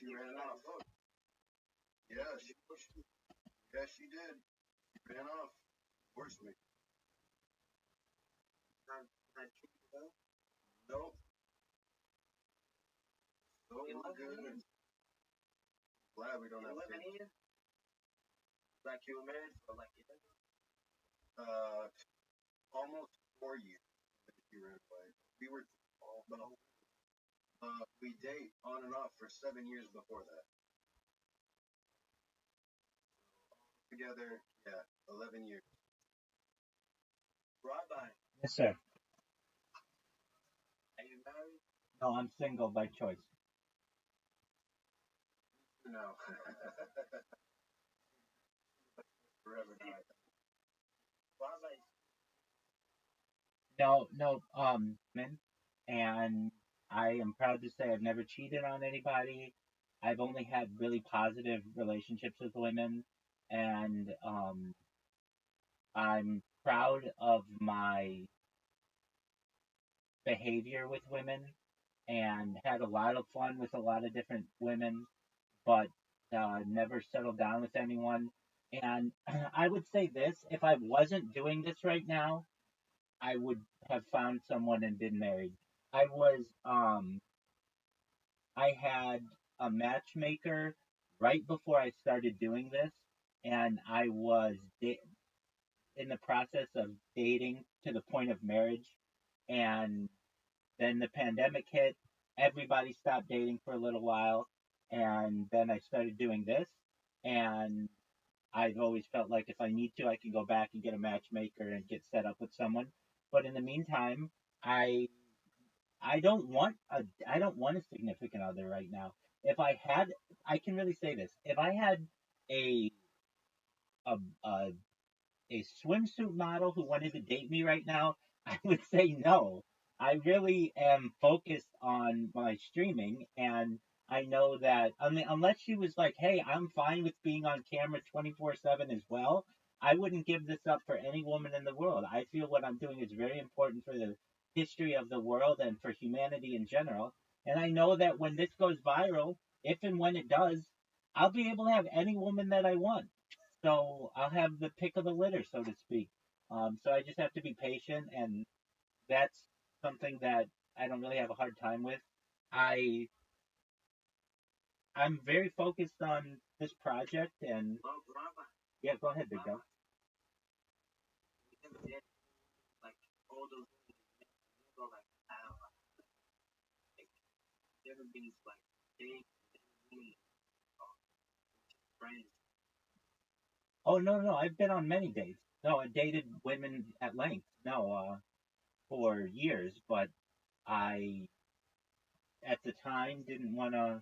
she ran off. Yeah, she did. She ran off. Forced me. Nope. So good. Glad we don't have to. Like you were married for like almost 4 years. She ran away. We were we date on and off for 7 years before that. Together, yeah, 11 years. Rabbi, Yes, sir. are you married? No, I'm single by choice. No. Forever not. Rabbi, No, men, and I am proud to say I've never cheated on anybody. I've only had really positive relationships with women, and I'm proud of my behavior with women, and had a lot of fun with a lot of different women, but never settled down with anyone. And I would say this: if I wasn't doing this right now, I would have found someone and been married. I was I had a matchmaker right before I started doing this, and I was in the process of dating to the point of marriage, and then the pandemic hit. Everybody stopped dating for a little while, and then I started doing this, and I've always felt like if I need to, I can go back and get a matchmaker and get set up with someone. But in the meantime, I I don't want a significant other right now. If I had, I can really say this. If I had a a a, a swimsuit model who wanted to date me right now, I would say no. I really am focused on my streaming, and I know that, I mean, unless she was like, "Hey, I'm fine with being on camera 24/7 as well," I wouldn't give this up for any woman in the world. I feel what I'm doing is very important for the history of the world and for humanity in general. And I know that when this goes viral, if and when it does, I'll be able to have any woman that I want. So I'll have the pick of the litter, so to speak. So I just have to be patient, and that's something that I don't really have a hard time with. I I'm very focused on this project, and well, Rabbi, yeah, go ahead, big dog. you can get like all those things, you go like, like never been like big, big, friends. Oh no, I've been on many dates. No, I dated women at length. No, for years, but I at the time didn't want to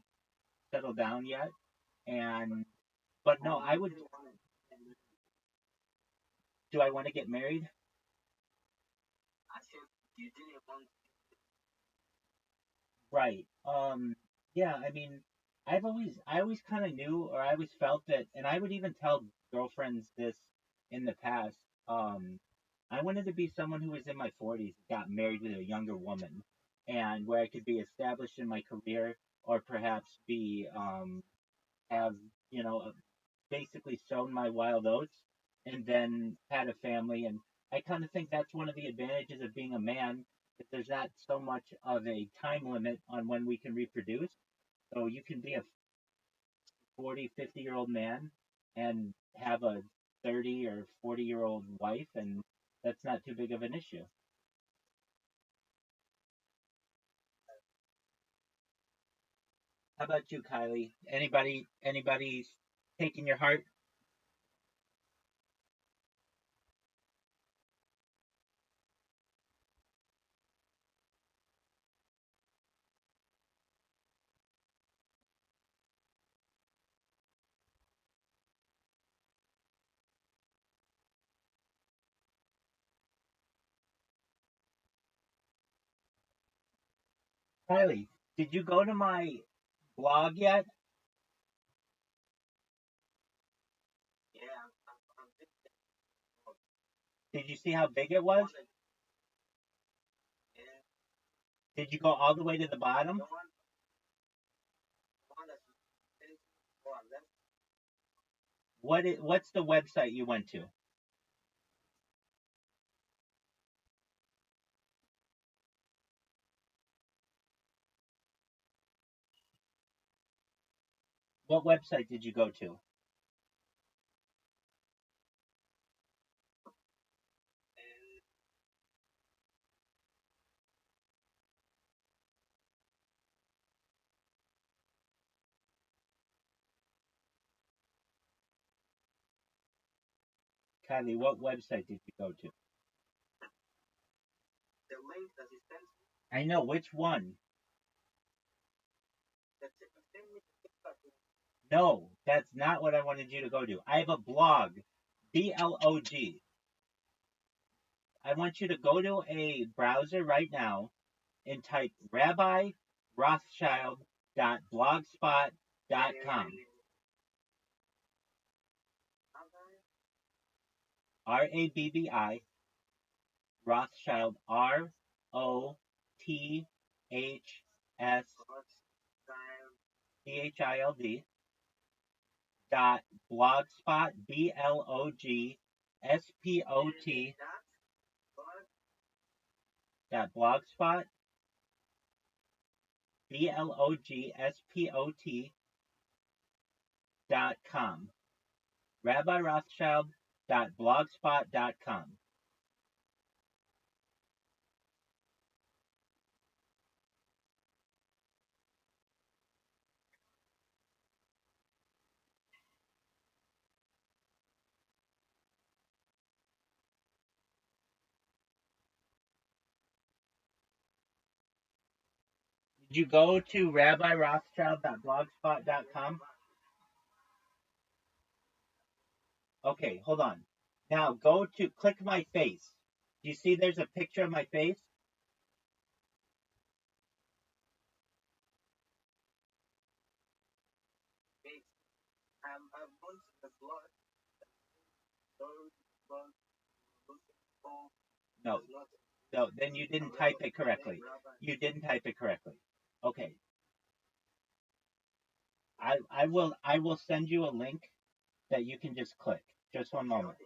settle down yet, and but no, I would. Do I want to get married? I said you didn't want. Right. Yeah, I mean, I always kind of knew, or I always felt that, and I would even tell girlfriends this in the past. I wanted to be someone who was in my 40s, got married with a younger woman, and where I could be established in my career, or perhaps be, have, you know, basically sown my wild oats, and then had a family. And I kind of think that's one of the advantages of being a man, that there's not so much of a time limit on when we can reproduce. So you can be a 40, 50-year-old man and have a 30 or 40-year-old wife, and that's not too big of an issue. How about you, Kylie? Anybody taking your heart? Kylie, did you go to my blog yet? Yeah, Did you see how big it was? yeah, Did you go all the way to the bottom? the one that's Oh, I left. What's the website you went to? What website did you go to? And Kylie, what website did you go to? the link that he sent me, I know, which one? send me the TikTok link. No, that's not what I wanted you to go to. I have a blog, BLOG. I want you to go to a browser right now and type rabbirothschild.blogspot.com. RABBI Rothschild ROTHSCHILD dot blogspot BLOGSPOT dot blogspot BLOGSPOT.com. Rabbi Rothschild dot blogspot.com. Did you go to rabbirothschild.blogspot.com? Okay, hold on. Now go to click my face. Do you see there's a picture of my face? Wait, I'm going to the blog. Blog. No, no, then you didn't type it correctly. You didn't type it correctly. Okay. I will send you a link that you can just click. Just one moment.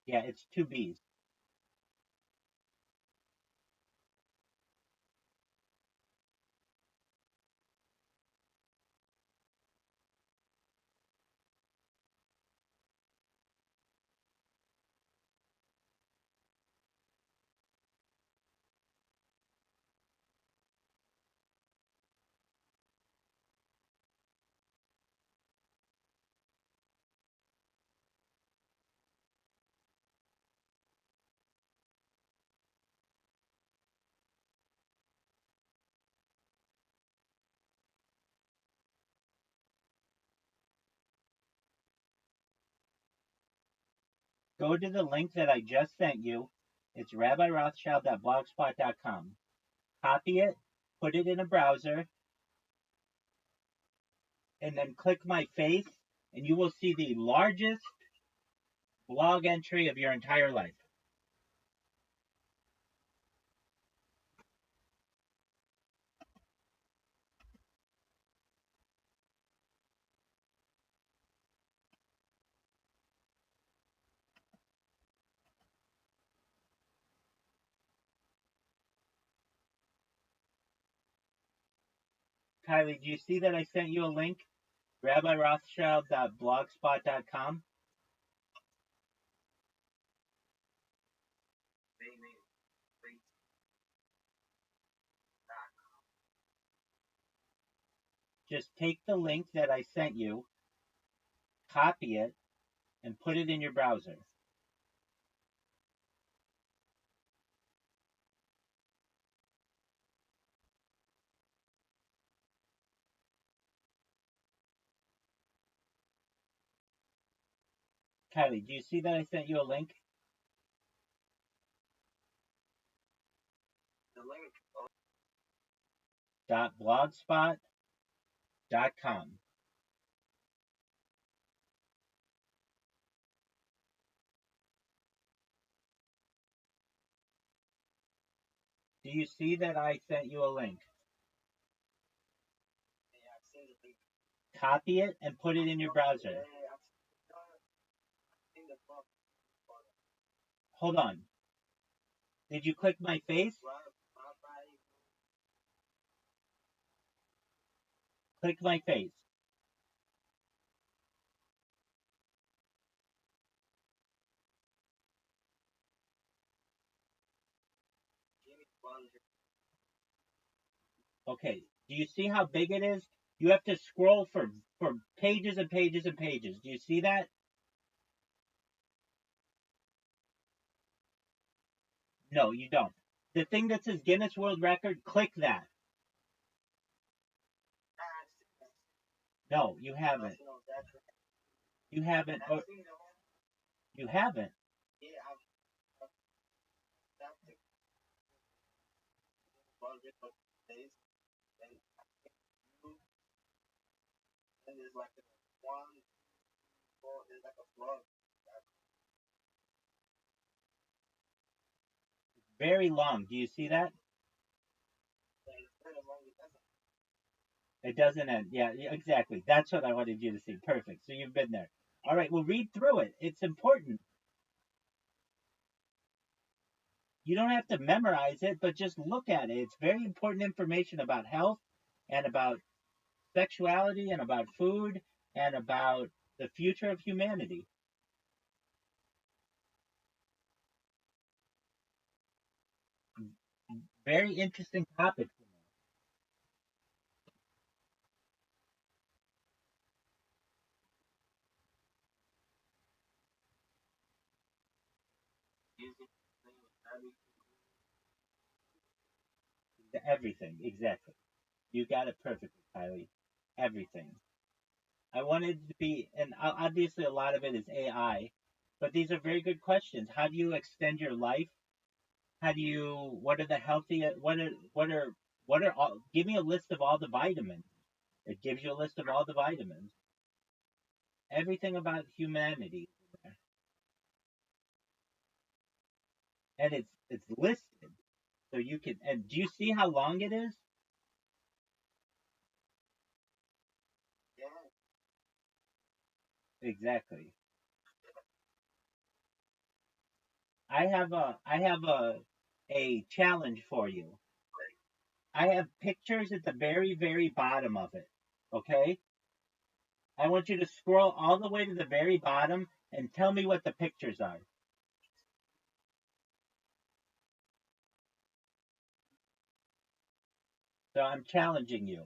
Yeah, it's two B's. Go to the link that I just sent you. It's rabbirothschild.blogspot.com. Copy it, put it in a browser, and then click my face, and you will see the largest blog entry of your entire life. Kylie, do you see that I sent you a link? rabbirothschild.blogspot.com. Just take the link that I sent you, copy it, and put it in your browser. Kylie, do you see that I sent you a link? The link. .blogspot.com. Do you see that I sent you a link? Yeah, I've seen the thing. Copy it and put it in your browser. Yeah, I've seen the book. Hold on. Did you click my face? Click my face. Okay. Do you see how big it is? You have to scroll for pages and pages and pages. Do you see that? No, you don't. The thing that says Guinness World Record, click that. No, you haven't. You haven't. Or, you haven't. And there's like one, there's like a vlog. Very long. Do you see that? It doesn't end. Yeah, exactly. That's what I wanted you to see. Perfect. So you've been there. All right. Well, read through it. It's important. You don't have to memorize it, but just look at it. It's very important information about health and about sexuality and about food and about the future of humanity. Very interesting topic. Everything, exactly. You got it perfectly, Kylie. Everything. I wanted to be, and obviously a lot of it is AI, but these are very good questions. How do you extend your life? How do you? What are the healthy? What are all? Give me a list of all the vitamins. It gives you a list of all the vitamins. Everything about humanity, and it's listed, so you can. And do you see how long it is? Exactly. I have a challenge for you. I have pictures at the very, very bottom of it. Okay? I want you to scroll all the way to the very bottom and tell me what the pictures are. So I'm challenging you.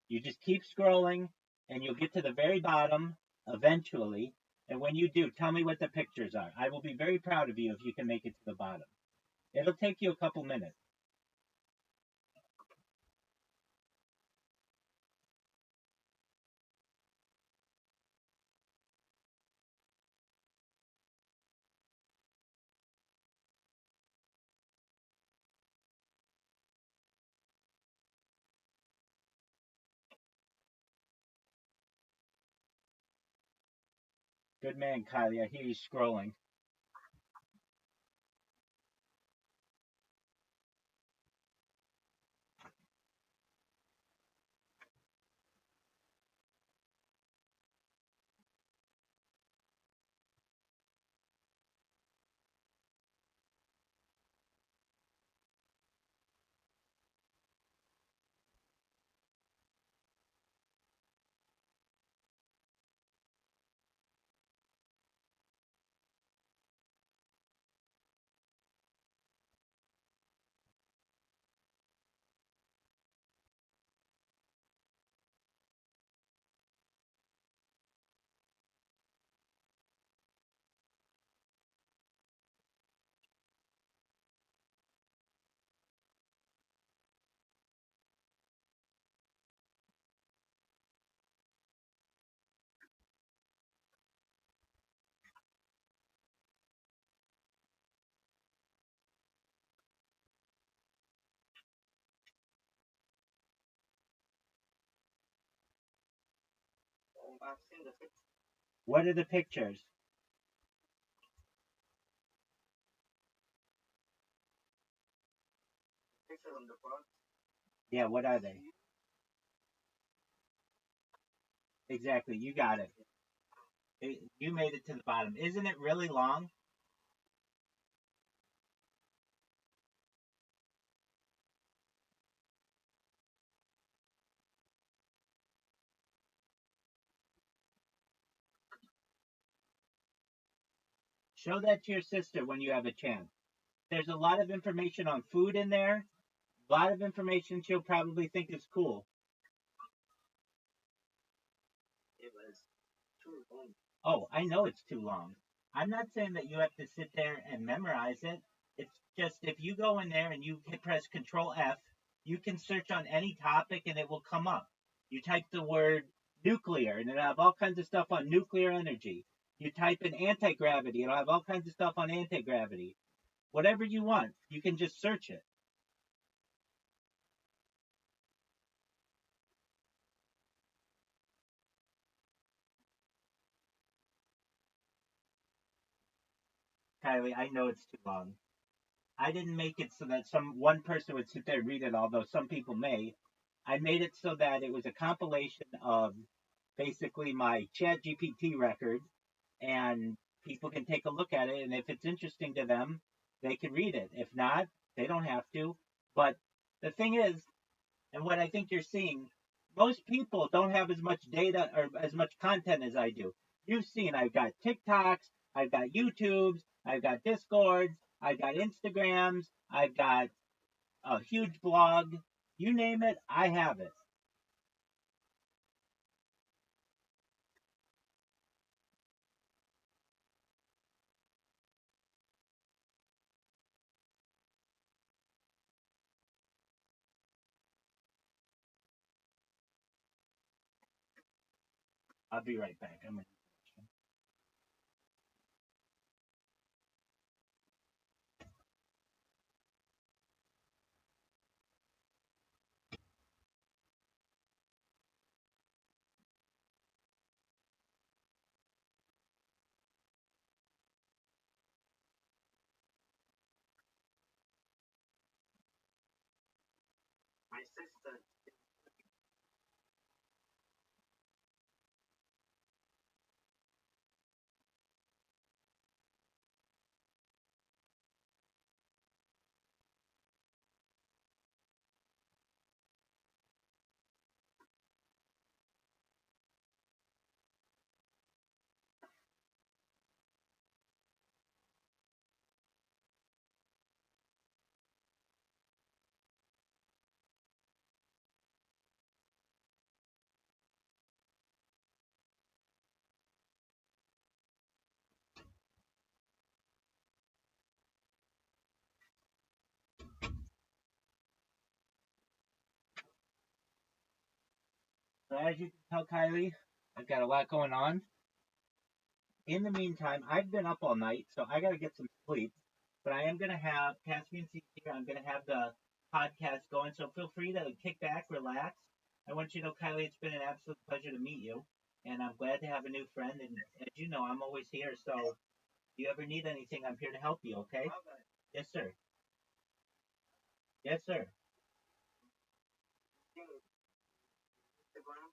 You just keep scrolling and you'll get to the very bottom eventually. And when you do, tell me what the pictures are. I will be very proud of you if you can make it to the bottom. It'll take you a couple minutes. Good man, Kylie. I hear you scrolling. I've seen the What are the pictures? picture on the front. Yeah, what are they? Exactly, you got it. You made it to the bottom. Isn't it really long? Show that to your sister when you have a chance. There's a lot of information on food in there. A lot of information she'll probably think is cool. It was too long. Oh, I know it's too long. I'm not saying that you have to sit there and memorize it. It's just if you go in there and you press Control F, you can search on any topic and it will come up. You type the word nuclear and it'll have all kinds of stuff on nuclear energy. You type in anti-gravity, it'll have all kinds of stuff on anti-gravity. Whatever you want, you can just search it. Kylie, I know it's too long. I didn't make it so that some one person would sit there and read it, although some people may. I made it so that it was a compilation of basically my Chat GPT record, and people can take a look at it, and if it's interesting to them, they can read it. If not, they don't have to. But the thing is, and what I think you're seeing, most people don't have as much data or as much content as I do. You've seen I've got TikToks, I've got YouTubes, I've got Discords, I've got Instagrams, I've got a huge blog. You name it, I have it. I'll be right back. I'm gonna My sister. So as you can tell, Kylie, I've got a lot going on. In the meantime, I've been up all night, so I gotta get some sleep. But I am gonna have Caspian Seas here. I'm gonna have the podcast going, so feel free to kick back, relax. I want you to know, Kylie, it's been an absolute pleasure to meet you, and I'm glad to have a new friend. And as you know, I'm always here. So if you ever need anything, I'm here to help you. Okay? Yes, sir. Yes, sir. Instagram.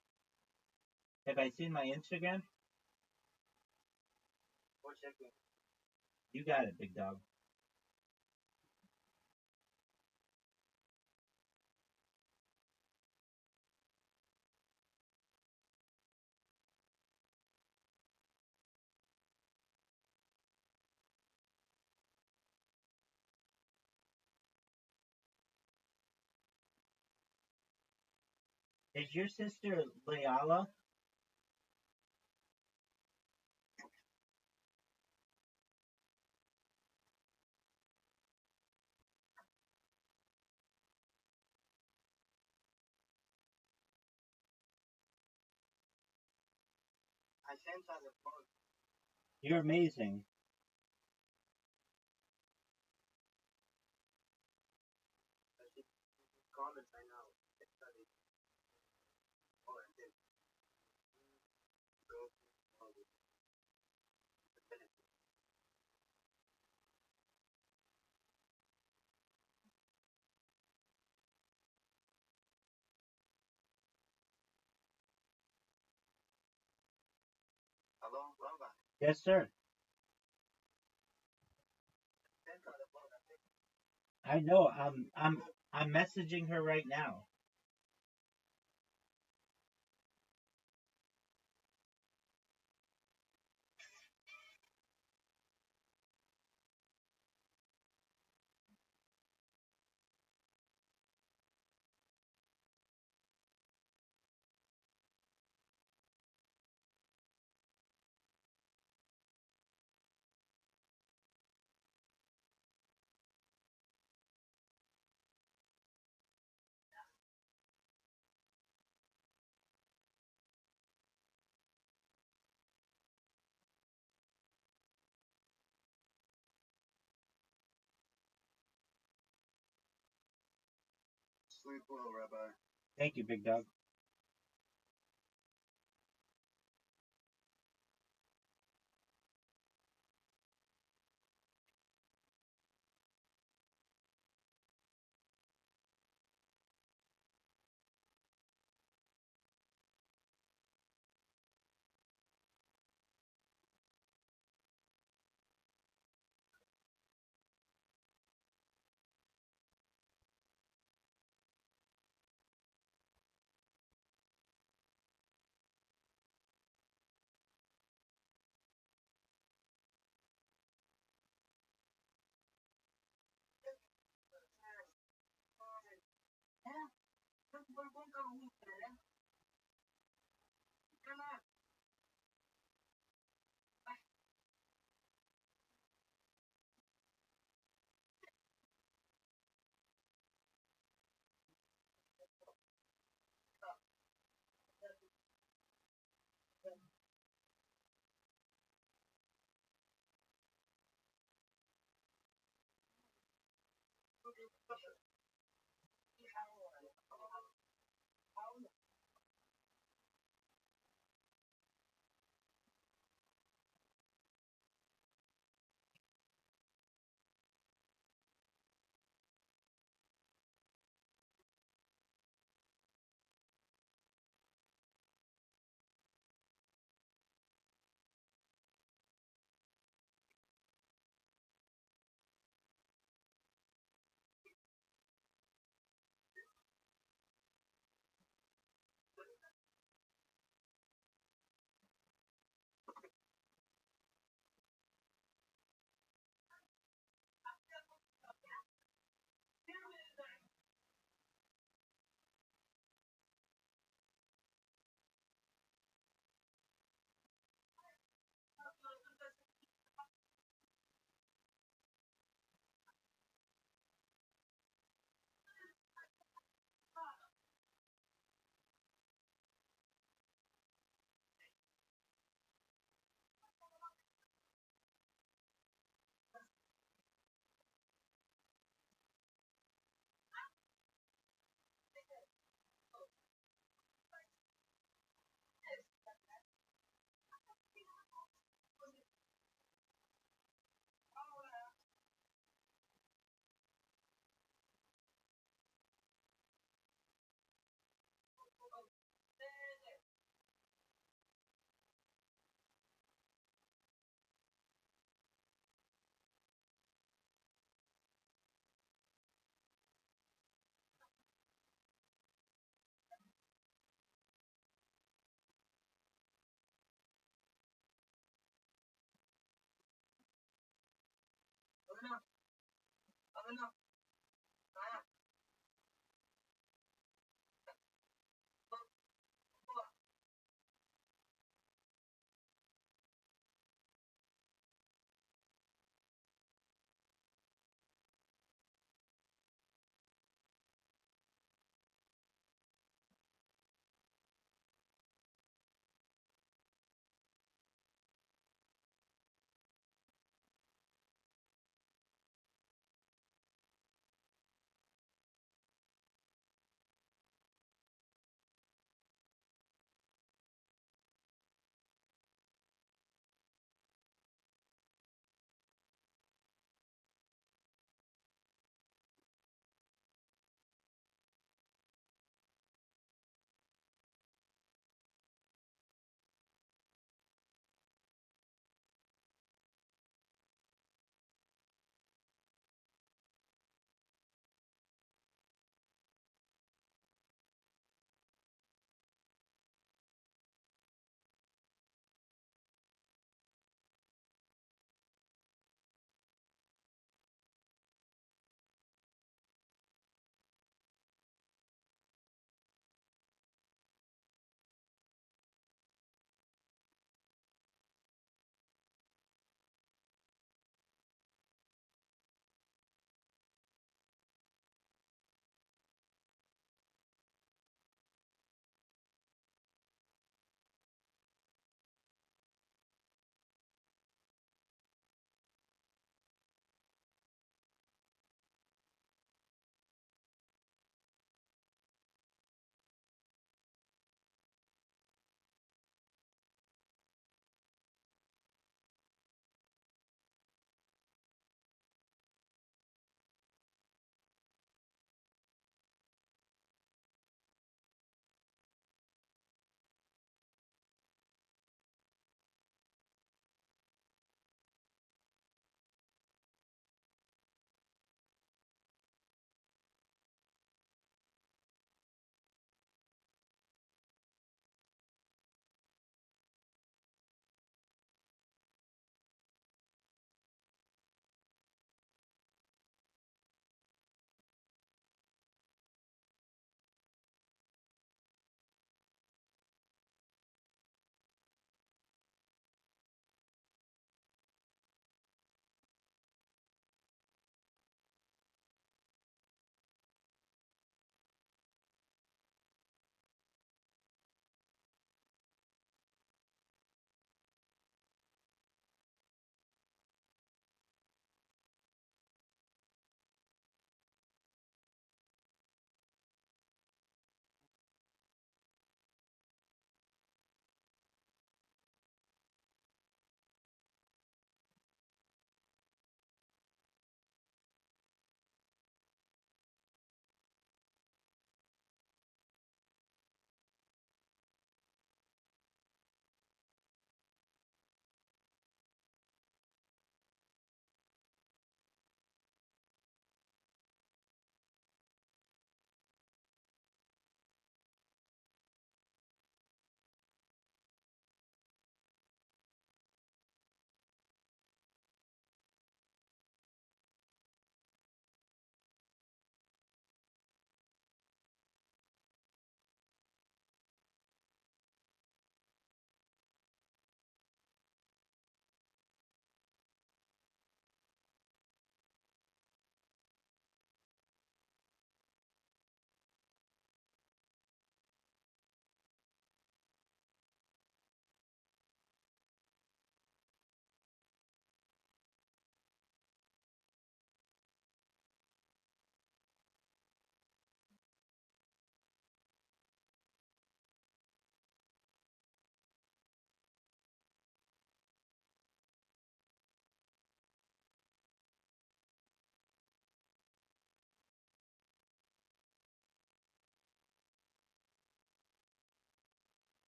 Have I seen my Instagram? Go check it. You got it, big dog. Is your sister Leala? I sent her the phone. You're amazing. She comments right now. Oh, I did. Hello, Rabbi. Yes, sir. I know. I'm messaging her right now. Sleep well, Rabbi. Thank you, big dog.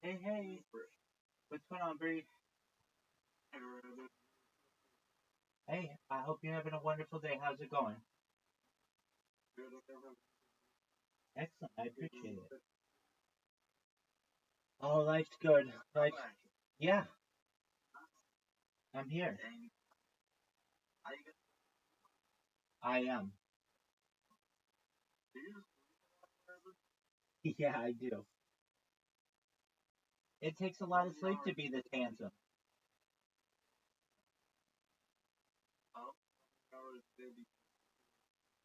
Hey, hey. What's going on, Bree? Hey, I hope you're having a wonderful day. How's it going? Excellent. I appreciate it. Oh, life's good. Life. Yeah, I'm here. I am. Yeah, I do. It takes a lot of sleep to be this handsome.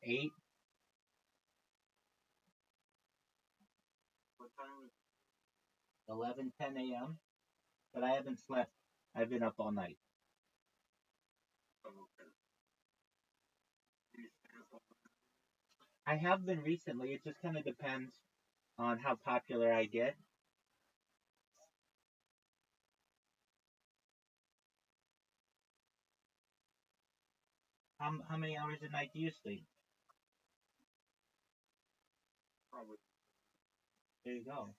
8, 11, 10 a.m. But I haven't slept. I've been up all night. I have been recently. It just kind of depends on how popular I get. How many hours a night do you sleep? There you go.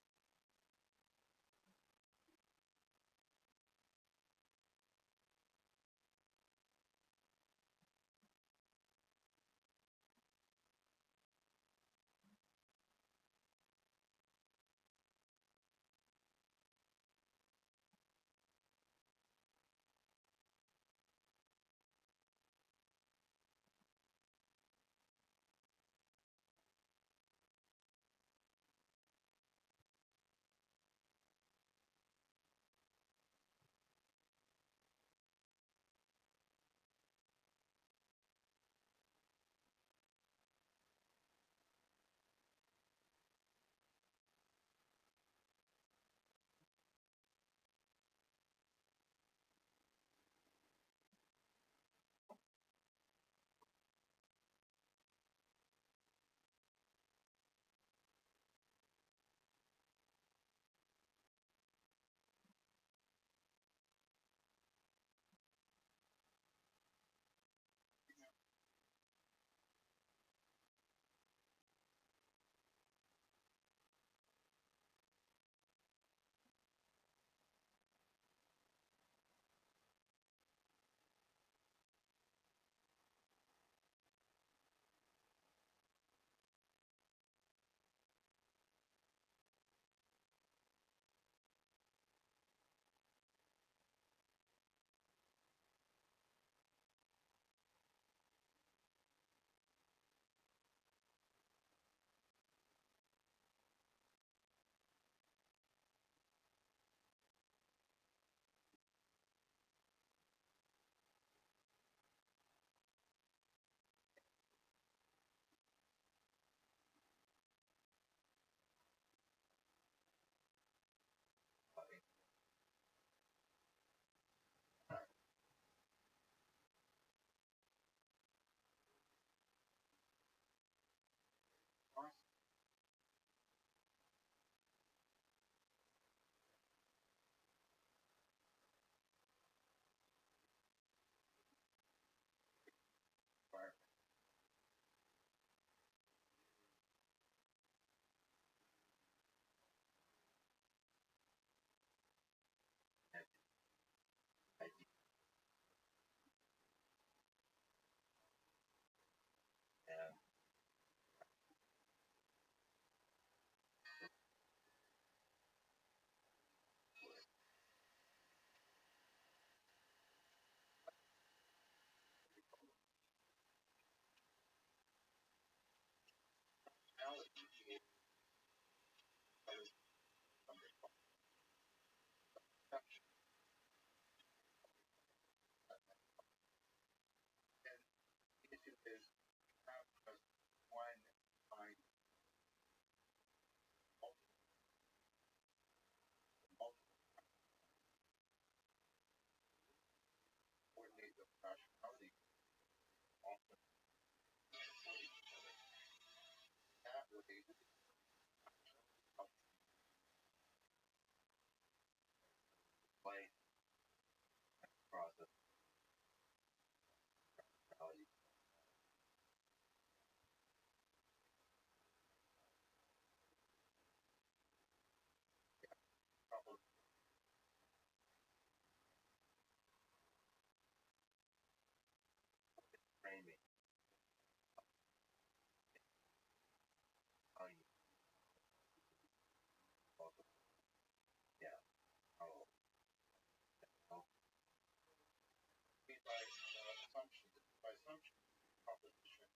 position,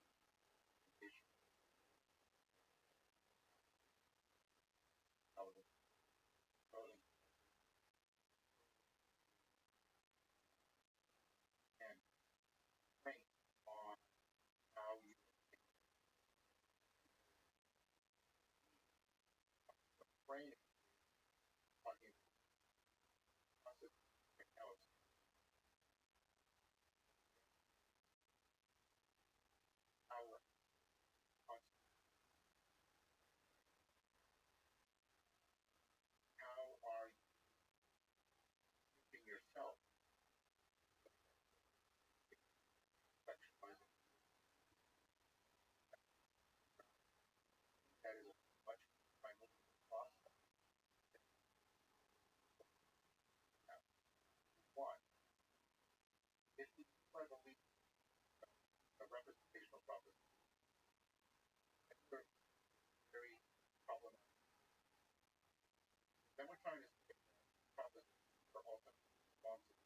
condition, how the voting and train on how you train it on the process and how it's how are you keeping yourself sexualizing that is much primal possible. One, if we try to lead a representational proposition, it's very problematic. Then we're trying to skip proposition for ultimate responses.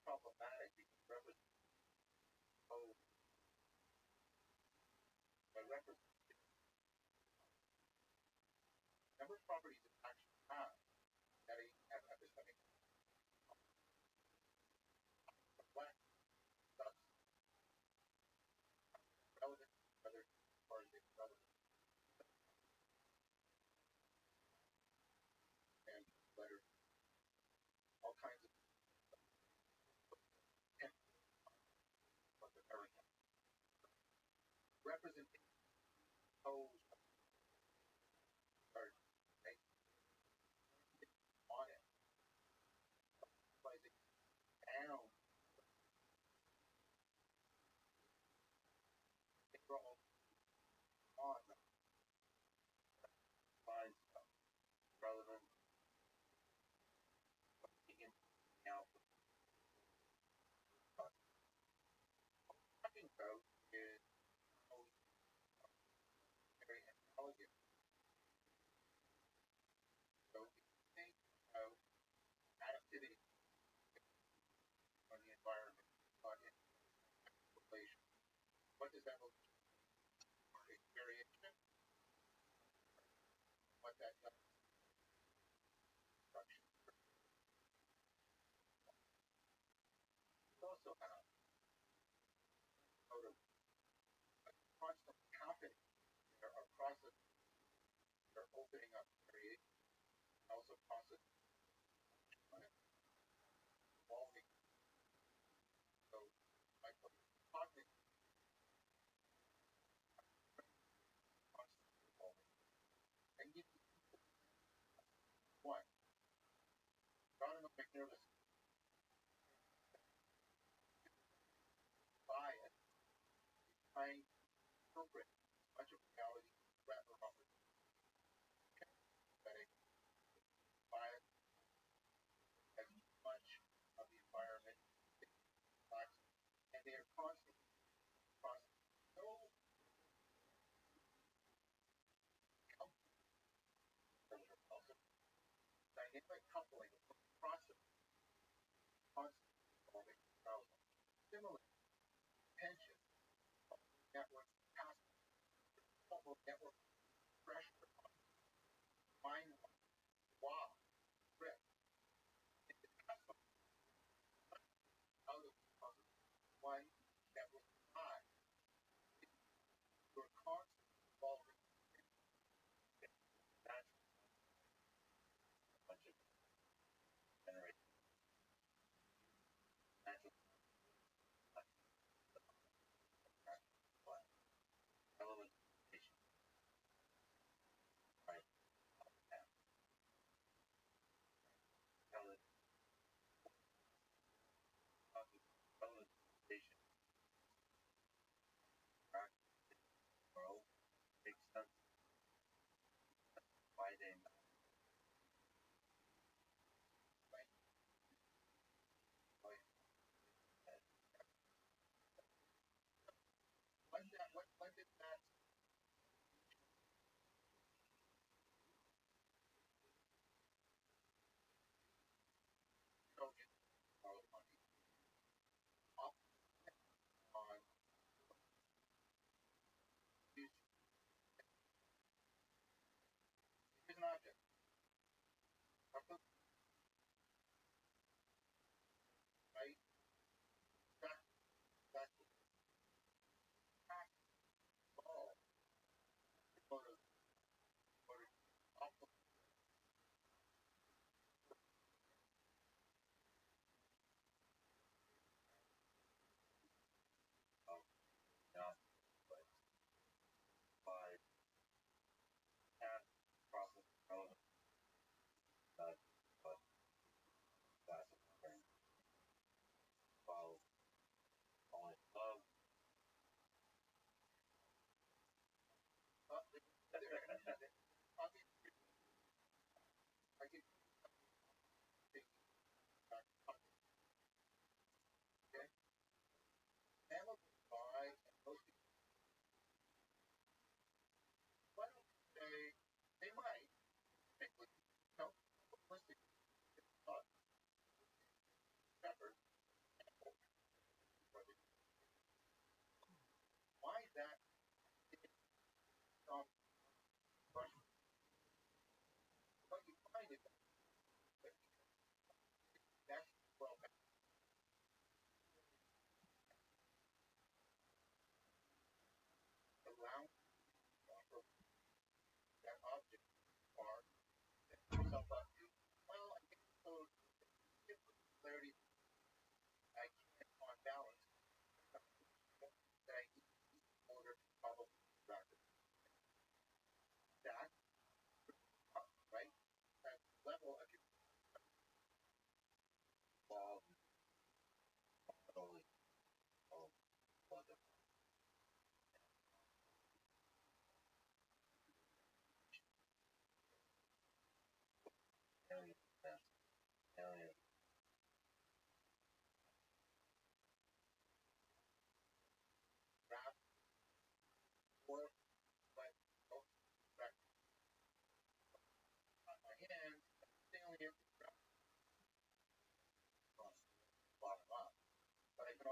Problematic because representation by representation number of properties that actually have that have epistemic black thus relevant whether or is it relevant and letters all kinds of what the very representation pose or on it placing down control on finds relevant in now talking about is very intelligent. So if you think about adaptivity on the environment, on in relation, what does that look like? Variation, what that does structure. We also have sort of a constant happening. There are processes that are opening up variation, also processes evolving. So like cognitive constantly evolving. And you one, autonomic nervous bias, trying to interpret much of reality rather prophetic bias as much of the environment and they are constantly so also dynamic coupling process constantly evolving arousal. Similarly, tension, network capacity, network pressure, mind wow, grip. That's out of one network high. You're constantly evolving. That's a bunch of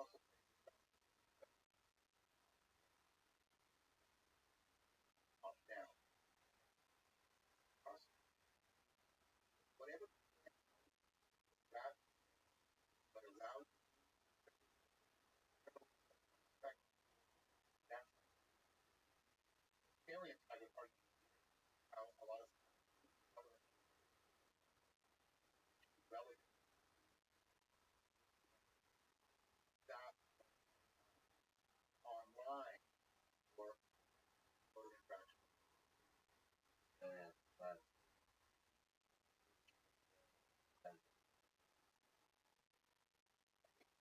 also up down. Us, whatever grab but around respect that aliens I would argue how a lot of government relative that online or interaction. And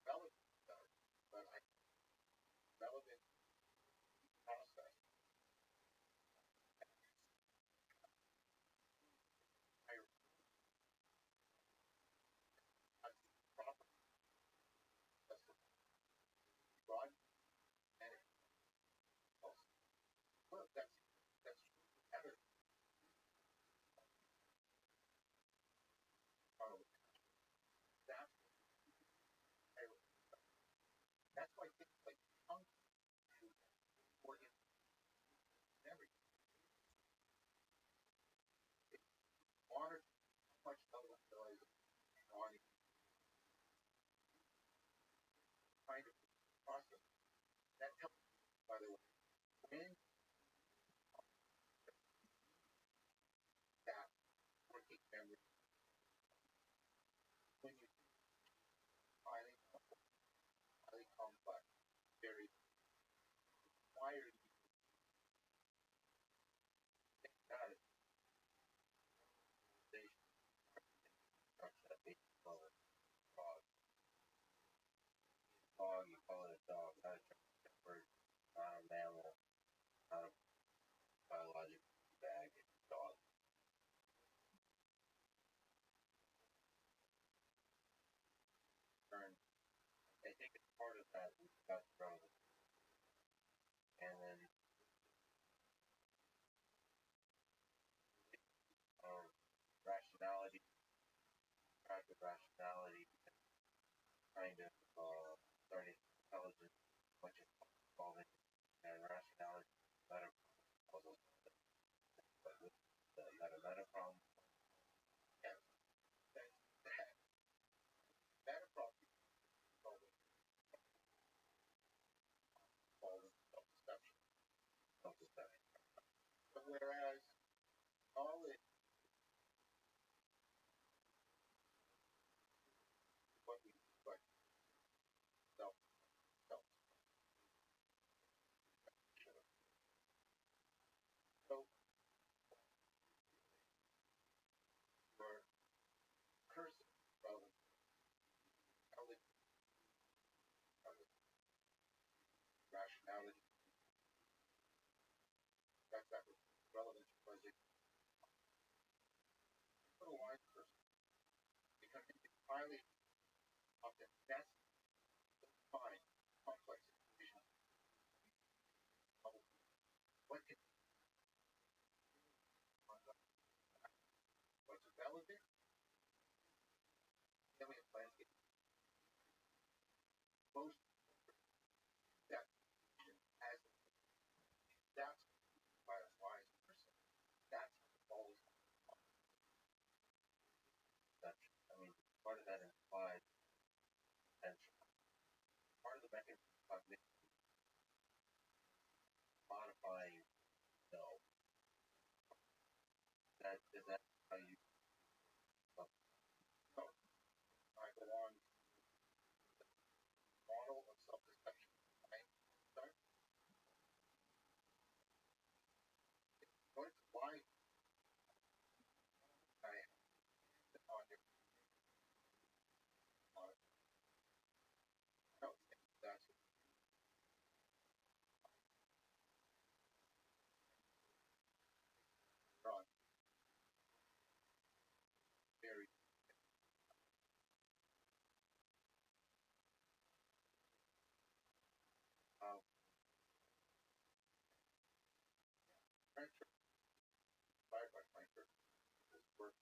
relevant though, but I relevant process higher proper that's the broad and else. Well, that's ever part of that's higher. That's why things like tongue or in memory monitor how much of it is on kind of process. That tells you, by the way, when that working memory, when you highly, highly complex, very required you think about it, they structure that they call it dog. Dog, you call it a dog, not a bird, not a mammal, not a biological bag, it's a dog. And I think it's part of that we got from, and then rationality, track of rationality, kind of starting intelligence, much as solving, and rationality, meta puzzles, but with the meta problem, and that meta problem solving, solving self-deception, self-deception. But whereas knowledge, what we what self self so for cursing relevant knowledge, rationality, that was relevant was a little wise person because it's highly often that's fine complex situations. What can what's relevant alien landscape most that as that's by a wise person. That's always that I mean part of that implies potential. Part of the mechanism of cognition modifying no. That is that how you no. I belong to the model of self-deception. I start going to lie I am on your on no that's wrong. Very um Frankfurt, inspired by Frankfurt, this work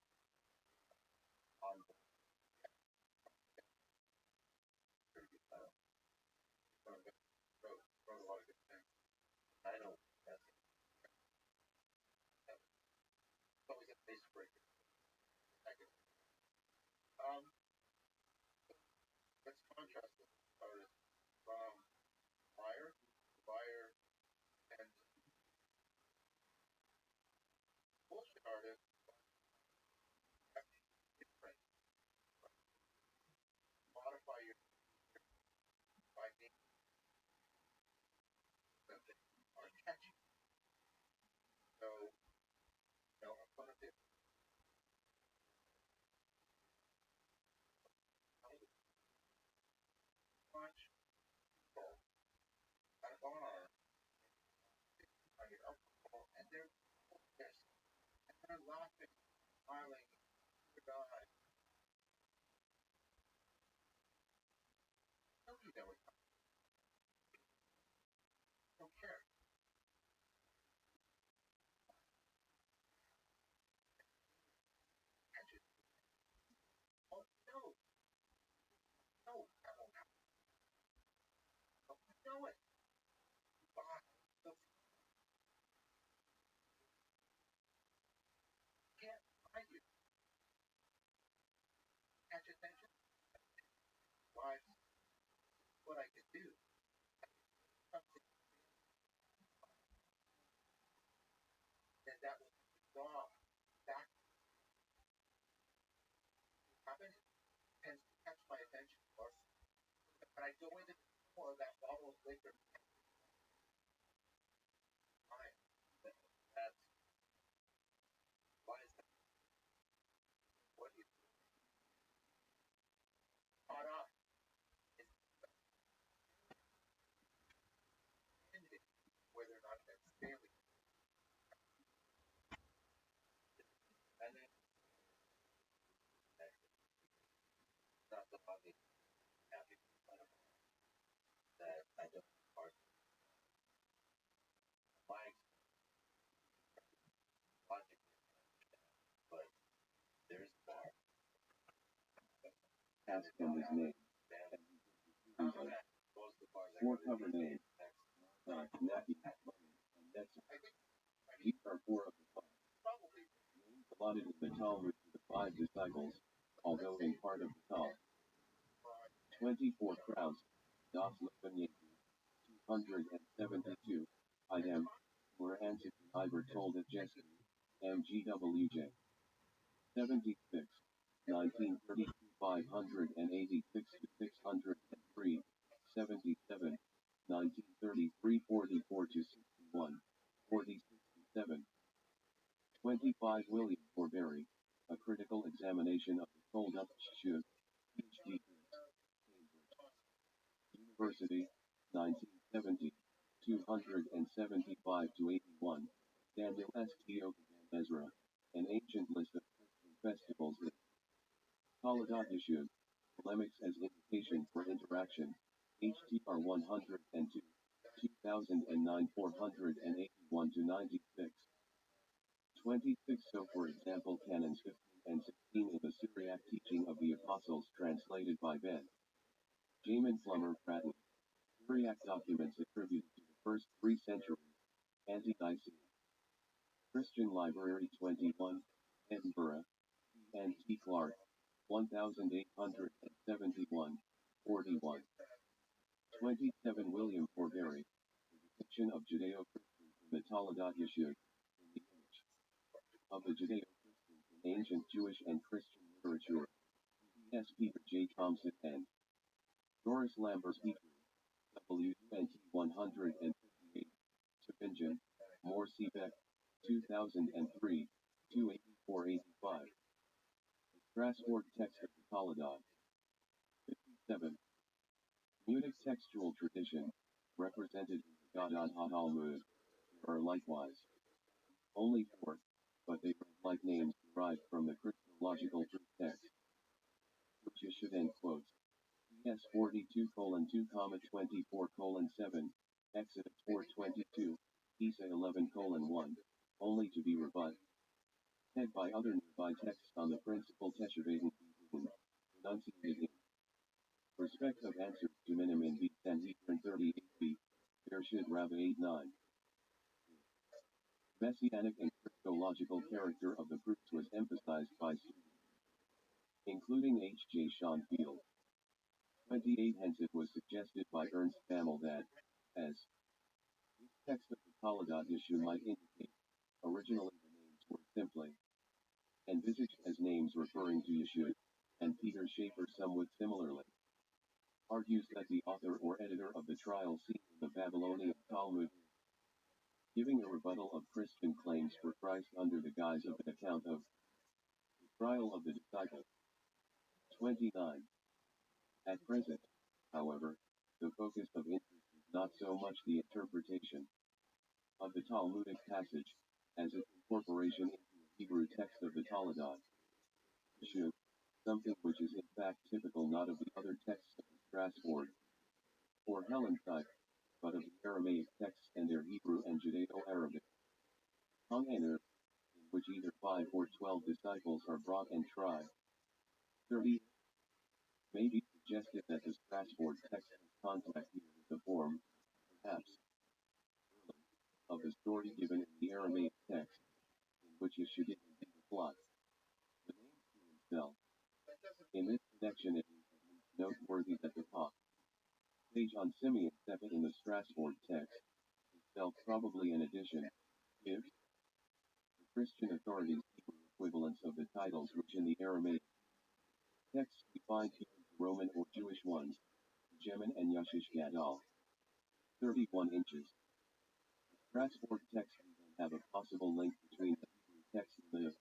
on the very good title. smiling, good eye. Don't do that with me. Don't care. Catch it. Oh, no. No. I won't have to. Know it. Why? So can't I you catch attention? Why? What I can do. Something that will draw back happen tends to catch my attention. Or when I go into more of that bottle of liquor, fine. That's why is that what you caught up is ended whether or not that's failing. And then that's not the body happy that I don't part my logic, but there's more. Ask him his name. Four cover names. Naki, and Netzer. These are four of the five. Names allotted in the Talmud to the five disciples, although in part of the Tal. 24 crowds. Das Levin 272. Idem. Were answered to Iber told at Jesse. MGWJ. 76. 1932 586 to 603. 77. 1933 44 to 61. 40 67. 25 William Forberry. A critical examination of the Told Up Shub. PhD. University. 1970. 275 to 81. Daniel S. Theo Ezra. An ancient list of Christian festivals in Holocaust issue. Polemics as indication for interaction. HTR 102. 2009 481 to 96. 26. So for example canons 15 and 16 in the Syriac teaching of the Apostles translated by Ben Jamin Plummer Bradley. Syriac documents attributed to the first 3 centuries. Anti-Nicene. Christian Library 21, Edinburgh. N. T. Clark. 1871. 41. 27 William Forberry. The depiction of Judeo-Christians in the Toledo Yeshua. In the image of the Judeo-Christians in ancient Jewish and Christian literature. S. Peter J. Thompson and Doris Lambert Petrie. WNT 158. Savingen. Moore Seebeck. 2003. 28485. Strasbourg text of the Toledo. 57. Munich textual tradition, represented in the Gadon HaTalmud, are likewise only 4, but they are like names derived from the Christological truth text, which Yeshua then quotes. PS 42:2,24:7, Exodus 4:22, Isa 11:1, only to be rebutted. Head by other nearby texts on the principal Teshuvah enunciated in respect of answers to Minimum B. Sanhedrin 38b, Bereshit Rabbah 8:9. Messianic and Christological character of the proofs was emphasized by students, including H. J. Schoenfield. 28. Hence it was suggested by Ernst Bammel that, as this text of the Toledo issue might indicate, originally the names were simply envisaged as names referring to Yeshua, and Peter Schaeffer somewhat similarly argues that the author or editor of the trial scene in the Babylonian Talmud, giving a rebuttal of Christian claims for Christ under the guise of an account of the trial of the disciples. 29. At present, however, the focus of interest is not so much the interpretation of the Talmudic passage, as its incorporation into a Hebrew text of the Toledot, Yeshua, something which is in fact typical not of the other texts of the Strasbourg or Helen type, but of the Aramaic texts and their Hebrew and Judeo-Arabic tongue and earth, in which either 5 or 12 disciples are brought and tried. 30. May be suggested that the Strasbourg text has contact here with the form, perhaps, of the story given in the Aramaic text, in which Yeshua did indeed the plot. The name to himself. In this connection it is at least noteworthy that the page on Simeon 7 in the Strasbourg text, itself probably an addition, gives the Christian authorities Hebrew equivalents of the titles which in the Aramaic texts we find here the Roman or Jewish ones, Jemin and Yashish Gadol, 31 inches. The Strasbourg text we then have a possible link between the Hebrew text and the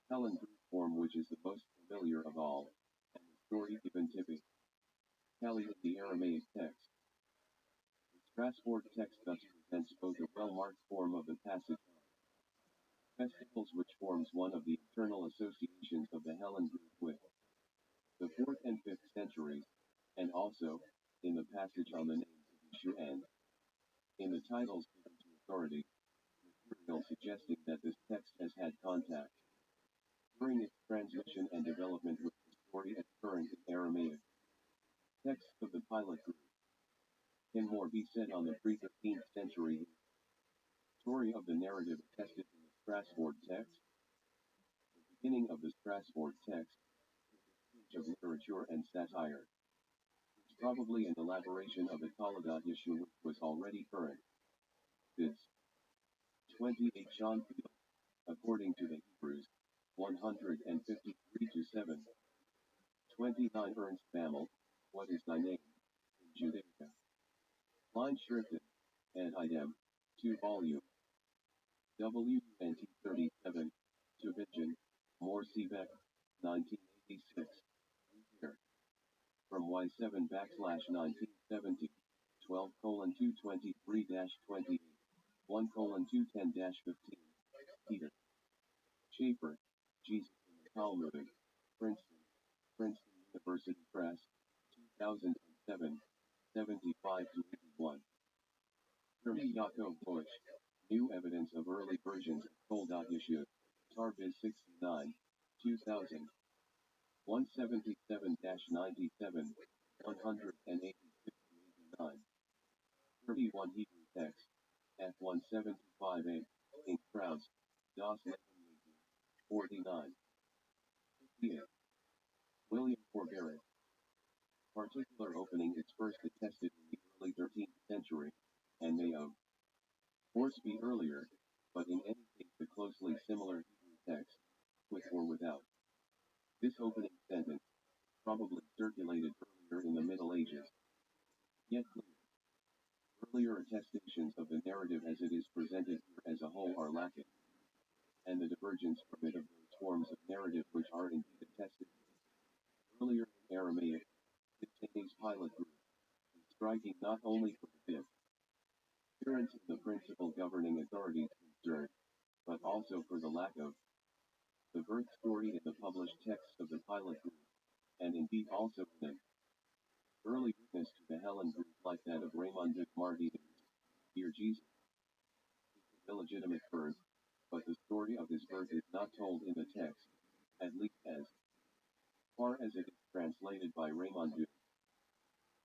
Helen Greek form which is the most familiar of all, and the story given typically in the Aramaic text. The Strasbourg text thus presents both a well-marked form of the passage festivals which forms one of the internal associations of the Hellen group with the 4th and 5th centuries, and also, in the passage on the names of Yeshua and in the titles given to authority, material suggesting that this text has had contact during its transmission and development with the story as current in Aramaic texts of the Pilate group. Can more be said on the pre-13th century story of the narrative attested in the Strasbourg text? The beginning of the Strasbourg text is a speech of literature and satire. It's probably an elaboration of the Toledot Yeshua which was already current. This 28 John according to the Hebrews, 153 to 7. 29 Ernst Bammel, what is thy name? In Judaica. Line Schriften, and idem, 2 volume. WNT 37, Tübingen, Morsiebeck, 1986. Here. From Y7/1970, 12:223-28, 1:210-15. Peter. Schaefer, Jesus in the Talmud, Princeton, Princeton University Press, 2007, 75-81. 30 Yaakov Bush, New Evidence of Early Versions of Toldot Yeshua, Tarbiz 69, 2000. 177-97, 186-89. 31 Hebrew text, F1758, in Krauss, Das Leben 49. 58. William Forberit. Particular opening is first attested in the early 13th century, and may of course be earlier, but in any case the closely similar Hebrew text, with or without. This opening sentence probably circulated earlier in the Middle Ages. Yet earlier attestations of the narrative as it is presented here as a whole are lacking, and the divergence from it of those forms of narrative which are indeed attested earlier in Aramaic, contains Pilate group, striking not only for the fifth appearance in the principal governing authorities concerned, but also for the lack of the birth story in the published texts of the Pilate group, and indeed also in an early witness to the Hellen group like that of Raymond de Martinez, Dear Jesus, is an illegitimate birth, but the story of his birth is not told in the text, at least as far as it is translated by Raymond de.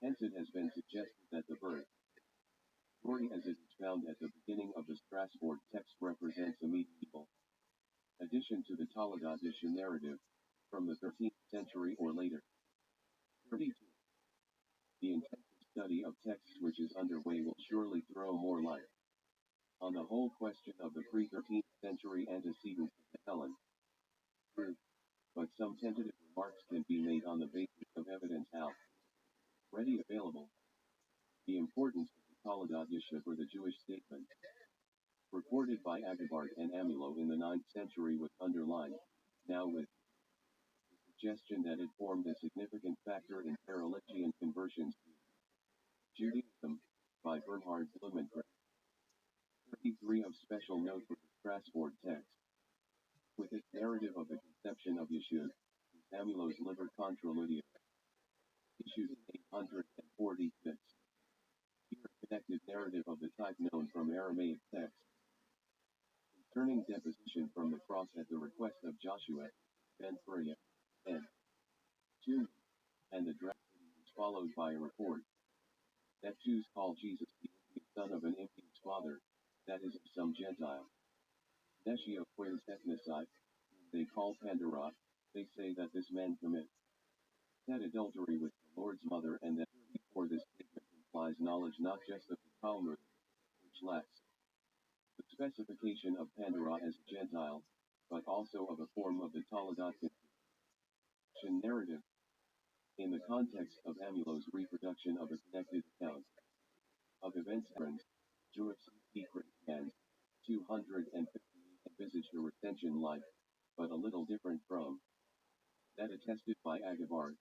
Hence it has been suggested that the birth story as it is found at the beginning of the Strasbourg text represents a medieval addition to the Toledot Yeshua narrative, from the 13th century or later. 32. The intensive study of texts which is underway will surely throw more light on the whole question of the pre-13th century antecedents of the Hellen group, but some tentative remarks can be made on the basis of evidence already available. The importance of the Toledot Yeshua for the Jewish statement, reported by Agabart and Amilo in the 9th century, was underlined, now with the suggestion that it formed a significant factor in Carolingian conversions to Judaism, by Bernhard Blumentritt. 33 of special note for the Strasbourg text. narrative of the conception of Yeshua, Samuel's liver contraludio, issued in 846. Here a connected narrative of the type known from Aramaic text. Concerning deposition from the cross at the request of Joshua, Ben Perea, and 2, and the draft was followed by a report that Jews call Jesus the son of an impious father, that is of some Gentile. Nescio quis ethnicite, they call Pandora, they say that this man commits that adultery with the Lord's mother, and that before this statement implies knowledge not just of the Talmud, which lacks the specification of Pandora as a Gentile, but also of a form of the Toledot narrative, in the context of Amulo's reproduction of a connected account of events. Jewish secret and 250 envisaged a retention like, but a little different from that attested by Agabar.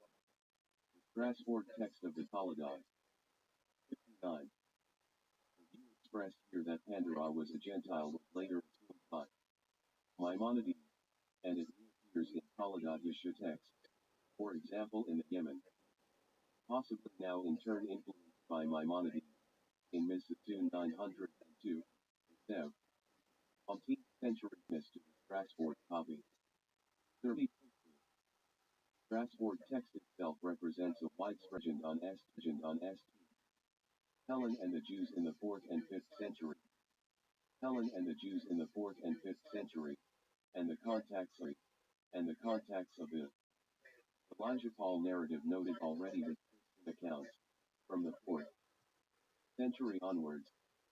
The Strasbourg text of the Toledot. 59. The view expressed here that Pandora was a Gentile was later assumed by Maimonides, and it reappears in Toledot Yeshua text, for example in the Yemen, possibly now in turn influenced by Maimonides, in Missatun 902, Sev. 18th century miss to the Strasbourg copy. 30. Strasbourg text itself represents a widespread on St. Helen and the Jews in the 4th and 5th century. Helen and the Jews in the 4th and 5th century, and the contacts of the Elijah Paul narrative noted already with accounts from the 4th century onwards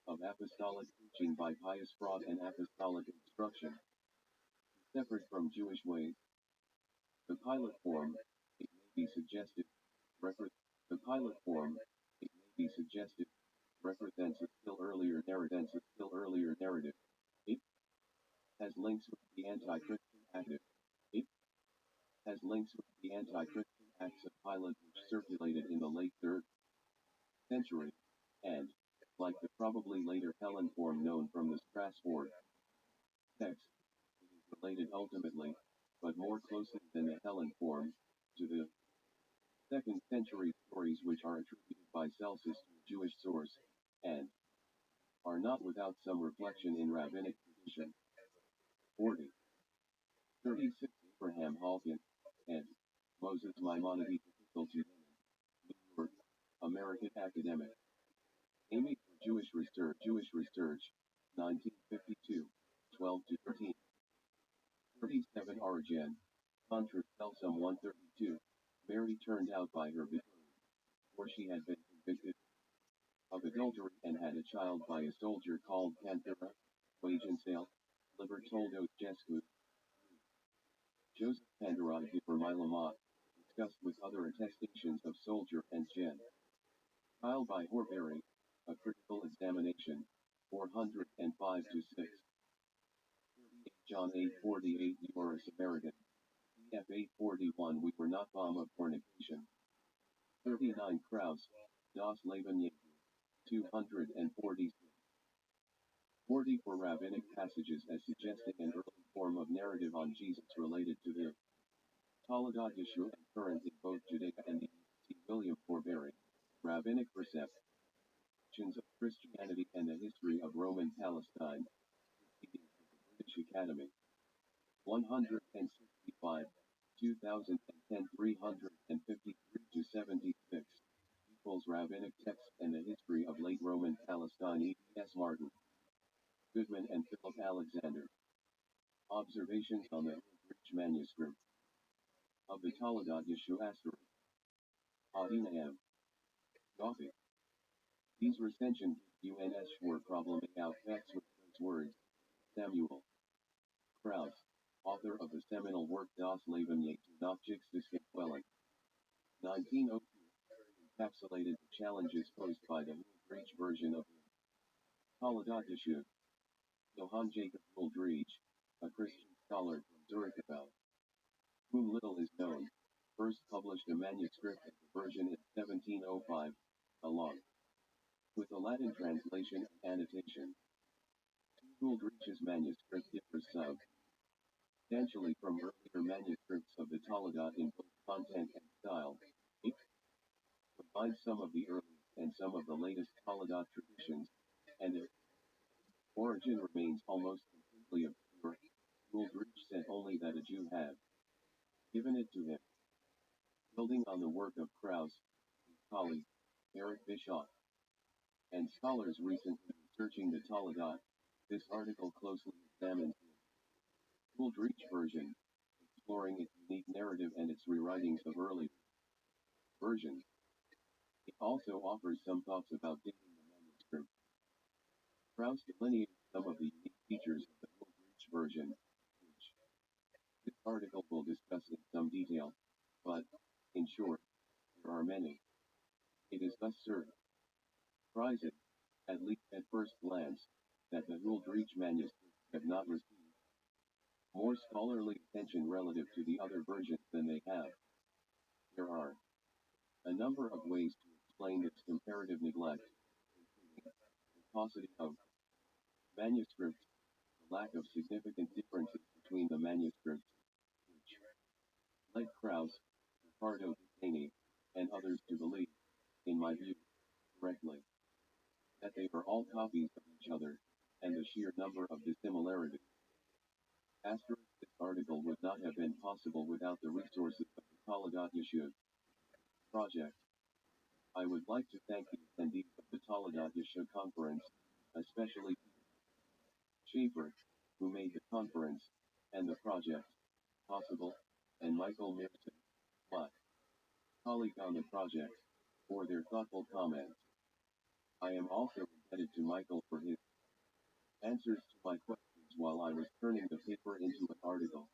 of apostolic teaching by pious fraud and apostolic instruction, separate from Jewish ways. The pilot form, it may be suggested, represents a still earlier narrative. It has links with the anti-Christian acts of Pilate which circulated in the late 3rd century, and, like the probably later Helen form known from the Strasbourg text, it is related ultimately, but more closely than the Helen form, to the 2nd century stories which are attributed by Celsus to a Jewish source, and are not without some reflection in rabbinic tradition. 40. 36. Abraham Hawkins, and Moses Maimonides Epistle to Women, New York, American Academic. Amy for Jewish Research, 1952, 12-13. 37. Origen, Contra Celsum 132, Mary turned out by her betrothed, for she had been convicted of adultery and had a child by a soldier called Panthera, wage and sale, liber toldos Jescu. Joseph Pandora Giver Milamot, discussed with other attestations of soldier and gen. Trial by Horbury, a critical examination, 405-6. John 8:48 You are a Samaritan. F 8:41 We were not bomb of fornication. 39 Kraus, Das Leben Jesu, 246. 40 For rabbinic passages as suggesting an early form of narrative on Jesus related to the Toledot Yeshua and current in both Judea and the East. William Forbury, Rabbinic Perceptions of Christianity and the History of Roman Palestine, Proceedings of the British Academy. 165, 2010 353-76. Equals Rabbinic Texts and the History of Late Roman Palestine. E.S. Martin, Goodman and Philip Alexander. Observations on the Rich manuscript of the Toledot Yeshua Asterisk. Adina M. Coffee. These recensions UNS were problematic out facts with those words. Samuel Krauss, author of the seminal work Das Leben Jesu nach des Quellen. 1902, encapsulated the challenges posed by the Breach version of the Toledot Yeshua. Johann Jacob Uldreich, a Christian scholar from Zurich about whom little is known, first published a manuscript of the version in 1705, along with a Latin translation and annotation. Uldreich's manuscript differs some substantially from earlier manuscripts of the Toledot in both content and style. It combines some of the earliest and some of the latest Toledot traditions, and its origin remains almost completely obscure. Uldrich said only that a Jew had given it to him. Building on the work of Krauss, his colleague, Eric Bischoff, and scholars recently researching the Toledot, this article closely examines the Uldrich version, exploring its unique narrative and its rewritings of early versions. It also offers some thoughts about dating the manuscript. Krauss delineates some of the unique features of the Uldrich version, which this article will discuss in some detail, but, in short, there are many. It is thus surprising, at least at first glance, that the Uldrich manuscripts have not received more scholarly attention relative to the other versions than they have. There are a number of ways to explain this comparative neglect, including the paucity of manuscripts, the lack of significant differences between the manuscripts, which led Krauss, Ricardo Dutaney, and others to believe, in my view, correctly, that they are all copies of each other, and the sheer number of dissimilarities. This article would not have been possible without the resources of the Toledot Yeshiva project. I would like to thank the attendees of the Toledot Yeshiva conference, especially Schaefer, who made the conference and the project possible, and Michael Mirson, my colleague on the project, for their thoughtful comments. I am also indebted to Michael for his answers to my questions while I was turning the paper into an article.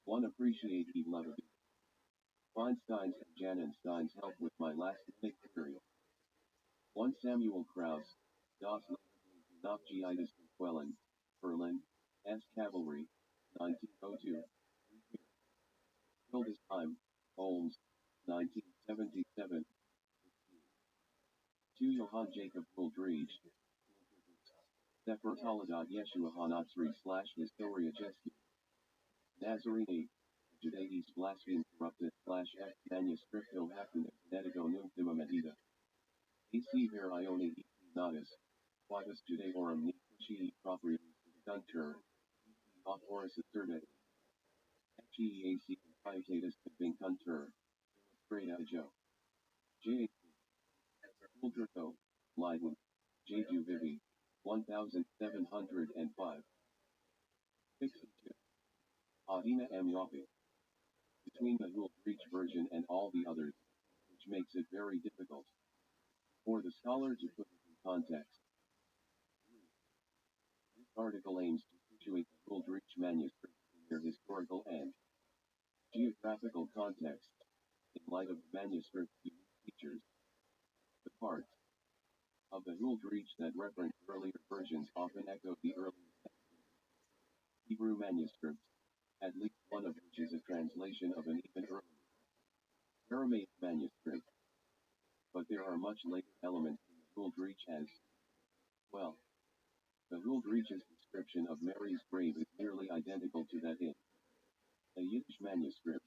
One appreciate Eve Levy, Feinstein's and Janenstein's help with my last minute query. 1 Samuel Krauss, Das Leben nach Giitis Quellen, Berlin, S. Cavalry, 1902. Hildesheim, Holmes, 1977. 2 Johann Jacob Uldrich, Sefer Toledot Yeshua Hanatzri / Historia Jeski, Nazarini, Judaïs Blaspheme Corrupted / F Manuscripto Happiness Genetico Nuntima Medida. AC Ver Ioni Natus, Quatus Judaeorum Nici Proprius Gunter, Off Horus Asserta, HEAC Pietatis Vinkunter, Grada Joe. J. Uldrico, Leiden, J. Vivi, 1705. 62. Adina M. Yoffi. Between the Uldrich version and all the others, which makes it very difficult for the scholar to put it in context. This article aims to situate the Uldrich manuscripts in their historical and geographical context, in light of the manuscript's unique features. The parts of the Uldrich that reference earlier versions often echo the earlier Hebrew manuscripts, at least one of which is a translation of an even earlier Aramaic manuscript. But there are much later elements in the Uldrich as well. The Uldrich's description of Mary's grave is nearly identical to that in a Yiddish manuscript.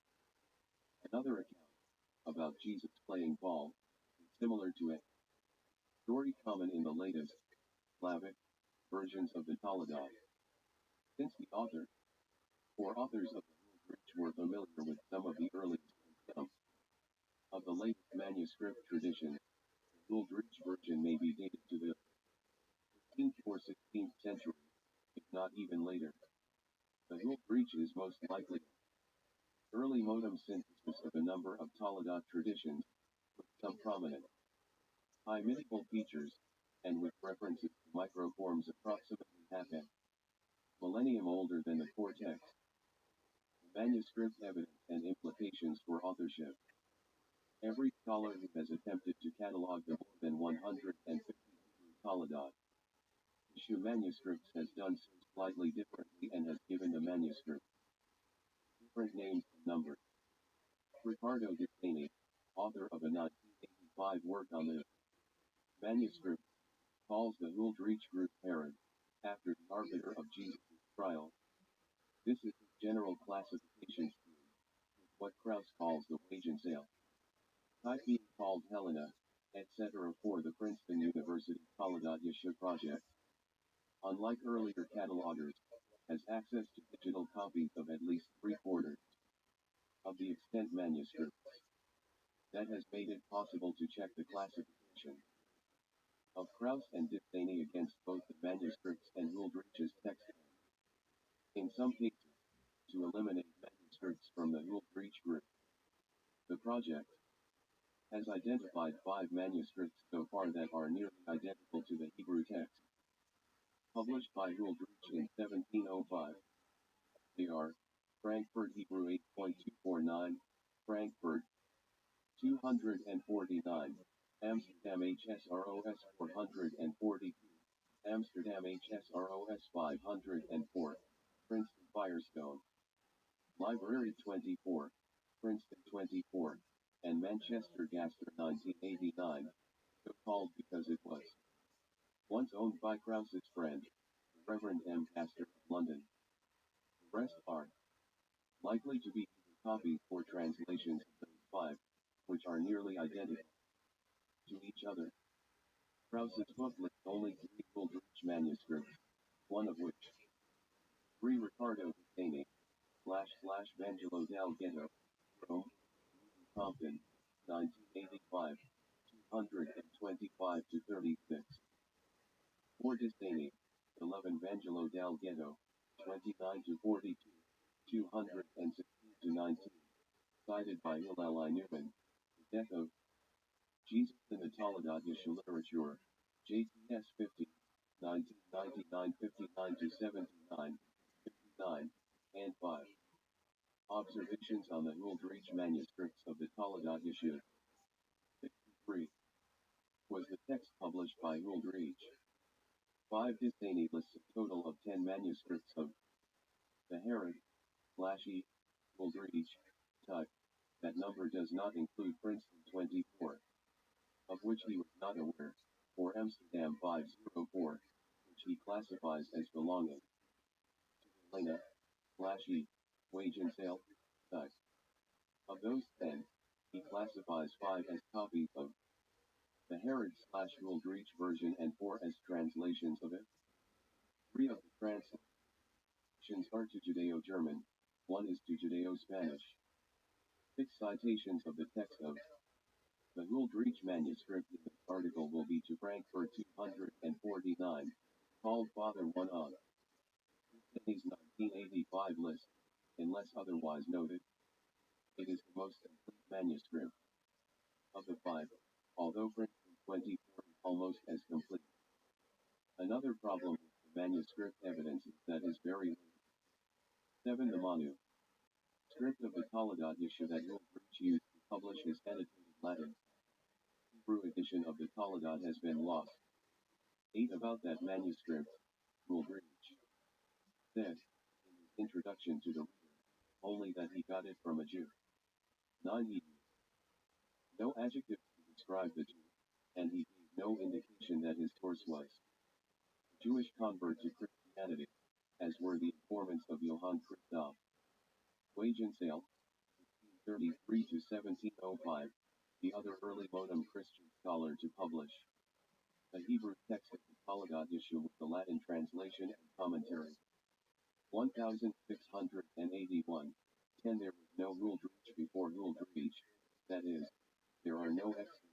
Another account about Jesus playing ball is similar to a story common in the latest Slavic versions of the Toledot. Since the author or authors of the Uldrich were familiar with some of the earliest and some of the latest manuscript traditions, the Uldrich version may be dated to the 15th or 16th century, if not even later. The Uldrich is most likely early modem synthesis of a number of Toledot traditions, with some prominent high medieval features, and with references to microforms approximately half a millennium older than the core text. The manuscript evidence and implications for authorship. Every scholar who has attempted to catalog the more than 150 Toledot issue manuscripts has done so slightly differently and has given the manuscript different names and numbers. Ricardo Dutaney, author of a 1985 work on the manuscript, calls the Uldrich group Herod, after the arbiter of Jesus' trial. This is his General classification scheme, what Krauss calls the wage and sale. Type being called Helena, etc. for the Princeton University Toledo Yeshiva project. Unlike earlier catalogers, has access to digital copies of at least 3/4 of the extant manuscripts. That has made it possible to check the classification of Krauss and Dipthany against both the manuscripts and Huldreich's text. In some cases, to eliminate manuscripts from the Huldreich group. The project has identified 5 manuscripts so far that are nearly identical to the Hebrew text, published by Huldreich in 1705. They are Frankfurt Hebrew 8.249, Frankfurt 249, Amsterdam HSROS 442, Amsterdam HSROS 504, Princeton Firestone, Library 24, Princeton 24, and Manchester Gaster 1989, so called because it was once owned by Krauss's friend, the Reverend M. Gaster of London. The rest are likely to be copies or translations of those 5, which are nearly identical to each other. Krauss's book lists only 3 Huldreich manuscripts, one of which, 3 Riccardo Dipthany, / Vangelo dal Ghetto, Rome, Compton, 1985, 225 to 36. 4 Dipthany, 11 Vangelo dal Ghetto, 29 to 42, 216 to 19. Cited by Hillel I. Newman, The Death of Jesus in the Toledotische Literatur, JTS 50, 1999, 59 to 79, 59, and 5. Observations on the Huldreich manuscripts of the Toledotische. 63. Was the text published by Huldreich? 5 Dipthany lists a total of 10 manuscripts of the Herod, / Huldreich type. That number does not include Princeton 24, of which he was not aware, or Amsterdam 504, which he classifies as belonging to Helena, / wage and sale type. Of those 10, he classifies 5 as copies of the Herod / Huldreich version and 4 as translations of it. 3 of the translations are to Judeo-German, 1 is to Judeo-Spanish. 6 citations of the text of the Huldreich manuscript in this article will be to Frankfurt 249, called Father 1 of Dipthany's 1985 list, unless otherwise noted. It is the most complete manuscript of the 5, although Princeton 24 is almost as complete. Another problem with the manuscript evidence is that is very late. 7 The manuscript of the Toledo Yeshiva that Huldreich used to publish his annotated Latin Hebrew edition of the Toledo has been lost. 8 About that manuscript, Huldreich said, in his introduction to the reader, only that he got it from a Jew. 9 He used no adjective to describe the Jew, and he gave no indication that his source was a Jewish convert to Christianity, as were the informants of Johann Christoph. Wage and Sale, 1633 to 1705, the other early modem Christian scholar to publish a Hebrew text of the Toledo Yeshiva with the Latin translation and commentary. 1681. 10 There was no Huldreich before Huldreich, that is, there are no extant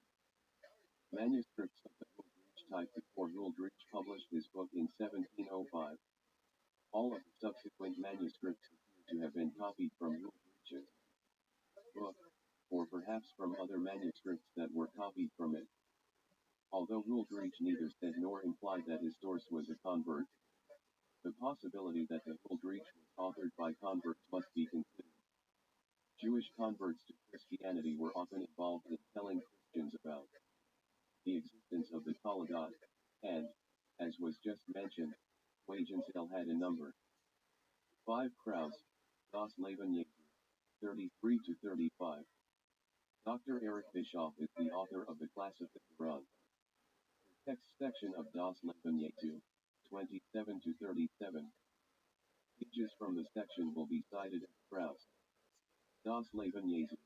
manuscripts of the Huldreich type before Huldreich published his book in 1705. All of the subsequent manuscripts appear to have been copied from Huldreich's book, or perhaps from other manuscripts that were copied from it. Although Huldreich neither said nor implied that his source was a convert, the possibility that the Huldreich was authored by converts must be considered. Jewish converts to Christianity were often involved in telling Christians about the existence of the Toledo, and, as was just mentioned, wage and sale had a number. 5 Krauss, Das Leben Jesu, 33 to 35. Dr. Eric Bischoff is the author of the Classification. The text section of Das Leben Jesu, 27 to 37. Pages from the section will be cited as Kraus. Das Leben Jesu.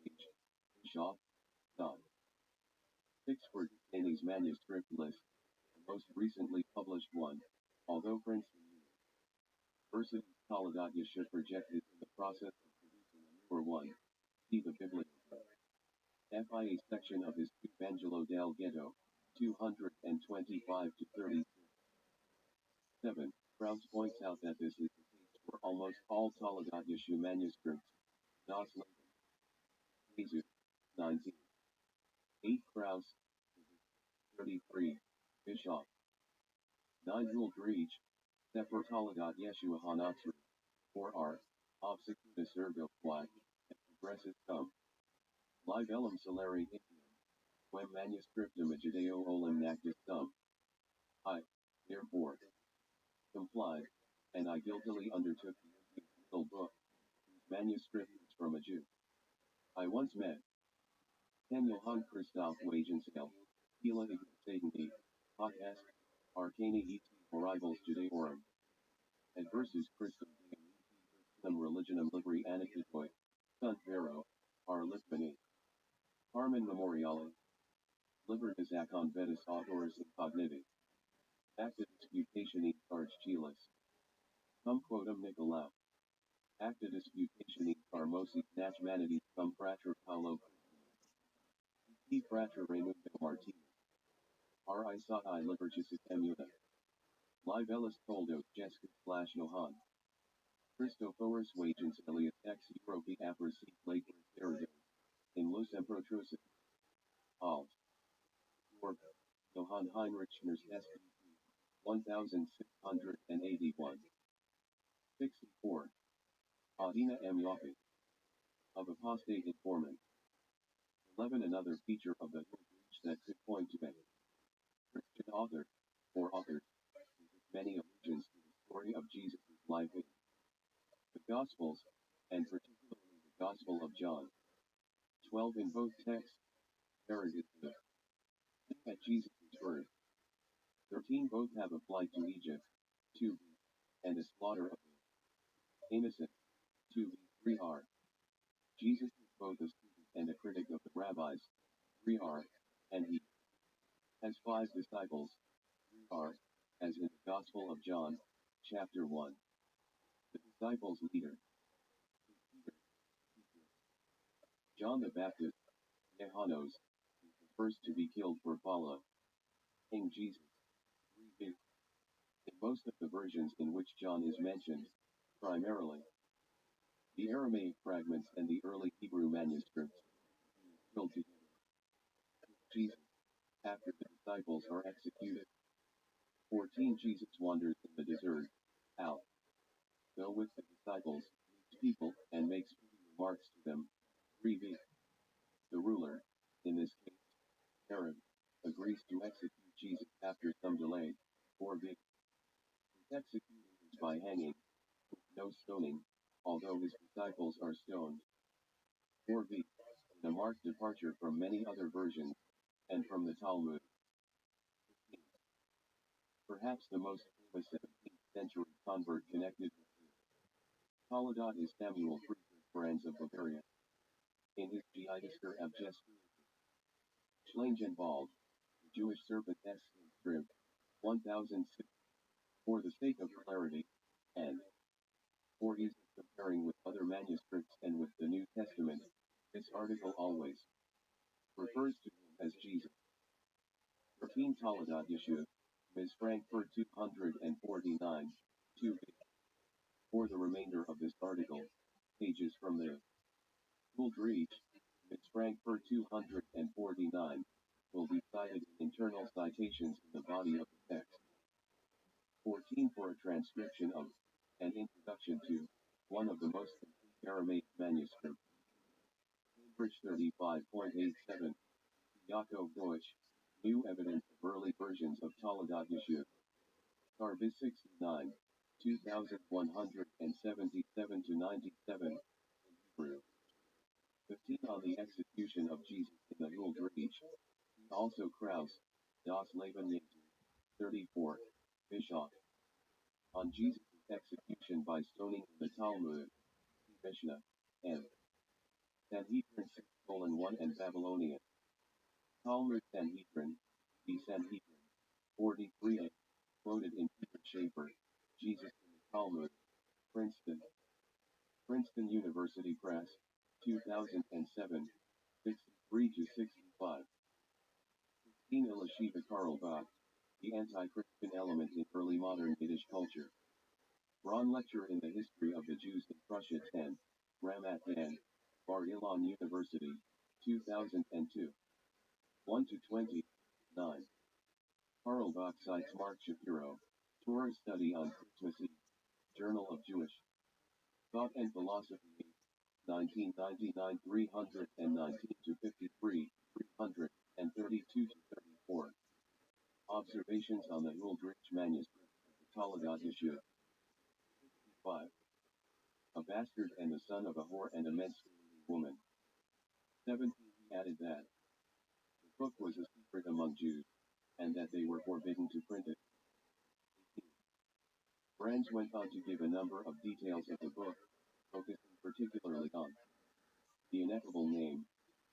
Page. Bischoff. Dot. 6 for Disney's manuscript list, the most recently published one, although Princeton University's Taladat Yeshiva projected in the process of producing a newer one. See the bibliography. FIA section of his Evangelo del Ghetto, 225 to 36. 7. Krauss points out that this is the case for almost all Taladat Yeshu manuscripts. Das Leben Jesu, 19. 8. Krauss, 33. Bischoff. 9. Reach, Sefer Taladat Yeshua Hanatzri, 4R, Obsecuta Sergo Y, and Progressive Cum. Live Elam Solari Indian, Quem Manuscriptum Judeo Olim Nactus Sum. I, therefore, complied, and I guiltily undertook the little book, whose manuscript is from a Jew. I once met Ken Johann Christoph Wagensale, Hila Ignatatani, Podcast, Arcani et Horribus Judaeorum, Adversus Christum Deum Religionum Libri Anarchikoi, Sunt Vero, R. Litvani, Carmen Memoriale, Libertas Acon Vetus Autoris Incogniti, Acta Disputationi Arch Chilis, Cum Quotum Nicolau, Acta Disputationi Carmosi Nachmaniti Cum Frater Paulo, P. Frater Raimundo Martinez, R. Isai Libertis Emuna, Livelis Toldo Jeskus / Johann. Christophorus Wagens Elias ex Europe Apers Late Erudum, in Lus Emprotrosis, Alt. Orb, Johann Heinrich Schmerz SPP, 1681. 64. Adina M. Yoffi, of apostate informant. 11. Another feature of the breach that could point to a Christian author, or authors, with many allusions to the story of Jesus' life in the Gospels, and particularly the Gospel of John. 12. In both texts, Herod is the at Jesus' birth. 13. Both have a flight to Egypt, 2. And a slaughter of the innocent, 2. 3R. Jesus is both a student and a critic of the rabbis, 3R, and he has 5 disciples, 3R, as in the Gospel of John, chapter 1. The disciples' leader, John the Baptist, Yehanos, is the first to be killed for follow. King Jesus. 3. In most of the versions in which John is mentioned, primarily the Aramaic fragments and the early Hebrew manuscripts, killed together. Jesus, after the disciples are executed. 14. Jesus wanders in the desert, out, though with the disciples, meets people, and makes remarks to them. 3b. The ruler, in this case, Herod, agrees to execute Jesus after some delay. 4b. His execution is by hanging, with no stoning, although his disciples are stoned. 4b. In a marked departure from many other versions, and from the Talmud. 15. Perhaps the most famous 17th century convert connected with the Taladat is Samuel Franz of Bavaria. In his Giedisker Abgestur, Schlangenwald, the Jewish serpent S. Strib, 1006, for the sake of clarity, and for ease of comparing with other manuscripts and with the New Testament, this article always refers to him as Jesus. 13. Taladat Yeshuv, Ms. Frankfurt 249, 2b. For the remainder of this article, pages from the Uldreich, Ms. Frankfurt 249, will be cited in internal citations in the body of the text. 14. For a transcription of, and introduction to, one of the most complete Aramaic manuscripts. Cambridge 35.87, Yaakov Deutsch, New Evidence of Early Versions of Taladat Yeshuv. Carbis 69, 2177 to 97, in Hebrew. 15. On the execution of Jesus in the Uldreich. Also Kraus, Das Leben Jesu, 34, Bischoff. On Jesus' execution by stoning in the Talmud, Mishnah, and Sanhedrin 6:1 and Babylonian. Talmud Sanhedrin, the Sanhedrin, 43a, quoted in Peter Schaeffer, Jesus in the Talmud, Princeton. Princeton University Press, 2007, 63-65. 16 Elisheva Carlbach, The Anti-Christian Element in Early Modern Yiddish Culture. Braun Lecture in the History of the Jews in Prussia 10, Ramat Dan, Bar Ilan University, 2002. 1-20, 9. Carlbach cites Mark Shapiro, Torah Study on Christmas Eve, Journal of Jewish Thought and Philosophy, 1999, 319-53, 332-34. Observations on the Huldrych manuscript of the Talagat issue. 5. A bastard and the son of a whore and a menstruating woman. 17. He added that the book was a secret among Jews, and that they were forbidden to print it. 18. Brands went on to give a number of details of the book, focusing particularly on the ineffable name,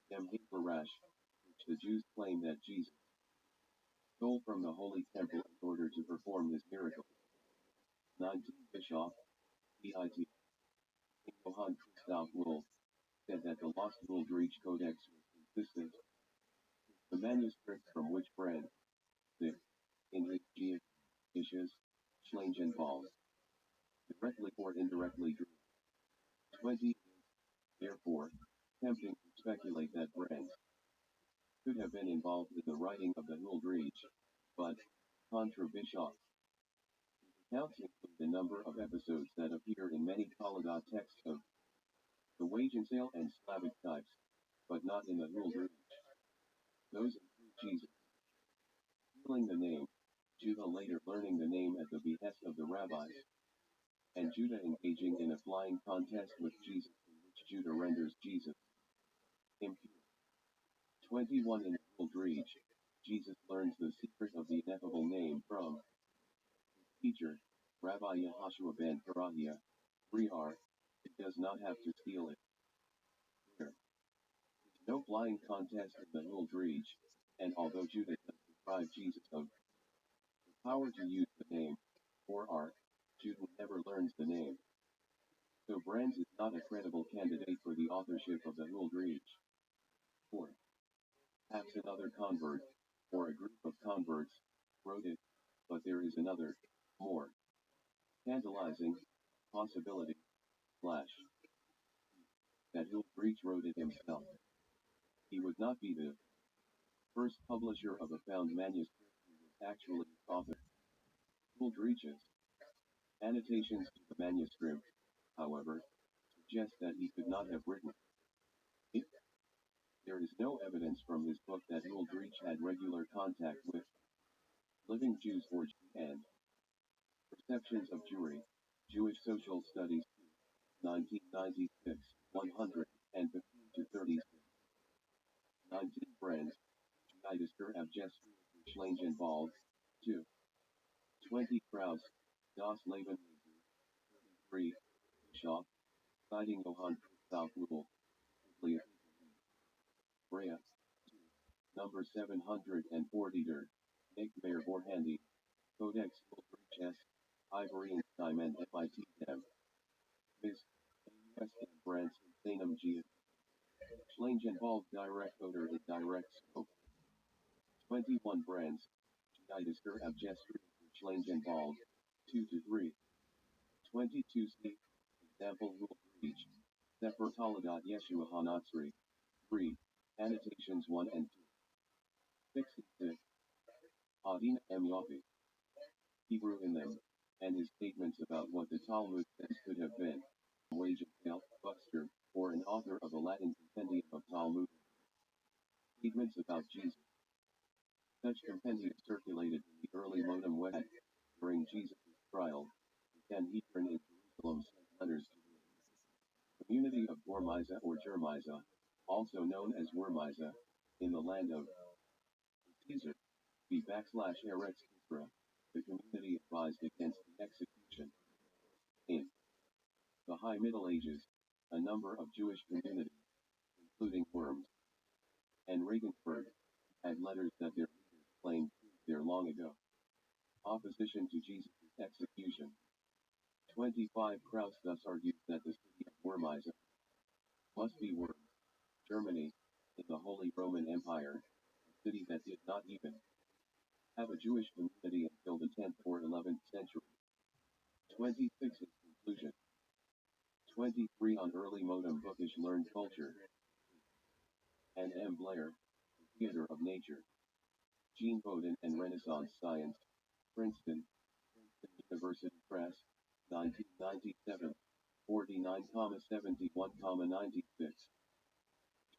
Yom Hafarash, which the Jews claim that Jesus stole from the Holy Temple in order to perform his miracle. 19. Bischoff, P.I.T. Johann Christoph Wolff, said that the lost Huldrych Codex was consistent with the manuscript from which Brand, in his Geishes, Schlangenwald, directly or indirectly drew. 20. Therefore, tempting to speculate that Brand could have been involved in the writing of the Huldrych, but, contra Bischoff, accounts include a number of episodes that appear in many Talagat texts of the wage and sale and Slavic types, but not in the Huldrych. Those include Jesus stealing the name, Judah later learning the name at the behest of the rabbis, and Judah engaging in a flying contest with Jesus in which Judah renders Jesus impure. 21. In the Huldrych, Jesus learns the secret of the ineffable name from his teacher, Rabbi Yehoshua ben Karahiah, 3r. He does not have to steal it. There is no flying contest in the Huldrych, and although Judah does deprive Jesus of the power to use the name, 4r, Judah never learns the name. So Brands is not a credible candidate for the authorship of the Huldrych. 4. Perhaps another convert, or a group of converts, wrote it, but there is another, more tantalizing possibility, that Huldrych wrote it himself. He would not be the first publisher of a found manuscript who was actually its author. Huldrich's annotations to the manuscript, however, suggest that he could not have written it. There is no evidence from his book that Huldrych had regular contact with living Jews or and Perceptions of Jewry, Jewish Social Studies, 1996, 115-36. 19. Brands, Judaister Abgestrü Schlangenwald, 2. 20. Kraus, Das Leben, 3. Bischoff, citing Johann Christoph Wolff, Brea, 2. Number 740 Nick Mayer Borhandi, Codex Huldrych S. Ivory and Diamond FIT Dem. Ms. A.U.S. and Brands Sanum G. Schlangenwald Direct Odor in Direct Scope. 21. Brands, Judaister Abgestrü Schlangenwald, 2-3. 22. C. Example Huldrych, Sefer Talagat Yeshua Hanatzri, 3. Annotations 1 and 2. 66. Adina M. Yoffi. Hebrew in them, and his statements about what the Talmud says could have been, wage of sale, buster, or an author of a Latin compendium of Talmud. Statements about Jesus. Such compendiums circulated in the early modem web during Jesus' trial. The Sanhedrin in Jerusalem sent letters to the community of Gormiza or Germiza, also known as Wormiza, in the land of Caesar, /Eretz Kisra. The community advised against the execution In the High Middle Ages, a number of Jewish communities, including Worms and Regensburg, had letters that their leaders claimed there long ago. Opposition to Jesus' execution. 25 Krauss thus argues that the city of Wormisa must be Worms, Germany, in the Holy Roman Empire, a city that did not even have a Jewish community until the 10th or 11th century. 26 Conclusion. 23 On early modem bookish learned culture. And M. Blair, The Theater of Nature. Jean Bowden and Renaissance Science, Princeton University Press, 1997, 49,71,96.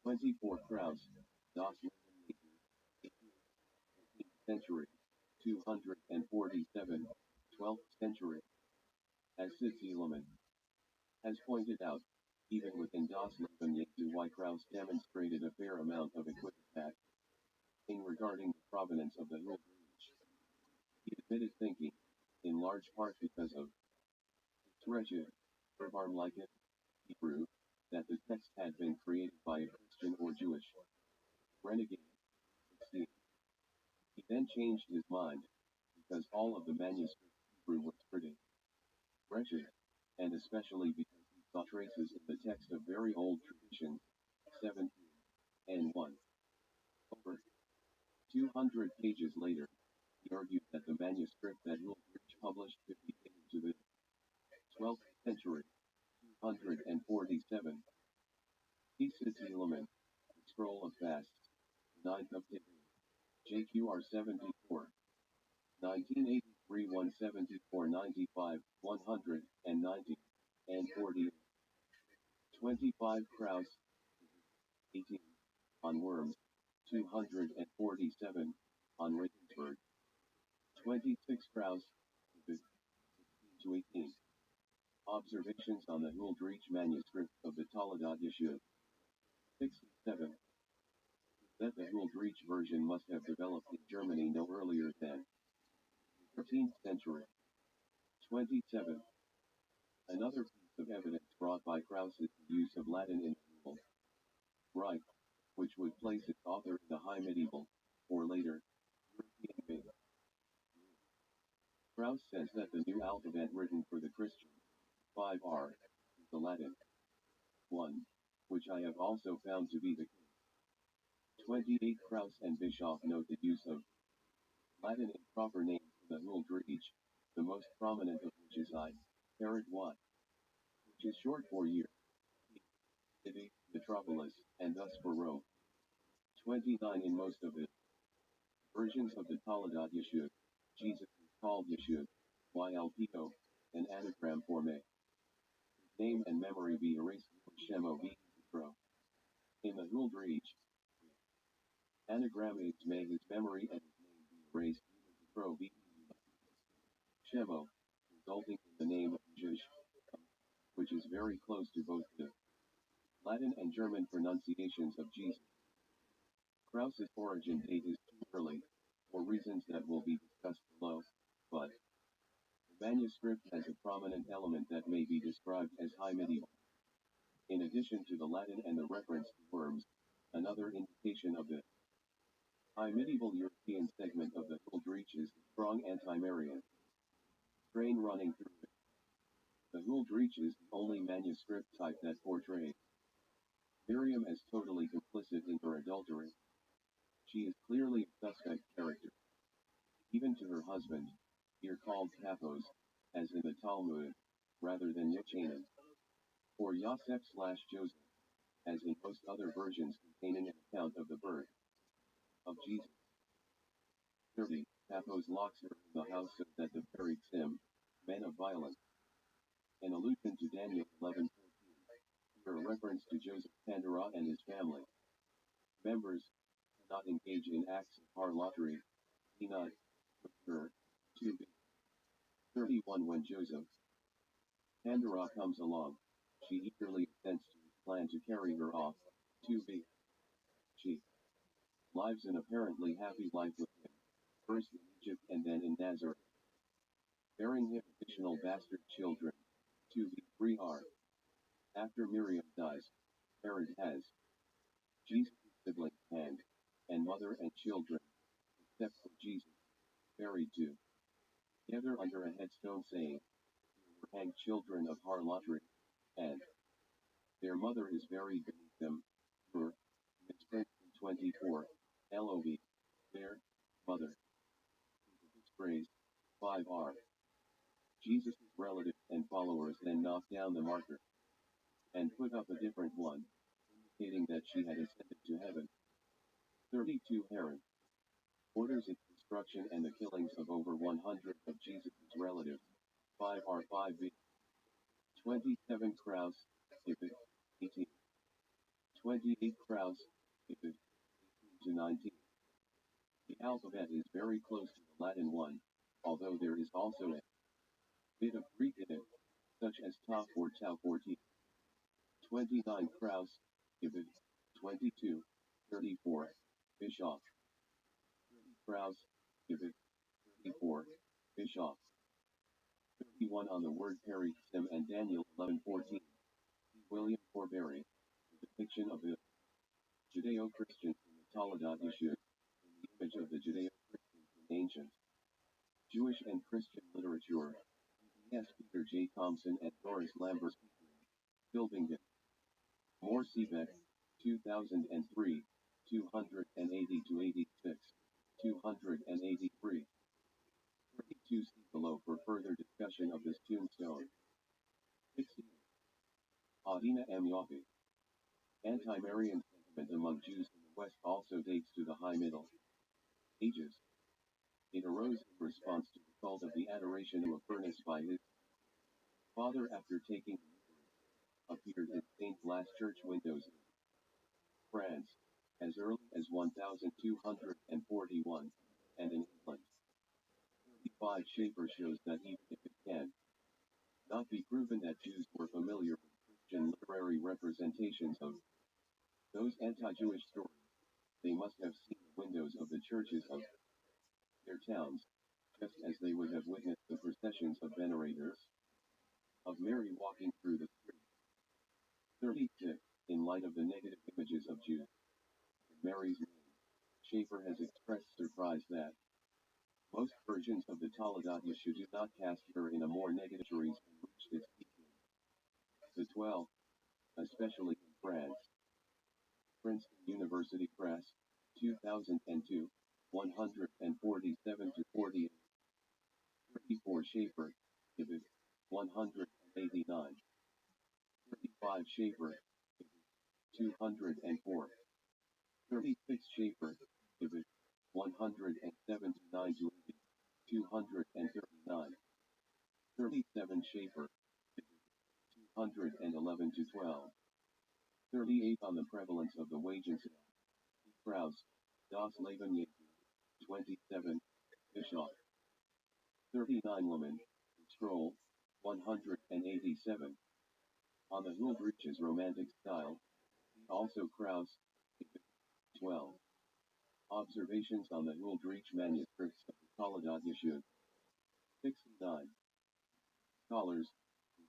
24 Krauss, Das Leben Nature, 18th century, 247, 12th century. As Sitzeleman has pointed out, even within Das Leben Nature, why Krauss demonstrated a fair amount of equivocation in regarding the provenance of the Hill Breach. He admitted thinking, in large part because of its wretched, like it, Hebrew, that the text had been created by a Christian or Jewish renegade. 16. He then changed his mind, because all of the manuscript Hebrew was pretty wretched, and especially because he saw traces in the text of very old traditions. 17 and 1. Over 200 pages later, he argued that the manuscript that Ulrich published could be dated to the 12th century, 247. He Sitzeleman, The Scroll of Fasts, 9th of Tibi, JQR 74, 1983 174 95, 190, and 40. 25 Krauss, 18, on Worms, 247, on Regensburg. 26 Krauss, 16 to 18. Observations on the Huldreich manuscript of the Toledat Yeshua. 67. That the Huldreich version must have developed in Germany no earlier than the 13th century. 27. Another piece of evidence brought by Krauss is the use of Latin in the Huldreich, right, which would place its author in the High Medieval, or later, European Mid. Krauss says that the new alphabet written for the Christian 5R is the Latin 1, which I have also found to be the case. 28 Krauss and Bischoff note the use of Latin in proper names in the Huldreich, the most prominent of which is I, Herod Y, which is short for year, city, metropolis, and thus for Rome. 29 In most of the versions of the Toledat Yeshua, Jesus is called Yeshua, YLPO, an anagram for may. His name and memory be erased for Shemo be Yitro. In the Huldreich, anagram is may his memory and his name be erased Yitro be Shemo, resulting in the name of Jush, which is very close to both the Latin and German pronunciations of Jesus. Krauss's origin date is too early, for reasons that will be discussed below, but the manuscript has a prominent element that may be described as High Medieval. In addition to the Latin and the reference to Worms, another indication of the High Medieval European segment of the Huldreich is the strong anti-Marian strain running through it. The Huldreich is the only manuscript type that portrays Miriam as totally complicit in her adultery. She is clearly a suspect character. Even to her husband, here called Paphos, as in the Talmud, rather than Yochanan, or Yosef/Joseph, as in most other versions containing an account of the birth of Jesus. 30. Paphos locks her in the house so that the Perichim, men of violence, an allusion to Daniel 11:14, here a reference to Joseph Pandora and his family. Members cannot engage in acts of harlotry, not with her. 2. 31 When Joseph Pandora comes along, she eagerly assents to his plan to carry her off. 2b. She lives an apparently happy life with him, first in Egypt and then in Nazareth, bearing him additional bastard children. 32b3r. After Miriam dies, Herod has Jesus' siblings and mother and children, except for Jesus, buried together under a headstone saying, "Here were hanged children of harlotry," and their mother is buried beneath them. For 24, LOB, their mother. This phrase, 5r. Jesus' relatives and followers then knocked down the marker and put up a different one, indicating that she had ascended to heaven. 32 Herod orders its destruction and the killings of over 100 of Jesus' relatives. 5r5b. 27 Kraus, Ibid, 18. 28 Kraus, Ibid, 18 to 19. The alphabet is very close to the Latin one, although there is also a bit of Greek in it, such as Tau or Tau 14. 29 Kraus, Ibid, 22, 34, Bischoff. 30 Kraus, Ibid, 34, Bischoff. 31 on the word Parixim and Daniel 11:14. William Forbury, the depiction of the Judeo-Christians in the Toledat issue, in the image of the Judeo-Christians in ancient Jewish and Christian literature. Yes, Peter J. Thompson and Doris Lambert. Pilbington. Moore Seebeck, 2003, 280-86, 283. 32 see below for further discussion of this tombstone. 16. Adina M. Yaffe. Anti-Marian sentiment among Jews in the West also dates to the High Middle Ages. It arose in response to the cult of the adoration of a furnace by his father after taking the Eucharist, appeared in St. Blas church windows in France, as early as 1241, and in England. 35 Schaeffer shows that even if it can not be proven that Jews were familiar with Christian literary representations of those anti-Jewish stories, they must have seen the windows of the churches of their towns, just as they would have witnessed the processions of venerators of Mary walking through the streets. 36. In light of the negative images of Jews in Mary's name, Schaeffer has expressed surprise that most versions of the Toledat Yeshu do not cast her in a more negative series and reached its peak in the 12th, especially in France. Princeton University Press, 2002, 147-48. 34 Schaeffer, Ibid, 189. 35 Schaeffer, Ibid, 204. 36 Schaeffer, Ibid, 179-80, 239. 37 Schaeffer, Ibid, 211-12. 38 on the prevalence of the wage incident. Kraus, Das Leben Jesu, 27, Bischoff. 39 Woman, Scroll, 187. On the Huldreich's romantic style, also Kraus, 12. Observations on the Huldreich manuscripts of the Toledat Yeshu. 69. Scholars,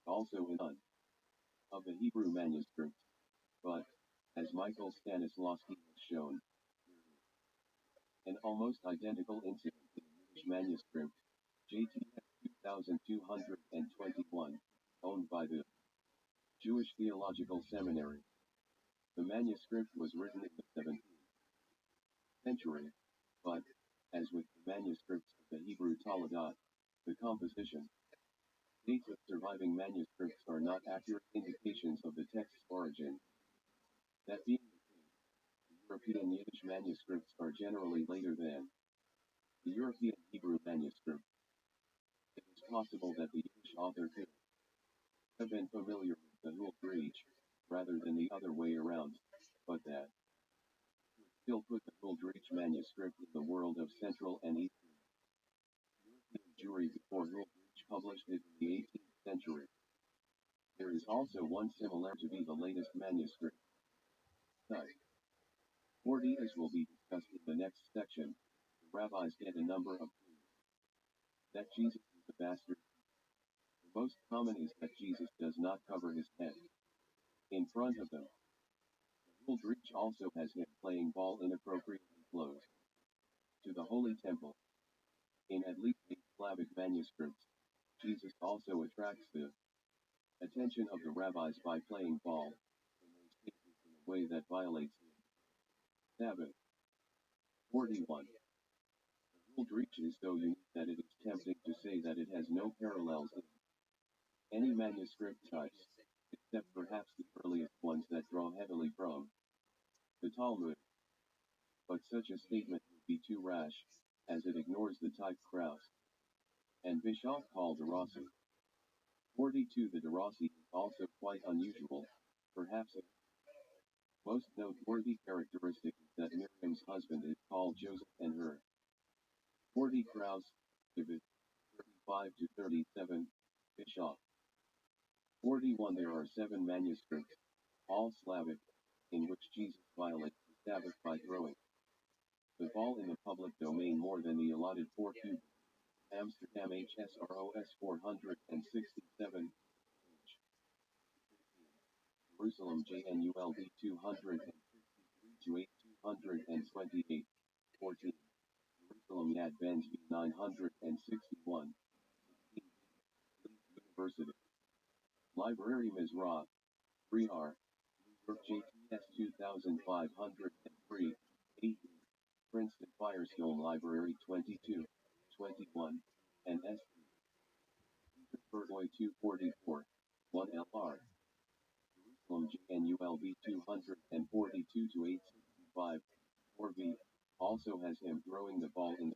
also in none of the Hebrew manuscripts, but, as Michael Stanislawski has shown, an almost identical incident in the Yiddish manuscript, JTF 2221, owned by the Jewish Theological Seminary. The manuscript was written in the 17th century, but, as with the manuscripts of the Hebrew Toledat, the composition dates of surviving manuscripts are not accurate indications of the text's origin. That being the case, the European Yiddish manuscripts are generally later than the European Hebrew manuscript. It is possible that the Yiddish author could have been familiar with the Huldreich, rather than the other way around, but that would still put the Huldreich manuscript in the world of Central and Eastern European Jewry before Huldreich published it in the 18th century. There is also one similar to be the latest manuscript. 40 as will be discussed in the next section. The rabbis get a number of clues that Jesus is the bastard. The Most common is that Jesus does not cover his head. In front of them, the Huldreich also has him playing ball inappropriately close to the Holy Temple. In at least 8 Slavic manuscripts, Jesus also attracts the attention of the rabbis by playing ball, in most cases in a way that violates the Sabbath. 41. The Huldreich is so unique that it is tempting to say that it has no parallels in any manuscript types, except perhaps the earliest ones that draw heavily from the Talmud. But such a statement would be too rash, as it ignores the type Krauss and Bischoff call Derasi. 42. The Derasi is also quite unusual. Perhaps a most noteworthy characteristic is that Miriam's husband is called Joseph and her 40. Krauss, David, 35 to 37, Bischoff. 41. There are 7 manuscripts, all Slavic, in which Jesus violates the Sabbath by throwing the ball in the public domain more than the allotted 4 cubits. Amsterdam HSROS 467, Jerusalem JNULB 263 to 8228, 14, Jerusalem Yad Ben Zvi 961, University. Library Mizrah, 3R, New York JTS 2503, 18, Princeton Firestone Library 22, 21, and S. Bergoy 244, 1 LR. Jerusalem JNULB 242 to 865, 4B, also has him throwing the ball in the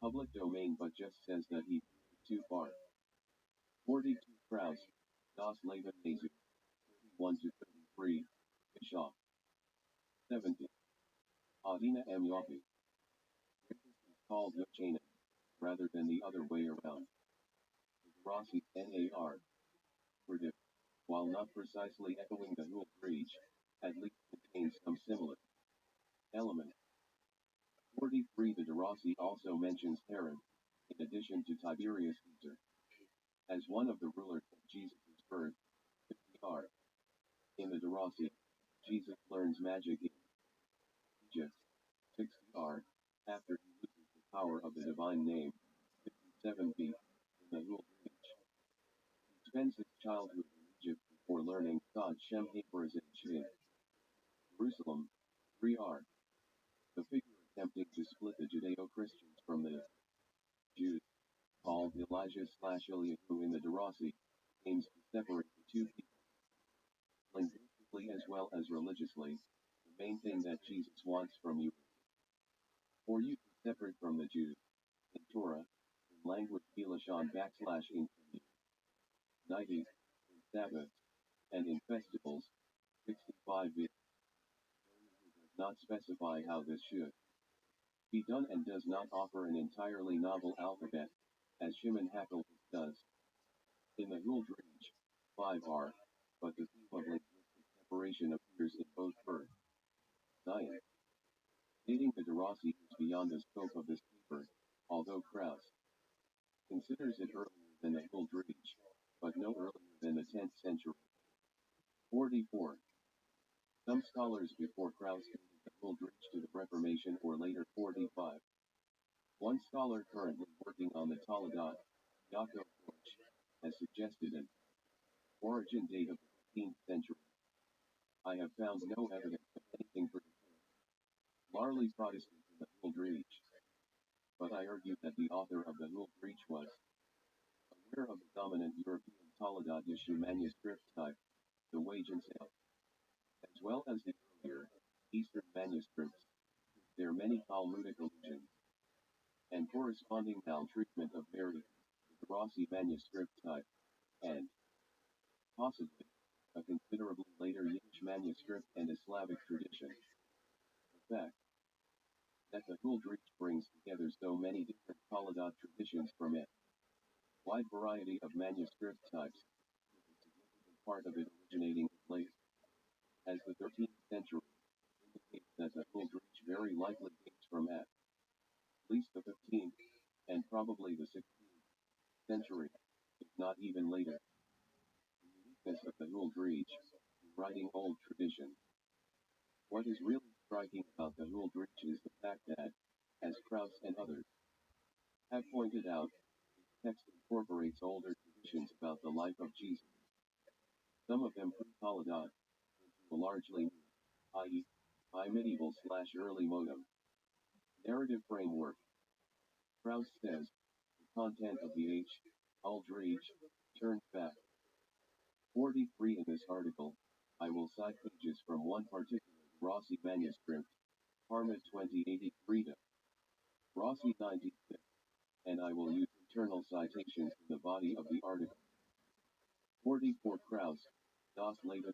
public domain but just says that he threw it too far. 42 Krauss, Das Leben Jesu, 31 to 33, Bischoff. 70. Adina M. Yoffi. This is called Yochanan, rather than the other way around. Rossi, NAR. Predict, while not precisely echoing the Huldreich, at least contains some similar element. 43. The Derasi also mentions Herod, in addition to Tiberius Caesar, as one of the rulers of Jesus' birth. 50R. In the Derasi, Jesus learns magic in Egypt. 60R. After he loses the power of the divine name. 57B. In the Huldreich, he spends his childhood in Egypt before learning Sod Shem Haperes in Shin. Jerusalem. 3R. The figure attempting to split the Judeo-Christians from the Jews, called Elijah/Eliyahu in the Derasi, aims to separate the two people. Linguistically as well as religiously, the main thing that Jesus wants from you is for you to separate from the Jews, in Torah, in language Bilashon \in 90, in Sabbaths, and in festivals, 65b. Does not specify how this should be done and does not offer an entirely novel alphabet, as Shimon Hakelbis does. In the Huldreich, 5R, but the theme of linguistic separation appears in both birth. 9. Dating the Derasi is beyond the scope of this paper, although Krauss considers it earlier than the Huldreich, but no earlier than the 10th century. 44. Some scholars before Krauss dated the Huldreich to the Reformation or later. 45. One scholar currently working on the Toledot, Yaakov Deutsch, has suggested an origin date of the 15th century. I have found no evidence of anything particularly Protestant in the Huldreich, but I argue that the author of the Huldreich was aware of the dominant European Toledot Yeshu manuscript type, the Wage and Sale, as well as the earlier Eastern manuscripts. There are many Talmudic allusions and corresponding maltreatment of Mary, the Derasi manuscript type, and possibly a considerably later Yiddish manuscript and a Slavic tradition. The fact that the Huldreich brings together so many different Toledot traditions from a wide variety of manuscript types is a significant part of it originating as late as the 13th century, indicates that the Huldreich very likely dates from at least the 15th, and probably the 16th century, if not not even later. The uniqueness of the Huldreich, writing old tradition. What is really striking about the Huldreich is the fact that, as Krauss and others have pointed out, the text incorporates older traditions about the life of Jesus, some of them pre-Toledot, into a largely new, i.e., high medieval/early modem narrative framework. Krauss says, the content of the Huldreich turns back. 43 in this article, I will cite pages from one particular Rossi manuscript, Parma 2083 to Rossi 96, and I will use internal citations in the body of the article. 44 Krauss, Das Leben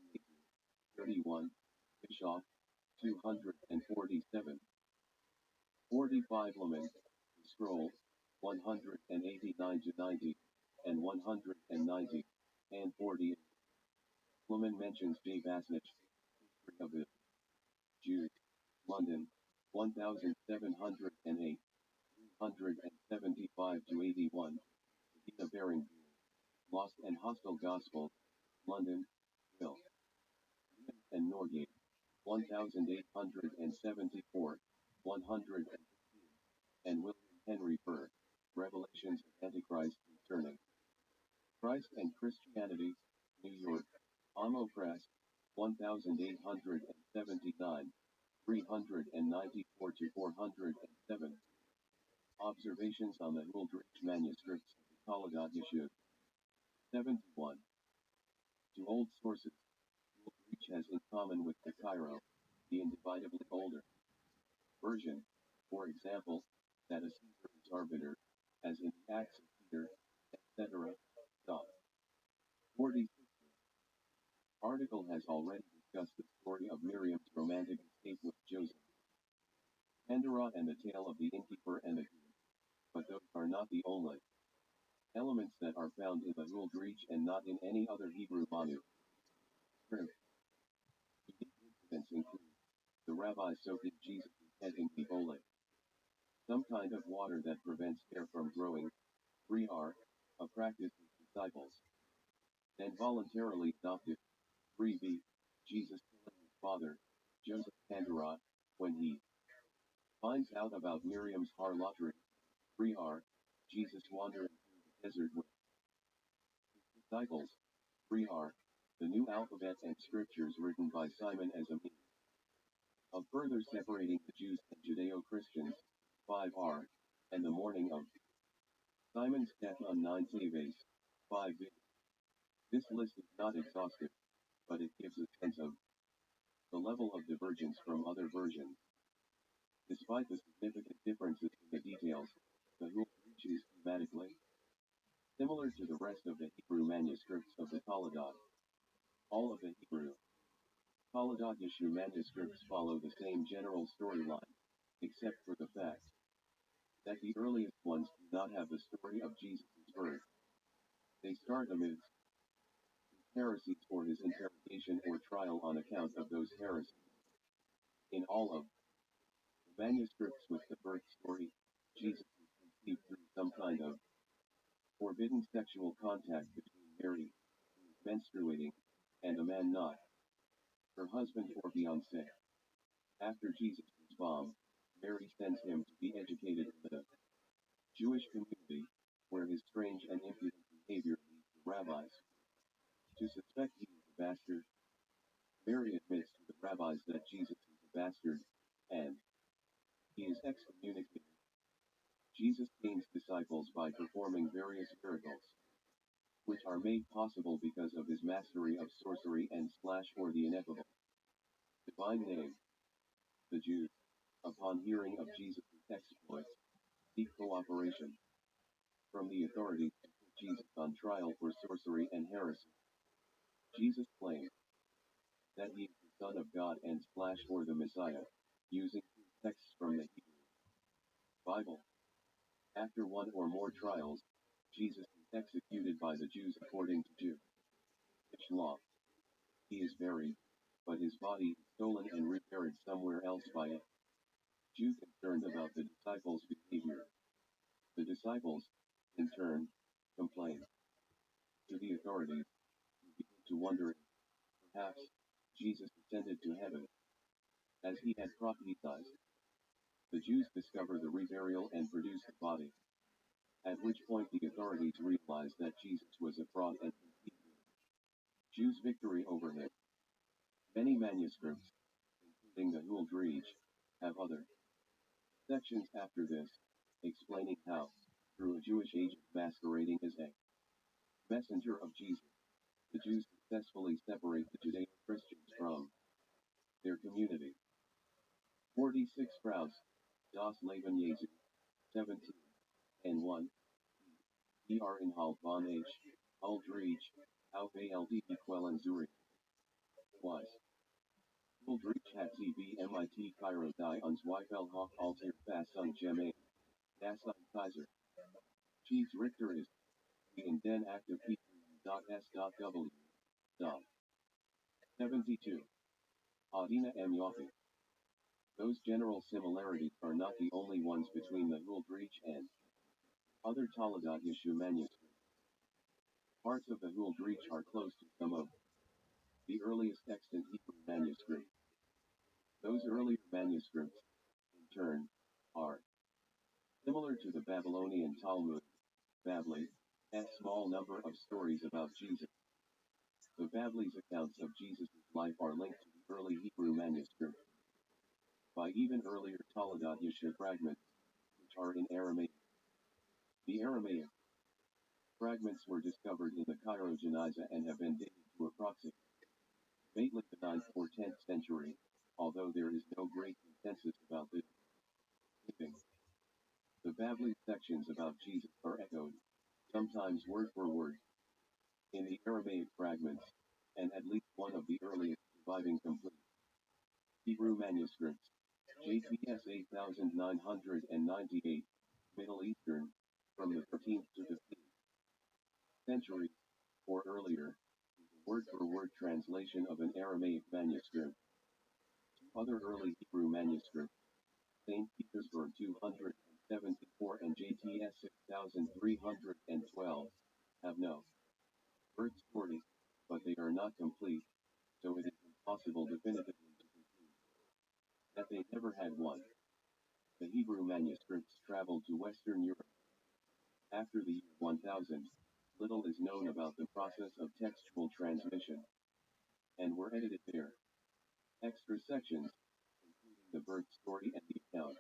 31, Bischoff, 247. 45 Lemon, Scroll, 189 to 90, and 190, and 40. Lemon mentions J. Basnich, History of the Jews, London, 1708, 375 to 81, Dina Baring, Lost and Hostile Gospel, London, Hill, and Norgate, 1874, 115, and William Henry Burr, Revelations of Antichrist Concerning Christ and Christianity, New York, Amo Press, 1879, 394 to 407. Observations on the Huldreich manuscripts of the Toledot Yeshua. 71. To old sources, Huldreich has in common with the Cairo, the individibly older version, for example, that a Caesar is arbiter, as in the Acts of Peter, etc. 46. Article has already discussed the story of Miriam's romantic escape with Joseph, Pandora and the tale of the innkeeper and the Jew, but those are not the only elements that are found in the Huldreich and not in any other Hebrew manuscript. Unique incidents include the rabbi soaking Jesus' head in Ebola, some kind of water that prevents hair from growing, 3R, a practice his disciples then voluntarily adopted, 3B, Jesus killing his father, Joseph Pandora, when he finds out about Miriam's harlotry, 3R, Jesus wandering through the desert with his disciples, 3R, the new alphabet and scriptures written by Simon as a means of further separating the Jews and Judeo-Christians, 5R, and the morning of Simon's death on 9 Saves, 5B. This list is not exhaustive, but it gives a sense of the level of divergence from other versions. Despite the significant differences in the details, the Huldreich is thematically similar to the rest of the Hebrew manuscripts of the Toledot. All of the Hebrew Toledot Yeshua manuscripts follow the same general storyline, except for the fact that the earliest ones do not have the story of Jesus' birth. They start amidst heresies or his interrogation or trial on account of those heresies. In all of the manuscripts with the birth story, Jesus is conceived through some kind of forbidden sexual contact between Mary, who is menstruating, and a man not her husband or fiancé. After Jesus is bombed, Mary sends him to be educated in the Jewish community, where his strange and impudent behavior leads the rabbis to suspect he is a bastard. Mary admits to the rabbis that Jesus is a bastard, and he is excommunicated. Jesus gains disciples by performing various miracles, which are made possible because of his mastery of sorcery and or the ineffable divine name. The Jews, upon hearing of Jesus' exploits, seek cooperation from the authorities to put Jesus on trial for sorcery and heresy. Jesus claims that he is the Son of God and or the Messiah, using texts from the Hebrew Bible. After one or more trials, Jesus is executed by the Jews according to Jewish law. He is buried, but his body is stolen and reburied somewhere else by a Jew concerned about the disciples' behavior. The disciples, in turn, complain Jews discover the reburial and produce the body, at which point the authorities realized that Jesus was a fraud and conceded Jews' victory over him. Many manuscripts, including the Huldreich, have other sections after this, explaining how, through a Jewish agent masquerading as a messenger of Jesus, the Jews successfully separate the Judeo-Christians from their community. 46 Krauss, Das Leben Jesu, 17, and 1. Inhalt von H. Huldreich, auf ALD Quellen Zurich. Weiss. Huldreich hat sie mit Cairo die Unzweifel hoch alter Fassung Gemein, das ein Kaiser. Chiefs Richter ist, wie in den Akte P.S.W. 72. Adina M. Yoffi. Those general similarities are not the only ones between the Huldreich and other Taladat Yeshu manuscripts. Parts of the Huldreich are close to some of the earliest extant Hebrew manuscripts. Those earlier manuscripts, in turn, are similar to the Babylonian Talmud, Bavli, a small number of stories about Jesus. The Bavli's accounts of Jesus' life are linked to the early Hebrew manuscripts by even earlier Taladat Yeshu fragments, which are in Aramaic. The Aramaic fragments were discovered in the Cairo Geniza and have been dated to approximately the 9th or 10th century, although there is no great consensus about this dating. The Bavli sections about Jesus are echoed, sometimes word for word, in the Aramaic fragments, and at least one of the earliest surviving complete Hebrew manuscripts, JPS 8998, Middle Eastern, from the 13th to 15th century, or earlier, is a word-for-word translation of an Aramaic manuscript. Two other early Hebrew manuscripts, St. Petersburg 274 and JTS 6312, have no birth story, but they are not complete, so it is impossible definitively to conclude that they never had one. The Hebrew manuscripts traveled to Western Europe after the year 1000. Little is known about the process of textual transmission, and were edited there. Extra sections, including the birth story and the account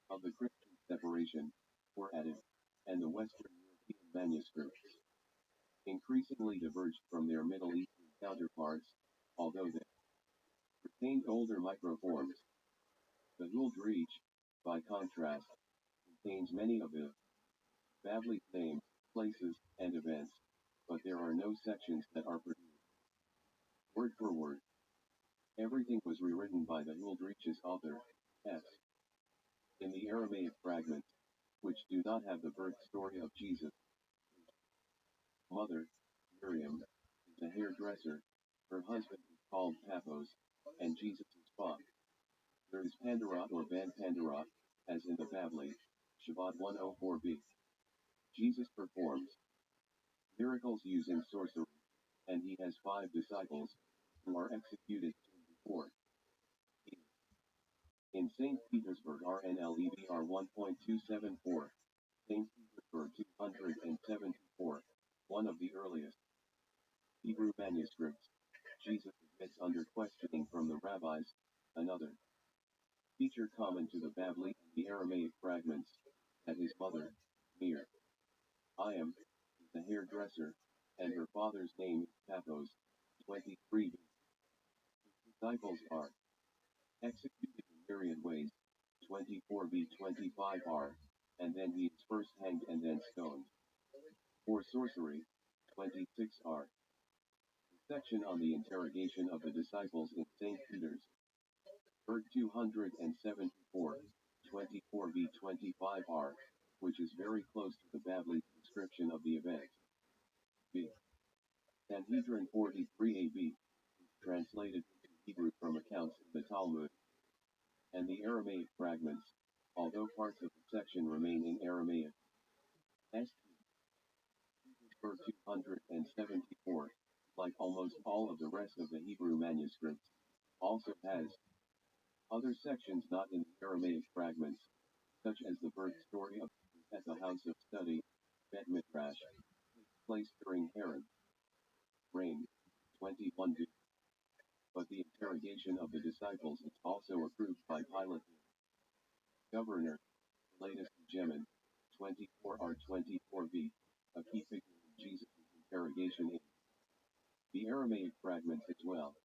of the Christian separation, were added, and the Western European manuscripts increasingly diverged from their Middle Eastern counterparts, although they retained older microforms. The Huldreich, by contrast, contains many of the Bavli's names, places, and events, but there are no sections that are produced word for word. Everything was rewritten by the Huldreich's author, S. In the Aramaic fragments, which do not have the birth story of Jesus, mother, Miriam, is a hairdresser, her husband is called Paphos, and Jesus is father. There is Pandarot or Van Pandarot, as in the Bavli, Shabbat 104b. Jesus performs miracles using sorcery, and he has 5 disciples, who are executed soon before. In St. Petersburg RNLEVR 1.274, St. Petersburg 274, one of the earliest Hebrew manuscripts, Jesus admits under questioning from the rabbis, another feature common to the Bavli and the Aramaic fragments, that his mother, Mir, I am, is a hairdresser, and her father's name is Paphos, 23b. His disciples are executed in myriad ways, 24b 25r, and then he is first hanged and then stoned. For sorcery, 26r. The section on the interrogation of the disciples in St. Peter's, Berg 274, 24b 25r, which is very close to the Bavli's description of the event. B. Sanhedrin 43ab, translated into Hebrew from accounts in the Talmud, and the Aramaic fragments, although parts of the section remain in Aramaic. St. Petersburg 274, like almost all of the rest of the Hebrew manuscripts, also has Other sections not in the Aramaic fragments, such as the birth story of Jesus at the house of study, Bet Midrash, takes place during Herod's reign, 21b. But the interrogation of the disciples is also approved by Pilate, governor, latest Gemin, 24R24b, a key figure in Jesus' interrogation in the Aramaic fragments as well.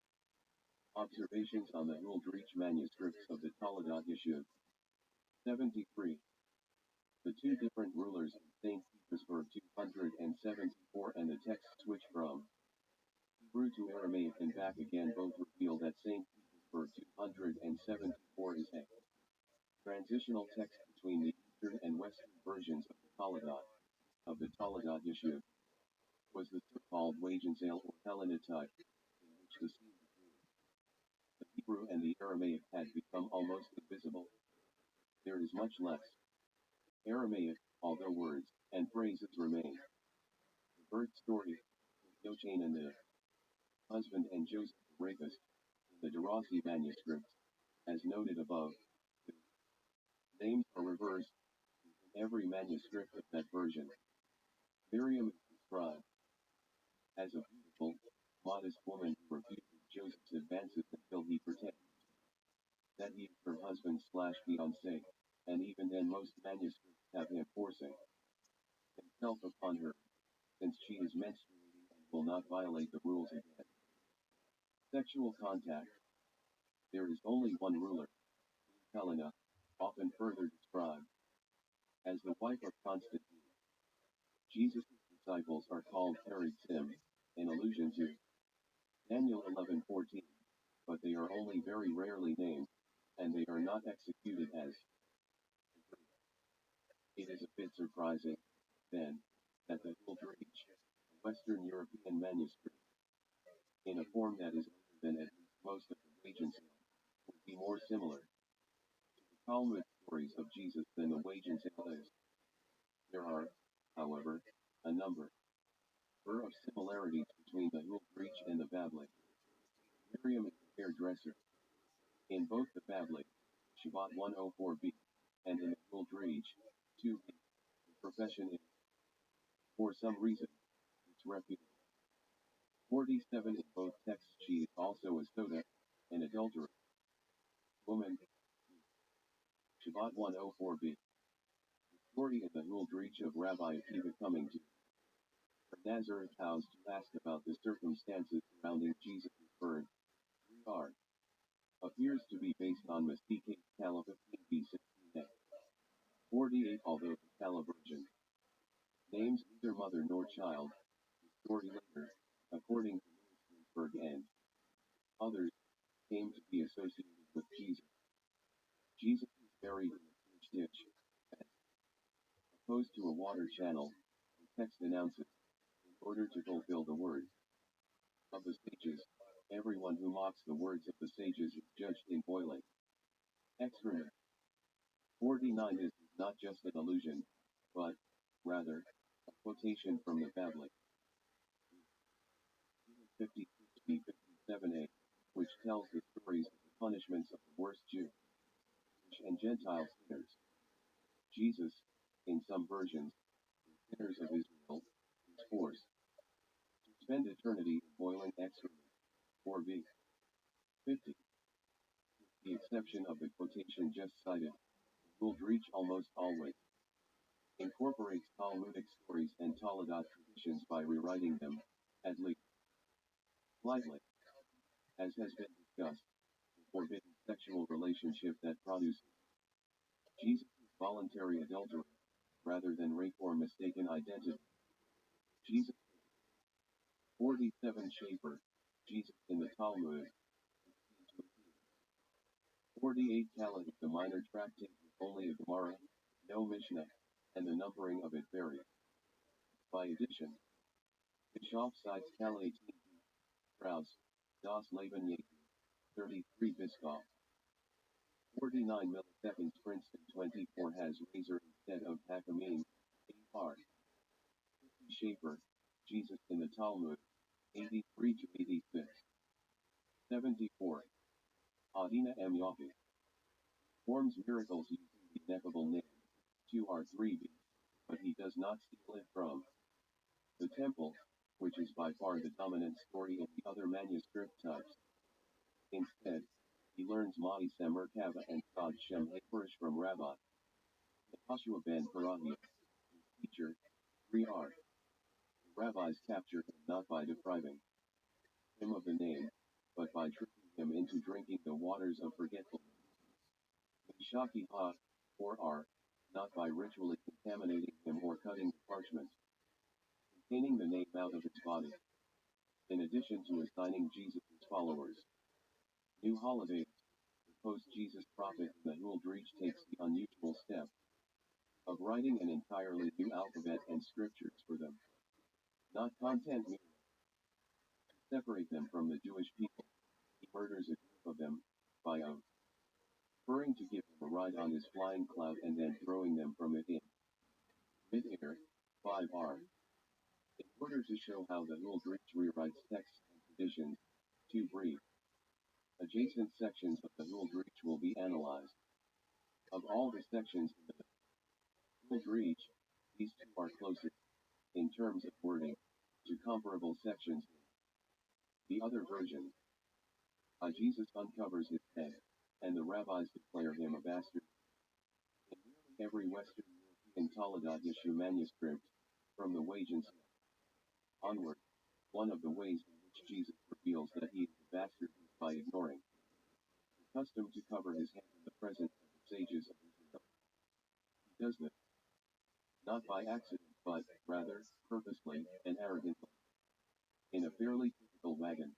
Observations on the Huldreich manuscripts of the Toledat Yeshuv. 73. The two different rulers in St. Petersburg 274 and the text switch from Hebrew to Aramaic and back again both reveal that St. Petersburg 274 is a transitional text between the Eastern and Western versions of the Toledat Yeshuv, was the so-called Wagenseil or Hellenitide, in which the scene between the Hebrew and the Aramaic had become almost invisible. There is much less Aramaic, although words and phrases remain. The birth story, Yochanan and the husband and Joseph the rapist, in the Derasi manuscripts, as noted above, the names are reversed in every manuscript of that version. Miriam is described as a beautiful, modest woman who refuses Joseph's advances until he pretends that he is her husband/fiancé, and even then most manuscripts have him forcing himself upon her, since she is menstruating and will not violate the rules again. Sexual contact. There is only one ruler, Helena, often further described as the wife of Constantine. Jesus' disciples are called Peritzim, in allusion to Daniel 11:14, but they are only very rarely named, and they are not executed as. It is a bit surprising, then, that the Huldreich, Western European manuscript, in a form that is older than at least most of the Wagenseil, would be more similar to the Talmud stories of Jesus than the Wagenseil is. There are, however, a number of similarities between the Huldreich and the Bablik. Miriam is a hairdresser. In both the Bablik, Shabbat 104b, and in the Huldreich, 2b, the profession is, for some reason, disreputable. 47 in both texts she is also a soda, an adulteress. Woman, Shabbat 104b. The story in the Huldreich of Rabbi Akiva coming to Nazareth house to ask about the circumstances surrounding Jesus' birth, 3r, appears to be based on Mystique Cala 15b 16a. 48 Although the Cala version names neither mother nor child, the story later, according to Louisburg and others, came to be associated with Jesus. Jesus is buried in a huge ditch, as opposed to a water channel, the text announces, in order to fulfill the words of the sages, everyone who mocks the words of the sages is judged in boiling excrement. 49 is not just an allusion, but, rather, a quotation from the Bablik. 56b 57a, which tells the stories of the punishments of the worst Jew and Gentile sinners. Jesus, in some versions, the sinners of Israel, is forced to spend eternity in boiling excrement. 4b. 50. With the exception of the quotation just cited, Huldreich almost always incorporates Talmudic stories and Toledat traditions by rewriting them, at least slightly. As has been discussed, the forbidden sexual relationship that produces Jesus' voluntary adultery, rather than rape or mistaken identity. Jesus. 47 Schaeffer, Jesus in the Talmud. 48 Talmud, the minor tractate with only a Gemara, no Mishnah, and the numbering of it varies. By addition, Bischoff cites Cal 18, Strauss, Das Leben Jesu, 33 Bischoff. 49 milliseconds Princeton 24 has razor instead of Hakamim, 8R. 50 Schaeffer, Jesus in the Talmud, 83 to 86. 74. Adina M. Yoffe, performs miracles using the ineffable name 2R3B, but he does not steal it from the temple, which is by far the dominant story in the other manuscript types. Instead, he learns Ma'aseh Merkava and Sod Shem Hafarish from Rabbi Joshua ben Parahia, his teacher, 3R. The rabbis capture him not by depriving him of the name, but by tricking him into drinking the waters of forgetfulness. Shaki Ha, 4R, not by ritually contaminating him or cutting the parchment containing the name out of his body. In addition to assigning Jesus' followers new holidays, the post-Jesus prophet Nahul Dreech takes the unusual step of writing an entirely new alphabet and scriptures for them. Not content merely to separate them from the Jewish people, he murders a group of them by preferring to give them a ride on his flying cloud and then throwing them from it in mid-air, 5R. In order to show how the Huldreich rewrites texts and traditions, 2 brief, adjacent sections of the Huldreich will be analyzed. Of all the sections in the Huldreich, these two are closest, in terms of wording, to comparable sections in the other versions. Jesus uncovers his head, and the rabbis declare him a bastard. In nearly every Western European Toledat Yeshu manuscript, from the Wagens onward, one of the ways in which Jesus reveals that he is a bastard is by ignoring the custom to cover his head in the presence of the sages of Israel. He does this not by accident, but, rather, purposely and arrogantly. In a fairly typical wagon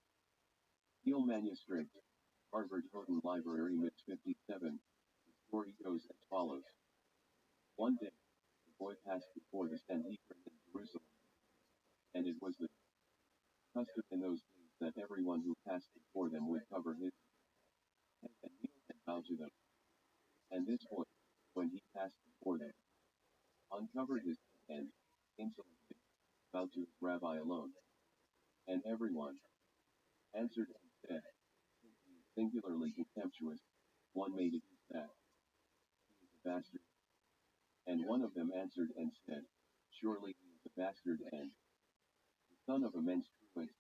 Steel manuscript, Harvard Houghton Library, Mix 57, the story goes as follows. One day, the boy passed before the Sanhedrin in Jerusalem, and it was the custom in those days that everyone who passed before them would cover his head and kneel and bow to them. And this boy, when he passed before them, uncovered his head and, insolently, bowed to his rabbi alone. And everyone answered and said, singularly contemptuous, one may deduce that he is a bastard. And one of them answered and said, surely he is a bastard and the son of a menstruant.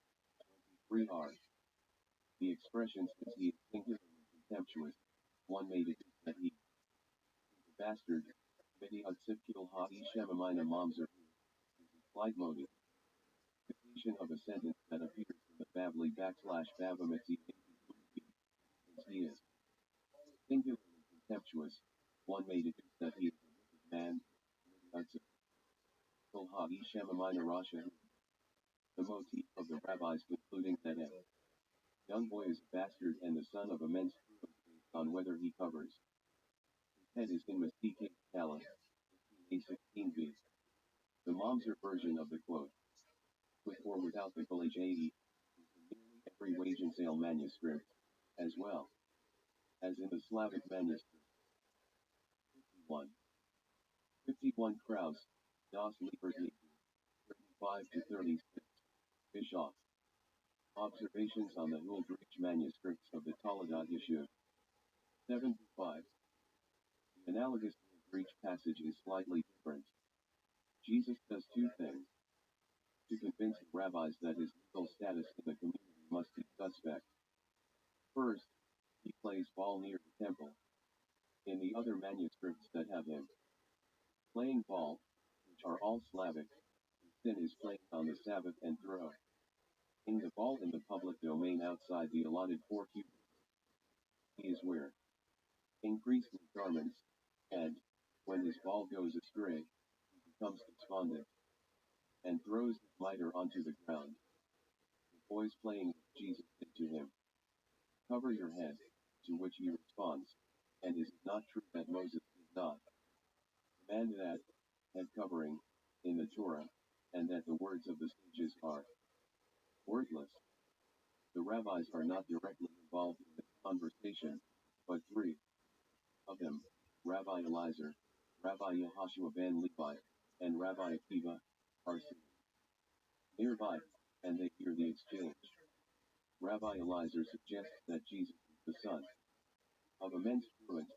23R. The expression since he is singularly contemptuous, one may deduce that he is a bastard. Midi utsipkil ha ishemamina mamzer is a slight motive. Completion of a sentence that appears in the Bavli /Bavamitzi as he is singularly contemptuous, one may deduce that he is a wicked man. The motif of the rabbis concluding that a young boy is a bastard and the son of a menstruant based on whether he covers his head is in Mystique Kala, A16b. The Momser version of the quote, with or without the College 80, is in nearly every wage and sale manuscript, as well as in the Slavic manuscript. 51 Kraus, Das Liebertliche, 35 to 36, Bischoff. Observations on the Huldreich manuscripts of the Toledat Yeshuv. 75. The analogous Huldreich passage is slightly different. Jesus does two things. To convince the rabbis that his legal status in the community must be suspect. First, he plays ball near the temple. In the other manuscripts that have him playing ball, which are all Slavic, his sin is playing on the Sabbath and throwing the ball in the public domain outside the allotted 4 cubits. He is wearing increasing garments, and, when his ball goes astray, he becomes despondent and throws his mitre onto the ground. The boys playing with Jesus said to him, cover your head, to which he responds, and is it not true that Moses did not command that head covering in the Torah, and that the words of the sages are wordless? The rabbis are not directly involved in this conversation, but 3 of them, Rabbi Eliezer, Rabbi Yehoshua ben Levi, and Rabbi Akiva, are sitting nearby, and they hear the exchange. Rabbi Eliezer suggests that Jesus is the son of a menstruant,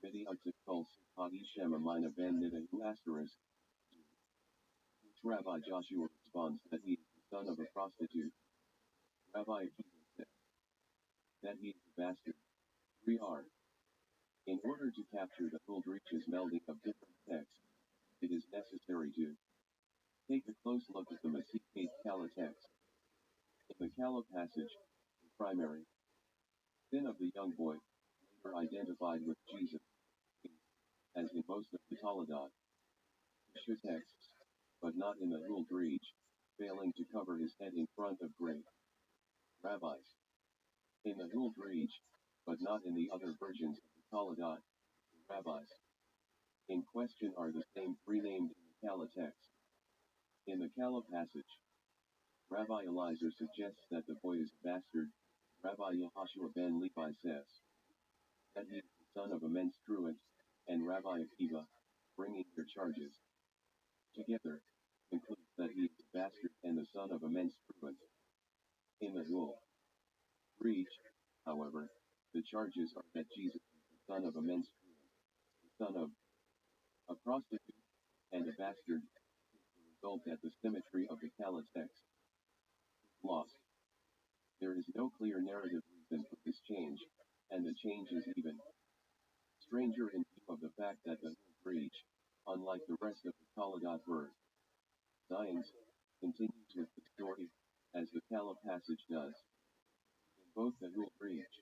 Midiatikul Sipati Shemamina ben Nidahu asterisk, which Rabbi Joshua responds that he is the son of a prostitute. Rabbi Akiva said that he is a bastard. 3R. In order to capture the full reaches melding of different texts, it is necessary to take a close look at the Masikate Kala text. In the Kala passage, the primary sin of the young boy, later identified with Jesus, as in most of the Toledot Isha texts, but not in the Huldreich, failing to cover his head in front of great rabbis. In the Huldreich, but not in the other versions of the Toledot, the rabbis in question are the same three named in the Kala text. In the Kala passage, Rabbi Eliezer suggests that the boy is a bastard. Rabbi Yehoshua ben Levi says that he is the son of a menstruant, and Rabbi Akiva, bringing their charges together, concludes that he is a bastard and the son of a menstruant. In the Hul Reach, however, the charges are that Jesus is the son of a menstruant, the son of a prostitute, and a bastard, the result that the symmetry of the Kala text is lost. There is no clear narrative reason for this change, and the change is even stranger in view of the fact that the Reach, unlike the rest of the Toledot verse, Zions, continues with the story, as the Kala passage does. In both the Reach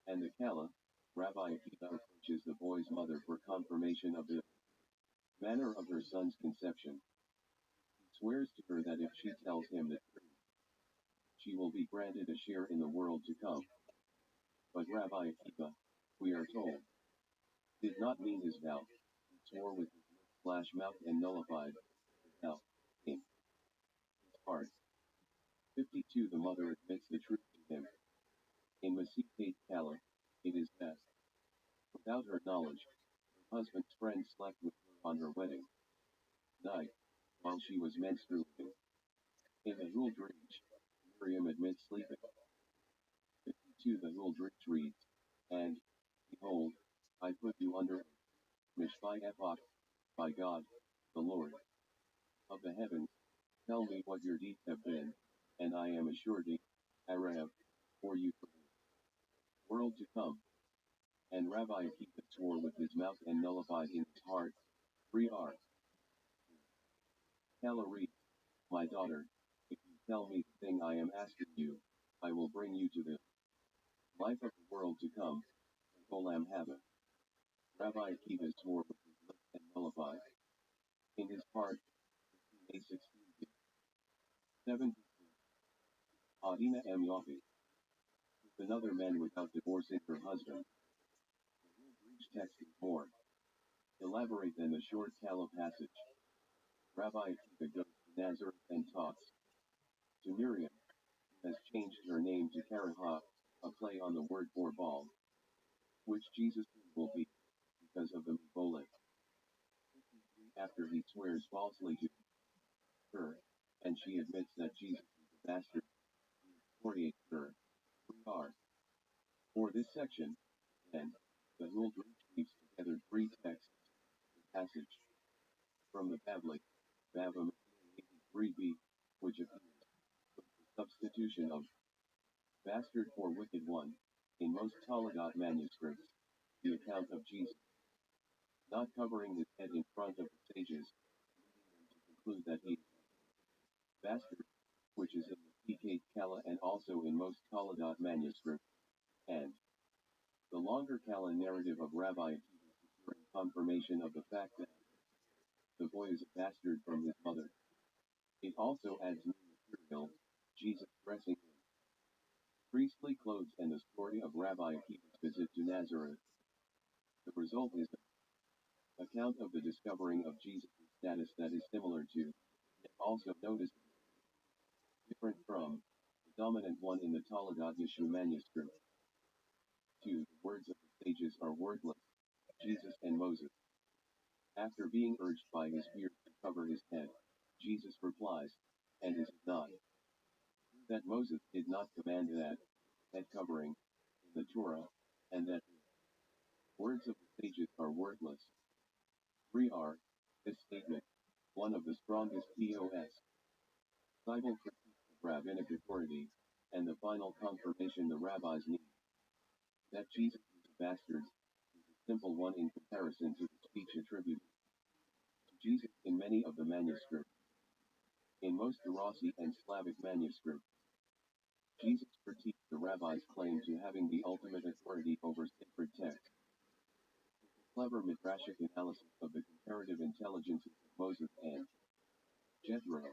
and the Kala, Rabbi Akiva approaches the boy's mother for confirmation of the manner of her son's conception. He swears to her that if she tells him the truth, she will be granted a share in the world to come. But Rabbi Akiva, we are told, did not mean his vow. He swore with his lips/mouth and nullified his vow in his heart. 52. The mother admits the truth to him. In Masikate Kala, it is best. Without her knowledge, her husband's friend slept with her on her wedding night, while she was menstruating. In the Huldreich, Miriam admits sleeping. 52. The Huldreich reads, and, behold, I put you under Mishpai Epoch, by God, the Lord of the heavens, tell me what your deeds have been, and I am assured Arab, for you for the world to come. And Rabbi Akiva swore with his mouth and nullified in his heart. 3R. Kala reads, my daughter, if you tell me the thing I am asking you, I will bring you to the life of the world to come, Olam Haba. Rabbi Akiva swore with his lips and nullified in his heart. A16. 7. Adina M. Yofi. With another man without divorcing her husband. The Hebrew text is more elaborate than the short Kala passage. Rabbi Akiva goes to Nazareth and talks to Miriam, who has changed her name to Karaha, a play on the word for ball, which Jesus will be, because of the Mibolet. After he swears falsely to her, and she admits that Jesus is a bastard, he excoriates her. 3R. For this section, then, the Huldreich weaves together three texts. The passage from the Bavlik, Bava 83b, which appears with the substitution of bastard for wicked one, in most Toledot manuscripts, the account of Jesus not covering his head in front of the sages, leading them to conclude that he is bastard, which is in the Pk Kala and also in most Toledot manuscripts, and the longer Kala narrative of Rabbi Akiva securing confirmation of the fact that the boy is a bastard from his mother. It also adds new material, Jesus dressing in priestly clothes and the story of Rabbi Akiva's visit to Nazareth. The result is an account of the discovering of Jesus' status that is similar to, yet also noticeably different from, the dominant one in the Toledot Yeshu manuscript. 2. The words of the sages are wordless. Jesus and Moses. After being urged by his peers to cover his head, Jesus replies, and is it not that Moses did not command that head covering in the Torah, and that Words of the sages are worthless. 3R. This statement, one of the strongest POS. Bible critique of rabbinic authority, and the final confirmation the rabbis need. That Jesus is a bastard is a simple one in comparison to the speech attributed to Jesus in many of the manuscripts. In most Iraqi and Slavic manuscripts, Jesus critiques the rabbis' claim to having the ultimate authority over sacred texts. Clever midrashic analysis of the comparative intelligences of Moses and Jethro.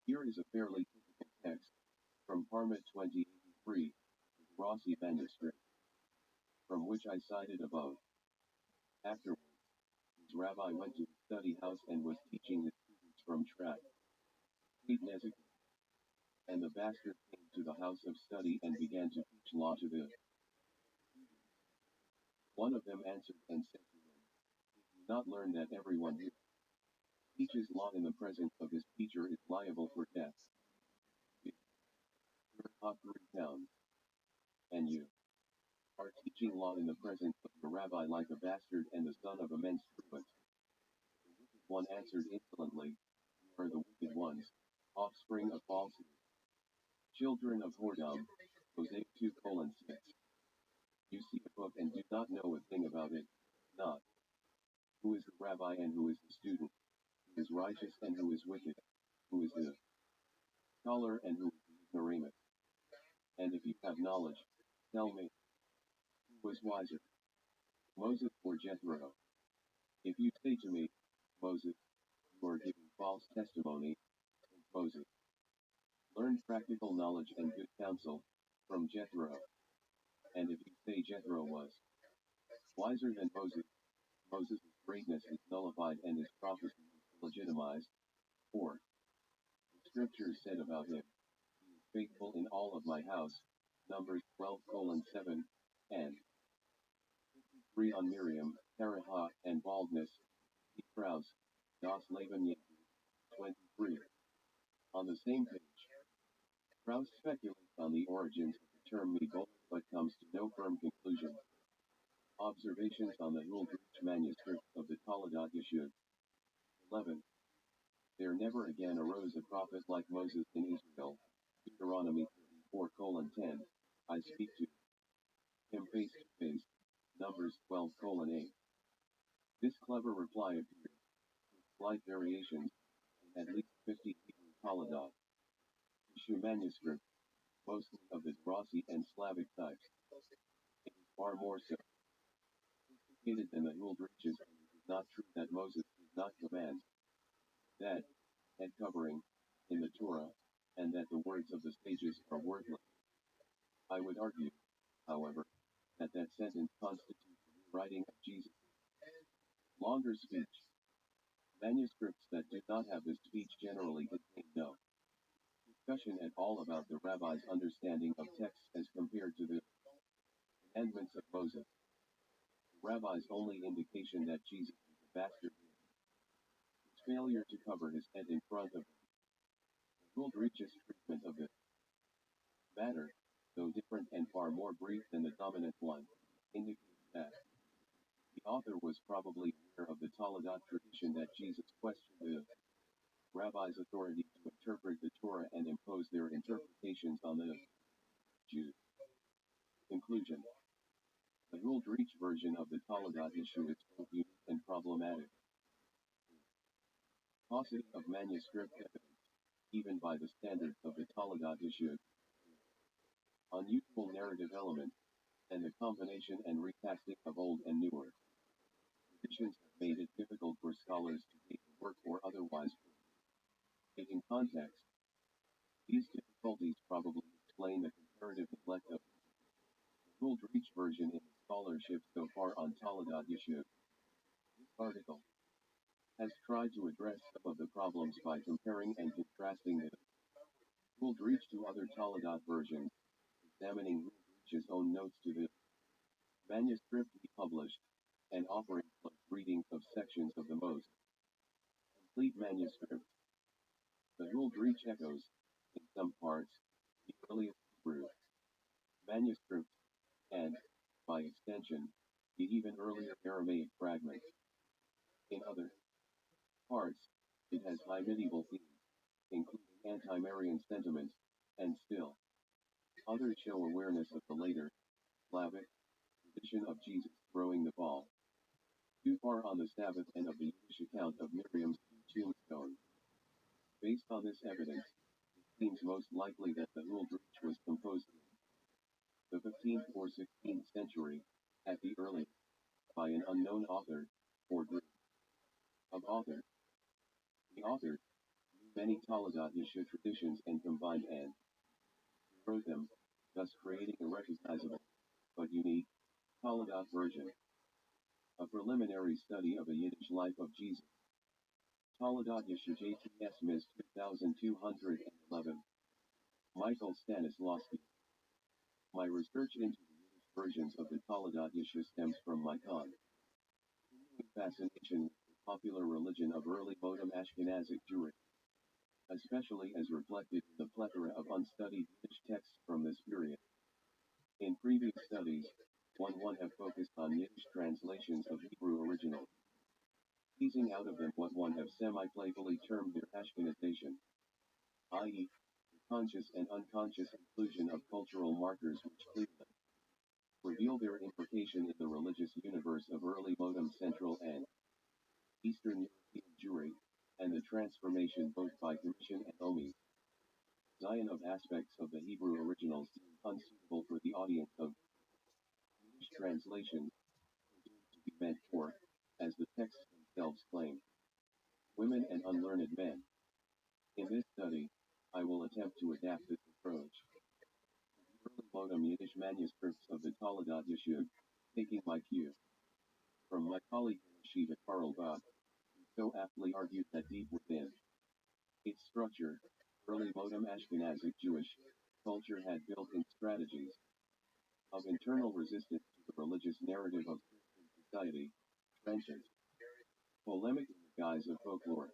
Here is a fairly typical text from Parma 2083, the Rossi manuscript, from which I cited above. Afterwards, his rabbi went to the study house and was teaching the students from Shrak, Nezik, and the bastard came to the house of study and began to teach law to the students. One of them answered and said to him, "Did you not learn that everyone who teaches law in the presence of his teacher is liable for death? Your hot 3 pounds. And you are teaching law in the presence of your rabbi like a bastard and the son of a menstruant." The wicked one answered insolently, "You are the wicked ones, offspring of falsehood, children of whoredom." Hosea 2:6. You see a book and do not know a thing about it, not who is the rabbi and who is the student, who is righteous and who is wicked, who is the scholar and who is the ignoramus. And if you have knowledge, tell me, who was wiser, Moses or Jethro? If you say to me, Moses, you are giving false testimony, and Moses. Learn practical knowledge and good counsel from Jethro. And if you say Jethro was wiser than Moses, Moses' greatness is nullified and his prophecy is legitimized. 4. The scriptures said about him, "He is faithful in all of my house," Numbers 12:7, and 53 on Miriam, Teraha, and baldness, P. Krause, Das Leben Jesu, 23. On the same page, Krause speculates on the origins of the term Migol, but comes to no firm conclusion. Observations on the Huldrych manuscript of the Toledat Yeshua. 11. There never again arose a prophet like Moses in Israel, Deuteronomy 34:10, I speak to him face to face, Numbers 12:8. This clever reply appears, with slight variations, in at least 50 Hebrew Toledat Yeshua manuscripts, mostly of the Rossi and Slavic types. It is far more sophisticated than the Huldriches, and it is not true that Moses did not command that head covering in the Torah, and that the words of the sages are worthless. I would argue, however, that that sentence constitutes the rewriting of Jesus' longer speech. Manuscripts that do not have this speech generally contain no discussion at all about the rabbi's understanding of texts as compared to the commandments of Moses. The rabbi's only indication that Jesus is a bastard is his failure to cover his head in front of him. The Huldrich's treatment of this matter, though different and far more brief than the dominant one, indicates that the author was probably aware of the Toledat tradition that Jesus questioned the rabbi's authority to interpret the Torah and impose their interpretations on the Jews. Conclusion. The Huldrych version of the Toledat issue is both unique and problematic. Paucity of manuscript evidence, even by the standards of the Toledat issue, unusual narrative elements, and the combination and recasting of old and newer traditions have made it difficult for scholars to date the work or otherwise taking context. These difficulties probably explain the comparative neglect of the Huldrych version in the scholarship so far on Toledat Yeshua. This article has tried to address some of the problems by comparing and contrasting the Huldrych to other Toledat versions, examining Huldrich's own notes to the manuscript he published, and offering close readings of sections of the most complete manuscript. The Huldrych echoes, in some parts, the earliest Hebrew manuscript, and, by extension, the Hebrew parts, it has high medieval themes, including anti-Marian sentiment, and still others show awareness of the later, Slavic, tradition of Jesus throwing the ball too far on the Sabbath and of the Yiddish account of Miriam's tombstone. Based on this evidence, it seems most likely that the Huldreich was composed in the 15th or 16th century, at the earliest, by an unknown author, or group of authors. The author knew many Toledot Yeshu traditions and combined and wrote them, thus creating a recognizable, but unique, Toledot version. A preliminary study of a Yiddish life of Jesus. Toledot Yeshu JTS Ms. 2211. Michael Stanislavski. My research into the Yiddish versions of the Toledot Yeshu stems from my fascination with the popular religion of early Modem Ashkenazic Jewry, especially as reflected in the plethora of unstudied Yiddish texts from this period. In previous studies, one have focused on Yiddish translations of Hebrew originals, teasing out of them what one have semi-playfully termed their Ashkenazation, i.e., the conscious and unconscious inclusion of cultural markers which clearly reveal their implication in the religious universe of early Modem Central and Eastern European Jewry, and the transformation both by Grecian and Omi Zion of aspects of the Hebrew originals seemed unsuitable for the audience of Yiddish translations, presumed to be meant for, as the texts themselves claim, women and unlearned men. In this study, I will attempt to adapt this approach to the early Modem Yiddish manuscripts of the Toledot Yeshu, taking my cue from my colleague Shiva Karl Bach, who so aptly argued that deep within its structure, early Modem Ashkenazic Jewish culture had built-in strategies of internal resistance to the religious narrative of Christian society, trenchant, polemic in the guise of folklore.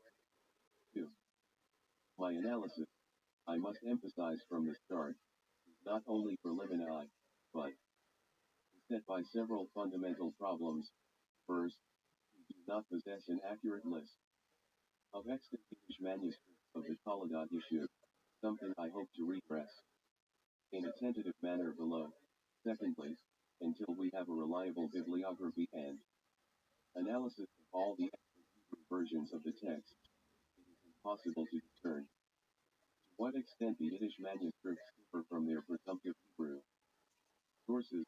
2. My analysis, I must emphasize from the start, is not only preliminary, but is set by several fundamental problems. First, we do not possess an accurate list of extant Yiddish manuscripts of the Toledot Yeshu, something I hope to redress in a tentative manner below. Secondly, until we have a reliable bibliography and analysis of all the extant Hebrew versions of the text, it is impossible to discern to what extent the Yiddish manuscripts differ from their presumptive Hebrew sources.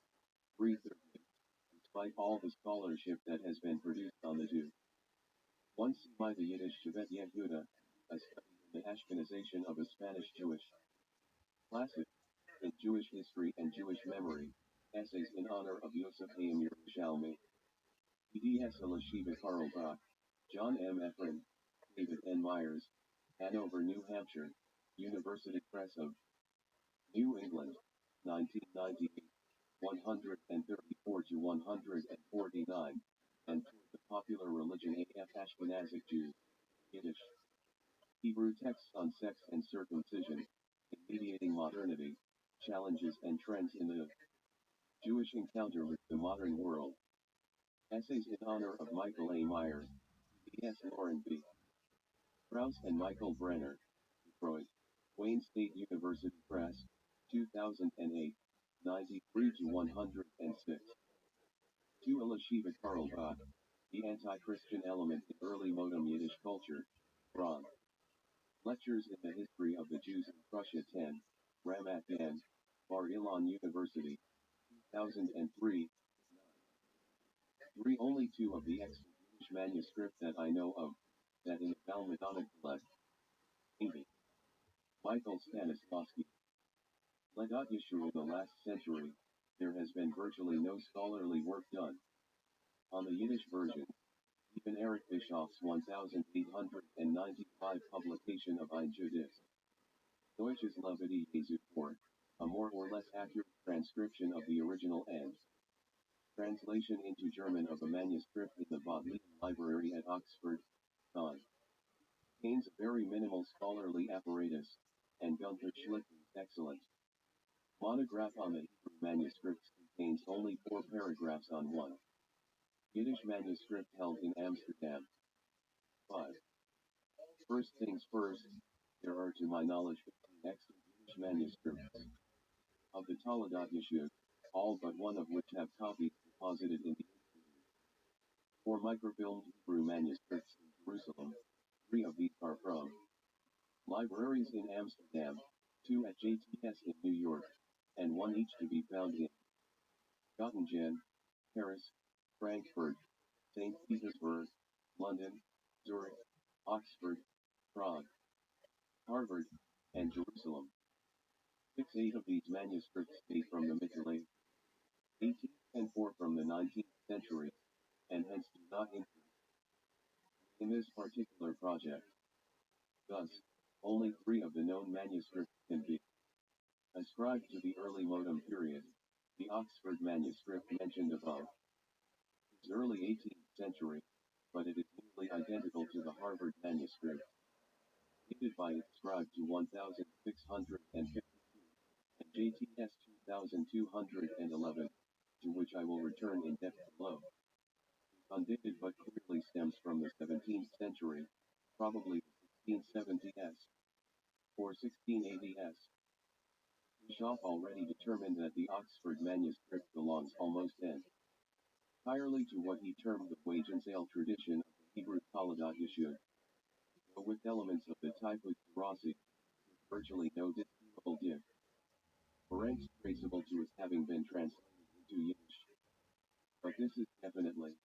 3. Despite all the scholarship that has been produced on the two, one see by the Yiddish Shevet Yehuda, a study in the Ashkenazation of a Spanish Jewish classic in Jewish history and Jewish memory, essays in honor of Yosef Haim Yerushalmi, E.D.S. Elishiva Karl Bach, John M. Ephraim, David N. Myers, Hanover, New Hampshire, University Press of New England, 1998, 134 to 149, and Toward the Popular Religion A.F. Ashkenazic Jews, Yiddish, Hebrew texts on sex and circumcision, in mediating modernity, challenges and trends in the Jewish encounter with the modern world. Essays in honor of Michael A. Meyer, D.S. Lauren B. Krauss and Michael Brenner, Detroit, Wayne State University Press, 2008, 93 to 106. To Elishiva Karl Bach, The Anti-Christian Element in Early Modem Yiddish Culture, Ron. Lectures in the History of the Jews in Prussia 10, Ramat Gan, Bar Ilan University, 2003. 3. Only two of the extant Yiddish manuscript that I know of, that in the Talmudic collect. 80. Michael Stanislavski. Ledat Yeshu. In the last century, there has been virtually no scholarly work done on the Yiddish version. Even Eric Bischoff's 1895 publication of Ein Judith, Deutsches Levity Jesu, or a more or less accurate transcription of the original and translation into German of a manuscript in the Bodleian Library at Oxford, contains a very minimal scholarly apparatus, and Gunther Schlichten's excellent monograph on the Hebrew manuscripts contains only 4 paragraphs on one Yiddish manuscript held in Amsterdam. 5. First things first, there are to my knowledge 15 extant Jewish manuscripts of the Toledot Yeshua, all but one of which have copies deposited in the Institute. 4 microfilmed Hebrew manuscripts in Jerusalem, 3 of these are from libraries in Amsterdam, 2 at JTS in New York, and 1 each to be found in Göttingen, Paris, Frankfurt, St. Petersburg, London, Zurich, Oxford, Prague, Harvard, and Jerusalem. 8 of these manuscripts date from the Middle 18th and 4 from the 19th century, and hence do not include in this particular project. Thus, only 3 of the known manuscripts can be ascribed to the early modem period. The Oxford manuscript mentioned above is early 18th century, but it is nearly identical to the Harvard manuscript, dated by its scribe to 1652, and JTS 2211, to which I will return in depth below. Undated but clearly stems from the 17th century, probably the 1670s or 1680s. Bischoff already determined that the Oxford manuscript belongs almost entirely to what he termed the wage and sale tradition of the Hebrew Toledot Yeshua, but with elements of the type of Rossi, with virtually no distinguishable difference traceable to its having been translated into Yiddish. But this is definitely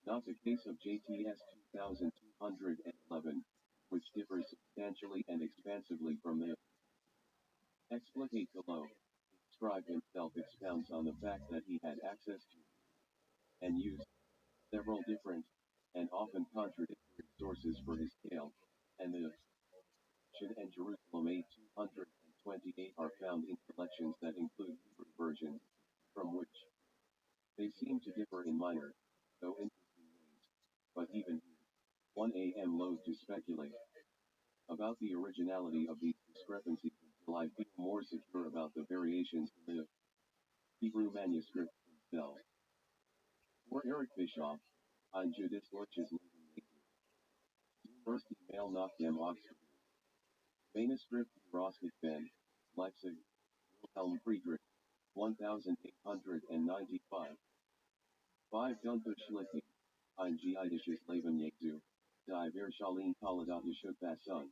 not the case of JTS 2211, which differs substantially and expansively from the explicate below. The scribe himself expounds on the fact that he had access to and used several different and often contradictory sources for his tale, and the and Jerusalem A228 are found in collections that include Hebrew versions, from which they seem to differ in minor, though interesting ways. But even here, 1 am loath to speculate about the originality of these discrepancies until I feel more secure about the variations in the Hebrew manuscript themselves. For Eric Bischoff, ein Judas deutsches Leben First email nach dem Oxford Manuscript Roskilde Ben, Leipzig, Wilhelm Friedrich, 1895. 5 Gunther Schlichting, ein Jiidisches Leben Jesu, die Verschalen Toledot Yeshua Passon.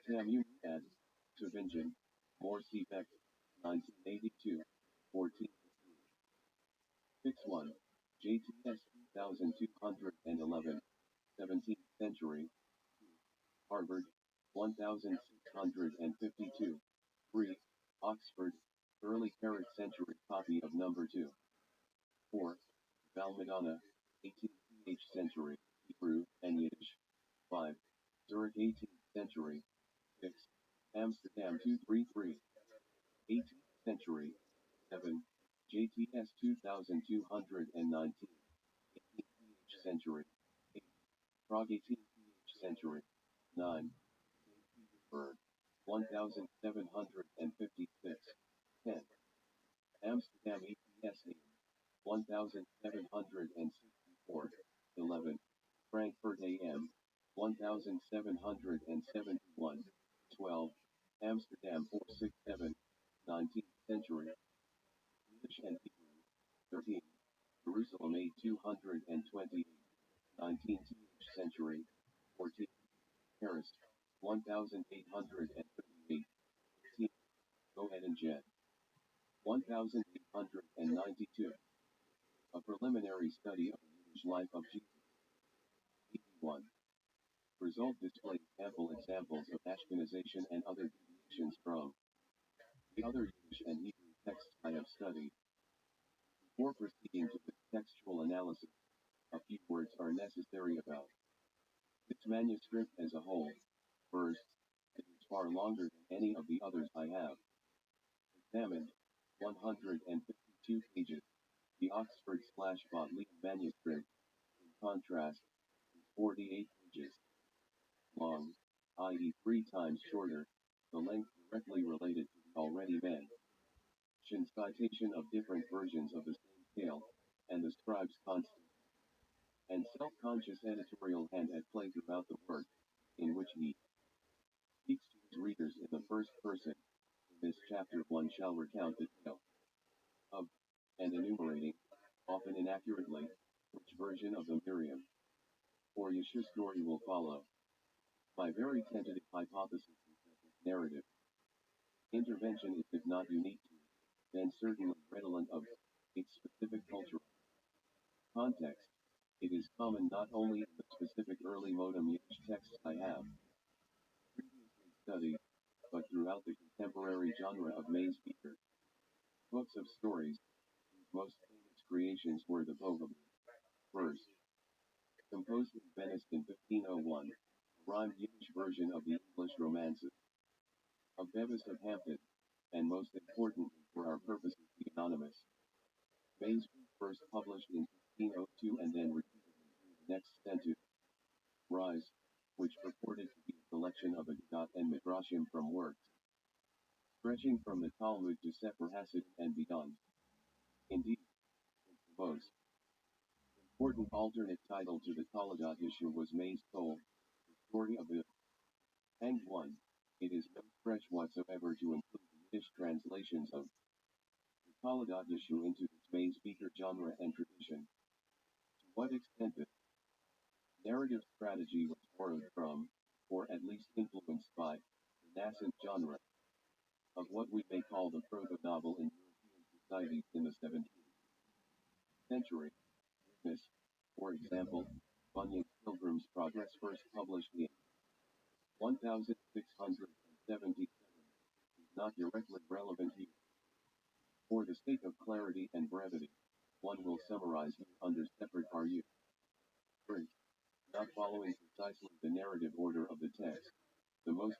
Tam Ad, Tübingen, Morse Effect, 1982, 14. 6-1, JTS 2211, 17th century, Harvard, 1652, 3, Oxford, early Carrick century copy of number 2. 4, Valmadonna, 18th century, Hebrew and Yiddish. 5, Zurich 18th century. 6, Amsterdam 233, 18th century. 7, JTS 2219, 18th century. 8, Prague 18th century. 9, St. Petersburg, 1756. 10, Amsterdam EPS 1764. 11, Frankfurt AM, 1771. 12, Amsterdam 467, 19th century. Yiddish and Hebrew. 13, Jerusalem A228, 19th century. 14, Paris, 1838. 15, Göttingen, 1892. A preliminary study of the Yiddish life of Jesus. 81. Result displays ample examples of Ashkenazation and other deviations from the other Yiddish and Hebrew texts I have studied. Before proceeding to the textual analysis, a few words are necessary about this manuscript as a whole. First, it is far longer than any of the others I have examined, 152 pages. The Oxford/Bodleian manuscript, in contrast, is 48 pages long, i.e. 3 times shorter, the length directly related to the already mentioned citation of different versions of the same tale, and the scribe's constant and self-conscious editorial hand at play throughout the work, in which shall recount the tale of, and enumerating, often inaccurately, which version of the Miriam or Yeshua story will follow. My very tentative hypothesis is that this narrative intervention is if not unique to, then certainly redolent of, its specific cultural context. It is common not only in the specific early modem Yiddish texts I have previously studied, but throughout the contemporary genre of maze speaker books of stories, whose most famous creations were the Bogam verse, composed in Venice in 1501, a rhymed Yiddish version of the English romances of Bevis of Hampton, and most importantly for our purposes the anonymous maze first published in 1502 and then repeatedly through the next century. Rise, which purported to be a collection of Agadot and Midrashim from works stretching from the Talmud to Sefer Hasidim and beyond. Indeed, the most important alternate title to the Taladat issue was Maze Told, the story of the hanged one. It is no stretch whatsoever to include the Yiddish translations of the Taladat issue into this maze speaker genre and tradition. To what extent this narrative strategy was borrowed from, or at least influenced by, the nascent genre of what we may call the proto-novel in European societies in the 17th century. Witness, for example, Bunyan's Pilgrim's Progress first published in 1677, is not directly relevant here. For the sake of clarity and brevity, one will summarize here under separate RU. 3. Not following precisely the narrative order of the text, the most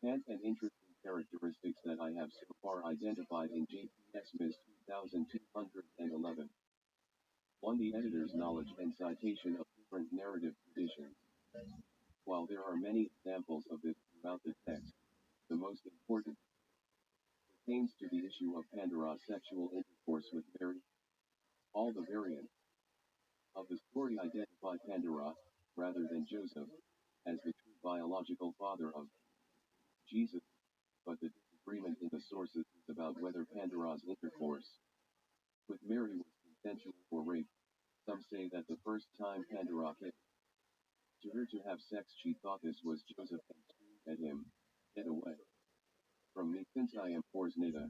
important and interesting characteristics that I have so far identified in J.P. Smith's 2211. 1. The editor's knowledge and citation of different narrative traditions. While there are many examples of this throughout the text, the most important pertains to the issue of Pandora's sexual intercourse with Mary. All the variants of the story identify Pandora, rather than Joseph, as the true biological father of Jesus, but the disagreement in the sources is about whether Pandora's intercourse with Mary was consensual or rape. Some say that the first time Pandora came to her to have sex she thought this was Joseph and screamed at him, "Get away from me, since I am Porsnita,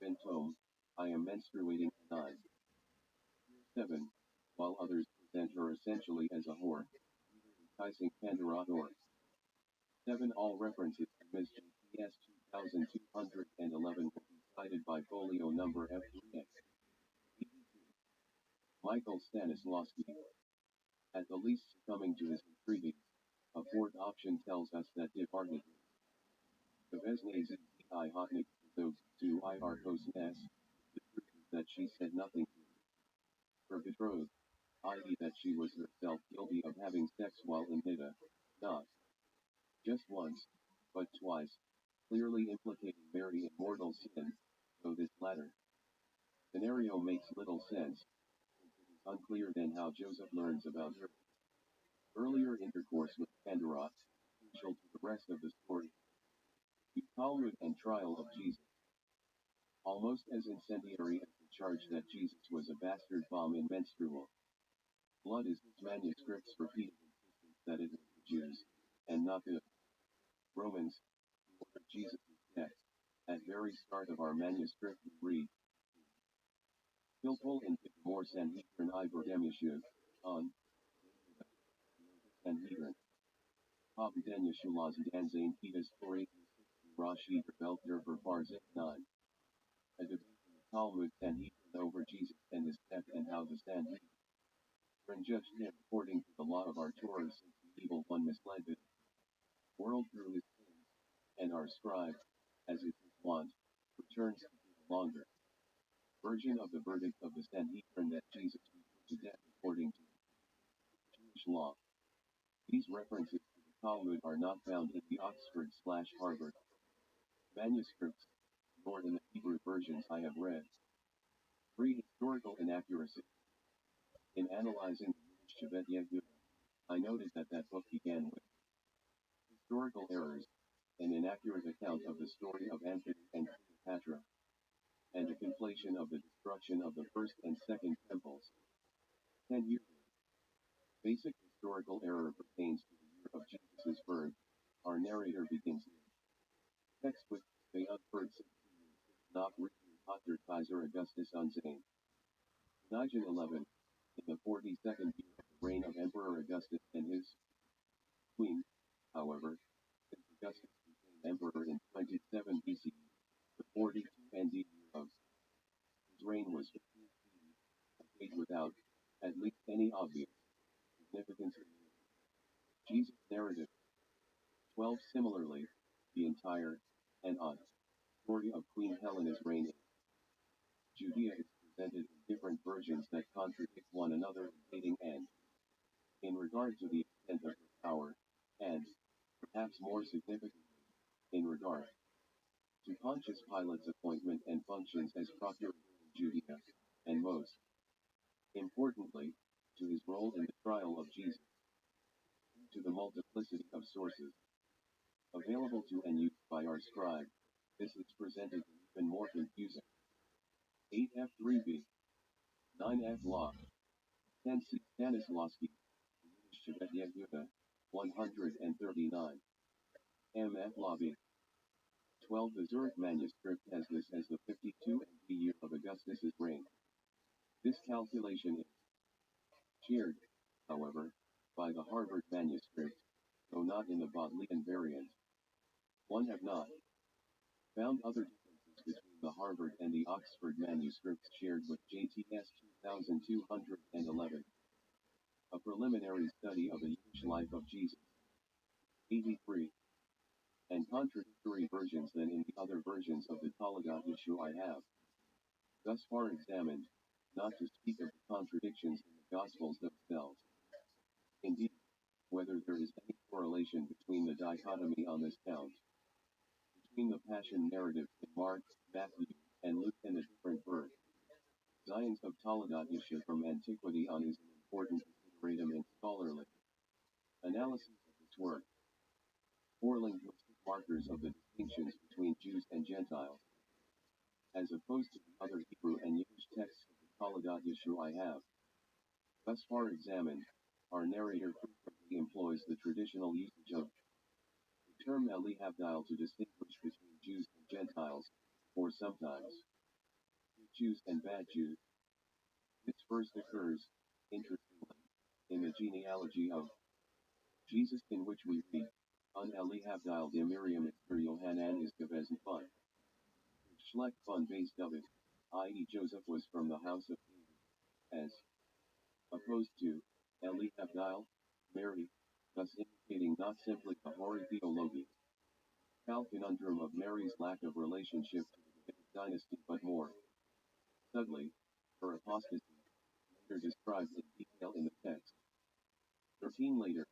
Bentom, I am menstruating and I." 7. While others present her essentially as a whore, either enticing Pandora or 7. All references to Ms. JPS 2211 will be cited by folio number F3X. Michael Stanislavski, at the least succumbing to his entreaties, a fourth option tells us that Department the Vesnes I Hotnik those to Iarkos Ness, the truth is that she said nothing to her betrothed, i.e. that she was herself guilty of having sex while in Nida, not just once, but twice, clearly implicating Mary in mortal sin, though this latter scenario makes little sense. It is unclear then how Joseph learns about her earlier intercourse with Pandora, crucial to the rest of the story. The Talmud and trial of Jesus. Almost as incendiary as the charge that Jesus was a bastard bomb in menstrual blood is his manuscript's repeated insistence that it was the Jews, and not the Romans, who ordered Jesus' death. At very start of our manuscript we read, Pilpul in More Sanhedrin Iberdemishu, on Sanhedrin. Abden Yeshulas Danzain Petus Tori, Rashi Belter Barzit 9. A debate in the Talmud Sanhedrin over Jesus and his death and how the Sanhedrin judged him according to the law of our Torah, since the evil one misled the world through his sins, and our scribe, as is his wont, returns to the longer version of the verdict of the Sanhedrin that Jesus be put to death according to Jewish law. These references to the Talmud are not found in the Oxford/Harvard manuscripts, nor in the Hebrew versions I have read. 3. Historical inaccuracy. In analyzing the Yiddish Shevet Yehuda, I noted that book began with historical errors, an inaccurate account of the story of Anthony and Cleopatra, and a conflation of the destruction of the first and second temples. 10 years ago. Basic historical error pertains to the year of Jesus' birth. Our narrator begins here. Text with the unheard not written Dr. Kaiser Augustus Unzane. Nigen 11, in the 42nd year of the reign of Emperor Augustus and his queen, however, since Augustus became emperor in 27 BC, the 42 ND year of his reign was 15 a date without, at least any obvious, significance in Jesus' narrative. 12 Similarly, the entire, and odd, story of Queen Helena's reign in Judea is presented in different versions that contradict one another in dating and, in regard to the extent of her power, and, perhaps more significantly, in regard to Pontius Pilate's appointment and functions as procurator in Judea, and most importantly, to his role in the trial of Jesus. To the multiplicity of sources available to and used by our scribe, this is presented even more confusing. 8F3B, 9F Law, 10C Stanislawski, Shevet Yehuda, 139. MF Lobby. 12 The Zurich manuscript has this as the 52 ND year of Augustus's reign. This calculation is shared, however, by the Harvard manuscript, though not in the Bodleian variant. One have not found other differences between the Harvard and the Oxford manuscripts shared with JTS 2211. A preliminary study of the Jewish life of Jesus. 83. And contradictory versions than in the other versions of the Talagat issue I have thus far examined, not to speak of the contradictions in the Gospels themselves. Indeed, whether there is any correlation between the dichotomy on this count, between the Passion narratives in Mark, Matthew, and Luke and the different birth Zions of Talagat issue from antiquity on is an important consideratum in scholarly analysis of this work. 4 linguistic markers of the distinctions between Jews and Gentiles, as opposed to the other Hebrew and Yiddish texts of the Talagat issue I have thus far examined. Our narrator frequently employs the traditional usage of the term Eli Havdil to distinguish between Jews and Gentiles, or sometimes Jews and bad Jews. This first occurs, interestingly, in the genealogy of Jesus, in which we read, Un Eli Havdil de Miriam Esther Yohanan is Gavezn Fun. Schlecht von Base David, i.e. Joseph was from the house of David, as opposed to Eli Havdil, Mary, thus indicating not simply the hoary theology, conundrum of Mary's lack of relationship to the Davidic dynasty, but more subtly, her apostasy, later described in detail in the text. 13 Later,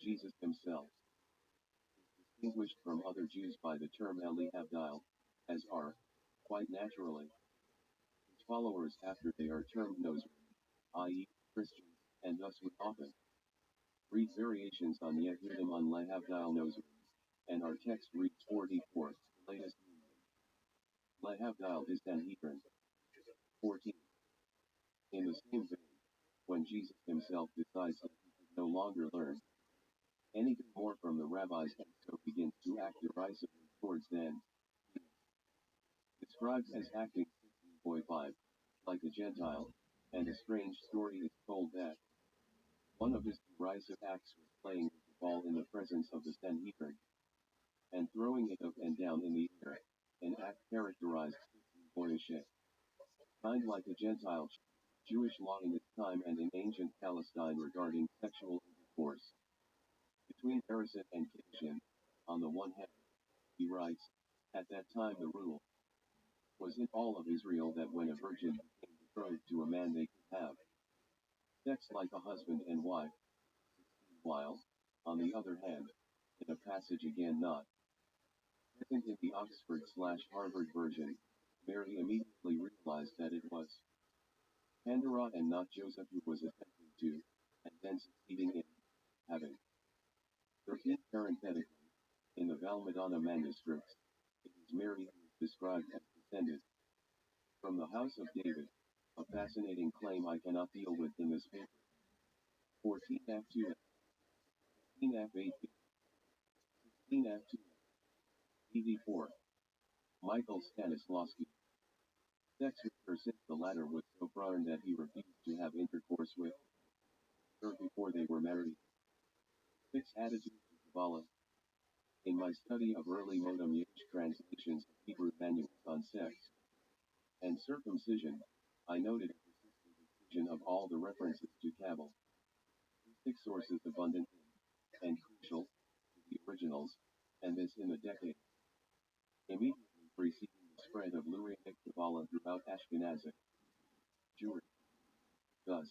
Jesus himself is distinguished from other Jews by the term Eli Havdil, as are, quite naturally, his followers after they are termed Nosrim, i.e. Christians, and thus we often read variations on Yehudim on Lehavdil Nosrim, and our text reads 44, the latest union. Lehavdil is Sanhedrin. 14. In the same vein, when Jesus himself decides that he can no longer learn anything more from the rabbis and so begins to act derisively towards them, he describes as acting 16.5, like a Gentile, and a strange story is told that one of his derisive acts was playing with the ball in the presence of the Sanhedrin, and throwing it up and down in the air, an act characterized boyish, kind like a Gentile. Jewish law in its time and in ancient Palestine regarding sexual intercourse between Harrison and Kiddushin. On the one hand, he writes, at that time the rule was in all of Israel that when a virgin became betrothed to a man they could have sex like a husband and wife, while, on the other hand, in a passage again not present in the Oxford/Harvard version, Mary immediately realized that it was Pandora and not Joseph who was attempting to, and then succeeding in, having. 13 Parenthetically, in the Valmadonna manuscripts, it is Mary who is described as descended from the house of David, a fascinating claim I cannot deal with in this paper. 14F2, 15F8, 16F2, EV4, Michael Stanislawski. Sex with her since the latter was so burned that he refused to have intercourse with her before they were married. 6 Attitudes of Kabbalah. In my study of early modem Yiddish translations of Hebrew manuals on sex and circumcision, I noted a persistent decision of all the references to Kabbalah. 6 sources abundant and crucial to the originals, and this in the decade immediately preceding the spread of Lurianic Kabbalah throughout Ashkenazic Jewry. Thus,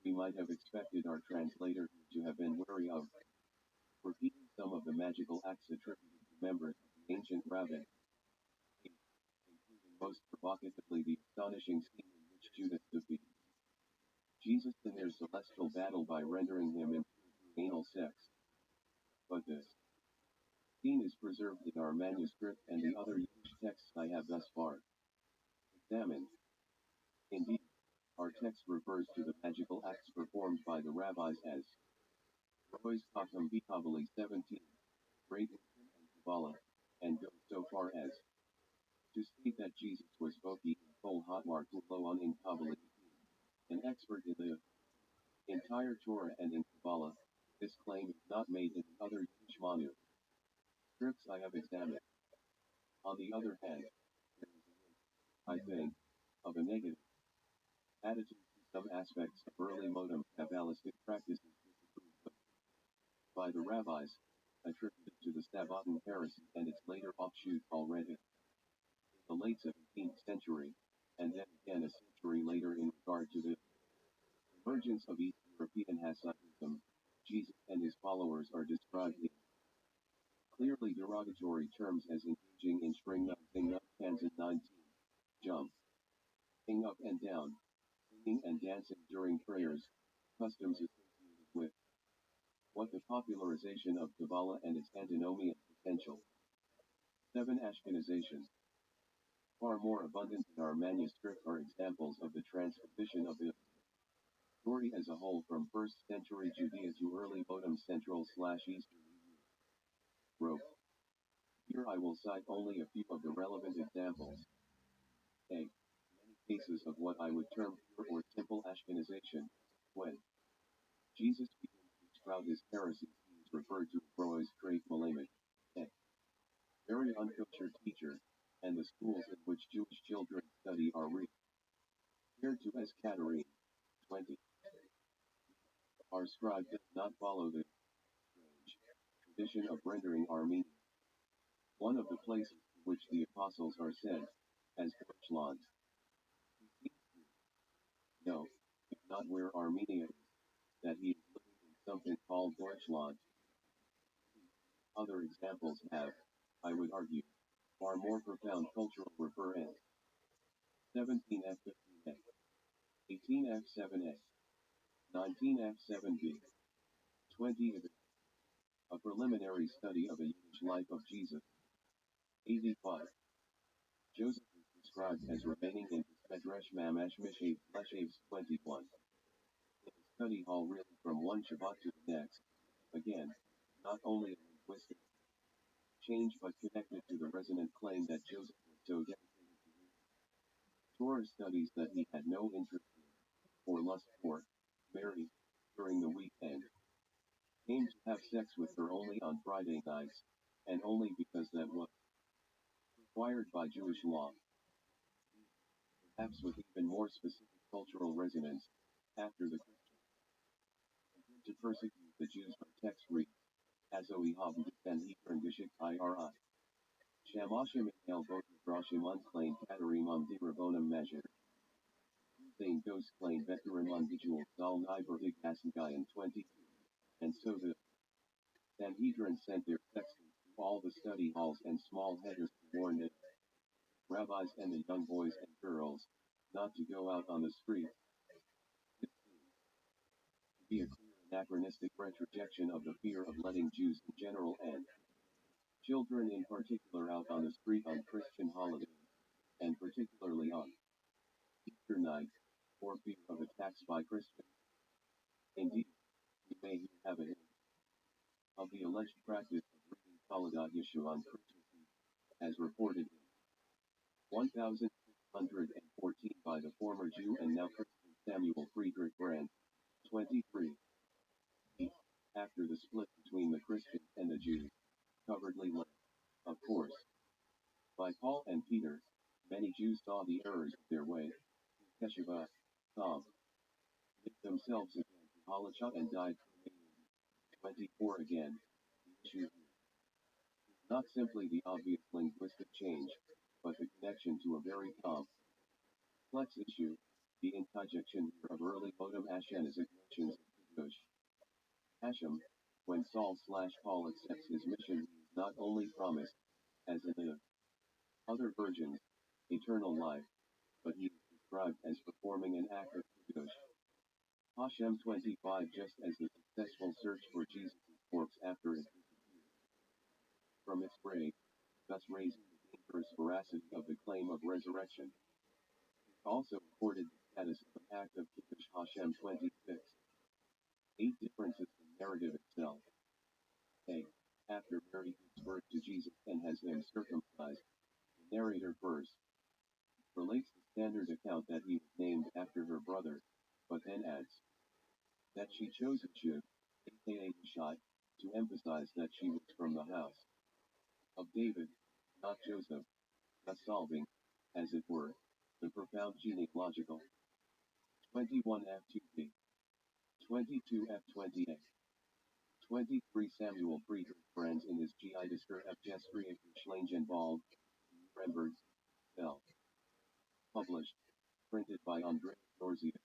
we might have expected our translator to have been wary of repeating some of the magical acts attributed to members of the ancient rabbinic, including most provocatively the astonishing scene in which Judas defeated Jesus in their celestial battle by rendering him impure through anal sex. But this scene is preserved in our manuscript and the other Yiddish texts I have thus far examined. Indeed, our text refers to the magical acts performed by the rabbis as Roy's Chacham Kabbalah 17, Great Wisdom and Kabbalah, and goes so far as to state that Jesus was Boki in Kol Hatmar Kulon in Kabbalah, an expert in the entire Torah and in Kabbalah. This claim is not made in the other Yiddish manuscripts I have examined. On the other hand, there is a hint, I think, of a negative attitude to some aspects of early modem Kabbalistic practices disapproved of by the rabbis, attributed to the Sabbaton heresy and its later offshoot already in the late 17th century, and then again a century later in regard to the emergence of East European Hasidism. Jesus and his followers are described in clearly derogatory terms as engaging in string dancing, Kansan 19, jumping up and down, singing and dancing during prayers, customs associated with what the popularization of Kabbalah and its antinomian potential. 7 Ashkenazation. Far more abundant in our manuscript are examples of the transposition of the story as a whole from 1st century Judea to early modem Central/Eastern Europe. Here I will cite only a few of the relevant examples. A. Many cases of what I would term pure or simple Ashkenazation, when Jesus begins to sprout his heresy, he is referred to as Roy's Great Malamid, a very uncultured teacher, and the schools in which Jewish children study are referred to as Katarine. 20. Our scribe does not follow the strange tradition of rendering Armenian one of the places to which the apostles are sent, as Deutschland. He seems to know, if not where Armenia is, that he is living in something called Deutschland. Other examples have, I would argue, far more profound cultural reference. 17F, 15F, 18F, 7A, 19F, 7B, 20 a preliminary study of a Yiddish life of Jesus. 85. Joseph is described as remaining in his Medrash Mamash Leshavs 21. In a study hall really from one Shabbat to the next, again, not only a linguistic change but connected to the resonant claim that Joseph was so dedicated to his Torah studies that he had no interest in, or lust for, Mary, during the weekend. Came to have sex with her only on Friday nights, and only because that was required by Jewish law. Perhaps with even more specific cultural resonance, after the Christians began to persecute the Jews by text reads, Azoi haben and Hebron geschickt iri. Shamashim el botim drashim unclaimed Katarim di Rabonum measure. Thane ghost claim veteran unvisual Zal Niber Ignasengayan 22. And so the Sanhedrin sent their sextons to all the study halls and small headers to warn the rabbis and the young boys and girls not to go out on the street. This seems to be a clear anachronistic retrojection of the fear of letting Jews in general and children in particular out on the street on Christian holidays. and particularly on Easter night, for fear of attacks by Christians. Indeed, we may here have a hint of the alleged practice of reading Taladat Yeshua on Christmas Eve, as reported in 1614 by the former Jew and now Christian Samuel Friedrich Brandt, 23. After the split between the Christians and the Jews, covertly led, of course, by Paul and Peter, many Jews saw the errors of their way, Teshuvah, knit themselves again to Halacha and died from 24 again. The issue here is not simply the obvious linguistic change, but the connection to a very complex issue, the interjection here of early modem Ashkenazic notions of Kiddush. Hashem, when Saul/Paul accepts his mission, he is not only promised, as in the other versions, eternal life, but he is described as performing an act of Kiddush. Hashem 25. Just as the successful search for Jesus' corpse after it disappeared from its grave, thus raising the dangerous veracity of the claim of resurrection, it also accorded the status of an act of Kiddush. Hashem 26. 8 differences in narrative itself. A. After Mary gives birth to Jesus and has him circumcised, the narrator first relates the standard account that he was named after her brother, but then adds that she chose Yeshua, aka Shai, to emphasize that she was from the house of David, not Joseph, thus solving, as it were, the profound genealogical 21F2b, 22F28, 23 Samuel Friedrich Brandt in his Giedister F. Gestria Schlangenwald, Nuremberg, Cell. Published, printed by Andreas Dorzius,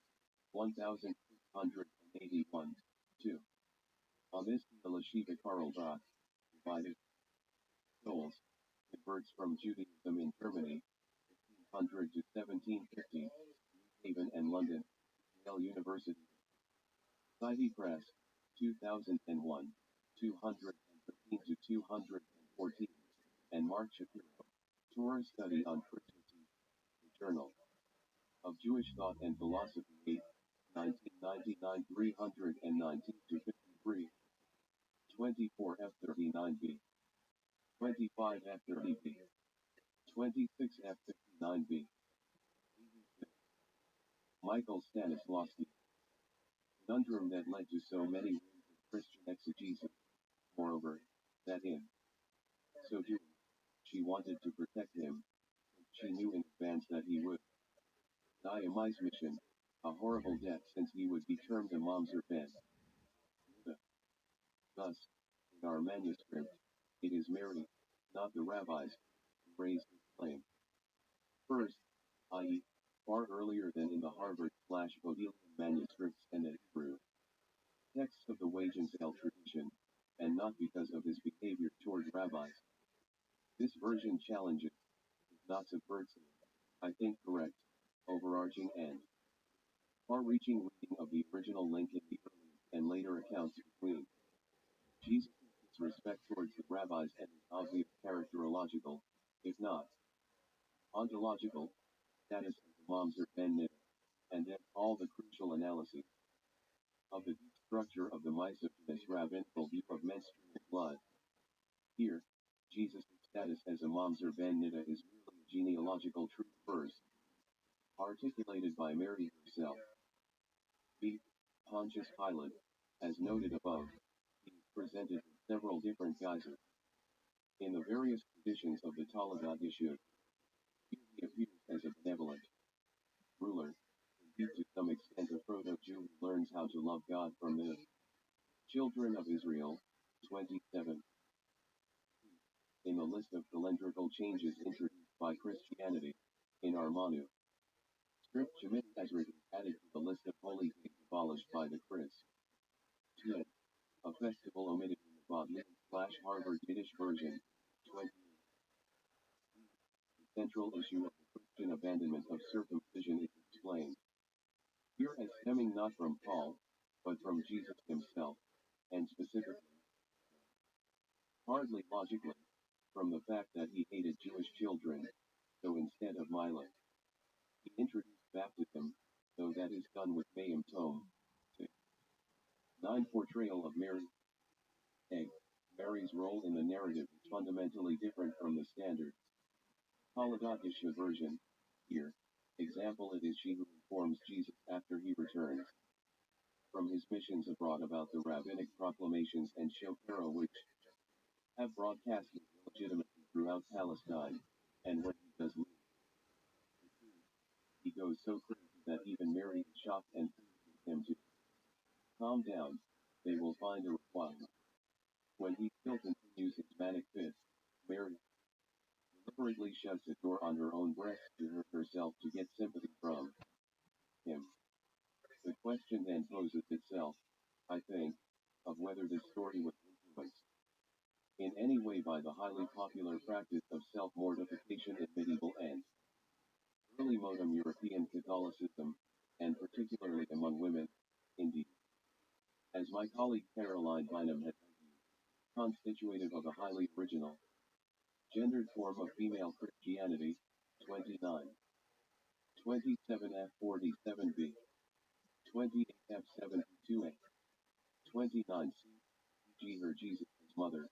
1681, 2. Amisti Elishiva Karl Bach, divided souls, converts from Judaism in Germany, 1500 to 1750, Haven and London, Yale University. Society Press, 2001, 213 to 214, and Mark Shapiro, Torah Study on Christmas Eve, the Journal of Jewish Thought and Philosophy, 8, 1999, 319 to 53, 24F39B, 25F30B, 26F59B. Michael Stanislavski. Conundrum that led to so many ways of Christian exegesis. Moreover, that in so doing, she wanted to protect him, since she knew in advance that he would die a mission, a horrible death, since he would be termed a Mamzer Ben. Thus, in our manuscript, it is Mary, not the rabbis, who raised this claim. First, i.e., far earlier than in the Harvard/Bodleian manuscripts and the Hebrew texts of the Wagenseil tradition, and not because of his behavior toward rabbis. This version challenges, if not subverts, I think correct, overarching and far-reaching reading of the original link in the early and later accounts between Jesus' respect towards the rabbis and his obvious characterological, if not ontological, status as the Mamzer Ben Nida, and then all the crucial analyses of the deep structure of the misogynist rabbinical view of menstrual blood. Here, Jesus' status as a Mamzer Ben Nida is merely a genealogical truth first, articulated by Mary herself. B. Pontius Pilate, as noted above, he is presented in several different guises. In the various traditions of the Taladat Yeshua, he appears as a benevolent ruler, indeed to some extent a proto-Jew who learns how to love God from the children of Israel, 27. In the list of calendrical changes introduced by Christianity, in our Manu script, Shemit Ezra is added to the list of holy days abolished by the Chris. 2. A festival omitted in the Bodleian/Harvard Yiddish version, 20. The central issue of the Christian abandonment of circumcision is explained here as stemming not from Paul, but from Jesus himself, and specifically, hardly logically, from the fact that he hated Jewish children, so instead of Mila, he introduced baptism, though that is done with Mayim Tome. 9. Portrayal of Mary. A. Mary's role in the narrative is fundamentally different from the standard Holodotisha version. Here, example, it is she who informs Jesus after he returns from his missions abroad about the rabbinic proclamations and shofaro which have broadcasted legitimately throughout Palestine, and when he does leave, he goes so crazy that even Mary is shocked and pleads him to calm down. They will find a reply. When he still continues his manic fit, Mary deliberately shuts the door on her own breast to hurt herself to get sympathy from him. The question then poses itself, I think, of whether this story was influenced in any way by the highly popular practice of self-mortification in medieval and early modern European Catholicism, and particularly among women. Indeed, as my colleague Caroline Bynum had constitutive of a highly original, gendered form of female Christianity. 29. 27F47B. 28F72A. 29C. G. Her Jesus' Mother.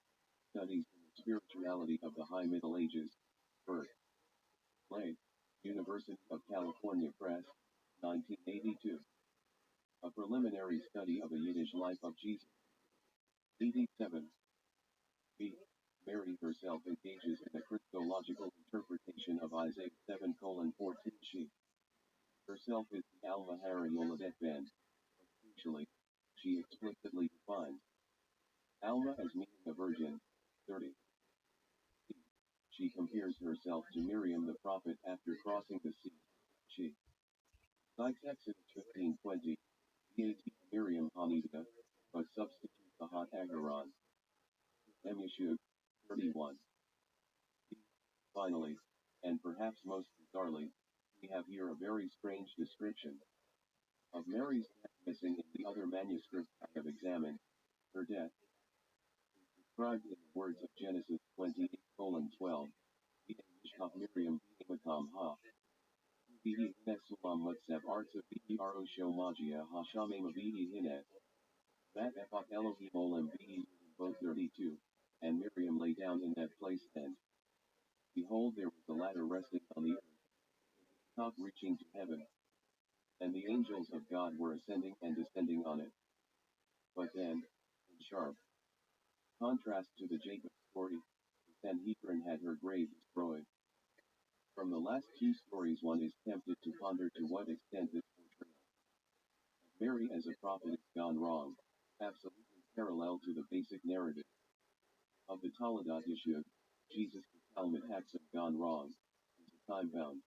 Studies in the Spirituality of the High Middle Ages. Birth. Lay. University of California Press. 1982. A preliminary study of a Yiddish life of Jesus. 87. B. Mary herself engages in a Christological interpretation of Isaiah 7:14. She herself is the Alma Hara Yoladet band. Crucially, she explicitly defines Alma as meaning a virgin. 30. She compares herself to Miriam the prophet after crossing the sea. She cites Exodus 15:20, Miriam Hanida, but substitutes the hot Agaron. Emishug. 31. Finally, and perhaps most bizarrely, we have here a very strange description of Mary's death missing in the other manuscripts I have examined. Her death is described in the words of Genesis 28:12. V'yishkach Miriam b'makom ha. V'hi nesulam matzev artsa v'hi arosho magia hashamem v'hi hines. Vat ephach Elohim olam v'hi both 32. And Miriam lay down in that place, and behold, there was a ladder resting on the earth, top reaching to heaven, and the angels of God were ascending and descending on it. But then, in sharp contrast to the Jacob story, the Sanhedrin had her grave destroyed. From the last two stories one is tempted to ponder to what extent this portrayal of Mary as a prophet has gone wrong, absolutely parallel to the basic narrative of the Toledot issue, Jesus' Talmud hacks have gone wrong, is a time-bound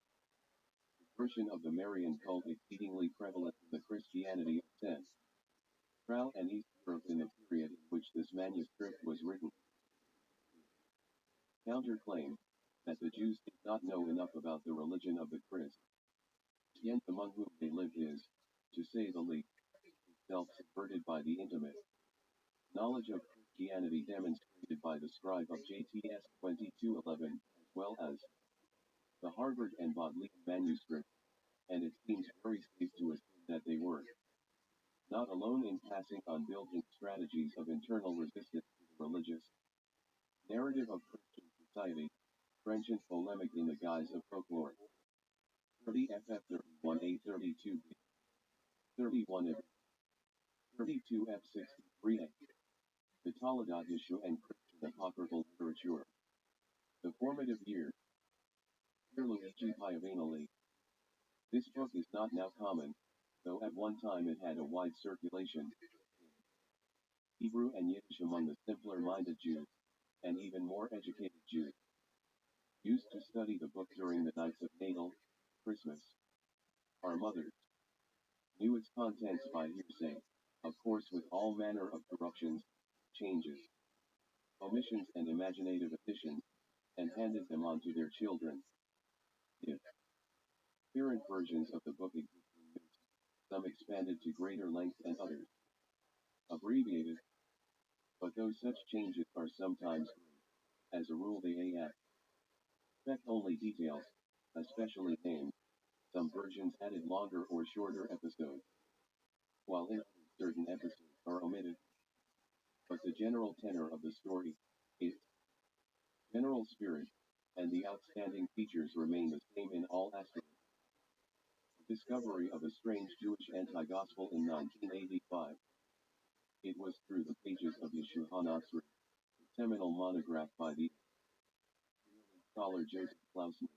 version of the Marian cult exceedingly prevalent in the Christianity of Central and East Europe in the period in which this manuscript was written. Counterclaim that the Jews did not know enough about the religion of the Christians among whom they lived is, to say the least, itself subverted by the intimate knowledge of Christianity demonstrated by the scribe of JTS 2211, as well as the Harvard and Bodleian manuscript, and it seems very safe to assume that they were not alone in passing on built-in strategies of internal resistance to the religious narrative of Christian society, trenchant polemic in the guise of folklore. 30 FF 31A 32B 31 32 F63A. The Toledot issue and Christian apocryphal literature. The formative years. Dear Luigi Piavanelli. This book is not now common, though at one time it had a wide circulation in Hebrew and Yiddish among the simpler-minded Jews, and even more educated Jews, used to study the book during the nights of Natal, Christmas. Our mothers knew its contents by hearsay, of course with all manner of corruptions, changes, omissions and imaginative additions, and handed them on to their children. Different versions of the book exist in use, some expanded to greater length and others abbreviated, but though such changes are sometimes great, as a rule they affect only details, especially named. Some versions added longer or shorter episodes, while in others certain episodes are omitted. But the general tenor of the story, its general spirit, and the outstanding features remain the same in all aspects. The discovery of a strange Jewish anti-gospel in 1985. It was through the pages of Yeshua Hanotzri, the seminal monograph by the scholar Joseph Klausner,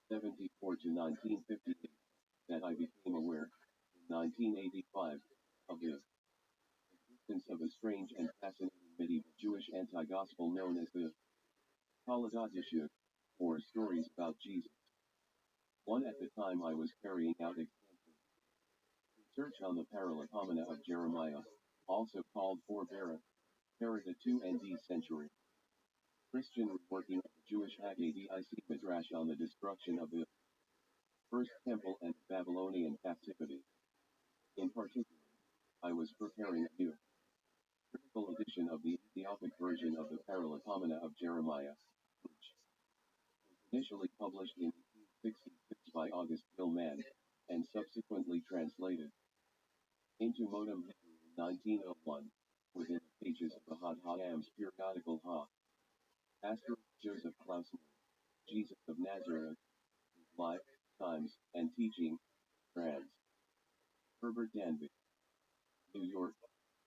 1874 to 1958, that I became aware, in 1985, of the existence of a strange and fascinating medieval Jewish anti-gospel known as the Taladat Yeshua, or Stories about Jesus. One at the time I was carrying out extensive research on the Paralipomena of Jeremiah, also called Forbera, the 2 ND century. Christian reworking of the Jewish Haggadah Midrash on the destruction of the First Temple and Babylonian captivity. In particular, I was preparing a new critical edition of the Ethiopic version of the Paralipomena of Jeremiah, which was initially published in 1866 by August Gilman, and subsequently translated into Modem Hebrew in 1901, within the pages of the Had Hayam's periodical Ha. Joseph Klausner, Jesus of Nazareth, Life, Times, and Teaching, Trans. Herbert Danby, New York,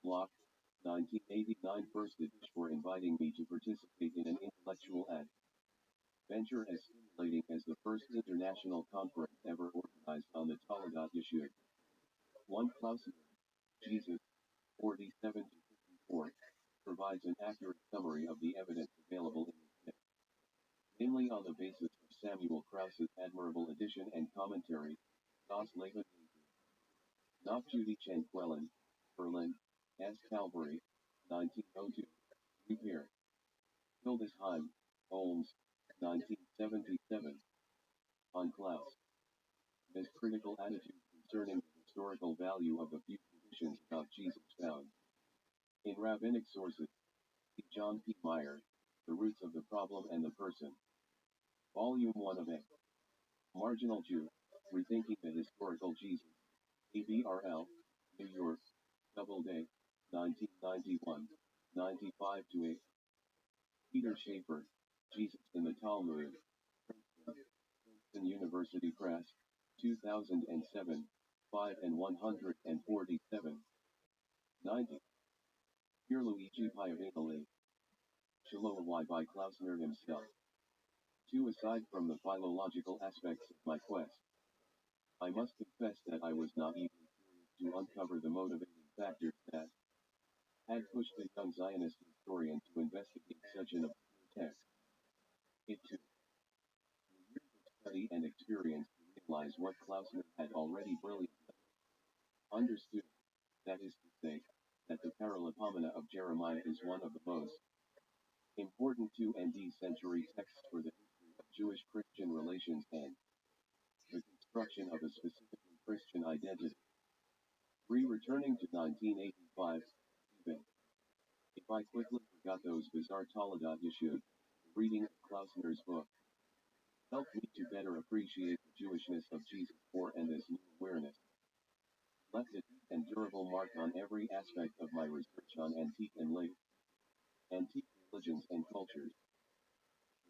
Block, 1989. First edition for inviting me to participate in an intellectual adventure as stimulating as the first international conference ever organized on the Taladat Yeshua. 1 Klausner, Jesus, 47 to 54, provides an accurate summary of the evidence available in the text, namely on the basis of Samuel Krause's admirable edition and commentary, Das Leben nach Judith and Quellen, Berlin, S. Calvary, 1902, Repair. Hildesheim, Holmes, 1977. On Klaus. His critical attitude concerning the historical value of the few traditions about Jesus found in rabbinic sources. John P. Meyer, The Roots of the Problem and the Person. Volume 1 of A. Marginal Jew, Rethinking the Historical Jesus. ABRL, New York, Doubleday, 1991, 95 to 8. Peter Schaefer, Jesus in the Talmud. Princeton University Press, 2007, 5 and 147. 90. Pierluigi Piavinelli. Shiloh Y by Klausner himself. 2. Aside from the philological aspects of my quest, I must confess that I was not even curious to uncover the motivating factors that had pushed a young Zionist historian to investigate such an obscure text. It took years of study and experience to realize what Klausner had already brilliantly understood, that is to say, that the Paralipomena of Jeremiah is one of the most important 2 ND century texts for the history of Jewish-Christian relations and the construction of a specifically Christian identity. Returning to 1985, even if I quickly forgot those bizarre Taladat Yeshua, reading of Klausner's book helped me to better appreciate the Jewishness of Jesus, and this new awareness left a deep and durable mark on every aspect of my research on antique and late antique religions and cultures.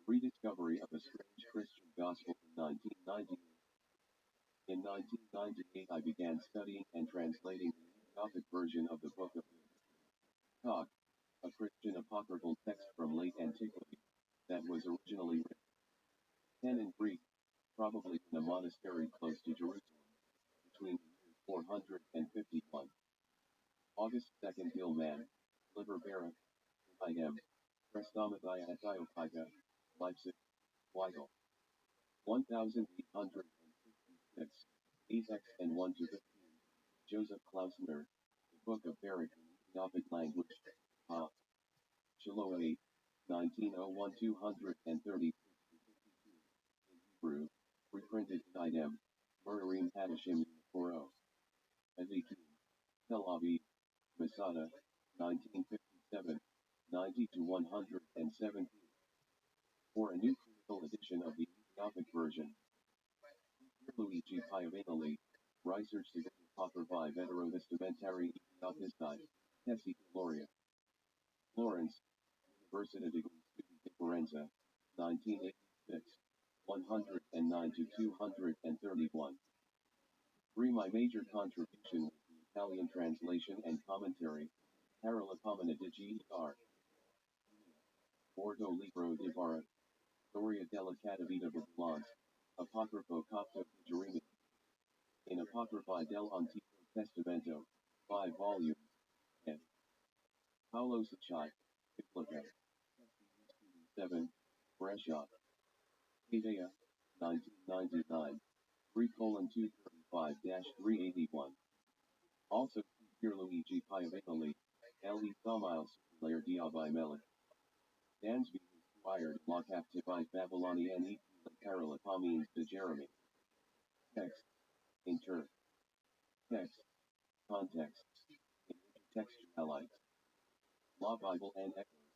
Rediscovery of a strange Christian gospel in 1998. In 1998 I began studying and translating the Ethiopic version of the Book of Talk, a Christian apocryphal text from late antiquity, that was originally written in Greek, probably in a monastery close to Jerusalem, between the years 451. August 2nd Gilman, Liberbera, I.M., Prestamithia Ethiopia, Leipzig, Weigel. 1866, Azex and 1 to 15, Joseph Klausner, The Book of Barak in Ethiopic Language, Shiloh 8, 1901 236 in Hebrew, reprinted in Idem, Murarim Hadashim Koro. Ezekiel, Tel Aviv, Masada, 1957, 90 to 117. For a new critical edition of the Gothic version. Luigi Piavanelli, Research de Apocryphae Veterotestamentari Ethiopisci, Tessie Gloria. Florence, Università degli Studi di Firenze, 1986, 109 to 231. 3. My major contribution was the Italian translation and commentary, Paralipomena di G.R. Ordo Libro di Vara, Storia della Catavita Babylons, Apocrypho Copto Jeremy, in Apocryphae del Antico Testamento, 5 volumes, and Paolo Sacchi, Biblica, 7, Brescia, Idea, 1999, 3:235-381. Also, Pierluigi Piavanelli, L.E. Thaumiles, Lair Diabai Melic. Dansby inspired La Captivae Babylonianae, Paralipomines de Jeremy. Text, inter. Text, context, intertextualites. La Bible and Echoes.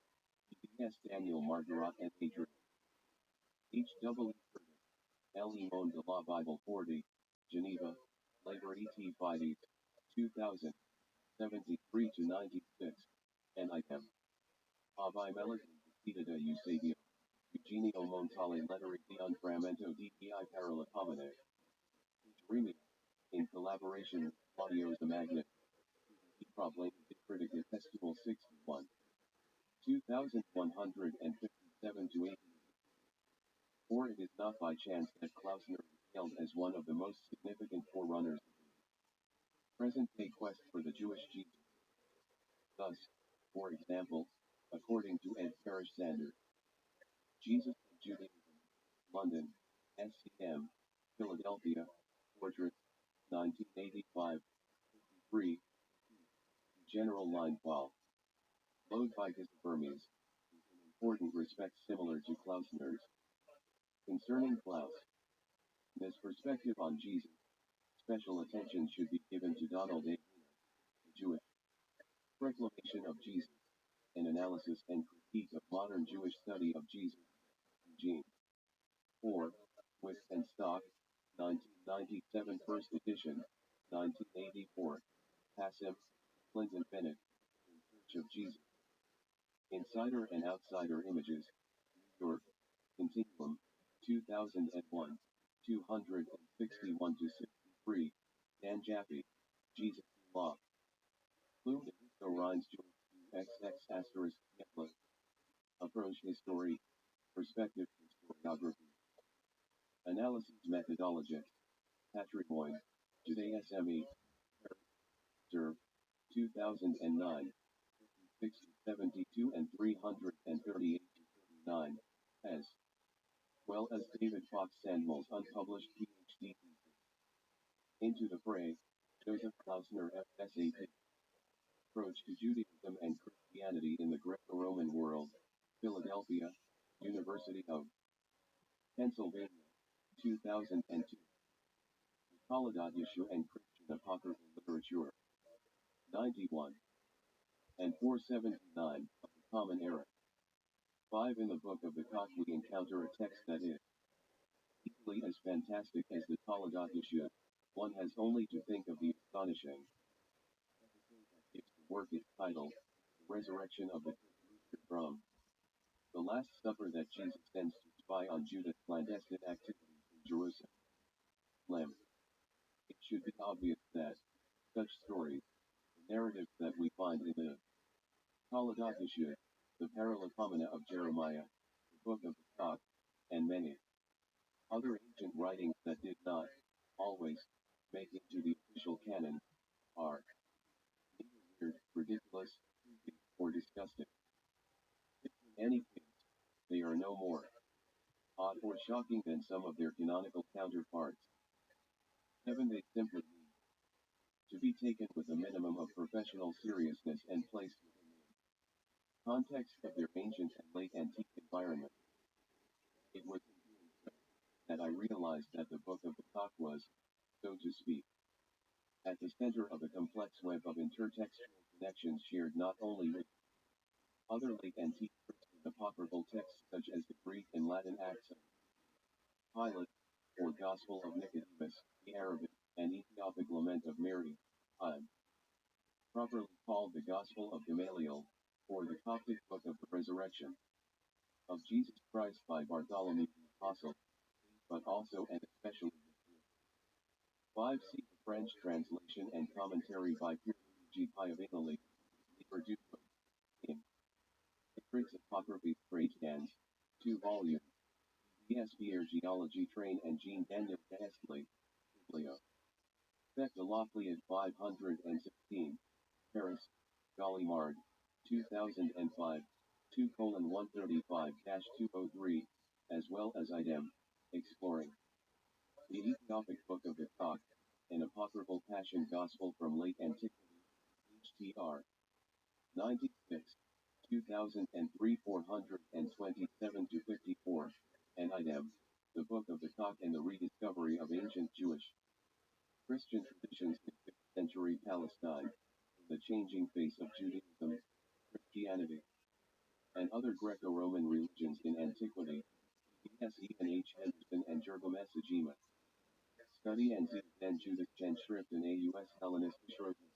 B.S. Daniel Margaret and Adrian. H. W. Curtis, L.E. Monde de la Bible 40, Geneva, Labor et Fides, 2000, 73-96, N.I.M. Abai Melican, Vita de Eusebio, Eugenio Montale Lettere di un Frammento di Paralipomene. Jeremy, in collaboration with Claudio Zamagna, Problem de Critica Festival 61, 2157-80. For it is not by chance that Klausner is hailed as one of the most significant forerunners of the present-day quest for the Jewish Jesus. Thus, for example, according to Ed Parrish Sanders, Jesus and Judaism, London, SCM, Philadelphia, Portrait, 1985, 53, General Line 12. Load by his Burmese, is in important respects similar to Klausner's. Concerning Klaus, this perspective on Jesus, special attention should be given to Donald A. The Jewish Proclamation of Jesus, an analysis and critique of modern Jewish study of Jesus, Eugene. 4. With and Stock, 1997 first edition, 1984, Passim, Clinton Bennett, In Search of Jesus. Insider and Outsider Images, New York, Continuum, 2001, 261-63, Dan Jaffe, Jesus Law. Plume de Histo Rhines XX asterisk Kepler. Approach History, Perspective Historiography. Analysis Methodologics, Patrick Moyne, JSME, Serve, 2009, 672 and 338-39, as well as David Fox Sandmel's unpublished PhD thesis. Into the Fray, Joseph Klausner FSAP. Approach to Judaism and Christianity in the Greco-Roman World, Philadelphia, University of Pennsylvania, 2002. Taladat Yeshua and Christian Apocryphal Literature, 91 and 479 of the Common Era. 5. In the Book of the Koch we encounter a text that is equally as fantastic as the Taladat Yeshua. One has only to think of the astonishing gives the work its title, The Resurrection of the Rooster from the Last Supper that Jesus sends to spy on Judas' clandestine activities in Jerusalem. It should be obvious that such stories, the narratives that we find in the Taladat Yeshua, the Paralipomena of Jeremiah, the Book of the Koch, and many other ancient writings that did not always make it to the official canon, are neither weird, ridiculous, or disgusting. In any case, they are no more odd or shocking than some of their canonical counterparts. 7. They simply need to be taken with a minimum of professional seriousness and placed within the context of their ancient and late antique environment. It was in doing so that I realized that the Book of the Koch was, so to speak, at the center of a complex web of intertextual connections shared not only with other late antique Christian apocryphal texts such as the Greek and Latin Acts of Pilate, or Gospel of Nicodemus, the Arabic and Ethiopic Lament of Mary, properly called the Gospel of Gamaliel, or the Coptic Book of the Resurrection of Jesus Christ by Bartholomew the Apostle, but also and especially the 5. See the French translation and commentary by Pierluigi Piavanelli, Liber Duco, in Matrix Apocryphe Trajan's, 2 volumes, ESBR Geology Train and Jean Daniel Gastley, Biblio. Fecta Lafayette 516, Paris, Gallimard, 2005, 2:135-203, as well as idem, exploring the Ethiopic Book of the Cock, an apocryphal Passion Gospel from late antiquity, HTR 96, 2003 427-54, and idem, the Book of the Cock and the Rediscovery of Ancient Jewish Christian Traditions in 5th century Palestine, the Changing Face of Judaism, Christianity, and other Greco-Roman religions in antiquity, B.S. Ethan H. Henderson and Jurgum S. Ajima. Study and den Judith Chen Schriften AUS Hellenist Schroeden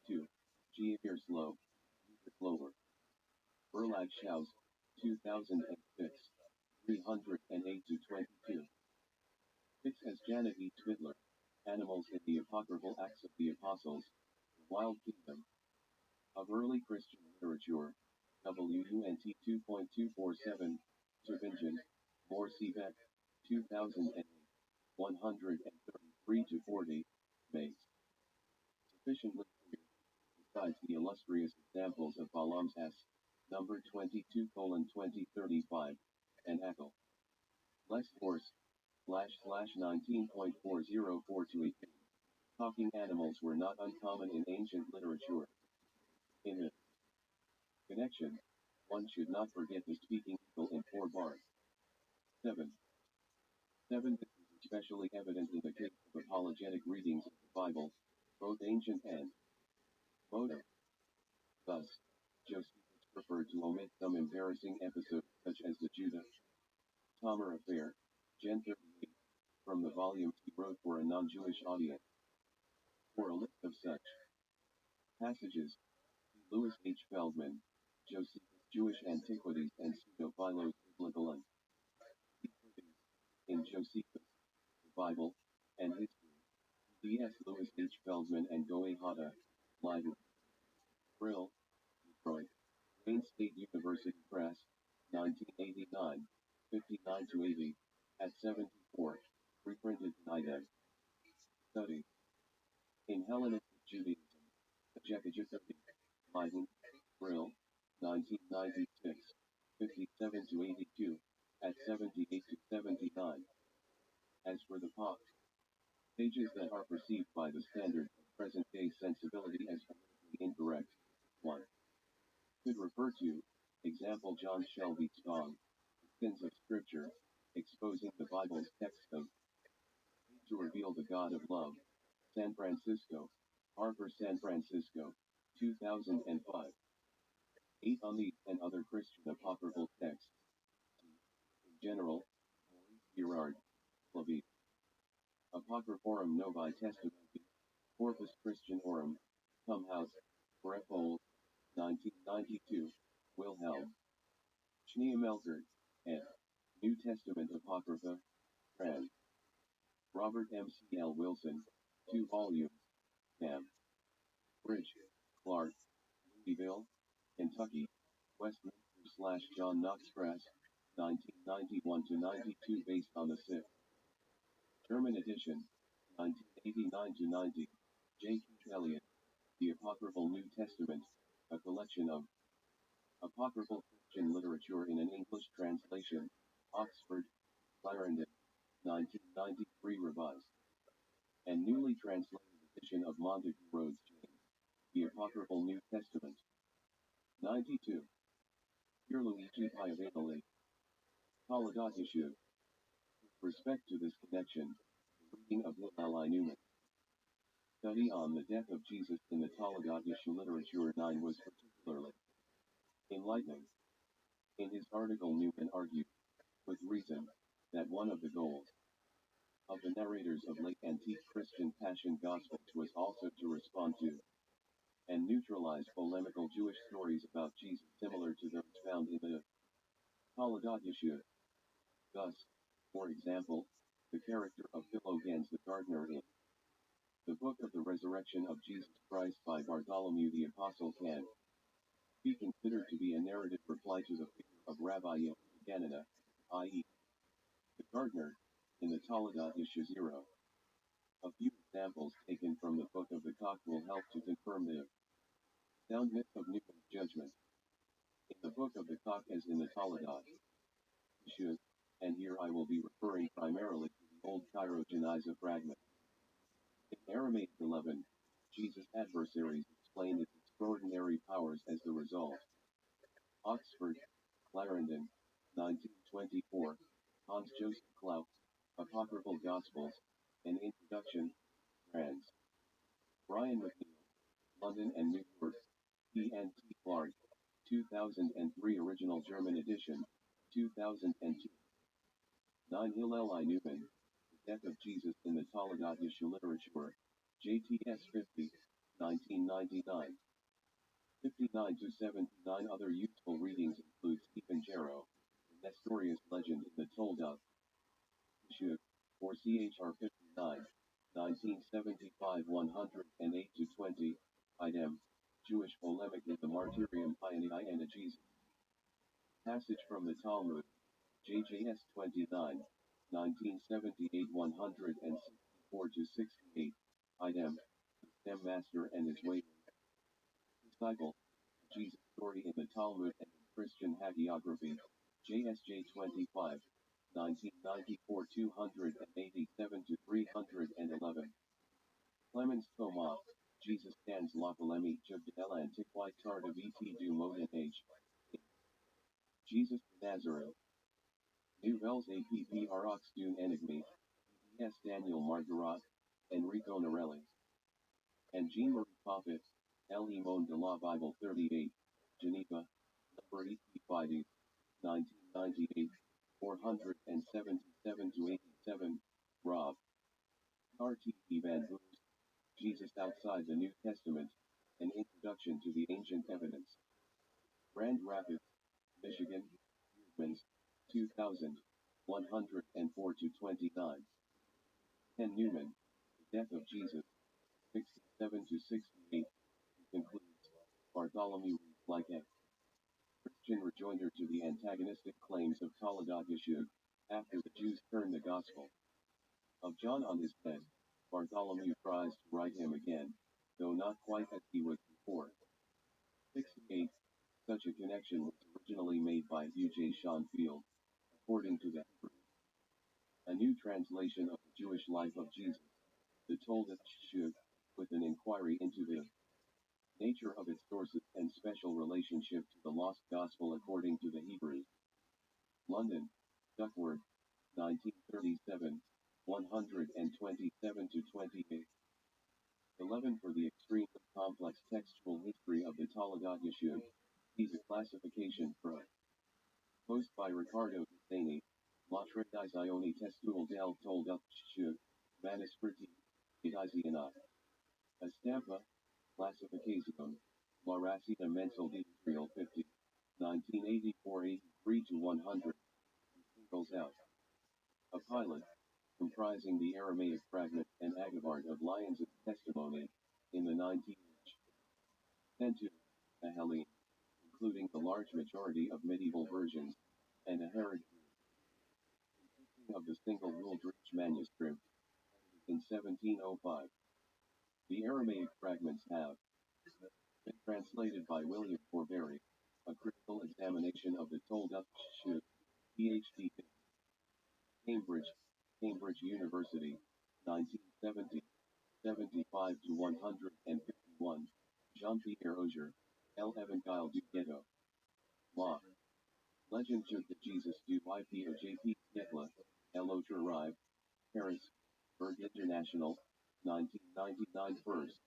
2, G. Slow, Slower. Verlag Schaus, 2006, 308-22. 6. As Janet E. Twidler, Animals in the Apocryphal Acts of the Apostles, The Wild Kingdom of Early Christian Literature, WUNT 2.247, Tübingen, Moore-Siebeck, 2008, 133-40, Mays. Sufficiently clear, besides the illustrious examples of Balaam's S, number 22:2035, and Eckel. Less Horse, //19.404218. Talking animals were not uncommon in ancient literature. In this connection, one should not forget the speaking eagle in 4 bars. 7. This is especially evident in the case of apologetic readings of the Bible, both ancient and modern. Thus, Josephus preferred to omit some embarrassing episodes such as the Judah Tamar affair, Gen 38, from the volumes he wrote for a non-Jewish audience. For a list of such passages, see Louis H. Feldman, Josephus' Jewish Antiquities and Pseudo-Philos Biblical in Josephus, the Bible, and History, D.S. Louis H. Feldman and Goey Hata, Leiden. Brill, Detroit, Wayne State University Press, 1989, 59-80, at 74, reprinted in IDEM. Study in Hellenistic Judaism, Jekajikoti, Leiden, Brill, 1996, 57-82, at 78-79. As for the POC, pages that are perceived by the standard of present-day sensibility as politically incorrect, 1. Could refer to, example John Shelby Strong, Sins of Scripture, exposing the Bible's text of to reveal the God of love, San Francisco, Harper San Francisco, 2005. 8 on these and other Christian apocryphal texts. In general, Maurice Girard, Clavier. Apocryphorum Novae Testamenti, Corpus Christianorum, Tumhouse, Breffold, 1992, Wilhelm Schneemelkert, and New Testament Apocrypha, Trans. Robert M.C.L. Wilson, 2 volumes, Cam. Bridge, Clark, Louisville, Kentucky, Westminster/John Knox Press, 1991-92 based on the 6th German edition, 1989-90, J. Keith Elliott, The Apocryphal New Testament, a collection of apocryphal Christian literature in an English translation, Oxford, Clarendon, 1993 revised. And newly translated edition of Montague Rhodes James, The Apocryphal New Testament. 92. Pierluigi Piavanelli. Hologot issue. With respect to this connection, the reading of Hillel I. Newman. Study on the death of Jesus in the Talagot issue literature 9 was particularly enlightening. In his article Newman argued, with reason, that one of the goals of the narrators of late antique Christian Passion Gospels was also to respond to and neutralize polemical Jewish stories about Jesus similar to those found in the Toledat Yeshua. Thus, for example, the character of Philogans the gardener in the Book of the Resurrection of Jesus Christ by Bartholomew the Apostle can be considered to be a narrative reply to the figure of Rabbi Yochanan, i.e., the gardener, in the Toledat Yeshua 0. A few examples taken from the Book of the Cock will help to confirm the soundness of Newton's judgment. In the Book of the Cock as in the Toledat Yeshua, and here I will be referring primarily to the Old Cairo Geniza fragment. In Aramaic 11, Jesus' adversaries explained its extraordinary powers as the result. Oxford, Clarendon, 1924, Hans Joseph Klaus, Apocryphal Gospels, an Introduction, Trans. Brian McNeill, London and New York, P.N.T. Clark, 2003 Original German edition, 2002. 9 Hillel I. Newman, The Death of Jesus in the Toledat Yeshua Literature, JTS 50, 1999. 59 to 79 other useful readings include Stephen Jarrow, The Nestorius Legend in the Toledat Yeshua, or CHR 59, 1975 108 to 20, idem, Jewish polemic in the martyrium Iana Jesus. Passage from the Talmud, JJS 29, 1978 164 to 68, idem, the stem master and his way disciple, Jesus story in the Talmud and in Christian hagiography, JSJ 25, 1994 287 to 311. Clemens Thomas, Jesus stands la polémique de l'antiquité tardivité du Moyen Age. Jesus de Nazareth. Nouvelles APPROX d'une énigme, S. Daniel Margarat, Enrico Norelli. And Jean-Marie Poppet, El Imon de la Bible 38, Geneva, number 85, 1998, 477 to 87, Rob. R.T.E. Van Hoos, Jesus Outside the New Testament, An Introduction to the Ancient Evidence. Grand Rapids, Michigan, Yearmans, 2000, 104 to 29. Ken Newman, The Death of Jesus, 67 to 68, concludes, Bartholomew like a Christian rejoinder to the antagonistic claims of Toledat Yeshua, after the Jews turned the gospel of John on his head. Bartholomew tries to right him again, though not quite as he was before. 68. Such a connection was originally made by Hugh J. Schonfield, according to the Hebrew. A new translation of the Jewish life of Jesus, the Toledat Yeshua, with an inquiry into the nature of its sources and special relationship to the lost gospel according to the Hebrews. London, Duckworth, 1937, 127 to 28. 11 For the extremely complex textual history of the Toledat Yeshua, sees a classification for post by Ricardo Dessani, La Tradizione Testuale del Toledat Yeshua, Manuscritti, Italianata. A stampa, Classification, La Racita Mensile di Israel 50, 1984 83 to 100, singles out. A pilot, comprising the Aramaic fragment and Agavart of Lyons' testimony, in the 19th century, a Hellene, including the large majority of medieval versions, and a Herod, consisting of the single Wooldridge manuscript, in 1705. The Aramaic fragments have been translated by William Forbury, A Critical Examination of the Toledat Yeshua, Ph.D. Cambridge University, 1970, 75 to 151, Jean-Pierre Auger, L. Evangile du Ghetto. Law. Legend of the Jesus du IP of J.P. Sketla, L. Auger Rive, Paris, Berg International, 1999 First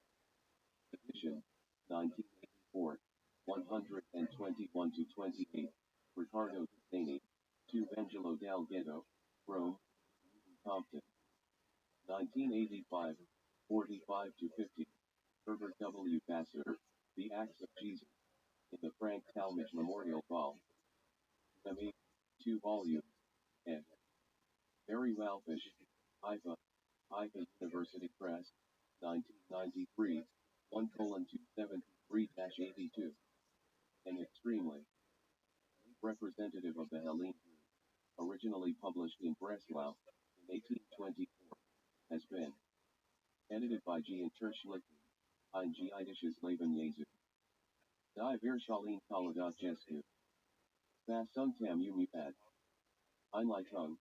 Edition, 1984, 121 to 28, Ricardo Dessani, to Vangelo del Ghetto, Rome, Compton. 1985, 45 to 50. Herbert W. Vassar, The Acts of Jesus, in the Frank Talmadge Memorial Vol. M.A. 2 volumes, ed. Barry Malfish, IFA, University Press, 1993, 1:273-82. An extremely representative of the Hellene group, originally published in Breslau, in 1824, has been edited by G. and Kirchlichten, ein Jidisches Leben Jesu. Die Virtualen Taladat Jesu. Versunktam Umupad. Einleitung,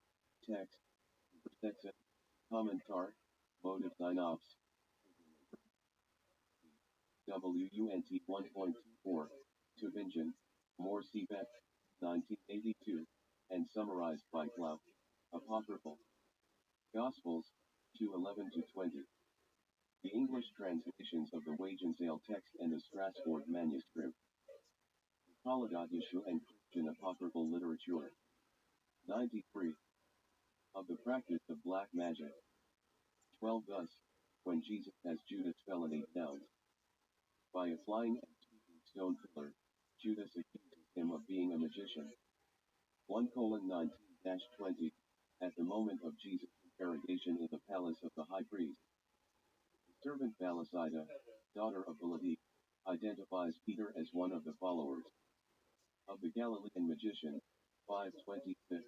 Text, Übersetzer, Kommentar, Mode of Dynops. WUNT 1.24, Tübingen, Morsebek, 1982, and summarized by Clout. Apocryphal Gospels, 2:11-20. The English translations of the Wagenseil text and the Strasbourg manuscript. Taladat Yeshu and Christian apocryphal literature. 93. Of the practice of black magic. 12. Thus, when Jesus has Judas' felony denounced by a flying and speaking stone pillar, Judas accuses him of being a magician. 1:19-20. At the moment of Jesus' interrogation in the palace of the high priest, the servant Balasida, daughter of Valadi, identifies Peter as one of the followers of the Galilean magician. 5:26.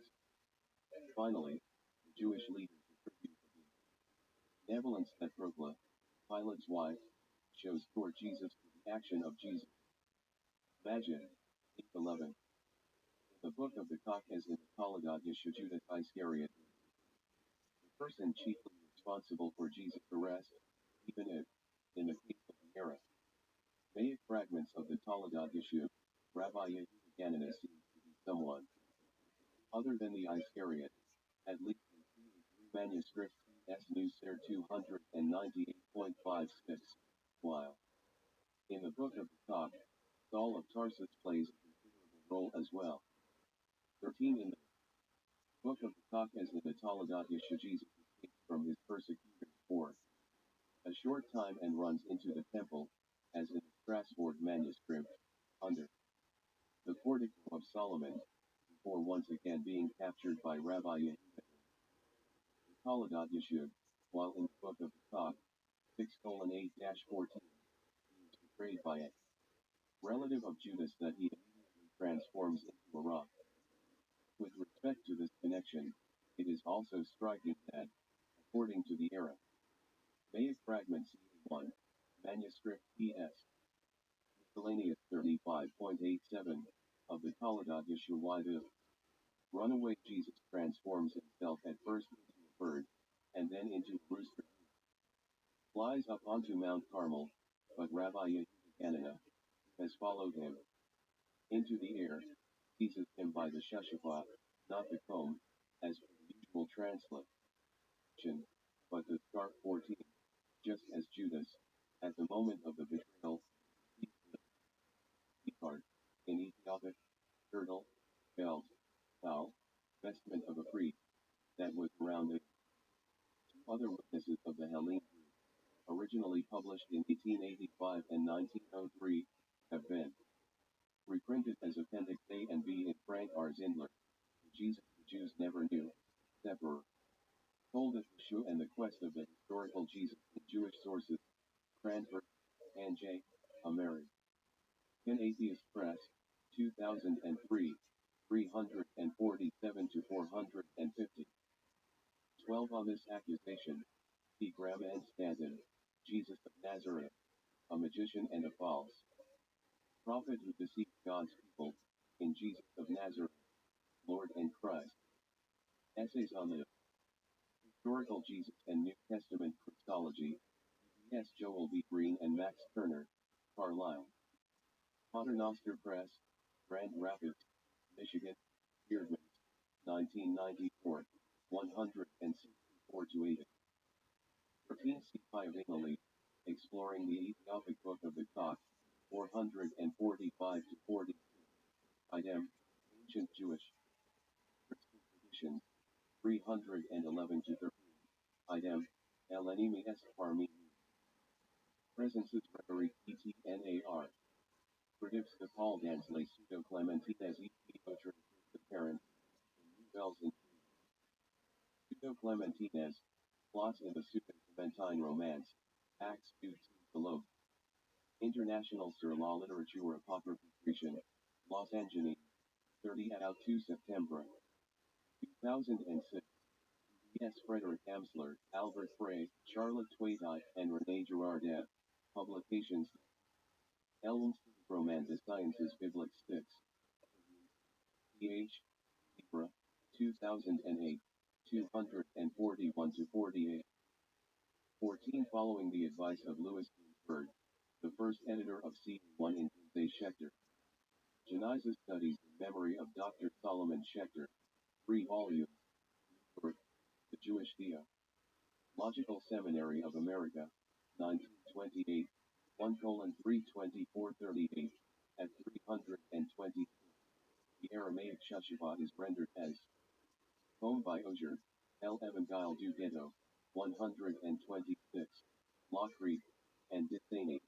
Finally, the Jewish leaders attribute the benevolence that Procla, Pilate's wife, shows toward Jesus to the action of Jesus. Imagine, 8:11. In the book of the cock as in the Taladat Yeshu Judas Iscariot, the person chiefly responsible for Jesus' arrest, even if, in the case of the era, Maic fragments of the Taladat Yeshu, Rabbi Yehuda seems to be someone other than the Iscariot, at least in 3 manuscripts S. New Ser 298.56, while in the book of the cock, Saul of Tarsus plays a considerable role as well. 13. In the book of the cock as in the Taladat Yeshu Jesus escapes from his persecutors for a short time and runs into the temple, as in the Strasbourg manuscript, under the portico of Solomon, before once again being captured by Rabbi Yehuda. The Taladat Yeshu, while in the book of the cock, 6:8-14, he is betrayed by a relative of Judas that he immediately transforms into a rock. With respect to this connection, it is also striking that, according to the era, Maic fragment C1, manuscript PS, miscellaneous 35.87, of the Taladat Yeshu why the runaway Jesus transforms himself at first into a bird, and then into a rooster, flies up onto Mount Carmel, but Rabbi Yehuda, who has followed him into the air, seizes him by the sheshapah, not the comb, as for the usual translation, but the scarf. 14, just as Judas, at the moment of the betrayal, seized the card, in Ethiopic, girdle, belt, towel, vestment of a priest, that was around it. 2 other witnesses of the Hellene group, originally published in 1885 and 1903, have been reprinted as Appendix A and B in Frank R. Zindler, The Jesus the Jews Never Knew, Separer. Told of Yeshua and the Quest of the Historical Jesus in Jewish Sources, Cranford, and J. American Atheist Press, 2003, 347-450. 12. On this accusation, P. Graham and Stanton, Jesus of Nazareth, a magician and a false prophet who deceived God's people, in Jesus of Nazareth, Lord and Christ. Essays on the Historical Jesus and New Testament Christology, B.S. Joel B. Green and Max Turner, Carlisle. Paternoster Press, Grand Rapids, Michigan, Beardman, 1994, 164-80. 13. C. Piovinelli, Exploring the Ethiopic Book of the Cock, 445-42. Idem, Ancient Jewish Christian Traditions, 311-13. Idem, Elenimi est parmi presences rhetoric etnar. Predicts the Paul Dansley pseudo Clementines et the parent, Nouvelles in pseudo Clementines, plots in the pseudo Clementine romance, Acts 2 below. International sur la littérature apocryphation, Los Angeles, 30/2 September 2006. Yes, Frederick Amsler, Albert Frey, Charlotte Twaitai, and René Girardet. Publications. Elms, Romance des Sciences Bibliques 6. Ph. Libra, 2008, 241-48. 14. Following the advice of Louis Ginsberg, the first editor of C1 in Jose Schechter. Genisa Studies in Memory of Dr. Solomon Schechter. 3 volumes. The Jewish Theological Seminary of America, 1928, 1:32438, at 320. The Aramaic Shushabot is rendered as Poem by Ogier, El Evangile du Ghetto, 126, La Crete, and Dithane,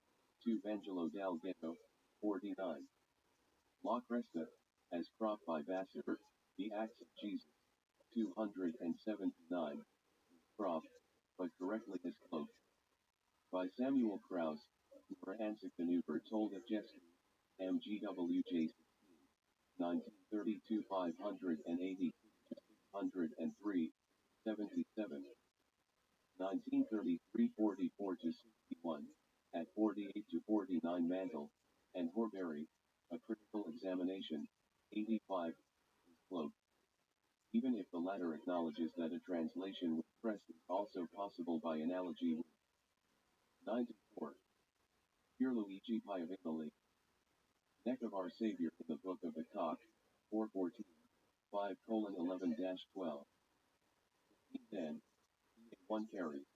2 Vangelo del Ghetto, 49. La Cresta, as cropped by Vassar, The Acts of Jesus, 279. Cropped, but correctly as cloaked. By Samuel Krauss, Forensic Maneuver told at Jesse, MGWJ 1932 580 603 77 1933 44 61 at 48 to 49 Mantle and Horbury, a critical examination 85 cloak. Even if the latter acknowledges that a translation with crest is also possible by analogy with 94. Pierluigi Piavicolli. Neck of Our Savior in the Book of the Cock, 414, 5:11-12. 10. 1 carry.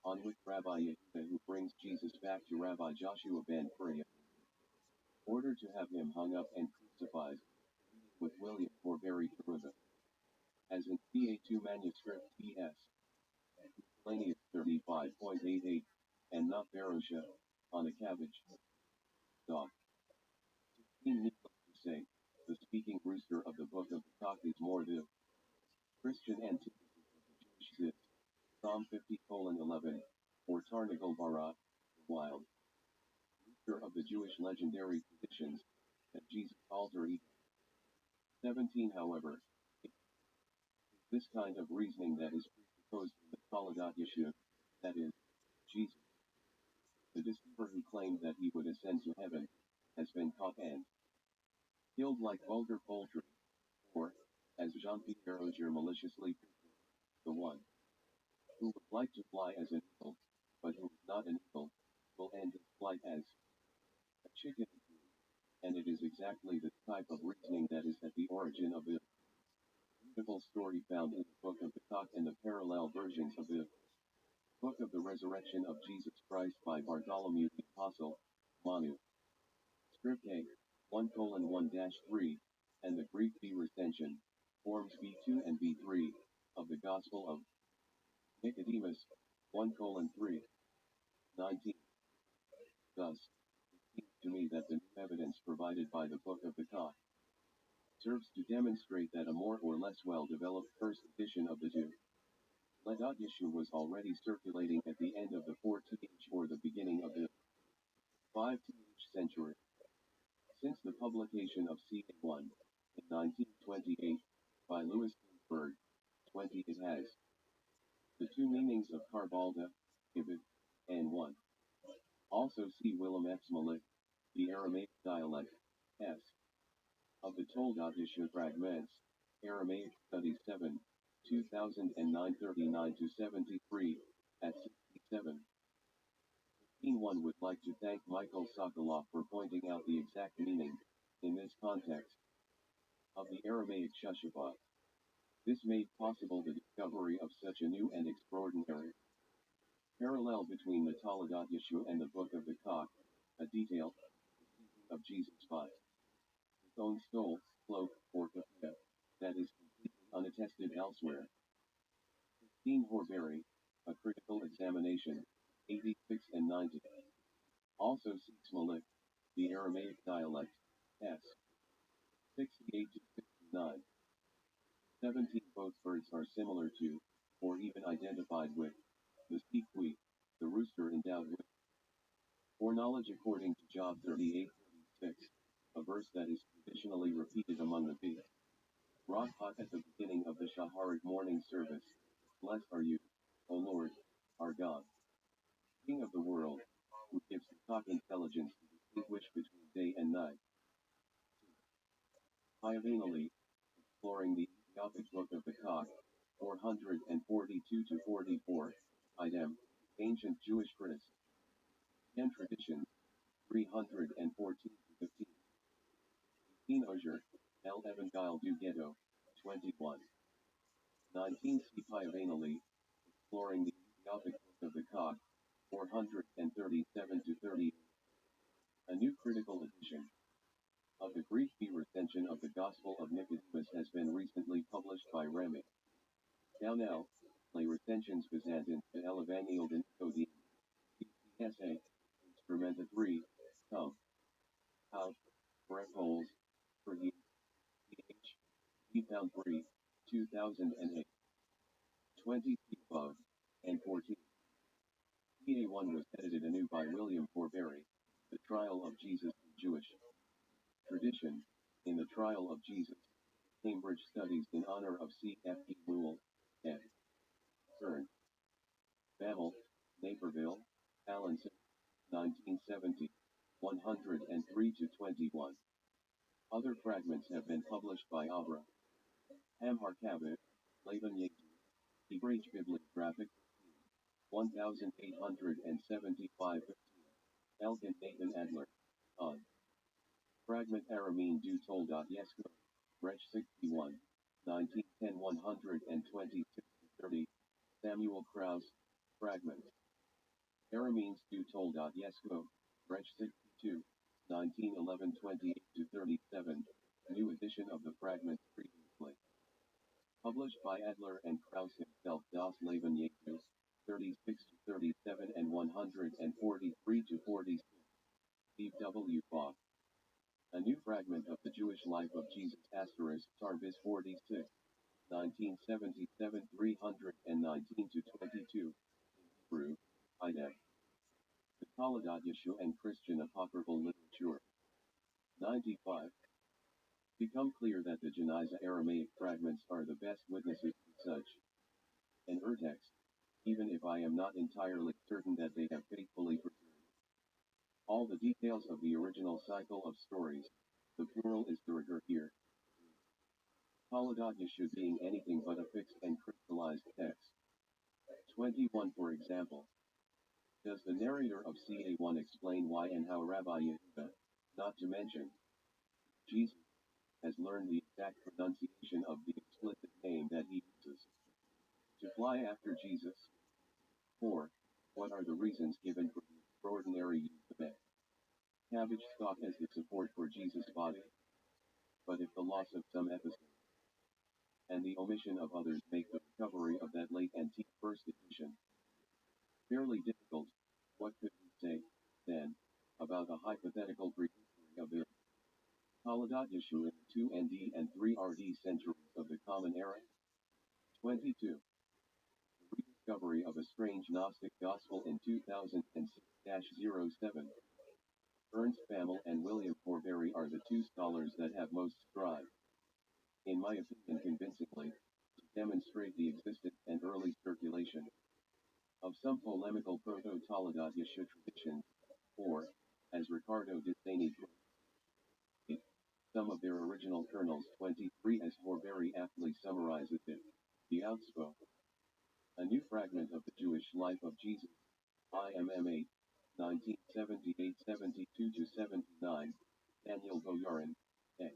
On which Rabbi Yehuda, who brings Jesus back to Rabbi Joshua ben Perea, ordered to have him hung up and crucified, with William Horbury Carruthers. As in CA2 manuscript PS. Miscellaneous 35.88, and not Barosha, on a cabbage. Dog. 16. Needless to say, the speaking rooster of the Book of the Cock is more the Christian antithesis of the Jewish zit. Psalm 50:11, or Tarnagal Barat, the wild rooster of the Jewish legendary traditions, and Jesus alter ego. 17. However, this kind of reasoning that is presupposed in the Taladat Yeshua, that is, Jesus, the deceiver who claimed that he would ascend to heaven, has been caught and killed like vulgar poultry, or, as Jean-Pierre Augier maliciously put it, the one who would like to fly as an eagle, but who is not an eagle, will end his flight as a chicken, and it is exactly this type of reasoning that is at the origin of the beautiful story found in the Book of the Cock and the parallel versions of the Book of the Resurrection of Jesus Christ by Bartholomew the Apostle, Manu. Script A, 1:1-3, and the Greek B recension, forms B2 and B3, of the Gospel of Nicodemus, 1:3. 19. Thus, it seems to me that the new evidence provided by the Book of the Cock serves to demonstrate that a more or less well-developed first edition of the Taladat Yeshua was already circulating at the end of the 14th or the beginning of the 5th century. Since the publication of CA1 in 1928 by Louis Ginsberg, 20 it has the two meanings of Karbalda, Ibid, and 1. Also see Willem X. Malik, the Aramaic dialect, S. of the Talmud Yeshua fragments, Aramaic Studies 7, 2009 39-73, at 67. 1 would like to thank Michael Sokolov for pointing out the exact meaning, in this context, of the Aramaic Shushabot. This made possible the discovery of such a new and extraordinary parallel between the Taladat Yeshua and the Book of the Cock, a detail of Jesus by his own stole, cloak, or kafia, that is completely unattested elsewhere. 15 Horbury, A critical examination, 86 and 90. Also seeks Malik, the Aramaic dialect, S. 68 to 69. 17. Both birds are similar to, or even identified with, the sequoia, the rooster endowed with foreknowledge according to Job 38:36, a verse that is traditionally repeated among the beasts. Rothschild at the beginning of the Shaharit morning service. Blessed are you, O Lord, our God, King of the world, who gives the cock intelligence to distinguish between day and night. Diagonally, exploring the Ethiopic Book of the Cock, 442 to 44, Idem, Ancient Jewish Criticism and Traditions, 314 to 15. 18 Ozier, El Evangile du Ghetto, 21. 19 C. Diagonally, exploring the Ethiopic Book of the Cock, 437 to 30. A new critical edition of the Greek B recension of the Gospel of Nicodemus has been recently published by Remy. Now, Les Recensions Byzantines de l'Evangile de Nicodème, PSA, Instrumenta 3, Come, Out, Brett Holes, for the PH, P. Pound 3, 2008. 20 C. Bug, and 14. PA1 was edited anew by William Forbury, The Trial of Jesus in Jewish Tradition, in the Trial of Jesus, Cambridge Studies in honor of C. F. E. Newell, ed. Cern. Babel, Naperville, Allenson, 1970, 103 to 21. Other fragments have been published by Abra, Ham Harkavit, Laban Yetu, Hebrew Bibliographic, 1875, Elgin Nathan Adler, on. Fragment Arameen du Toldat Yesko, Reg 61, 1910 126 30, Samuel Krause, Fragments. Arameens du Toldat Yesko, Reg 62, 1911 28 to 37, new edition of the fragments previously published by Adler and Krause himself. Das Leben Jesu, 36 to 37 and 143 to 46. Steve W. Bach. A new fragment of the Jewish life of Jesus asterisk Tarbis 46, 1977 319 to 22, Hebrew, Idem. The Taladat Yeshua and Christian Apocryphal Literature. 95. Become clear that the Geniza Aramaic fragments are the best witnesses to such an urtext, even if I am not entirely certain that they have faithfully preserved all the details of the original cycle of stories. The plural is de rigueur here. Taladat Yeshua being anything but a fixed and crystallized text. 21. For example, does the narrator of CA1 explain why and how Rabbi Yehuda, not to mention Jesus, has learned the exact pronunciation of the explicit name that he uses to fly after Jesus? 4. What are the reasons given for the extraordinary use of a cabbage stalk as the support for Jesus' body? But if the loss of some episode and the omission of others make the recovery of that late antique first edition fairly difficult, what could we say, then, about a hypothetical prehistory of the Taladat Yeshua in the 2 ND and 3 RD centuries of the Common Era? 22. The rediscovery of a strange Gnostic gospel in 2006-07. Ernst Bammel and William Forbury are the two scholars that have most strived, in my opinion convincingly, to demonstrate the existence and early circulation of some polemical proto-Taladat Yeshua traditions, or, as Ricardo de Sani puts it, some of their original kernels. 23. As Forbury aptly summarizes it, the outspoken, a new fragment of the Jewish life of Jesus, IMM 8, 1978-72 to 79, Daniel Boyarin, A.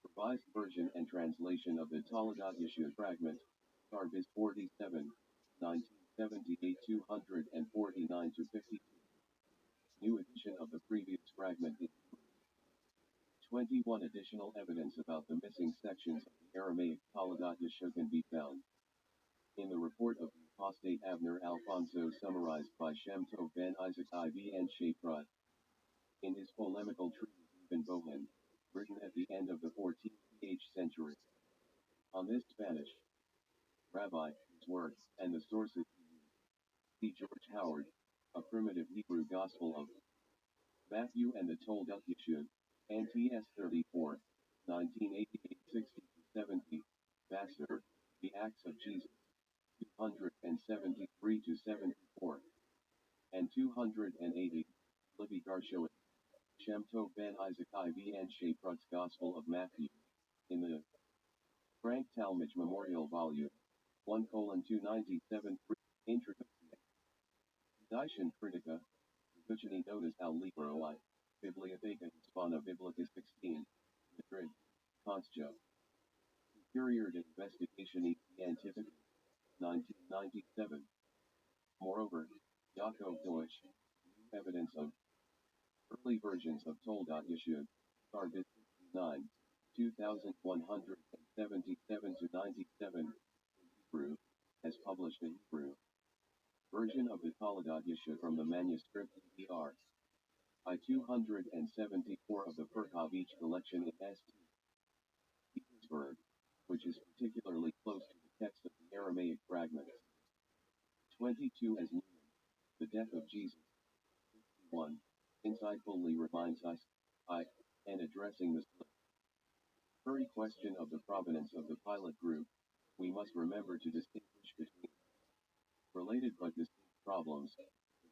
Revised version and translation of the Taladat Yeshua fragment, Tarbis 47, 1978 249 to 52. New edition of the previous fragment in 21. Additional evidence about the missing sections of the Aramaic Taladat Yeshua can be found in the report of the apostate Abner summarized by Shem Tov ben Isaac IV and Sheprat in his polemical treatise Ibn Bohan, written at the end of the 14th century. On this Spanish rabbi, his work, and the sources he used, see George Howard, A Primitive Hebrew Gospel of Matthew and the Toldoth Yeshua, NTS 34, 1988, 60-70, Vassar, The Acts of Jesus, 273-74, and 280, Livy Garshoet, Shem Tov ben Isaac IV and Sheprat's Gospel of Matthew, in the Frank Talmage Memorial Volume 1:297. Introduction. Edition Critica, Gucci notice al libro I, Biblioteca Hispana Biblica 16, Madrid, Constio. Superior Investigation e Scientific, 1997. Moreover, Yaakov Deutsch, New Evidence of Early Versions of Toldot Yeshua, Target 9, 2177-97, Hebrew, has published a Hebrew version of the Toledot Yeshua from the manuscript ER I 274 of the Perkavich collection in St. Petersburg, which is particularly close to the text of the Aramaic fragments. 22 as Newman, The Death of Jesus. 61, insightfully reminds us, and addressing the very question of the provenance of the pilot group, we must remember to distinguish between related but distinct problems, the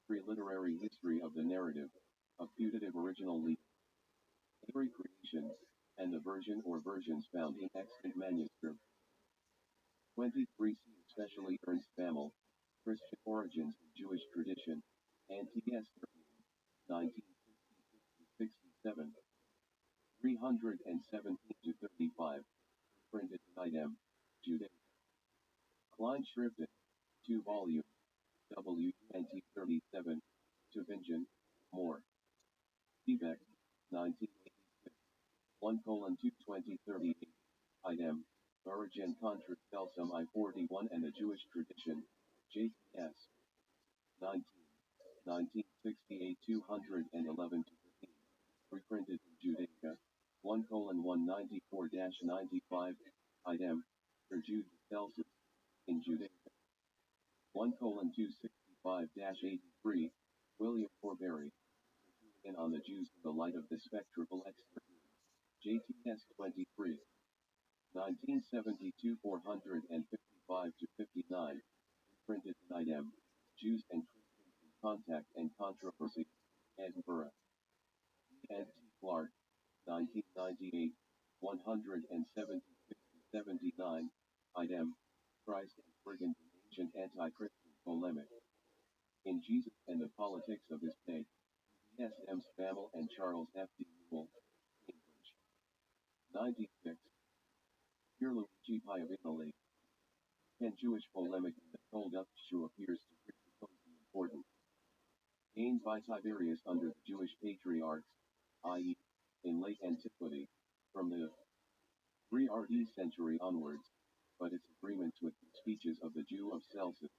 pre-literary history of the narrative, a putative original lead, every creation, and the version or versions found in extant manuscript. 23 see especially Ernst Bammel, Christian Origins of Jewish Tradition, and T.S. 1967, 317-35, printed item, Judaic. Kleinschriften, 2 volumes, W.N.T. 37, Tübingen, more. Quebec, 1986, 1:22038, item, Origin contra Belsum I-41 and the Jewish Tradition, J.T.S. 1968, 211-15, reprinted in Judaica, 1:194-95, item, for Jude Celsus, in Judaica, 1:265-83, William Forbury, and on the Jews in the light of the spectral expertise, JTS 23, 1972, 455-59, printed in item, Jews and Christians in Contact and Controversy, Edinburgh. N. T. Clark, 1998, 176-79, item, Christ and Brigand in Ancient Anti-Christian Polemic. In Jesus and the Politics of His Day, S. M. Spammel and Charles F. D. Newell, Cambridge. 96. Pierluigi Piavinelli. Can Jewish polemic in the Toldot Yeshua appears to presuppose the important gained by Tiberius under the Jewish patriarchs, i.e., in late antiquity, from the 3rd century onwards, but its agreements with the speeches of the Jew of Celsus.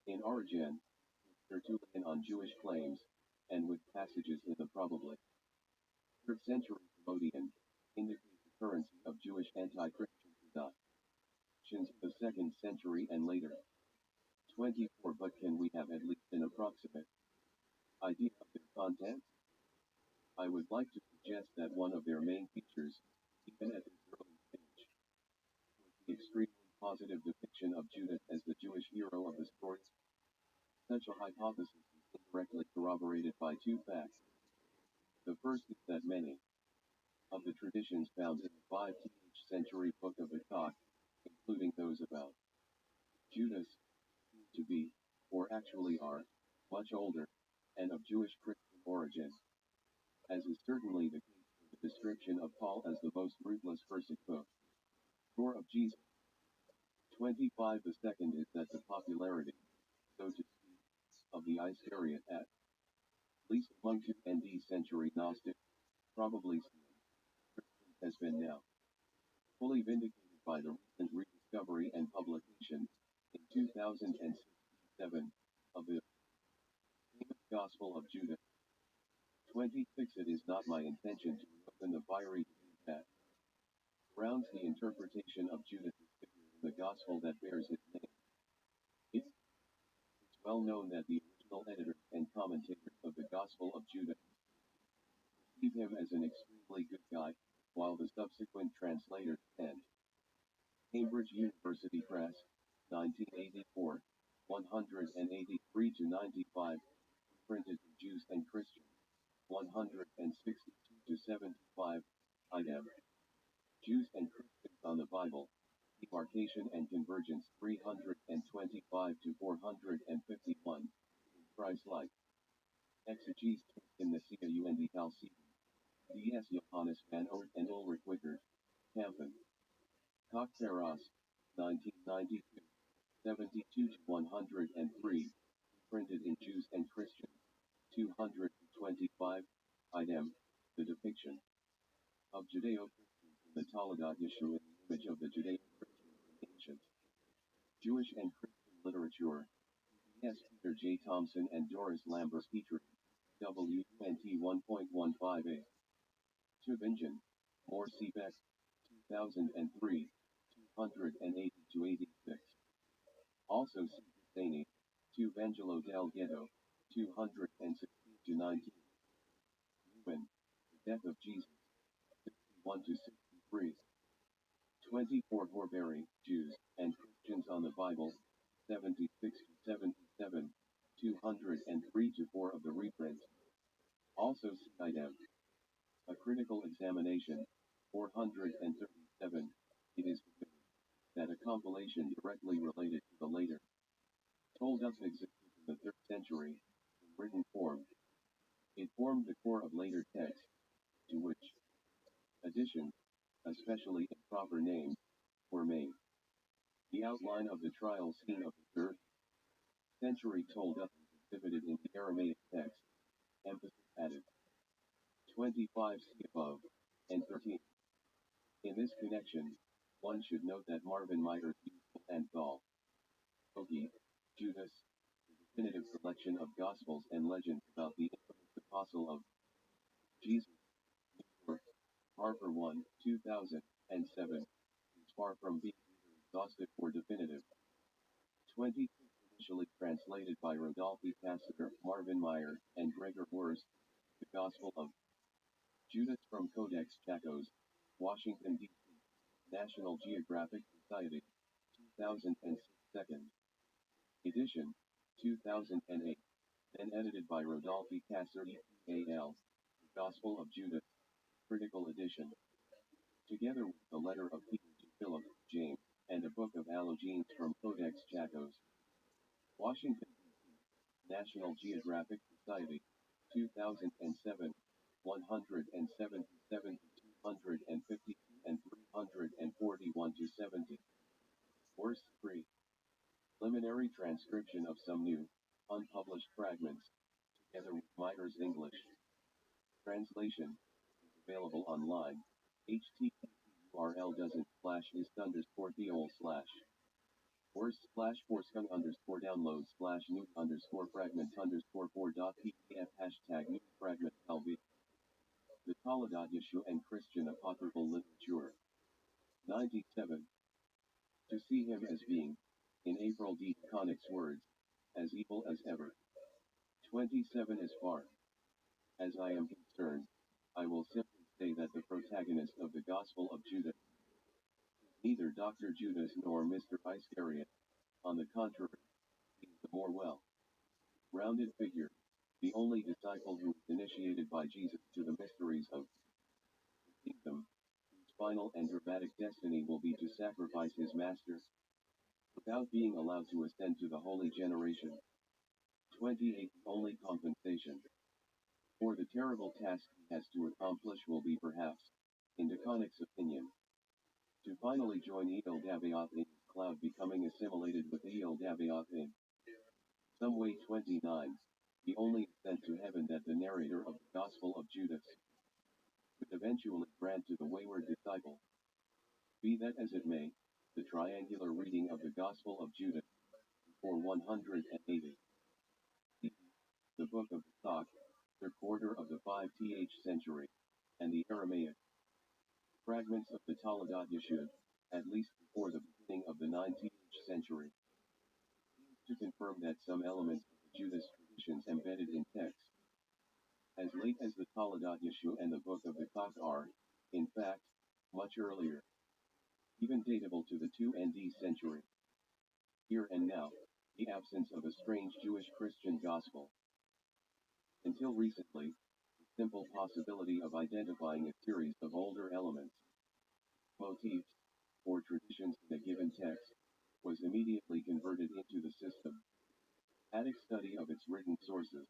In Origen, Tertullian on Jewish claims, and with passages in the probably 3rd century Herodian, indicate the currency of Jewish anti-Christian deductions of the 2nd century and later. 24. But can we have at least an approximate idea of their content? I would like to suggest that one of their main features, even at this early stage, was the extremely positive depiction of Judas as the Jewish hero of the story. Such a hypothesis is indirectly corroborated by 2 facts. The first is that many of the traditions found in the 5th century Book of the Cock, including those about Judas, seem to be, or actually are, much older, and of Jewish Christian origin, as is certainly the case for the description of Paul as the most ruthless persecutor of Jesus. 25. The second is that the popularity, so to speak, of the Iscariot at least among 2nd and D century Gnostics, probably has been now fully vindicated by the recent rediscovery and publication, in 2007, of the famous Gospel of Judas. 26. It is not my intention to open the fiery debate that surrounds the interpretation of Judas' figure in the Gospel that bears his name. It's well known that the original editors and commentators of the Gospel of Judas perceive him as an extremely good guy, while the subsequent translators and Cambridge University Press, 1984, 183 to 95, printed in Jews and Christians, 162 to 75, IDEM. Jews and Christians on the Bible, Demarcation and Convergence, 325 to 451, Christ-like. Exegesis in the CAUND Chalcedon, D.S. Johannes van Oort and Ulrich Wickert, Kampen. Cockperos, 1992, 72 to 103, printed in Jews and Christians, 225, idem, the depiction of Judeo-Christians in the Toledat Yeshua in the image of the Judeo-Christians in ancient Jewish and Christian literature, S. Peter J. Thompson and Doris Lambert Petrie, WNT 1.15a. Tübingen, Moore C. Beck, 2003, 280 to 86. Also C. Husseini, to Vangelo del Ghetto, 216 to 19. Newman, The Death of Jesus, 61 to 63. 24 Horbury, Jews and Christians on the Bible, 76 to 77, 203 to 4 of the reprints. Also C. Idem. A Critical Examination, 437, it is considered that a compilation directly related to the later Toldos existed in the 3rd century, in written form. It formed the core of later texts, to which additions, especially improper names, were made. The outline of the trial scene of the 3rd century Toldos exhibited in the Aramaic text, emphasis added. 25 see above, and 13. In this connection, one should note that Marvin Meyer's useful anthology, Judas, the definitive collection of Gospels and legends about the infamous apostle of Jesus, New York, Harper 1, 2007, is far from being either exhaustive or definitive. 26 initially translated by Rodolphe Cassiker, Marvin Meyer, and Gregor Wurst, the Gospel of Judas from Codex Chacos, Washington, D.C., National Geographic Society, 2006, 2nd edition, 2008, then edited by Rodolphe Cassirer, A.L., The Gospel of Judas, critical edition. Together with the letter of Peter to Philip, James, and a book of allogenes from Codex Chacos, Washington, D.C., National Geographic Society, 2007, 177 to 250 and 341 to 70. Worst 3. Preliminary transcription of some new, unpublished fragments, together with Meyer's English translation, is available online. http://is_theol/forth_download/new_fragment_4.pdf #new fragment lb. The Toledat Yeshua and Christian Apocryphal Literature. 97. To see him as being, in April D. Connick's words, as evil as ever. 27. As far as I am concerned, I will simply say that the protagonist of the Gospel of Judas is neither Dr. Judas nor Mr. Iscariot. On the contrary, he is the more well-rounded figure, the only disciple who was initiated by Jesus to the mysteries of the kingdom, whose final and dramatic destiny will be to sacrifice his master, without being allowed to ascend to the holy generation. 28. The only compensation for the terrible task he has to accomplish will be perhaps, in Connick's opinion, to finally join Eel Dabaoth in his cloud, becoming assimilated with Eel Dabaoth in some way. 29. The only ascent to heaven that the narrator of the Gospel of Judas would eventually grant to the wayward disciple. Be that as it may, the triangular reading of the Gospel of Judas, for 180. the Book of the Clock, the quarter of the 5th century, and the Aramaic fragments of the Taladat Yeshud, at least before the beginning of the 19th century, to confirm that some elements of the Judas traditions embedded in text, as late as the Taladat Yeshud and the Book of the Clock are, in fact, much earlier, even datable to the 2nd century. Here and now, the absence of a strange Jewish Christian gospel. Until recently, the simple possibility of identifying a series of older elements, motifs, or traditions in a given text, was immediately converted into the system. Attic study of its written sources.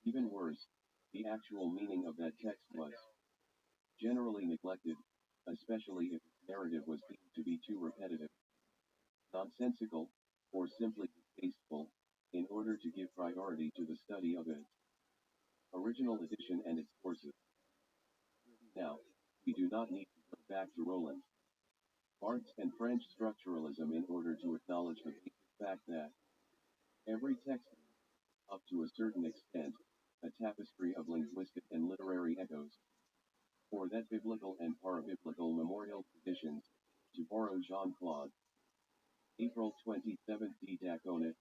Even worse, the actual meaning of that text was generally neglected, especially if its narrative was deemed to be too repetitive, nonsensical, or simply distasteful, in order to give priority to the study of its original edition and its sources. Now, we do not need to go back to Roland Barthes and French structuralism in order to acknowledge the basic fact that every text is, up to a certain extent, a tapestry of linguistic and literary echoes, or that biblical and parabiblical memorial traditions, to borrow Jean-Claude April 27th Diaconet,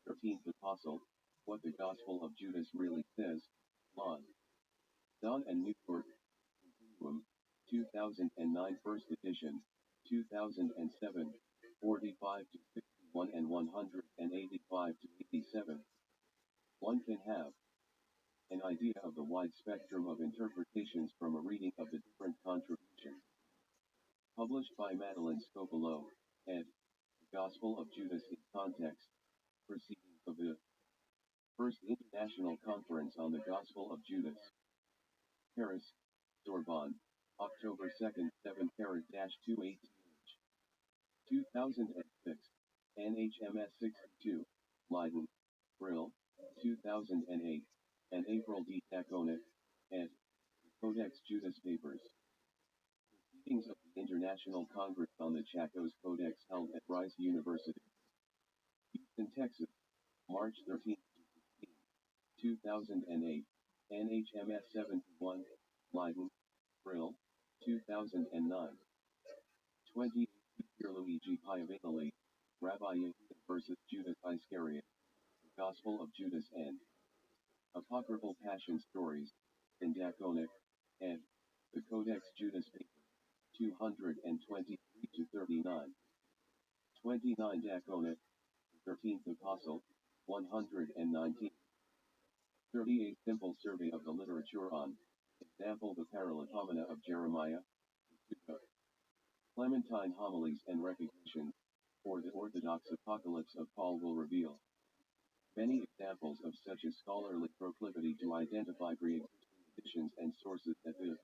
13th Apostle, what the Gospel of Judas really says, Lon. Don and Newport, Continuum, 2009 First Edition, 2007, 45 to 61 and 185 to 87. One can have an idea of the wide spectrum of interpretations from a reading of the different contributions. Published by Madeleine Scopolo, ed. The Gospel of Judas in Context, Proceedings of the First International Conference on the Gospel of Judas. Paris, Sorbonne, October 2nd, 7-218. 2006, NHMS 62, Leiden, Brill, 2008, and April D. Taconet, ed. Codex Judas Papers. Proceedings of the International Congress on the Chacos Codex held at Rice University, Houston, Texas, March 13 to 16, 2008, NHMS 71, Leiden, Brill, 2009. 28. Luigi Piavanelli, Rabbi Yehuda versus Judas Iscariot, The Gospel of Judas and Apocryphal Passion Stories, in Diaconic, and the Codex Judas Paper, 223 to 39. 29 Diaconic, 13th Apostle, 119. 38 Simple Survey of the Literature on, example the Paralipomena of Jeremiah, Clementine Homilies and Recognition, or the Orthodox Apocalypse of Paul will reveal many examples of such a scholarly proclivity to identify pre-existing editions and sources at the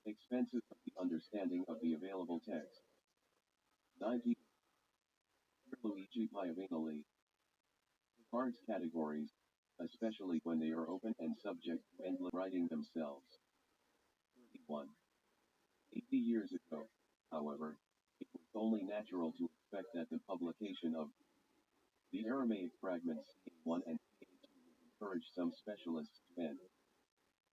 expenses of the understanding of the available text. 90. Luigi Piavanelli regards categories, especially when they are open and subject to endless writing themselves. 31. 80 years ago, however, it was only natural to expect that the publication of the Aramaic fragments C1 and C2 would encourage some specialists to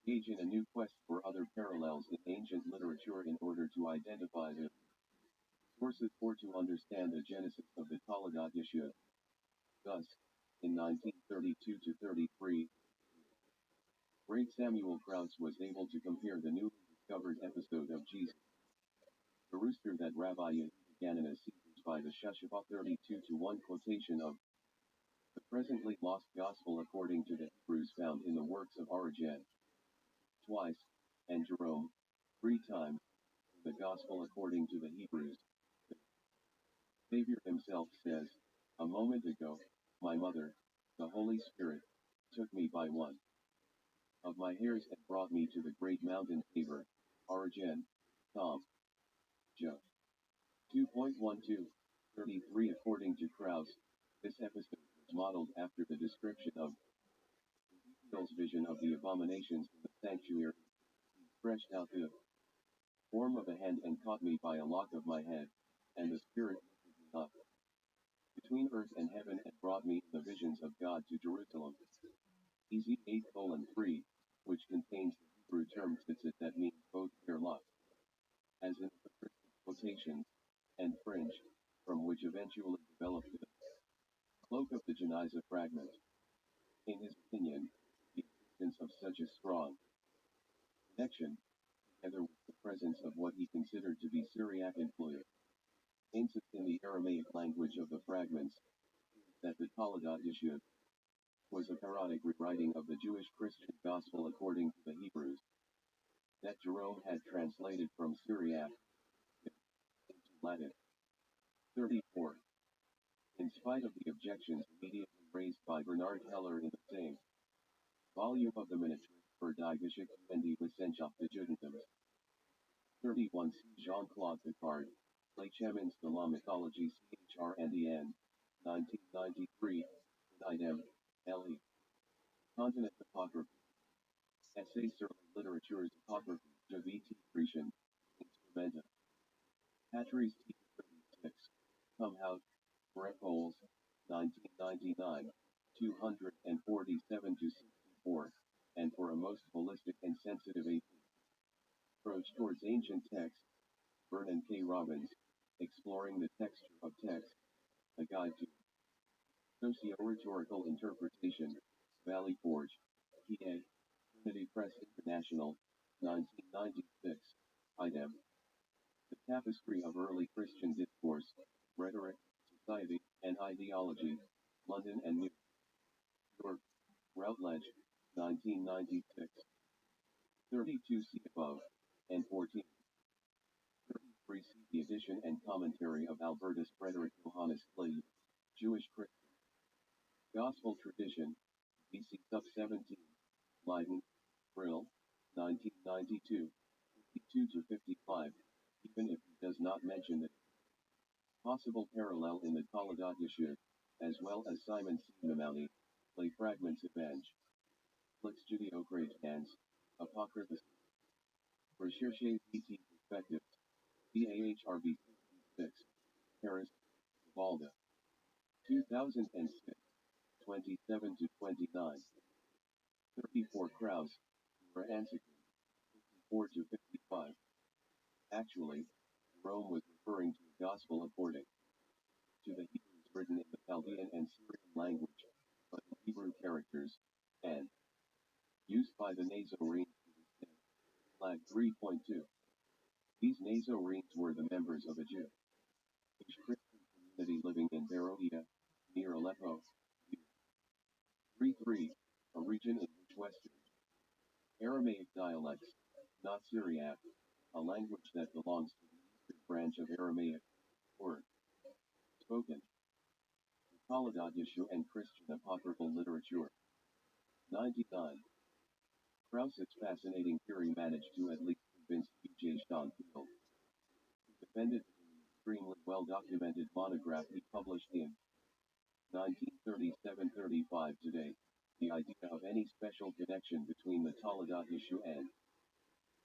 engage in a new quest for other parallels in ancient literature in order to identify the sources or to understand the genesis of the Taladat Yeshua. Thus, in 1932-33, great Samuel Krauss was able to compare the newly discovered episode of Jesus, the rooster that Rabbi Yehuda Gananis seizes by the Sheshach 32-1 quotation of the presently lost Gospel according to the Hebrews found in the works of Origen, twice, and Jerome, 3 times, the Gospel according to the Hebrews. The Savior himself says, a moment ago, my mother, the Holy Spirit, took me by one of my hairs and brought me to the great mountain Tabor, Origen, Tom. Joe. 2.12, 33. According to Krauss, this episode was modeled after the description of Ezekiel's vision of the abominations in the sanctuary. He stretched out the form of a hand and caught me by a lock of my head, and the Spirit lifted me up between earth and heaven and brought me in the visions of God to Jerusalem. EZ 8:3, which contains the Hebrew term tzitzit that means both hair lock, as in the Christian quotations, and fringe, from which eventually developed the cloak of the Geniza fragment. In his opinion, the existence of such a strong connection, together with the presence of what he considered to be Syriac influence, hints in the Aramaic language of the fragments, that the Toledat Yeshua was a parodic rewriting of the Jewish Christian Gospel according to the Hebrews, that Jerome had translated from Syriac into Latin. 34. In spite of the objections immediately raised by Bernard Heller in the same volume of the Ministry for die Geschichte und die Wissenschaft des Judentums. 31. C. Jean-Claude Picard, Lechemins de la Mythologie CHR&EN, 1993, Idem, L.E. Continent Apocryphe. Essay sur la littérature apocryphe de V.T. Grecian, Instrumenta. Patries T. 36, Cumhout, Brepols, 1999, 247-64, and for a most holistic and sensitive approach towards ancient texts, Vernon K. Robbins, Exploring the Texture of Text, A Guide to Socio-Rhetorical Interpretation, Valley Forge, PA, Trinity Press International, 1996, Idem. The Tapestry of Early Christian Discourse, Rhetoric, Society, and Ideology, London and New York, Routledge, 1996. 32 see above, and 14. 33 see the edition and commentary of Albertus Frederick Johannes Clay, Jewish Christian. Gospel Tradition, BC sub 17, Leiden, Brill, 1992, 52-55, even if he does not mention the possible parallel in the Toledat Yeshua, as well as Simon C. Maimoni, Lay Fragments Evang. Flix Judeo-Chrétiens, Apocryphus. Recherche VT Perspectives, PAHRB 6, Paris, Valda. 2006, 27-29. 34 Kraus, Ansikin, 54-55. Actually, Rome was referring to the Gospel according to the Hebrews written in the Chaldean and Syrian language, but in Hebrew characters, and used by the Nazarenes to this day. Flag 3.2. These Nazarenes were the members of a Jewish Christian community living in Beroea, near Aleppo. 3.3. A region in which Western Aramaic dialects, not Syriac, a language that belongs to the eastern branch of Aramaic, were spoken. The Toledat Yeshua and Christian apocryphal literature. 99. Krause's fascinating theory managed to at least convince P.J. Schoenfield, who defended it in the extremely well-documented monograph he published in 1937-35 today. The idea of any special connection between the Toledat Yeshua and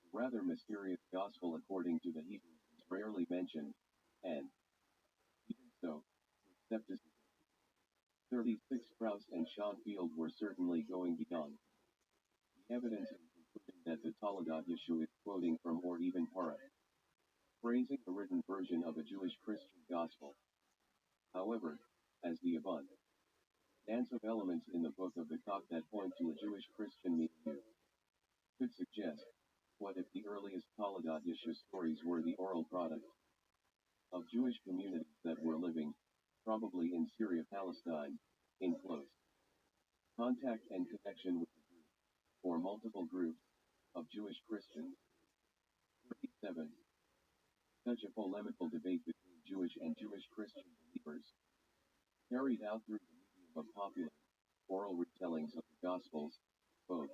the rather mysterious Gospel according to the Hebrews is rarely mentioned, and, even so, with skepticism. 36 Krause and Schoenfield were certainly going beyond the evidence in concluding that the Toledat Yeshua is quoting from or even paraphrasing the written version of a Jewish Christian Gospel. However, as the above dance of elements in the book of the Koch that point to a Jewish Christian milieu could suggest, what if the earliest Toledat Yeshua stories were the oral product of Jewish communities that were living, probably in Syria-Palestine, in close contact and connection with a group, or multiple groups, of Jewish Christians. 37. Such a polemical debate between Jewish and Jewish Christian believers, carried out through the of popular, oral retellings of the Gospels, both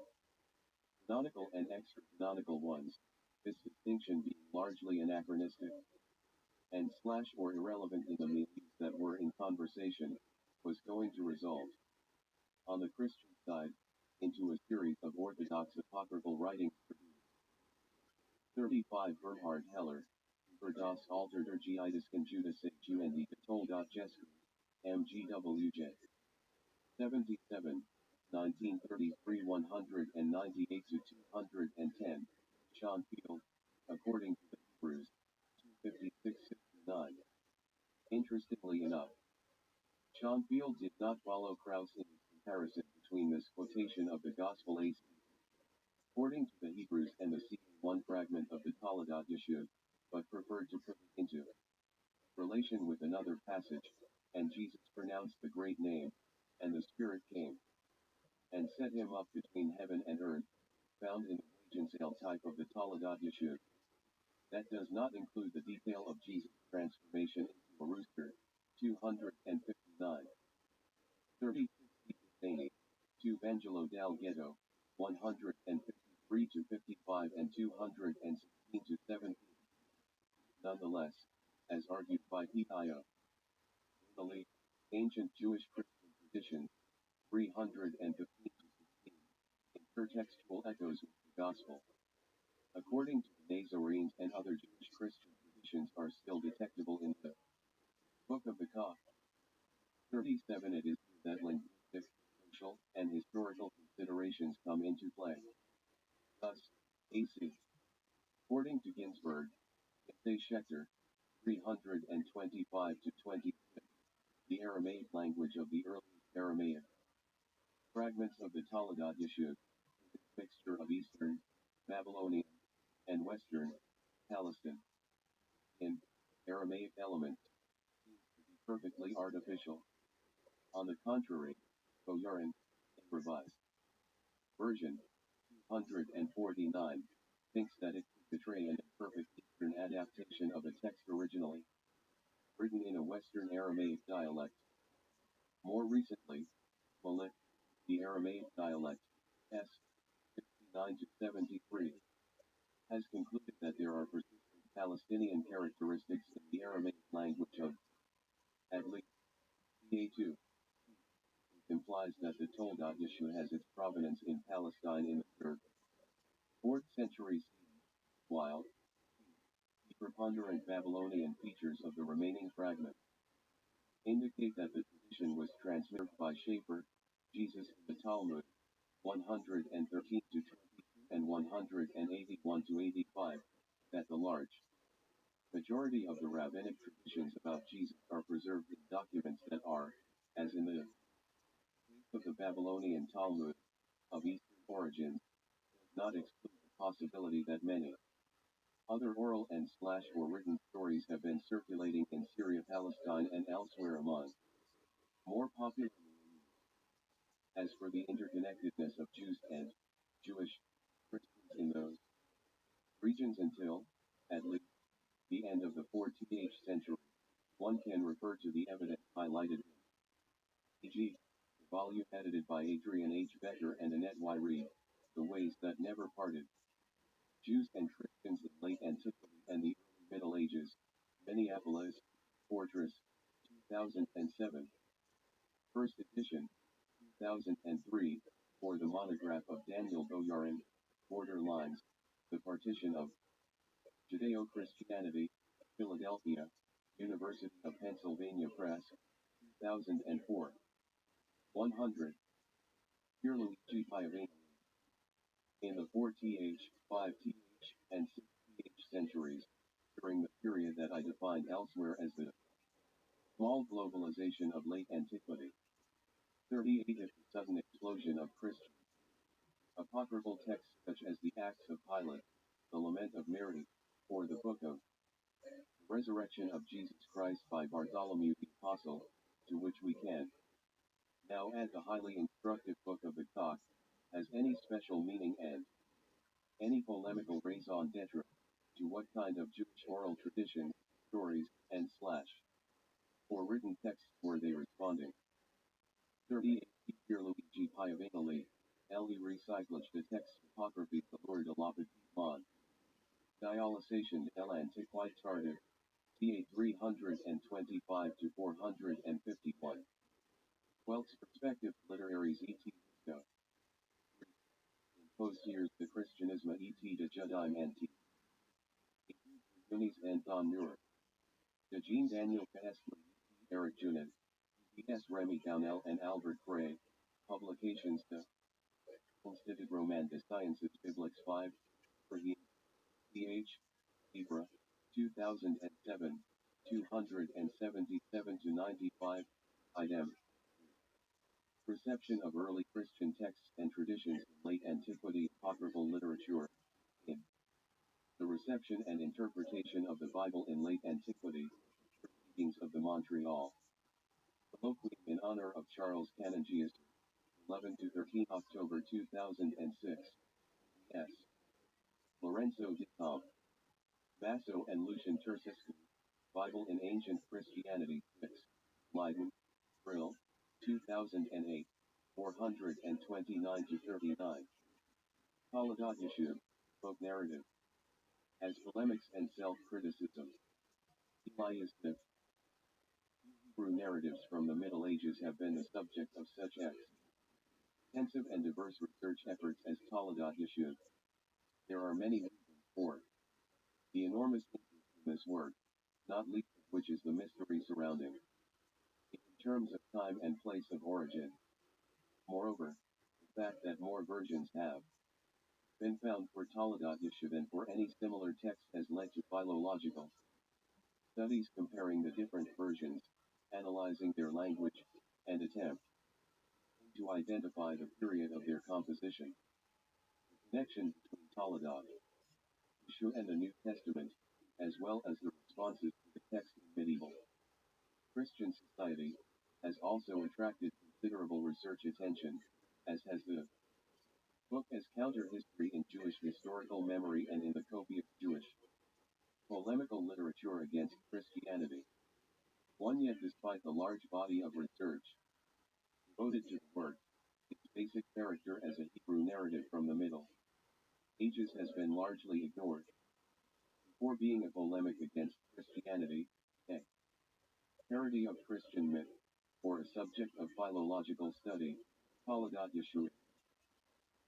canonical and extra-canonical ones, this distinction being largely anachronistic, and / or irrelevant in the meanings that were in conversation, was going to result, on the Christian side, into a series of orthodox apocryphal writings produced. 35 Bernhard Heller, Über das Alter der Jüdischen Judaisation und die Toledat Jesu, MGWJ. 77, 1933 198 to 210. Sean Field, according to the Hebrews, 256-69. Interestingly enough, Sean Field did not follow Krauss in his comparison between this quotation of the Gospel AC, according to the Hebrews, and the C1 fragment of the Toledat Yeshua, but preferred to put it into relation with another passage, and Jesus pronounced the great name, and the Spirit came and set him up between heaven and earth, found in the Wagenseil type of the Toledat Yeshua. That does not include the detail of Jesus' transformation into a rooster. 259. 36 Danny, 2 Vangelo dal Ghetto, 153 to 55 and 216 to 17. Nonetheless, as argued by P.I.O. the ancient Jewish Christian tradition, 315 to 16, intertextual echoes with the Gospel, according to the Nazarenes and other Jewish Christian traditions, are still detectable in the Book of the Koch. 37 It is here that linguistic, social, and historical considerations come into play. Thus, A.C. according to Ginsburg, A. Schechter, 325 to 26, the Aramaic language of the earliest Aramaic fragments of the Toledat Yeshua, with its mixture of Eastern, Babylonian, and Western, Palestine, in Aramaic elements, seems to be perfectly artificial. On the contrary, Boyarin, in Revised Version 249, thinks that it could betray an imperfect Eastern adaptation of a text originally written in a Western Aramaic dialect. More recently, Malik, the Aramaic dialect, S. 69 to 73, has concluded that there are persistent Palestinian characteristics in the Aramaic language of, at least, CA2. This implies that the Toledat Yeshua has its provenance in Palestine in the 3rd, 4th century CE, while the preponderant Babylonian features of the remaining fragment indicate that the tradition was transmitted by Schaeffer, Jesus in the Talmud, 113 to 22 and 181 to 85, that the large majority of the rabbinic traditions about Jesus are preserved in documents that are, as in the case of the Babylonian Talmud, of Eastern origins, does not exclude the possibility that many other oral and or written stories have been circulating in Syria, Palestine, and elsewhere among more popular. As for the interconnectedness of Jews and Jewish Christians in those regions until, at least, the end of the 14th century, one can refer to the evidence highlighted in e.g., the volume edited by Adrian H. Becker and Annette Y. Reed, The Ways That Never Parted, Jews and Christians in Late Antiquity and the Early Middle Ages, Minneapolis, Fortress, 2007. First edition, 2003, or the monograph of Daniel Boyarin, Borderlines, The Partition of Judeo-Christianity, Philadelphia, University of Pennsylvania Press, 2004. 100. Pierluigi Piovani. In the 4th, 5th, and 6th centuries, during the period that I defined elsewhere as the small globalization of late antiquity. 38 If the sudden explosion of Christian apocryphal texts such as the Acts of Pilate, the Lament of Mary, or the Book of the Resurrection of Jesus Christ by Bartholomew the Apostle, to which we can now add the highly instructive Book of the Koch, has any special meaning and any polemical raison d'etre to what kind of Jewish oral tradition, stories, and or written texts were they responding? 38 Pierluigi Piovani, L.E. Recyclage de textes apocryphes de l'Ordre de la Petite Monde. Dialyzation de l'Antiquité tardive, ca 325 to 451. 12th Perspective Literaries et Disco. In post years the Christianisme et de Judaïm antique. Unis and Don Neuer. De Jean Daniel Castley, Eric Junet, E.S. Remy Downell and Albert Gray, Publications The Institut Roman des Sciences Bibliques 5, Brahim, Th. Hebra, 2007, 277-95, idem. Reception of early Christian texts and traditions in late antiquity apocryphal literature. In The Reception and Interpretation of the Bible in Late Antiquity, Proceedings of the Montreal Colloquium in honor of Charles Canongius, 11-13 October 2006. S. Lorenzo de Camp, Basso and Lucian Tersescu, Bible in Ancient Christianity, 6. Leiden, Brill, 2008, 429-39. Toledat Issue, Book Narrative. As Polemics and Self-Criticism. Elias the Hebrew narratives from the Middle Ages have been the subject of such extensive and diverse research efforts as Toledat Issue. There are many reasons for the enormous interest in this work, not least of which is the mystery surrounding it in terms of time and place of origin. Moreover, the fact that more versions have been found for Toledat Issue than for any similar text has led to philological studies comparing the different versions, analyzing their language, and attempt to identify the period of their composition. The connection between Toledat Issue and the New Testament, as well as the responses to the text in medieval Christian society, has also attracted considerable research attention, as has the book as counter-history in Jewish historical memory and in the copious Jewish polemical literature against Christianity. One yet despite the large body of research devoted to the work, its basic character as a Hebrew narrative from the Middle Ages has been largely ignored. Before being a polemic against Christianity, a parody of Christian myth, or a subject of philological study, Toledat Issue is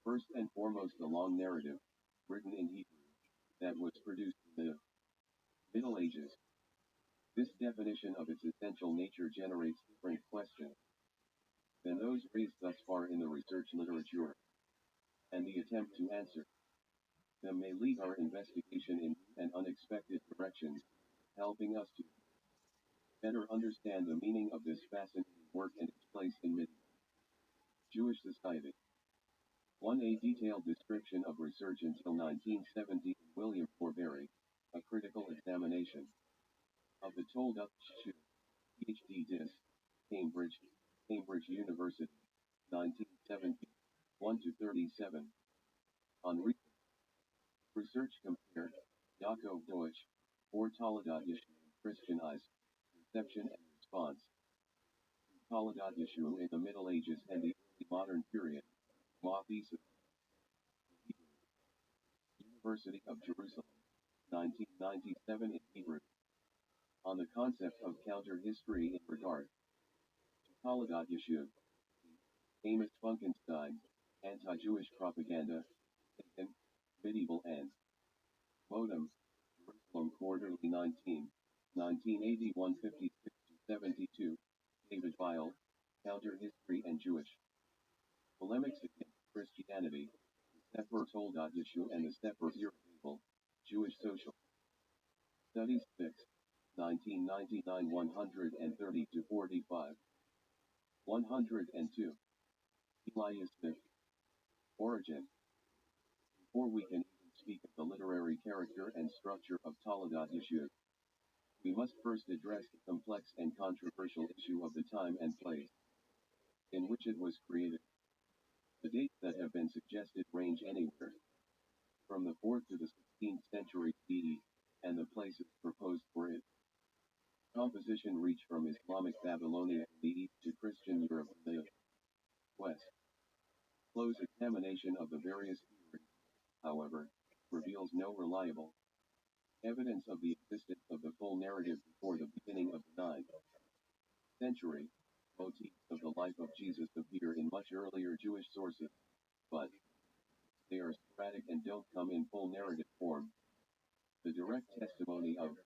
first and foremost a long narrative, written in Hebrew, that was produced in the Middle Ages. This definition of its essential nature generates different questions than those raised thus far in the research literature, and the attempt to answer them may lead our investigation in new and unexpected directions, helping us to better understand the meaning of this fascinating work and its place in medieval Jewish society. 1. A detailed description of research until 1970 in William Forbury, a critical examination of the Toledat Issue, Ph.D. Dis. Cambridge University, 1970, 1-37. On research compared, Yaakov Deutsch, for Toledat Issue in Christian Eyes, Reception and Response. Toledat Issue in the Middle Ages and the Early Modern Period, Law Thesis. University of Jerusalem, 1997 in Hebrew. On the concept of counter-history in regard to Toledat Issue, Amos Funkenstein, Anti-Jewish Propaganda, and Medieval and Modem, Jerusalem Quarterly 1980 156-72, David Weil, Counter-History and Jewish Polemics Against Christianity, the Sefer Toledat Issue and the Sefer Irredeemable, Jewish Social Studies 6, 1999 130-45. 102. Elias Smith. Origin. Before we can even speak of the literary character and structure of Toledat Issue, we must first address the complex and controversial issue of the time and place in which it was created. The dates that have been suggested range anywhere from the 4th to the 16th century CE, and the places proposed for its composition reach from Islamic Babylonia in the east to Christian Europe in the west. Close examination of the various theories, however, reveals no reliable evidence of the existence of the full narrative before the beginning of the 9th century. Motifs of the life of Jesus appear in much earlier Jewish sources, but they are sporadic and don't come in full narrative form. The direct testimony of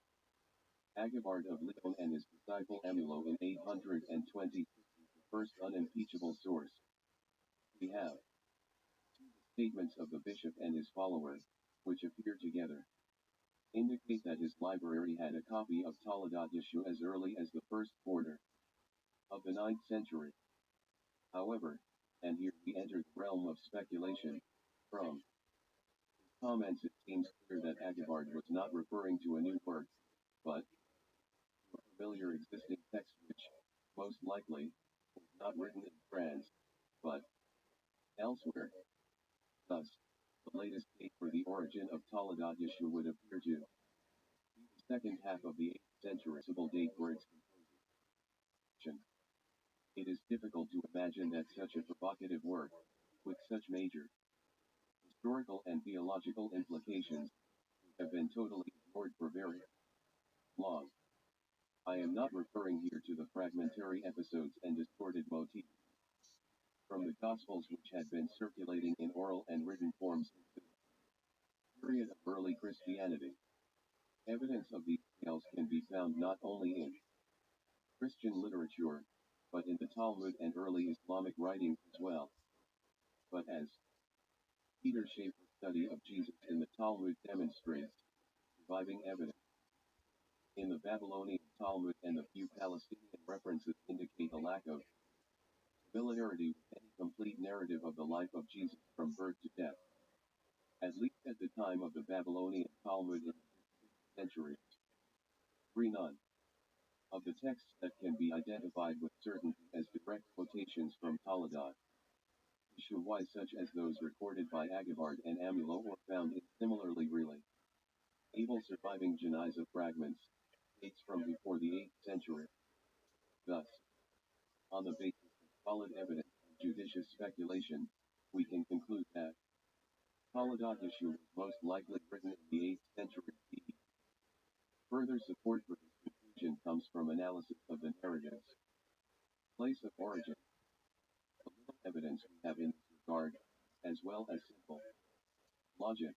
Agabard of Lyon and his disciple Amulo in 820 is the first unimpeachable source. and his followers, which appear together, indicate that his library had a copy of Toledat Yeshu as early as the first quarter of the 9th century. However, and here we enter the realm of speculation, from his comments it seems clear that Agabard was not referring to a new work, but to a familiar existing text which, most likely, was not written in France, but elsewhere. Thus, the latest date for the origin of Toledat Yeshu would appear to be the second half of the 8th century date for its composition. It is difficult to imagine that such a provocative work, with such major historical and theological implications, would have been totally ignored for very long. I am not referring here to the fragmentary episodes and distorted motifs from the Gospels which had been circulating in oral and written forms since the period of early Christianity. Evidence of these tales can be found not only in Christian literature, but in the Talmud and early Islamic writings as well. But as Peter Schaeffer's study of Jesus in the Talmud demonstrates, surviving evidence in the Babylonian Talmud and the few Palestinian references indicate a lack of familiarity with any complete narrative of the life of Jesus from birth to death. At least at the time of the Babylonian Talmud in the 5th century, none of the texts that can be identified with certainty as direct quotations from Toledat Yeshu, such as those recorded by Agabard and Amulo, or found in similarly really able surviving Geniza fragments, dates from before the 8th century. Thus, on the basis of solid evidence and judicious speculation, we can conclude that Toledat Yeshu was most likely written in the 8th century CE. Further support for this conclusion comes from analysis of the narratives. Place of origin. The little evidence we have in this regard, as well as simple logic,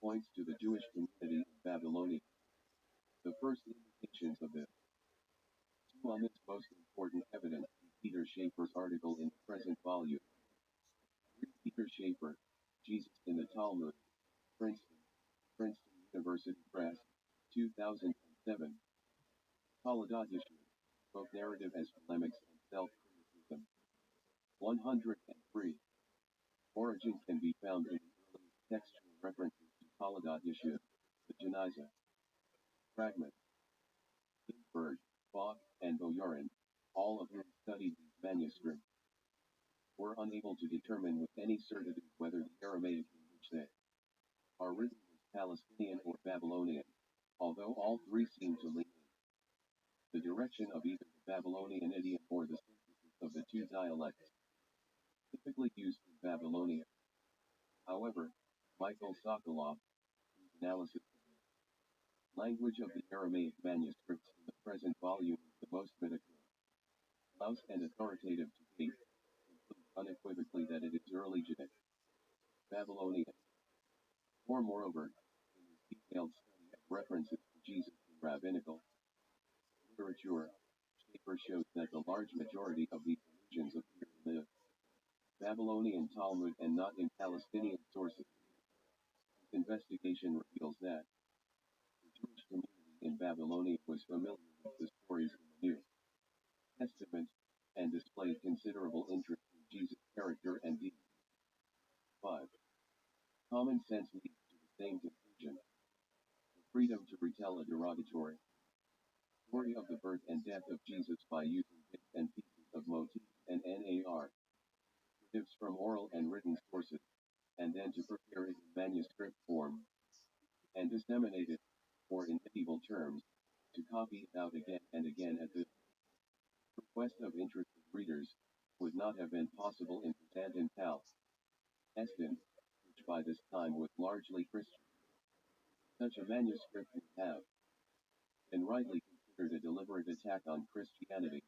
points to the Jewish community in Babylonia. The first indications of this. On this most important evidence, Peter Schaeffer's article in the present volume. Peter Schaeffer, Jesus in the Talmud, Princeton University Press, 2007. Toledat Yeshu, both narrative as polemics and self-criticism. 103. Origin can be found in the earliest textual references to Toledat Yeshu, the Geniza fragment. Ginsburg, Bach, and Boyarin, all of whom studied these manuscripts, were unable to determine with any certitude whether the Aramaic in which they are written was Palestinian or Babylonian, although all three seem to lean in the direction of either the Babylonian idiom or the synthesis of the two dialects typically used in Babylonia. However, Michael Sokoloff, whose analysis of the language of the Aramaic manuscripts in the present volume is the most meticulous and authoritative to date, concludes unequivocally that it is early Judaic Babylonian. Or moreover, in his detailed study of references to Jesus in rabbinical literature, Schaeffer shows that the large majority of these allusions appear in the Babylonian Talmud and not in Palestinian sources. This investigation reveals that the Jewish community in Babylonia was familiar with the stories in the New Testament, and displayed considerable interest in Jesus' character and deeds. 5. Common sense leads to the same conclusion. The freedom to retell a derogatory story of the birth and death of Jesus by using bits and pieces of motifs and narratives from oral and written sources, and then to prepare it in manuscript form and disseminate it, or in medieval terms, to copy it out again and again at the request of interested readers, would not have been possible in Byzantine Palestine, which by this time was largely Christian. Such a manuscript would have been rightly considered a deliberate attack on Christianity,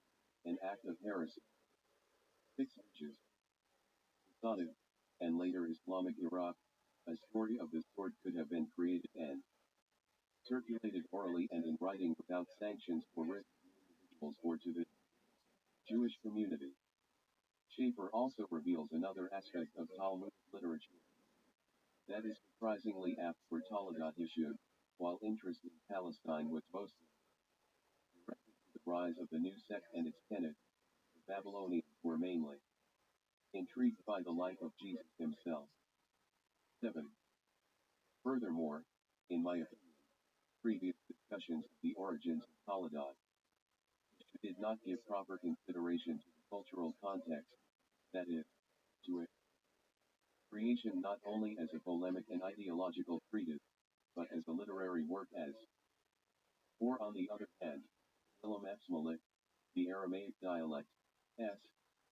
an act of heresy. 6 inches. Sodom, and later Islamic Iraq, a story of this sort could have been created and circulated orally and in writing without sanctions or risk to individuals or to the Jewish community. Schaeffer also reveals another aspect of Talmudic literature, That is surprisingly apt for Taladat Yeshua, while interest in Palestine was mostly directed to the rise of the new sect and its tenets. The Babylonians were mainly intrigued by the life of Jesus himself. 7. Furthermore, in my opinion, previous discussions of the origins of Taladat did not give proper consideration to the cultural context, that is, to its creation not only as a polemic and ideological treatise, but as a literary work as. For on the other hand, Willem F. Smolik, the Aramaic dialect, S,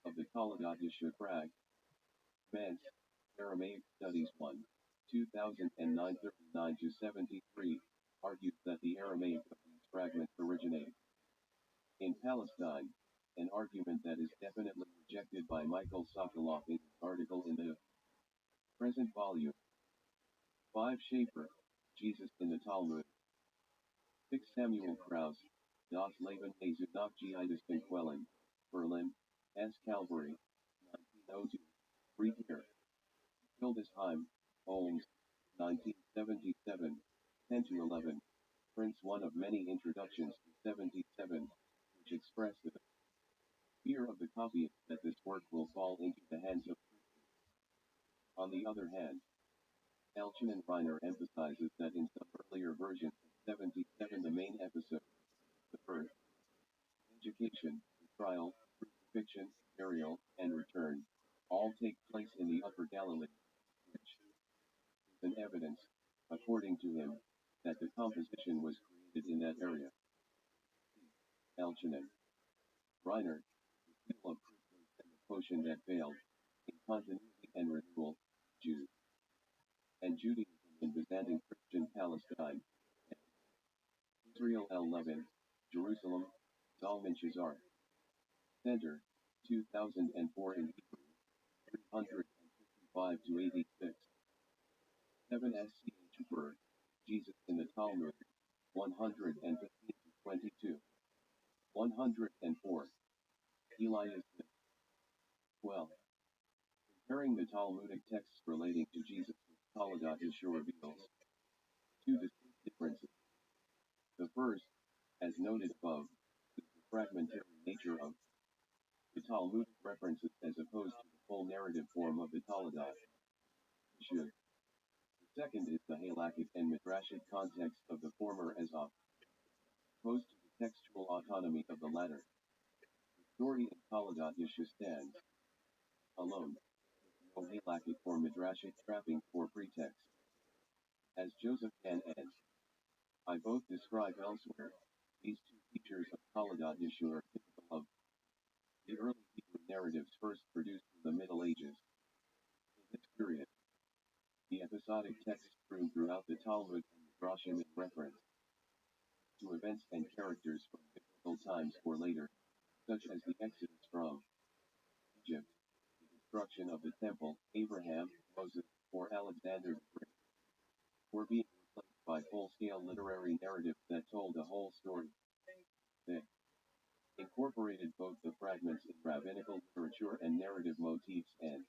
of the Taladat Yeshua Prague, Mens, Aramaic Studies 1, 2009 39-73, argues that the Aramaic of these fragments originated in Palestine, an argument that is definitely rejected by Michael Sokolov in his article in the present volume. 5. Schaeffer, Jesus in the Talmud. 6. Samuel Kraus, Das Leben Jesu nach Geistlichen Quellen, Berlin, S. Calvary, 1902. Rieker, Hildesheim, Holmes, 1977, 10-11. Prints one of many introductions to 77, which express the fear of the copyist that this work will fall into the hands of Christians. On the other hand, Elchin and Reiner emphasizes that in some earlier versions of 77 the main episode, the birth, education, trial, crucifixion, burial, and return, all take place in the Upper Galilee, which is an evidence, according to him, that the composition was created in that area. Elchin and Reiner, the seal of Christmas and the potion that failed, in continuity and renewal, Jews and Judaism in Byzantine Christian Palestine, Israel L11, Jerusalem, Zalman Shazar Center, 2004 in Hebrew, 355-86. 7. SCH Berg, Jesus in the Talmud, 115-22. 104. Elias 12. Comparing the Talmudic texts relating to Jesus with Taladat Yeshua reveals two distinct differences. The first, as noted above, is the fragmentary nature of the Talmudic references as opposed to the full narrative form of the Taladat Yeshua. The second is the halakhic and midrashic context of the former as opposed to the textual autonomy of the latter. The story in Taladat Yeshua stands alone, with no halakhic or midrashic trapping for pretext. As Joseph N. and I both describe elsewhere, these two features of Taladat Yeshua are typical of the early Hebrew narratives first produced in the Middle Ages. In this period, the episodic texts strewn throughout the Talmud and Midrashim in reference to events and characters from biblical times or later, such as the Exodus from Egypt, the destruction of the temple, Abraham, Moses, or Alexander the Great, were being replaced by full-scale literary narratives that told a whole story. They incorporated both the fragments in rabbinical literature and narrative motifs and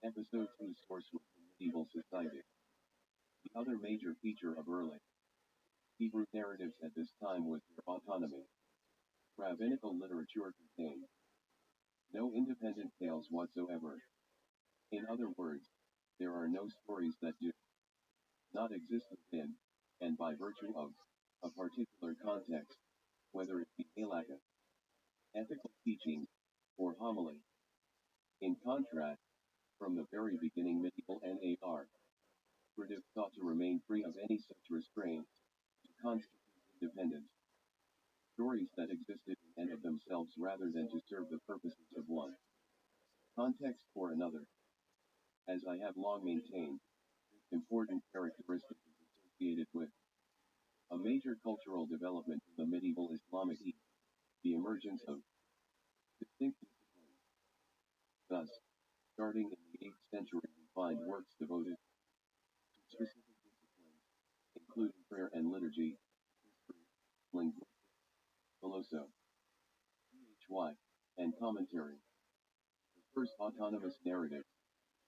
episodes whose source was in medieval society. The other major feature of early Hebrew narratives at this time was their autonomy. Rabbinical literature contained no independent tales whatsoever. In other words, there are no stories that do not exist within, and by virtue of, a particular context, whether it be halakha, ethical teaching, or homily. In contrast, from the very beginning medieval NAR narrative sought to remain free of any such restraints, to constitute independent stories that existed in and of themselves rather than to serve the purposes of one context or another. As I have long maintained, this important characteristic is associated with a major cultural development in the medieval Islamic East, the emergence of distinct disciplines. Thus, starting in the 8th century we find works devoted to specific disciplines, including prayer and liturgy, history, linguistics, philosophy, and commentary. The first autonomous narratives,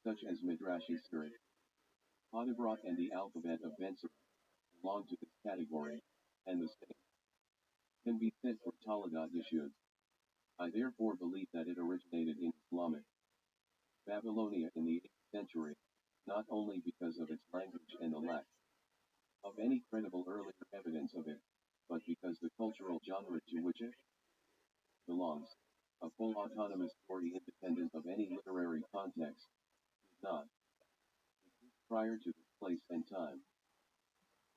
such as Midrash History, Polybrot and the alphabet of Bensur belong to this category, and the same can be said for Talagat Yeshud. I therefore believe that it originated in Islamic Babylonia in the 8th century, not only because of its language and the lack of any credible earlier evidence of it, but because the cultural genre to which it belongs, a full autonomous story independent of any literary context, is not prior to this place and time.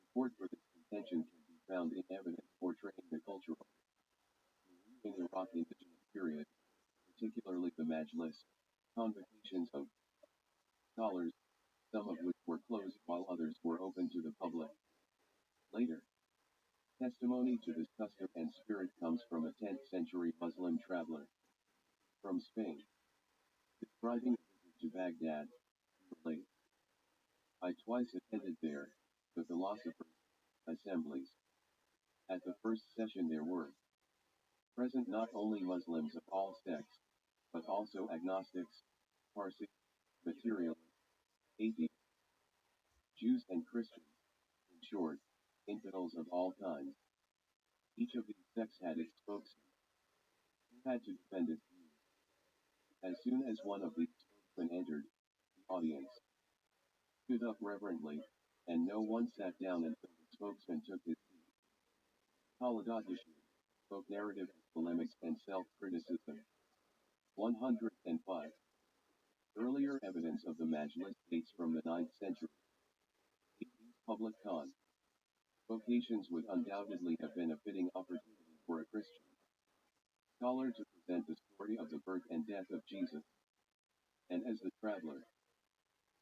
Support for this contention can be found in evidence portraying the cultural in Iraq indigenous period, particularly the Majlis, convocations of scholars, some of which were closed while others were open to the public. Later, testimony to this custom and spirit comes from a 10th century Muslim traveler from Spain, describing a visit to Baghdad. He relates, I twice attended there, the philosophers' assemblies. At the first session there were present not only Muslims of all sects, but also agnostics, Parsi, materialists, atheists, Jews and Christians, in short, infidels of all kinds. Each of these sects had its spokesman, who had to defend its views. As soon as one of these spokesmen entered, the audience stood up reverently, and no one sat down until the spokesman took his seat. Talagat Yeshua spoke narrative, polemics, and self-criticism. 105. Earlier evidence of the Majlis dates from the 9th century. These public convocations would undoubtedly have been a fitting opportunity for a Christian scholar to present the story of the birth and death of Jesus. And as the traveler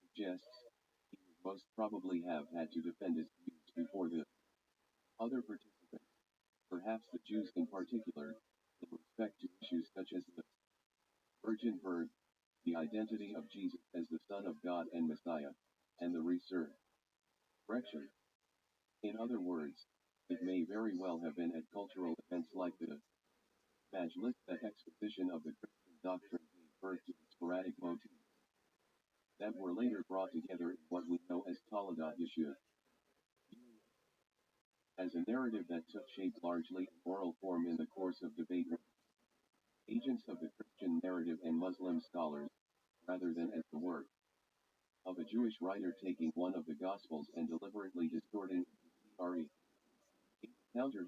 suggests, he would most probably have had to defend his views before the other participants, perhaps the Jews in particular, in respect to issues such as the virgin birth, the identity of Jesus as the Son of God and Messiah, and the resurrection. In other words, it may very well have been at cultural events like the Majlis that exposition of the Christian doctrine gave birth to the sporadic motifs that were later brought together in what we know as Talagat Yeshua. As a narrative that took shape largely in oral form in the course of debate with agents of the Christian narrative and Muslim scholars, rather than as the work of a Jewish writer taking one of the Gospels and deliberately distorting it. Counter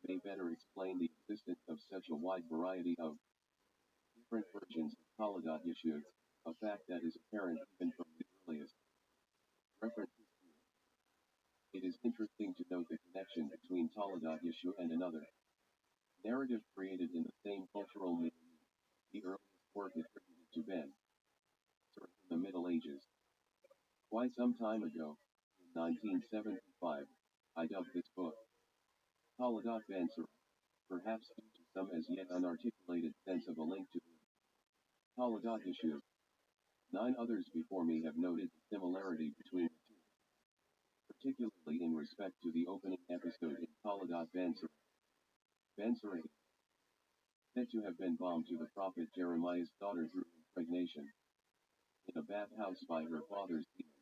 may better explain the existence of such a wide variety of different versions of Talagat Yeshua, a fact that is apparent even from the earliest references to it. It is interesting to note the connection between Talagat Yeshua and another narrative created in the same cultural milieu, the earliest work attributed to Ben in the Middle Ages. Quite some time ago, in 1975, I dubbed this book Talagat Ben Sura, perhaps due to some as yet unarticulated sense of a link to Talagat Yeshua. 9 others before me have noted the similarity between the two, particularly in respect to the opening episode in Talagat Ben Sura. Ben Sura is said to have been bombed to the prophet Jeremiah's daughter through impregnation in a bathhouse by her father's demon,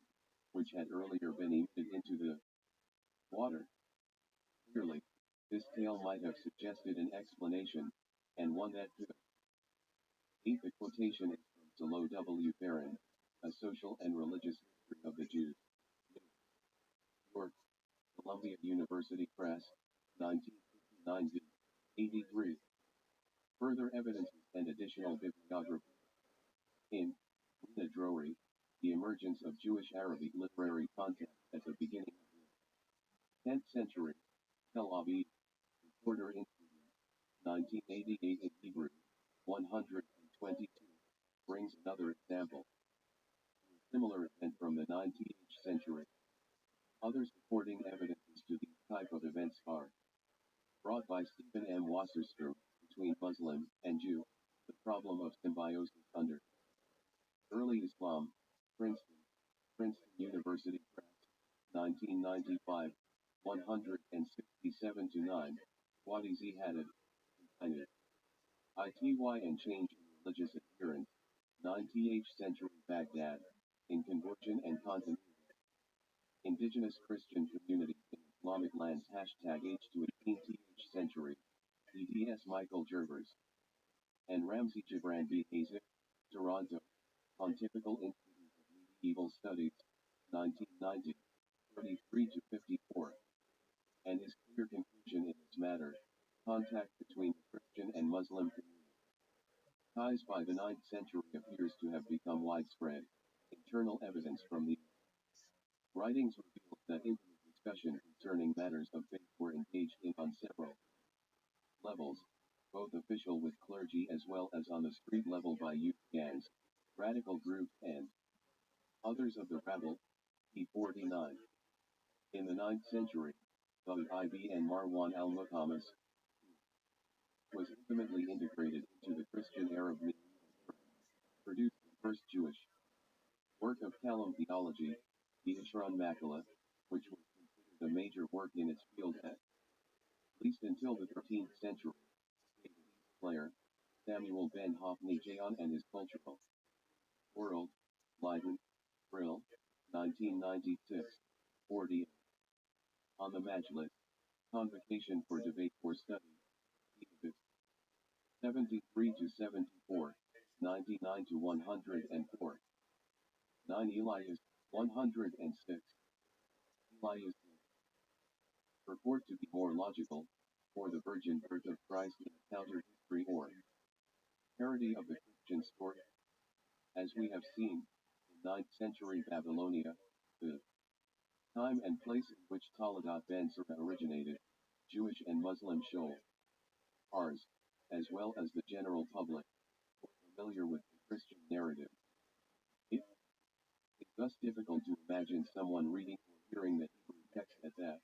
which had earlier been emitted into the water. Clearly, this tale might have suggested an explanation, and one that could. 8. The quotation is from Salo W. Barron, A Social and Religious History of the Jews. New York, Columbia University Press, 1959 v. 83. Further evidences and additional bibliography. In Lina Drori, The Emergence of Jewish Arabic Literary Context at the Beginning of the 10th Century, Tel Aviv, Reporter Institute, 1988 in Hebrew, 122, brings another example. A similar event from the 19th century. Other supporting evidences to these type of events are brought by Stephen M. Wasserstrom, between Muslim and Jew, the problem of symbiosis under early Islam, Princeton University Press, 1995, 167-9, Wadi Z. Haddad, ITY and Change in Religious Adherence, 19th Century Baghdad, in Conversion and Continuity, Indigenous Christian communities in Islamic lands hashtag H to 18th century. EDS Michael Gerbers and Ramsey Gibran B. Hazek, Toronto, Pontifical Institute of Medieval Studies, 1990, 33 to 54. And his clear conclusion in this matter: contact between the Christian and Muslim community. Ties by the 9th century appears to have become widespread. Internal evidence from the writings reveals that intimate discussion concerning matters of faith were engaged in on several levels, both official with clergy as well as on the street level by youth gangs, radical groups and others of the rabble. P49. In the 9th century, Ibn and Marwan al-Muqammas was intimately integrated into the Christian Arab medieval, produced the first Jewish work of Kalam theology, the Ishran Makala, which was considered a major work in its field at least until the 13th century. Player, Samuel ben Hophni Jayon and his Cultural World, Leiden, Brill, 1996, 40. On the Majlis, Convocation for Debate for Study, 73 to 74, 99 to 104. 9 Elias, 106. Elias purport to be more logical, for the virgin birth of Christ in counter history or parody of the Christian story. As we have seen, in 9th century Babylonia, the time and place in which Taladat Ben Sura originated, Jewish and Muslim ours, as well as the general public, were familiar with the Christian narrative. It is thus difficult to imagine someone reading or hearing the Hebrew text at that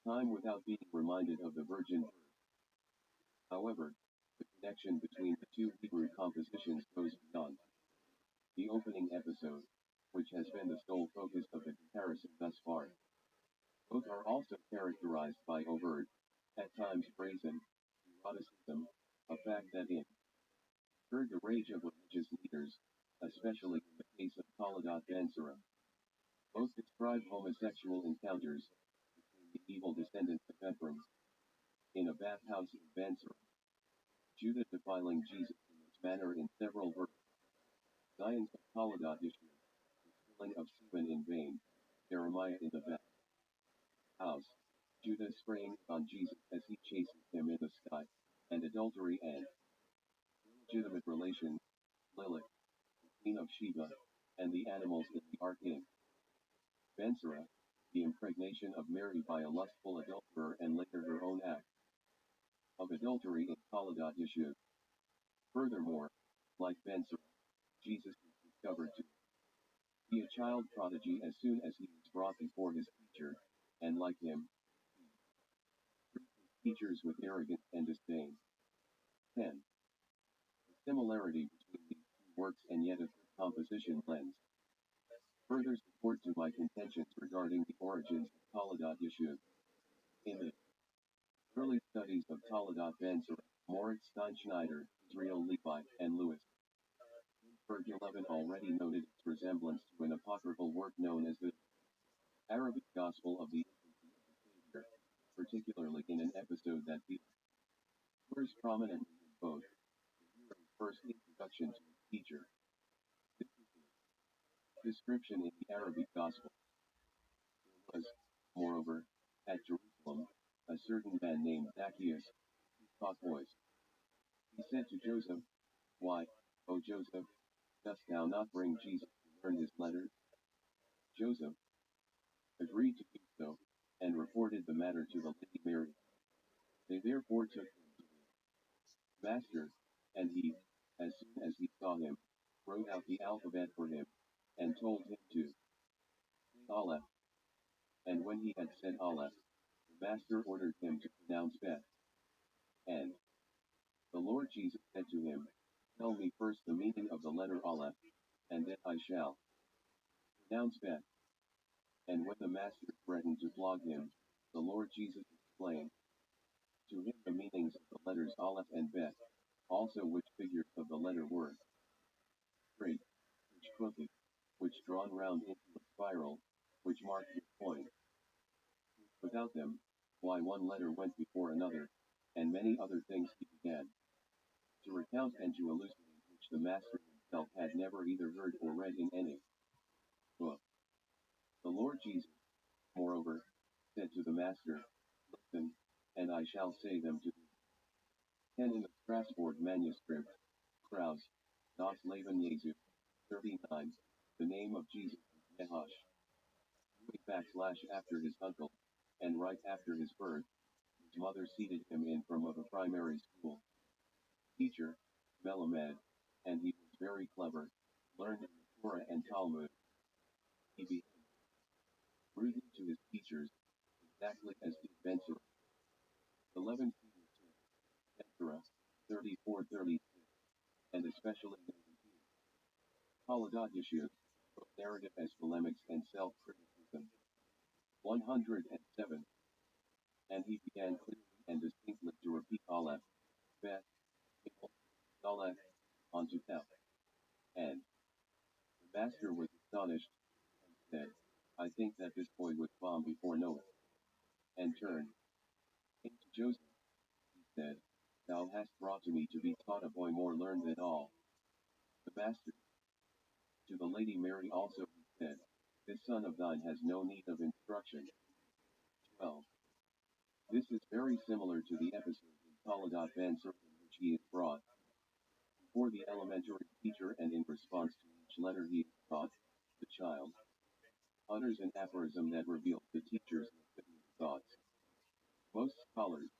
time without being reminded of the virgin birth. However, the connection between the two Hebrew compositions goes beyond the opening episode, which has been the sole focus of the comparison thus far. Both are also characterized by overt, at times brazen, eroticism, a fact that stirred the rage of religious leaders, especially in the case of Taladat Ben Sura. Both describe homosexual encounters between the evil descendants of Ephraim in a bathhouse in Ben Sura, Judah defiling Jesus in this manner in several verses. Zion's of Taladat Yeshua, the spilling of semen in vain, Jeremiah in the bathhouse, Judah spraying on Jesus as he chases him in the sky, and adultery and illegitimate relations, Lilith, the queen of Sheba, and the animals in the ark in Ben Sura, the impregnation of Mary by a lustful adulterer and later her own act of adultery in Taladat Yeshua. Furthermore, like Ben Sura, Jesus was discovered to be a child prodigy as soon as he was brought before his teacher, and like him, he treated his teachers with arrogance and disdain. 10. The similarity between these two works and yet a composition lends further support to my contentions regarding the origins of Taladat Yeshua. In the early studies of Taladat Ben Sura, Moritz Steinschneider, Israel Levi, and Louis Ginsberg 11 already noted its resemblance to an apocryphal work known as the Arabic Gospel of the Infancy of the Savior, particularly in an episode that features prominently in both the hero's first introduction to his teacher. This is the description in the Arabic Gospel. There was, moreover, at Jerusalem, a certain man named Zacchaeus, who taught boys. He said to Joseph, "Why, O Joseph, dost thou not bring Jesus to learn his letters?" Joseph agreed to do so, and reported the matter to the Lady Mary. They therefore took him to the master, and he, as soon as he saw him, wrote out the alphabet for him, and told him to say Aleph. And when he had said Aleph, the master ordered him to pronounce Bet. And the Lord Jesus said to him, "Tell me first the meaning of the letter Aleph, and then I shall pronounce Bet." And when the master threatened to flog him, the Lord Jesus explained to him the meanings of the letters Aleph and Bet, also which figures of the letter were straight, which crooked, which drawn round into a spiral, which marked his point. Without them, why one letter went before another, and many other things he began to recount and to elucidate which the master himself had never either heard or read in any book. The Lord Jesus, moreover, said to the master, Listen, and I shall say them to thee. 10 in the Strasbourg manuscript, Kraus, Das Leben Jesu, 39, the name of Jesus is Nehush. After his uncle, and right after his birth, his mother seated him in from of a primary school. Teacher, Melamed, and he was very clever, learned in the Torah and Talmud. He behaved rudely to his teachers, exactly as did Ben-Sira. 11 Ben-Sira, 34-36, and especially 19. Haladat Yeshua, both narrative as polemics and self-criticism. 107. And he began clearly and distinctly to repeat Aleph, Bet, Gimel, Daleth, onto Tef. And the master was astonished, and said, I think that this boy was bomb before Noah. And turned, came to Joseph, he said, Thou hast brought to me to be taught a boy more learned than all. The master, to the Lady Mary also he said, This son of thine has no need of instruction. 12. This is very similar to the episode in Taladat Ben-Sira in which he is brought before the elementary teacher, and in response to each letter he is taught, the child utters an aphorism that reveals the teacher's legitimate thoughts. Most scholars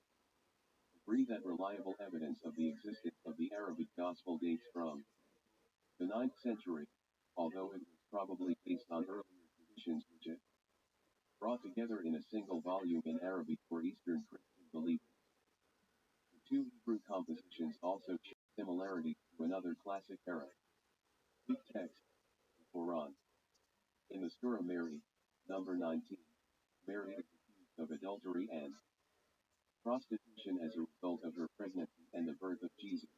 agree that reliable evidence of the existence of the Arabic Gospel dates from the 9th century, although it was probably based on earlier traditions which it brought together in a single volume in Arabic for Eastern Christian believers. The two Hebrew compositions also share similarities to another classic Arabic text, the Quran. In the Surah Mary, number 19, Mary is accused of adultery and prostitution as a result of her pregnancy and the birth of Jesus,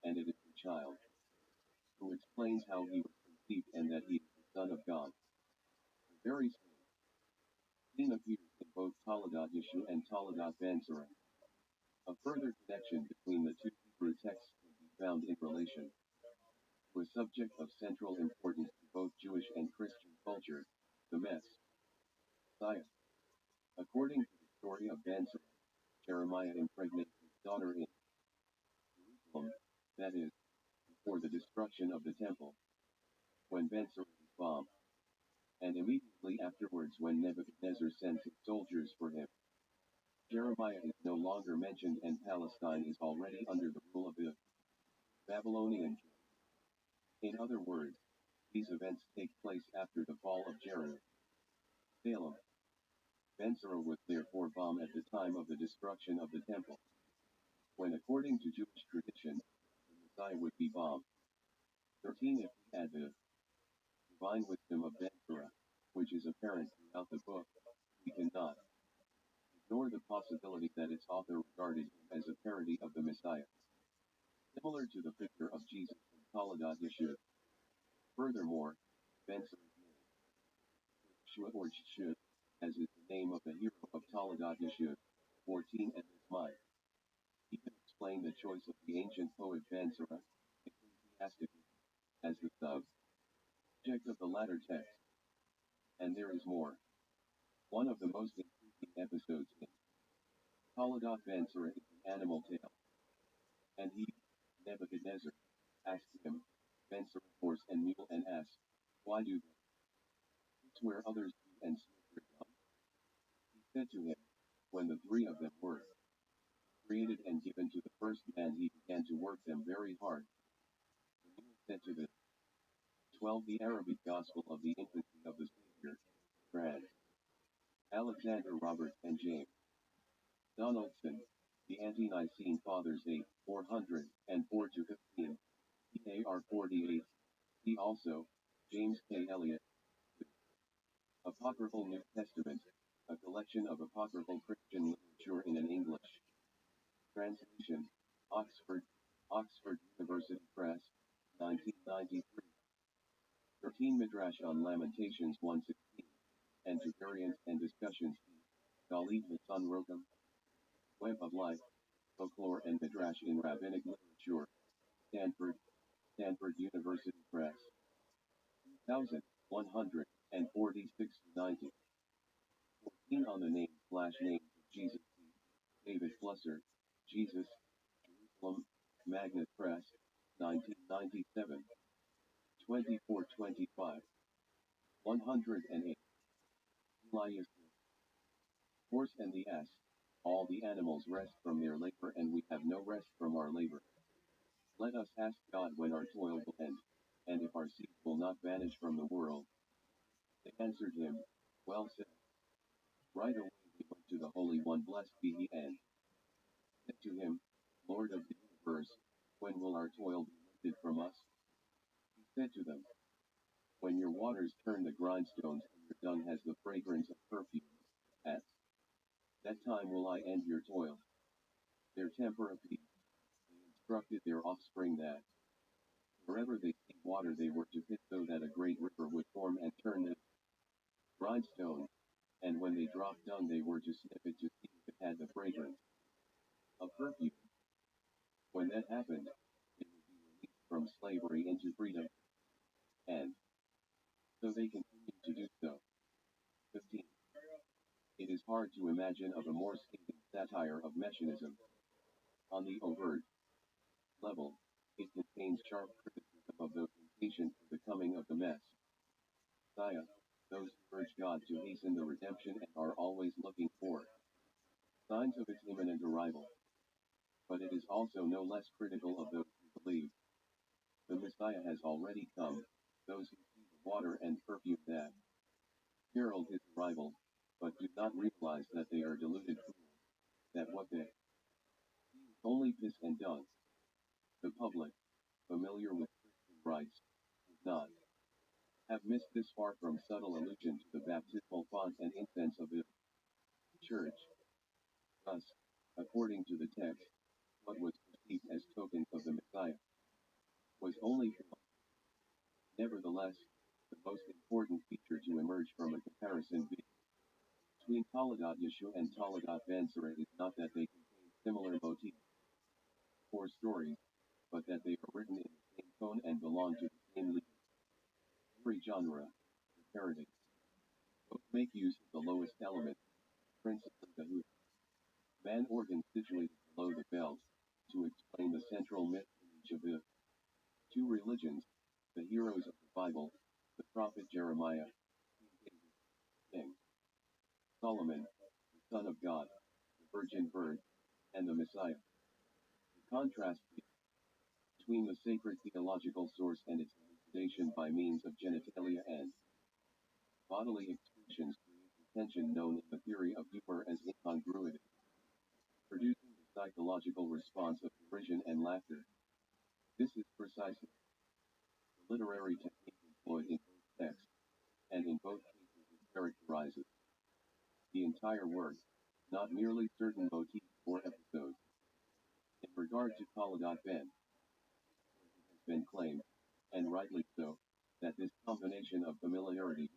and it is the child who explains how he was conceived and that he is the Son of God. The very scene appears in both Taladat Yeshua and Taladat Ben-Sira. A further connection between the two Hebrew texts can be found in relation to a subject of central importance to both Jewish and Christian culture, the Messiah. According to the story of Ben-Sira, Jeremiah impregnated his daughter in Jerusalem, that is, before the destruction of the temple, when Ben-Sira was bombed, and immediately afterwards when Nebuchadnezzar sent his soldiers for him. Jeremiah is no longer mentioned and Palestine is already under the rule of the Babylonian king. In other words, these events take place after the fall of Jerusalem. Ben-Sira was therefore bombed at the time of the destruction of the temple, when according to Jewish tradition, the Messiah would be bombed. 13. If we add the divine wisdom of Ben-Sira, which is apparent throughout the book, we cannot ignore the possibility that its author regarded him as a parody of the Messiah, similar to the figure of Jesus in Taladat Yeshua. Furthermore, Ben-Sira's name, Yeshua or Yeshua, as is the name of the hero of Taladat Yeshua, 14, and this might even explain the choice of the ancient poet Ben-Sira, ecclesiastically, as the subject of the latter text. And there is more. One of the most intriguing episodes in Taladat Ben-Sira is an animal tale. And he, Nebuchadnezzar, asked him, Ben-Sira, horse and mule, and asked, Why do they eat where others do and sleep their young? He said to him, when the three of them were created and given to the first man, he began to work them very hard. The mule said to the 12. The Arabic Gospel of the Infancy of the Savior, Trans. Alexander Roberts and James Donaldson, The Ante-Nicene Fathers 8, 404-15, EAR 48. See also, James K. Elliott, Apocryphal New Testament, a collection of apocryphal Christian literature in an English translation, Oxford University Press, 1993. 13. Midrash on Lamentations 1:16, into variants and discussions. Galit Matan Rokum, Web of Life, Folklore and Midrash in Rabbinic Literature, Stanford, Stanford University Press. 1146-90. 14 on the name/names of Jesus. David Flusser, Jesus, Jerusalem, Magnet Press, 1997. 2425. 108. Elias. Horse and the ass. All the animals rest from their labor, and we have no rest from our labor. Let us ask God when our toil will end, and if our seed will not vanish from the world. They answered him, well said. Right away they went to the Holy One, blessed be he, and said to him, Lord of the universe, when will our toil be lifted from us? He said to them, when your waters turn the grindstones and your dung has the fragrance of perfume, at that time will I end your toil. Their temper appeased. They instructed their offspring that wherever they see water they were to pit so that a great river would form and turn the grindstone, and when they dropped dung they were to sniff it to see if it had the fragrance of perfume. When that happened, they would be released from slavery into freedom, and so they continued to do so. 15. It is hard to imagine of a more scathing satire of Messianism. On the overt level, it contains sharp criticism of those impatient for the coming of the Messiah, those who urge God to hasten the redemption and are always looking for signs of its imminent arrival. But it is also no less critical of those who believe the Messiah has already come, those who see the water and perfume that herald his arrival, but do not realize that they are deluded fools, that what they see is only piss and dung. The public, familiar with Christian rites, does not have missed this far from subtle allusion to the baptismal font and incense of the church. Thus, according to the text, what was perceived as tokens of the Messiah was only form. Nevertheless, the most important feature to emerge from a comparison between Talagat Yeshua and Talagat Ben Sira is not that they contain similar motifs or stories, but that they are written in the same tone and belong to the same literary genre, the parody. Both make use of the lowest element, principally the hoot, man organ situated below the belt, to explain the central myth in each of the two religions, the heroes of the Bible, the prophet Jeremiah, King Solomon, the Son of God, the Virgin Birth, and the Messiah. The contrast between the sacred theological source and its elucidation by means of genitalia and bodily excretions creates a tension known in the theory of humor as incongruity, producing the psychological response of derision and laughter. This is precisely the literary technique employed in both texts, and in both cases it characterizes the entire work, not merely certain motifs or episodes. In regard to Talagat Ben, it has been claimed, and rightly so, that this combination of familiarity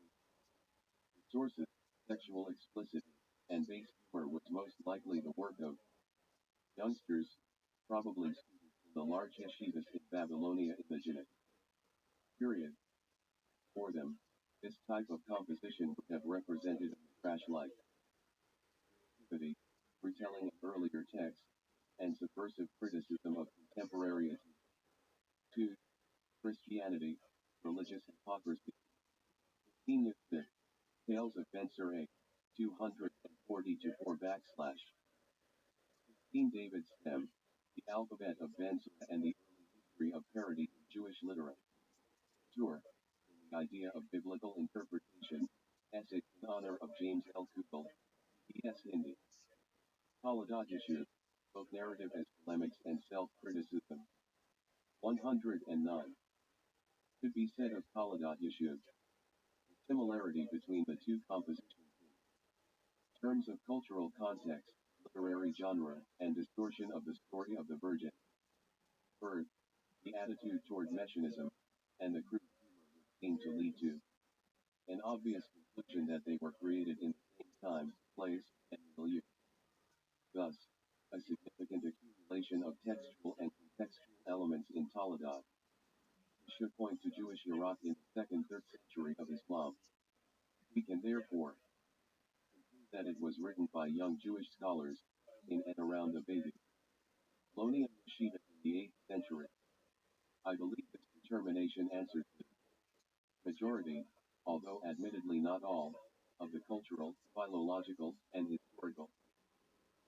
with sources, sexual explicitity, and base humor was most likely the work of youngsters, probably students in the large yeshivas in Babylonia in the Genetic period. For them, this type of composition would have represented a trash-like activity, retelling of earlier texts, and subversive criticism of contemporary to Christianity, religious hypocrisy. 15 Smith, Tales of Ben Sira, 240-4 /. 15 David Stem, The Alphabet of Ben Sira and the Early History of Parody in Jewish Literature. In the Idea of Biblical Interpretation, Essay in honor of James L. Kugel, P.S. Hindi. Talagat Yeshua, both narrative as polemics and self-criticism. 109. Could be said of Talagat Yeshua, the similarity between the two compositions in terms of cultural context, literary genre, and distortion of the story of the Virgin birth, the attitude toward Messianism, and the crude humor which seemed to lead to an obvious conclusion. conclusion that they were created in the same time, place, and milieu. Thus, a significant accumulation of textual and contextual elements in Toledot should point to Jewish Iraq in the 2nd-3rd century of Islam. We can therefore conclude that it was written by young Jewish scholars in and around the Babylonian Yeshiva in the 8th century. I believe this determination answers the majority, although admittedly not all, of the cultural, philological, and historical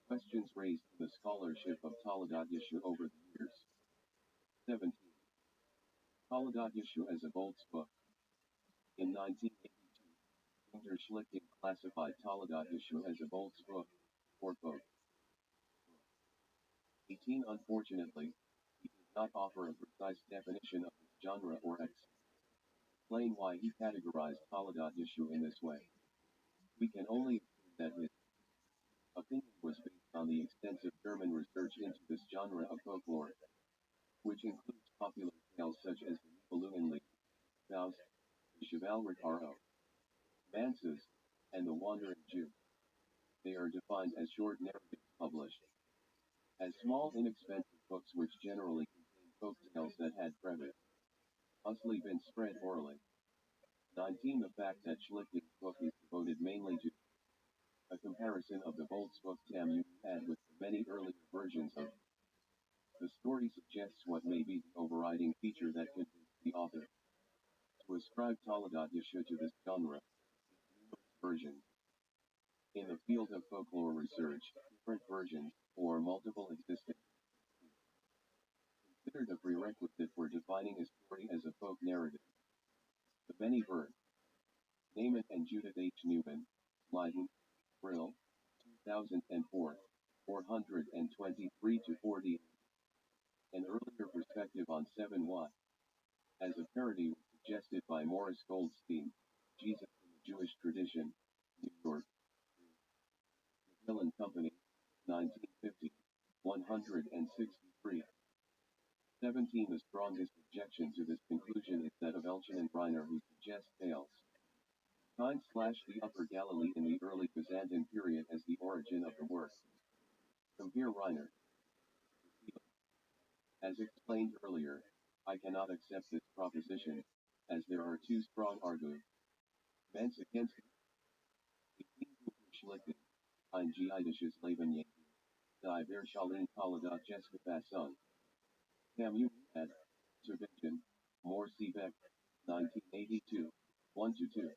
questions raised in the scholarship of Toledot Yeshu over the years. 17. Toledot Yeshu as a Boltz book. In 1982, Günter Schlichting classified Toledot Yeshu as a Boltz book, or both. 18. Unfortunately, he did not offer a precise definition of this genre or explain why he categorized Toledot Yeshu in this way. We can only assume that his opinion was based on the extensive German research into this genre of folklore, which includes popular tales such as the Nibelungenlied, Faust, the Chivalric R.O. Manses, and the Wandering Jew. They are defined as short narratives published as small inexpensive books which generally contain folk tales that had previously been spread orally. 19. The fact that Schlichting's book is devoted mainly to a comparison of the Boltz book Tam you had with the many earlier versions of the story suggests what may be the overriding feature that convinced the author to ascribe Toledot Yeshu to this genre. Numerous versions. In the field of folklore research, different versions, or multiple existing, considered a prerequisite for defining a story as a folk narrative. The many versions. Naaman and Judith H. Newman, Leiden, Brill, 2004, 423-40. An earlier perspective on 7Y. As a parody was suggested by Morris Goldstein, Jesus in the Jewish Tradition, New York. McGill and Company, 1950, 163. 17. The strongest objection to this conclusion is that of Elchin and Reiner, who suggest tales /the Upper Galilee in the early Byzantine period as the origin of the work. Compare Reiner. As explained earlier, I cannot accept this proposition, as there are two strong arguments against it. Schlichting, ein jüdisches Leben Jesu, die Verschalen Toledot Jesu Fassung. Camus had, Subvention, Moore Seebeck, 1982, 1-2.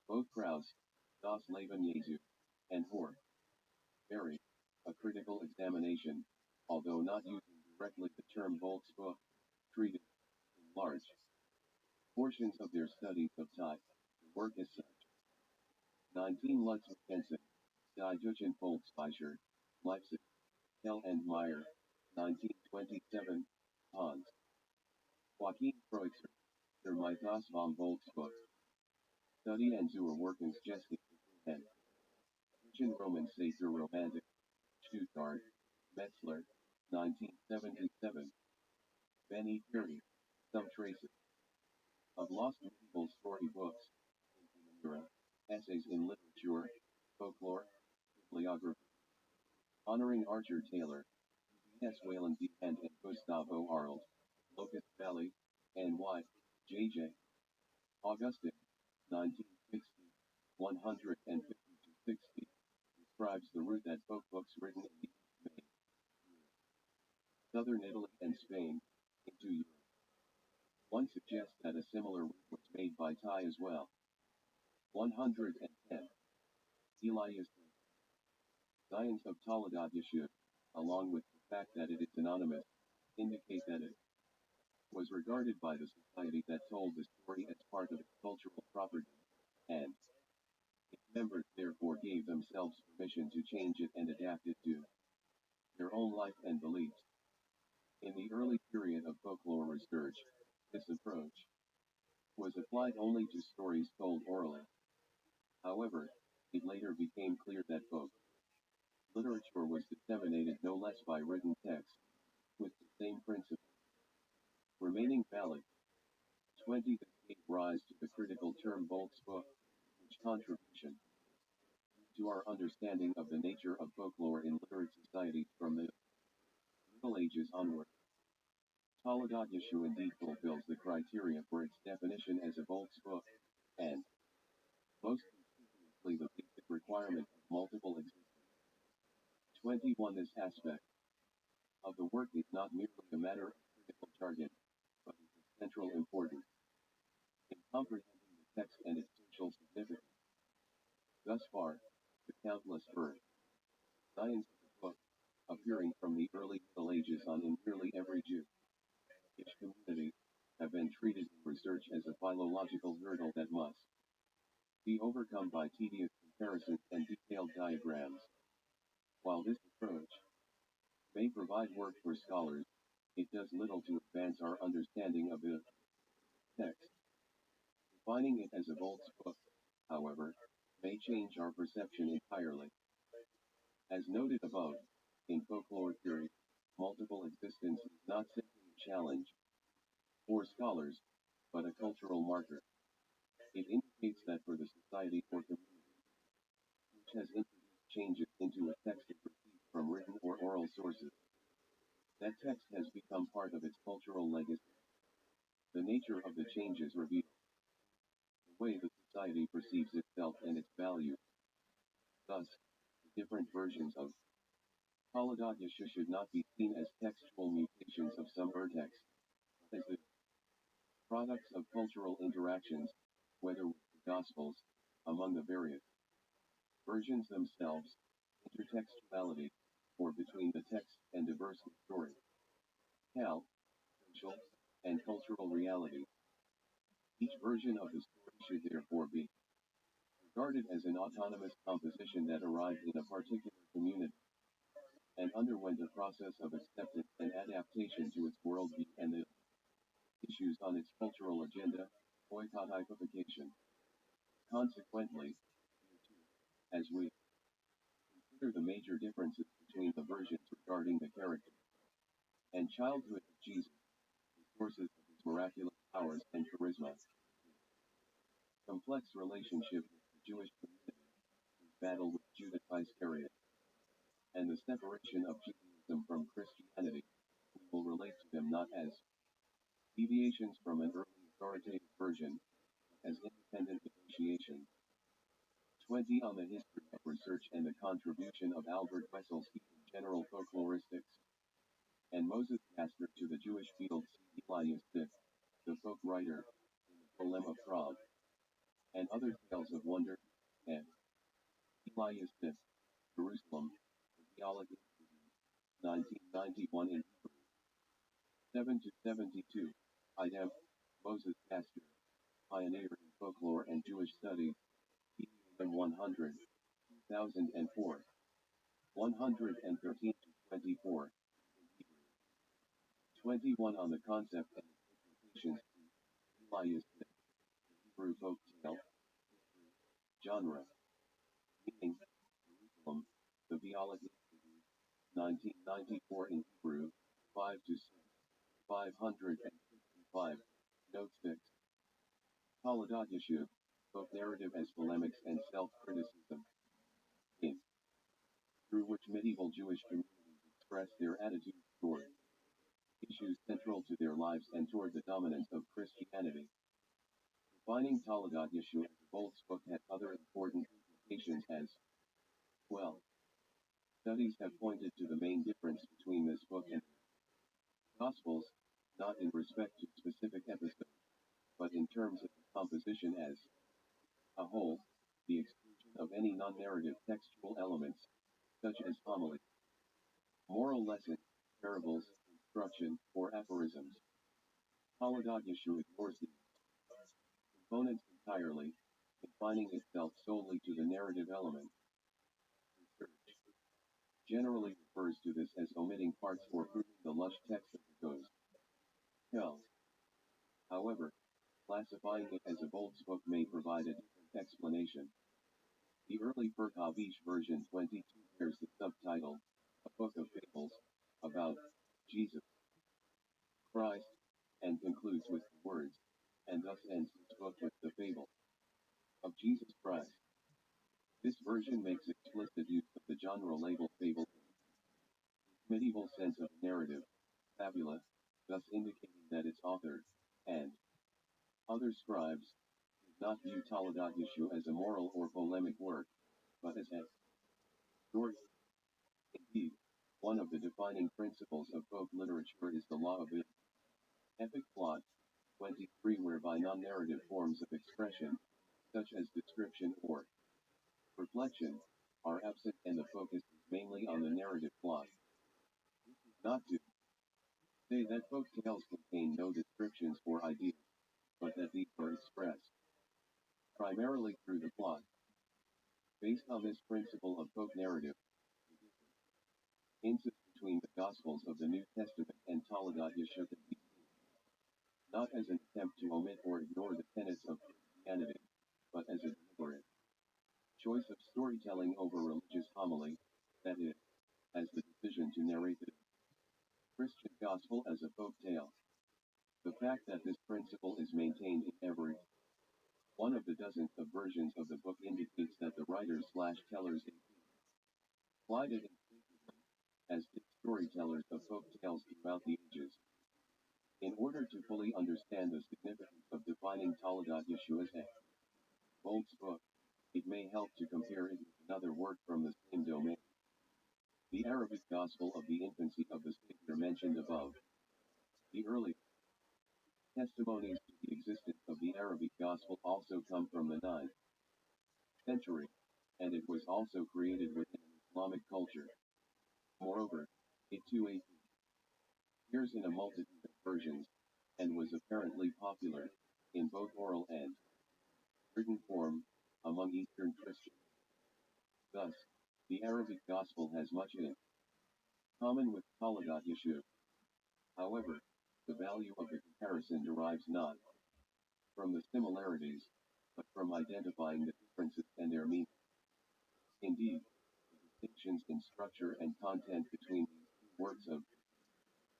Both Krauss, Das Leben Jesu, and Hoare. Berry, a critical examination, although not using directly the term Boltz book, treated, in large portions of their studies of type, the work as such. 19. Lutz Mackensen, Die Deutschen Volksbücher, Leipzig, Kell and Meyer, 1927, Hans. Joachim Kreutzer, Der Mythos vom Volksbuch. Study and zur Wirkungsgeschichte and Deutschen Romanze zur Romantik, Stuttgart, Metzler, 1977. Benny Perry, Some Traces of Lost Medieval Storybooks, Essays in Literature, Folklore, Bibliography. Honoring Archer Taylor, S. Wayland D. and Gustavo Arlt, Locust Valley, N.Y., J.J. Augustine, 1960, 150-60, describes the route that folk books written in the southern Italy and Spain, into Europe. One suggests that a similar route was made by Ty as well. 110. Elias. Science of Toledot Yeshu, along with the fact that it is anonymous, indicate that it was regarded by the society that told the story as part of its cultural property, and its members therefore gave themselves permission to change it and adapt it to their own life and beliefs. In the early period of folklore research, this approach was applied only to stories told orally. However, it later became clear that folk literature was disseminated no less by written text, with the same principle remaining valid. 20. This gave rise to the critical term Boltz book, which contribution to our understanding of the nature of folklore in literate societies from the Middle Ages onward. Toledat Yeshu indeed fulfills the criteria for its definition as a Volks book, and, most conspicuously, the basic requirement of multiple existence. 21. This aspect of the work is not merely a matter of critical jargon, but is of central importance in comprehending the text and its social significance. Thus far, the countless verse signs of the book, appearing from the early Middle Ages on in nearly every Jewish community, have been treated in research as a philological hurdle that must be overcome by tedious comparisons and detailed diagrams. While this approach may provide work for scholars, it does little to advance our understanding of the text. Defining it as a Volks book, however, may change our perception entirely. As noted above, in folklore theory, multiple existence is not simply a challenge for scholars, but a cultural marker. It indicates that for the society or community, which has introduced changes into a text it received from written or oral sources, that text has become part of its cultural legacy. The nature of the changes reveals the way the society perceives itself and its values. Thus, the different versions of Toledat Yeshu should not be seen as textual mutations of some urtext, but as the products of cultural interactions, whether with the Gospels, among the various versions themselves, intertextuality, or between the text and diverse story, social, and cultural reality. Each version of the story should therefore be regarded as an autonomous composition that arrived in a particular community and underwent a process of acceptance and adaptation to its worldview and the issues on its cultural agenda, oikotypification. Consequently, as we consider the major differences between the versions regarding the character and childhood of Jesus, the sources of his miraculous powers and charisma, complex relationship with the Jewish community, his battle with Judas Iscariot, and the separation of Judaism from Christianity, we will relate to them not as deviations from an early authoritative version, but as independent negotiations. 20. On the history of research and the contribution of Albert Wesselski in general folkloristics, and Moses Kastner to the Jewish field. C. Elias Dick, the folk writer, in the Poem of Prague, and other tales of wonder, and Elias Dick, Jerusalem, the Theology, 1991 in Hebrew. 7 to 72. Idem, Moses Kastner, pioneer in folklore and Jewish studies, PDM 100, 2004. 113 to 24. 21. On the concept and implications to Elias Dick, Hebrew folk tale, genre, meaning, Jerusalem, the Theology, 1994 in Hebrew, 5 to 6, 565, Note 6. Toledat Yeshu, folk narrative as polemics and self-criticism, through which medieval Jewish communities express their attitudes toward issues central to their lives and toward the dominance of Christianity. Defining Toledat Yeshu as a Volks book has other important implications as well. Studies have pointed to the main difference between this book and Gospels, not in respect to specific episodes, but in terms of the composition as a whole, the exclusion of any non-narrative textual elements, such as homily, moral lessons, parables, instruction, or aphorisms. Toledat Yeshu ignores these components entirely, confining itself solely to the narrative element. Research generally refers to this as omitting parts or proving the lush text of the Ghost tells. However, classifying it as a Volks book may provide a different explanation. The early Perkavish version 22 bears the subtitle, A Book of Fables, about Jesus Christ, and concludes with the words, and thus ends his book with the fable. of Jesus Christ. This version makes explicit use of the genre label fable, medieval sense of narrative, fabula, thus indicating that its author, and other scribes, did not view Toledat Yeshu as a moral or polemic work, but as a story. Indeed, one of the defining principles of folk literature is the law of the epic plot, 23, whereby non-narrative forms of expression, such as description or reflection, are absent and the focus is mainly on the narrative plot. This is not to say that folk tales contain no descriptions or ideas, but that these are expressed primarily through the plot. Based on this principle of folk narrative, the difference between the Gospels of the New Testament and Toledat Yeshu can be seen not as an attempt to omit or ignore the tenets of Christianity, but as a deliberate choice of storytelling over religious homily, that is, as the decision to narrate the Christian gospel as a folk tale. The fact that this principle is maintained in every one of the dozens of versions of the book indicates that the writers/tellers applied it as did storytellers of folk tales throughout the ages. In order to fully understand the significance of defining Toledat Yeshu as a Bolt's book, it may help to compare it with another work from the same domain, the Arabic Gospel of the Infancy of the Savior mentioned above. The early testimonies to the existence of the Arabic Gospel also come from the 9th century, and it was also created within Islamic culture. Moreover, it too appears in a multitude of versions, and was apparently popular, in both oral and written form, among Eastern Christians. Thus, the Arabic Gospel has much in common with Toledat Yeshu. However, the value of the comparison derives not from the similarities, but from identifying the differences and their meaning. Indeed, the distinctions in structure and content between these two works of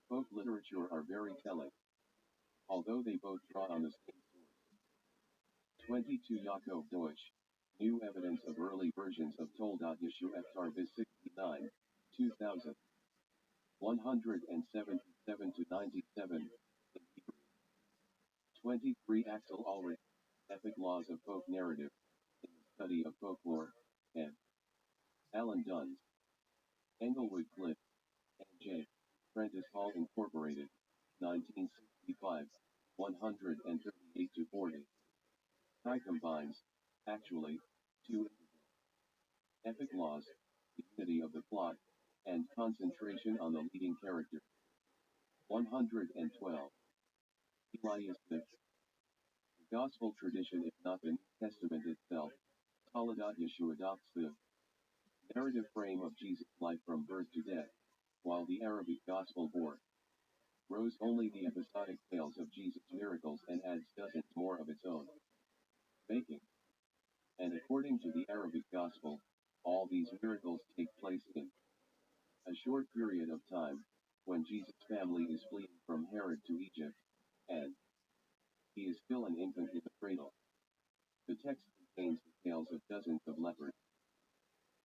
folk literature are very telling, although they both draw on the same source. 22 Yaakov Deutsch, New Evidence of Early Versions of Toledat Yeshu Eftar Vis 69, 2000. 177 to 97, in Hebrew. 23 Axel Ulrich, Epic Laws of Folk Narrative, in the Study of Folklore, and Alan Duns, Englewood Cliff, N.J., Prentice Hall Incorporated, 1965, 138 to 40. Ty combines, actually, two epic laws, the unity of the plot, and concentration on the leading character. 112. Elias Smith. The Gospel tradition, if not the New Testament itself, Toledat Yeshu adopts the narrative frame of Jesus' life from birth to death, while the Arabic Gospel borrows only the episodic tales of Jesus' miracles and adds dozens more of its own making. And according to the Arabic Gospel, all these miracles take place in a short period of time, when Jesus' family is fleeing from Herod to Egypt, and he is still an infant in the cradle. The text contains the tales of dozens of lepers,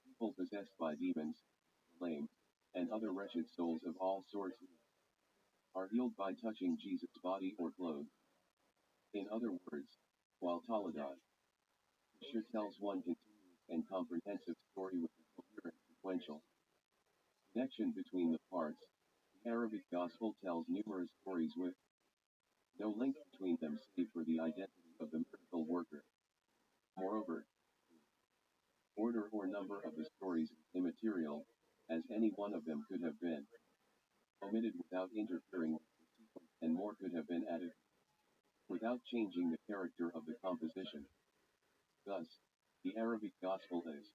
people possessed by demons, lame, and other wretched souls of all sorts are healed by touching Jesus' body or clothes. In other words, while Toledat Yeshu tells one continuous and comprehensive story with a clear and sequential connection between the parts, the Arabic Gospel tells numerous stories with no link between them save for the identity of the miracle worker. Moreover, the order or number of the stories is immaterial, as any one of them could have been omitted without interfering with the sequence, and more could have been added without changing the character of the composition. Thus, the Arabic Gospel is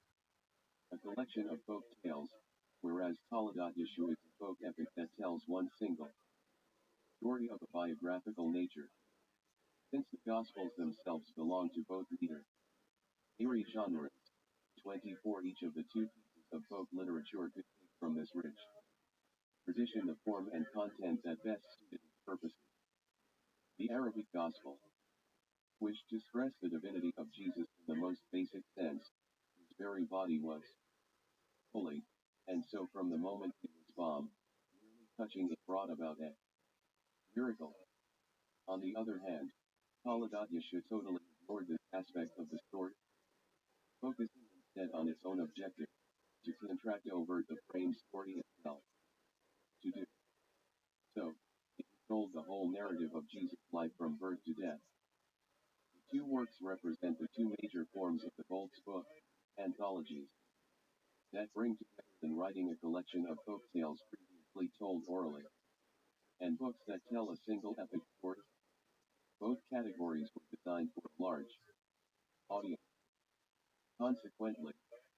a collection of folk tales, whereas Toledat Yeshu is a folk epic that tells one single story of a biographical nature. Since the Gospels themselves belong to both literary genres, 24 each of the two pieces of folk literature could take from this rich tradition the form and content that best suited its purposes. The Arabic Gospel, which wished to stress the divinity of Jesus in the most basic sense. His very body was holy, and so from the moment it was bombed, merely touching it brought about a miracle. On the other hand, Taladat Yeshua totally ignored this aspect of the story, focusing instead on its own objective, to contract over the frame story itself. To do so, it told the whole narrative of Jesus' life from birth to death. The two works represent the two major forms of the Volks book, anthologies, that bring together in writing a collection of folk tales previously told orally, and books that tell a single epic story. Both categories were designed for a large audience. Consequently,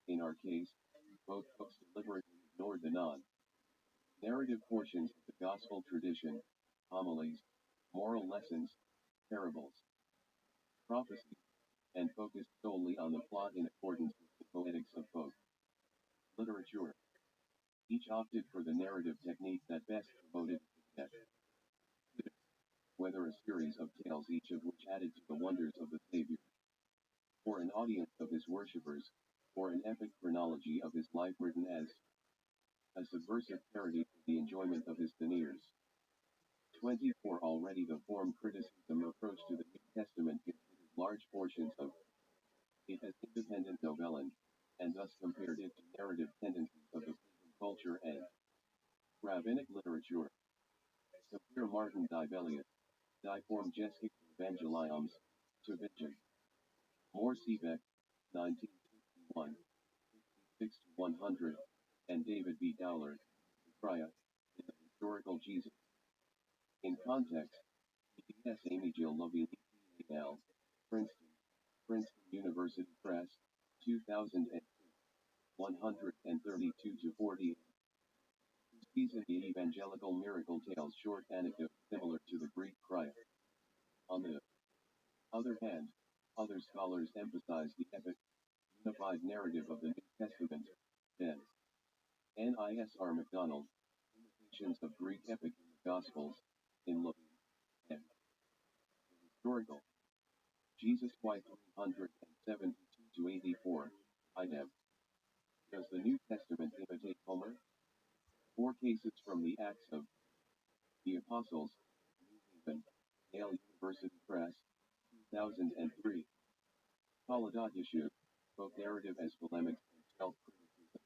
in our case, both books deliberately ignored the non-narrative portions of the gospel tradition, homilies, moral lessons, parables, prophecies, and focused solely on the plot in accordance with the poetics of folk literature. Each opted for the narrative technique that best promoted the whether a series of tales each of which added to the wonders of the Savior, or an audience of his worshippers, or an epic chronology of his life written as a subversive parody for the enjoyment of his deniers. 24 Already the form criticism approach to the New Testament considered large portions of it as independent novellen, and thus compared it to narrative tendencies of the pagan culture and rabbinic literature. Compare Martin Dibelius, Die Form Geschichte Evangeliums, to Vision. Moore Seebeck, 1961, 66-100, and David B. Dowler, Priya, in the Historical Jesus. In context, E.S. Amy Jill Lovey, L. Princeton University Press, 2002, 132-40. These are the evangelical miracle tales short anecdotes similar to the Greek Christ. On the other hand, other scholars emphasize the epic, unified narrative of the New Testament, then. NISR MacDonald, Imitations of Greek Epic in the Gospels, in Luke, and Historical. Jesus Y 372-84, IDEB. Does the New Testament imitate Homer? 4 cases from the Acts of the Apostles, New Haven, Yale University Press, 2003. Taladat Yeshua, both narrative as polemics and self-criticism.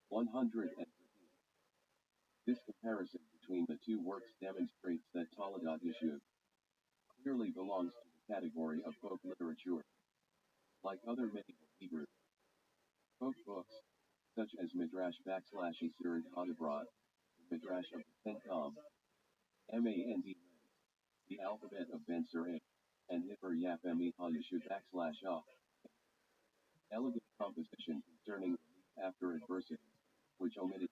113. This comparison between the two works demonstrates that Taladat Yeshua clearly belongs to the category of folk literature. Like other medieval Hebrew folk books, such as Midrash / Hadabrat, Midrash of the Tentam, Mand, the alphabet of Ben Sura, and Hipper Yapemi Hayeshu / elegant composition concerning relief after adversity, which omitted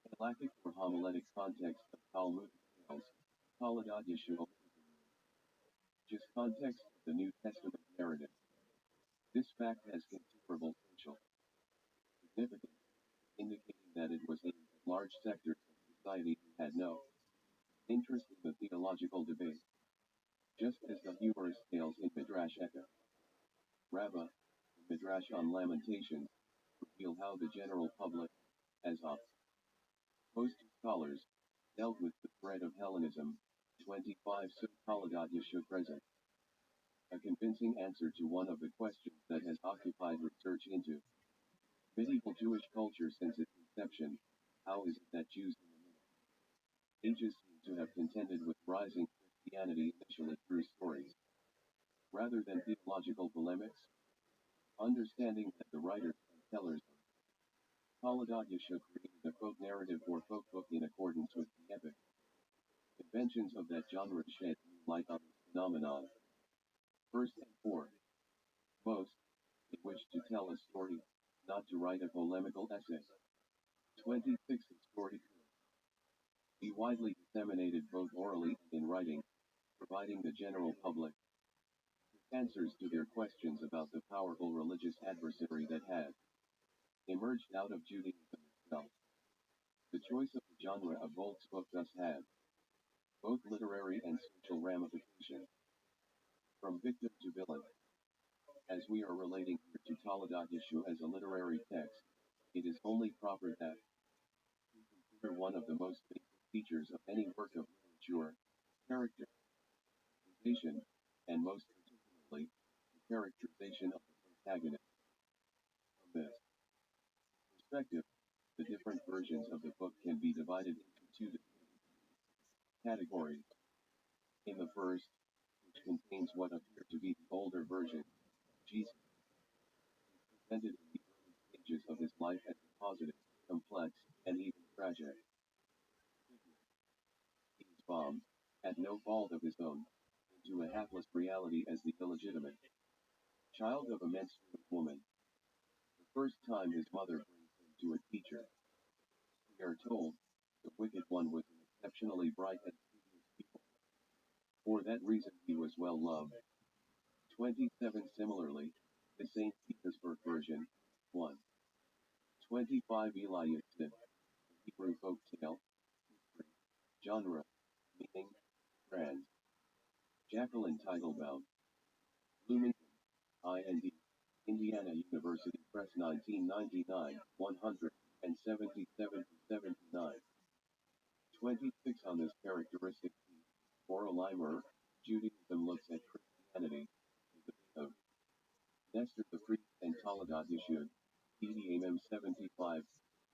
the galactic or homiletic context of Talmudic tales, Taladat Yeshua just context of the New Testament narrative. This fact has considerable social significance, indicating that it was aimed at large sectors of society who had no interest in the theological debate. Just as the humorous tales in Midrash Eka, Rabbah, the Midrash on Lamentations, reveal how the general public, as opposed to scholars, dealt with the threat of Hellenism. 25 So Taladat Yeshua present. A convincing answer to one of the questions that has occupied research into medieval Jewish culture since its inception: how is it that Jews in the Middle Ages seem to have contended with rising Christianity initially through stories, rather than theological polemics? Understanding that the writers and tellers of Taladat Yeshua created a folk narrative or folk book in accordance with the epic conventions of that genre shed new light on this phenomenon. First and foremost, it wished to tell a story, not to write a polemical essay. 26 A story could be widely disseminated both orally and in writing, providing the general public with answers to their questions about the powerful religious adversary that had emerged out of Judaism itself. The choice of the genre of Volk's book thus had both literary and social ramifications. From victim to villain. As we are relating here to Taladat issue as a literary text, it is only proper that we consider one of the most basic features of any work of literature, characterization, and most particularly, the characterization of the protagonist. From this perspective, the different versions of the book can be divided into two categories. In the first, which contains what appear to be the older version, Jesus is presented in the early stages of his life as a positive, complex, and even tragic. He is bombed, at no fault of his own, into a hapless reality as the illegitimate child of a menstruating woman. The first time his mother brings him to a teacher, we are told, the wicked one was an exceptionally bright and studious pupil. For that reason he was well loved. 27 Similarly, the St. Petersburg version, 1. 25 Eliasson, Hebrew folk tale, history, genre, meaning, trans. Jacqueline Teitelbaum, Bloomington, IND, Indiana University Press 1999, 177-79. 26 On this characteristic theme, Oralimer, Judaism looks at Christianity, the debate of Nestor the Priest and Taladat Yeshua, EDMM 75,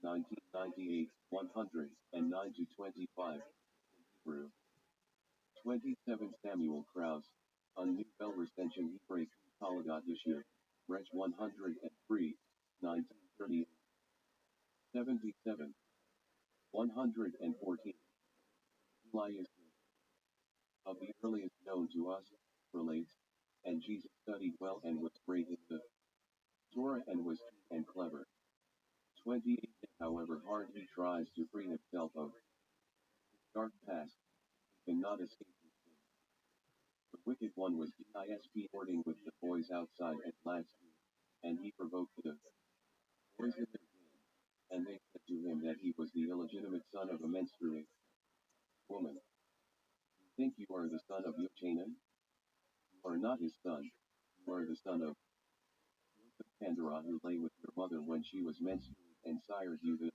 1998, 109-25, Hebrew. 27 Samuel Kraus, on New Bell Recension Hebraic Taladat Yeshua, Reg 103, 1938. 77. 114. Elias, of the earliest known to us, relates, and Jesus studied well and was great in the Torah and was true and clever. 28. However hard he tries to free himself of his dark past, he cannot escape his sin. The wicked one was disp boarding with the boys outside at last year, and he provoked the boys in their game, and they said to him that he was the illegitimate son of a menstruating woman. You think you are the son of Yochanan? You are not his son. You are the son of Pandora, who lay with your mother when she was menstruating and sired you, the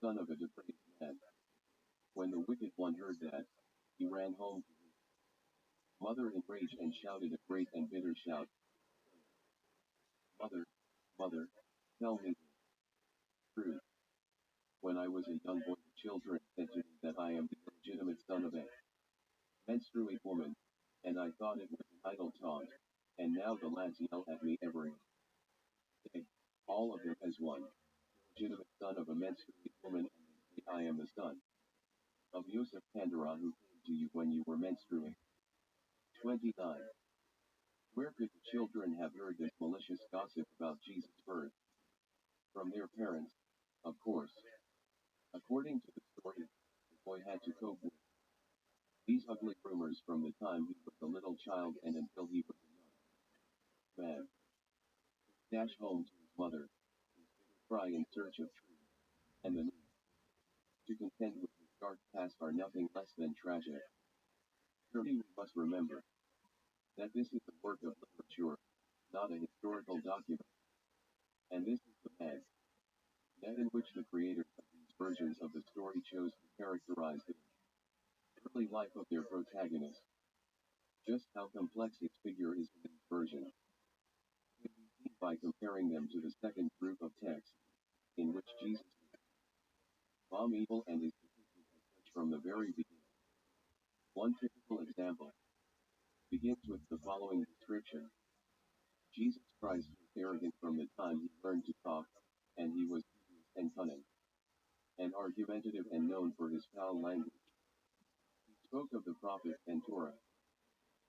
son of a depraved man. When the wicked one heard that, he ran home to his mother enraged and shouted a great and bitter shout. Mother, mother, tell me the truth. When I was a young boy, the children said to me that I am the legitimate son of a menstruate woman, and I thought it was an idle taunt, and now the lads yell at me every day, all of them as one, legitimate son of a menstruate woman, and they say I am the son of Yosef Pandora who came to you when you were menstruating. 29. Where could the children have heard this malicious gossip about Jesus' birth? From their parents, of course. According to the story, the boy had to cope with these ugly rumors from the time he was a little child and until he was a young man. Dash home to his mother, his cry in search of truth, and the need to contend with his dark past are nothing less than tragic. 30. We must remember that this is a work of literature, not a historical document. And this is the manner in which the creators of these versions of the story chose to characterize the early life of their protagonist. Just how complex his figure is in these versions can be seen by comparing them to the second group of texts, in which Jesus is bomb evil and is depicted as such from the very beginning. One typical example begins with the following description. Jesus Christ was arrogant from the time he learned to talk, and he was devious and cunning, and argumentative and known for his foul language. He spoke of the prophets and Torah.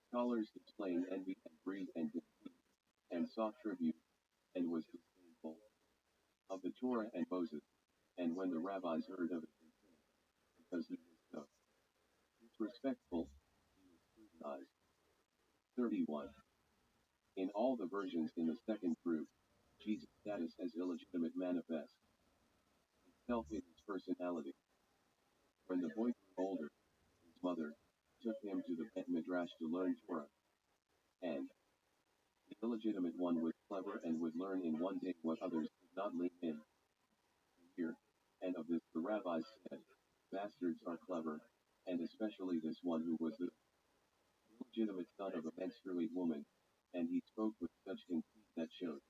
Scholars displaying envy and greed and deceit, and sought tribute, and was disdainful of the Torah and Moses, and when the rabbis heard of it, they said, because he was so disrespectful, he was scrutinized. 31. In all the versions in the second group, Jesus' status as illegitimate manifests itself in his personality. When the boy grew older, his mother took him to the Bet Midrash to learn Torah. and the illegitimate one was clever and would learn in one day what others could not learn in a year. And of this the rabbis said, bastards are clever, and especially this one who was the illegitimate son of a menstruate woman, and he spoke with such conceit that showed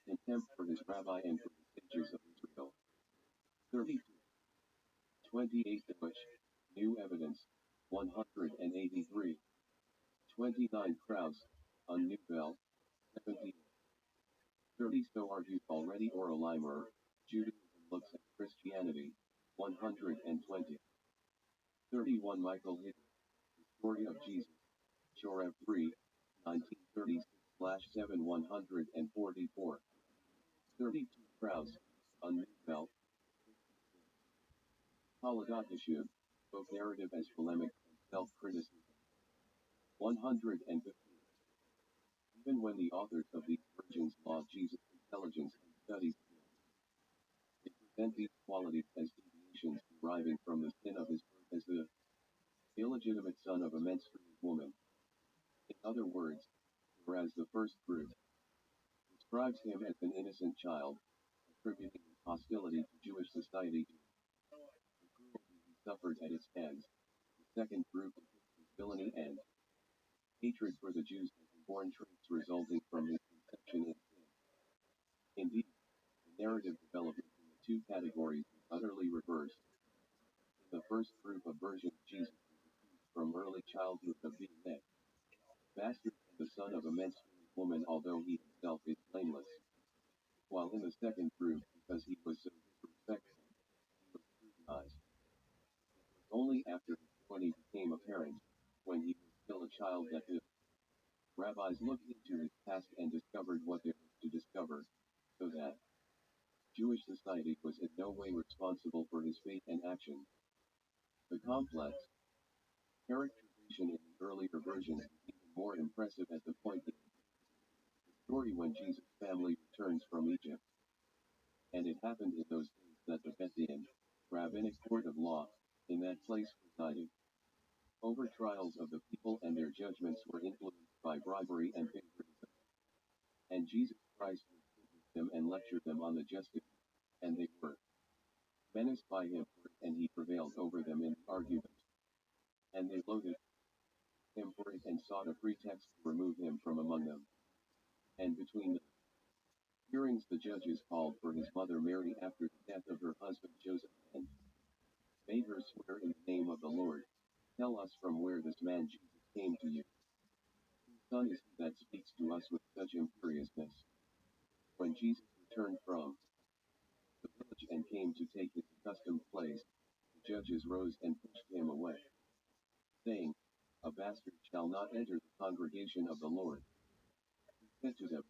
contempt for his rabbi and for the sages of Israel. 32. 28 Bush, new evidence, 183. 29 Krauss, on New Bell, 70. 30 So argues already or a limer, Judaism looks at Christianity, 120. 31 Michael Hitter, The Story of Jesus, Shorev 3, 1936/7 144. 32 Krauss, on New Bell, Holodotyshub, both narrative as polemic and self-criticism, 115. Even when the authors of these virgins laud Jesus' intelligence and studies they present these qualities as deviations deriving from the sin of his birth as the illegitimate son of a menstruated woman. In other words, whereas the first group describes him as an innocent child, attributing his hostility to Jewish society to the cruelty he suffered at its hands, the second group depicts his villainy and hatred for the Jews as inborn traits resulting from his conception in sin. Indeed, the narrative development in the two categories is utterly reversed. In the first group of versions, Jesus is accused from early childhood of being a bastard and the son of a menstruated woman, although he himself is blameless. While in the second group, because he was so disrespectful, he was scrutinized. It was only after his journey became apparent, when he was still a child, that the rabbis looked into his past and discovered what there was to discover, so that Jewish society was in no way responsible for his fate and action. The complex characterization in the earlier versions is even more impressive at the point in the story when Jesus' family returns from Egypt. And it happened in those days that the Bethlehem rabbinic court of law, in that place presided over trials of the people, and their judgments were influenced by bribery and favoritism. And Jesus Christ would sit with them and lecture them on the justice, and they were menaced by him, and he prevailed over them in the argument. And they loaded him for it and sought a pretext to remove him from among them. And between the hearings the judges called for his mother Mary after the death of her husband Joseph, and made her swear in the name of the Lord, tell us from where this man Jesus came to you. Whose son is he that speaks to us with such imperiousness? When Jesus returned from the village and came to take his accustomed place, the judges rose and pushed him away, saying, a bastard shall not enter the congregation of the Lord. He said to them,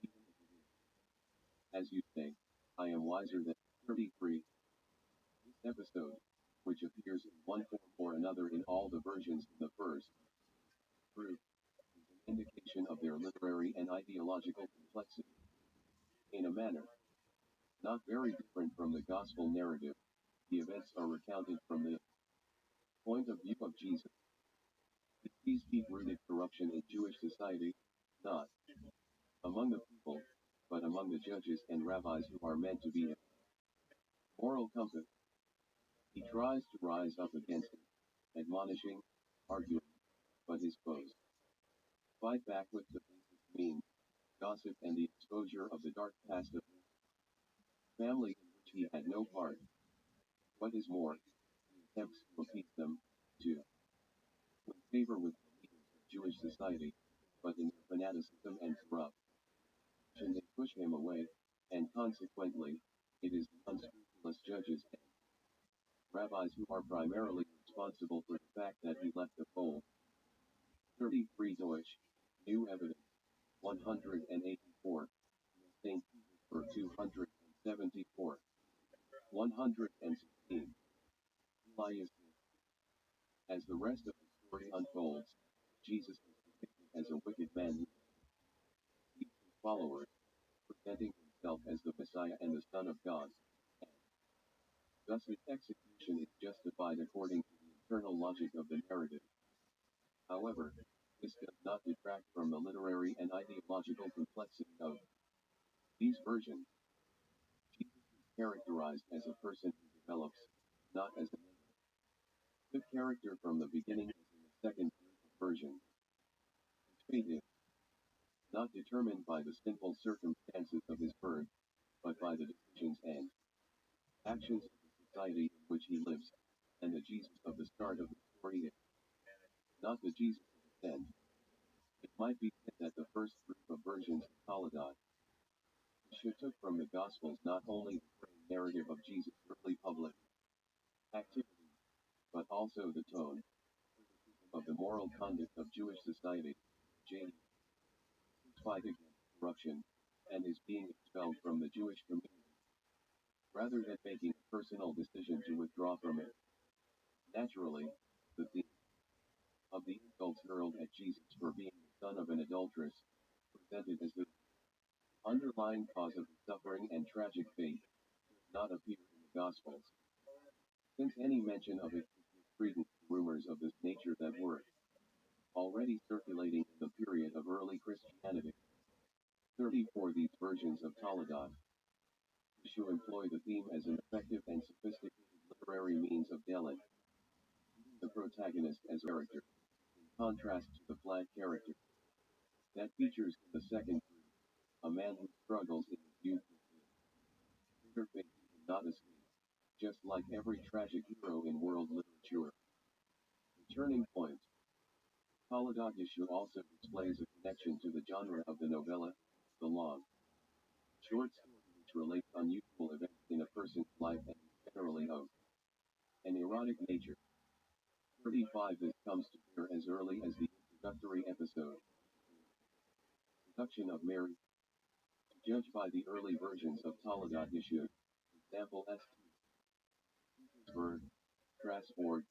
even if it is as you say, I am wiser than 33. This episode, which appears in one form or another in all the versions in the first group, is an indication of their literary and ideological complexity. In a manner not very different from the gospel narrative, the events are recounted from the point of view of Jesus. He sees deep-rooted corruption in Jewish society, not among the people, but among the judges and rabbis who are meant to be a moral compass. He tries to rise up against it, admonishing, arguing, but his foes fight back with the basis means, gossip, and the exposure of the dark past of his family in which he had no part. What is more, he attempts to appease them, to win favor with the leaders of Jewish society, but in their fanaticism and corruption they push him away, and consequently, it is the unscrupulous judges and rabbis who are primarily responsible for the fact that he left the fold. 33 Deutsch, New Evidence, 184, St. Petersburg 274, 116. Elias. As the rest of the story unfolds, Jesus is depicted as a wicked man who deceives his followers, presenting himself as the Messiah and the Son of God. Thus his execution is justified according to the internal logic of the narrative. However, this does not detract from the literary and ideological complexity of these versions. Jesus is characterized as a person who develops, not as a good character from the beginning as in the second group of versions. His fate is not determined by the simple circumstances of his birth, but by the decisions and actions of the society in which he lives, and the Jesus of the start of the story is not the Jesus of the end. It might be said that the first group of versions of Toledot took from the Gospels not only the frame narrative of Jesus' early public activity, but also the tone of the moral conduct of Jewish society, J.D. fight against corruption, and his being expelled from the Jewish community, rather than making a personal decision to withdraw from it. Naturally, the theme of the insults hurled at Jesus for being the son of an adulteress, presented as the underlying cause of his suffering and tragic fate, does not appear in the Gospels. Since any mention of it gives credence to rumors of this nature that were already circulating in the period of early Christianity. 34 These versions of Toledot issue employ the theme as an effective and sophisticated literary means of telling the protagonist as character, in contrast to the flat character that features in the second group, a man who struggles in his youth with his bitter fate he cannot escape, just like every tragic hero in world literature. The turning point. Toledot issue also displays a connection to the genre of the novella, the long, short story which relates unusual events in a person's life and is generally of an erotic nature. 35 This comes to bear as early as the introductory episode. Production of Mary. To judge by the early versions of Toledot issue, example St. Petersburg, Strasbourg,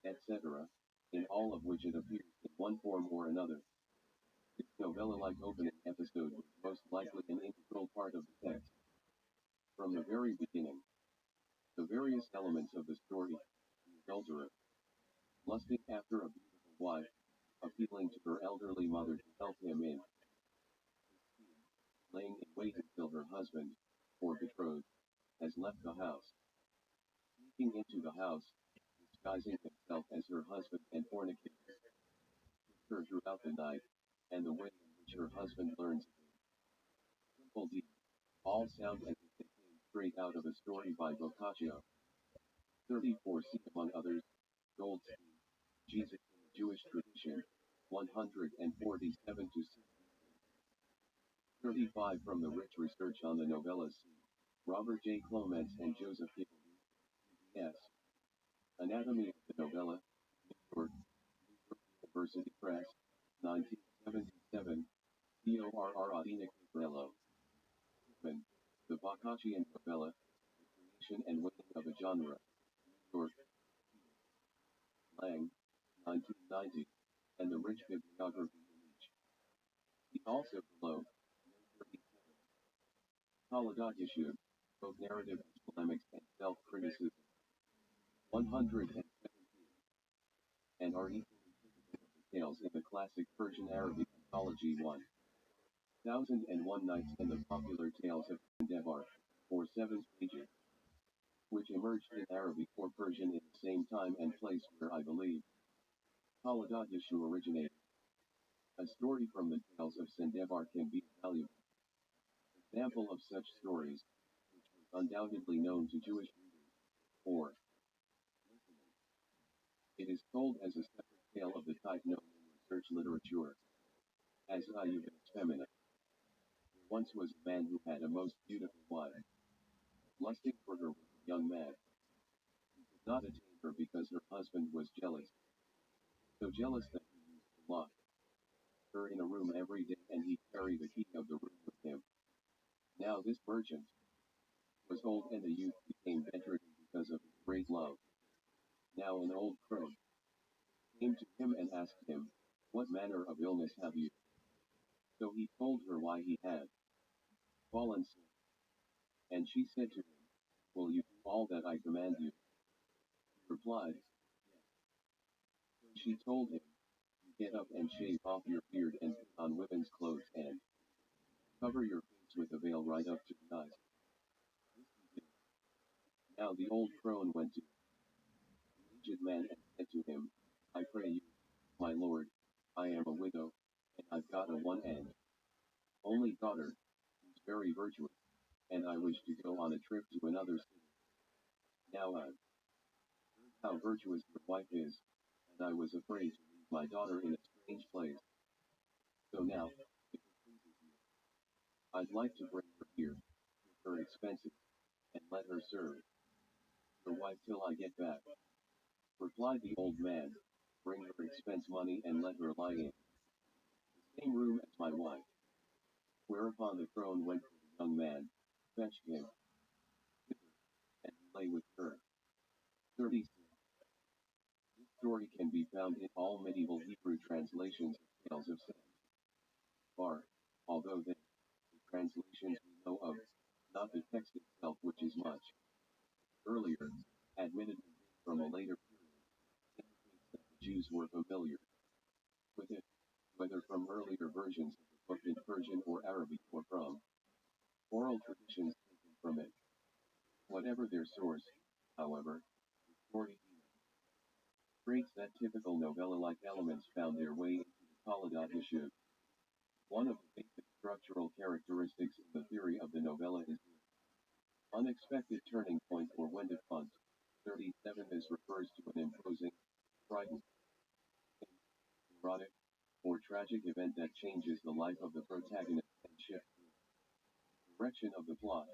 etc., in all of which it appears in one form or another. This novella-like opening episode was most likely an integral part of the text. From the very beginning, the various elements of the story, the adulterer, lusting after a beautiful wife, appealing to her elderly mother to help him in his scheme, laying in wait until her husband, or betrothed, has left the house, sneaking into the house, disguising himself as her husband and fornicating with her throughout the night, and the way in which her husband learns of it. Simple deeds, all sound as if they came straight out of a story by Boccaccio. 34 See among others, Goldstein, Jesus in the Jewish Tradition, 147 to 60. 35 From the rich research on the novellas, Robert J. Clements and Joseph Higgledy, P.D.S. Anatomy of the Novella, New York, University Press, 1977, Torr Adina Caprello. The Boccaccian Novella, The Creation and Waning of a Genre, New York, Lang, 1990, and the rich bibliography in each. See also below, Note 37. Toledot issue, both narrative polemics and self-criticism. 117, and are equally typical of the tales in the classic Persian Arabic anthology 1001 Nights and the popular tales of Devar, for 7 pages, which emerged in Arabic or Persian in the same time and place where I believe Toledot issue originated. A story from the tales of Sendevar can be a valuable example of such stories, which was undoubtedly known to Jewish readers, or listeners. It is told as a separate tale of the type known in research literature as Ayubis Femina. There once was a man who had a most beautiful wife. Lusting for her with a young man, he could not attain her because her husband was jealous. So jealous that he used to lock her in a room every day and he'd carry the key of the room with him. Now this merchant was old and the youth became bedridden because of his great love. Now an old crone came to him and asked him, "What manner of illness have you?" So he told her why he had fallen sick. And she said to him, "Will you do all that I command you?" He replied, "Yes." So she told him, "You Get up and shave off your beard and put on women's clothes and cover your face with a veil right up to the eyes. This he did. Now the old crone went to the aged man and said to him, I pray you, my lord, I am a widow, and I've got a one and only daughter, who's very virtuous, and I wish to go on a trip to another city. Now I've heard how virtuous your wife is, and I was afraid to leave my daughter in a strange place. So now, if it pleases you, I'd like to bring her here, with her expenses, and let her serve your wife till I get back. Replied the old man, bring her expense money and let her lie in the same room as my wife. Whereupon the crone went to the young man, fetched him thither, and he lay with her. 36. This story can be found in all medieval Hebrew translations of tales of Sam. Bar, although the translations we know of, not the text itself which is much earlier, admittedly from a later period, indicates that the Jews were familiar with it, whether from earlier versions of the book in Persian or Arabic or from oral traditions taken from it. Whatever their source, however, the story demonstrates that typical novella-like elements found their way into the Taladat Yeshua. One of the basic structural characteristics in the theory of the novella is the unexpected turning point or Wendepunkt. 37 is refers to an imposing, frightening, erotic, or tragic event that changes the life of the protagonist and shifts the direction of the plot.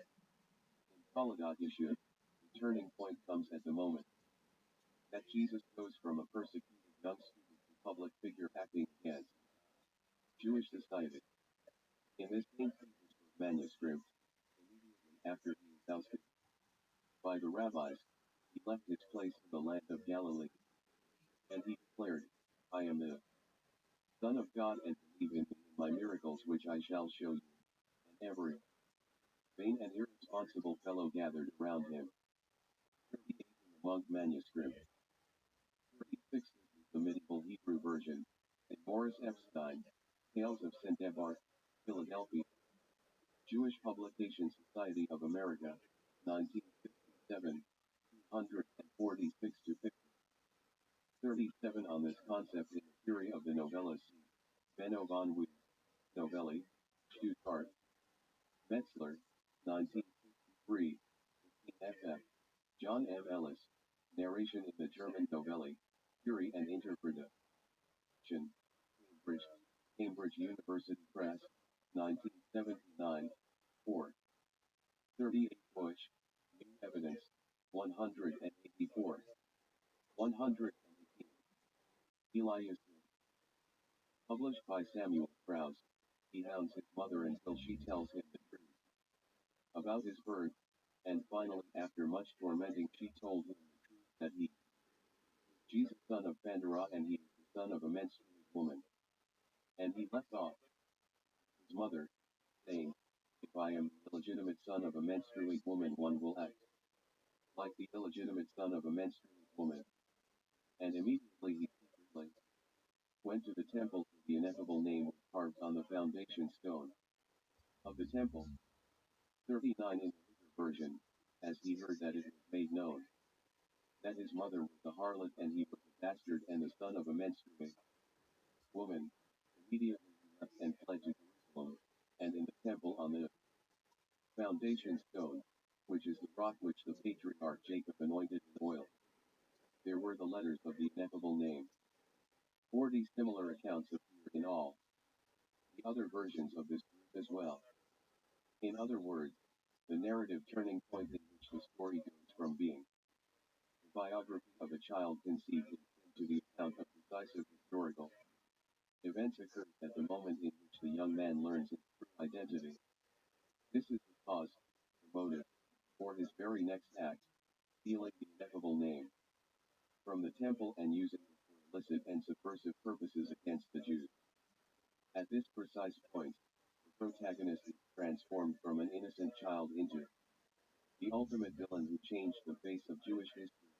In Taladat Yeshua, the turning point comes at the moment that Jesus goes from a persecuted young student to public figure acting against Jewish society. In this St. Peter's manuscript, immediately after he was ousted by the rabbis, he left his place in the land of Galilee, and he declared, I am the Son of God, and believe in me and my miracles which I shall show you. And every vain and irresponsible fellow gathered around him. 38 in the Monk manuscript. 36 is the medieval Hebrew version, in Morris Epstein, Tales of St. Ebar, Philadelphia, Jewish Publication Society of America, 1967, 246 to 50. 37 on this concept in the theory of the novella C. Benno von Wies, Novelli, Stuttgart, Metzler, 1963, 15ff, John M. Ellis, Narration in the German Novelli, Theory and Interpretation, Cambridge, Cambridge University Press, 1979, 4. 38 Bush, New Evidence, 184. 118. Elias, published by Samuel Krause. He hounds his mother until she tells him the truth about his birth, and finally, after much tormenting, she told him the truth that he is Jesus, son of Pandora, and he is the son of a menstruating woman. And he left off his mother, saying, if I am the illegitimate son of a menstruating woman, one will act like the illegitimate son of a menstruating woman. And immediately he secretly went to the temple, to the ineffable name was carved on the foundation stone of the temple. 39 in the later version, as he heard that it was made known that his mother was a harlot and he was a bastard and the son of a menstruating woman, immediately he left and fled to Jerusalem, and in the temple on the foundation stone, which is the rock which the patriarch Jacob anointed with oil, there were the letters of the ineffable name. 40 similar accounts appear in all the other versions of this group as well. In other words, the narrative turning point in which the story goes from being the biography of a child conceived into the account of decisive historical events occurs at the moment in which the young man learns his true identity. This is the cause, the motive, for his very next act, stealing the ineffable name from the temple and using it for illicit and subversive purposes against the Jews. At this precise point, the protagonist is transformed from an innocent child into the ultimate villain who changed the face of Jewish history.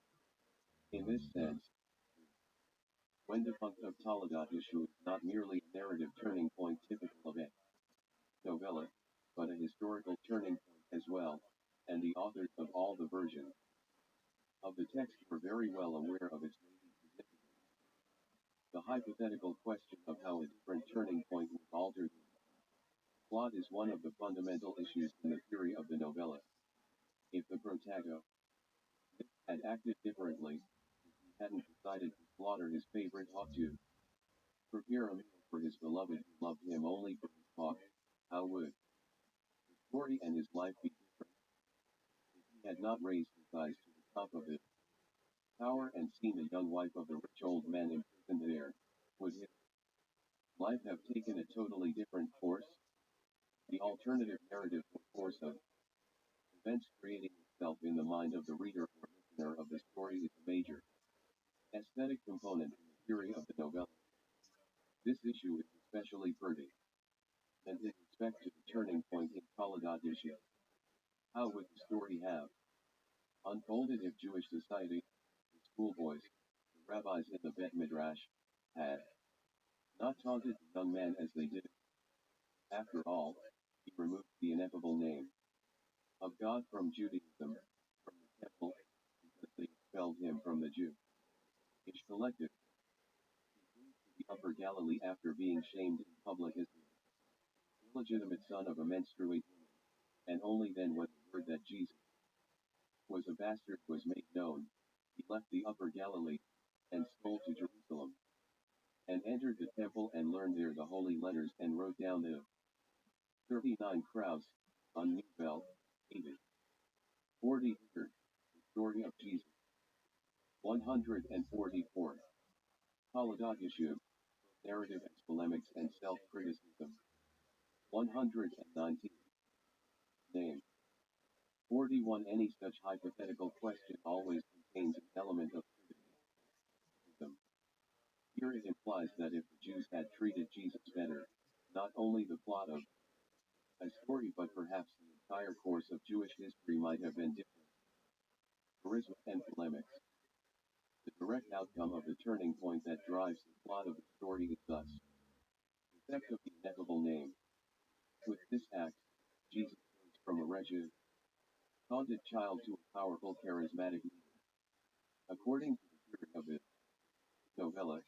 In this sense, When defunct of Taladat issue is not merely a narrative turning point typical of a novella, but a historical turning point as well, and the authors of all the versions of the text were very well aware of its weighty significance. The hypothetical question of how a different turning point would alter the plot is one of the fundamental issues in the theory of the novella. If the protagonist had acted differently, if he hadn't decided to slaughter his favorite hawk to prepare a meal for his beloved who loved him only for his hawk, how would his story and his life be different? If he had not raised his eyes to the top of it, tower and seen the young wife of the rich old man imprisoned there, would his life have taken a totally different course? The alternative narrative course of events creating itself in the mind of the reader or listener of the story is a major aesthetic component in the theory of the novella. This issue is especially pertinent and in respect to the turning point in Taladat issue. How would the story have unfolded if Jewish society, the schoolboys, the rabbis in the Bet Midrash, had not taunted the young man as they did? After all, he removed the ineffable name of God from Judaism, from the temple, because they expelled him from the Jewish collective. He flew to the Upper Galilee after being shamed in public as the illegitimate son of a menstruating woman, and only then when the word that Jesus was a bastard was made known, he left the Upper Galilee, and stole to Jerusalem, and entered the temple and learned there the holy letters and wrote down the 39 crowds, on New Bell, David. 40 here, the story of Jesus. 144. Taladat issue, narrative as polemics and self-criticism. 119. Name. 41. Any such hypothetical question always contains an element of criticism. Here it implies that if the Jews had treated Jesus better, not only the plot of a story but perhaps the entire course of Jewish history might have been different. Charisma and polemics. The direct outcome of the turning point that drives the plot of the story is thus the theft of the ineffable name. With this act, Jesus turns from a wretched, taunted child to a powerful, charismatic leader. According to the theory of the novella,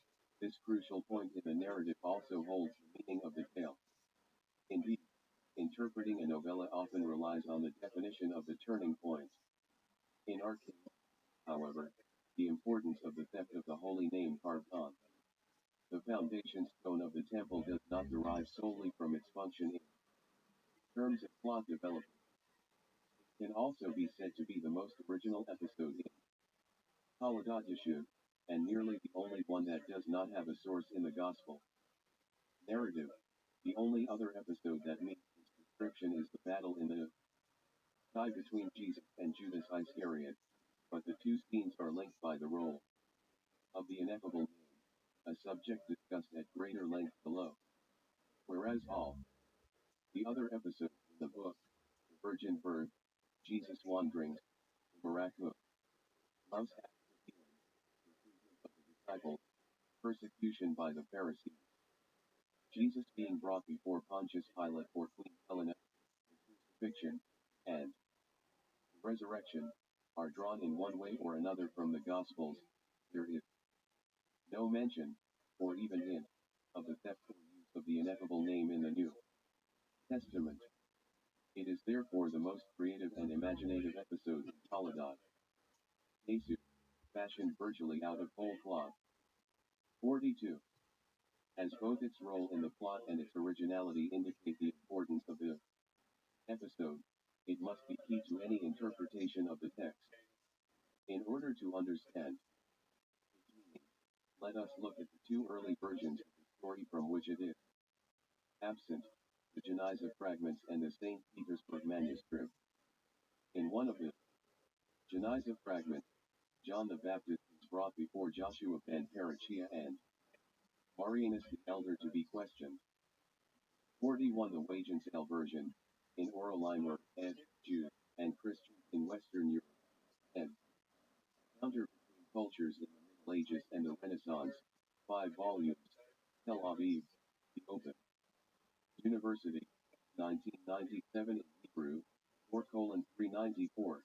this crucial point in the narrative also holds the meaning of the tale. Indeed, interpreting a novella often relies on the definition of the turning point. In our case, however, the importance of the theft of the holy name carved on the foundation stone of the temple does not derive solely from its function in terms of plot development. It can also be said to be the most original episode in Taladat Yeshua, and nearly the only one that does not have a source in the gospel narrative. The only other episode that meets this description is the battle in the sky between Jesus and Judas Iscariot, but the two scenes are linked by the role of the ineffable name, a subject discussed at greater length below. Whereas all the other episodes in the book, the virgin birth, Jesus' wanderings, the miraculous love's act of healing, improvement of the disciples, persecution by the Pharisees, Jesus being brought before Pontius Pilate or Queen Helena, the crucifixion, and the resurrection, are drawn in one way or another from the Gospels. There is no mention, or even hint, of the theft or use of the ineffable name in the New Testament. It is therefore the most creative and imaginative episode in Taladat. Jesus, fashioned virtually out of whole cloth. 42. As both its role in the plot and its originality indicate the importance of the episode, it must be key to any interpretation of the text. In order to understand its meaning, let us look at the two early versions of the story from which it is absent, the Geniza fragments and the St. Petersburg manuscript. In one of the Geniza fragments, John the Baptist is brought before Joshua ben Parachia and Marianus the elder to be questioned. 41. The Wagenseil version, in oral line were Jews and Christians in Western Europe, and encounter between cultures in the Middle Ages and the Renaissance. 5. volumes, Tel Aviv, The Open University, 1997 in Hebrew, 4:394.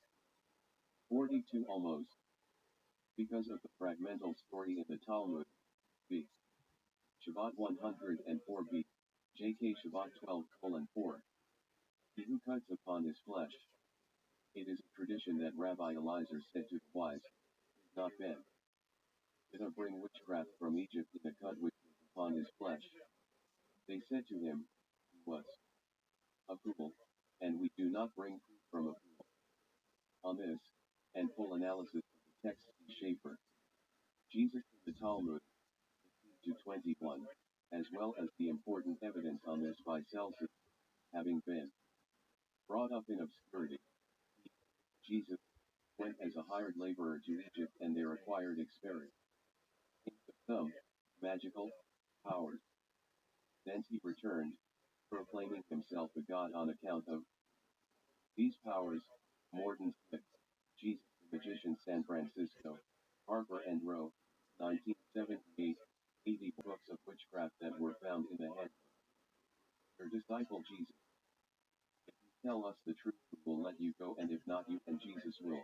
42 almost. Because of the fragmental story in the Talmud, b. Shabbat 104b, J.K. Shabbat 12:4. He who cuts upon his flesh. It is a tradition that Rabbi Eliezer said to the wise, not Ben. Did not bring witchcraft from Egypt in a cut which was upon his flesh. They said to him, he was a fool, and we do not bring proof from a fool. On this, and full analysis of the text in Schaeffer, Jesus in the Talmud, 15-21, as well as the important evidence on this by Celsus, having been brought up in obscurity. Jesus went as a hired laborer to Egypt and there acquired experience in some magical powers. Thence he returned, proclaiming himself a god on account of these powers. Morton Smith, Jesus the Magician, San Francisco, Harper and Row, 1978, 80 books of witchcraft that were found in the head of your disciple Jesus. If you tell us the truth, we will let you go, and if not, you and Jesus will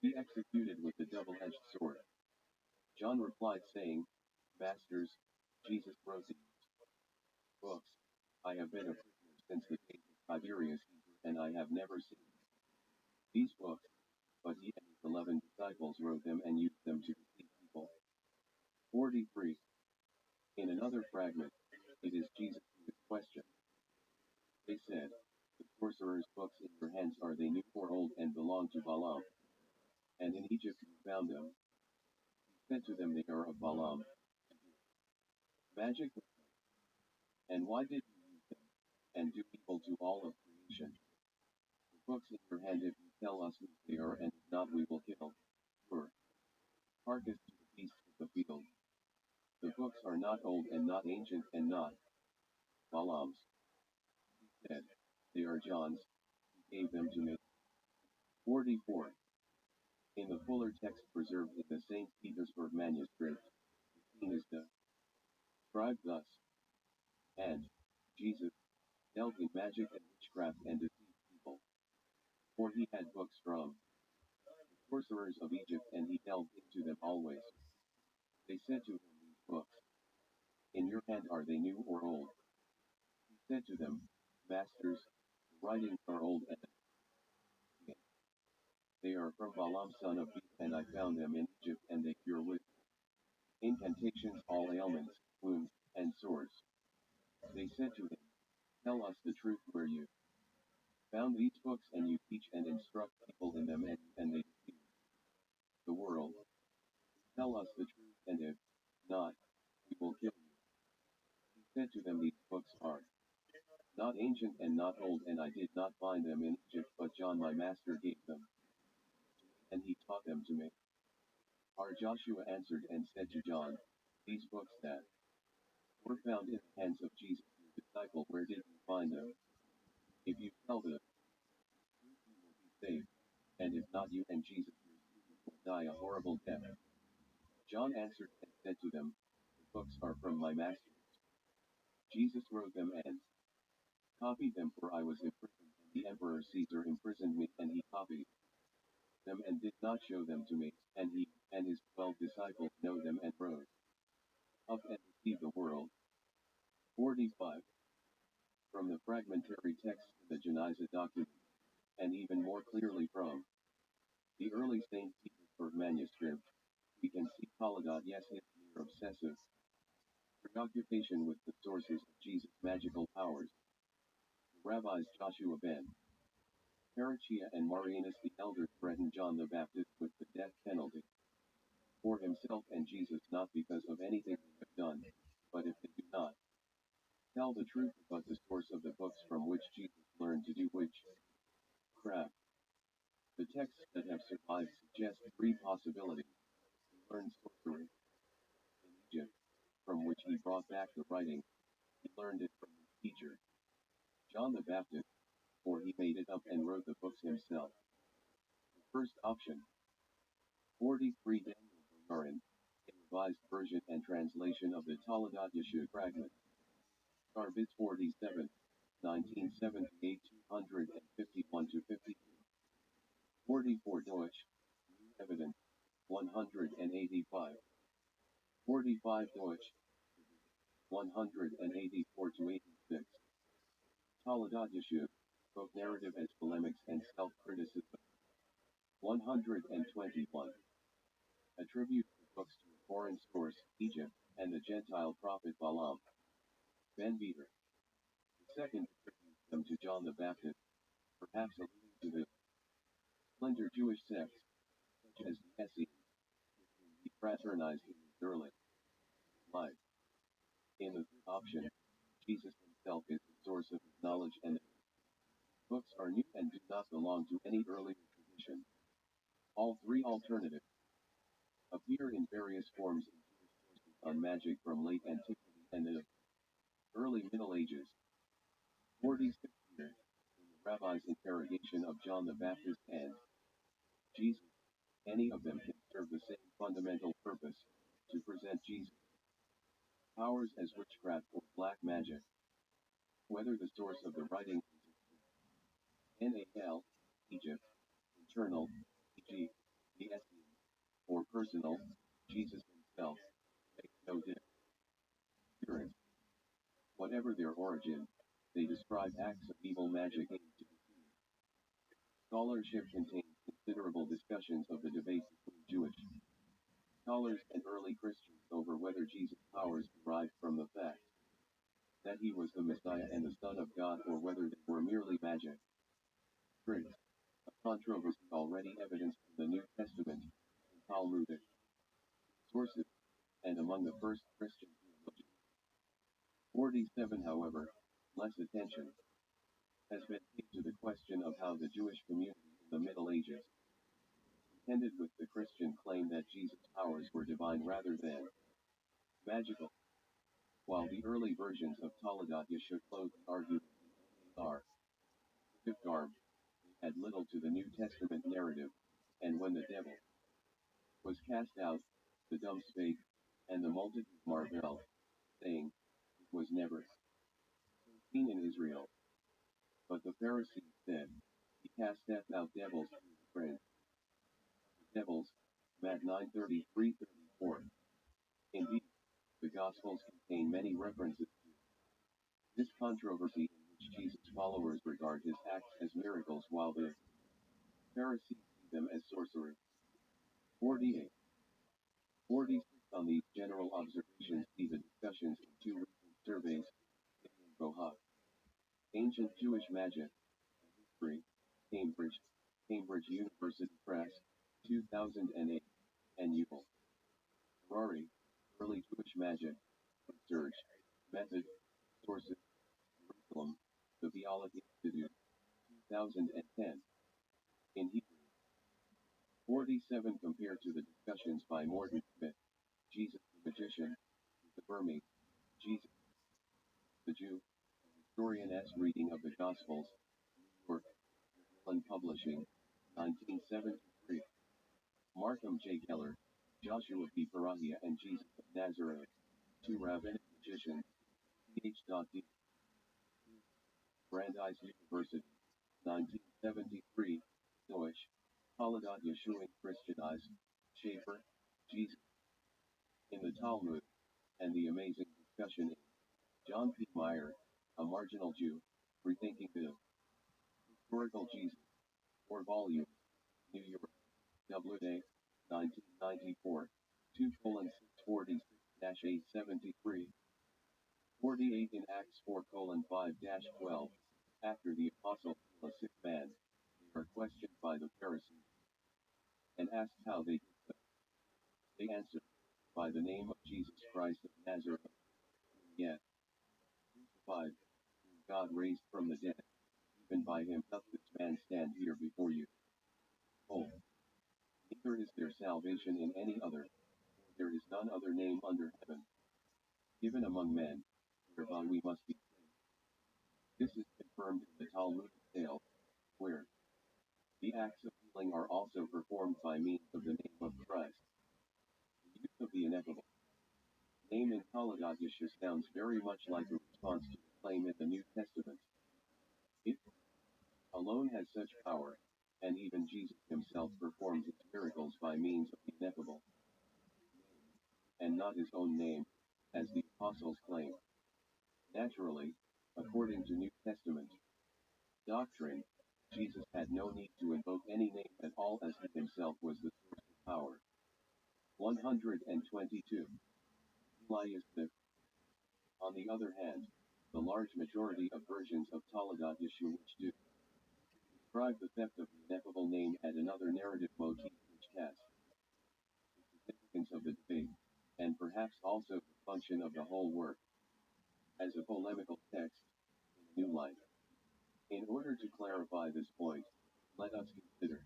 be executed with the double-edged sword. John replied, saying, Masters, Jesus wrote these books. I have been a prisoner since the days of Tiberius Caesar, and I have never seen these books, but he and his 11 disciples wrote them and used them to deceive people. 43. In another fragment, it is Jesus who is questioned. They said, the sorcerer's books in your hands, are they new or old and belong to Balaam? And in Egypt you found them. He said to them, they are of Balaam. Magic. And why did you use them, and do evil to all of creation? The books in your hand, if you tell us who they are, and if not, we will kill your carcass to the beasts of the field. The books are not old and not ancient and not Balaam's. He said, they are John's. He gave them to me. 44. In the fuller text preserved in the St. Petersburg manuscript, the scene is described thus. And Jesus dealt in magic and witchcraft and deceived people. For he had books from the sorcerers of Egypt, and he delved into them always. They said to him, these books in your hand, are they new or old? He said to them, Masters, the writings are old, and they are from Balaam son of Beor, and I found them in Egypt, and they cure with incantations all ailments, wounds, and sores. They said to him, tell us the truth, where you found these books, and you teach and instruct people in them, and they deceive the world. Tell us the truth, and if not, we will kill you. He said to them, these books are not ancient and not old, and I did not find them in Egypt, but John my master gave them, and he taught them to me. Our Joshua answered and said to John, these books that were found in the hands of Jesus your disciple, where did you find them? If you tell the truth, you will be saved, and if not, you and Jesus your student will die a horrible death. John answered and said to them, the books are from my masters. Jesus wrote them and copied them, for I was imprisoned, and the emperor Caesar imprisoned me, and he copied them and did not show them to me, and he and his 12 disciples know them and rose up and deceived the world. 45. From the fragmentary text of the Geniza document, and even more clearly from the early St. Petersburg manuscript, we can see Polyglot, yes, his mere obsessive preoccupation with the sources of Jesus' magical powers. The rabbis Joshua ben Parachia and Marianus the elder threatened John the Baptist with the death penalty for himself and Jesus, not because of anything they have done, but if they do not tell the truth about the source of the books from which Jesus learned to do witchcraft. The texts that have survived suggest 3 possibilities. He learned sorcery in Egypt, from which he brought back the writing. He learned it from his teacher, John the Baptist, or he made it up and wrote the books himself. The first option. 43. Daniel Boyarin, a revised version and translation of the Taladat Yeshua fragment. Garbage 47, 1978, 251 to 50. 44 Deutsch, New Evidence, 185. 45 Deutsch, 184 to 86. Taladat Yeshua, both narrative as polemics and self-criticism. 121. Attribute the books to a foreign source, Egypt, and the Gentile prophet Balaam. Ben Beater. The second attributes them to John the Baptist, perhaps alluding to the slender Jewish sects, such as the Essenes, with whom he fraternized in his early life. In the third option, Jesus himself is the source of his knowledge, and the books are new and do not belong to any earlier tradition. All three alternatives appear in various forms in Jewish sources on magic from late antiquity and the early Middle Ages. 46 years, in the rabbi's interrogation of John the Baptist and Jesus, any of them can serve the same fundamental purpose, to present Jesus' powers as witchcraft or black magic. Whether the source of the writing is Nal, Egypt, internal, e.g., the Essenes, or personal, Jesus himself, makes no difference. Whatever their origin, they describe acts of evil magic aimed to deceive. Scholarship contains considerable discussions of the debate between Jewish scholars and early Christians over whether Jesus' powers derived from the fact that he was the Messiah and the Son of God, or whether they were merely magic tricks, a controversy already evidenced in the New Testament and Talmudic sources, and among the first Christian theologians. 47 However, less attention has been paid to the question of how the Jewish community in the Middle Ages contended with the Christian claim that Jesus' powers were divine rather than magical. While the early versions of Taladat Yeshua clothed argument are fifth garb, they had little to the New Testament narrative, and when the devil was cast out, the dumb spake, and the multitude marveled, saying, it was never seen in Israel. But the Pharisees said, he casteth out devils through the prince of devils. Matt 9:33-34. Indeed, the Gospels contain many references to this controversy, in which Jesus' followers regard his acts as miracles while the Pharisees see them as sorcery. 48. 46 On these general observations, see the discussions in two recent surveys, in Boha, Ancient Jewish Magic and History, Cambridge University Press, 2008, and Yule. Harari, Early Jewish Magic, Research, Method, Sources, Jerusalem, The Theology Institute, 2010. In Hebrew. 47 Compared to the discussions by Morton Smith, Jesus the Magician, the Burmese, Jesus the Jew, historian S. Reading of the Gospels, New York, Macmillan Publishing, 1973. Markham J. Keller, Joshua B. Parahia and Jesus of Nazareth, Two Rabbinic Magicians, Ph.D. Brandeis University, 1973, Deutsch, Taladat Yeshua Christianized, Schaeffer, Jesus, in the Talmud, and the amazing discussion in John P. Meyer, a marginal Jew, rethinking the historical Jesus, 4 volumes, New York, W.A., 1994, 2:646-873, 48 in Acts 4:5-12, after the apostle healed a sick man, they are questioned by the Pharisees, and asked how they did so. They answered, by the name of Jesus Christ of Nazareth, whom yet crucified, whom God raised from the dead, even by him doth this man stand here before you. Oh, neither is there salvation in any other, for there is none other name under heaven given among men, whereby we must be saved. This is confirmed in the Talmudic tale, where the acts of healing are also performed by means of the name of Christ. The use of the ineffable The name in Taladat Yeshua sounds very much like a response to the claim in the New Testament. It alone has such power, and even Jesus himself performs its miracles by means of the ineffable name, and not his own name, as the apostles claim. Naturally, according to New Testament doctrine, Jesus had no need to invoke any name at all, as he himself was the source of power. 122. Elias the. On the other hand, the large majority of versions of Taladat Yeshua which do describe the theft of the ineffable name add another narrative motif which casts the significance of the debate, and perhaps also the function of the whole work, as a polemical text, in a new light. In order to clarify this point, let us consider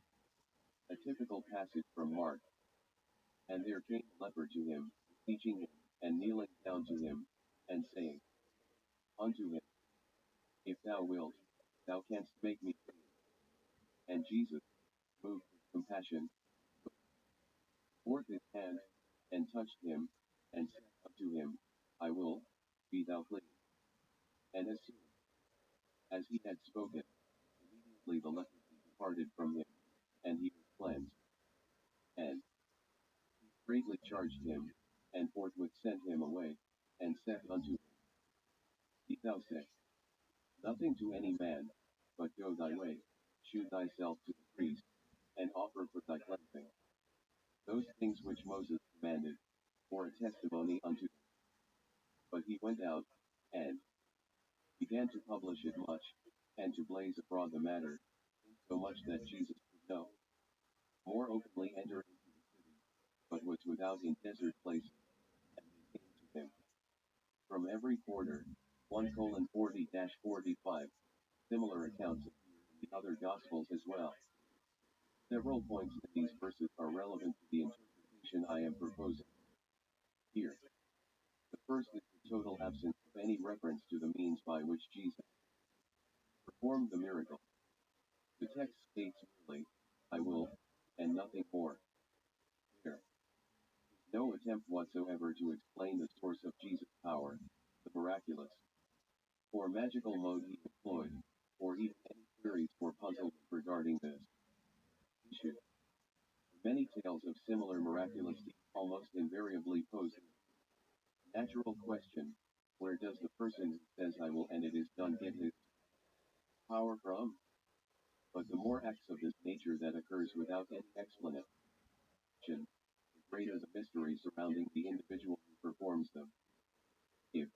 a typical passage from Mark. And there came a leper to him, teaching him, and kneeling down to him, and saying unto him, If thou wilt, thou canst make me clean. And Jesus, moved with compassion, put forth his hand, and touched him, and said unto him, I will, be thou clean. And as soon as he had spoken, immediately the leprosy departed from him, and he was cleansed. And he greatly charged him, and forthwith sent him away, and said unto him, Be thou sick, nothing to any man, but go thy way, shew thyself to the priest, and offer for thy cleansing those things which Moses commanded, for a testimony unto them. But he went out, and began to publish it much, and to blaze abroad the matter, so much that Jesus could no more openly enter into the city, but was without in desert places, and they came to him from every quarter. 1:40-45. Similar accounts appear in the other Gospels as well. Several points in these verses are relevant to the interpretation I am proposing here. The first is the total absence of any reference to the means by which Jesus performed the miracle. The text states merely, I will, and nothing more. There is no attempt whatsoever to explain the source of Jesus' power, the miraculous, or magical mode he employed, or even any theories or puzzles regarding this issue. Many tales of similar miraculous deeds almost invariably pose the natural question, where does the person who says I will and it is done get his power from? But the more acts of this nature that occurs without any explanation, the greater the mystery surrounding the individual who performs them. If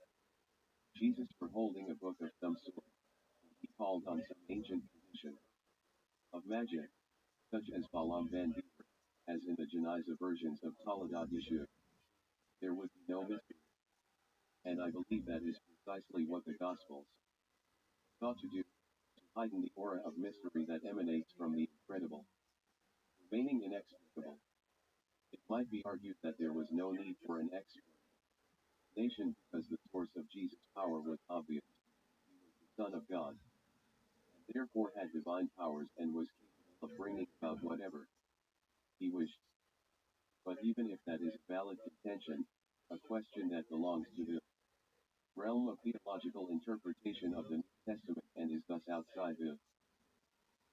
Jesus were holding a book of some sort, he called on some ancient tradition of magic, such as Balaam ben Beer, as in the Geniza versions of Taladat Yeshua, there would be no mystery. And I believe that is precisely what the Gospels sought to do, to heighten the aura of mystery that emanates from the incredible, remaining inexplicable. It might be argued that there was no need for an explanation because the source of Jesus' power was obvious. He was the Son of God, and therefore had divine powers and was capable of bringing about whatever he wished. But even if that is a valid contention, a question that belongs to the realm of theological interpretation of the New Testament and is thus outside the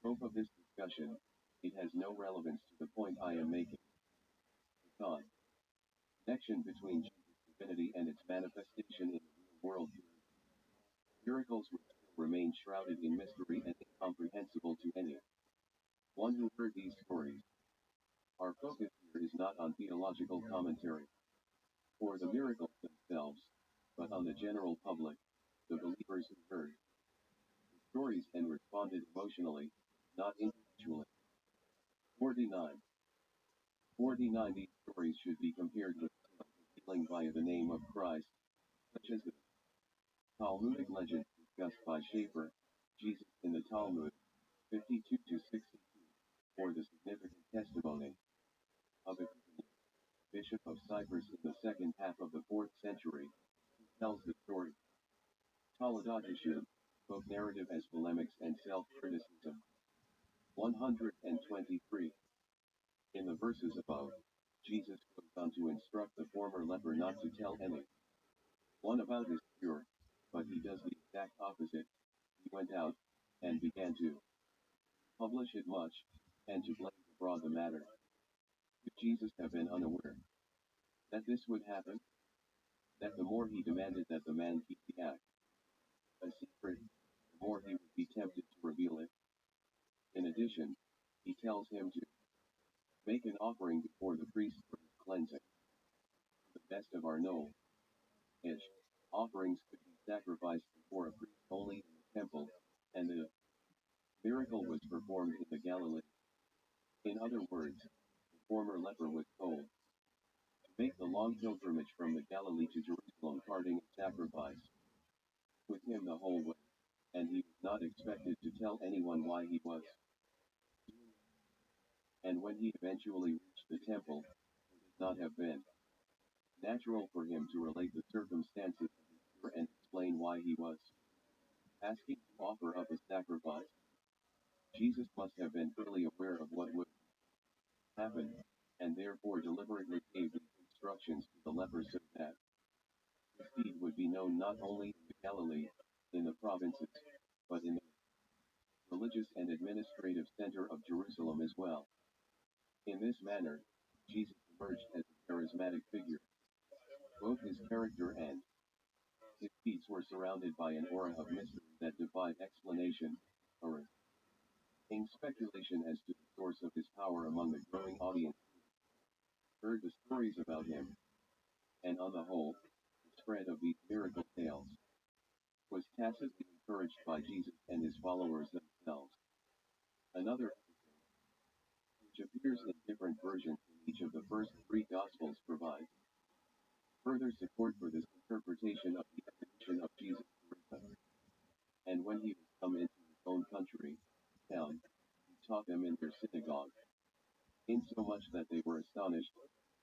scope of this discussion, it has no relevance to the point I am making. The connection between Jesus' divinity and its manifestation in the real world. Miracles which remain shrouded in mystery and incomprehensible to any one who heard these stories. Our focus here is not on theological commentary or the miracles themselves, but on the general public, the believers who heard the stories and responded emotionally, not individually. 49. These stories should be compared with healing via the name of Christ, such as the Talmudic legend discussed by Schaeffer, Jesus in the Talmud, 52-62, or the significant testimony of a bishop of Cyprus in the second half of the 4th century, who tells the story. Taladat Yeshua, both narrative as polemics and self-criticism. 123. In the verses above, Jesus goes on to instruct instruct the former leper not to tell anyone about his cure, but he does the exact opposite. He went out and began to publish it much, and to blaze abroad the matter. Could Jesus have been unaware that this would happen? That the more he demanded that the man keep the act a secret, the more he would be tempted to reveal it. In addition, he tells him to make an offering before the priest for his cleansing. To the best of our knowledge, offerings could be sacrificed before a priest only in the temple, and the miracle was performed in the Galilee. In other words, the former leper was told to make the long pilgrimage from the Galilee to Jerusalem, carting a sacrifice with him the whole way, and he was not expected to tell anyone why he was doing it. And when he eventually reached the temple, it would not have been natural for him to relate the circumstances of his cure and explain why he was asking to offer up a sacrifice. Jesus must have been fully aware of what would happen, and therefore deliberately gave these instructions to the leper so that his deed would be known not only in the Galilee, in the provinces, but in the religious and administrative center of Jerusalem as well. In this manner, Jesus emerged as a charismatic figure. Both his character and his deeds were surrounded by an aura of mystery that defied explanation, or speculation as to the source of his power among the growing audience who heard the stories about him. And on the whole, the spread of these miracle tales was tacitly encouraged by Jesus and his followers themselves. Another episode, which appears in different versions in each of the first three Gospels, provides further support for this interpretation of the definition of Jesus' charisma. And when he was come into his own country, town, he taught them in their synagogue, insomuch that they were astonished,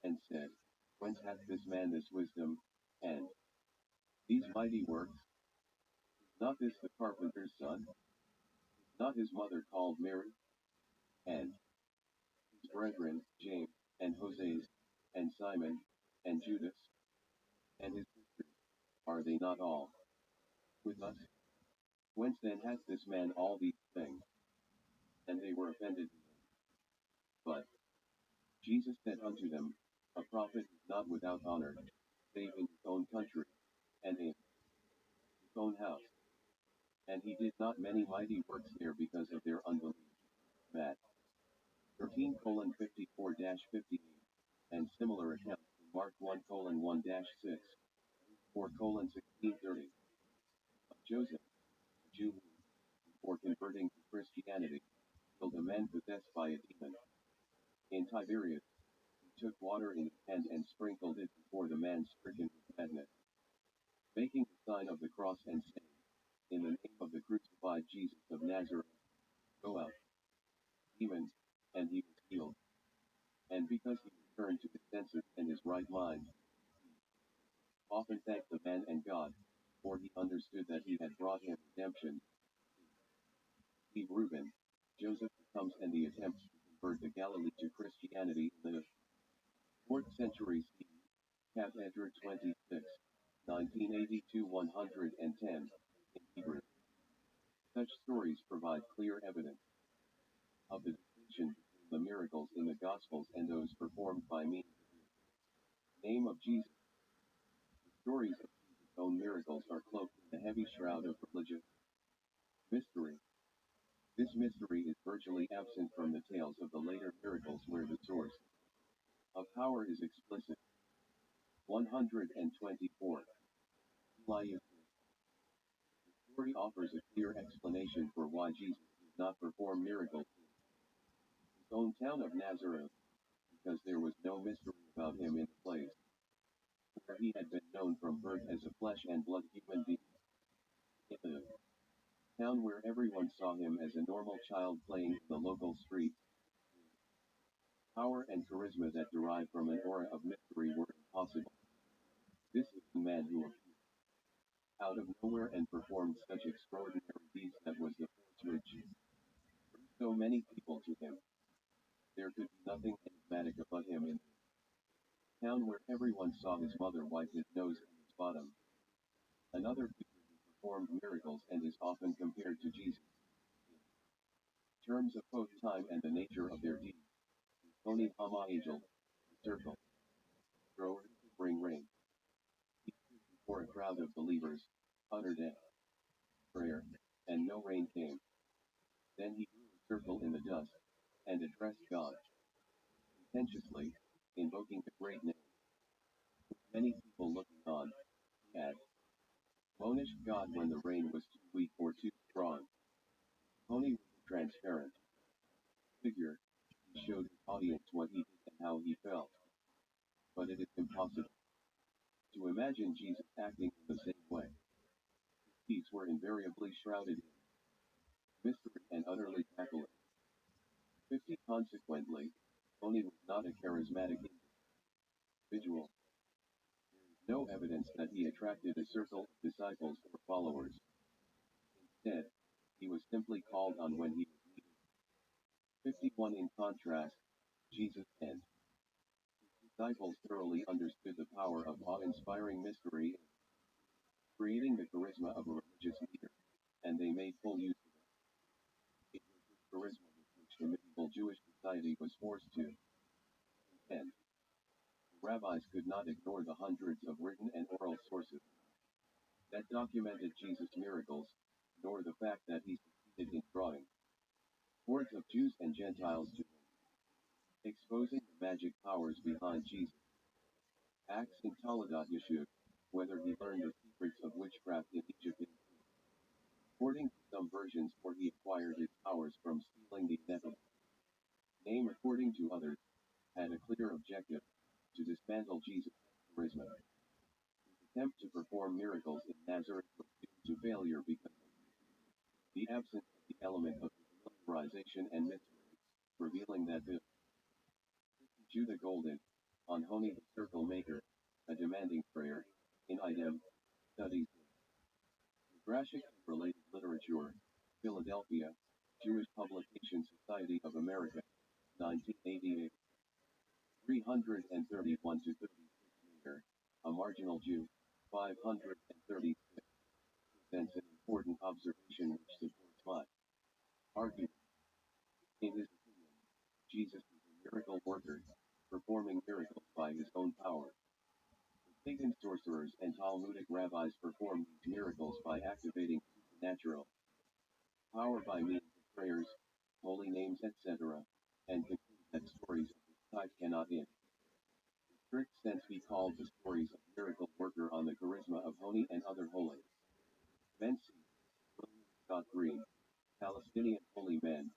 and said, Whence hath this man this wisdom, and these mighty works? Is not this the carpenter's son? Is not his mother called Mary? And his brethren, James, and Joses, and Simon, and Judas, and his sisters, are they not all with us? Whence then hath this man all these things? And they were offended. But Jesus said unto them, A prophet is not without honor, save in his own country, and in his own house. And he did not many mighty works there because of their unbelief. Matt 13:54-58, and similar accounts in Mark 1:1-6, 4:1630. Of Joseph, a Jew who, before converting to Christianity, killed a man possessed by a demon. In Tiberias, he took water in his hand and sprinkled it before the man stricken with madness, making the sign of the cross and saying, In the name of the crucified Jesus of Nazareth, go out. Demons, and he was healed. And because he returned to his senses and his right mind, he often thanked the man and God, for he understood that he had brought him redemption. See Reuben, Joseph becomes and the attempts to convert the Galilee to Christianity in the 4th century CE, Chapter 26, 1980-110, in Hebrew. Such stories provide clear evidence of the distinction between the miracles in the Gospels and those performed by means of the name of Jesus. The stories of Jesus' own miracles are cloaked in the heavy shroud of religious mystery. This mystery is virtually absent from the tales of the later miracles where the source of power is explicit. 124. Elias. The story offers a clear explanation for why Jesus did not perform miracles in his own town of Nazareth, because there was no mystery about him in the place where he had been known from birth as a flesh and blood human being. In the town where everyone saw him as a normal child playing in the local streets, power and charisma that derived from an aura of mystery were impossible. This is the man who appeared out of nowhere and performed such extraordinary deeds that was the force which drew so many people to him. There could be nothing enigmatic about him in the town where everyone saw his mother wipe his nose and his bottom. Another figure who performed miracles and is often compared to Jesus, in terms of both time and the nature of their deeds. Honi Hama Angel, the circle, thrower to bring rain. He stood before a crowd of believers, uttered a prayer, and no rain came. Then he drew a circle in the dust, and addressed God, sententiously, invoking the great name. With many people looking on, he had admonished God when the rain was too weak or too strong. Honi was a transparent figure. He showed his audience what he did and how he felt. But it is impossible to imagine Jesus acting in the same way. His deeds were invariably shrouded in mystery and utterly baffling. 50. Consequently, Honi was not a charismatic individual. There is no evidence that he attracted a circle of disciples or followers. Instead, he was simply called on when he was needed. 51. In contrast, Jesus and his disciples thoroughly understood the power of awe-inspiring mystery, creating the charisma of a religious leader, and they made full use of it. It was this charisma with which the medieval Jewish society was forced to contend. The rabbis could not ignore the hundreds of written and oral sources that documented Jesus' miracles, nor the fact that he succeeded in drawing hordes of Jews and Gentiles to him, exposing the magic powers behind Jesus. Acts in Taladat Yeshua, whether he learned the secrets of witchcraft in Egypt according to some versions, or he acquired his powers from stealing the ineffable name according to others, had a clear objective, to dismantle Jesus' charisma. His attempt to perform miracles in Nazareth was doomed to failure because of the absence of the element of familiarization and mystery, revealing that the Judah Golden, on Honi the Circle Maker, a demanding prayer, in idem, studies Midrashic and related literature, Philadelphia, Jewish Publication Society of America, 1988. 331 to 36 Maker, a marginal Jew, 536, presents an important observation which supports my argument. In his opinion, Jesus is a miracle worker, performing miracles by his own power. The pagan sorcerers and Talmudic rabbis performed these miracles by activating supernatural power by means of prayers, holy names, etc., and conclude that stories of this type cannot in strict sense be called the stories of miracle worker on the charisma of Honi and other holy men. See William Scott Green, Palestinian Holy Men,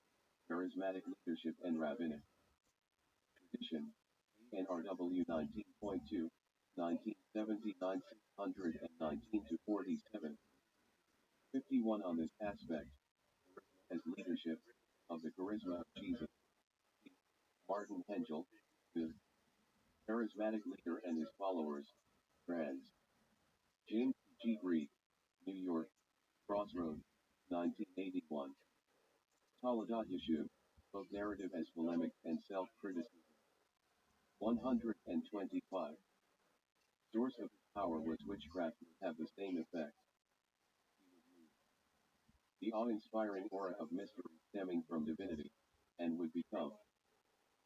Charismatic Leadership and Rabbinic Tradition, NRW 19.2, 1979, 619 to 47. 51. On this aspect, as leadership of the charisma of Jesus, Martin Hengel, the charismatic leader, and his followers, Trans. James G. Reed, New York, Crossroads, 1981. Taladat Yeshua, both narrative as polemic and self-criticism. 125. Source of his power was witchcraft would have the same effect. The awe-inspiring aura of mystery stemming from divinity, and would become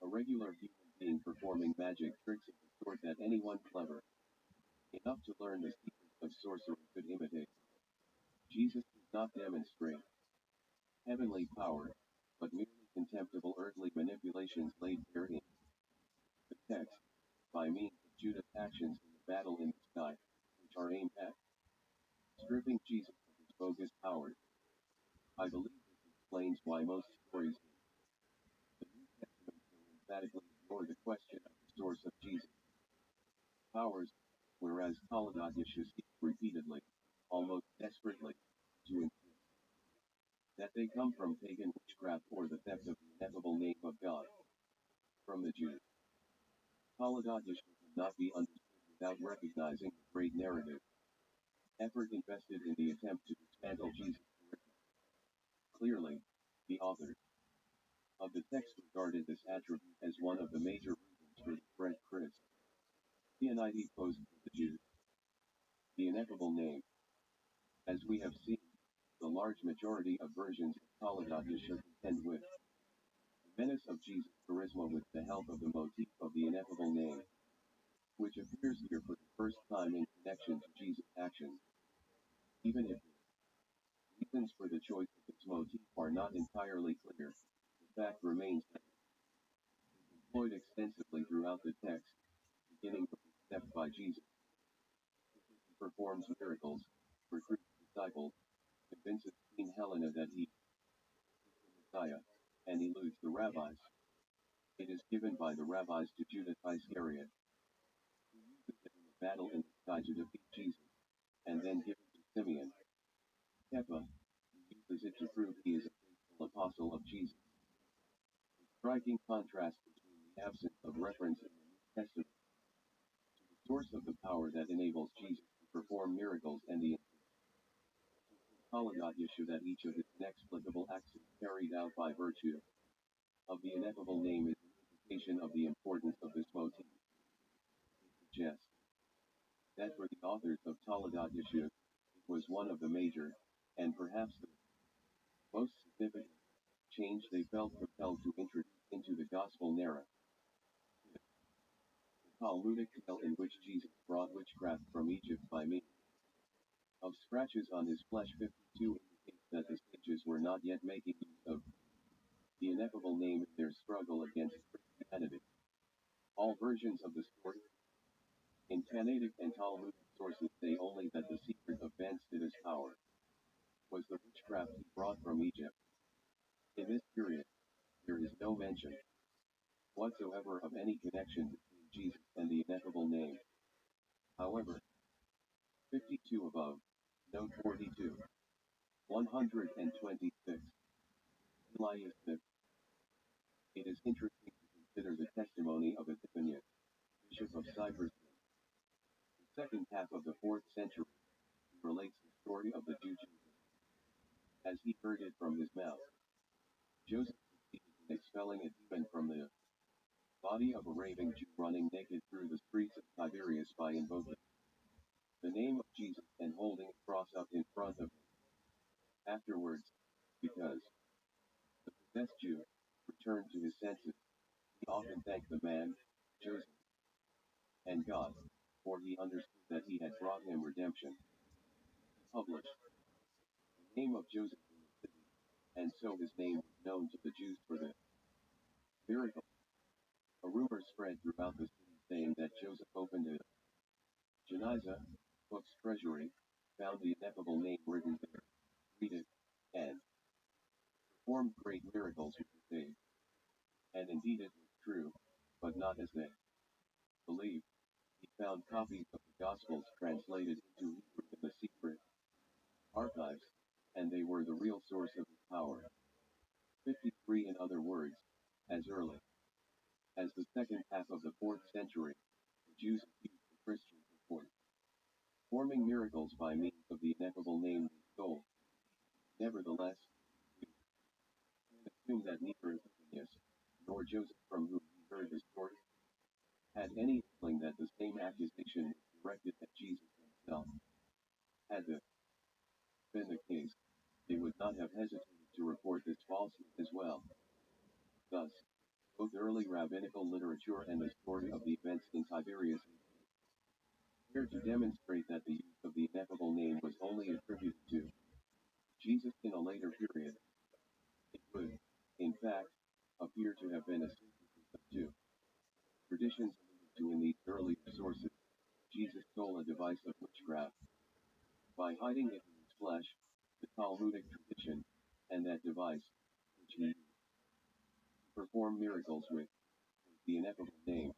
a regular human being performing magic tricks of the sort that anyone clever enough to learn the secrets of sorcery could imitate. Jesus does not demonstrate heavenly power, but merely contemptible earthly manipulations laid bare in the text, by means of Judah's actions in the battle in the sky, which are aimed at stripping Jesus of his bogus powers. I believe this explains why most stories in the New Testament so emphatically ignore the question of the source of Jesus' powers, whereas Taladat Yeshua seeks repeatedly, almost desperately, to insist that they come from pagan witchcraft or the theft of the ineffable name of God from the Jews. Taladat Yeshua cannot be understood without recognizing the great narrative effort invested in the attempt to dismantle Jesus' charisma. Clearly, the authors of the text regarded this attribute as one of the major reasons for the French criticism. Theonide posed for the Jews. The ineffable name. As we have seen, the large majority of versions of Toledat Yeshua contend with the menace of Jesus' charisma with the help of the motif of the ineffable name, which appears here for the first time in connection to Jesus' actions. Even if the reasons for the choice of this motif are not entirely clear, the fact remains that it is employed extensively throughout the text, beginning with the step by Jesus. He performs miracles, recruits disciples, convinces Queen Helena that he is the Messiah, and eludes the rabbis. It is given by the rabbis to Judas Iscariot, who uses it in a battle in the sky to defeat Jesus, and then given to Simeon, Kepha, who uses it to prove he is a faithful apostle of Jesus. A striking contrast between the absence of reference in the New Testament to the source of the power that enables Jesus to perform miracles and the Toledat Yeshua that each of his inexplicable acts is carried out by virtue of the ineffable name is an indication of the importance of this motif. It suggests that for the authors of Toledat Yeshua, it was one of the major, and perhaps the most significant, change they felt compelled to introduce into the gospel narrative. The Talmudic tale in which Jesus brought witchcraft from Egypt by means of scratches on his flesh 52 indicates that the sages were not yet making use of the ineffable name in their struggle against Christianity. All versions of the story, in Tannaitic and Talmudic sources, say only that the secret of Ben-Sitti's power was the witchcraft he brought from Egypt. In this period, there is no mention whatsoever of any connection between Jesus and the ineffable name. However, 52 above, note 42, 126, Elias 6. It is interesting to consider the testimony of Epiphanius, Bishop of Cyprus, the second half of the 4th century, who relates the story of the Jew Jesus, as he heard it from his mouth. Joseph succeeded in expelling a demon from the body of a raving Jew running naked through the streets of Tiberias by invoking the name of Jesus and holding a cross up in front of him. Afterwards, because the possessed Jew returned to his senses, he often thanked the man, Joseph, and God, for he understood that he had brought him redemption. He published the name of Joseph in the city, and so his name was known to the Jews for the miracle. A rumor spread throughout the city saying that Joseph opened a Geniza, book's treasury, found the ineffable name written there, read it, and performed great miracles with his aid. And indeed it was true, but not as they believed. He found copies of the Gospels translated into Hebrew in the secret archives, and they were the real source of his power. 53 in other words, as early as the second half of the 4th century, the Jews accused the Christians of performing miracles by means of the ineffable name they stole. Nevertheless, we can assume that neither Epiphanius nor Joseph, from whom he heard the story, had any inkling that the same accusation was directed at Jesus himself. Had this been the case, they would not have hesitated to report this falsehood as well. Thus, both early rabbinical literature and the story of the events in Tiberias appear to demonstrate that the use of the ineffable name was only attributed to Jesus in a later period. It would, in fact, appear to have been a synthesis of two traditions alluded to in these earlier sources. Jesus stole a device of witchcraft by hiding it in his flesh, the Talmudic tradition, and that device, which he performed miracles with, the ineffable name,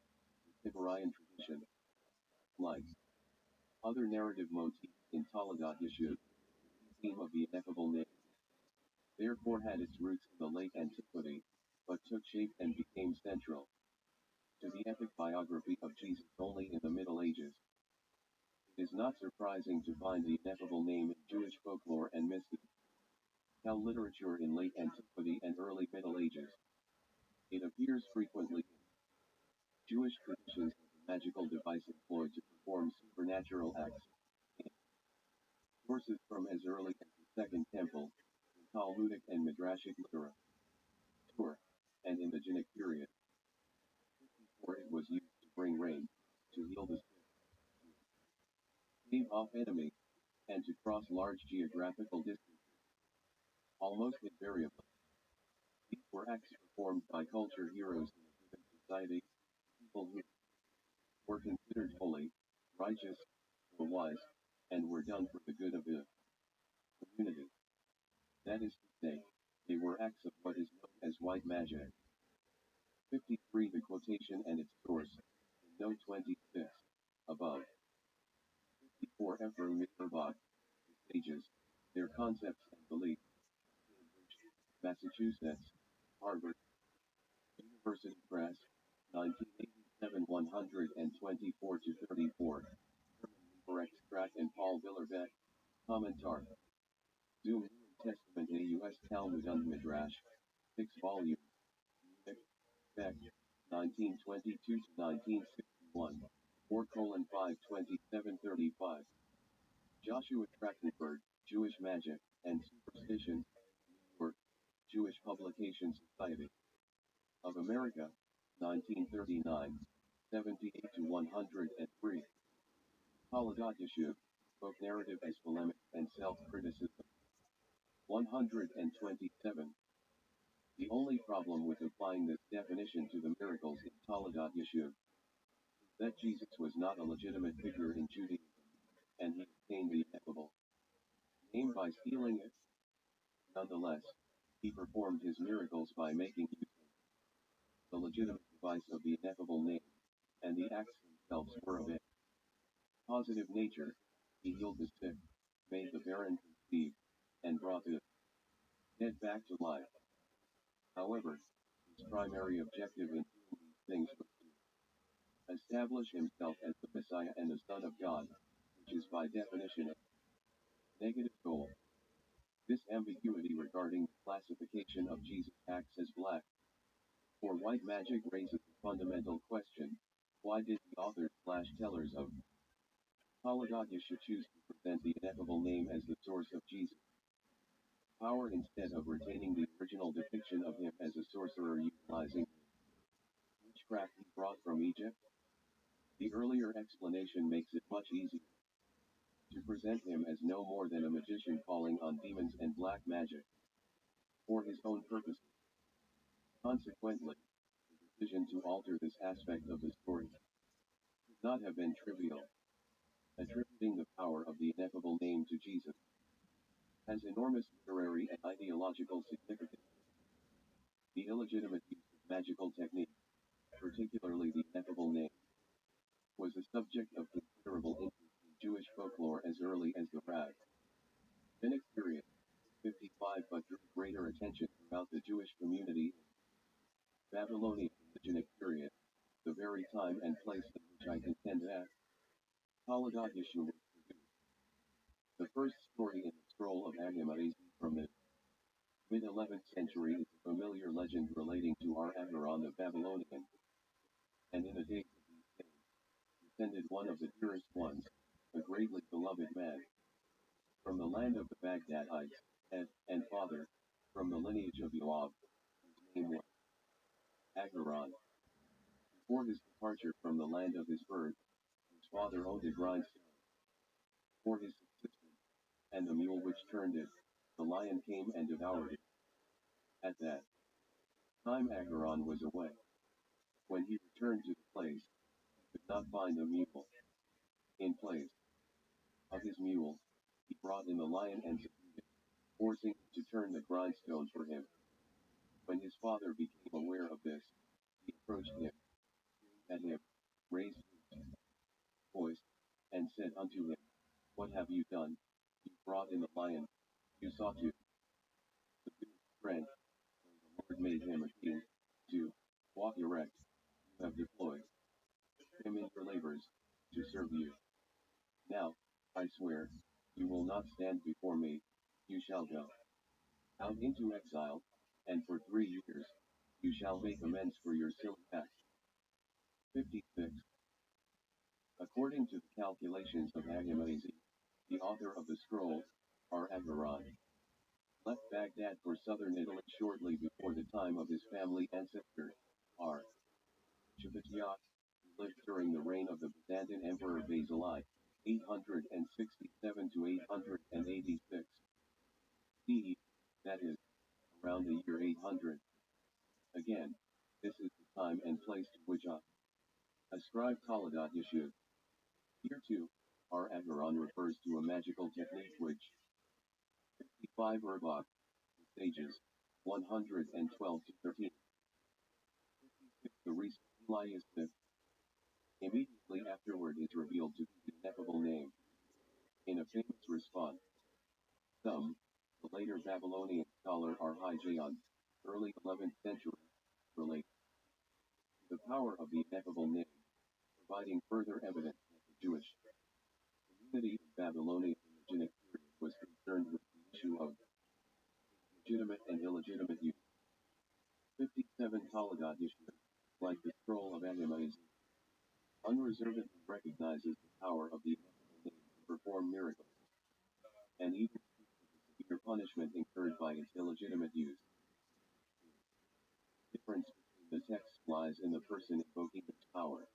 the Tiberean tradition. Like other narrative motifs in Toledat Yeshua, the theme of the ineffable name therefore had its roots in the late antiquity, but took shape and became central to the epic biography of Jesus only in the Middle Ages. It is not surprising to find the ineffable name in Jewish folklore and mystical literature in late antiquity and early Middle Ages. It appears frequently in Jewish traditions as a magical device employed to perform supernatural acts. Sources from as early as the Second Temple, in Talmudic and Midrashic literature, and in the Genic period, where it was used to bring rain, to heal the sick, stave off enemies, and to cross large geographical distances. Almost invariably, these were acts performed by culture heroes in a given society, people who were considered holy, righteous, or wise, and were done for the good of the community. That is to say, they were acts of what is known as white magic. 53. The quotation and its source, in note 26, above. 54. Ephraim Mitterbach, the sages, their concepts and beliefs. Massachusetts, Harvard University Press, 1987, 124-34. For extract and Paul Villerbeck, Commentar. Zoom New Testament A U.S. Talmud and Midrash, 6 volumes. Beck, 1922-1961, 4:52735. Joshua Trachtenberg, Jewish Magic and Superstition, New York, Jewish Publication Society of America, 1939, 78-103. Hologot Yeshuv, both narrative as polemic and self-criticism. 127. The only problem with applying this definition to the miracles in Toledot Yeshuv is that Jesus was not a legitimate figure in Judaism, and he obtained the ineffable name by stealing it. Nonetheless, he performed his miracles by making use of the legitimate device of the ineffable name, and the acts themselves were of a positive nature. He healed the sick, made the barren conceive, and brought the dead back to life. However, his primary objective in doing these things was to establish himself as the Messiah and the Son of God, which is by definition a negative goal. This ambiguity regarding the classification of Jesus' acts as black or white magic raises the fundamental question: why did the authors/tellers of Toledot Yeshuv choose to present the ineffable name as the source of Jesus' power instead of retaining the original depiction of him as a sorcerer utilizing witchcraft he brought from Egypt? The earlier explanation makes it much easier to present him as no more than a magician calling on demons and black magic for his own purposes. Consequently, the decision to alter this aspect of the story could not have been trivial. Attributing the power of the ineffable name to Jesus has enormous literary and ideological significance. The illegitimate use of magical techniques, particularly the ineffable name, was a subject of considerable interest in Jewish folklore as early as the Rabbinic period, 55, but drew greater attention throughout the Jewish community in Babylonian Genic period, the very time and place in which I contend that Toledot Yeshuv was produced. The first story in the scroll of Agamemnon from the mid-11th century is a familiar legend relating to Ar-Agaron the Babylonian, and in the days of these days, descended one of the dearest ones, a greatly beloved man, from the land of the Baghdadites, and father, from the lineage of Yoav, whose name was Agaron. Before his departure from the land of his birth, his father owned a grindstone for his subsistence, and the mule which turned it, the lion came and devoured it. At that time Agaron was away. When he returned to the place, he could not find the mule. In place of his mule, he brought in the lion and subdued it, forcing him to turn the grindstone for him. When his father became aware of this, he approached him, at him, raised his voice, and said unto him, What have you done? You brought in the lion. You sought to subdue his strength, and the Lord made him a king, to walk erect. You have deployed him in your labors, to serve you. Now, I swear, you will not stand before me, you shall go out into exile, and for 3 years, you shall make amends for your silly acts. 56. According to the calculations of Agamemnon, the author of the scroll, Ar-Agaron, left Baghdad for southern Italy shortly before the time of his family ancestor, Ar-Shabbatyat, who lived during the reign of the Byzantine Emperor Basil 867 to 886 CE, that is, around the year 800. Again, this is the time and place to which ascribe Taladat Yeshua. Here too, Ar-Agaron refers to a magical technique which 55 Urbach, stages 112 to 13. 56 The recent immediately afterward is revealed to be the ineffable name. In a famous response, some, the later Babylonian scholar Ar-Hijaon, early 11th century, relate the power of the ineffable name, providing further evidence that the Jewish community of Babylonian Rabbinic period was concerned with the issue of legitimate and illegitimate use. 57 Taladat Yeshua, like the scroll of Agamemnon, unreservedly recognizes the power of the ineffable name to perform miracles, and even the severe punishment incurred by its illegitimate use. The difference between the texts lies in the person invoking its power.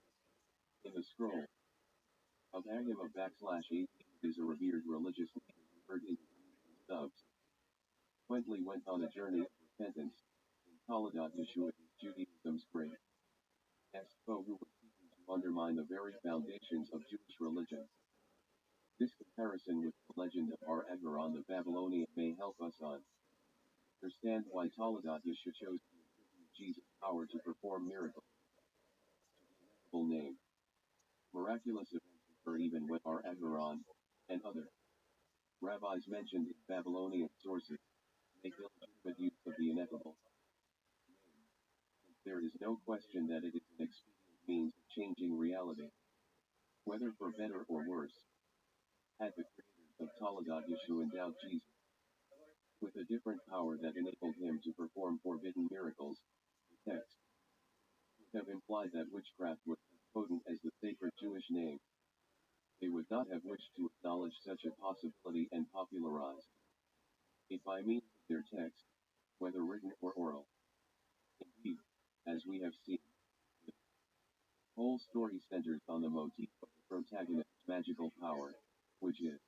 In the scroll of Agamemnon /18 is a revered religious leader who heard in subsequently went on a journey of repentance. In Taladat Yeshua is Judaism's great foe who was seeking to undermine the very foundations of Jewish religion. This comparison with the legend of Ar-Agaron the Babylonian may help us understand why Taladat Yeshua chose to attribute Jesus' power to perform miracles to the ineffable name. Miraculous events occur even when Ar-Agaron and other rabbis mentioned in Babylonian sources make illegitimate use of the ineffable name, since there is no question that it is an expedient means of changing reality, whether for better or worse. Had the creators of Taladat Yeshua endowed Jesus with a different power that enabled him to perform forbidden miracles, the text would have implied that witchcraft was as potent as the sacred Jewish name. They would not have wished to acknowledge such a possibility and popularize it by means of their text, whether written or oral. Indeed, as we have seen, the whole story centers on the motif of the protagonist's magical power, which is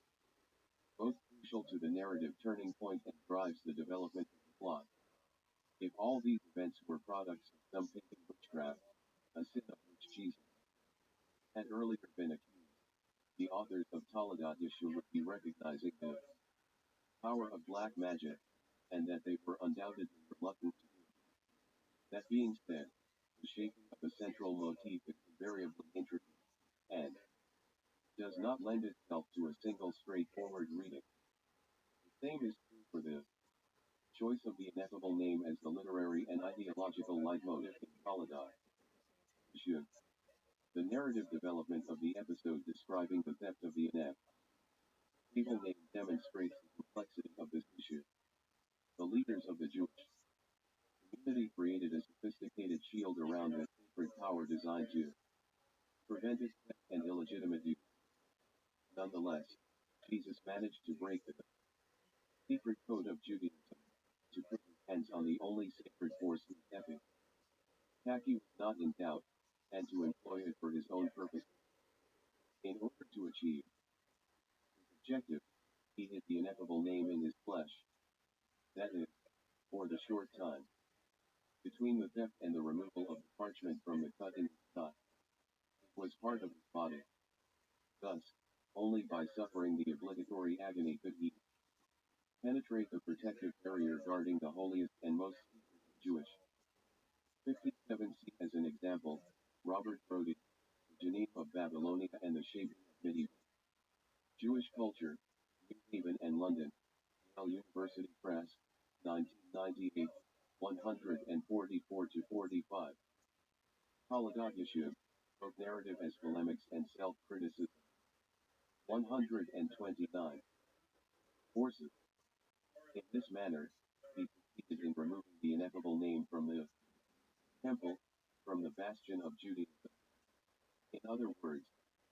both crucial to the narrative turning point and drives the development of the plot. If all these events were products of some pagan witchcraft, a sin of which Jesus had earlier been accused, the authors of Taladat Yeshua would be recognizing the power of black magic, and that they were undoubtedly reluctant to use it. That being said, the shaping of a central motif is invariably intricate, and does not lend itself to a single straightforward reading. The same is true for the choice of the ineffable name as the literary and ideological leitmotif in Taladat Yeshua. The narrative development of the episode describing the theft of the ineffable name demonstrates the complexity of this issue. The leaders of the Jewish community created a sophisticated shield around this sacred power designed to prevent its theft and illegitimate use. Nonetheless, Jesus managed to break the secret code of Judaism, to put his hands on the only sacred force whose epic Taki was not in doubt, and to employ it for his own purposes. In order to achieve his objective, he hid the ineffable name in his flesh. That is, for the short time between the theft and the removal of the parchment from the cut in his thigh, it was part of his body. Thus, only by suffering the obligatory agony could he penetrate the protective barrier guarding the holiest and most secret of Jewish 57c. As an example, Robert Brody, The Geneva of Babylonia and the Shaping of Medieval Jewish Culture, New Haven and London, Yale University Press, 1998, 144 to 45. Taladat Yeshua, both narrative as polemics and self-criticism. 129. Forces. In this manner, he succeeded in removing the ineffable name from the temple, from the bastion of Judaism. In other words,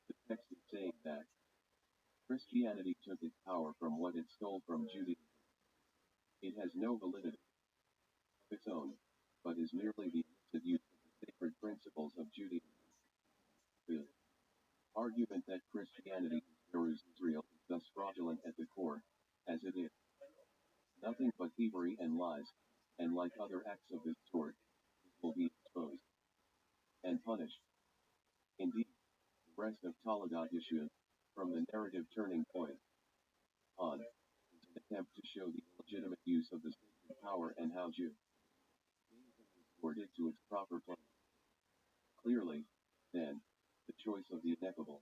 the text is saying that Christianity took its power from what it stole from Judaism. It has no validity of its own, but is merely the illicit use of the sacred principles of Judaism. The argument that Christianity is Israel is thus fraudulent at the core, as it is nothing but thievery and lies, and like other acts of this sort, it will be exposed and punished. Indeed, the rest of Taladat Yeshua, from the narrative turning point on, is an attempt to show the illegitimate use of the sacred power and how Judaism restored it to its proper place. Clearly, then, the choice of the ineffable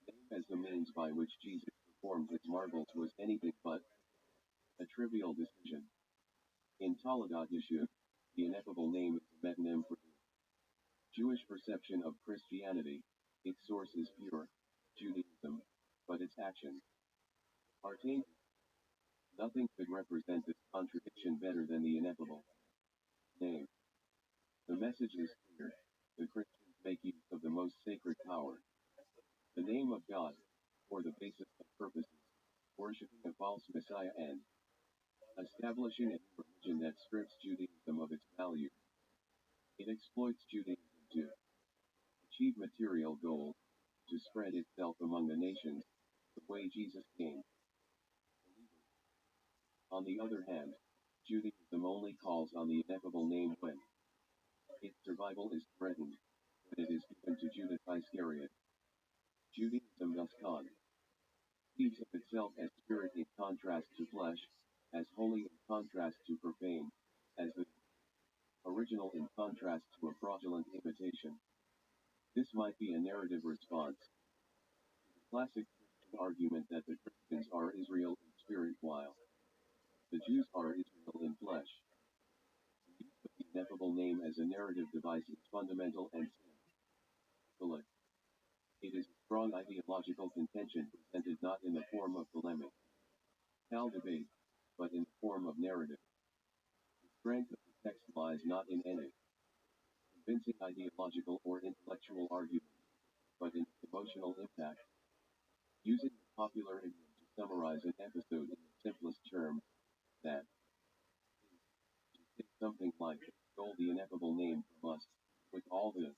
name as the means by which Jesus performed his marvels was anything but a trivial decision. In Taladat Yeshua, the ineffable name is a metonym for the Jewish perception of Christianity. Its source is pure Judaism, but its actions are tainted. Nothing could represent this contradiction better than the ineffable name. The message is clear. The Christians make use of the most sacred power, the name of God, for the basis of purposes, worshiping a false Messiah and establishing a religion that strips Judaism of its value. It exploits Judaism to achieve material goals, to spread itself among the nations, the way Jesus came. On the other hand, Judaism only calls on the ineffable name when its survival is threatened, when it is given to Judas Iscariot. Judaism thus conceives of itself as spirit in contrast to flesh, as holy in contrast to profane, as the original in contrast to a fraudulent imitation. This might be a narrative response to the classic Christian argument that the Christians are Israel in spirit while the Jews are Israel in flesh. The use of the ineffable name as a narrative device is fundamental and symbolic. It is a strong ideological contention presented not in the form of polemic, debate, but in the form of narrative. The strength of the text lies not in any convincing ideological or intellectual argument, but in its emotional impact. Using the popular idiom to summarize an episode in the simplest terms, that is, to say something like, stole the ineffable name from us, with all the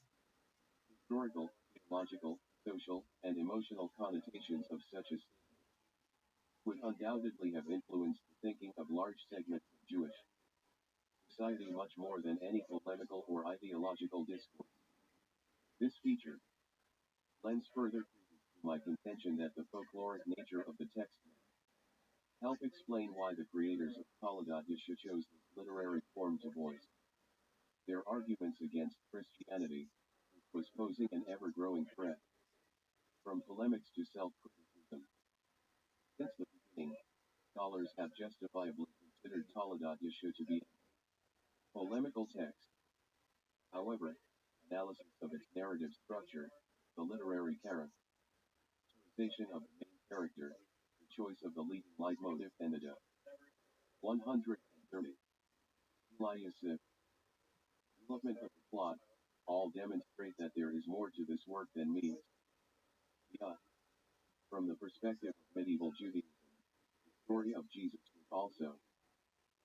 historical, theological, social, and emotional connotations of such a statement, would undoubtedly have influenced the thinking of large segments of Jewish society much more than any polemical or ideological discourse. This feature lends further credence to my contention that the folkloric nature of the text may help explain why the creators of Taladat Yeshua chose this literary form to voice their arguments against Christianity, which was posing an ever-growing threat, from polemics to self-criticism. Since the beginning, scholars have justifiably considered Taladat Yeshua to be a polemical text. However, analysis of its narrative structure, the literary characterization of the main character, the choice of the leading leitmotif, and the 130 development of the plot, all demonstrate that there is more to this work than meets the eye. From the perspective of medieval Judaism, the story of Jesus would also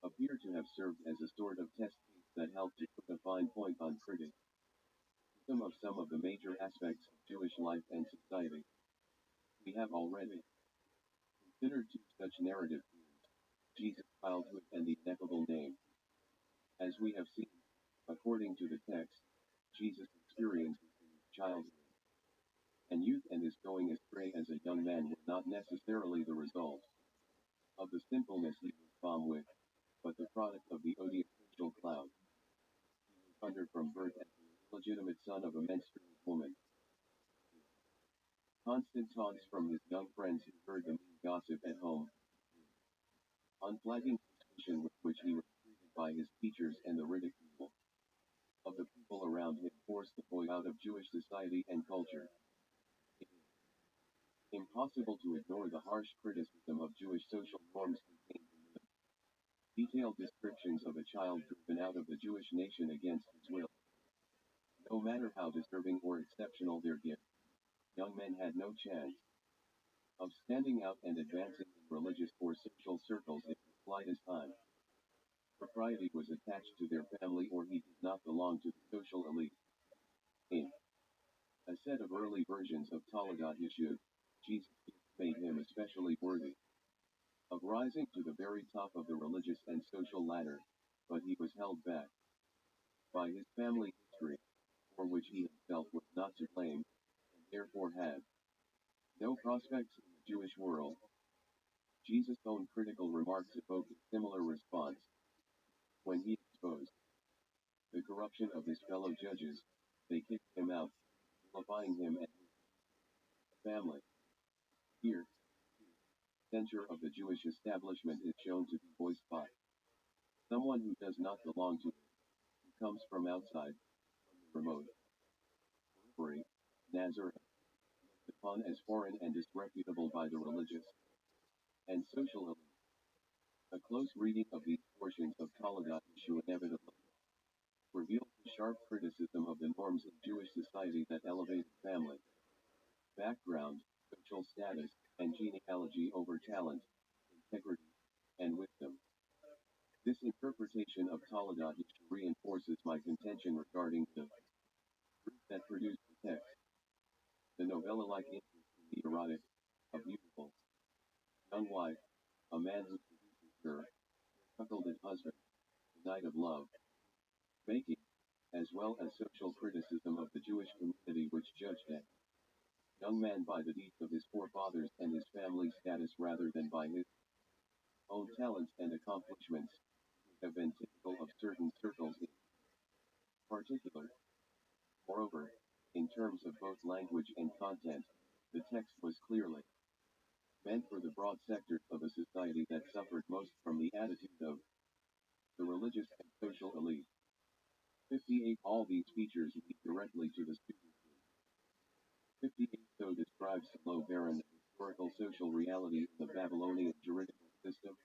appear to have served as a sort of test case that helped to put a fine point on criticism of some of the major aspects of Jewish life and society. We have already considered two such narrative themes, Jesus' childhood and the ineffable name. As we have seen, according to the text, Jesus' experiences in his childhood and youth and his going astray as a young man were not necessarily the result of the sinfulness he was born with, but the product of the odious social cloud he was under from birth as the illegitimate son of a menstruating woman. Constant taunts from his young friends who heard the mean gossip at home, unflagging suspicion with which he was treated by his teachers, and the ridicule of the people around him forced the boy out of Jewish society and culture. It is impossible to ignore the harsh criticism of Jewish social norms contained in the detailed descriptions of a child driven out of the Jewish nation against his will, no matter how deserving or exceptional their gift. young men had no chance of standing out and advancing in religious or social circles in the slightest time. Propriety was attached to their family or he did not belong to the social elite. In a set of early versions of Toledat Yeshua, Jesus made him especially worthy of rising to the very top of the religious and social ladder, but he was held back by his family history, for which he himself was not to blame, and therefore had no prospects in the Jewish world. Jesus' own critical remarks evoked a similar response when he exposed the corruption of his fellow judges. They kicked him out, vilifying him and his family. Here, censure of the Jewish establishment is shown to be voiced by someone who does not belong to it, who comes from outside, from the remote periphery, Nazareth, looked upon as foreign and disreputable by the religious and social elite. A close reading of these portions of Toledat Yeshua inevitably reveals the sharp criticism of the norms of Jewish society that elevated family, background, social status, and genealogy over talent, integrity, and wisdom. This interpretation of Toledat Yeshua reinforces my contention regarding the fruit that produced the text. The novella-like interest in the erotic, a beautiful young wife, a man who seduces her, cuckolded husband, the night of love, making, as well as social criticism of the Jewish community which judged a young man by the deeds of his forefathers and his family status rather than by his own talents and accomplishments, have been typical of certain circles in particular. Moreover, in terms of both language and content, the text was clearly meant for the broad sectors of a society that suffered most from the attitude of the religious and social elite. 58. All these features lead directly to the student. 58. So describes the low barren historical social reality of the Babylonian juridical system.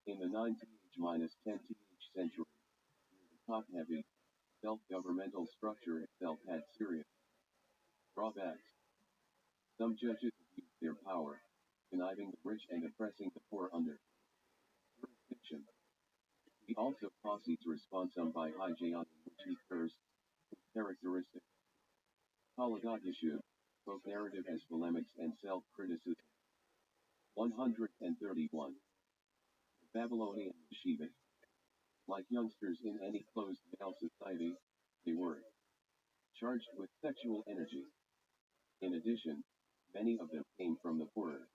In the 9th-10th century, the top-heavy, self-governmental structure itself had serious drawbacks. Some judges abused their power, conniving the rich and oppressing the poor under jurisdiction. He also posse's responsum by hygiene, which he cursed, was characteristic. Toledat Yeshua, both narrative as polemics and self-criticism. 131. The Babylonian yeshivas, like youngsters in any closed male society, they were charged with sexual energy. In addition, many of them came from the poorer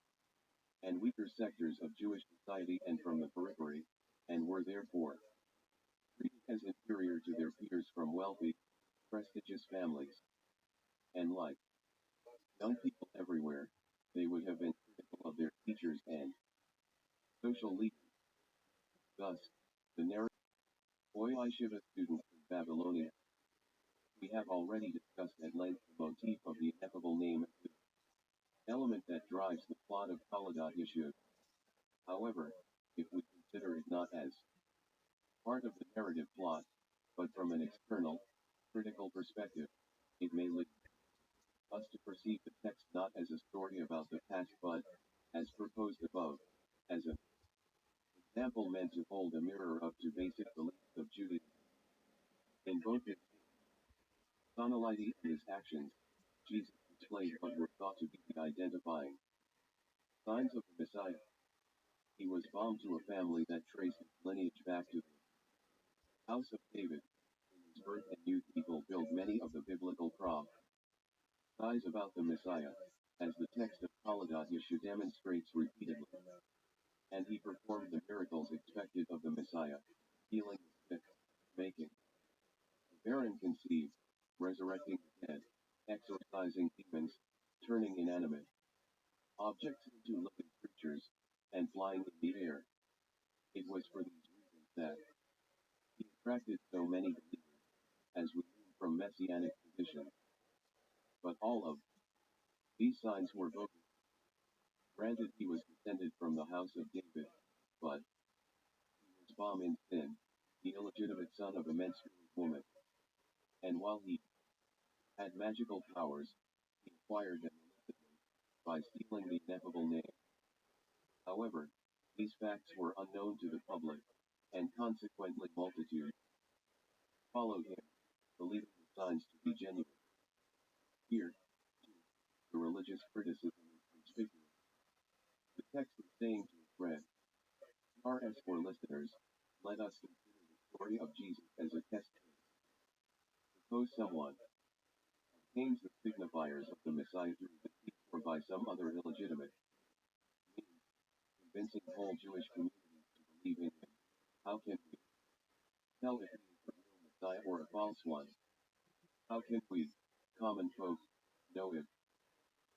and weaker sectors of Jewish society and from the periphery, and were therefore treated as inferior to their peers from wealthy, prestigious families. And like young people everywhere, they would have been critical of their teachers and social leaders. Thus, the narrative Yeshiva students in Babylonia. We have already discussed at length the motif of the ineffable name, the element that drives the plot of Toledat Yeshua. However, if we consider it not as part of the narrative plot, but from an external, critical perspective, it may lead us to perceive the text not as a story about the past but, as proposed above, as an example meant to hold a mirror up to basic beliefs of Judaism. In both his tonality and his actions, Jesus displayed what were thought to be the identifying signs of the Messiah. He was bound to a family that traced his lineage back to the house of David. In his birth and youth he fulfilled many of the biblical prophecies about the Messiah, as the text of Toledat Yeshua demonstrates repeatedly. And he performed the miracles expected of the Messiah, healing the sick, making the barren conceive, resurrecting the dead, exorcising demons, turning inanimate objects into living creatures, and flying in the air. It was for these reasons that he attracted so many believers, as we knew from messianic tradition. But all of these signs were bogus. Granted, he was descended from the house of David, but he was born in sin, the illegitimate son of a menstruating woman. And while he had magical powers, he acquired them illicitly by stealing the ineffable name. However, these facts were unknown to the public, and consequently multitudes followed him, believing the signs to be genuine. Here, too, the religious criticism is conspicuous. The text is saying to its read, RS for listeners, let us consider the story of Jesus as a test case. Suppose someone obtains the signifiers of the Messiah through deceit or by some other illegitimate means, convincing whole Jewish communities to believe in him. How can we tell if he is the real Messiah or a false one? How can we, common folk, know if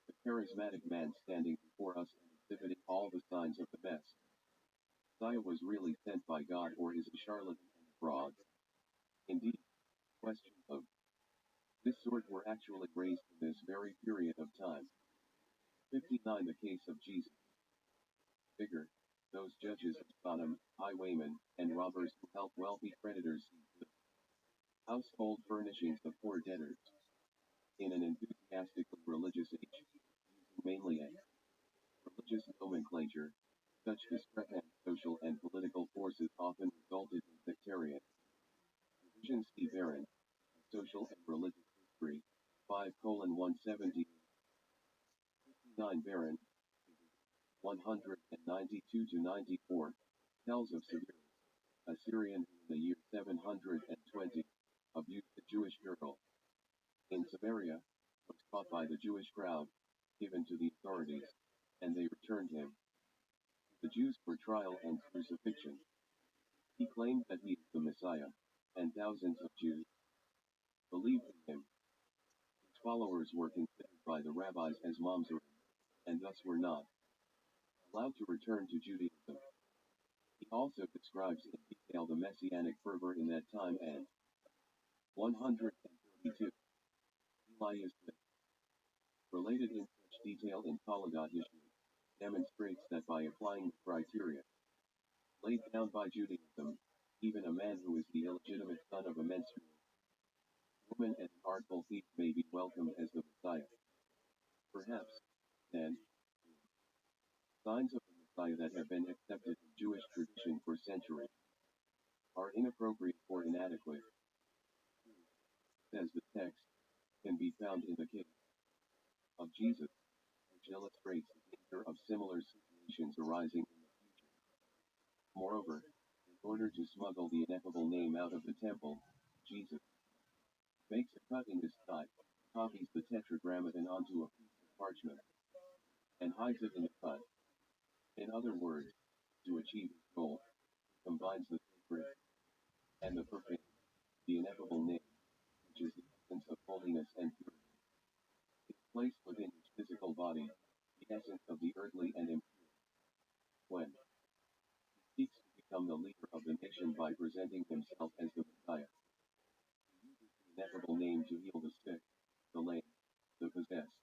the charismatic man standing before us and exhibiting all the signs of the Messiah was really sent by God or is a charlatan and a fraud? Indeed, questions of this sort were actually raised in this very period of time. 59. The case of Jesus. Figure, those judges of Sodom, highwaymen, and robbers who help wealthy creditors seize the household furnishings of poor debtors. In an enthusiastically religious age, using mainly a religious nomenclature, such discrepant social and political forces often resulted in sectarian divisions. See Baron, Social and Religious History, 5:170. 59. Baron, 192-94, tells of Severus, a Syrian who in the year 720 abused a Jewish girl in Samaria, was caught by the Jewish crowd, given to the authorities, and they returned him to the Jews for trial and crucifixion. He claimed that he is the Messiah, and thousands of Jews believed in him. His followers were considered by the rabbis as mamzerim, and thus were not allowed to return to Judaism. He also describes in detail the messianic fervor in that time and 132. Elias Smith, related in such detail in Taladat Yeshua, demonstrates that by applying the criteria laid down by Judaism, even a man who is the illegitimate son of a menstrual woman and an artful thief may be welcomed as the Messiah. Perhaps, then, signs of the Messiah that have been accepted in Jewish tradition for centuries are inappropriate or inadequate. Says the text, can be found in the case of Jesus, which illustrates the nature of similar situations arising in the future. Moreover, in order to smuggle the ineffable name out of the temple, Jesus makes a cut in his thigh, copies the tetragrammaton onto a piece of parchment, and hides it in the cut. In other words, to achieve his goal, he combines the sacred and the profane, the ineffable name, which is the essence of holiness and purity. It's placed within his physical body, the essence of the earthly and impure. When he seeks to become the leader of the nation by presenting himself as the Messiah, he uses the ineffable name to heal the sick, the lame, the possessed.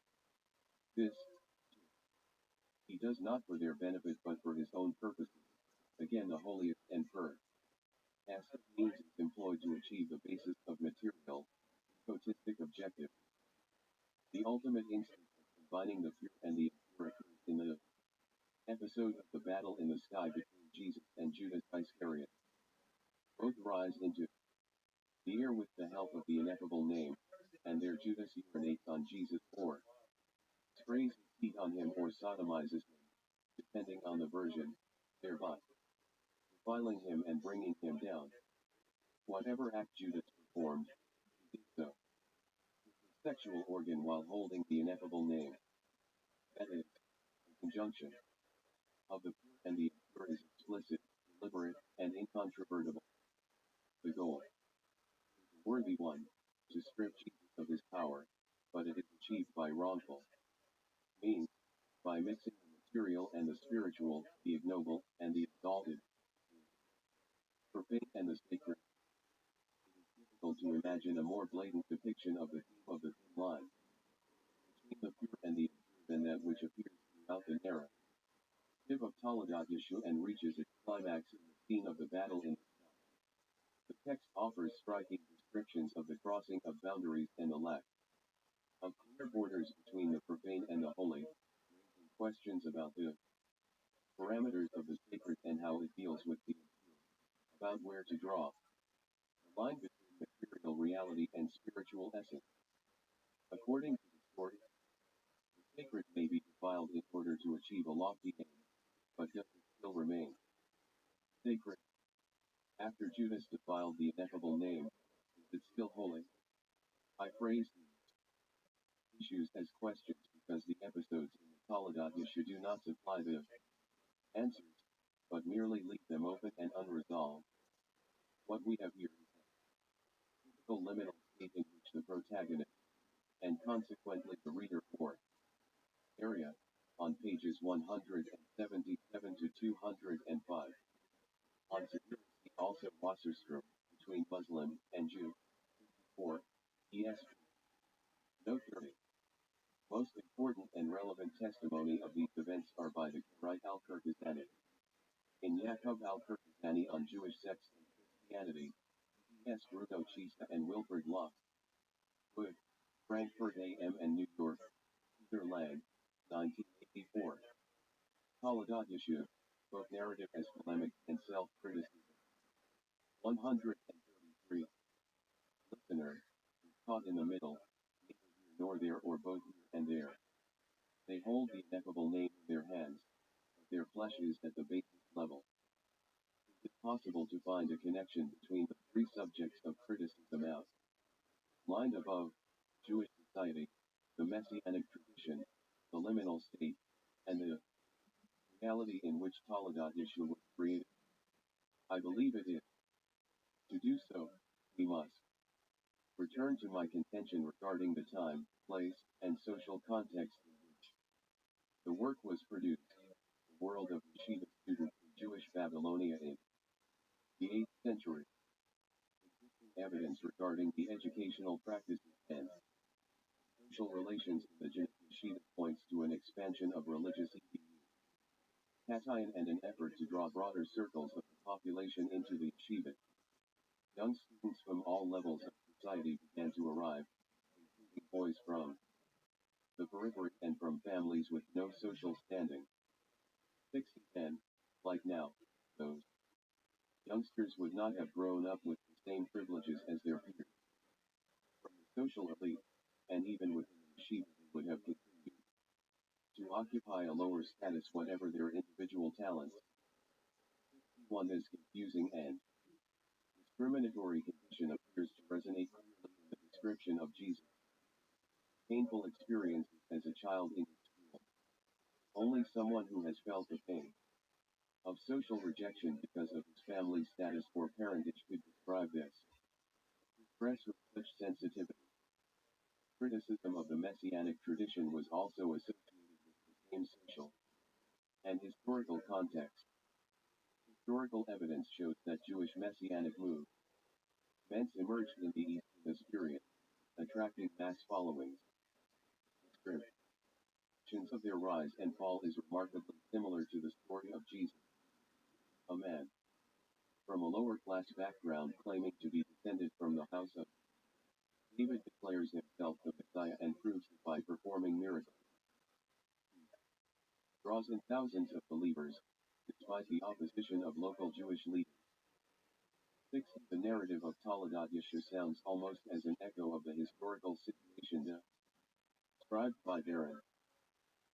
This, too, he does not for their benefit but for his own purposes, again the holiest and pure. As such means is employed to achieve the basis of material, egotistic objective. The ultimate instance of combining the pure and the impure occurs in the episode of the battle in the sky between Jesus and Judas Iscariot. Both rise into the air with the help of the ineffable name, and there Judas urinates on Jesus or sprays his feet on him or sodomizes him, depending on the version, thereby defiling him and bringing him down. Whatever act Judas performed, he did so sexual organ while holding the ineffable name. That is, the conjunction of the pure and the impure is explicit, deliberate, and incontrovertible. The goal is a worthy one, to strip Jesus of his power, but it is achieved by wrongful means, by mixing the material and the spiritual, the ignoble and the exalted, the profane and the sacred. To imagine a more blatant depiction of the theme of the thin line between the pure and the impure than that which appears throughout the narrative of Taladat Yeshua and reaches its climax in the scene of the battle in the sky. The text offers striking descriptions of the crossing of boundaries and the lack of clear borders between the profane and the holy, raising questions about the parameters of the sacred and how it deals with the about where to draw the line between material reality and spiritual essence. According to the story, the sacred may be defiled in order to achieve a lofty aim, but does it still remain sacred? After Judas defiled the ineffable name, is it still holy? I phrase these issues as questions because the episodes in the Taladat Yeshu do not supply the answers, but merely leave them open and unresolved. What we have here is a typical liminal state in which the protagonist, and consequently the reader or area, on pages 177 to 205. On security also Wasserstrom, between Muslim and Jew, 4, ESV. Note 30. Most important and relevant testimony of these events are by the Karaite al-Kirgizani. In Yaakov al-Kirgizani on Jewish sex and Christianity, E.S. Bruno Chisa and Wilfred Locke. Wood, Frankfurt A.M. and New York, Peter Lang, 1984. Taladat Yeshu, both narrative as polemic and self-criticism. 133. Listener, caught in the middle, neither here nor there or both here and there. They hold the ineffable name in their hands, but their flesh is at the basic level. Is it possible to find a connection between the three subjects of criticism out lined above: Jewish society, the Messianic tradition, the liminal state, and the reality in which Taladat Yeshu was created? I believe it is. To do so, we must return to my contention regarding the time, place, and social context in which the work was produced, the world of yeshiva students in Jewish Babylonia in the 8th century. Existing evidence regarding the educational practices and social relations in the yeshiva points to an expansion of religious Katayan and an effort to draw broader circles of the population into the yeshiva. Young students from all levels of society began to arrive, including boys from the periphery and from families with no social standing. 60 like now, those youngsters would not have grown up with the same privileges as their peers. From the social elite, and even within the yeshiva, they would have continued to occupy a lower status whatever their individual talents. 61 is confusing and discriminatory condition appears to resonate clearly in the description of Jesus' painful experiences as a child in school. Only someone who has felt the pain of social rejection because of his family status or parentage could describe this. Expressed with such sensitivity. Criticism of the Messianic tradition was also associated with the same social and historical context. Historical evidence shows that Jewish Messianic movements emerged in the East in this period, attracting mass followings. Descriptions of their rise and fall is remarkably similar to the story of Jesus, a man from a lower class background claiming to be descended from the house of David declares himself the Messiah and proves it by performing miracles. He draws in thousands of believers, despite the opposition of local Jewish leaders. 60. The narrative of Taladat Yeshu sounds almost as an echo of the historical situation described by Baron.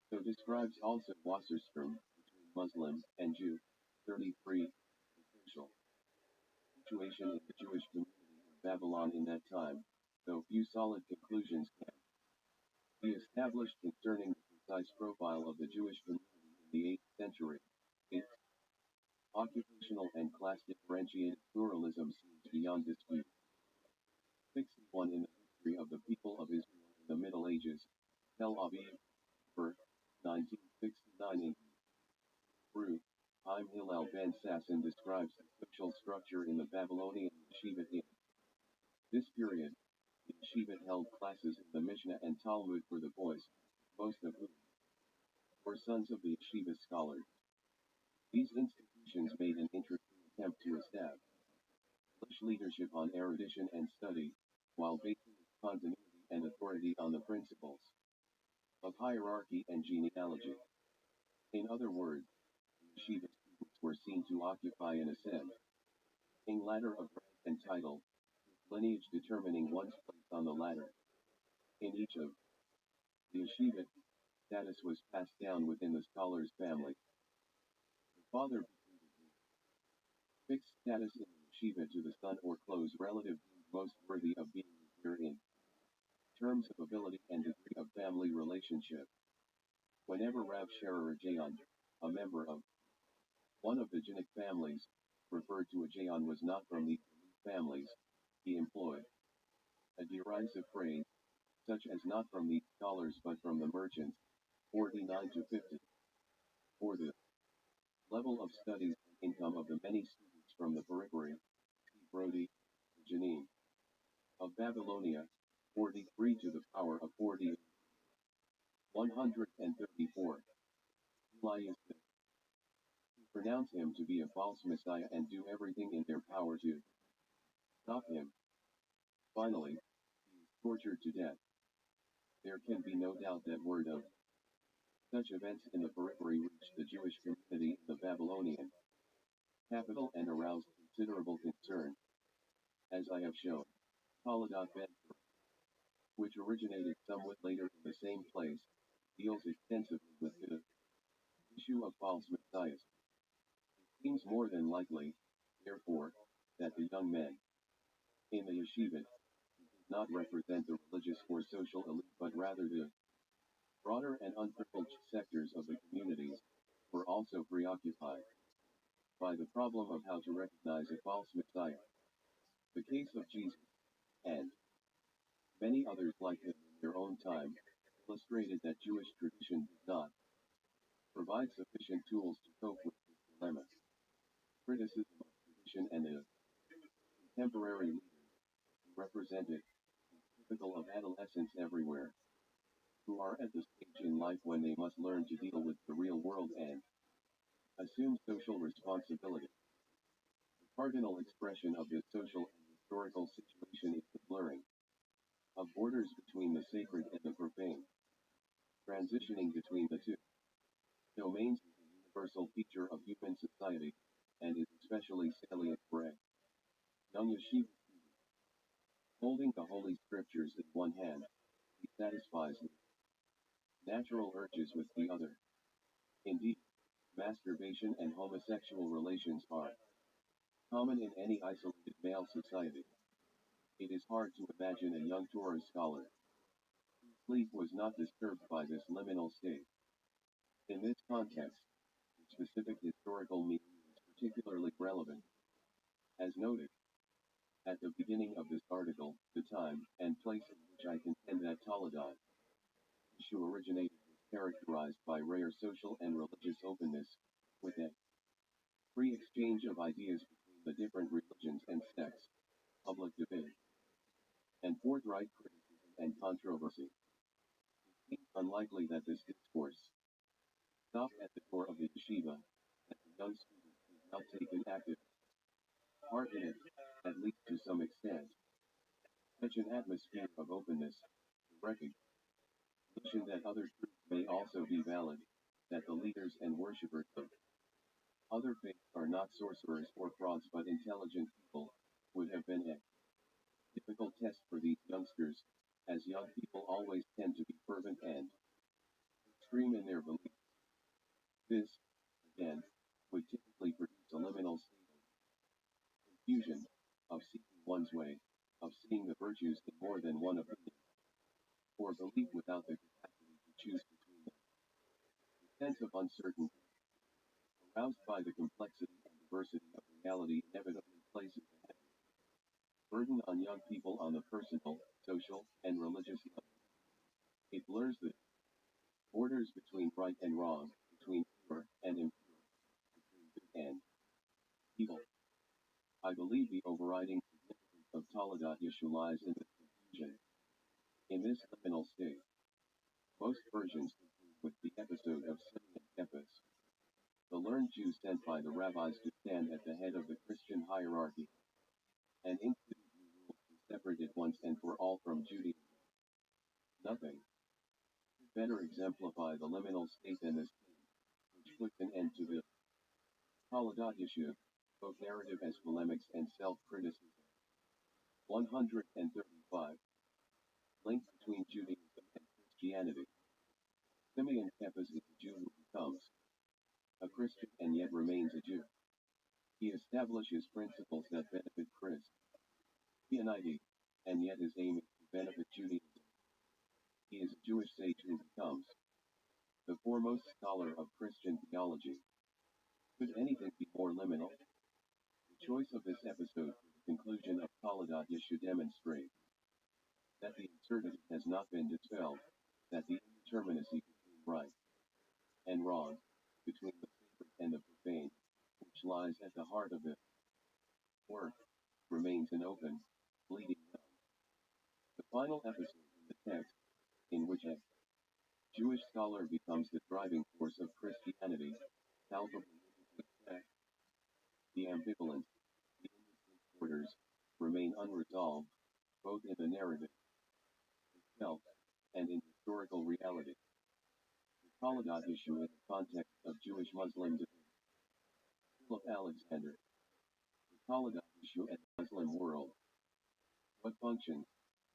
So describes also Wasserstrom, between Muslim and Jew. 33. The social situation in the Jewish community in Babylon in that time, though few solid conclusions can be established concerning the precise profile of the Jewish community in the 8th century. Its occupational and class differentiated pluralism seems beyond dispute. 61. In the history of the people of Israel in the Middle Ages, Tel Aviv, birth, 1969 in Hebrew, Chaim Hillel ben Sasson describes the social structure in the Babylonian yeshiva in this period. The yeshiva held classes in the Mishnah and Talmud for the boys, most of whom were sons of the yeshiva scholars. These institutions made an interesting attempt to establish leadership on erudition and study, while basing its continuity and authority on the principles of hierarchy and genealogy. In other words, yeshiva students were seen to occupy an ascending ladder of rank and title, lineage determining one's place on the ladder. In each of the yeshiva, status was passed down within the scholar's family. The father fixed status in the yeshiva to the son or close relative deemed most worthy of being revered in terms of ability and degree of family relationship. Whenever Rav Sherer Jayan, a member of one of the Jinnik families, referred to a Jayan was not from the families, he employed a derisive phrase, such as not from the scholars but from the merchants, 49 to 50. For the level of studies and income of the many students from the periphery, see Brody, Janine of Babylonia, 43 to the power of 40, 134. Elias pronounce him to be a false Messiah and do everything in their power to stop him. Finally, he is tortured to death. There can be no doubt that word of such events in the periphery reached the Jewish community in the Babylonian capital and aroused considerable concern. As I have shown, Taladat Ben, which originated somewhat later in the same place, deals extensively with the issue of false messiahs. It seems more than likely, therefore, that the young men in the yeshiva did not represent the religious or social elite but rather the broader and unprivileged sectors of the communities, were also preoccupied by the problem of how to recognize a false messiah. The case of Jesus, and many others like him in their own time, illustrated that Jewish tradition did not provide sufficient tools to cope with this dilemma. Criticism of tradition and the contemporary leaders who represented typical of adolescents everywhere, who are at the stage in life when they must learn to deal with the real world and assume social responsibility. The cardinal expression of this social and historical situation is the blurring of borders between the sacred and the profane. Transitioning between the two domains is a universal feature of human society, and is especially salient for a young yeshiva student. Holding the Holy Scriptures in one hand, he satisfies his natural urges with the other. Indeed, masturbation and homosexual relations are common in any isolated male society. It is hard to imagine a young Torah scholar whose sleep was not disturbed by this liminal state. In this context, the specific historical meaning is particularly relevant. As noted at the beginning of this article, the time and place in which I contend that Taladat issue originated was characterized by rare social and religious openness, with a free exchange of ideas between the different religions and sects, public debate, and forthright criticism and controversy. It seems unlikely that this discourse stopped at the door of the yeshiva, and the young students did not take an active part in it, at least to some extent. Such an atmosphere of openness, the recognition that other truths may also be valid, that the leaders and worshippers of other faiths are not sorcerers or frauds but intelligent people, would have been a difficult test for these youngsters, as young people always tend to be fervent and extreme in their beliefs. This, again, would typically produce a liminal state of confusion, of seeking one's way, of seeing the virtues in more than one opinion, or belief without the capacity to choose between them. The sense of uncertainty, aroused by the complexity and diversity of reality, inevitably places a heavy burden on young people on the personal, social, and religious level. It blurs the borders between right and wrong, between pure and impure, between good and evil. I believe the overriding significance of Taladat Yeshu lies in this confusion. In this liminal state, most versions conclude with the episode of Simeon Kephas, the learned Jew sent by the rabbis to stand at the head of the Christian hierarchy, and institute new rules to separate it once and for all from Judaism. Nothing could better exemplify the liminal state than this scene, which puts an end to the Holocaust issue, both narrative as polemics and self-criticism. 135. Link between Judaism and Christianity. Simeon Kepes is a Jew who becomes a Christian and yet remains a Jew. He establishes principles that benefit Christianity, and yet his aim is to benefit Judaism. He is a Jewish sage who becomes the foremost scholar of Christian theology. Could anything be more liminal? The choice of this episode for the conclusion of Holocaust issue demonstrates that the absurdity has not been dispelled, that the indeterminacy between right and wrong, between the sacred and the profane, which lies at the heart of the work, remains an open, bleeding well. The final episode in the text, in which a Jewish scholar becomes the driving force of Christianity, palpably expressed. The ambivalence, the indistinct borders, remain unresolved, both in the narrative itself and in historical reality. The Holocaust issue in the context of Jewish-Muslim debate. Philip Alexander. The Holocaust issue and the Muslim world. What functions,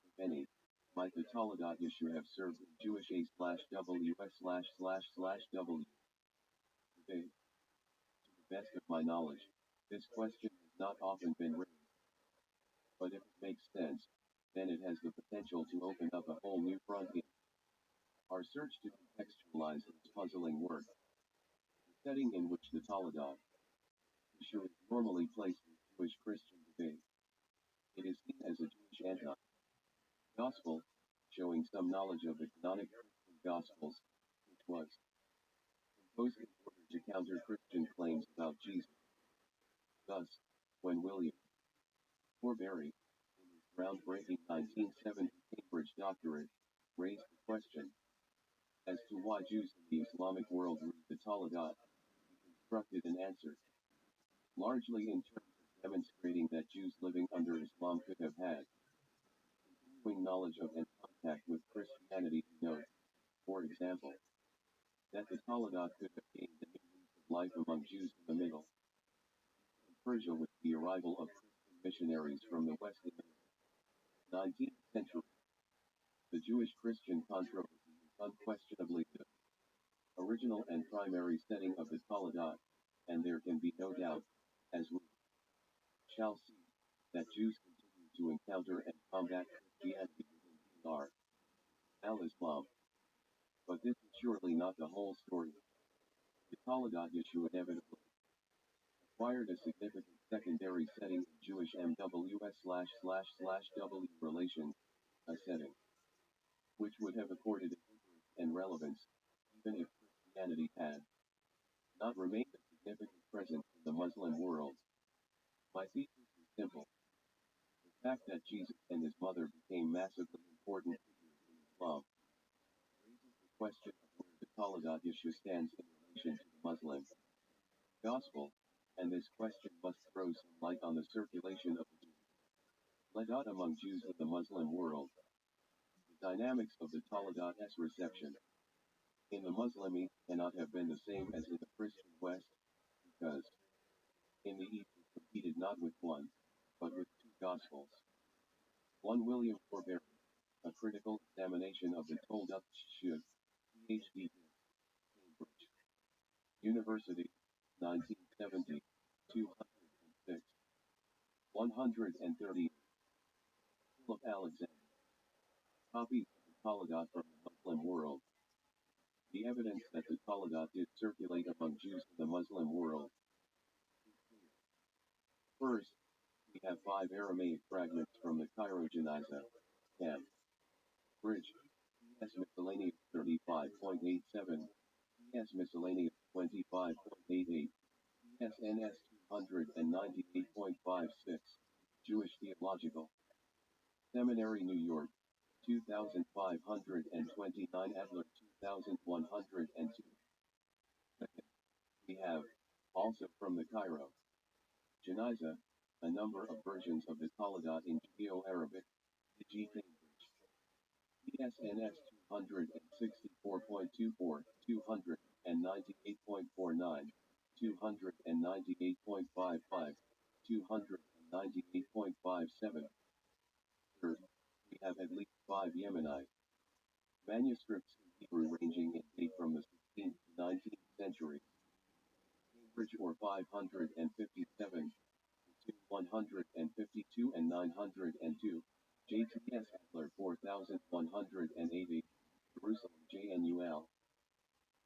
if any, might the Holocaust issue have served in Jewish A/WS//W debate? To the best of my knowledge, this question has not often been raised. But if it makes sense, then it has the potential to open up a whole new front in our search to contextualize this puzzling work. The setting in which the Holocaust issue is normally placed in Jewish-Christian debate. It is seen as a Jewish anti-gospel, showing some knowledge of the canonic Christian Gospels, which was composed in order to counter Christian claims about Jesus. Thus, when William Corberry, in his groundbreaking 1970 Cambridge doctorate, raised the question as to why Jews in the Islamic world read the Holocaust, he constructed an answer, largely in terms of demonstrating that Jews living under Islam could have had continuing knowledge of and contact with Christianity. Note, for example, that the Holocaust could have gained the means of life among Jews in the Middle Persia with the arrival of Christian missionaries from the West in the 19th century. The Jewish-Christian controversy is unquestionably the original and primary setting of the Holocaust, and there can be no doubt, as we shall see, that Jews continue to encounter and combat Christianity within Dar al-Islam. But this is surely not the whole story. The Holocaust issue inevitably acquired a significant secondary setting in Jewish MWS//W relations, a setting which would have accorded it interest and relevance, even if Christianity had not remained a significant presence in the Muslim world. My thesis is simple. The fact that Jesus and his mother became massively important figures in Islam raises the question of where the Holocaust issue stands in relation to the Muslim gospel, and this question must throw some light on the circulation of the Holocaust among Jews in the Muslim world. The dynamics of the Holocaust's reception in the Muslim East cannot have been the same as in the Christian West, because in the East it competed not with one, but with two Gospels. 1 William Corberry, A Critical Examination of the Holocaust Issue, PhD, Cambridge University, 1970, 206. 130. Philip Alexander. Copies of the Holocaust from the Muslim world. The evidence that the Holocaust did circulate among Jews in the Muslim world is clear. First, we have 5 Aramaic fragments from the Cairo Janaza, Bridge, P.S. Miscellaneous 35.87, P.S. Miscellaneous 25.88, P.S. NS 298.56, Jewish Theological Seminary, New York, 2529, Adler 2102. Second, we have, also from the Cairo Janaza, a number of versions of the Holocaust in Judeo-Arabic, e.g. Cambridge, SNS 264.24, 298.49, 298.55, 298.57. Third, we have at least 5 Yemenite manuscripts in Hebrew ranging in date from the 16th to 19th century. Cambridge or 557 to 152 and 902. JTS Adler 4180. Jerusalem JNUL.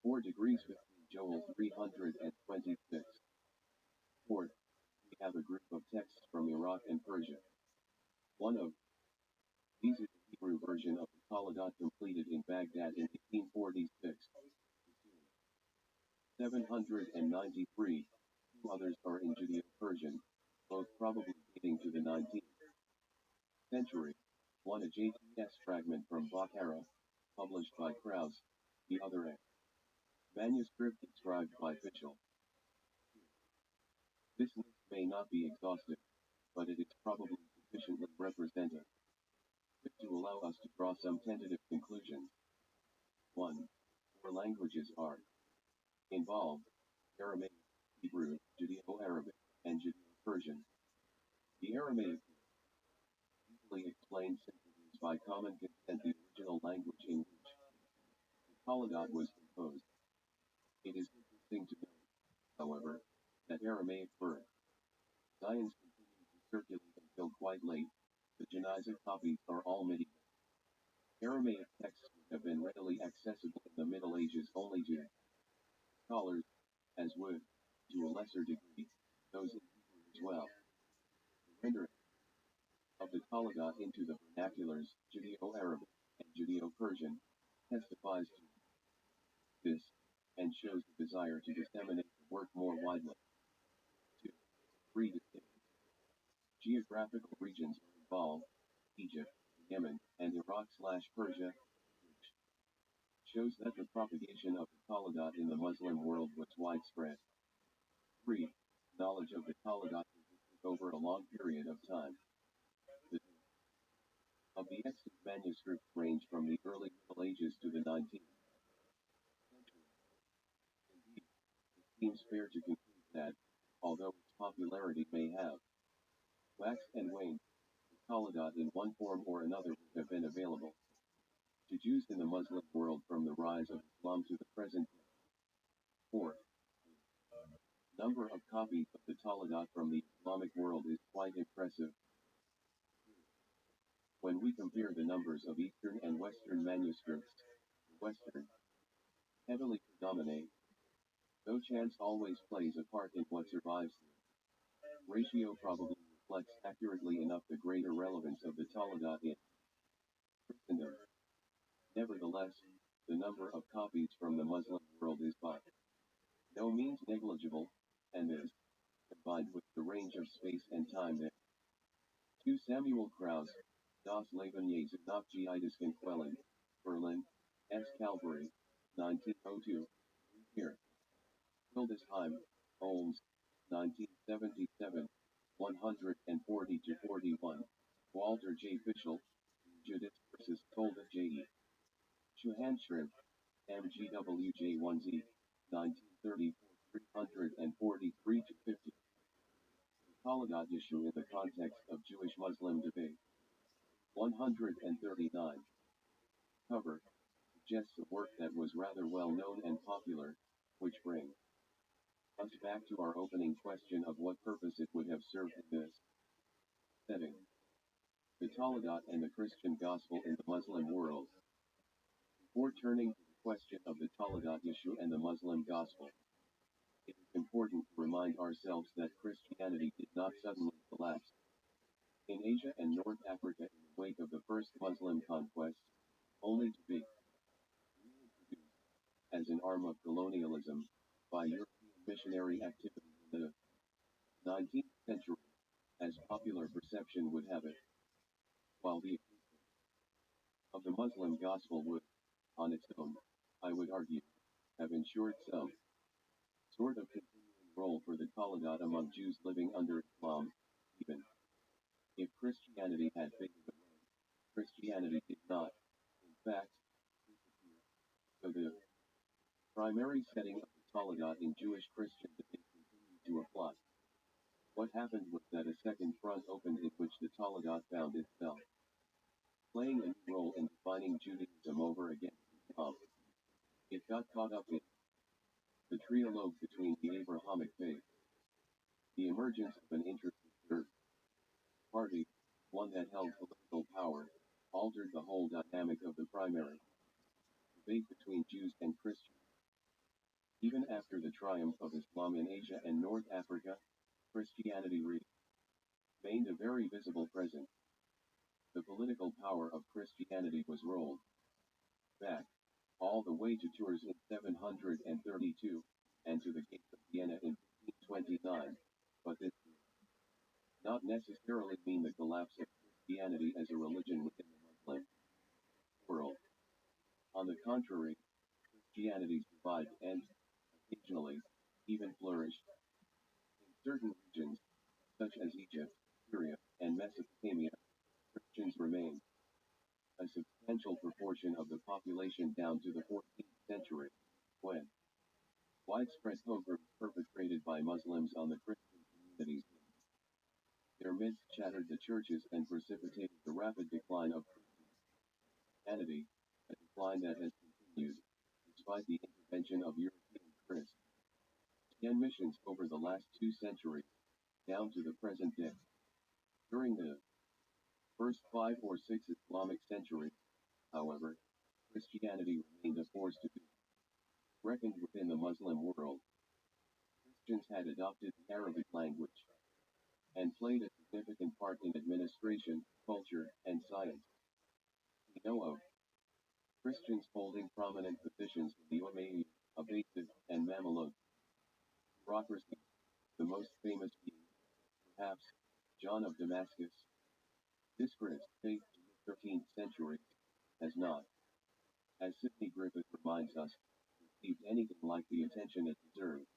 4 degrees 15 Joel 326. Fourth, we have a group of texts from Iraq and Persia. One of these is the Hebrew version of the Taladat completed in Baghdad in 1846. 793. 2 others are in Judeo-Persian, both probably dating to the 19th century. One a JTS fragment from Bukhara, published by Krauss, the other a manuscript inscribed by Fischel. This list may not be exhaustive, but it is probably sufficiently representative to allow us to draw some tentative conclusions. 1. 4 languages are involved: Aramaic, Hebrew, Judeo-Arabic, and Judeo-Persian. The Aramaic is easily explained since it is by common consent the original language in which the Taladat was composed. It is interesting to note, however, that Aramaic birth signs continued to circulate until quite late. The Geniza copies are all medieval. Aramaic texts would have been readily accessible in the Middle Ages only to scholars, as would, to a lesser degree, those in Hebrew as well. The rendering of the Taladat into the vernaculars, Judeo-Arabic and Judeo-Persian, testifies to this, and shows the desire to disseminate the work more widely. 2. 3 distinct geographical regions are involved: Egypt, Yemen, and Iraq/Persia, which shows that the propagation of the Taladat in the Muslim world was widespread. 3. Knowledge of the Taladat existed over a long period of time. The of the extant manuscripts range from the early Middle Ages to the 19th century. Indeed, it seems fair to conclude that, although its popularity may have waxed and waned, the Taladat in one form or another would have been available to Jews in the Muslim world from the rise of Islam to the present day. 4. The number of copies of the Taladat from the Islamic world is quite impressive. When we compare the numbers of Eastern and Western manuscripts, the Western heavily predominate, though chance always plays a part in what survives. The ratio probably reflects accurately enough the greater relevance of the Taladat in Christendom. Nevertheless, the number of copies from the Muslim world is by no means negligible, and is, combined with the range of space and time there. 2 Samuel Krauss, Das Leben Jesu nach Jüdischen Quellen, Berlin, S. Calvary, 1902. Here. Hildesheim, Holmes, 1977, 140-41. Walter J. Fischel, Judith vs. Tolda J.E. Schuhandschrift, MGWJ1Z, 1934, 343-50. The Taladat issue in the context of Jewish-Muslim debate. 139. Cover suggests a work that was rather well known and popular, which brings us back to our opening question of what purpose it would have served in this setting. The Taladat and the Christian gospel in the Muslim world. Before turning to the question of the Taladat issue and the Muslim gospel, it is important to remind ourselves that Christianity did not suddenly collapse in Asia and North Africa in the wake of the first Muslim conquests, only to be reintroduced as an arm of colonialism by European missionary activity in the 19th century, as popular perception would have it. While the existence of the Muslim gospel would, on its own, I would argue, have ensured some sort of continuing role for the Taladat among Jews living under Islam, even if Christianity had faded away. Christianity did not, in facts disappear. So the primary setting of the Toledat in Jewish-Christian debate continued to apply. What happened was that a second front opened in which the Toledat found itself playing a new role in defining Judaism over against Islam. It got caught up in the trialogue between the Abrahamic faith, the emergence of an interested third party, one that held political power, altered the whole dynamic of the primary debate between Jews and Christians. Even after the triumph of Islam in Asia and North Africa, Christianity remained a very visible presence. The political power of Christianity was rolled back all the way to Tours in 732, and to the gates of Vienna in 1529, but this did not necessarily mean the collapse of Christianity as a religion within the Muslim world. On the contrary, Christianity survived and, occasionally, even flourished. In certain regions, such as Egypt, Syria, and Mesopotamia, Christians remained a substantial proportion of the population down to the 14th century, when widespread pogroms perpetrated by Muslims on the Christian communities in their midst shattered the churches and precipitated the rapid decline of Christianity, a decline that has continued, despite the intervention of European Christian missions over the last 2 centuries, down to the present day. During the first 5 or 6 Islamic centuries, however, Christianity remained a force to be reckoned within the Muslim world. Christians had adopted the Arabic language and played a significant part in administration, culture, and science. We know of Christians holding prominent positions in the Umayyad, Abbasid, and Mamluk bureaucracies, the most famous being, perhaps, John of Damascus. This Christ, dates to the 13th century, has not, as Sidney Griffith reminds us, received anything like the attention it deserved.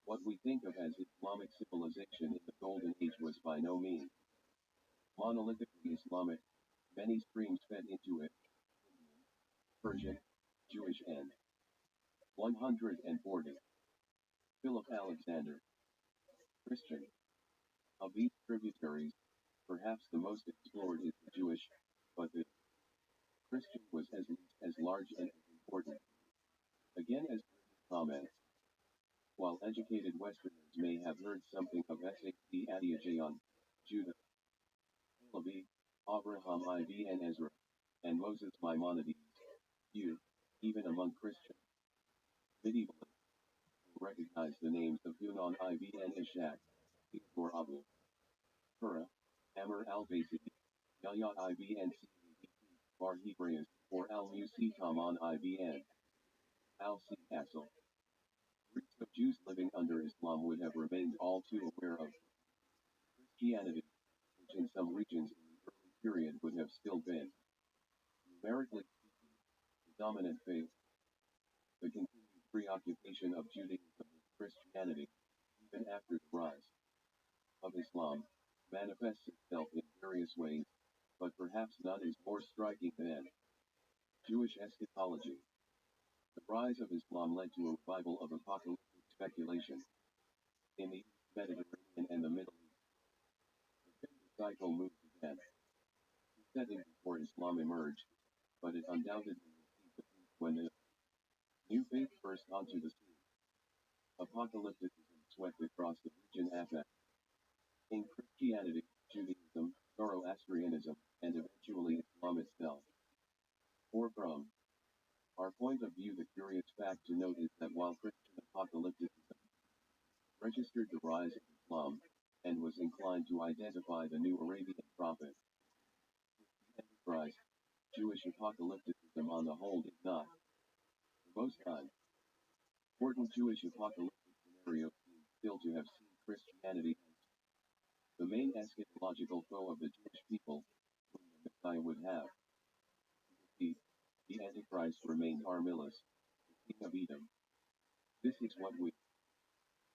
What we think of as Islamic civilization in the Golden Age was by no means monolithically Islamic. Many streams fed into it: Indian, Persian, Jewish, and 140. Philip Alexander, Christian. Of these tributaries, perhaps the most explored is the Jewish, but the Christian was at least as large and as important. Again, as comments, while educated Westerners may have heard something of S.A.C. Adiajayon, Judah, Levi, Abraham IV and Ezra, and Moses Maimonides, few, even among Christians, medievalists, who recognized the names of Hunan IV and Ishaq, Theodore Abu, Pura, Amr al-Basidi, Yahya IV and C. Bar Hebraeus, or al-Musi Taman IV and al-C. Castle. Groups of Jews living under Islam would have remained all too aware of Christianity, which in some regions in the early period would have still been, numerically speaking, the dominant faith. The continued preoccupation of Judaism with Christianity, even after the rise of Islam, manifests itself in various ways, but perhaps none is more striking than Jewish eschatology. The rise of Islam led to a revival of apocalyptic speculation in the Mediterranean and the Middle East. The fifth cycle moved again, setting before Islam emerged, but it undoubtedly received the peak when the new faith burst onto the scene. Apocalypticism swept across the region after in Christianity, Judaism, Zoroastrianism, and eventually Islam itself. For from our point of view, the curious fact to note is that while Christian apocalypticism registered the rise of Islam, and was inclined to identify the new Arabian prophet, Antichrist, Jewish apocalypticism on the whole did not. For most times, important Jewish apocalyptic scenarios seem still to have seen Christianity as the main eschatological foe of the Jewish people, whom the Messiah would have. The Antichrist remained Armilus, the king of Edom. This is what we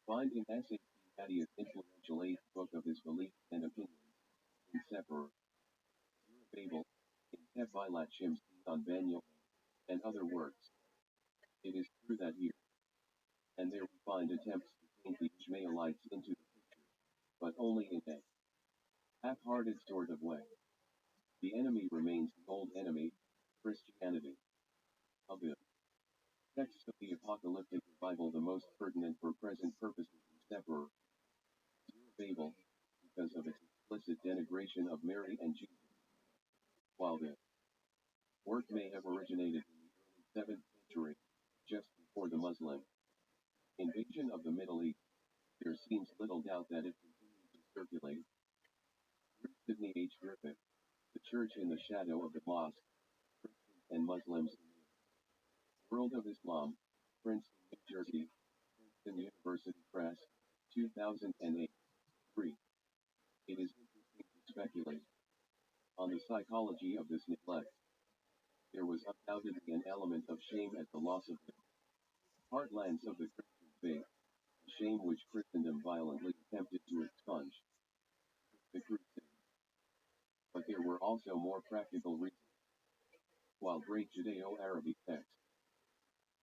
find in S.A.C. Adia's influential 8th book of his beliefs and opinions, in Sefer Babel, in Tevilat Shimsi on Daniel and other works. It is true that here and there we find attempts to paint the Ishmaelites into the picture, but only in a half-hearted sort of way. The enemy remains the old enemy, Christianity. Of the texts of the apocalyptic Bible, the most pertinent for present purposes is Sephor, Babel, because of its explicit denigration of Mary and Jesus. While the work may have originated in the early 7th century, just before the Muslim invasion of the Middle East, there seems little doubt that it continued to circulate. Sidney H. Griffith, The Church in the Shadow of the Mosque, Christians and Muslims in the World of Islam, Princeton, New Jersey, Princeton University Press, 2008. 3. It is interesting to speculate on the psychology of this neglect. There was undoubtedly an element of shame at the loss of the heartlands of the Christian faith, a shame which Christendom violently attempted to expunge. The crusade. But there were also more practical reasons. While great Judeo-Arabic texts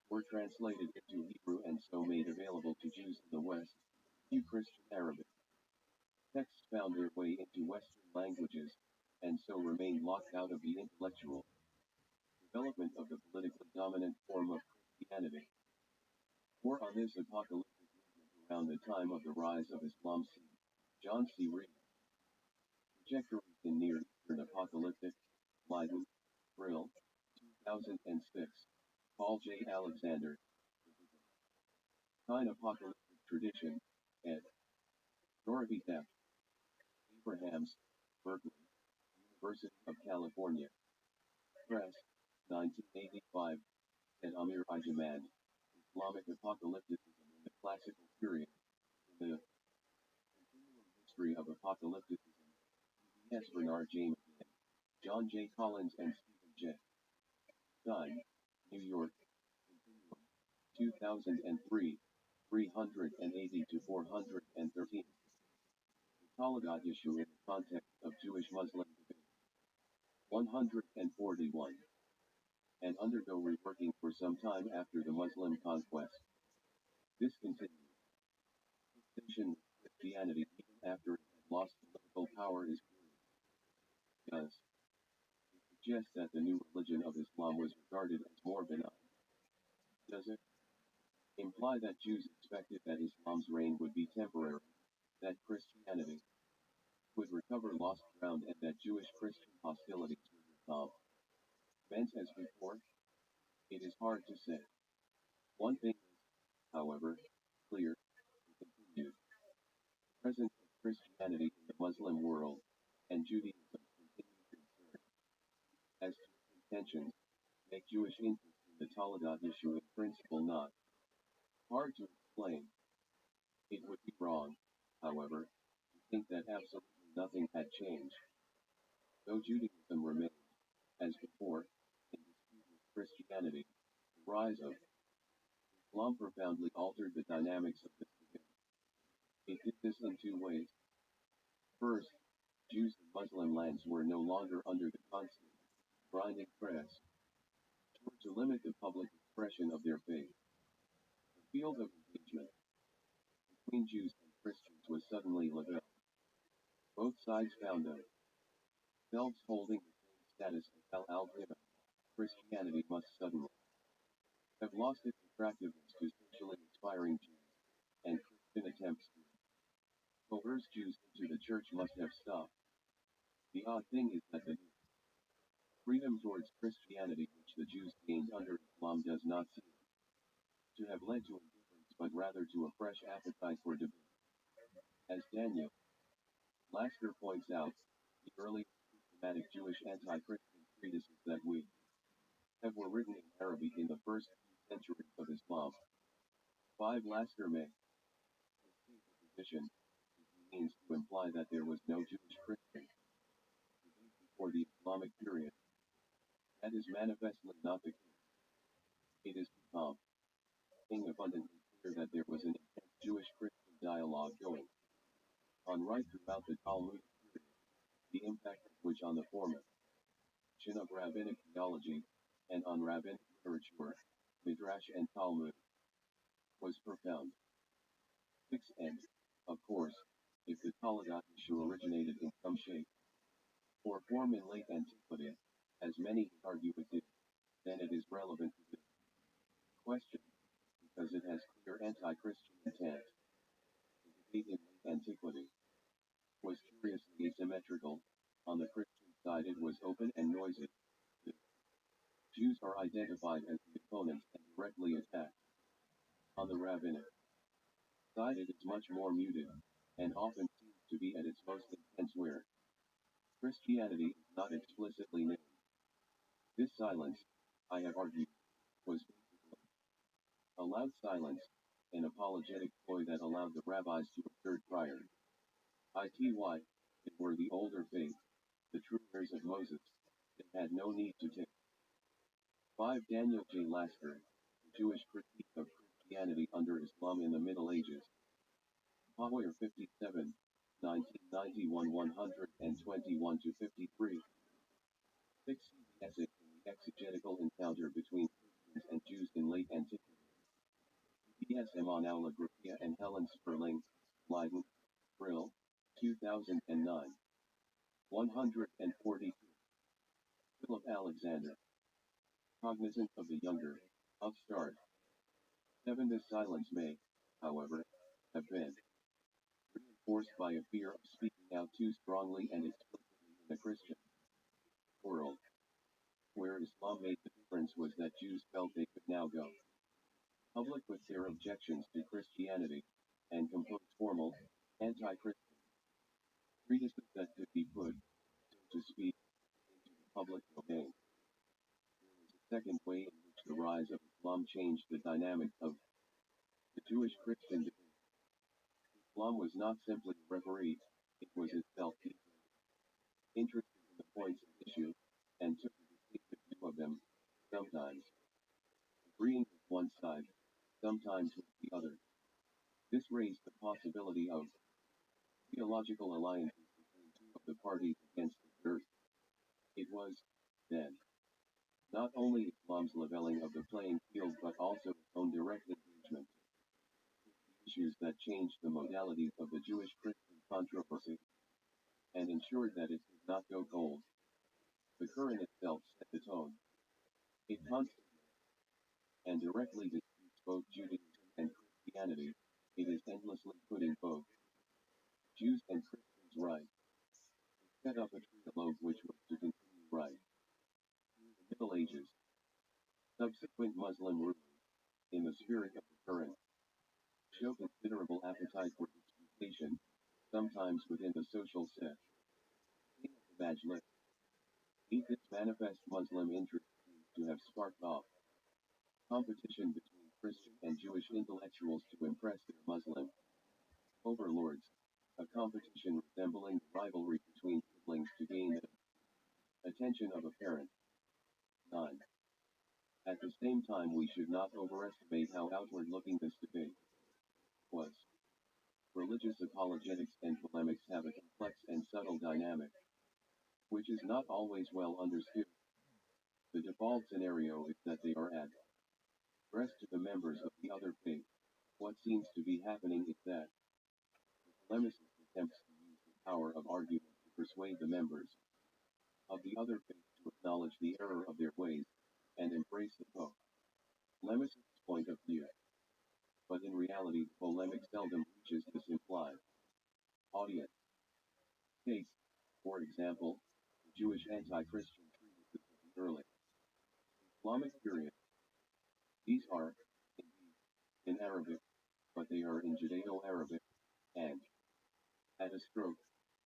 were translated into Hebrew and so made available to Jews in the West, few Christian Arabic texts found their way into Western languages, and so remained locked out of the intellectual development of the politically dominant form of Christianity. For on this apocalyptic movement around the time of the rise of Islam, see John C. Reed, Trajectories in Near Eastern Apocalyptic, Leiden, Brill, 2006, Paul J. Alexander, Kind Apocalyptic Tradition, ed. Dorothy F. Abrahams, Berkeley, University of California Press, 1985, and Amir Ijamand, Islamic Apocalypticism in the Classical Period, in the Continuing History of Apocalypticism, E.S. Bernard James, John J. Collins and Stephen J. Stein, New York, Continuum, 2003, 380 to 413. The Talagat issue in the context of Jewish-Muslim debate. 141. And undergo reworking for some time after the Muslim conquest. This continued. Fixation with Christianity even after it had lost political power is curious. Because it suggests that the new religion of Islam was regarded as more benign. Does it imply that Jews expected that Islam's reign would be temporary, that Christianity would recover lost ground, and that Jewish-Christian hostilities would resolve as before? It is hard to say. One thing is, however, clear, he continued. The presence of Christianity in the Muslim world, and Judaism's continued concern as to intentions, make Jewish interest in the Talagat issue in principle not hard to explain. It would be wrong, however, to think that absolutely nothing had changed. Though Judaism remained, as before, in dispute with Christianity, the rise of Islam profoundly altered the dynamics of this debate. It did this in two ways. First, Jews in Muslim lands were no longer under the constant, grinding press to limit the public expression of their faith. The field of engagement between Jews and Christians was suddenly leveled. Both sides found themselves holding the same status as al-Qibla. Christianity must suddenly have lost its attractiveness to socially aspiring Jews, and Christian attempts to coerce Jews into the church must have stopped. The odd thing is that the freedom towards Christianity which the Jews gained under Islam does not seem to have led to indifference, but rather to a fresh appetite for debate. As Daniel Lasker points out, the early systematic Jewish anti-Christian treatises that we have were written in Arabic in the first few centuries of Islam. 5. Lasker may mistake the position if he means to imply that there was no Jewish Christian debate before the Islamic period. That is manifestly not the case. It is becoming abundantly clear that there was an intense Jewish-Christian dialogue going on right throughout the Talmudic period, the impact of which on the former section of rabbinic theology, and on rabbinic literature, Midrash and Talmud, was profound. 6. And, of course, if the Talmudic issue originated in some shape or form in late antiquity, as many argue it did, then it is relevant to this question, because it has clear anti-Christian intent. The debate in late antiquity was curiously asymmetrical. On the Christian side it was open and noisy. The Jews are identified as the opponents and directly attacked. On the rabbinic side it is much more muted, and often seems to be at its most intense where Christianity is not explicitly named. This silence, I have argued, was basically a loud silence, an apologetic ploy that allowed the rabbis to assert prior. It were the older faith, the true heirs of Moses, it had no need to take. 5. Daniel J. Lasker, The Jewish Critique of Christianity Under Islam in the Middle Ages. Power 57, 1991 121-53. 6. Essay in the Exegetical Encounter Between Christians and Jews in Late Antiquity. BSM on Allegoria and Helen Sperling, Leiden, Brill, 2009. 142. Philip Alexander. Cognizant of the younger, upstart. 7. This silence may, however, have been reinforced by a fear of speaking out too strongly and explicitly in the Christian world. Where Islam made the difference was that Jews felt they could now go public with their objections to Christianity, and compose formal, anti-Christian treatises that could be put, so to speak, into the public domain. There was a second way in which the rise of Islam changed the dynamic of the Jewish-Christian debate. Islam was not simply a referee, it was itself deeply interested in the points at issue, and took a distinctive view of them, sometimes agreeing with one side, sometimes with the other. This raised the possibility of theological alliances between two of the parties against the third. It was, then, not only Islam's leveling of the playing field but also its own direct engagement with the issues that changed the modalities of the Jewish-Christian controversy, and ensured that it did not go cold. The Quran itself set the tone. It constantly and directly disputes both Judaism and Christianity. It is endlessly putting both Jews and Christians right. It set up a trilogue which was to continue right through the Middle Ages. Subsequent Muslim rulers, in the spirit of the Quran, show considerable appetite for disputation, sometimes within the social set. King of the Majlis. 8. This manifest Muslim interest seems to have sparked off competition between Christian and Jewish intellectuals to impress their Muslim overlords, a competition resembling the rivalry between siblings to gain the attention of a parent. 9. At the same time we should not overestimate how outward-looking this debate was. Religious apologetics and polemics have a complex and subtle dynamic, which is not always well understood. The default scenario is that they are addressed to the members of the other faith. What seems to be happening is that the polemicist attempts to use the power of argument to persuade the members of the other faith to acknowledge the error of their ways, and embrace the polemicist's point of view. But in reality, the polemic seldom reaches this implied audience. Take, for example, the Jewish anti-Christian treatises of the early Islamic period. These are, indeed, in Arabic, but they are in Judeo-Arabic, and, at a stroke,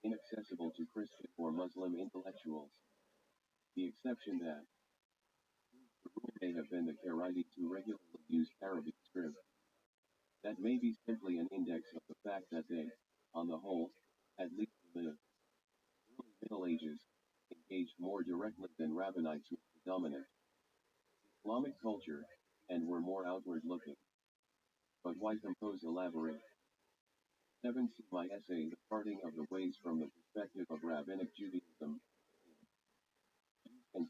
inaccessible to Christian or Muslim intellectuals. The exception that the rule may have been the Karaites who regularly used Arabic script. That may be simply an index of the fact that they, on the whole, at least in the early Middle Ages, engaged more directly than rabbinites with the dominant Islamic culture, and were more outward-looking. But why compose elaborate 7. See my essay, The Parting of the Ways from the Perspective of Rabbinic Judaism, Jews and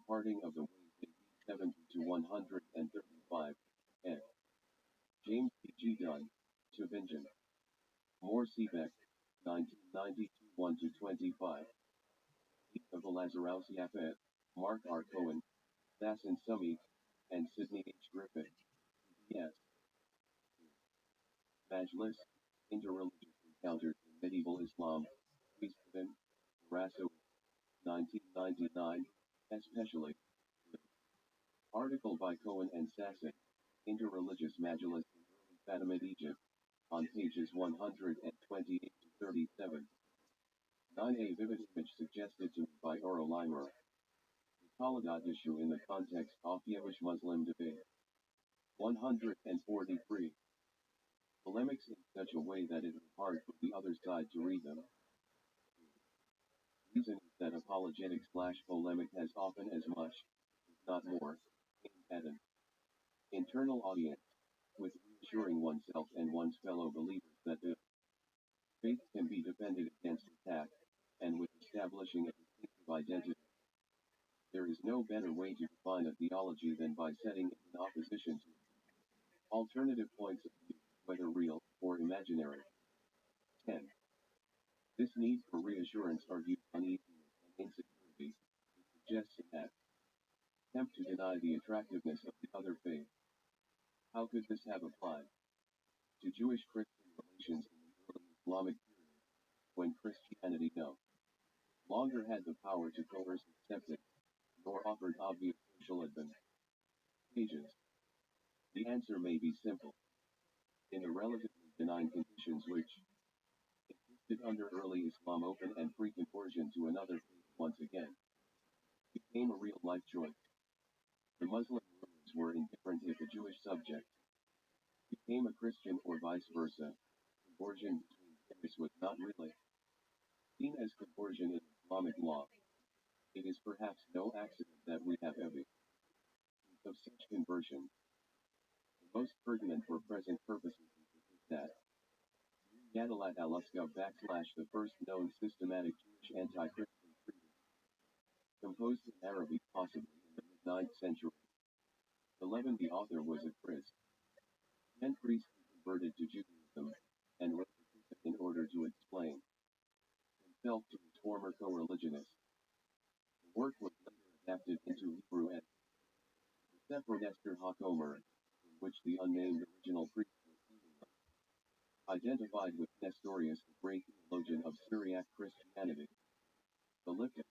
Parting of the Ways in 70 to 135, F. James P. G. Dunn, Tübingen. Moore Seebeck, 1992 1-25. Of the Lazarus Yaphet, Mark R. Cohen, Sasson Summey, and Sidney H. Griffith. Yes. Majlis, Interreligious Encounters in Medieval Islam, Wiesbaden, Rasso, 1999, especially. Article by Cohen and Sasson, Interreligious Majlis in Early Fatimid Egypt, on pages 128 to 37. 9a vivid image suggested to me by Oro Limer. The Taladat issue in the context of Jewish-Muslim debate. 143. Polemics in such a way that it is hard for the other side to read them. Reason is that apologetics/polemic has often as much, if not more, aimed at an internal audience, with reassuring oneself and one's fellow believers that the faith can be defended against attack, and with establishing a distinctive identity. There is no better way to define a theology than by setting it in opposition to alternative points of view, whether real or imaginary. 10. This need for reassurance argues uneasiness and insecurity. It suggests an attempt to deny the attractiveness of the other faith. How could this have applied to Jewish-Christian relations in the early Islamic period, when Christianity no longer had the power to coerce acceptance, nor offered obvious social advantages? The answer may be simple. In the relatively benign conditions which existed under early Islam, open and free conversion to another faith once again became a real-life choice. The Muslim rulers were indifferent if a Jewish subject became a Christian or vice versa. Conversion between sects was not really seen as conversion in Islamic law. It is perhaps no accident that we have evidence of such conversion. The most pertinent for present purposes is that Yadalat Aluska / the first known systematic Jewish anti-Christian treatise, composed in Arabic possibly in the mid-9th century. 11. The author was a Christ and priest who converted to Judaism, and wrote in order to explain himself to his former co-religionists. The work was later adapted into Hebrew as the Sefer Nestor HaKomer, in which the unnamed original priest was identified with Nestorius, the great theologian of Syriac Christianity. The Lipkin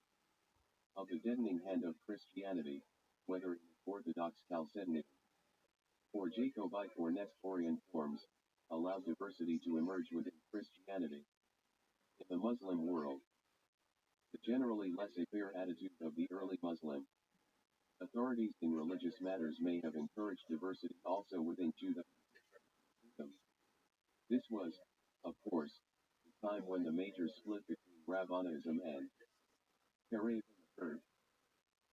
of the deadening hand of Christianity, whether in Orthodox Chalcedonic or Jacobite or Nestorian forms, allowed diversity to emerge within Christianity. In the Muslim world, the generally laissez-faire attitude of the early Muslim authorities in religious matters may have encouraged diversity also within Judaism. This was, of course, the time when the major split between Rabbanism and Karaism occurred.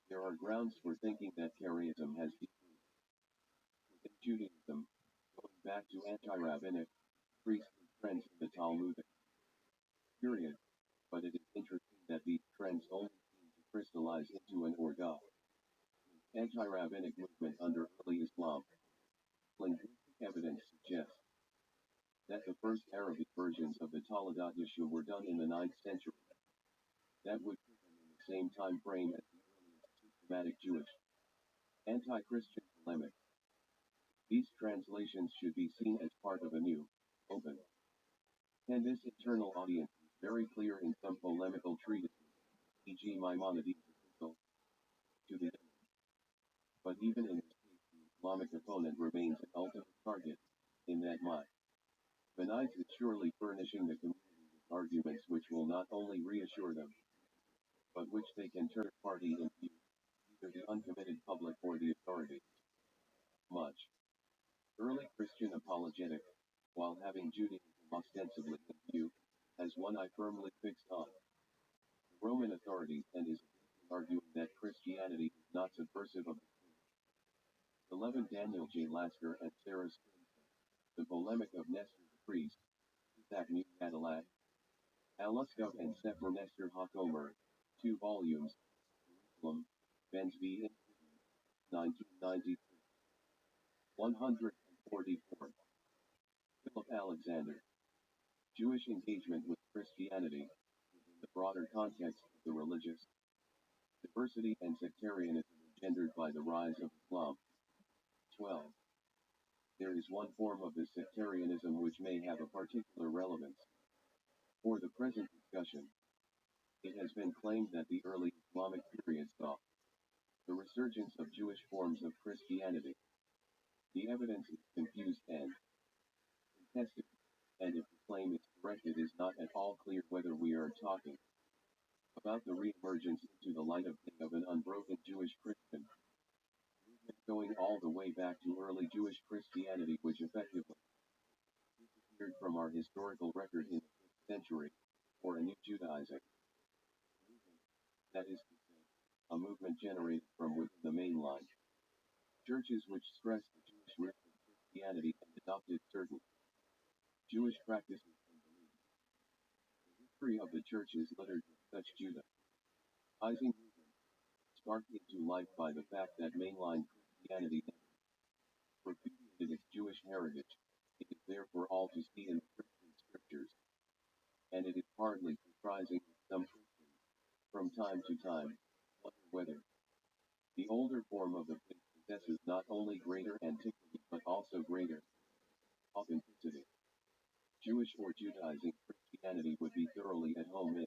There are grounds for thinking that Karaism has deepened within Judaism, going back to anti-rabbinic, priestly trends in the Talmudic period, but it is interesting that these trends only seem to crystallize into an anti-rabbinic movement under early Islam. Linguistic evidence suggests that the first Arabic versions of the Taladat issue were done in the 9th century. That would put them in the same time frame as the earliest systematic Jewish anti-Christian polemic. These translations should be seen as part of a new, open, and this internal audience is very clear in some polemical treatises, e.g. Maimonides' epistle to the Yemen. But even in this case, the Islamic opponent remains an ultimate target, in that Maimonides is surely furnishing the community with arguments which will not only reassure them, but which they can turn party in view, either the uncommitted public or the authorities. Much early Christian apologetic, while having Judaism ostensibly in view, as one I firmly fixed on the Roman authorities and is arguing that Christianity is not subversive of the truth. 11. Daniel J. Lasker and Sarah Spencer, The Polemic of Nestor the Priest, Isaac New Cadillac, Aluskov and Sefer Nestor HaKomer, 2 volumes, Jerusalem, Benz v. 1993. 144. Philip Alexander. Jewish engagement with Christianity, within the broader context of the religious diversity and sectarianism engendered by the rise of Islam. 12. There is one form of this sectarianism which may have a particular relevance for the present discussion. It has been claimed that the early Islamic period saw the resurgence of Jewish forms of Christianity. The evidence is confused and contested, and if the claim is correct, it is not at all clear whether we are talking about the re-emergence into the light of day of an unbroken Jewish Christian movement going all the way back to early Jewish Christianity, which effectively disappeared from our historical record in the 5th century, or a new Judaizing movement, that is to say, a movement generated from within the mainline churches which stressed the Jewish roots of Christianity and adopted certain Jewish practices and beliefs. The history of the church is littered with such Judaizing movements, sparked into life by the fact that mainline Christianity repudiated its Jewish heritage. It is therefore all to see in the Christian scriptures, and it is hardly surprising that some Christians, from time to time, wonder whether the older form of the faith possesses not only greater antiquity but also greater authenticity. Jewish or Judaizing Christianity would be thoroughly at home in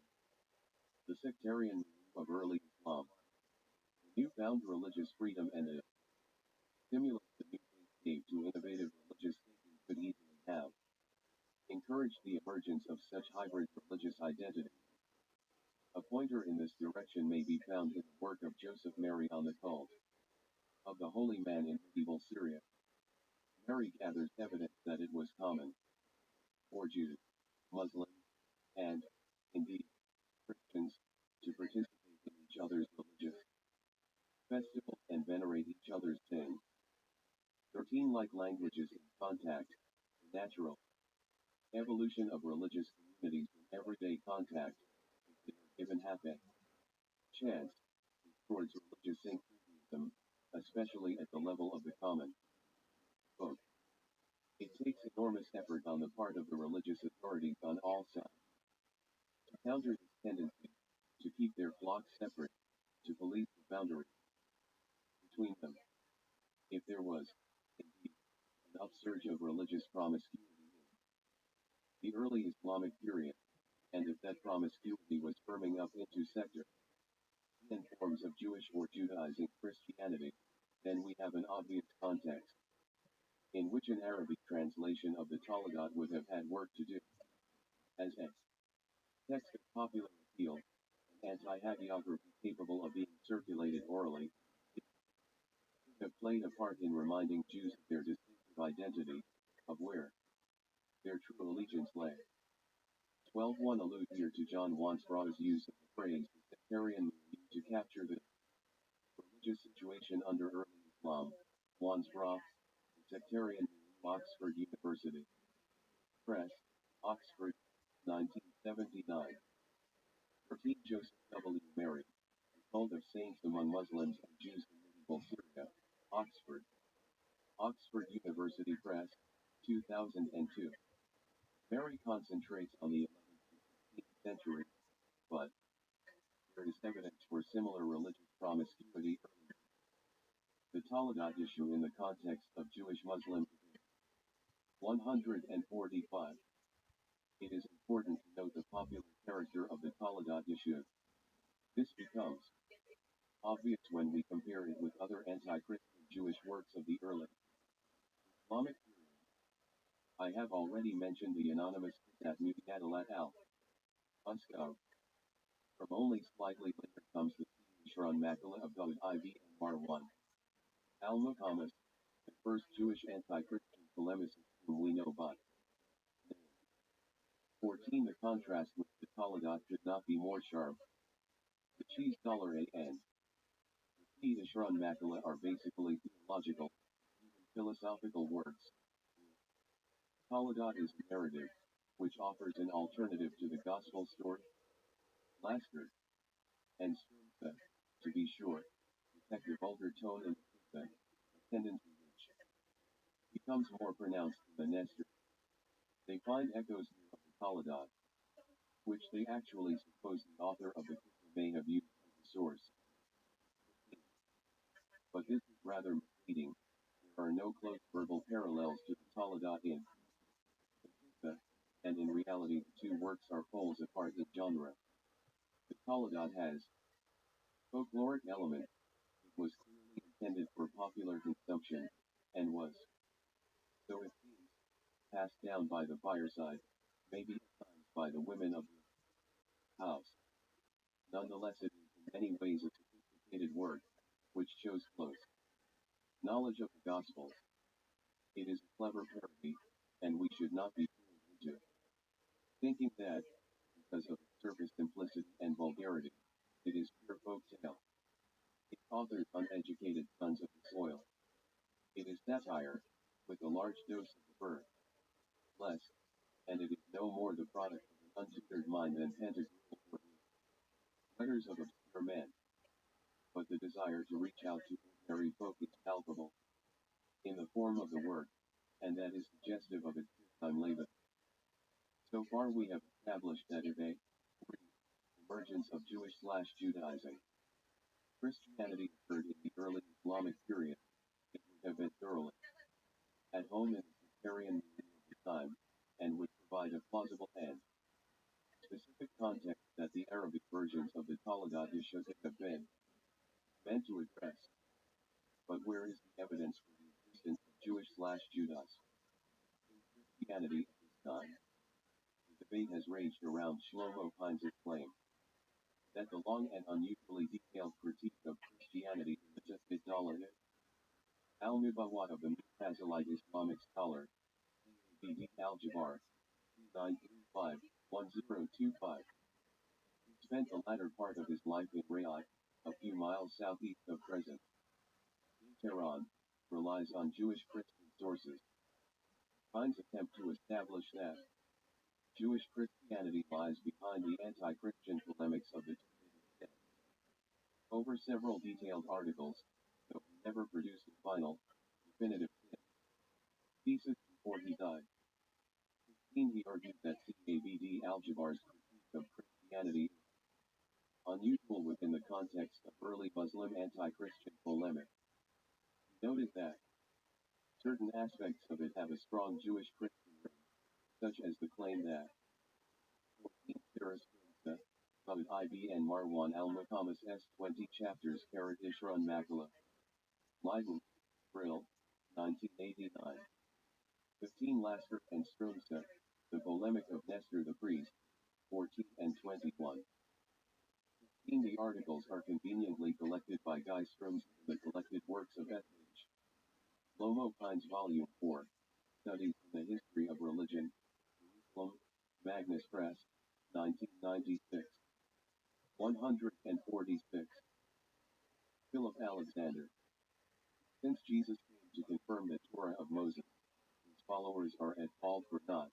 the sectarian milieu of early Islam. The newfound religious freedom and the stimulus the new faith gave to innovative religious thinking could easily have encouraged the emergence of such hybrid religious identities. A pointer in this direction may be found in the work of Joseph Mary on the cult of the holy man in medieval Syria. Mary gathers evidence that it was common for Jews, Muslims, and, indeed, Christians, to participate in each other's religious festivals and venerate each other's things. 13 Like languages in contact, the natural evolution of religious communities in everyday contact, if they are given half a chance, towards religious syncretism, especially at the level of the common folk. It takes enormous effort on the part of the religious authorities on all sides to counter this tendency, to keep their flocks separate, to police the boundary between them. If there was, indeed, an upsurge of religious promiscuity in the early Islamic period, and if that promiscuity was firming up into sector and forms of Jewish or Judaizing Christianity, then we have an obvious context in which an Arabic translation of the Talmud would have had work to do. As a text of popular appeal, an anti-hagiography capable of being circulated orally, it could have played a part in reminding Jews of their distinctive identity, of where their true allegiance lay. 12.1 allude here to John Wansbrough's use of the phrase sectarian milieu to capture the religious situation under early Islam. Wansbrough, Sectarian Milieu, Oxford University Press, Oxford, 1979. 13 Joseph W. Mary, The Cult of Saints Among Muslims and Jews in Medieval Syria, Oxford. Oxford University Press, 2002. Mary concentrates on the 11th to 16th century, but there is evidence for similar religious promiscuity earlier. The Talmud issue in the context of Jewish-Muslim 145. It is important to note the popular character of the Talmud issue. This becomes obvious when we compare it with other anti-Christian Jewish works of the early Islamic period. I have already mentioned the anonymous Kitab Mu'tadalat al-Uskar. From only slightly later comes the Shran Makala of Dawood Ibn Marwan al-Muqammas, the first Jewish anti-Christian polemicist whom we know by name. 14 The contrast with the Talmud could not be more sharp. The Cheese Dollar and the Shran Makala are basically theological, even philosophical works. Talmud is a narrative, which offers an alternative to the gospel story. Lasker and Sternka, to be sure, detect the vulgar tone in the a tendency which becomes more pronounced in the Nestor. They find echoes near of the Toledot, which they actually suppose the author of the Kisah may have used as a source. But this is rather misleading. There are no close verbal parallels to the Toledot in the Kisah, and in reality the two works are poles apart in genre. The Toledot has folkloric elements. It was clearly intended for popular consumption, and was, so it seems, passed down by the fireside, maybe at times by the women of the house. Nonetheless, it is in many ways a sophisticated work, which shows close knowledge of the Gospels. It is a clever parody, and we should not be fooled into thinking that, because of its surface simplicity and vulgarity, it is pure folk tale. Its authors uneducated sons of the soil. It is satire, with a large dose of the birth, less, and it is no more the product of an untutored mind than Pantagruel or letters of obscure men. But the desire to reach out to ordinary folk is palpable in the form of the work, and that is suggestive of its time labor. So far we have established that if a emergence of Jewish/Judaizing Christianity occurred in the early Islamic period, it would have been thoroughly at home in the sectarian meaning of the time, and would provide a plausible and specific context that the Arabic versions of the Toledot should have been meant to address. But where is the evidence for the existence of Jewish/Judas in Christianity at this time? The debate has raged around Shlomo Pines' claim that the long and unusually detailed critique of Christianity in the Tafsir al-Mubawwat of the Mu'tazilite Islamic scholar B.D. al-Jabbar 935-1025 spent the latter part of his life in Riyadh, a few miles southeast of present Tehran, relies on Jewish Christian sources. Pines attempt to establish that Jewish Christianity lies behind the anti-Christian polemics of the over several detailed articles, though he never produced a final, definitive thesis before he died. He argued that Cabd al-Jabbar's critique of Christianity unusual within the context of early Muslim anti-Christian polemic. He noted that certain aspects of it have a strong Jewish Christian ring, such as the claim that 14 Sarasota, Muhammad IB and Marwan al-Muqammas s 20 chapters Karat Ishran Makala, Leiden, Brill, 1989. 15 Lasker and Stromsa, The Polemic of Nestor the Priest, 14 and 21. 15 The articles are conveniently collected by Guy Stromsa in the collected works of Eth. Shlomo Pines Volume 4, Studies in the History of Religion, Jerusalem, Magnus Press, 1996. 146. Philip Alexander. Since Jesus came to confirm the Torah of Moses, his followers are at fault for not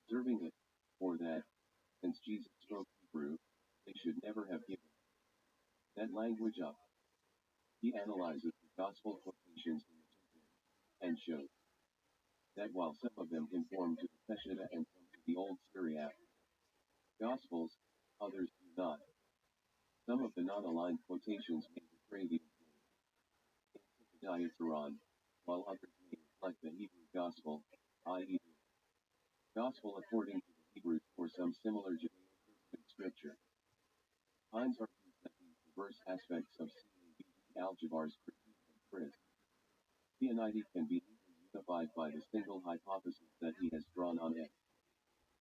observing it, or that, since Jesus spoke Hebrew, they should never have given that language up. He analyzes the gospel quotations in the Torah, and shows that while some of them conform to the Peshitta and some to the Old Syriac Gospels, others do not. Some of the non-aligned quotations may betray the diatheron, while others may reflect the Hebrew Gospel, i.e. the Gospel according to the Hebrews or some similar Judeo-Christian scripture. Pines argues that these diverse aspects of Cabd al-Jabbar's critique of Christianity can be unified by the single hypothesis that he has drawn on a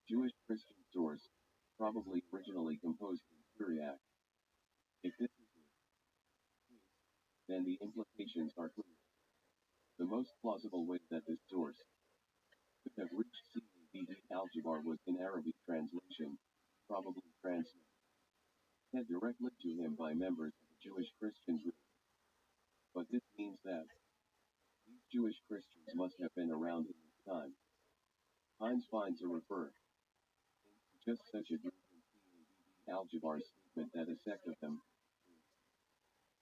Jewish Christian source, probably originally composed in Syriac. If this is the case, then the implications are clear. The most plausible way that this source could have reached Cabd al-Jabbar was in Arabic translation, probably translated directly to him by members of the Jewish Christian group. But this means that these Jewish Christians must have been around in this time. Pines finds a refer to just such a group in Cabd al-Jabbar's statement that a sect of them,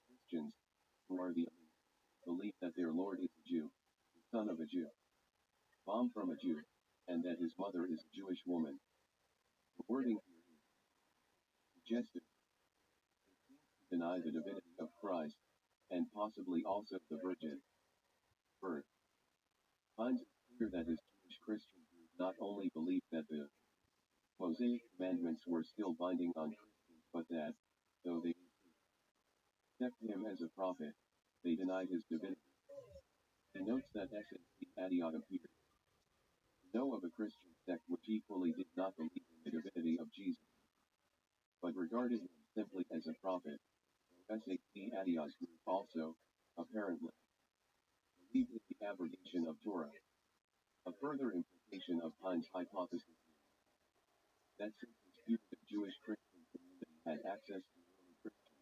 Christians, who are the elite, believe that their Lord is a Jew, the son of a Jew, born from a Jew, and that his mother is a Jewish woman. The wording here is suggestive. They seem to deny the divinity of Christ, and possibly also the virgin birth. Finds it clear that his Jewish Christian group not only believed that the Mosaic commandments were still binding on Christians, but that, though they accepted him as a prophet, they denied his divinity. He notes that SAC Antioch appears to know of a Christian sect which equally did not believe in the divinity of Jesus, but regarded him simply as a prophet. SAC Antioch's group also, apparently, believed in the abrogation of Torah. A further implication of Hein's hypothesis is that since his fugitive Jewish Christian community had access to early Christian,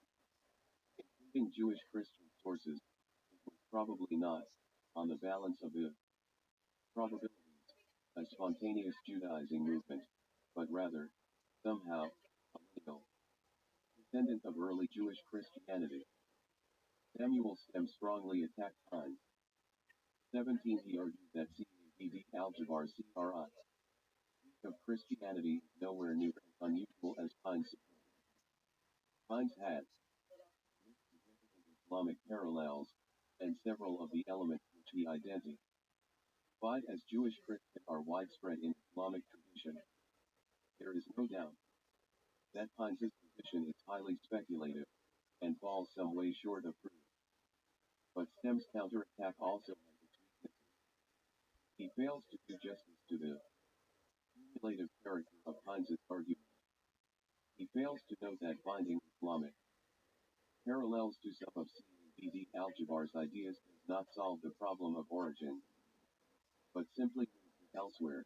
including Jewish Christian sources, it was probably not, on the balance of the probabilities, a spontaneous Judaizing movement, but rather, somehow, a lineal descendant of early Jewish Christianity. Samuel Stem strongly attacked Heinz. 17. He argued that CABD algebra CRI of Christianity is nowhere near as unusual as Heinz supposed. Heinz had significant Islamic parallels, and several of the elements which he identified as Jewish Christian are widespread in Islamic tradition. There is no doubt that Heinz's position is highly speculative, and falls some way short of proof. But Stem's counterattack also has its weaknesses. He fails to do justice to the cumulative character of Heinz's argument. He fails to note that finding Islamic parallels to some of CABD algebra's ideas does not solve the problem of origin, but simply moves it elsewhere.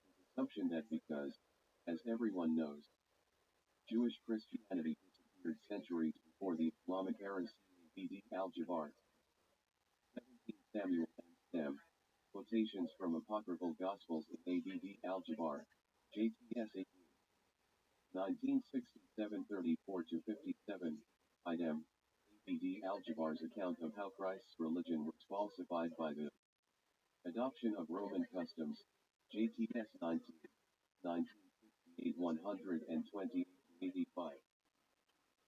His assumption that because, as everyone knows, Jewish Christianity disappeared centuries before the Islamic era CABD algebra. 17. Samuel and Stem. Quotations from Apocryphal Gospels in ABD algebra. JTSA 1967 34-57. Idem. ABD algebra's account of how Christ's religion was falsified by the adoption of Roman customs. JTS 1968 120-85.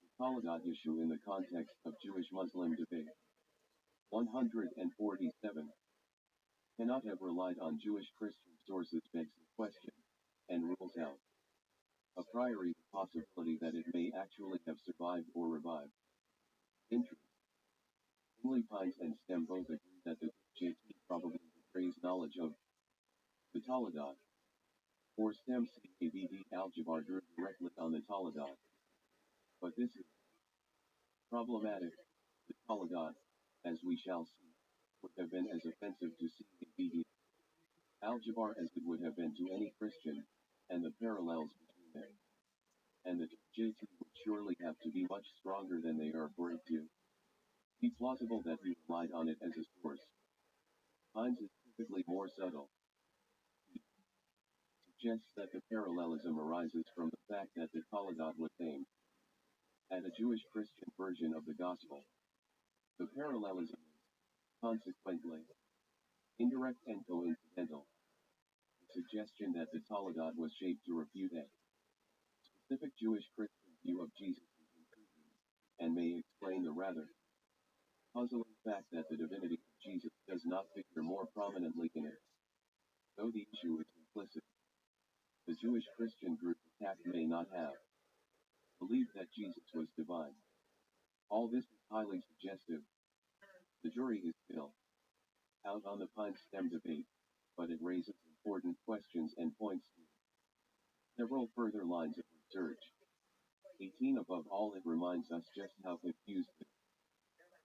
The Talagat issue in the context of Jewish-Muslim debate. 147. Cannot have relied on Jewish-Christian sources begs the question, and rules out a priori the possibility that it may actually have survived or revived. In truth, only Pines and Stem both agree that the JT probably betrays knowledge of the Talagat, or Stem CABD algebra drew directly on the Talagat. But this is problematic. The Talagat, as we shall see, would have been as offensive to CABD algebra as it would have been to any Christian, and the parallels between them and the JT would surely have to be much stronger than they are for it to be plausible that he relied on it as a source. Heinz is typically more subtle. He suggests that the parallelism arises from the fact that the Talagat was aimed at a Jewish-Christian version of the Gospel. The parallelism is, consequently, indirect and coincidental. The suggestion that the Talagat was shaped to refute a specific Jewish-Christian view of Jesus is intriguing, and may explain the rather puzzling fact that the divinity of Jesus does not figure more prominently in it. Though the issue is implicit, the Jewish-Christian group attacked may not have believed that Jesus was divine. All this is highly suggestive. The jury is still out on the Pine-Stem debate, but it raises important questions and points to several further lines of research. 18. Above all, it reminds us just how confused the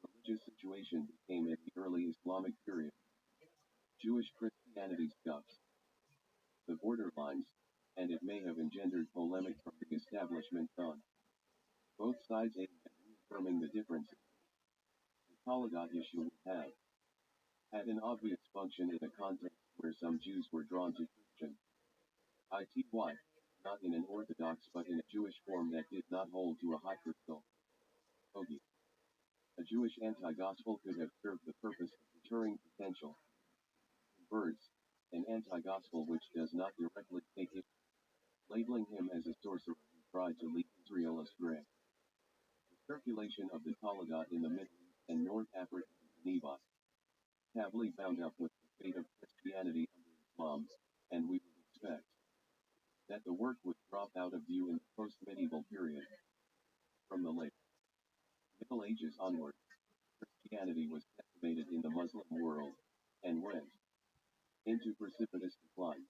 religious situation became in the early Islamic period. Jewish Christianity's gaps, the borderlines, and it may have engendered polemic from the establishment on both sides aimed at reaffirming the differences. The Talagat issue would have had an obvious function in a context where some Jews were drawn to Christian ity, not in an Orthodox but in a Jewish form that did not hold to a hierarchical bogey. A Jewish anti-gospel could have served the purpose of deterring potential converts, an anti-gospel which does not directly take it, labeling him as a sorcerer who tried to lead Israel astray. The circulation of the Taladat in the Middle East and North Africa and Geneva heavily bound up with the fate of Christianity under Islam, and we would expect that the work would drop out of view in the post-medieval period. From the late Middle Ages onward, Christianity was decimated in the Muslim world, and went into precipitous decline.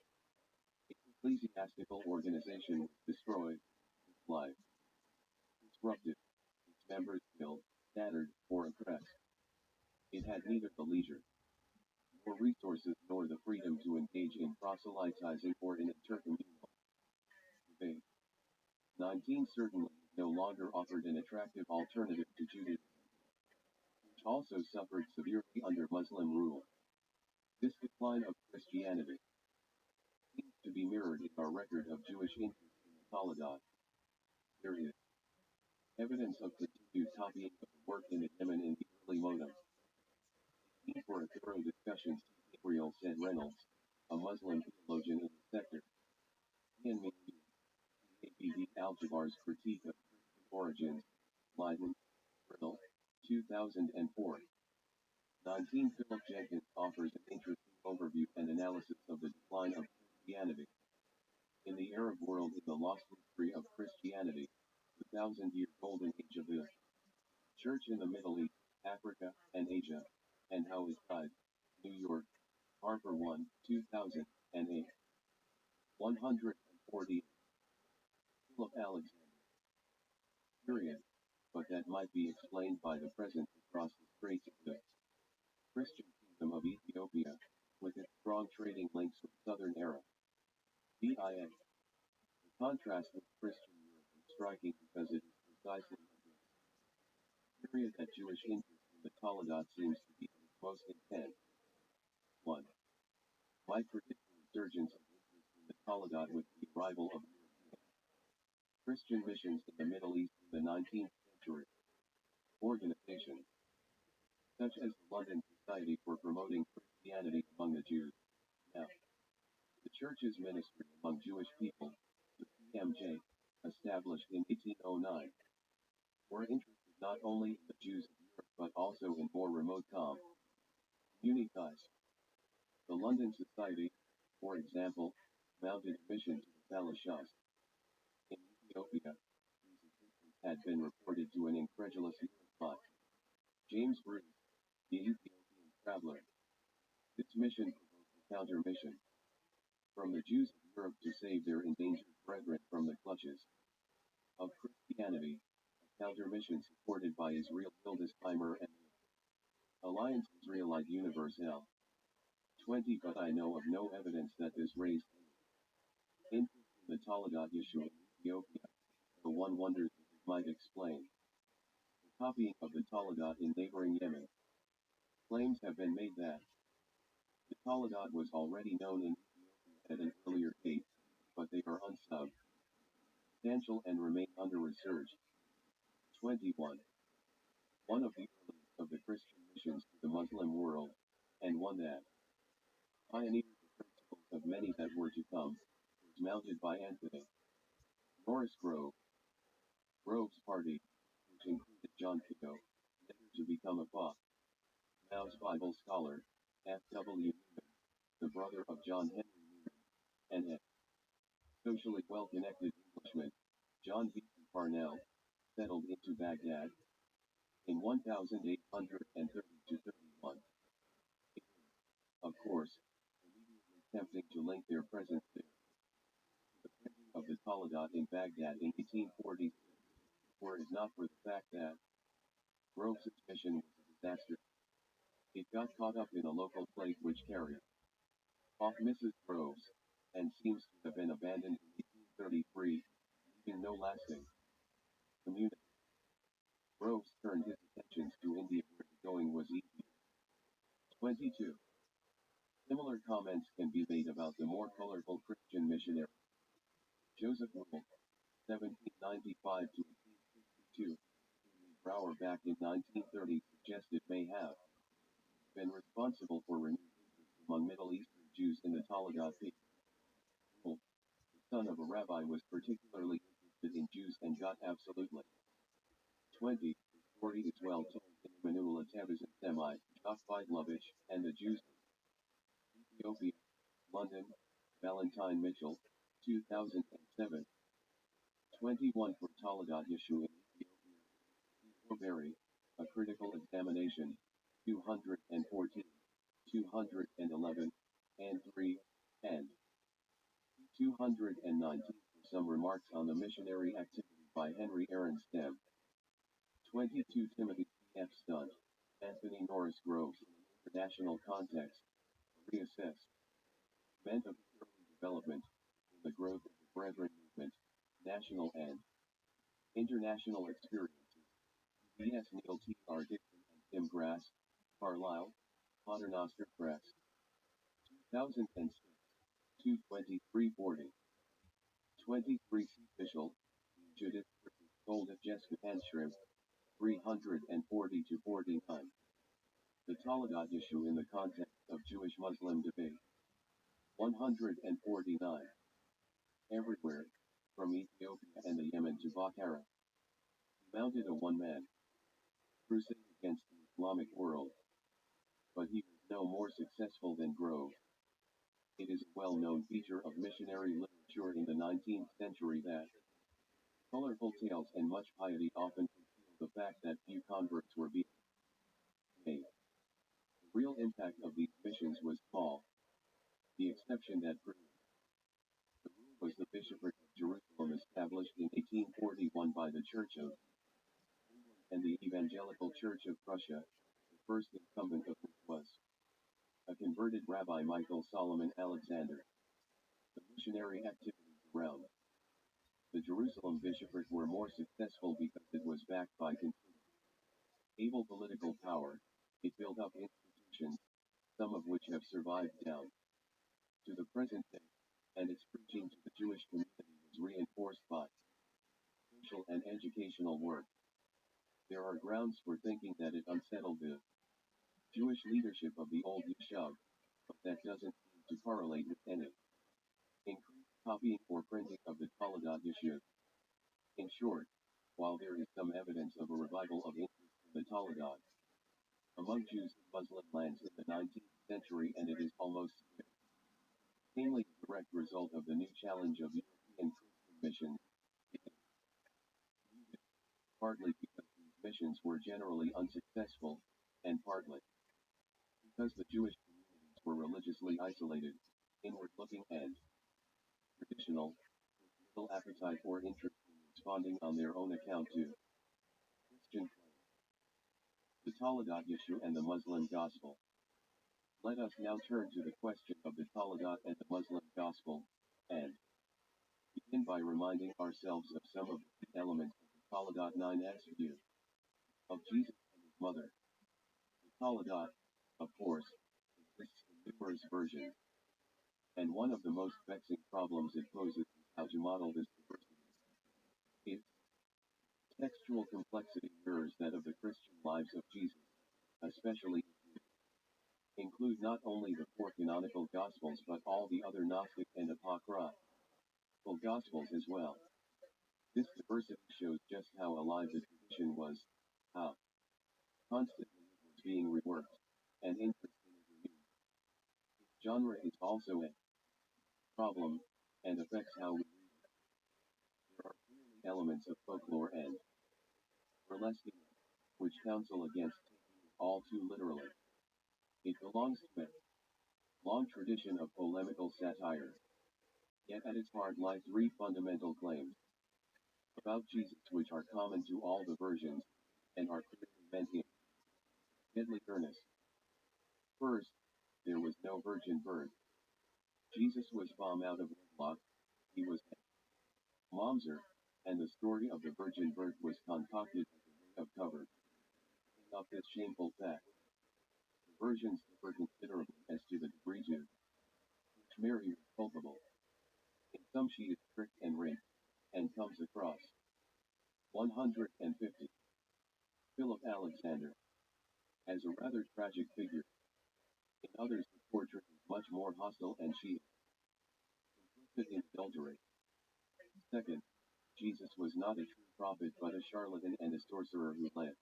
Its ecclesiastical organization was destroyed, its life disrupted, its members killed, scattered, or oppressed. It had neither the leisure nor resources nor the freedom to engage in proselytizing or in intercommunal debate. 19 certainly no longer offered an attractive alternative to Judaism, which also suffered severely under Muslim rule. This decline of Christianity seems to be mirrored in our record of Jewish interest in the Taladat. There is evidence of continued copying of the work in Yemen in the early modem. Need for a thorough discussion, Gabriel said Reynolds, a Muslim theologian in the sector. Ian Mead, ABD Al-Jabbar's Critique of Christian Origins, Leiden, Bristol, 2004. 19 Philip Jenkins offers an interesting overview and analysis of the decline of Christianity in the Arab world in the lost history of Christianity, the 1,000-year golden age of the Church in the Middle East, Africa, and Asia, and how it died. New York, Harper 1, 2008. 140. Philip Alexander. Period. But that might be explained by the presence across the straits of the Christian kingdom of Ethiopia, with its strong trading links with southern Arab. BIA. The contrast with Christian Europe is striking because it is precisely this period that Jewish interest in the Taladat seems to be most intense. 1. Might predict the resurgence of interest in the Taladat with the arrival of European Christian missions in the Middle East in the 19th century. Organizations such as the London Society for Promoting Christianity Among the Jews, now the Church's Ministry Among Jewish People, the PMJ, established in 1809, were interested not only in the Jews of Europe but also in more remote communities. The London Society, for example, mounted a mission to the Falashas. In Ethiopia, these assistants had been reported to an incredulous Europe. James Bruce, the Ethiopian traveler. This mission provoked a counter-mission from the Jews of Europe to save their endangered brethren from the clutches of Christianity, a counter-mission supported by Israel Hildesheimer and the Alliance Israelite Universelle. 20 But I know of no evidence that this raised any interest in the Taladat issue in Ethiopia, though one wonders if it might explain the copying of the Taladat in neighboring Yemen. Claims have been made that the Taladat was already known in Ethiopia at an earlier date, but they are unsubstantial and remain under research. 21. One of the earliest of the Christian missions to the Muslim world, and one that pioneered the principles of many that were to come, was mounted by Anthony Norris Grove's party, which included John Pico, later to become a Mau's Bible scholar, F.W. Newman, the brother of John Henry Newman, and a socially well-connected Englishman, John Beaton Parnell, settled into Baghdad in 1830-31. It is, of course, immediately tempting to link their presence there to the printing of the Taladat in Baghdad in 1846, were it not for the fact that Grove's mission was a disaster. It got caught up in a local plague which carried off Mrs. Groves, and seems to have been abandoned in 1833, leaving no lasting community. Groves turned his attentions to India where the going was easier. 22. Similar comments can be made about the more colorful Christian missionary Joseph Wool, 1795 to 1862, who Brower back in 1930 suggested may have been responsible for renewed interest among Middle Eastern Jews in the Talagat people. The son of a rabbi was particularly interested in Jews and got absolutely 20. The story is well told in Manuel Tevez and Semai, Jock Vidlovich, and the Jews of Ethiopia, London, Valentine Mitchell, 2007. 21 for Talagat Yeshu in Ethiopia. Berry, A Critical Examination, 214, 211, and 3, and 219 for some remarks on the missionary activity by Henry Aaron Stem. 22 Timothy F. Stunt, Anthony Norris Groves in an international context, reassess. Meant of early development, in the growth of the Brethren movement, national and international experiences. B.S. Neil T. R. Dixon and Tim Grass, Carlisle, Paternoster Press. 2006, 22340. 23 C. Fishel, Judith Golda Jessica Handshrimp, 340 to 49. The Talagat issue in the context of Jewish-Muslim debate. 149. Everywhere, from Ethiopia and the Yemen to Bukhara. He mounted a one-man crusade against the Islamic world. But he was no more successful than Grove. It is a well-known feature of missionary literature in the 19th century that colorful tales and much piety often conceal the fact that few converts were being made. The real impact of these missions was small. The exception that proved the rule was the bishopric of Jerusalem established in 1841 by the Church of England and the Evangelical Church of Prussia, the first incumbent of which was a converted Rabbi Michael Solomon Alexander. The missionary activities around the Jerusalem bishopric were more successful because it was backed by continued, able political power. It built up institutions, some of which have survived down to the present day, and its preaching to the Jewish community was reinforced by social and educational work. There are grounds for thinking that it unsettled the Jewish leadership of the old yeshiva, but that doesn't seem to correlate with any increased copying or printing of the Talagat yeshiva. In short, while there is some evidence of a revival of interest in the Talagat among Jews in Muslim lands in the 19th century, and it is almost mainly a direct result of the new challenge of European Christian missions, partly because these missions were generally unsuccessful, and partly because the Jewish communities were religiously isolated, inward-looking and traditional, with little appetite or interest in responding on their own account to Christian claims. The Talagat Yeshu and the Muslim Gospel. Let us now turn to the question of the Talagat and the Muslim Gospel, and begin by reminding ourselves of some of the elements of the Talagat 9's view of Jesus and his mother. The Talagat, of course, exists in numerous versions, and one of the most vexing problems it poses is how to model this diversity. Its textual complexity mirrors that of the Christian lives of Jesus, especially if you include not only the four canonical Gospels but all the other Gnostic and Apocryphal Gospels as well. This diversity shows just how alive the tradition was, how constantly it was being reworked, and interestingly renewed. Its genre is also a problem, and affects how we read it. There are clearly elements of folklore and burlesque in it, which counsel against taking it all too literally. It belongs to a long tradition of polemical satire. Yet at its heart lie three fundamental claims about Jesus which are common to all the versions, and are clearly meant in deadly earnest. First, there was no virgin birth. Jesus was born out of wedlock, he was a momser, and the story of the virgin birth was concocted as a way of covering up this shameful fact. The versions differ considerably as to the degree to which Mary is culpable. In some she is tricked and raped, and comes across 150 Philip Alexander, as a rather tragic figure. In others the portrait is much more hostile and she is complicit in adultery. Second, Jesus was not a true prophet but a charlatan and a sorcerer who led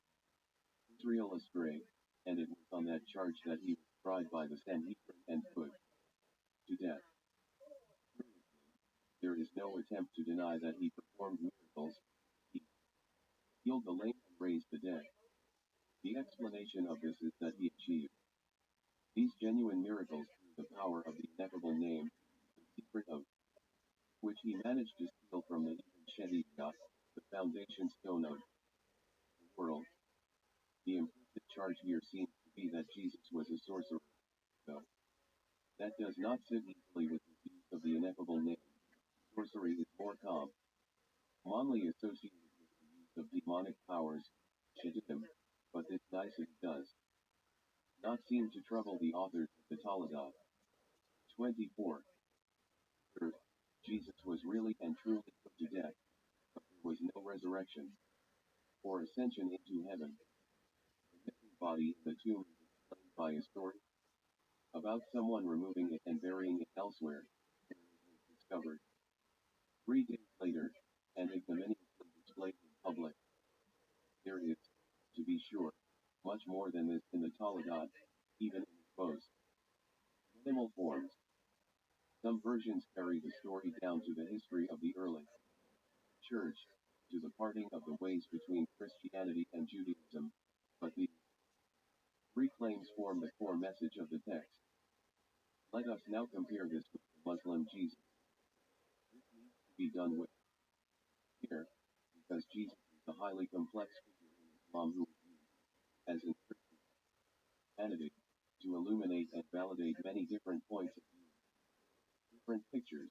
Israel astray, and it was on that charge that he was tried by the Sanhedrin and put to death. There is no attempt to deny that he performed miracles. He healed the lame and raised the dead. The explanation of this is that he achieved these genuine miracles through the power of the ineffable name, the secret of which he managed to steal from the Shedidah, the foundation stone of the world. The implicit charge here seems to be that Jesus was a sorcerer, though that does not sit easily with the use of the ineffable name. Sorcery is more commonly associated with the use of demonic powers, Shedidim, but this nicety does not seem to trouble the authors of the Talmud. 24. Third, Jesus was really and truly put to death, but there was no resurrection or ascension into heaven. The missing body in the tomb is explained by a story about someone removing it and burying it elsewhere, where it was discovered 3 days later, and ignominiously displayed in public. There is, to be sure, much more than this in the Talmud, even in its most minimal forms. Some versions carry the story down to the history of the early church, to the parting of the ways between Christianity and Judaism, but these 3 claims form the core message of the text. Let us now compare this with the Muslim Jesus. This needs to be done with care, because Jesus is a highly complex figure in Islam who is used, as in Christianity, to illuminate and validate many different points of view. Different pictures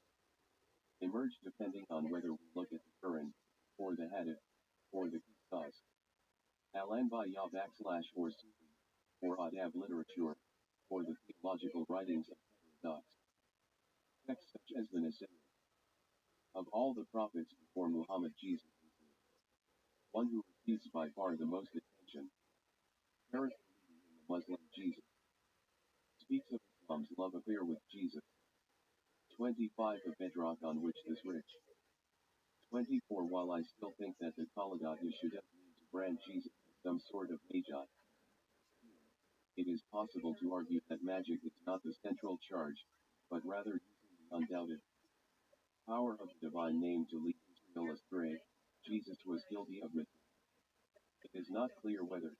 emerge depending on whether we look at the Quran, or the Hadith, or the Qisas, Al-Anbiya or Sufi, or Adab literature, or the theological writings of heterodox texts such as the Nasir. Of all the prophets before Muhammad, Jesus is the one who receives by far the most attention. Characteristic in the Muslim Jesus speaks of Islam's love affair with Jesus. 25 The bedrock on which this rich. 24 While I still think that the Kaladat should have mean to brand Jesus as some sort of magi, it is possible to argue that magic is not the central charge, but rather using the undoubted power of the divine name to lead Israel astray. Jesus was guilty of it. It is not clear whether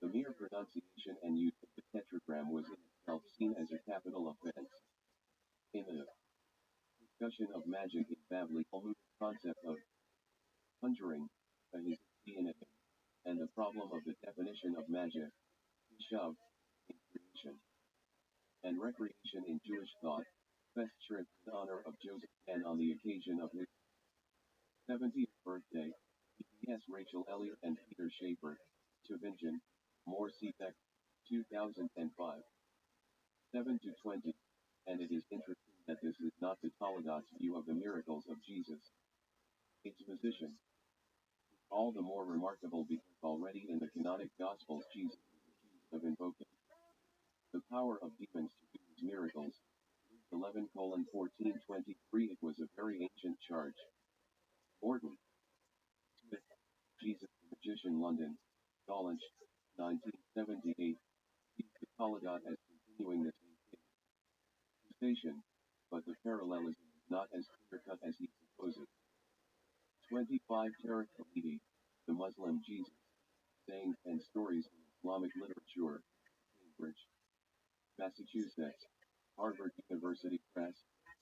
the mere pronunciation and use of the tetragram was in itself seen as a capital offense. In the discussion of magic in Babli Talmud, the concept of conjuring is in it, and the problem of the definition of magic, shav, in creation and recreation in Jewish thought. Fest Shrift in honor of Joseph and on the occasion of his 70th birthday, P.S. Rachel Elliott and Peter Schaefer, Tübingen, More CPEC, 2005. 7 to 20, and it is interesting that this is not the Talmud's view of the miracles of Jesus. Its position is all the more remarkable because already in the canonic Gospels Jesus is accused of invoking the power of demons to do his miracles. 11:14-23 It was a very ancient charge. Morton Smith, Jesus the Magician, London, College, 1978, sees the Talmud as continuing the same accusation, but the parallelism is not as clear-cut as he supposes. 25 Tariq Khalidi, the Muslim Jesus, Sayings and Stories in Islamic Literature, Cambridge, Massachusetts, Harvard University Press,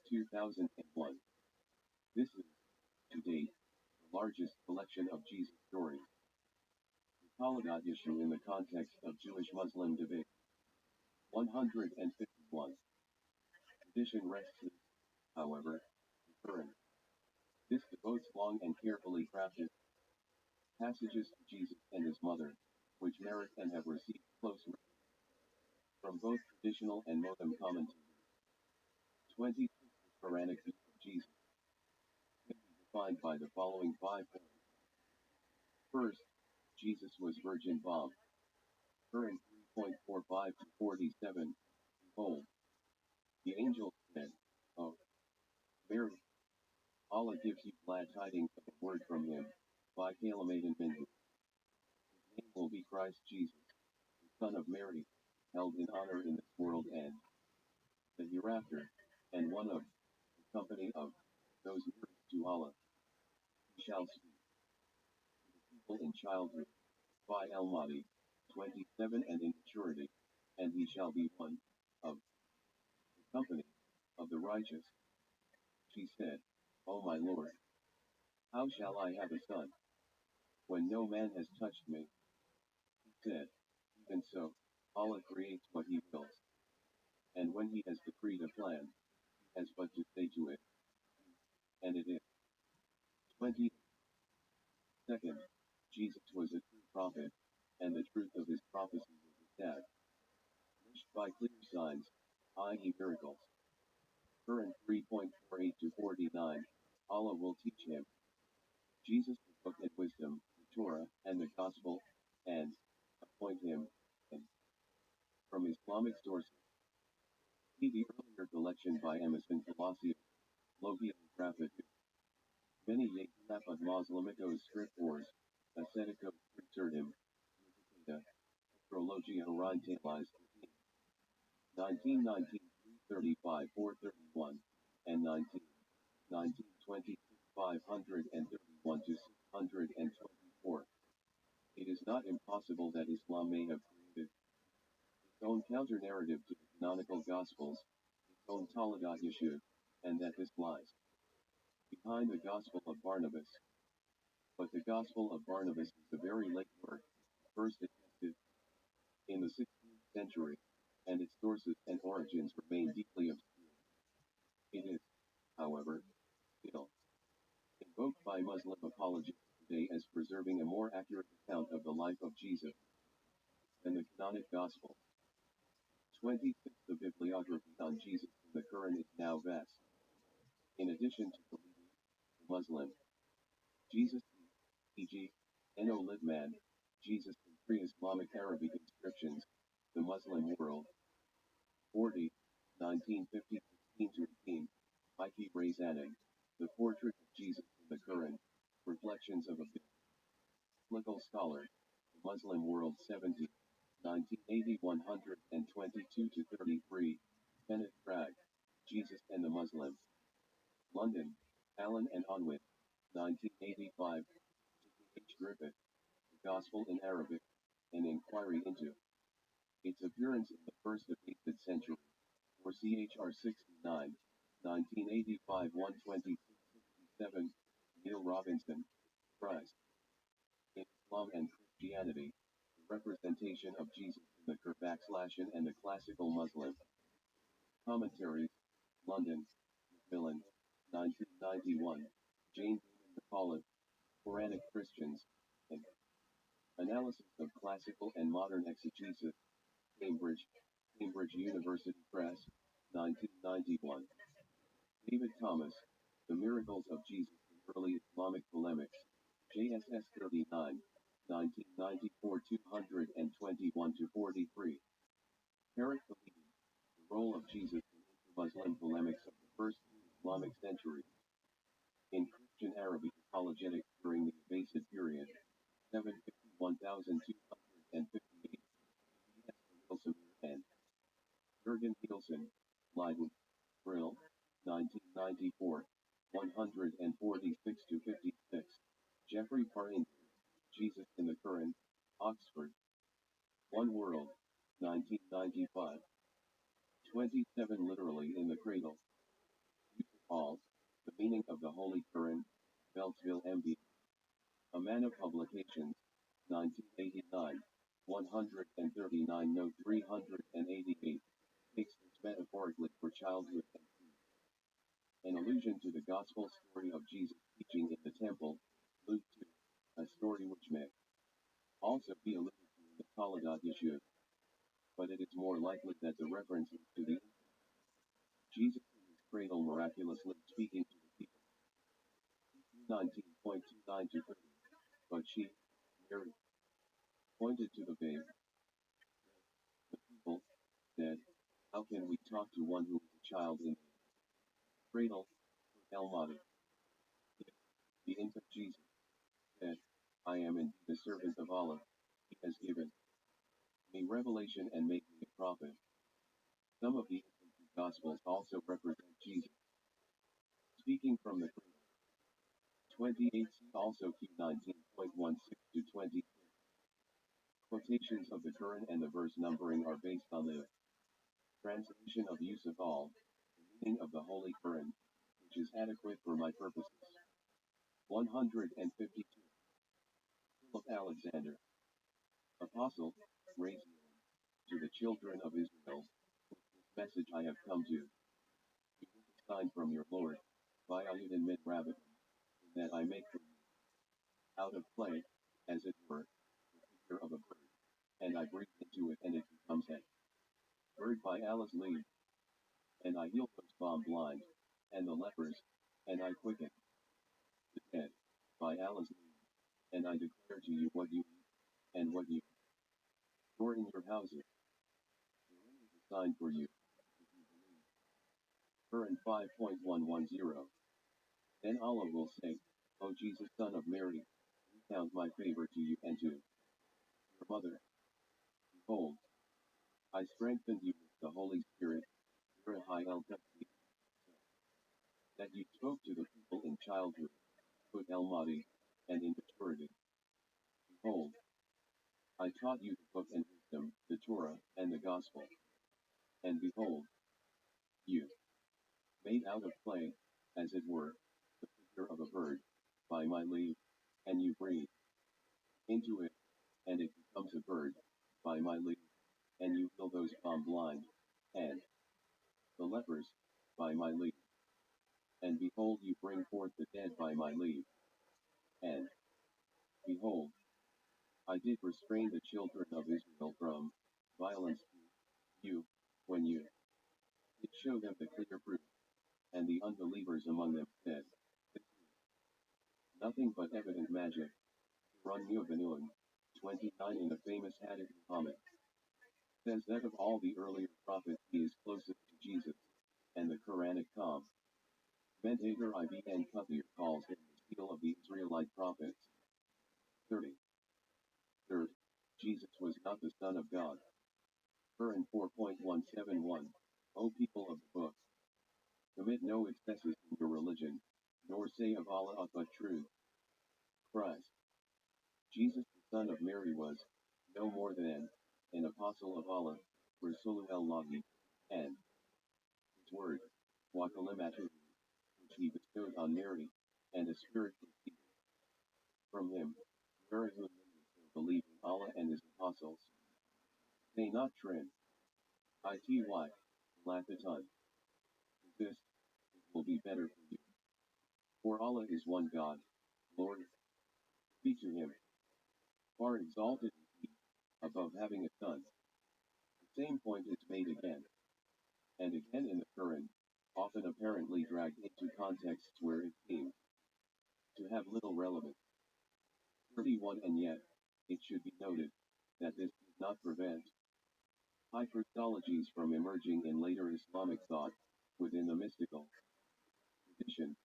2001. This is, to date, the largest collection of Jesus stories. The Talmud issue in the context of Jewish-Muslim debate. 151. Tradition rests, however, current. This devotes long and carefully crafted passages to Jesus and his mother, which merit and have received close reading from both traditional and modern commentators. 26 Quranic view of Jesus can be defined by the following 5 points. First, Jesus was virgin Bob. Current 3.45 to 47. Behold, the angel said, Oh, Mary, Allah gives you glad tidings of a word from him, by Calamadan Minhu. His name will be Christ Jesus, the Son of Mary, held in honor in this world and the hereafter, and one of the company of those nearest to Allah. He shall speak to the people in childhood, by Al-Mahdi, 27, and in maturity, and he shall be one of the company of the righteous. She said, O my Lord, how shall I have a son, when no man has touched me? He said, Even so, Allah creates what he wills, and when he has decreed a plan, he has but to say to it, and it is. 22. Jesus was a true prophet, and the truth of his prophecy was established by clear signs, i.e. miracles. Current 3.48 to 49. Allah will teach him, Jesus, the book and wisdom, the Torah, and the Gospel, and appoint him, and from Islamic sources. See the earlier collection by Emerson Colossia, Logia Graphic. Many Yekapad Moslemicos scriptors, Asceticos Scripturdim, Astrologia Orientalized, 1919, 335, 431, and 1926, 531 to 624. It is not impossible that Islam may have created its own counter-narrative to the canonical Gospels, its own Talagat Yeshua, and that this lies behind the Gospel of Barnabas. But the Gospel of Barnabas is a very late work, first attested in the 16th century, and its sources and origins remain deeply obscure. It is, however, still invoked by Muslim apologists today as preserving a more accurate account of the life of Jesus than the canonic Gospel. 26. The bibliography on Jesus in the Quran is now vast. In addition to the Muslim, Jesus, e.g., Eno Lidman, Jesus in pre-Islamic Arabic inscriptions, the Muslim world, 40, 1950, 16-18, Ike Razaning, the portrait of Jesus in the Quran, reflections of a biblical scholar, the Muslim world, 70, 1980, 122-33, Kenneth Bragg, Jesus and the Muslim, London, Allen and Unwin, 1985, H. Griffith, The Gospel in Arabic, an inquiry into its appearance in the first of the 8th century, or CHR 69, 1985, 126-67, Neil Robinson, Christ, in Islam and Christianity, the representation of Jesus in the Kurbakslashin and the classical Muslim. Commentaries, London, Macmillan, 1991, Jane McCullough, Quranic Christians, and Analysis of Classical and Modern Exegesis, Cambridge, Cambridge University Press, 1991. David Thomas, The Miracles of Jesus in Early Islamic Polemics, JSS 39, 1994, 221-43. Eric Khalidi, The Role of Jesus in Muslim Polemics of the First Islamic Century, in Christian Arabic Apologetics during the Abbasid period, 751,258. Wilson and Jurgen Nielsen, Leiden, Brill, 1994, 146-56. Jeffrey Parringer, Jesus in the Quran, Oxford, One World, 1995. 27 Literally in the Cradle. Yusuf Hall, The Meaning of the Holy Quran, Beltsville, MD. Amana Publications, 1989, 139, note 388, takes this metaphorically for childhood and youth. An allusion to the gospel story of Jesus teaching in the temple, Luke 2, a story which may also be alluded to in the Talagat Yeshua, but it is more likely that the reference is to the Jesus in his cradle miraculously speaking to the people. 19.29-30. But she, Mary, pointed to the babe. The people said, how can we talk to one who is a child in the cradle? Almighty. The infant Jesus said, I am indeed the servant of Allah. He has given me revelation and made me a prophet. Some of the infant Gospels also represent Jesus speaking from the cradle. 28 also Q19.16 to 20. Quotations of the Quran and the verse numbering are based on the translation of Yusuf al, the meaning of the Holy Quran, which is adequate for my purposes. 152. Philip Alexander, Apostle, raise to the children of Israel, with this message I have come to you. You will a sign from your Lord, by Ayud mid rabbit, that I make for you, out of clay, as it were, the figure of a bird, and I breathe into it and it becomes a bird by Allah's leave. And I heal those bomb blind, and the lepers, and I quicken the dead, by Allah's leave, and I declare to you what you eat, and what you store in your houses. The ring is a sign for you, if you believe. Quran 5.110. Then Allah will say, O Jesus, son of Mary, recount my favor to you and to your mother. Behold, I strengthened you with the Holy Spirit, that you spoke to the people in childhood, al-Mahdi, and in maturity. Behold, I taught you the book and wisdom, the Torah, and the Gospel. And behold, you made out of clay, as it were, the figure of a bird, by my leave, and you breathe into it, and it becomes a bird, by my leave, and you heal those bomb blind, and the lepers, by my leave. And behold, you bring forth the dead by my leave. And behold, I did restrain the children of Israel from violence to you, when you did show them the clear proof, and the unbelievers among them said, this is nothing but evident magic. Run Nu'Banun, 29 in the famous Hadith Muhammad says that of all the earlier prophets he is closest to Jesus, and the Quranic commentator Ibn Kathir calls him the seal of the Israelite prophets. 30. Third, Jesus was not the Son of God. Quran 4.171. O people of the book, commit no excesses in your religion, nor say of Allah but truth. Christ, Jesus the son of Mary was no more than an apostle of Allah, Rasulullah, and his word, wa kalimatuhu, which he bestowed on Mary, and a spirit proceeded from him, wherein who believe in Allah and his apostles. Say not trend. Ity, Lathaton. This, it will be better for you. For Allah is one God, Lord. Speak to him. Far exalted is he, above having a son. The same point is made again and again in the Quran, often apparently dragged into contexts where it seems to have little relevance. 31 And yet, it should be noted that this does not prevent high Christologies from emerging in later Islamic thought, within the mystical tradition,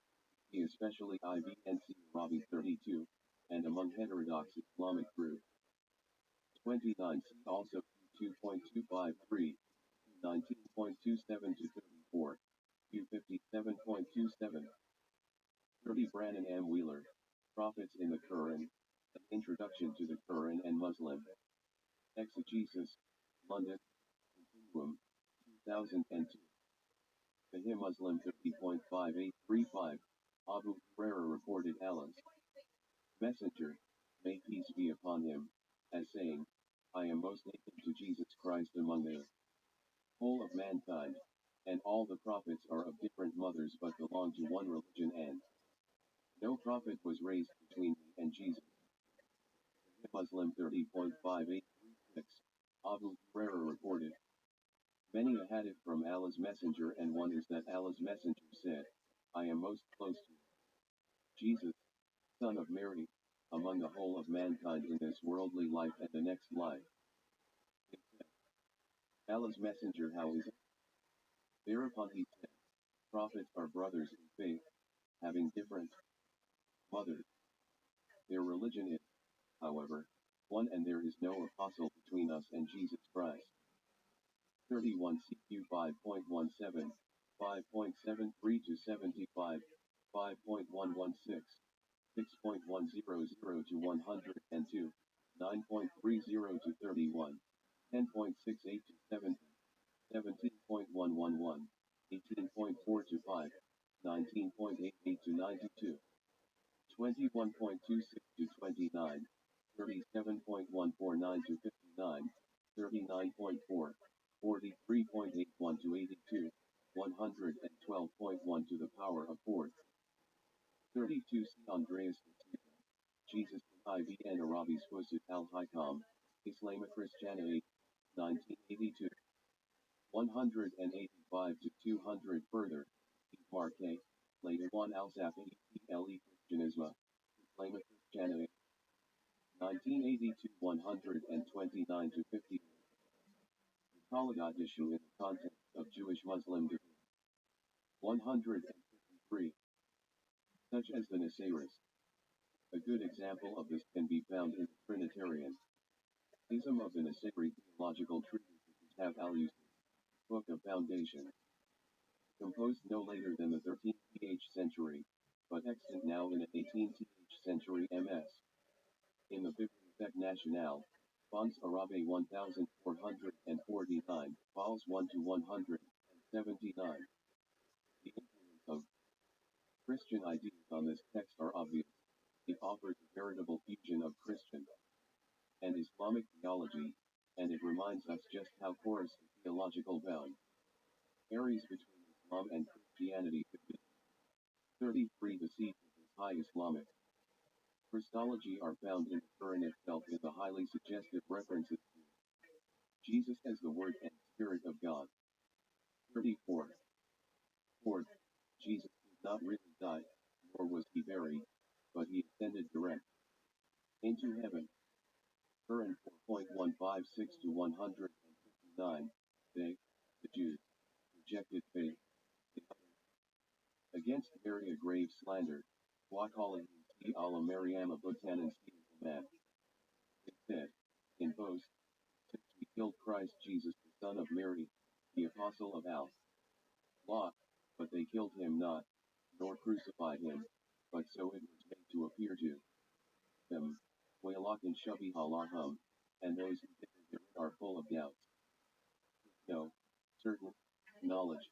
especially IBNC Rabbi 32, and among heterodox Islamic groups. 29 See also 2.253, 19.27 to 34, Q57.27. 30 Brannan M. Wheeler, Prophets in the Quran, An Introduction to the Quran and Muslim Exegesis, London, Continuum, 2002. Sahih Muslim 50.5835, Abu Hurairah reported Allah's Messenger, may peace be upon him, as saying, I am most akin to Jesus Christ among the whole of mankind, and all the prophets are of different mothers but belong to one religion, and no prophet was raised between me and Jesus. Muslim 30.5836, Abu Hurairah reported many a hadith from Allah's Messenger, and one is that Allah's Messenger said, I am most close to Jesus, son of Mary, among the whole of mankind in this worldly life and the next life. It said, Allah's messenger, how is it? Thereupon he said, prophets are brothers in faith, having different mothers. Their religion is, however, one, and there is no apostle between us and Jesus Christ. 31 CQ 5.17, 5.73 to 75, 5.116, 6.100 to 102, 9.30 to 31, 10.68 to 70, 17.111, 18.4 to 5, 19.88 to 92, 21.26 to 29, 37.149 to 59, 39.4, 43.81 to 82, 112.1 to the power of fourth. 32 C. Andreas Jesus IVN Arabi Swasit al-Hikam, Islam Christianity, 1982. 185 to 200 further, Mark A. Later on al-Safi, E.L.E. Christianism, Islam Christianity, 1982 129 to 50. Talagat issue in the context of Jewish-Muslim debate. 153. Such as the Nasairis. A good example of this can be found in the Trinitarian Ism of the Nasairi Theological Treatises have al-Yusuf, Book of Foundation. Composed no later than the 13th century, but extant now in the 18th century MS. In the Bibliothèque Nationale, Fonts Arabe 1449, files 1 to 179. The influence of Christian ideas on this text are obvious. It offers a veritable fusion of Christian and Islamic theology, and it reminds us just how porous the theological bound varies between Islam and Christianity could be. 33. The seeds of this high Islamic Christology are found in the Quran itself in the highly suggestive references to Jesus as the Word and Spirit of God. 34. Fourth, Jesus did not really die, nor was he buried, but he ascended direct into heaven. Quran 4.156 to 159. They, the Jews, rejected faith. Against Mary a grave slander, calling him Allah Maryam a Butan and man. It said, in boast, since we killed Christ Jesus the son of Mary, the apostle of Allah, but they killed him not, nor crucified him, but so it was made to appear to them. Waylak and Shubi Allahum, and those who think therein are full of doubts. No, certain knowledge,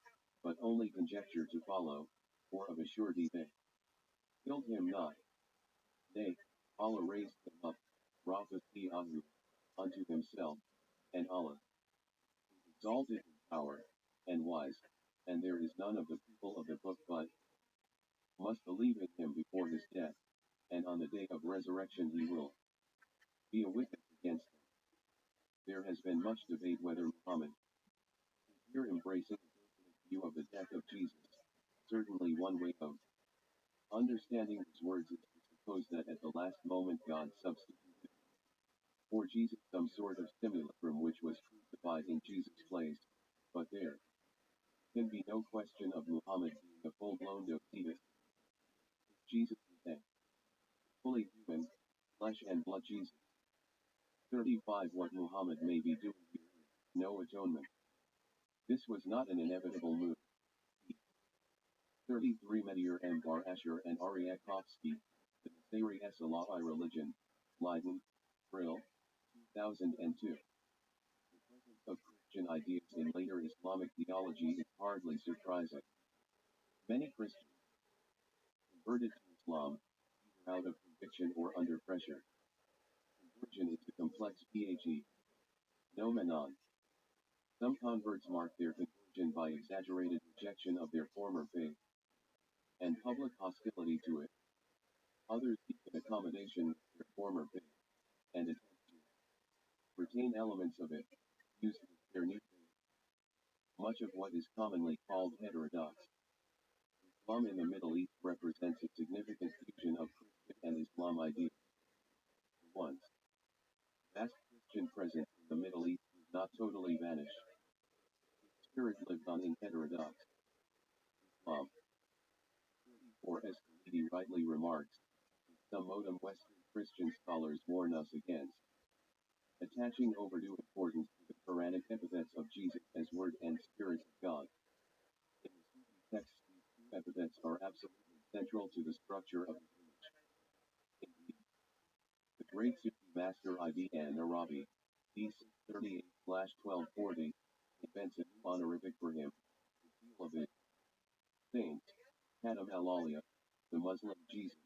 but only conjecture to follow, for of a surety they killed him not. Nay, Allah raised him up, Raphathiyahu, unto himself, and Allah is exalted in power, and wise, and there is none of the people of the book but must believe in him before his death, and on the day of resurrection he will be a witness against them. There has been much debate whether Muhammad is here embracing a definite view of the death of Jesus. Certainly one way of understanding his words is to suppose that at the last moment God substituted for Jesus some sort of simulacrum which was crucified in Jesus' place, but there can be no question of Muhammad being a full-blown Docetus. Jesus is a fully human, flesh and blood Jesus. 35. What Muhammad may be doing here is no atonement. This was not an inevitable move. 33. Medir M. Bar Asher and Aryakovsky, The Nasairi Salahi Religion, Leiden, Brill, 2002. The presence of Christian ideas in later Islamic theology is hardly surprising. Many Christians converted to Islam, either out of conviction or under pressure. Conversion is a complex phenomenon. Some converts mark their conversion by exaggerated rejection of their former faith and public hostility to it. Others seek an accommodation with their former faith and attempt to retain elements of it, using their new faith. Much of what is commonly called heterodox Islam in the Middle East represents a significant fusion of Christian and Islam ideas. totally vanish. Spirit lived on in heterodox Islam. Or as Khalidi rightly remarks, some modem Western Christian scholars warn us against attaching overdue importance to the Quranic epithets of Jesus as Word and Spirit of God. In the Sufi text, these two epithets are absolutely central to the structure of the image. Indeed, the great Sufi master Ibn Arabi, d. 638-1240, invents a new honorific for him, the seal of it. Saint Khatam al-Awliya, the Muslim Jesus,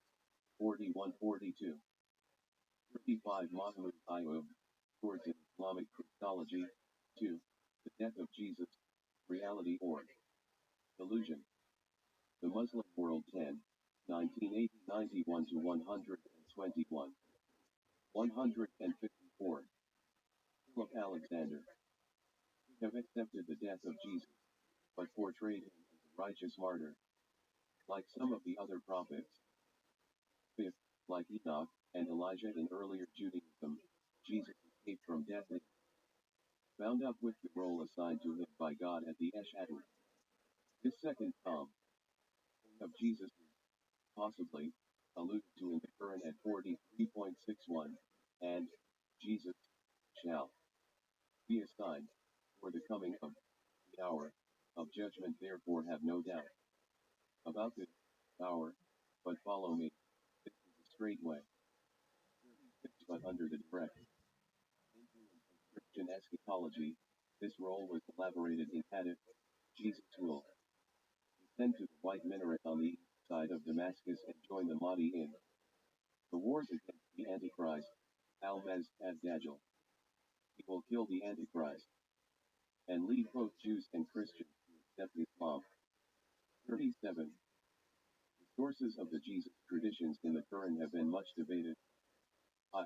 4142. 35 Mahmud Ayub, towards an Islamic Christology. 2. The death of Jesus, reality or illusion. The Muslim World 10, 1980-91 to 121. 154. Philip Alexander. We have accepted the death of Jesus, but portrayed him as a righteous martyr, like some of the other prophets. 5th, like Enoch and Elijah in earlier Judaism, Jesus escaped from death and bound up with the role assigned to him by God at the Eshadon. This second Psalm of Jesus is possibly alluded to in the Quran at 43.61, and Jesus shall be assigned for the coming of the hour of judgment, therefore have no doubt about this hour, but follow me. This is a straight way. 36. But under the direct influence of Christian eschatology, this role was elaborated in Hadith. Jesus will descend to the white minaret on the east side of Damascus and join the Mahdi in the wars against the Antichrist, Al-Masih ad-Dajjal. He will kill the Antichrist and lead both Jews and Christians to accept Islam. 37. The sources of the Jesus traditions in the Quran have been much debated. I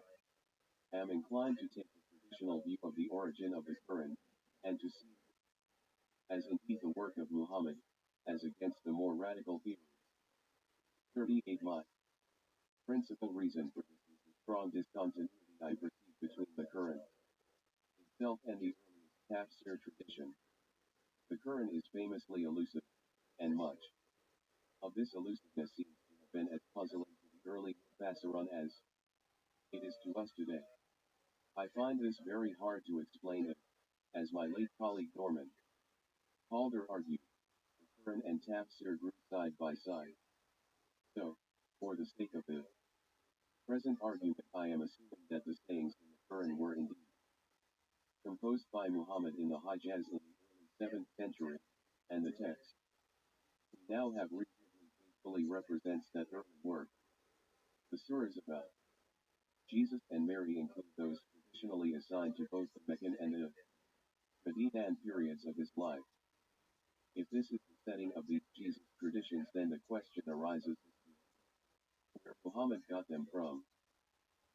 am inclined to take the traditional view of the origin of the Quran, and to see it as indeed the work of Muhammad, as against the more radical theories. 38. My principal reason for this is the strong discontinuity I perceive between the Quran itself and the earliest tafsir tradition. The Quran is famously elusive, and much of this elusiveness seems to have been as puzzling to the early Mufassirin as it is to us today. I find this very hard to explain, as my late colleague Norman Calder argued, the Quran and tafsir grew side by side. So, for the sake of the present argument, I am assuming that the sayings in the Quran were indeed composed by Muhammad in the Hijaz in the early 7th century, and the text we now have reasonably faithfully represents that early work. The surahs about Jesus and Mary include those traditionally assigned to both the Meccan and the Medinan periods of his life. If this is the setting of these Jesus traditions, then the question arises as to where Muhammad got them from.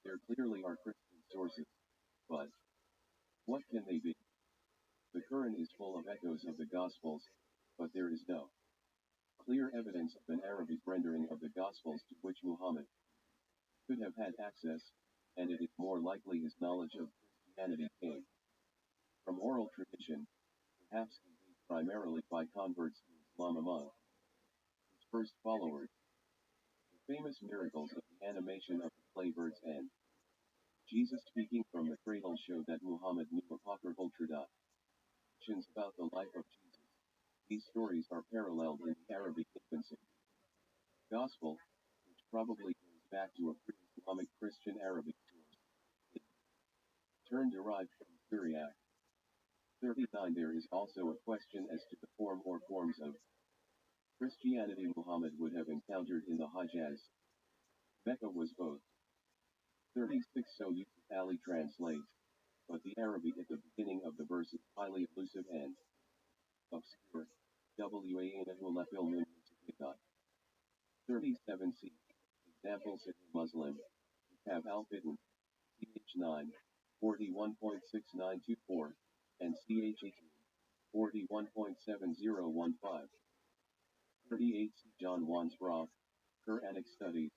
There clearly are Christian sources, but what can they be? The Quran is full of echoes of the Gospels, but there is no clear evidence of an Arabic rendering of the Gospels to which Muhammad could have had access, and it is more likely his knowledge of Christianity came from oral tradition, perhaps conveyed primarily by converts to Islam among his first followers. The famous miracles of the animation of the clay birds and Jesus speaking from the cradle show that Muhammad knew apocryphal traditions about the life of Jesus. These stories are paralleled in the Arabic infancy Gospel, which probably goes back to a pre-Islamic Christian Arabic source. In turn derived from Syriac. 39. There is also a question as to the form or forms of Christianity Muhammad would have encountered in the Hijaz. Mecca was both. 36. So Yusuf Ali translates, but the Arabic at the beginning of the verse is highly elusive and obscure. Wa 37c. Examples in Muslim. Have Al-Fitan, ch. 9, 41.6924, and ch. 41.7015. 38c. John Wansbrough, Quranic Studies,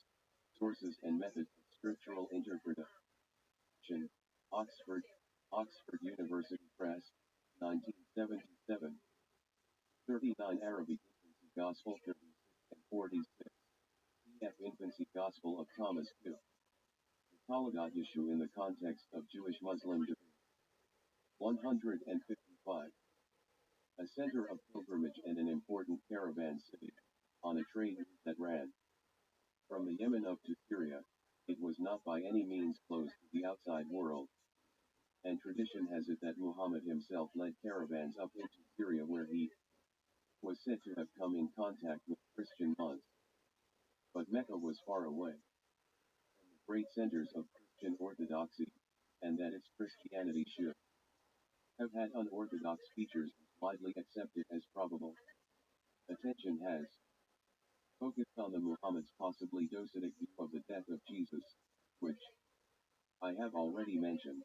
Sources and Methods of Scriptural Interpretation, Oxford, Oxford University Press, 1977. 39 Arabic Infancy Gospel 36 and 46. CF Infancy Gospel of Thomas II. The Talagat issue in the context of Jewish-Muslim debate. 155. A center of pilgrimage and an important caravan city, on a trade route that ran from the Yemen up to Syria, it was not by any means closed to the outside world. And tradition has it that Muhammad himself led caravans up into Syria where he was said to have come in contact with Christian monks. But Mecca was far away from the great centers of Christian orthodoxy, and that its Christianity should have had unorthodox features widely accepted as probable. Attention has focused on the Muhammad's possibly Docetic view of the death of Jesus, which I have already mentioned.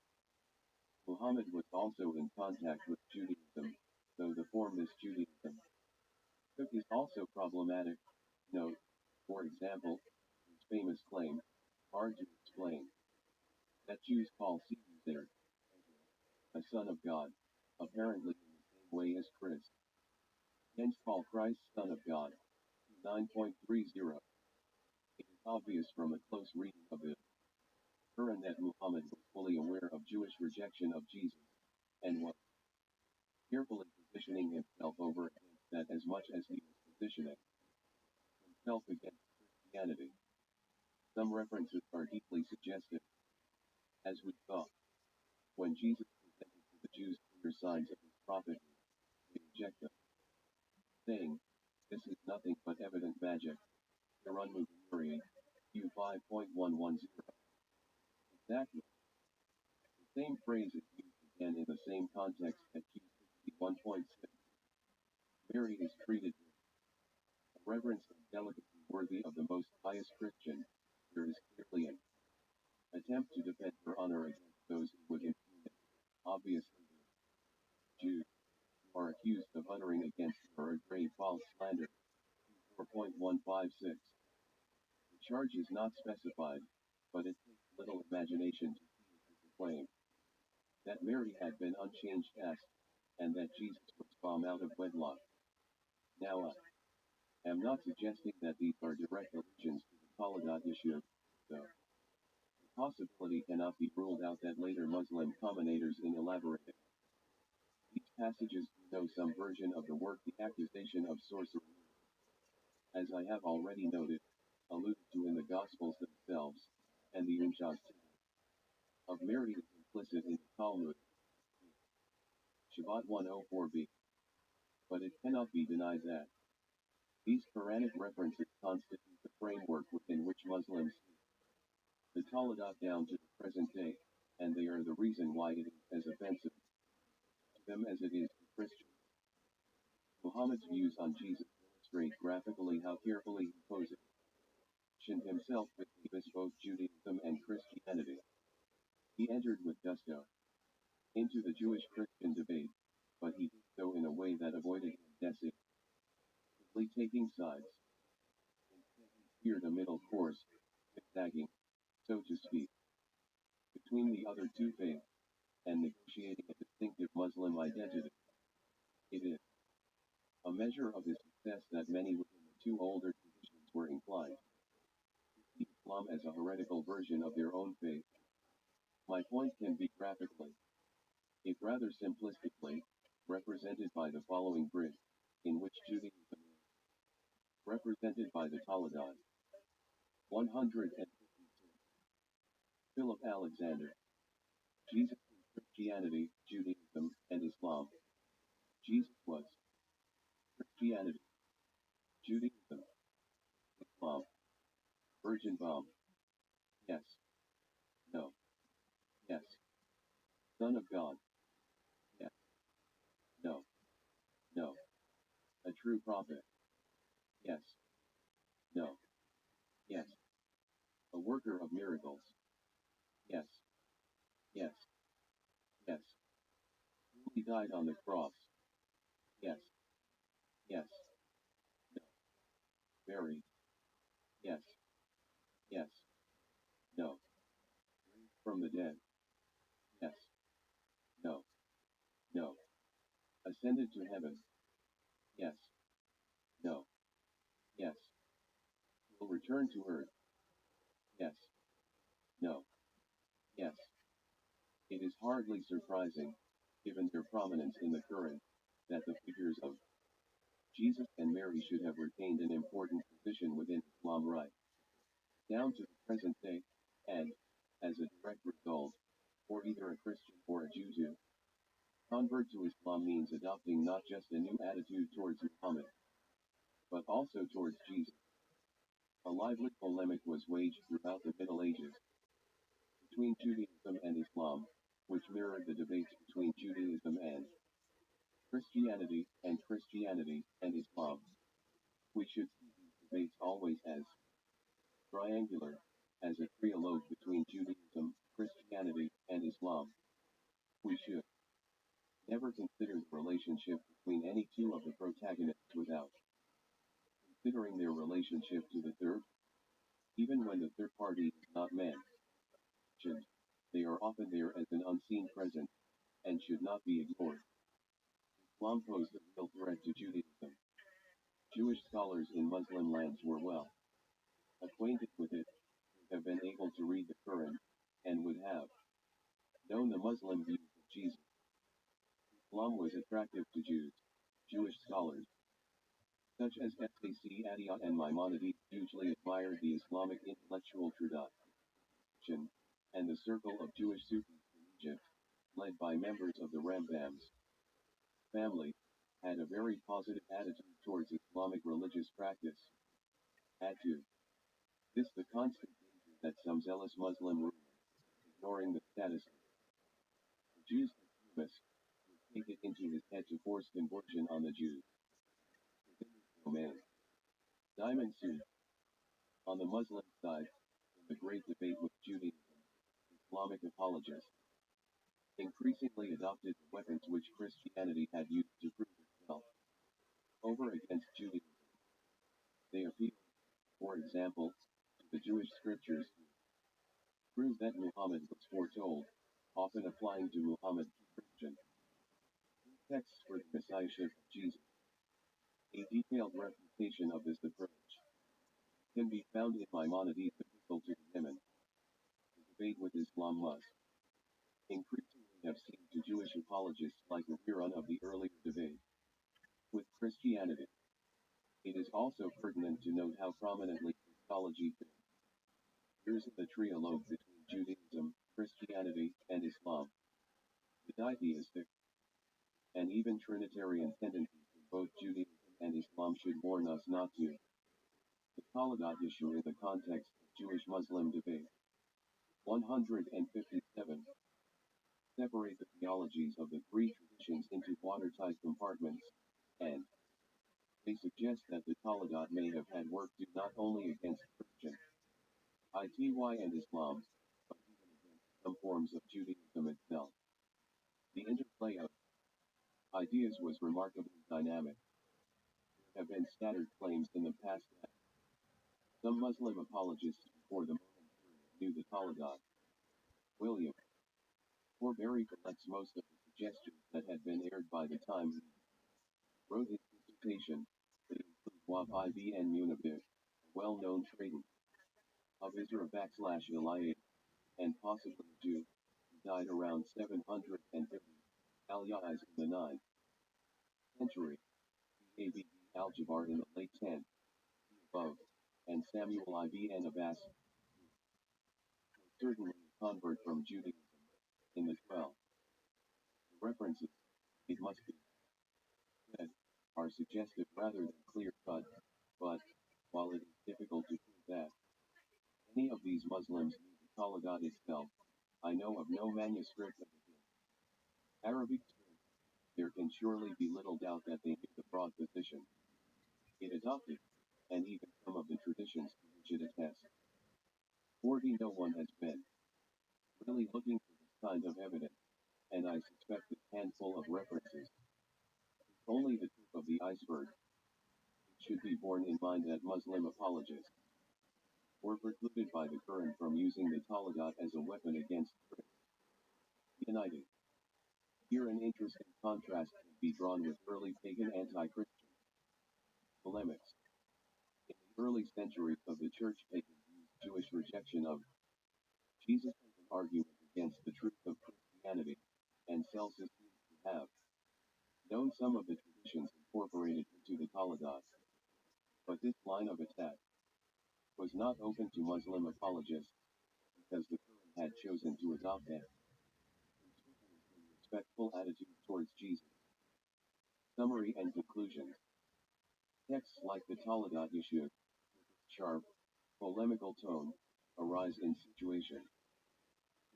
Muhammad was also in contact with Judaism, though the form this Judaism took is also problematic. Note, for example, his famous claim, hard to explain, that Jews call Caesar a son of God, apparently in the same way as Christ. Hence call Christ son of God. 9.30. It is obvious from a close reading of the Quran that Muhammad was fully aware of Jewish rejection of Jesus, and was carefully positioning himself over against that as much as he was positioning himself against Christianity. Some references are deeply suggestive. As we saw, when Jesus presented to the Jews clear signs of his prophethood, they reject them, saying, "This is nothing but evident magic." Quran Mubarak, Q 5.110. Exactly. The same phrase is used again in the same context at Q 61.6. Mary is treated with a reverence and delicacy worthy of the most pious Christian. There is clearly an attempt to defend her honor against those who would impugn it. Obviously, the Jews who are accused of uttering against her a grave false slander. 4.156. The charge is not specified, but it takes little imagination to see the claim that Mary had been unchanged caste, and that Jesus was found out of wedlock. Now I am not suggesting that these are direct allusions to the Talagat issue, though the possibility cannot be ruled out that later Muslim commentators in elaborating these passages know some version of the work. The accusation of sorcery, as I have already noted, alluded to in the Gospels themselves, and the Unshas of Mary is implicit in the Talmud, Shabbat 104b. But it cannot be denied that these Quranic references constitute the framework within which Muslims see the Talagat down to the present day, and they are the reason why it is as offensive to them as it is to Christians. Muhammad's views on Jesus illustrate graphically how carefully he positioned himself between both Judaism and Christianity. He entered with gusto into the Jewish-Christian debate, but he did so in a way that avoided decisively taking sides. Instead, he steered a middle course, zigzagging, so to speak, between the other two faiths, and negotiating a distinctive Muslim identity. It is a measure of his success that many within the two older traditions were inclined to see Islam as a heretical version of their own faith. My point can be graphically, if rather simplistically, represented by the following grid, in which Judaism is represented by the Talagat. 152. Philip Alexander. Jesus is Christianity, Judaism, and Islam. Jesus was Christianity, Judaism, Islam. Virgin bomb. Yes. No. Yes. Son of God. Yes. No. No. A true prophet. Yes. No. Yes. A worker of miracles. Yes. Yes. Yes. He died on the cross. Yes. Yes. No. Buried. Yes. Yes. No. Raised from the dead. Yes. ascended to heaven. Yes. No. Yes. Will return to earth. Yes. No. Yes. It is hardly surprising, given their prominence in the Quran, that the figures of Jesus and Mary should have retained an important position within Islam right down to the present day, and, as a direct result, for either a Christian or a Jew to convert to Islam means adopting not just a new attitude towards Muhammad, but also towards Jesus. A lively polemic was waged throughout the Middle Ages between Judaism and Islam, which mirrored the debates between Judaism and Christianity and Islam. We should see these debates always as triangular, as a trialogue between Judaism, Christianity, and Islam. We should never consider the relationship between any two of the protagonists without considering their relationship to the third, even when the third party is not mentioned. They are often there as an unseen presence, and should not be ignored. Islam posed a real threat to Judaism. Jewish scholars in Muslim lands were well acquainted with it, would have been able to read the Quran, and would have known the Muslim views of Jesus. Islam was attractive to Jewish scholars, such as Sac Adia and Maimonides, hugely admired the Islamic intellectual tradition, and the circle of Jewish Sufis in Egypt, led by members of the Rambam's family, had a very positive attitude towards Islamic religious practice. Add to this the constant danger that some zealous Muslim rulers, ignoring the status of the Jews extremists, would take it into his head to force conversion on the Jews. Within this domain, Diamond sued. On the Muslim side, in the great debate with Judaism, Islamic apologists increasingly adopted the weapons which Christianity had used to prove itself over against Judaism. They appealed, for example, to the Jewish scriptures to prove that Muhammad was foretold, often applying to Muhammad the Christian texts for the messiahship of Jesus. A detailed refutation of this approach can be found in Maimonides' epistle to the Yemen. The debate with Islam must increasingly have seemed to Jewish apologists like a rerun of the earlier debate with Christianity. It is also pertinent to note how prominently Christology appears in the trialogue between Judaism, Christianity, and Islam. The ditheistic and even Trinitarian tendencies in both Judaism and Islam should warn us not to the Talagat issue in the context of Jewish-Muslim debate. 157. Separate the theologies of the three traditions into watertight compartments, and they suggest that the Talagat may have had work done not only against Christian ITY and Islam, but even against some forms of Judaism itself. The interplay of ideas was remarkably dynamic. There have been scattered claims in the past that some Muslim apologists before the Roman period knew the Talagat. William Forbury collects most of the suggestions that had been aired by the time he wrote his dissertation, that include Wab ibn Munabir, a well-known treatise of Isra / and possibly a Jew, who died around 730, Al-Yais in the 9th century, Abd al-Jabbar in the late 10th, above, and Samuel ibn Abbas, who was certainly a convert from Judaism, in the 12th. The references, it must be said, are suggestive rather than clear-cut, but, while it is difficult to prove that any of these Muslims knew the Talagat itself, I know of no manuscript of the Arabic script. There can surely be little doubt that they knew the broad position it adopted, and even some of the traditions to which it attests. 40. No one has been really looking for this kind of evidence, and I suspect this handful of references is only the tip of the iceberg. It should be borne in mind that Muslim apologists were precluded by the Quran from using the Talagat as a weapon against Christianity. Here an interesting contrast can be drawn with early pagan anti-Christian polemics. In the early centuries of the church, pagans used Jewish rejection of Jesus as an argument against the truth of Christianity, and Celsus seems to have known some of the traditions incorporated into the Talmud. But this line of attack was not open to Muslim apologists, because the Quran had chosen to adopt an respectful attitude towards Jesus. Summary and conclusions. Texts like the Talmud issue, with its sharp, polemical tone, arise in situations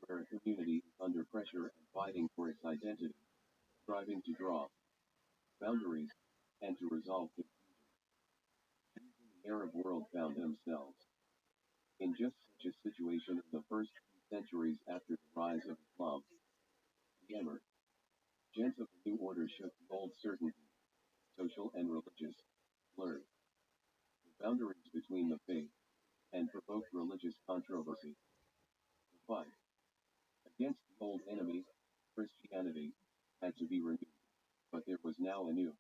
where a community is under pressure and fighting for its identity, striving to draw boundaries, and to resolve confusion. Jews in the Arab world found themselves in just such a situation in the first few centuries after the rise of Islam. The emergence of the new order shook the old certainty, social and religious, blurred the boundaries between the faith, and provoked religious controversy. The fight against the old enemy, Christianity, had to be renewed, but there was now a new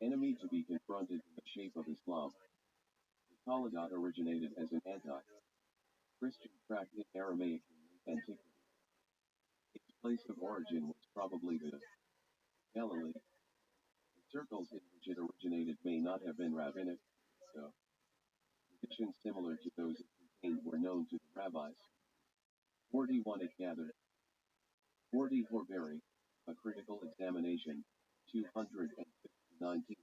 enemy to be confronted in the shape of Islam. The Talmud originated as an anti-Christian tract in Aramaic in late antiquity. Its place of origin was probably the Galilee. The circles in which it originated may not have been rabbinic, though traditions similar to those it contained were known to the rabbis. 41 It gathered 40 Horbury, a critical examination, 219.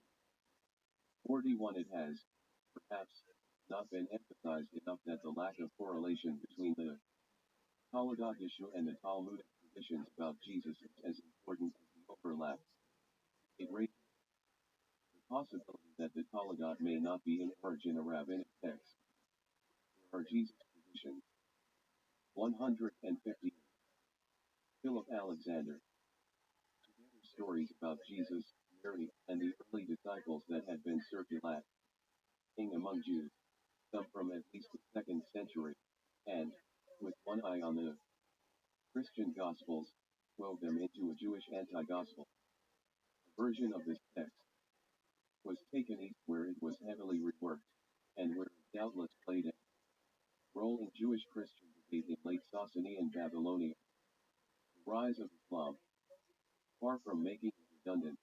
41 It has, perhaps, not been emphasized enough that the lack of correlation between the Talmud issue and the Talmudic traditions about Jesus is as important as the overlap. It raises the possibility that the Talmud may not be in origin a rabbinic text. There are Jesus traditions. 150. Philip Alexander. Together stories about Jesus, Mary, and the early disciples that had been circulating among Jews, some from at least the 2nd century, and, with one eye on the Christian Gospels, wove them into a Jewish anti-gospel. A version of this text was taken east where it was heavily reworked, and where it doubtless played a role in Jewish Christian debate in late Sasanian Babylonia. The rise of Islam, far from making it redundant,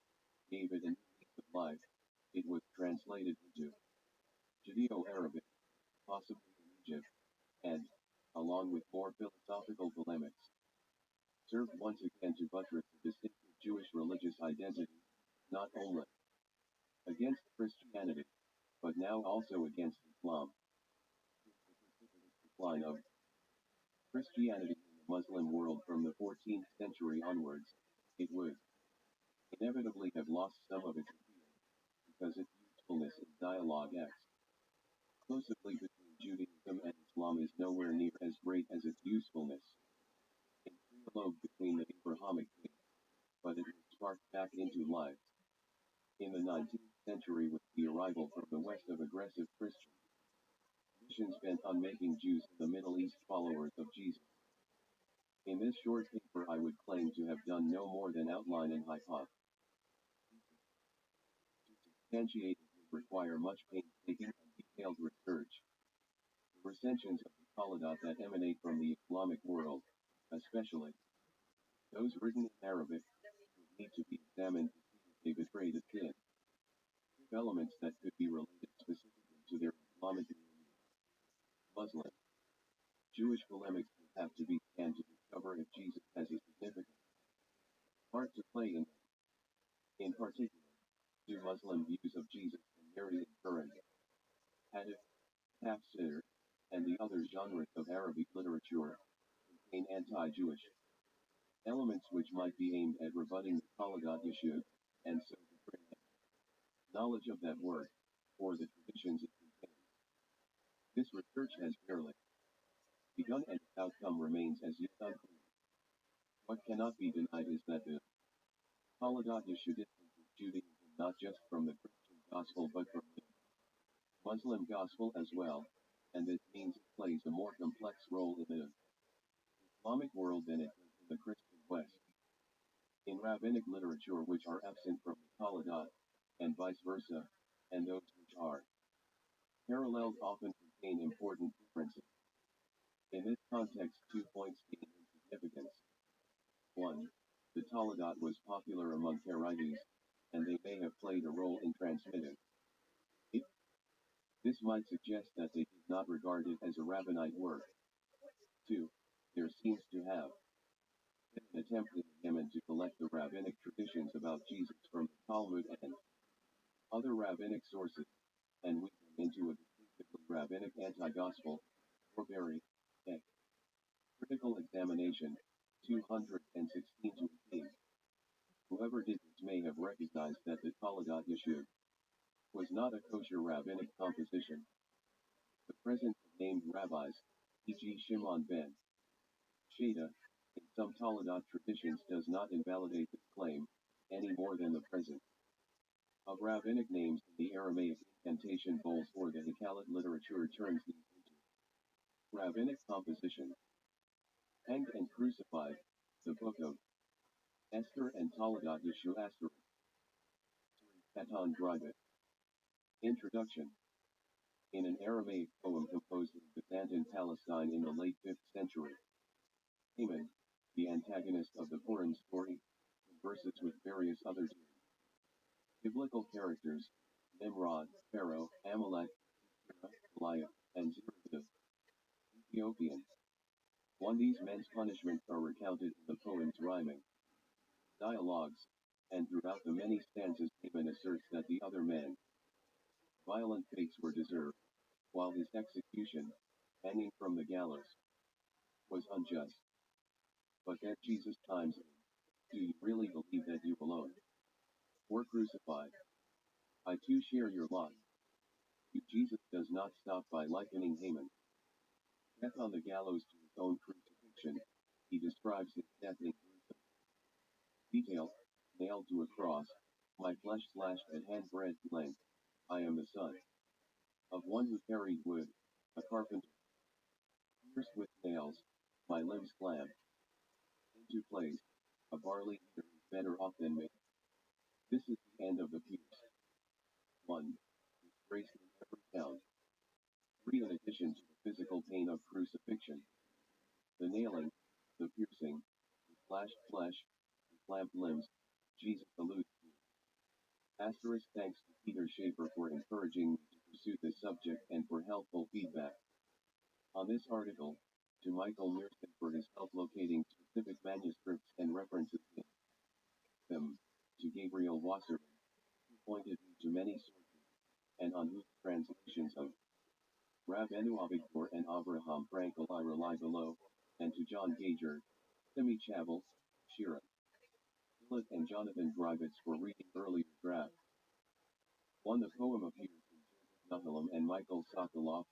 gave it a new lease of life. It was translated into Judeo-Arabic, possibly in Egypt, and, along with more philosophical polemics, served once again to buttress the distinctive Jewish religious identity, not only against Christianity, but now also against Islam. The precipitous decline of Christianity in the Muslim world from the 14th century onwards, it would inevitably have lost some of its appeal, because its usefulness in dialogue exclusively between Judaism and Islam is nowhere near as great as its usefulness in dialogue between the Abrahamic faith, but it was sparked back into life. In the 19th century, with the arrival from the West of aggressive Christian missions bent on making Jews in the Middle East followers of Jesus. In this short paper I would claim to have done no more than outline and hypothesis. To substantiate it would require much painstaking and detailed research. The recensions of the Talmud that emanate from the Islamic world, especially those written in Arabic, would need to be examined to see if they betray the sin elements that could be related specifically to their Islamic community. Muslim, Jewish polemics would have to be scanned to discover if Jesus has a significant part to play in them. In particular, do Muslim views of Jesus and Mary in Quran, Hadith, Tafsir, and the other genres of Arabic literature contain anti-Jewish elements which might be aimed at rebutting the Talmud issue, and so bring knowledge of that word, or the traditions it contains. This research has barely begun and its outcome remains as yet unclear. What cannot be denied is that the Talmud issue distances Judaism not just from the Christian gospel but from the Muslim gospel as well, and this means it plays a more complex role in the Islamic world than it does in the Christian West. in rabbinic literature which are absent from the Talmud, and vice versa, and those which are parallels often contain important differences. In this context, 2 points gain in significance. 1. The Talmud was popular among Karaites, and they may have played a role in transmitting it. This might suggest that they did not regard it as a rabbinite work. 2. There seems to have been an attempt in Yemen to collect the rabbinic traditions about Jesus from the Talmud and other rabbinic sources, and weave them into a distinctively rabbinic anti-gospel, or very critical examination, 216 to 18. Whoever did this may have recognized that the Talmud Yeshua was not a kosher rabbinic composition. The presence of named rabbis, e.g. Shimon ben Shada, in some Talmud traditions does not invalidate this claim, any more than the presence of rabbinic names in the Aramaic incantation bowls or the Hakalit literature turns these into rabbinic compositions. Hanged and Crucified, the Book of Esther and Talmud Yeshua Asterisk. Katan Drivet. Introduction. In an Aramaic poem composed in Byzantine Palestine in the late 5th century, Haman, the antagonist of the Purim story, converses with various other biblical characters, Nimrod, Pharaoh, Amalek, Goliath, and Zerah the Ethiopian. These men's punishments are recounted in the poem's rhyming dialogues, and throughout the many stanzas Haman asserts that the other men's violent fates were deserved, while his execution, hanging from the gallows, was unjust. But at Jesus' times, do you really believe that you alone were crucified? I too share your lot. Jesus does not stop by likening Haman's death on the gallows to his own crucifixion. He describes his death in gruesome detail: nailed to a cross, my flesh slashed at handbreadth length. I am the son of one who carried wood, a carpenter, pierced with nails, my limbs clamped into place. A barley eater is better off than me. This is the end of the piece. 1. Disgrace in every count. 3. In addition to the physical pain of crucifixion, the nailing, the piercing, the slashed flesh, the clamped limbs, Jesus alludes to. Asterisk. Thanks to Peter Schaefer for encouraging me to pursue this subject and for helpful feedback on this article, to Michael Mearson for his help locating specific manuscripts and references in them, to Gabriel Wasserman, who pointed me to many sources, and on whose translations of Rav Enu Avigdor and Avraham Frankel I rely below, and to John Gager, Timmy Chavel, Shira Willett and Jonathan Drivitz for reading earlier drafts. 1. The poem appears in Joseph Nuttallum and Michael Sokoloff,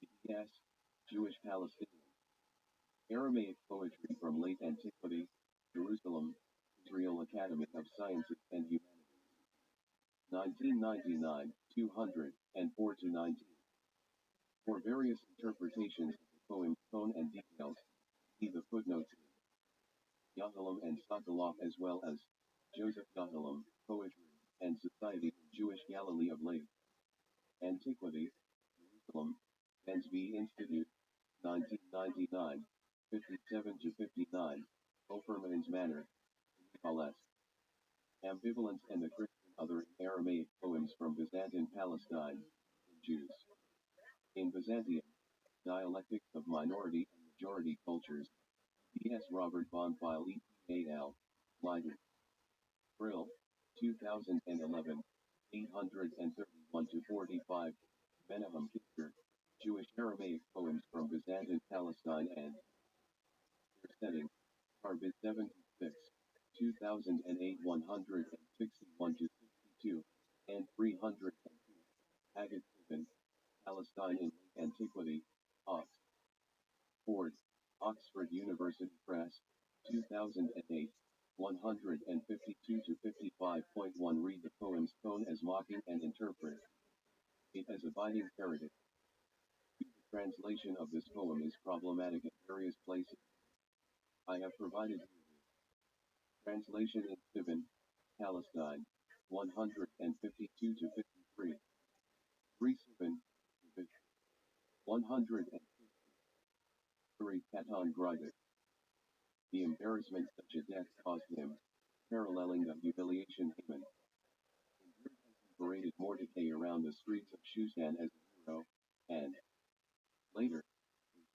B.S., Jewish Palestinian. Aramaic poetry from late antiquity, Jerusalem, Israel Academy of Sciences and Humanities. 1999, 204 to 19. For various interpretations of the poem's tone and details, see the footnotes in Nuttallum and Sokoloff, as well as Joseph Nuttallum, Poetry and Society in Jewish Galilee of Late Antiquity, Jerusalem, Pensby Institute, 1999, 57 to 59, Oferman's Manor, Nicholas. Ambivalence and the Christian Other in Aramaic Poems from Byzantine Palestine, in Jews. In Byzantium, Dialectics of Minority and Majority Cultures, B.S. Robert Bonfile E.T.A.L., Leiden. Brill, 2011, 831 to 45, Menahem Kister, Jewish Aramaic Poems from Byzantine Palestine and their setting, Arbit 76, 2008, 161 to 62, and 302, Haggett Stephen, Palestine in Late Antiquity, Oxford, Oxford University Press, 2008, 152 to 55.1. Read the poem's tone as mocking and interpret it as abiding heritage. The translation of this poem is problematic in various places. I have provided you Translation in Sivan, Palestine, 152 to 53. 3 Sivan, 103 Katon Gridek. The embarrassment such a death caused him, paralleling the humiliation Haman paraded Mordecai around the streets of Shushan as a hero, and, later,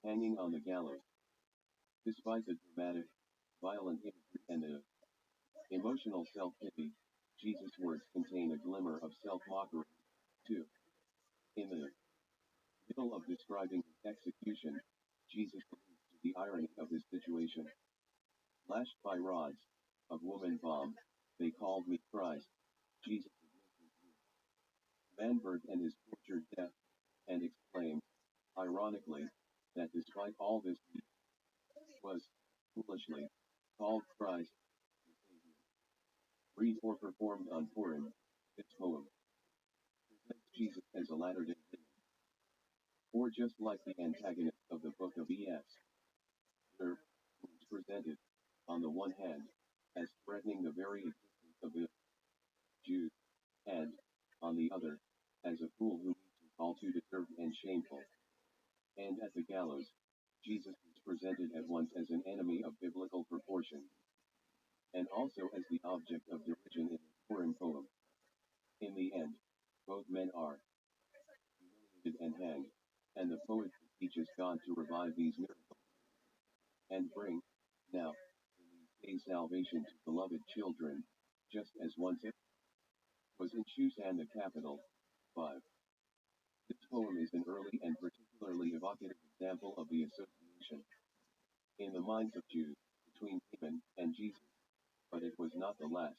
hanging on the gallows. Despite the dramatic, violent imagery and the emotional self-pity, Jesus' words contain a glimmer of self-mockery, too. In the middle of describing his execution, Jesus alludes to the irony of his situation. Lashed by rods, of woman bomb, they called me Christ, Jesus Manberg and his tortured death, and exclaimed, ironically, that despite all this he was, foolishly, called Christ, the Savior. Read or performed on Purim, this poem presents Jesus as a latter-day Savior. Or just like the antagonist of the book of Es, who is presented, on the one hand, as threatening the very existence of the Jews, and, on the other, as a fool who meets all too deserved and shameful. And at the gallows, Jesus is presented at once as an enemy of biblical proportion, and also as the object of derision in the Purim poem. In the end, both men are humiliated and hanged, and the poet teaches God to revive these miracles, and bring, now, in these days salvation to beloved children, just as once it was in Shushan the capital. 5. This poem is an early and particularly evocative example of the association, in the minds of Jews, between Haman and Jesus, but it was not the last.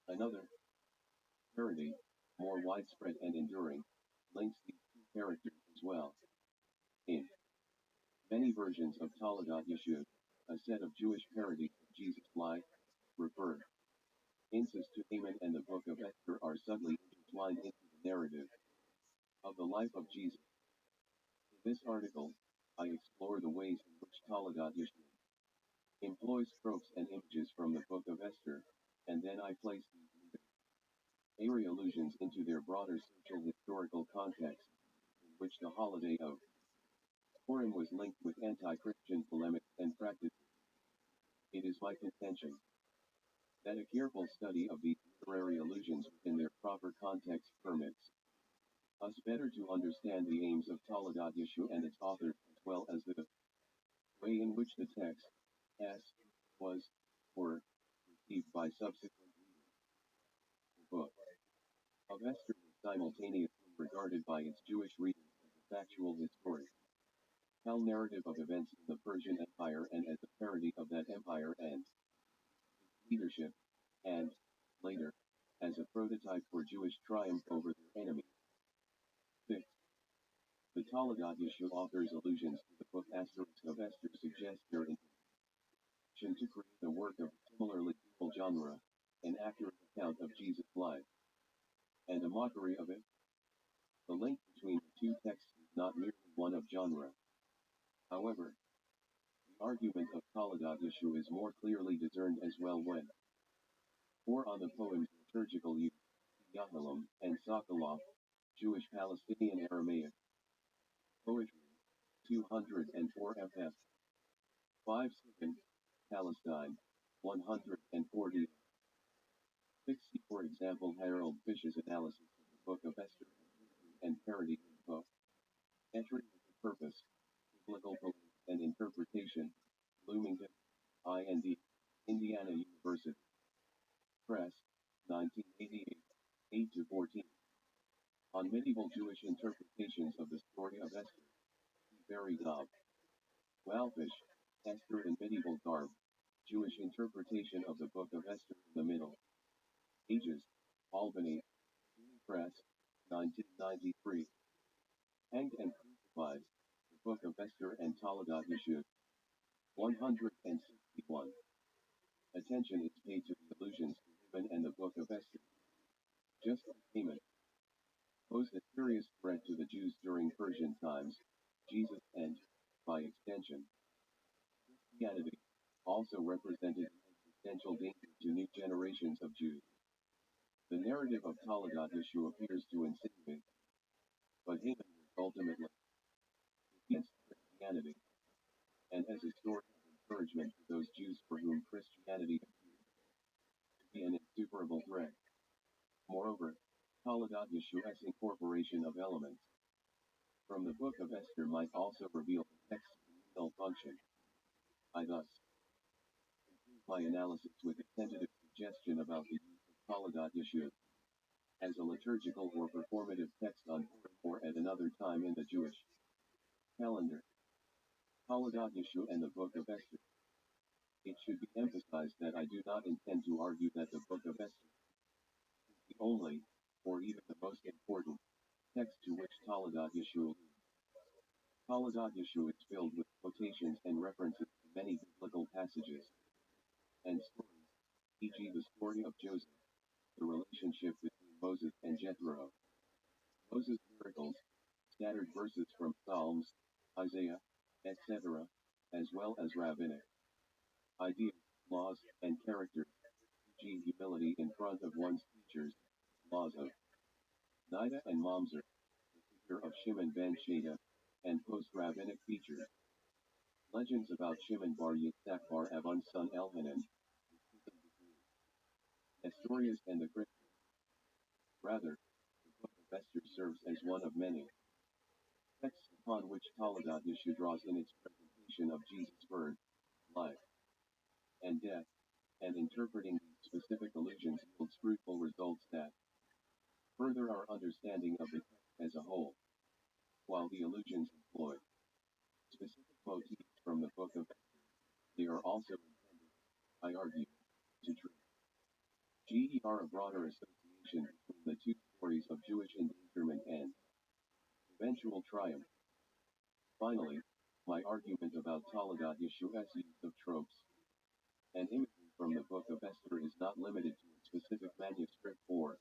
Another parody, more widespread and enduring, links these two characters as well. In many versions of Toledat Yeshua, a set of Jewish parodies of Jesus' life, refer instances to Haman and the book of Esther are subtly intertwined into the narrative of the life of Jesus. In this article, I explore the ways in which Toledat Yeshua employs tropes and images from the book of Esther, and then I place these airy allusions into their broader social historical context, in which the holiday of Purim was linked with anti-Christian polemics and practices. It is my contention that a careful study of these literary allusions within their proper context permits us better to understand the aims of Toledat Yeshua and its authors, as well as the way in which the text, was, or received by subsequent readers. The book of Esther was simultaneously regarded by its Jewish readers as a factual historical narrative of events in the Persian Empire and as a parody of that empire and its leadership, and, later, as a prototype for Jewish triumph over their enemies. 6. The Toledat Yeshua author's allusions to the book Asterisk of Esther suggest their intention to create a work of similarly equal genre, an accurate account of Jesus' life, and a mockery of it. The link between the two texts is not merely one of genre. However, the argument of Toledat Yeshua is more clearly discerned as well when, for on the poem's liturgical use, Yahalam and Sokolov, Jewish Palestinian Aramaic poetry, 204 ff. 5 2nd, Palestine, 140. 60. For example, Harold Fish's analysis of the Book of Esther and parody of the book, entering with the purpose, biblical belief and interpretation, Bloomington, IND, Indiana University Press, 1988, 8-14. On medieval Jewish interpretations of the story of Esther, Barry Dobb. Walfish, Esther in Medieval Garb, Jewish interpretation of the Book of Esther in the Middle Ages, Albany, Press, 1993. Hanged and Crucified, the Book of Esther and Toledat Yeshua, 161. Attention is paid to the allusions to Haman and the Book of Esther. Just as Haman posed a serious threat to the Jews during Persian times, Jesus and, by extension, Christianity, also represented existential danger to new generations of Jews. The narrative of Taladat Yeshu appears to insinuate, but Haman was ultimately against Christianity, and as a story of encouragement to those Jews for whom Christianity appeared to be an insuperable threat. Moreover, Taladat Yeshu's incorporation of elements from the Book of Esther might also reveal the text's communal function. I thus conclude my analysis with a tentative suggestion about the use of Taladat Yeshu as a liturgical or performative text on Purim or at another time in the Jewish calendar. Taladat Yeshu and the Book of Esther. It should be emphasized that I do not intend to argue that the Book of Esther is the only, or even the most important, text to which Taladat Yeshu alludes. Taladat Yeshu is filled with quotations and references to many biblical passages and stories, e.g. the story of Joseph, the relationship between Moses and Jethro, Moses' miracles, scattered verses from Psalms, Isaiah, etc., as well as rabbinic ideas, laws, and characters, e.g. humility in front of one's teachers, laws of Nida and Mamzer, the figure of Shimon ben Shada, and post-rabbinic features. Legends about Shimon bar Yitzhak bar Avon's son Elhanan, Nestorius and the Christians. Rather, the Book of Esther serves as one of many texts upon which Taladat Yeshu draws in its presentation of Jesus' birth, life, and death, and interpreting these specific allusions yields fruitful results that further our understanding of the text as a whole, while the allusions employ specific motifs from the Book of Esther. They are also intended, I argue, to GER a broader association between the two stories of Jewish endangerment and eventual triumph. Finally, my argument about Taladat Yeshu's use of tropes and imagery from the Book of Esther is not limited to a specific manuscript or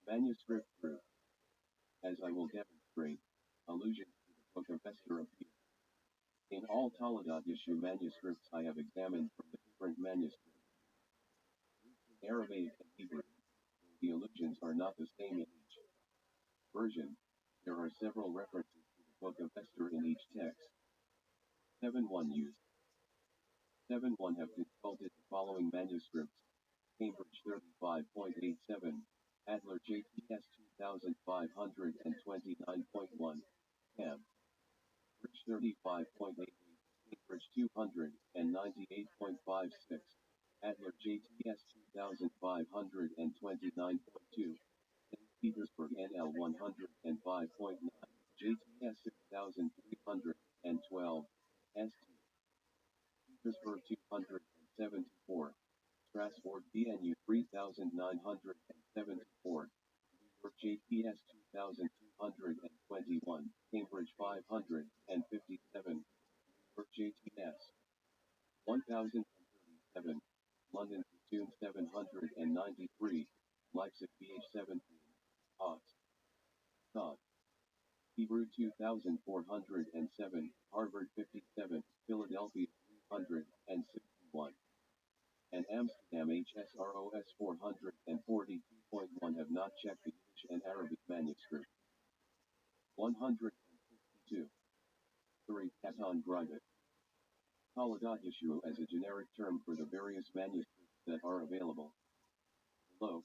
manuscript group. As I will demonstrate, allusions to the Book of Esther appear in all Taladat Yeshu manuscripts I have examined from the different manuscripts. In Aramaic and Hebrew, the allusions are not the same in each version. There are several references to the Book of Esther in each text. 7.1 used. 7.1 have consulted the following manuscripts: Cambridge 35.87, Adler JTS 2529.1, Cam. Bridge 35.88, Cambridge 298.56, Adler JTS 2529.2, St. Petersburg NL 105.9, JTS 6312, ST. Petersburg 274, Strasbourg BNU 3974, New York JPS 2221, Cambridge 557, New York JTS 1037, London Zoom 793, Leipzig BH 17, Ox, Todd, Hebrew 2407, Harvard 57, Philadelphia 361, and Amsterdam HSROS 442.1 have not checked the Yiddish and Arabic manuscript. 162. 3. Katon Grivet. Taladat Yeshu as a generic term for the various manuscripts that are available. Below,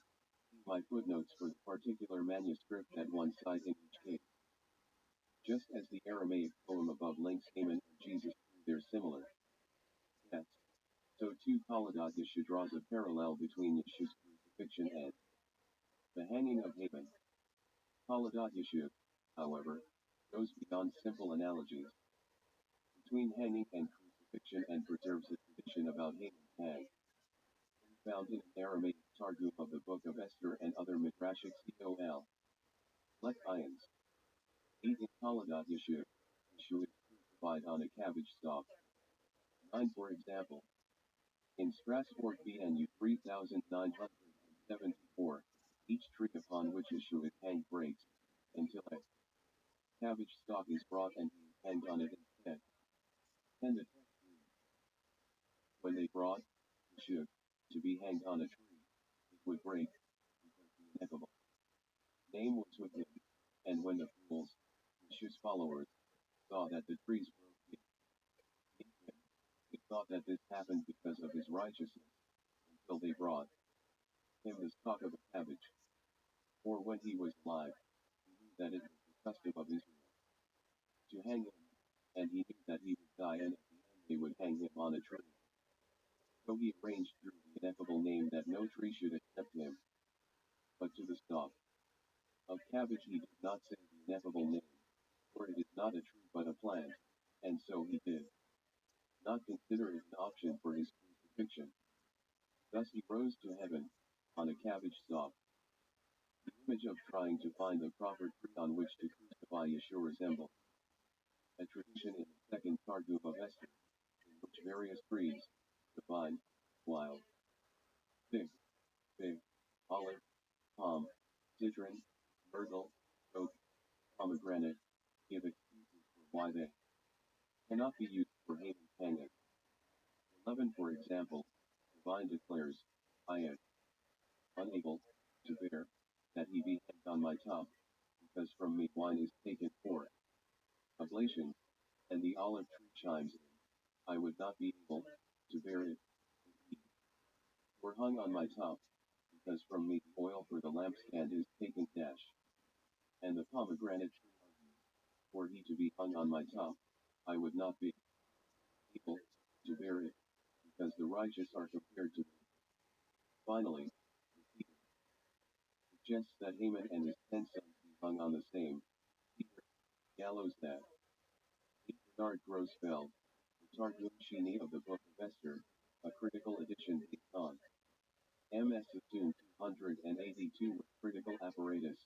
see my footnotes for the particular manuscript at one side in each case. Just as the Aramaic poem above links Haman and Jesus through their similar texts, so too Taladat Yeshu draws a parallel between Yeshu's crucifixion and the hanging of Haman. Taladat Yeshu, however, goes beyond simple analogies between hanging and crucifixion and preserves a tradition about Haman's hang, found in an Aramaic Targum of the Book of Esther and other Midrashic Col. Lek Ions. 8. In Taladat Yeshu, Yeshu is crucified on a cabbage stalk. 9. For example, in Strasbourg BNU 3974, each tree upon which Yeshu is hanged breaks, until a cabbage stalk is brought and he is hanged on it instead. 10. When they brought Yeshu to be hanged on a tree, it would break, because the ineffable name was with him. And when the fools, vicious followers, saw that the trees broke beneath him, they thought that this happened because of his righteousness, until they brought him the stalk of a cabbage. For when he was alive, he knew that it was the custom of Israel to hang him, and he knew that he would die, and at the end they would hang him on a tree. So he arranged through the ineffable name that no tree should accept him. But to the stalk of cabbage he did not say the ineffable name, for it is not a tree but a plant, and so he did not consider it an option for his crucifixion. Thus he rose to heaven, on a cabbage stalk. The image of trying to find the proper tree on which to crucify Yeshua resembled a tradition in the second Targum of Esther, in which various trees, the vine, wild, fig, olive, palm, citron, myrtle, oak, pomegranate, give excuses for why they cannot be used for Haman's hanging. 11 For example, the vine declares, I am unable to bear that he be hanged on my top, because from me wine is taken for oblation, and the olive tree chimes in, I would not be able to bear it if he were hung on my top, because from me the oil for the lampstand is taken dash. And the pomegranate tree argues, were he to be hung on my top, I would not be able to bear it, because the righteous are compared to me. Finally, the Peter suggests that Haman and his 10 sons be hung on the same gallows that Bernard Grossfeld, the Targum Shini of the Book of Esther, a critical edition based on MS Assumed 282 with critical apparatus,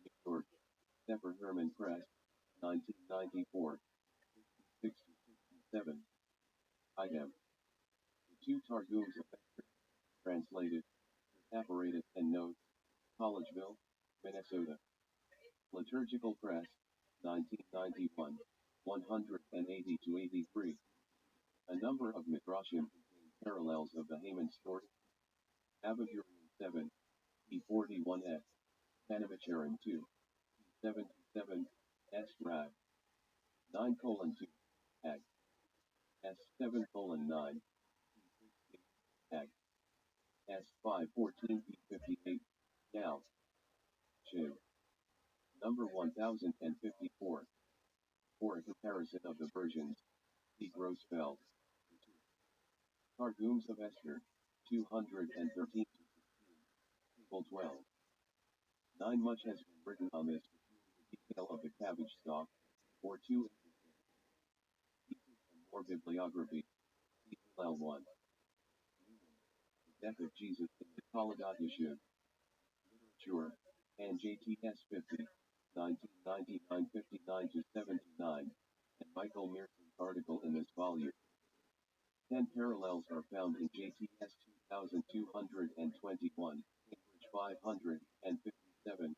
New York, Sefer Herman Press, 1994, 66-67. Item. The two Targums of Esther, translated, with apparatus and notes, Collegeville, Minnesota. Liturgical Press, 1991, 180-83. A number of Midrashim contain parallels of the Haman story. Abagurin 7, E41F, Panamacharan 2, E77, S. Rag, 9:2, Ag, S7:9, E68, Ag, S5:14, E58, Gal, Shiv. Number 1054. For a comparison of the versions, see Grossfeld. Targums of Esther, 213-16, Table 12. 9 Much has been written on this, the detail of the cabbage stalk, or 2 pieces and more bibliography, see L1. The Death of Jesus in the Taladat Yeshiv, Literature, and JTS 50, 1999 59-79, and Michael Mearson's article in this volume. 10 parallels are found in JTS 2221, Cambridge 557,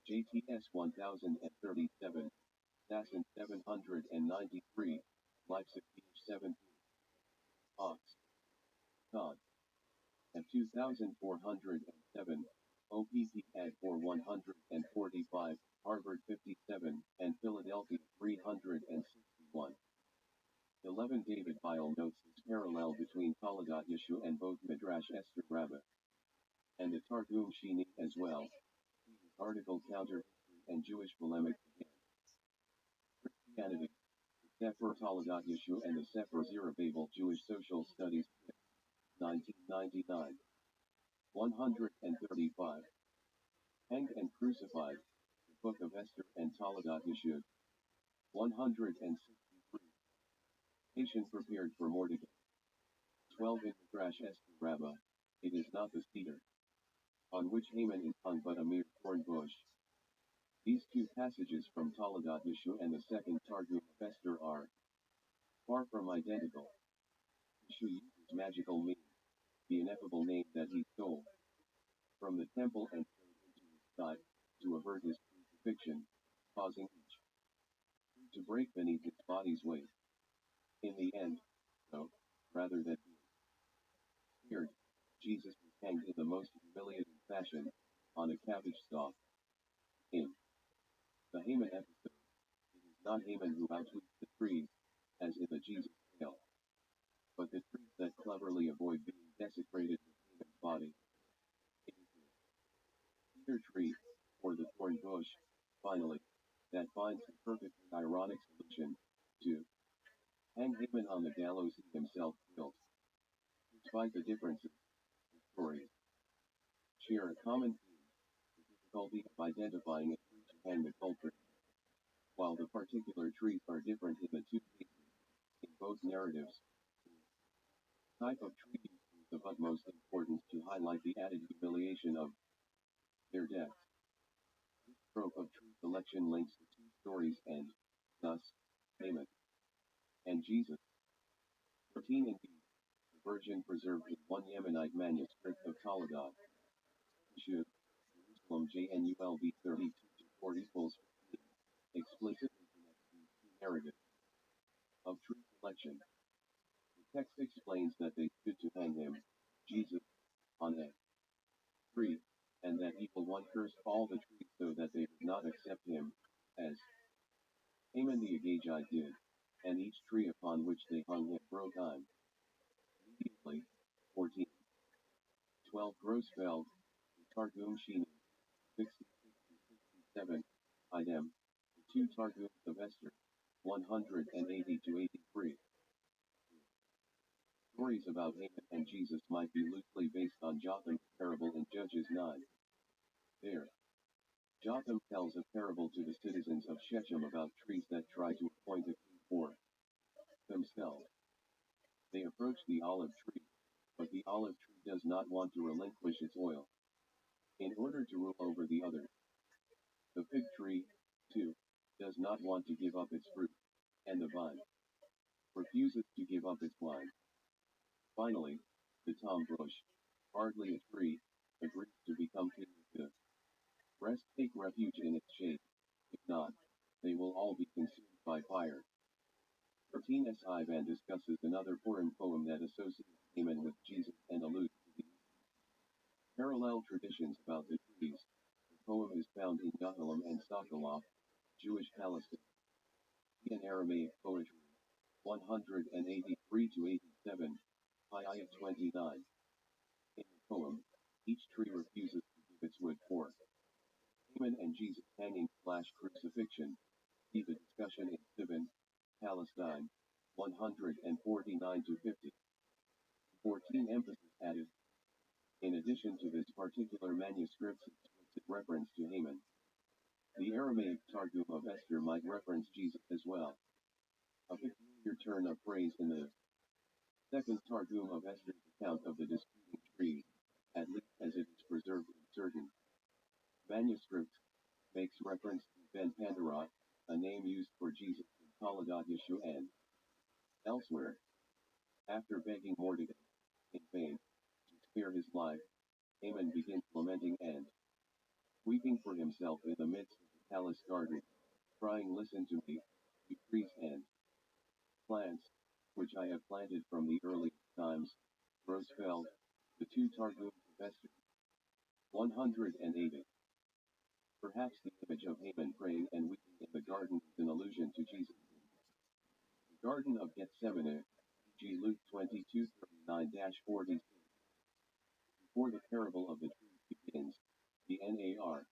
JTS 1037, Sasson 793, Leipzig page 17. Ox. Todd. At 2407, OPP Ag 4145, Harvard 57, and Philadelphia 361. 11 David Weil notes this parallel between Taladat Yeshu and both Midrash Esther Rabbah and the Targum Shini as well. See his article Counter History and Jewish Polemics again. Christianity, the Sefer Taladat Yeshu and the Sefer Zerubbabel Jewish Social Studies, 1999. 135. Hanged and Crucified, the Book of Esther and Taladat Yeshu, 163. Patient prepared for Mordecai. 12 In Midrash Esther Rabbah, it is not the cedar on which Haman is hung but a mere thorn bush. These two passages from Taladat Yeshu and the second Targum of Esther are far from identical. Yeshu uses magical means, the ineffable name that he stole from the temple and threw into his side, to avert his crucifixion, causing each to break beneath its body's weight. In the end, though, rather than being feared, Jesus was hanged in the most humiliating fashion, on a cabbage stalk. In the Haman episode, it is not Haman who outwits the trees, as in the Jesus tale, but the trees that cleverly avoid being desecrated with Haman's body. It is the cedar tree, or the thorn bush, finally, that finds the perfectly ironic solution to hang Haman on the gallows he himself built. Despite the differences, the stories share a common theme, the difficulty of identifying a tree to hang the culprit. While the particular trees are different in the two cases, in both narratives, the type of tree used is of utmost importance to highlight the added humiliation of their deaths. This trope of tree selection links the two stories and, thus, Haman and Jesus. 14 indeed, the version preserved in one Yemenite manuscript of Toledo. Jerusalem JNULB 32-40 equals 15, explicitly connects these two narratives of tree selection. The text explains that they stood to hang him, Jesus, on a tree, and that evil one cursed all the trees so that they would not accept him, as Haman the Agagite did, and each tree upon which they hung him broke on. Immediately, 14. 12 Grossfeld, Targum Shini, 66-67, idem, the two Targums of Esther, 180-83. Stories about Haman and Jesus might be loosely based on Jotham's parable in Judges 9. There, Jotham tells a parable to the citizens of Shechem about trees that try to appoint a king for themselves. They approach the olive tree, but the olive tree does not want to relinquish its oil in order to rule over the others. The fig tree, too, does not want to give up its fruit, and the vine refuses to give up its wine. Finally, the tom bush, hardly a tree, agrees to become king if the rest take refuge in its shade. If not, they will all be consumed by fire. 13 S. Ivan discusses another Purim poem that associates Haman with Jesus and alludes to these parallel traditions about the trees. The poem is found in Yahalam and Sokolov, Jewish Palestine. In Aramaic poetry, 183-87, Ayah 29. In the poem, each tree refuses to give its wood for Haman and Jesus hanging/crucifixion. See the discussion in Sivan, Palestine, 149-50. 14 emphasis added. In addition to this particular manuscript's explicit reference to Haman, the Aramaic Targum of Esther might reference Jesus as well. A peculiar turn of phrase in the second Targum of Esther's account of the disputing trees, at least as it is preserved in certain manuscripts, makes reference to Ben Pandarot, a name used for Jesus in Toledo Yeshua and elsewhere. After begging Mordecai, in vain, to spare his life, Haman begins lamenting and weeping for himself in the midst of the palace garden, crying, "Listen to me, you trees and plants, which I have planted from the earliest times." Rothschild, the two Targums of Esther, 180. Perhaps the image of Haman praying and weeping in the garden is an allusion to Jesus. The Garden of Gethsemane, G. Luke 22:39-40. Before the parable of the trees begins, the NAR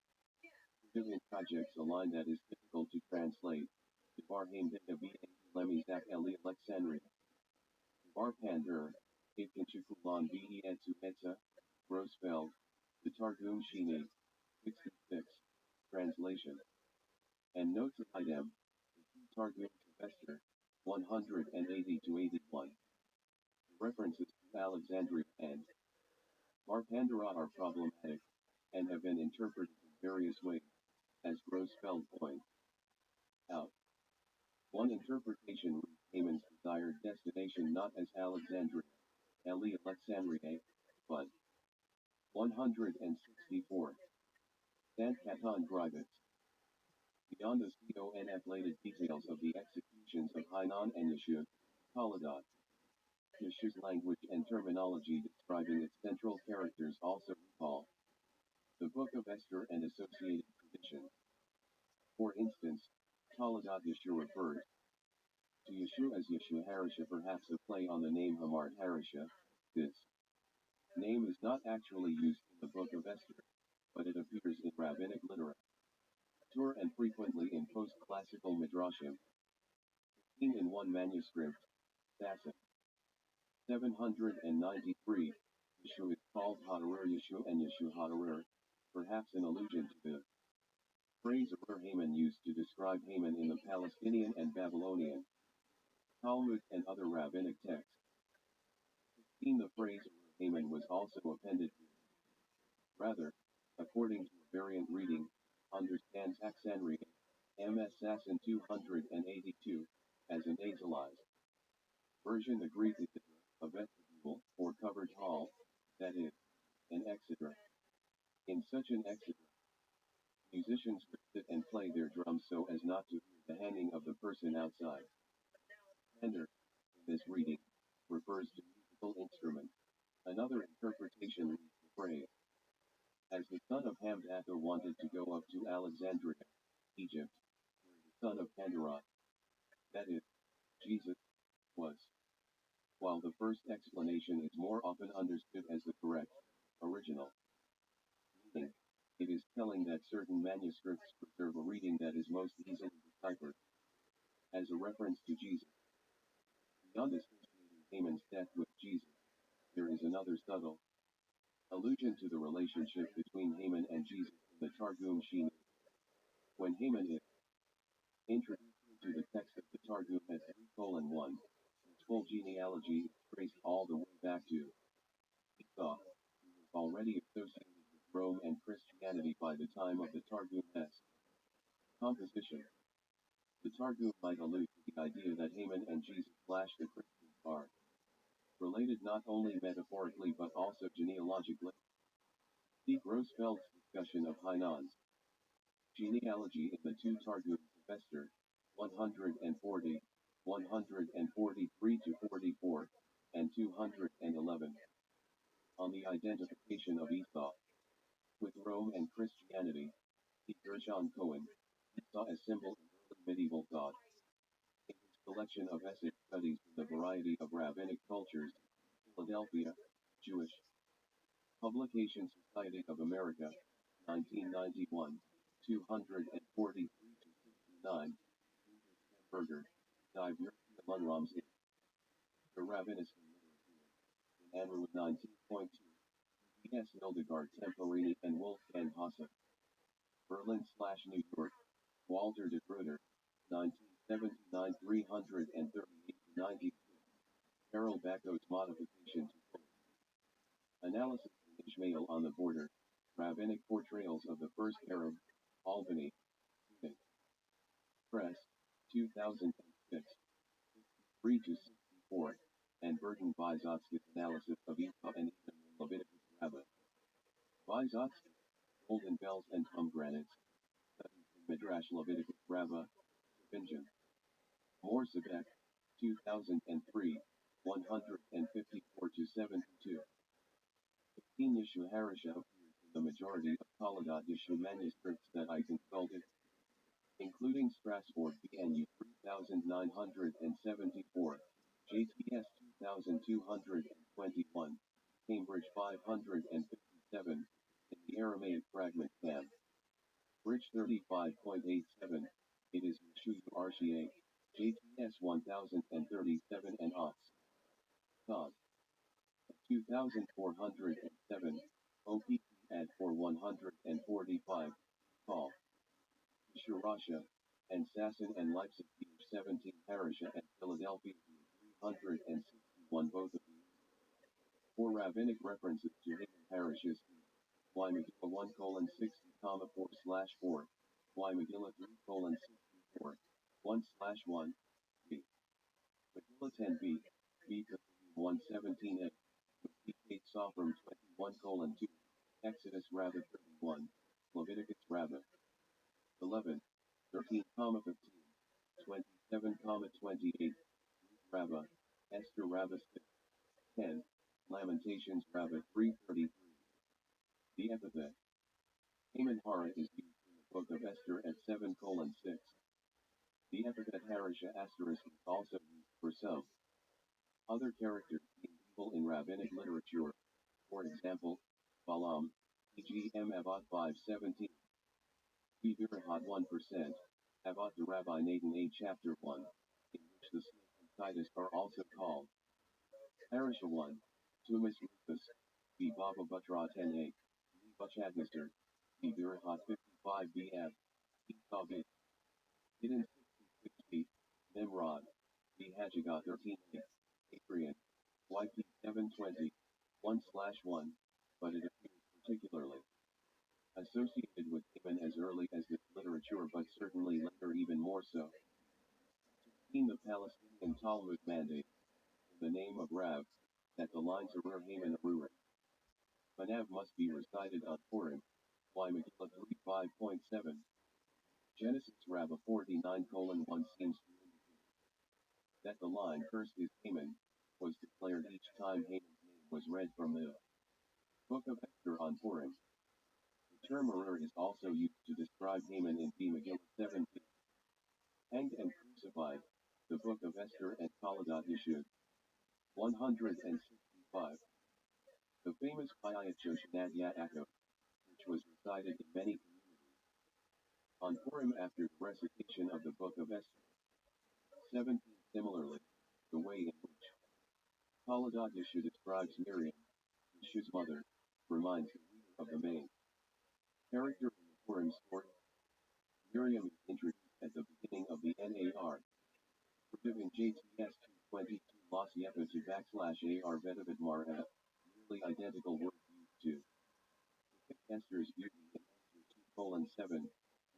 in projects a line that is difficult to translate. Barhaim Lemizak Eli Alexandria. Barpander, Itkinchukulan Betu Etza, Roosevelt, the Targum Shini, 66, translation. And notes of item, the two Targums of Esther, 180-81. References to Alexandria and Barpandera are problematic, and have been interpreted in various ways, as Roosevelt points out. One interpretation reads Haman's desired destination not as Alexandria, Eli Alexandria, but 164. Sant Catan Drivets. Beyond the CONF-lated details of the executions of Hainan and Yeshua, Toledo, Yeshua's language and terminology describing its central characters also recall the Book of Esther and associated traditions. For instance, Taladat Yeshua refers to Yeshua as Yeshua Harisha, perhaps a play on the name Hamart Harisha. This name is not actually used in the Book of Esther, but it appears in rabbinic literature and frequently in post-classical midrashim. Seen in one manuscript, Sasson, 793, Yeshua is called Hadarer Yeshua and Yeshua Hadarer, perhaps an allusion to the phrase Ur Haman used to describe Haman in the Palestinian and Babylonian Talmud and other rabbinic texts. The phrase Ur Haman was also appended to. Rather, according to a variant reading, understands Alexandrian, MS Sasson 282, as a nasalized version. The Greek is a vestibule, or covered hall, that is, an exedra. In such an exedra, musicians could sit and play their drums so as not to hear the hanging of the person outside. Tender, in this reading, refers to musical instruments. Another interpretation reads the phrase, as the son of Hamdatha wanted to go up to Alexandria, Egypt, where the son of Pandora, that is, Jesus, was. While the first explanation is more often understood as the correct, original meaning, it is telling that certain manuscripts preserve a reading that is most easily deciphered as a reference to Jesus. Beyond associating Haman's death with Jesus, there is another subtle allusion to the relationship between Haman and Jesus in the Targum Sheni. When Haman is introduced into the text of the Targum as 3:1, his full genealogy is traced all the way back to Esau, who was already associated with Rome and Christianity by the time of the Targum's composition. The Targum might allude to the idea that Haman and Jesus the Christians are related not only metaphorically but also genealogically. See Grossfeld's discussion of Hainan's genealogy in the two Targums of Esther, 140, 143-44, and 211. On the identification of Esau with Rome and Christianity, see Gershon Cohen, Esau as symbol in early medieval thought. In his collection of essay studies in the variety of rabbinic cultures, Philadelphia, Jewish Publication Society of America, 1991, 243-69, Berger, Dive European Lunrams in the Rabbinism Literature, in Andrew 19.2, B.S. Hildegard Temporini and Wolfgang Hasse, Berlin/New York, Walter de Gruyter, 1979, 338-92, Carol Bacco's modification to Analysis of Ishmael on the Border, Rabbinic Portrayals of the First Arab, Albany, Press, 2006, 3-64, and Burton Vysotsky's Analysis of Esau and Edom in Leviticus Rabbah. Vysotsky, Golden Bells and Pomegranates, Studies in Midrash Leviticus Rabbah, Vinjan. Morsabek, 2003, 154-72. Yeshua Harisha appears in the majority of Taladat Yeshua manuscripts that I consulted, including Strasbourg BNU 3974, JTS 2221, Cambridge 557, in the Aramaic fragment Cam. Bridge 35.87, it is Yeshua RCA, JTS 1037 and Ox. Cos. 2407, OPP at 4145, Call. Shirasha, and Sasson and Leipzig 17 Harisha and Philadelphia 361, both of these. For rabbinic references to hidden parishes, Y Megillah 1:60,4/4, Y Megillah 3:64, 1/1, B. Megillah 10b, B. 117a, 8 Sophrim 21:2, Exodus Rabbah 31, Leviticus Rabbah 11, 13:15, 27:28, Rabbah, Esther Rabbah 6, 10. Lamentations Rabbit 333. The epithet Haman Hara is used in the Book of Esther at 7:6. The epithet Harisha asterisk is also used for some other characters being evil in rabbinic literature. For example, Balaam, e.g. M. Avot 5:17. Bevirahot 1%, Avot the Rabbi Nathan A. Chapter 1, in which the snake and Titus are also called. Harisha 1, Tumas Rufus, B. Baba Butra 10a, Nebuchadnezzar, Bevirahot 55 BF, Esau B. Hidden 66 Nimrod, B. Haggadah 13a, Adrian, YP 720, 1/1, but it appears particularly associated with Haman as early as this literature, but certainly later even more so. 16. The Palestinian Talmud mandates, in the name of Rav, that the lines Arur Haman Arur Manav must be recited on Purim, Y Megillah 3:5.7. Genesis Rabbah 49:1 seems to indicate that the line "Cursed is Haman" was declared each time Haman's name was read from the Book of Esther on Purim. The term Arur is also used to describe Haman in B. Megillah 17. Hanged and Crucified, the Book of Esther and Toledat Yeshud. 165. The famous Payat Shoshanat Yaakov, which was recited in many communities on Purim after the recitation of the Book of Esther. 17. Similarly, the way in which Toledat Yeshud describes Miriam, Yeshud's mother, reminds the reader of the main character in the Purim story. Miriam is introduced at the beginning of the NAR. In JTS 222 Los Yepa to \AR Vedavit Mara, nearly identical words used to depict Esther's beauty in Esther 2:7,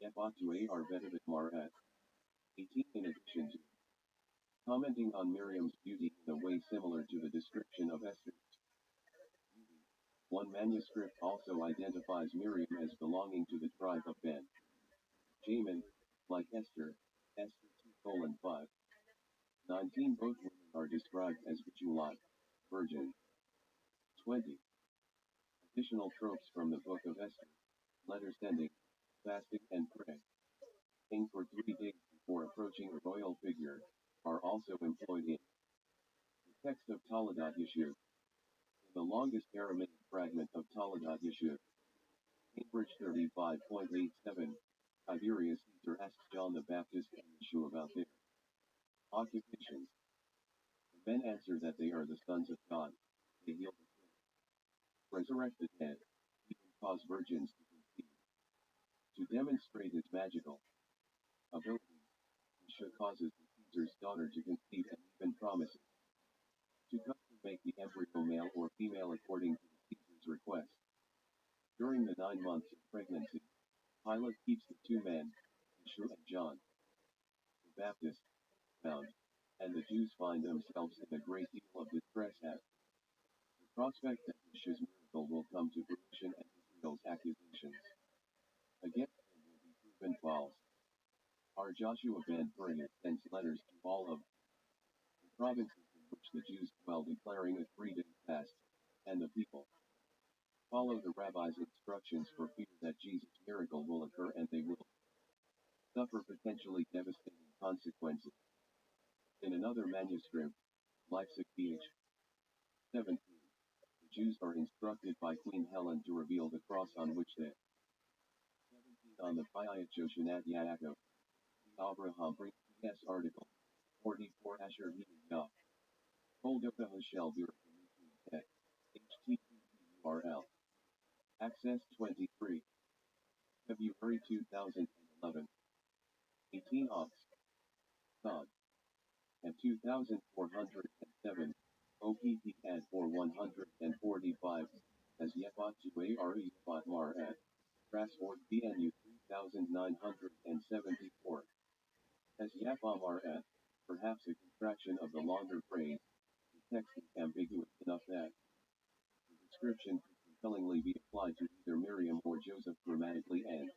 Yepa to AR Vedavit Mara. 18. In addition to commenting on Miriam's beauty in a way similar to the description of Esther's beauty, one manuscript also identifies Miriam as belonging to the tribe of Ben Jamin, like Esther, Esther 2:5. 19. Both women are described as Vigilant, virgin. 20. Additional tropes from the Book of Esther, letter sending, fasting and praying for 3 days before approaching a royal figure, are also employed in the text of Toledat Yeshud. In the longest Aramaic fragment of Toledat Yeshud, Cambridge 35.87, Tiberius Caesar asks John the Baptist and Yeshua about their occupations. The men answer that they are the sons of God. They heal the sick, resurrect the dead, even cause virgins to conceive. To demonstrate his magical ability, Yeshua causes the Caesar's daughter to conceive and even promises to custom make the embryo male or female according to the Caesar's request. During the 9 months of pregnancy, Pilate keeps the 2 men, Yeshua and John the Baptist, bound, and the Jews find themselves in a great deal of distress at the prospect that Yeshua's miracle will come to fruition and Israel's accusations against him will be proven false. Our Joshua ben Perea sends letters to all of the provinces in which the Jews dwell declaring a 3-day fast, and the people follow the rabbi's instructions for fear that Jesus' miracle will occur and they will suffer potentially devastating consequences. In another manuscript, Leipzig ph. 17, the Jews are instructed by Queen Helen to reveal the cross on which they 17 on the Payat Shoshanat Yaakov, the Abraham P.S. article, 44 Asher Yah, Golgotha Hoshel Vir, HTTP Access 23, February 2011, 18 Ox, Todd, and 2407, OPP ad for 145, as Yefat to ARE Yefat Mar at Rasort BNU 3974, as Yafamar at, perhaps a contraction of the longer phrase, the text is ambiguous enough that the description could compellingly be applied to either Miriam or Joseph grammatically and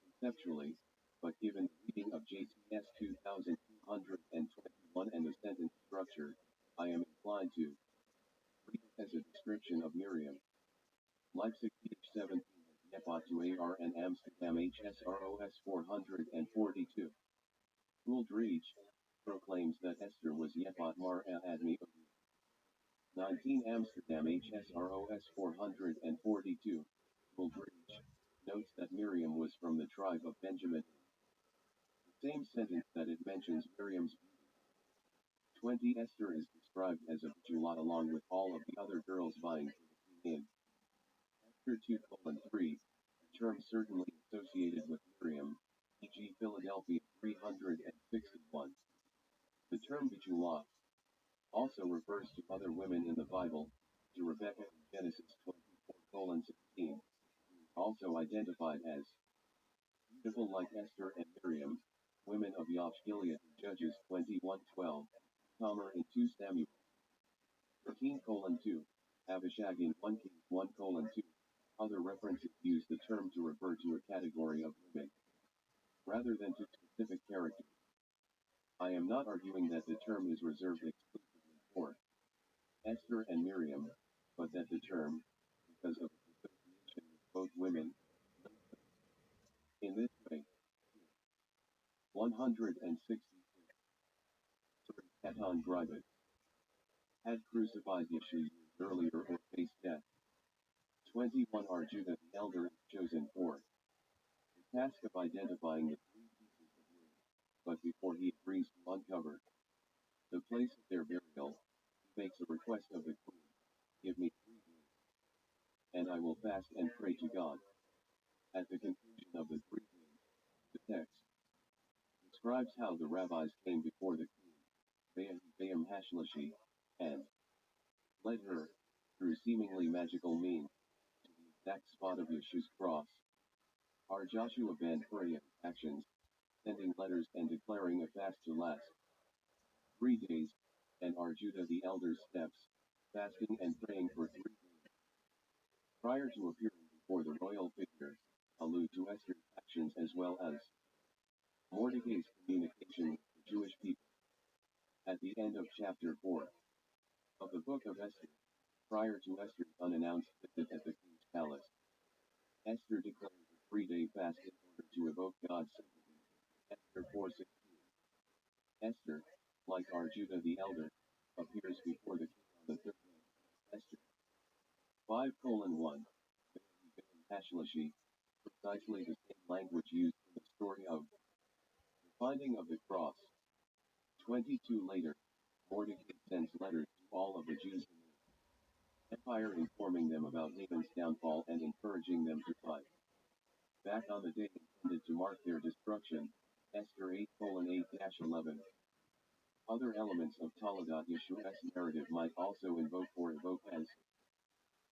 conceptually, but given the reading of JCS 2221 and the sentence structure, I am inclined to as a description of Miriam. Leipzig page 17, Nepot to AR and Amsterdam HSROS 442. Uldreich proclaims that Esther was Yepot Mar'a Admi. 19 Amsterdam HSROS 442. Uldreich notes that Miriam was from the tribe of Benjamin. The same sentence that it mentions Miriam's 20 Esther is described as a Bajulot along with all of the other girls vying for the queen. Esther 2:3, a term certainly associated with Miriam, e.g. Philadelphia 361. The term Bajulot also refers to other women in the Bible, to Rebecca in Genesis 24:16, also identified as beautiful like Esther and Miriam, women of Yash Gilead in Judges 21:12, Tamar in 2 Samuel 13:2, Abishag in 1 Kings 1:2. Other references use the term to refer to a category of women, rather than to specific characters. I am not arguing that the term is reserved exclusively for Esther and Miriam, but that the term, because of its association with both women, in this way. 162. Catan Gribet had crucified Yeshua years earlier or faced death. 21 Judah the elder is chosen for the task of identifying the three pieces of wood, but before he agrees to uncover the place of their burial, he makes a request of the queen, give me 3 days, and I will fast and pray to God. At the conclusion of the 3 days, the text describes how the rabbis came before the queen, Bayam Hashlashi, and led her, through seemingly magical means, to the exact spot of Yeshua's cross. Our Joshua ben Hurriah's actions, sending letters and declaring a fast to last 3 days, and our Judah the elder's steps, fasting and praying for 3 days. Prior to appearing before the royal figure, allude to Esther's actions as well as Mordecai's communication with the Jewish people. At the end of chapter 4 of the book of Esther, prior to Esther's unannounced visit at the king's palace, Esther declared a 3-day fast in order to evoke God's sympathy. Esther 4:16. Esther, like our Judah the elder, appears before the king on the 3rd day. Esther 5:1. Hashlashi, precisely the same language used in the story of the finding of the cross. 22 later, Mordecai sends letters to all of the Jews in the empire informing them about Haman's downfall and encouraging them to fight back on the day intended to mark their destruction. Esther 8:8-11. Other elements of Toledot Yeshua's narrative might also evoke as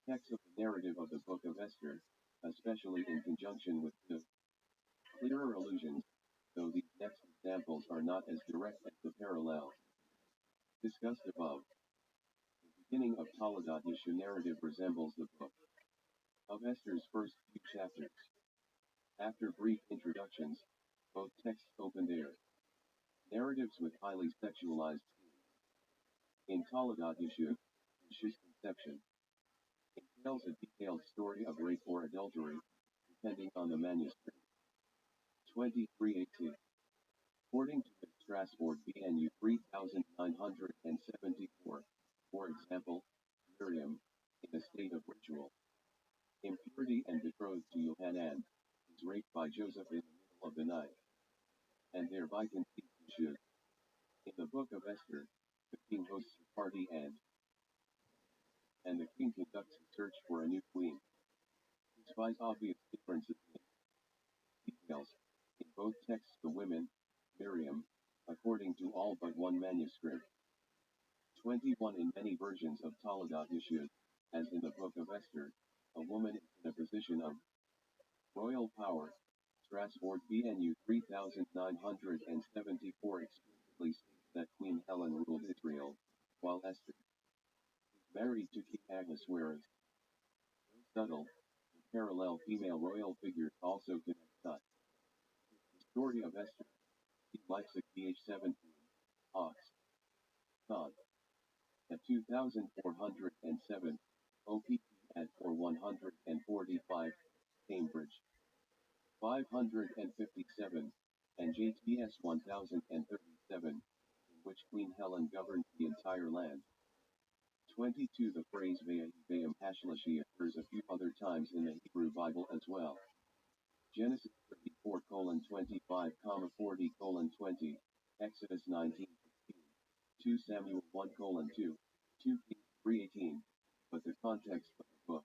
texts of the narrative of the book of Esther, especially in conjunction with the clearer allusions, though these next examples are not as direct as the parallels discussed above. The beginning of Toledot Yeshua narrative resembles the book of Esther's first few chapters. After brief introductions, both texts open their narratives with highly sexualized scenes. In Toledot Yeshua, Yeshua's conception entails a detailed story of rape or adultery, depending on the manuscript. 23:18. According to the Strasbourg BNU 3974, for example, Miriam, in a state of ritual impurity and betrothed to Yohanan, is raped by Joseph in the middle of the night, and thereby conceives Yeshua. In the book of Esther, the king hosts a party and the king conducts a search for a new queen. Despite obvious differences in details, in both texts the women, Miriam, according to all but one manuscript. 21 In many versions of Toledot Yeshua, as in the book of Esther, a woman is in a position of royal power. Strasbourg BNU 3974 explicitly states that Queen Helen ruled Israel, while Esther is married to King Ahasuerus. Subtle, parallel female royal figures also connect us. The story of Esther, see Leipzig ph 17, Ox, Todd, at 2407, OPP at 4145, Cambridge 557, and JTS 1037, in which Queen Helen governed the entire land. 22. The phrase Vayam Hashlishi occurs a few other times in the Hebrew Bible as well. Genesis 34:25, 40:20, Exodus 19:16, 2 Samuel 1:2, 2 Kings 3:18, but the context of the book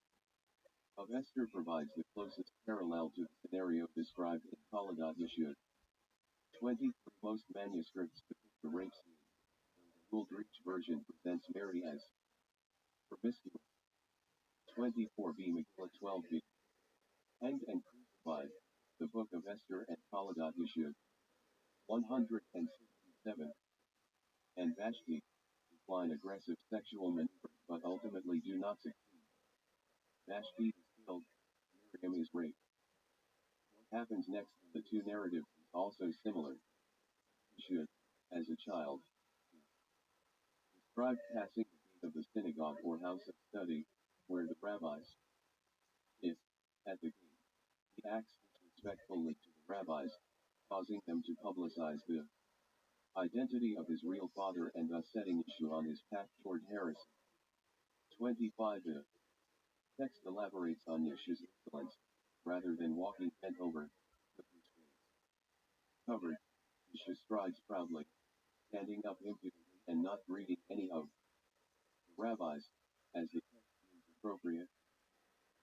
of Esther provides the closest parallel to the scenario described in Kaladat Yeshua. 23. Most manuscripts depict the rape scene, though the Woolrich version presents Mary as promiscuous. 24b. Megillah 12b. Hanged and crucified, the Book of Esther and Kaladat Yeshua. 167. And Vashti, decline aggressive sexual maneuvers but ultimately do not succeed. Vashti is killed, Miriam is raped. What happens next in the two narratives is also similar. Yeshua, as a child, described passing the gate of the synagogue or house of study, where the rabbis, if, at the gate, he acts disrespectfully to the rabbis, causing them to publicize the identity of his real father and thus setting Yeshua on his path toward heresy. 25. The text elaborates on Yeshua's insolence, rather than walking bent over, with his face covered, Yeshua strides proudly, standing up impudently and not greeting any of the rabbis, as the text deems appropriate.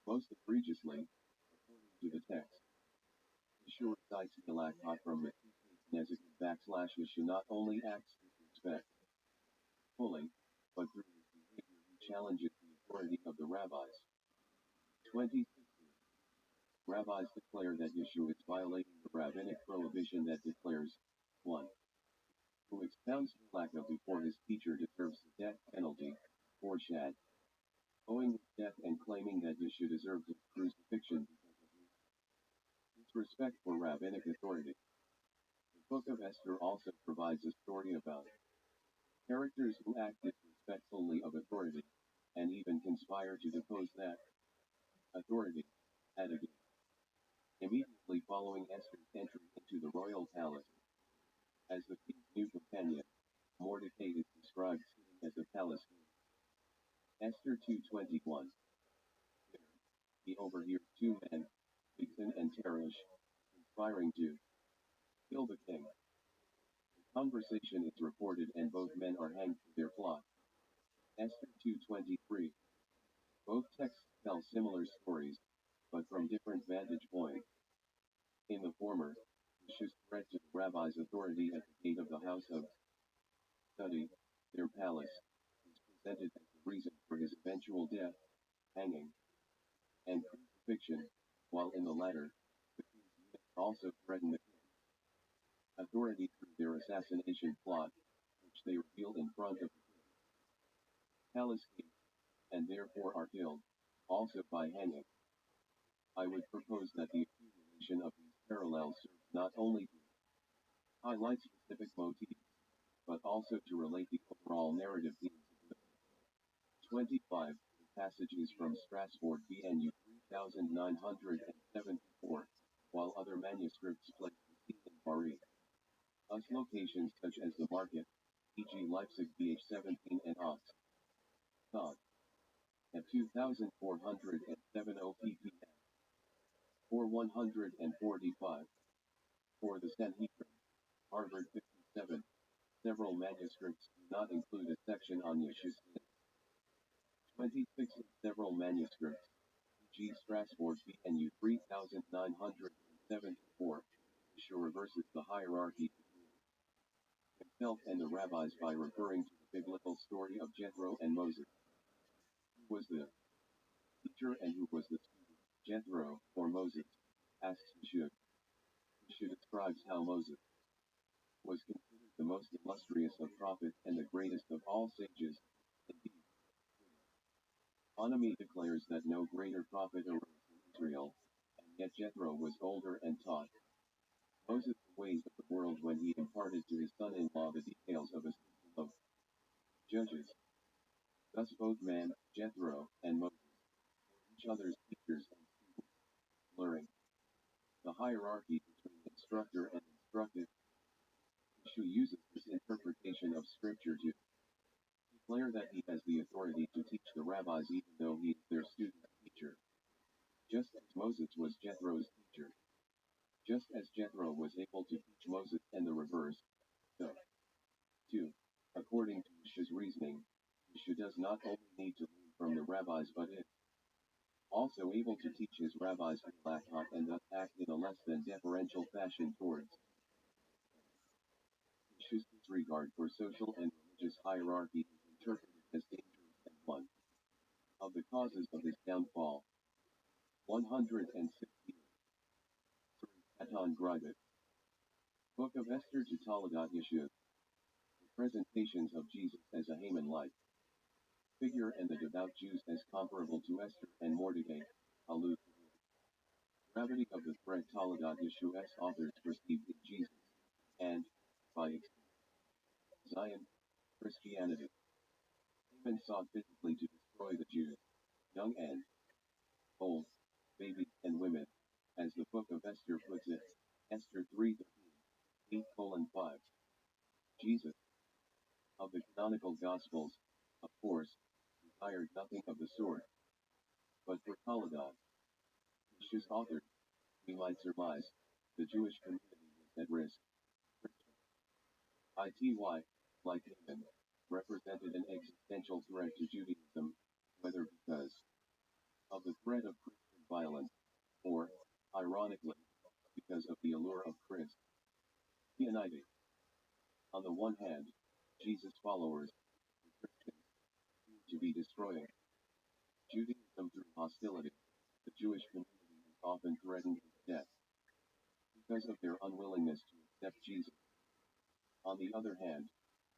Most egregiously, according to the text, Yeshua recites Galakot from Nezik Yeshua not only acts with respect, fully, but through his behavior he challenges the authority of the rabbis. 26. Rabbis declare that Yeshua is violating the rabbinic prohibition that declares, 1. Who expounds Galakot before his teacher deserves the death penalty, or shad, owing his death and claiming that Yeshua deserved his crucifixion because of his disrespect for rabbinic authority. The Book of Esther also provides a story about characters who act disrespectfully of authority, and even conspire to depose that authority at a gate. Immediately following Esther's entry into the royal palace, as the king's new companion, Mordecai is described sitting at the palace gate. Esther 2:21. There, he overhears two men, Bigthan and Teresh, conspiring to kill the king. The conversation is reported and both men are hanged for their plot. Esther 2:23. Both texts tell similar stories, but from different vantage points. In the former, Yeshua's threat to the rabbi's authority at the gate of the house of study, their palace, is presented as the reason for his eventual death, hanging, and crucifixion, while in the latter, the king's eunuchs also threaten the king's authority through their assassination plot, which they reveal in front of the king's palace gate, and therefore are killed, also by hanging. I would propose that the accumulation of these parallels serves not only to highlight specific motifs, but also to relate the overall narrative themes of the book. 25. The passages from Strasbourg BNU 3974, while other manuscripts place the scene in Paris. Thus locations such as the market, e.g. Leipzig BH17 and Ox. Todd. At 2407 OPPN. 4145. For the Sanhedrin, Harvard 57. Several manuscripts do not include a section on Yeshua's sins. 26. Several manuscripts, e.g. Strasbourg BNU 3974, Yeshua reverses the hierarchy between himself and the rabbis by referring to the biblical story of Jethro and Moses. Who was the teacher and who was the student? Jethro, or Moses, asks Yeshua. Yeshua describes how Moses was considered the most illustrious of prophets and the greatest of all sages. Indeed, Anami declares that no greater prophet arose in Israel, and yet Jethro was older and taught Moses the ways of the world when he imparted to his son-in-law the details of a system of judges. Thus both man, Jethro, and Moses were each other's teachers and students, blurring the hierarchy between instructor and instructed. Yeshua uses this interpretation of Scripture to declare that he has the authority to teach the rabbis even though he is their student teacher. Just as Moses was Jethro's teacher. Just as Jethro was able to teach Moses and the reverse, so, too, according to Yeshua's reasoning, Yeshua does not only need to learn from the rabbis but is also able to teach his rabbis halakha and thus act in a less than deferential fashion towards Yeshua's disregard for social and religious hierarchy is interpreted as dangerous and one of the causes of his downfall. 160. Aton Gribet. Book of Esther to Taladat Yeshua. The presentations of Jesus as a Haman-like figure and the devout Jews as comparable to Esther and Mordecai allude to the gravity of the threat Taladat Yeshua's authors perceived in Jesus, and, by extension, Zion, Christianity. Haman sought physically to destroy the Jews, young and old, babies and women, as the book of Esther puts it, Esther 3:13, 8:5. Jesus, of the canonical Gospels, of course, desired nothing of the sort. But for Taladat, Yeshua's authors, we might surmise, the Jewish community was at risk. Ity, like Haman, represented an existential threat to Judaism, whether because of the threat of Christian violence, or, ironically, because of the allure of Christianity. On the one hand, Jesus' followers, the Christians, seem to be destroying Judaism through hostility. The Jewish community is often threatened with death because of their unwillingness to accept Jesus. On the other hand,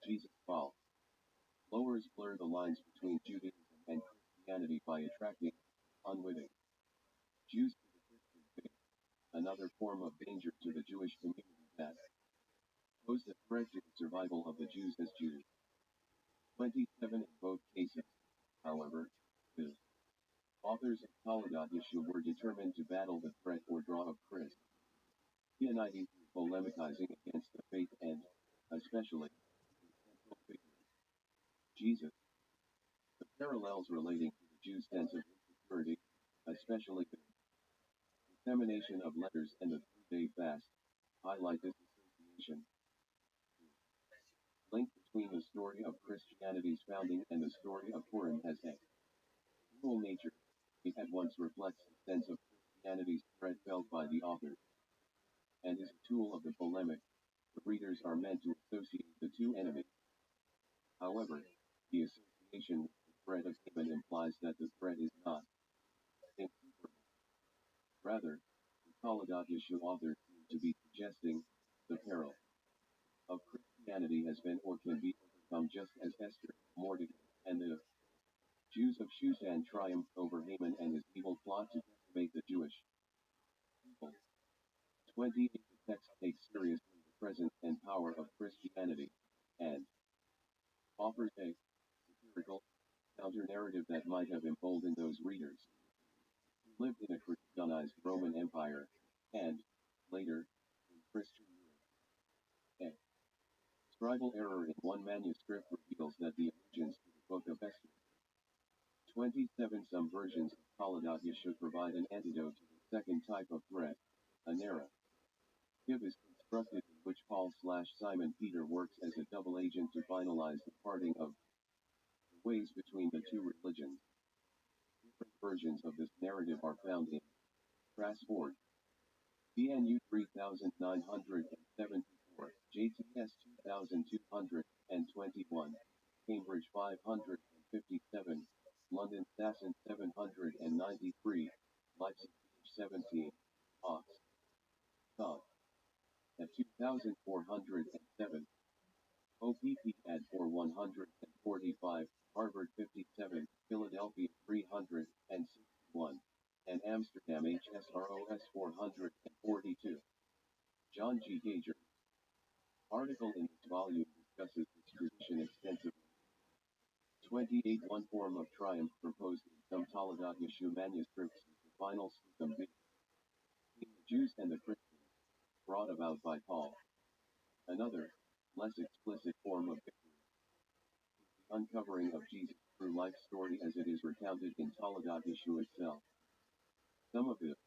Jesus' followers blur the lines between Judaism and Christianity by attracting unwitting Jews to the Christian faith, another form of danger to the Jewish community that posed a threat to the survival of the Jews as Jews. 27 In both cases, however, the authors of Taladat Yeshua were determined to battle the threat or draw of Christianity through polemicizing against the faith and, especially, the central figure, Jesus. The parallels relating to the Jews' sense of insecurity, especially the dissemination of letters and the three-day fast, highlight this association. The link between the story of Christianity's founding and the story of Purim has a dual nature. It at once reflects the sense of Christianity's threat felt by the authors, and is a tool of the polemic. The readers are meant to associate the two enemies. However, the association with the threat of Haman implies that the threat is not insuperable. Rather, the Taladat Yeshua authors seem to be suggesting the peril of Christianity has been or can be overcome just as Esther, Mordecai, and the Jews of Shushan triumphed over Haman and his evil plot to decimate the Jewish people. 28 The text takes seriously the presence and power of Christianity, and offers a satirical counter-narrative that might have emboldened those readers who lived in a Christianized Roman Empire, and, later, in Christian Europe. A scribal error in one manuscript reveals that the allusions to the book of Esther 27 Some versions of Taladat Yeshua provide an antidote to the second type of threat, a narrative is constructed in which Paul/Simon Peter works as a double agent to finalize the parting of the ways between the two religions. Different versions of this narrative are found in Strasbourg, BNU 3974, JTS 2221, Cambridge 557, London Sasson 793, Leipzig 17, Ox. Todd. At 2407, OPP at 4145, Harvard 57, Philadelphia 361, and Amsterdam HSROS 442. John G. Gager. Article in this volume discusses this tradition extensively. 28 48. One form of triumph proposed in some Taladat Yeshu manuscripts is the final schism between the Jews and the Christians, brought about by Paul. Another, less explicit form of victory is the uncovering of Jesus' true life story as it is recounted in Taladat Yeshu itself. Some of this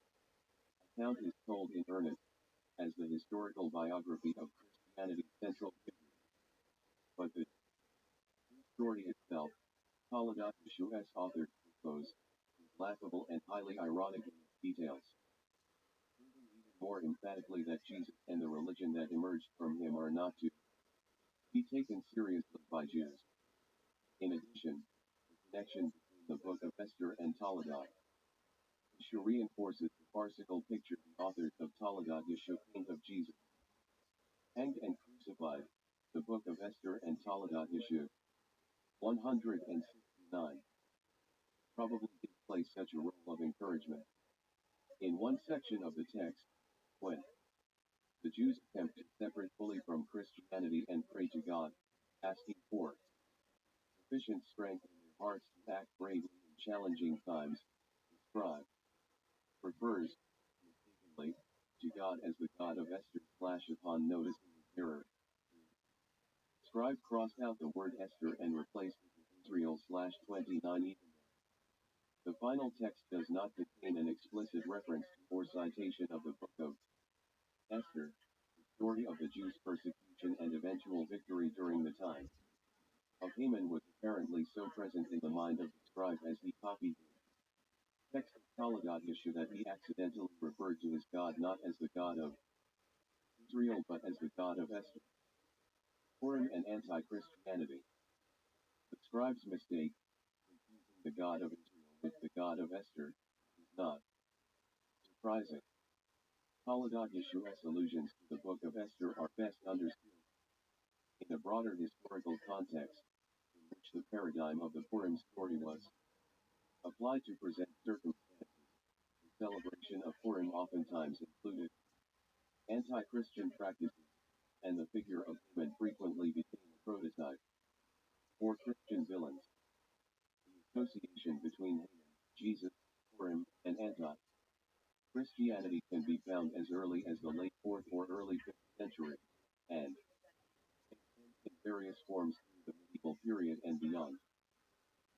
account is told in earnest as the historical biography of Christianity's central figure, but the story itself, Taladat Yeshu's author proposed, is laughable and highly ironic in its details, proving even more emphatically that Jesus and the religion that emerged from him are not to be taken seriously by Jews. In addition, the connection between the Book of Esther and Taladat Yeshu reinforces the farcical picture the authors of Taladat Yeshu paint of Jesus, hanged and crucified. The Book of Esther and Taladat Yeshu 169 probably displays such a role of encouragement. In one section of the text, when the Jews attempt to separate fully from Christianity and pray to God, asking for sufficient strength in their hearts to act bravely in challenging times, the scribe refers, mistakenly, to God as the God of Esther upon noticing his error. The scribe crossed out the word Esther and replaced it with Israel 29 even. The final text does not contain an explicit reference to or citation of the Book of Esther, the story of the Jews' persecution and eventual victory during the time of Haman was apparently so present in the mind of the scribe as he copied the text of Taladat Yeshu that he accidentally referred to his God not as the God of Israel but as the God of Esther, Purim and anti-Christianity. The scribe's mistake, confusing the God of Israel with the God of Esther, is not surprising. Taladat Yeshu's allusions to the Book of Esther are best understood in a broader historical context, in which the paradigm of the Purim story was applied to present circumstances. The celebration of Purim oftentimes included anti-Christian practices, and the figure of Haman frequently became a prototype for Christian villains. The association between Haman, Jesus, Purim, and anti-Christianity can be found as early as the late 4th or early 5th century, and in various forms through the medieval period and beyond.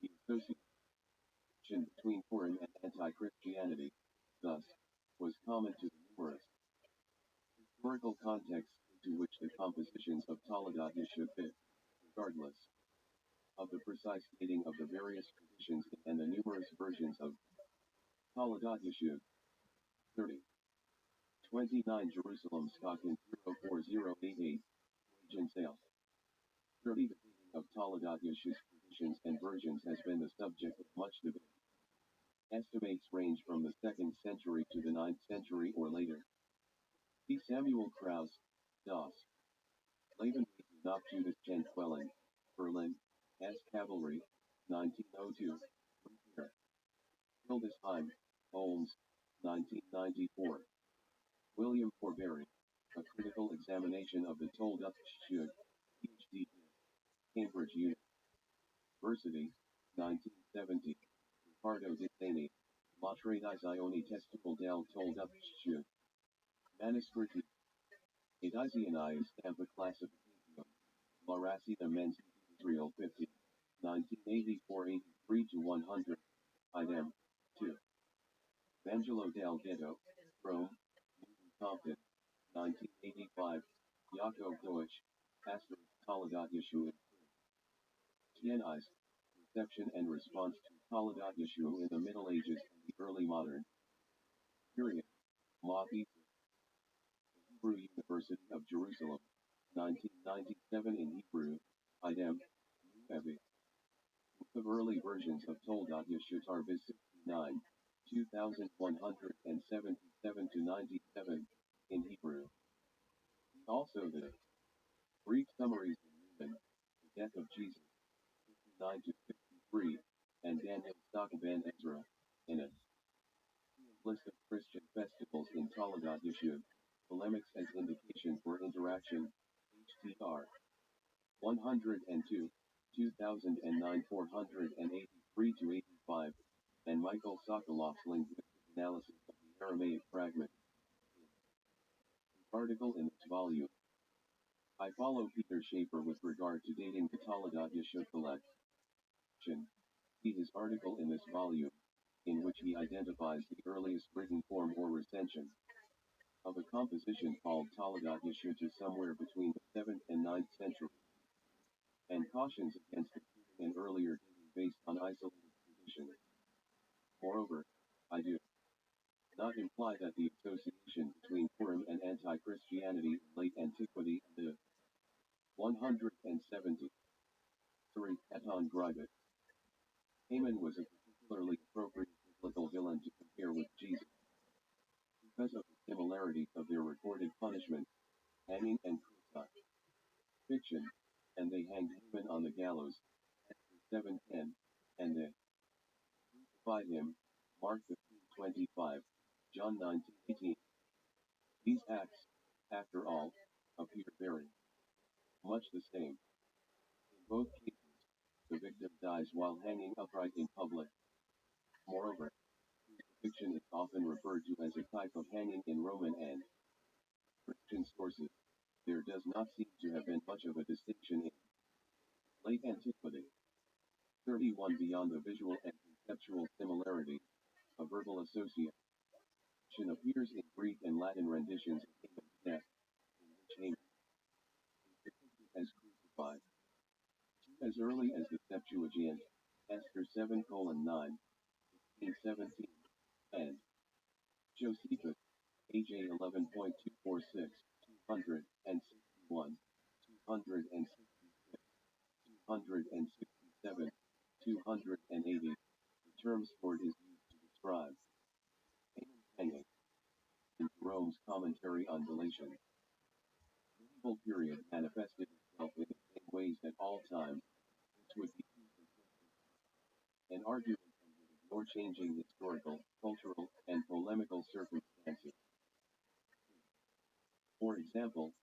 The association between Purim and anti-Christianity, thus, was common to the numerous historical contexts into which the compositions of Taladat Yeshu fit, regardless of the precise dating of the various traditions and the numerous versions of Taladat Yeshu. 30. 29 Jerusalem Skokin 04088, Wage and Sale. 30. The dating of Taladat Yeshu's traditions and versions has been the subject of much debate. Estimates range from the 2nd century to the 9th century or later. See Samuel Krauss, Das Leben nach Judas Quellen, Berlin, S. Cavalry, 1902. Repair. Hildesheim, Holmes, 1994. William Forberry, A Critical Examination of the Talmud, PhD, Cambridge University, 1970. Ricardo Di Sani, La Tradizione Testicle del Talmud, Manuscritti, Edizioni Stampa Classification, La Racina Men's Israel 50, 1984 83 to 100, Idem, 2. Vangelo del Ghetto, Rome, Newton Compton, 1985, Jakob Deutsch, Pastor of Taladat Yeshu. TNI's Reception and Response to Taladat Yeshu in the Middle Ages and the Early Modern Period, Ma Hebrew University of Jerusalem, 1997 in Hebrew, Idem, New of early versions of Talmud Yeshu Tarvis 69, 2177 to 97, in Hebrew. Also the Greek summaries in Newman, The Death of Jesus, 59 to 63, and Daniel Stock Ben Ezra, in a list of Christian festivals in Taladat Yeshu, polemics as indication for interaction, HTR 102. 2009 483 to 85, and Michael Sokoloff's linguistic analysis of the Aramaic fragment. Article in this volume. I follow Peter Schaefer with regard to dating the Taladat Yeshua collection. See his article in this volume, in which he identifies the earliest written form or recension of a composition called Taladat Yeshua to somewhere between the 7th and 9th century, and cautions against including an earlier dating based on isolated traditions. Moreover, I do not imply that the association between Purim and anti-Christianity in late antiquity and the 173 Katon Gribet. Haman was a particularly appropriate biblical villain to compare with Jesus, because of the similarities of their recorded punishment, hanging and crucifixion, and they hanged Haman on the gallows, 7:10, and they crucified him, Mark 15:25, John 19:18. These acts, after all, appear very much the same. In both cases, the victim dies while hanging upright in public. Moreover, crucifixion is often referred to as a type of hanging in Roman and Christian sources. There does not seem to have been much of a distinction in late antiquity. 31 Beyond the visual and conceptual similarity, a verbal association appears in Greek and Latin renditions of Haman's death, in which Haman is depicted as crucified. As early as the Septuagint, Esther 7:9, 1617, and Josephus, AJ 11.246, 261, 266, 267, 280, the term sword is used to describe Haman's hanging. In Jerome's commentary on Galatians, the medieval period manifested itself in the same ways at all times. This would be an argument that would ignore changing historical, cultural, and polemical circumstances. For example,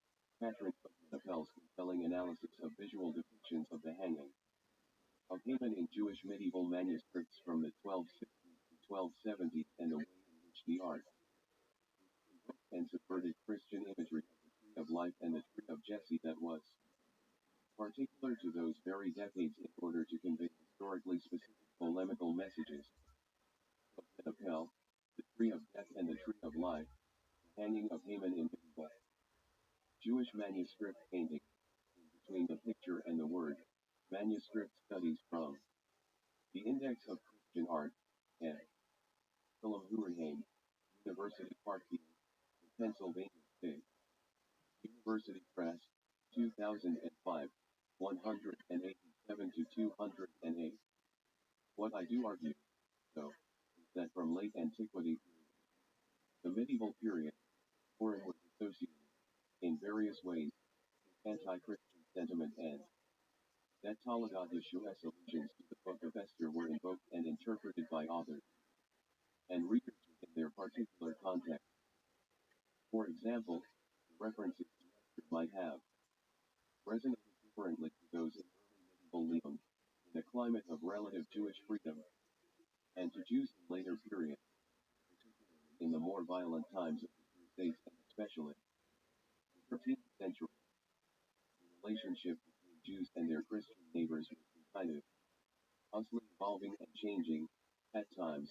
Catherine Appel's compelling analysis of visual depictions of the hanging of Haman in Jewish medieval manuscripts from the 1260s to 1270s and the way in which the art and subverted Christian imagery of the tree of life and the tree of Jesse that was particular to those very decades in order to convey historically specific polemical messages. Appel, the tree of death and the tree of life, the hanging of Haman in medieval Jewish manuscript painting, between the picture and the word, manuscript studies from the Index of Christian Art, and Philip Hurricane, University Parkfield, Pennsylvania State University Press, 2005, 187 to 208. What I do argue, though, is that from late antiquity to the medieval period, Purim was associated, in various ways, with anti-Christian sentiment and that Taladat Yeshua's allusions to the Book of Esther were invoked and interpreted by authors and readers in their particular context. For example, references to Esther might have resonated differently to those in early medieval Lyon, in a climate of relative Jewish freedom, and to Jews in later periods, particularly in the more violent times of the Crusades and especially the 13th century. The relationship between Jews and their Christian neighbors was continuously evolving and changing. At times,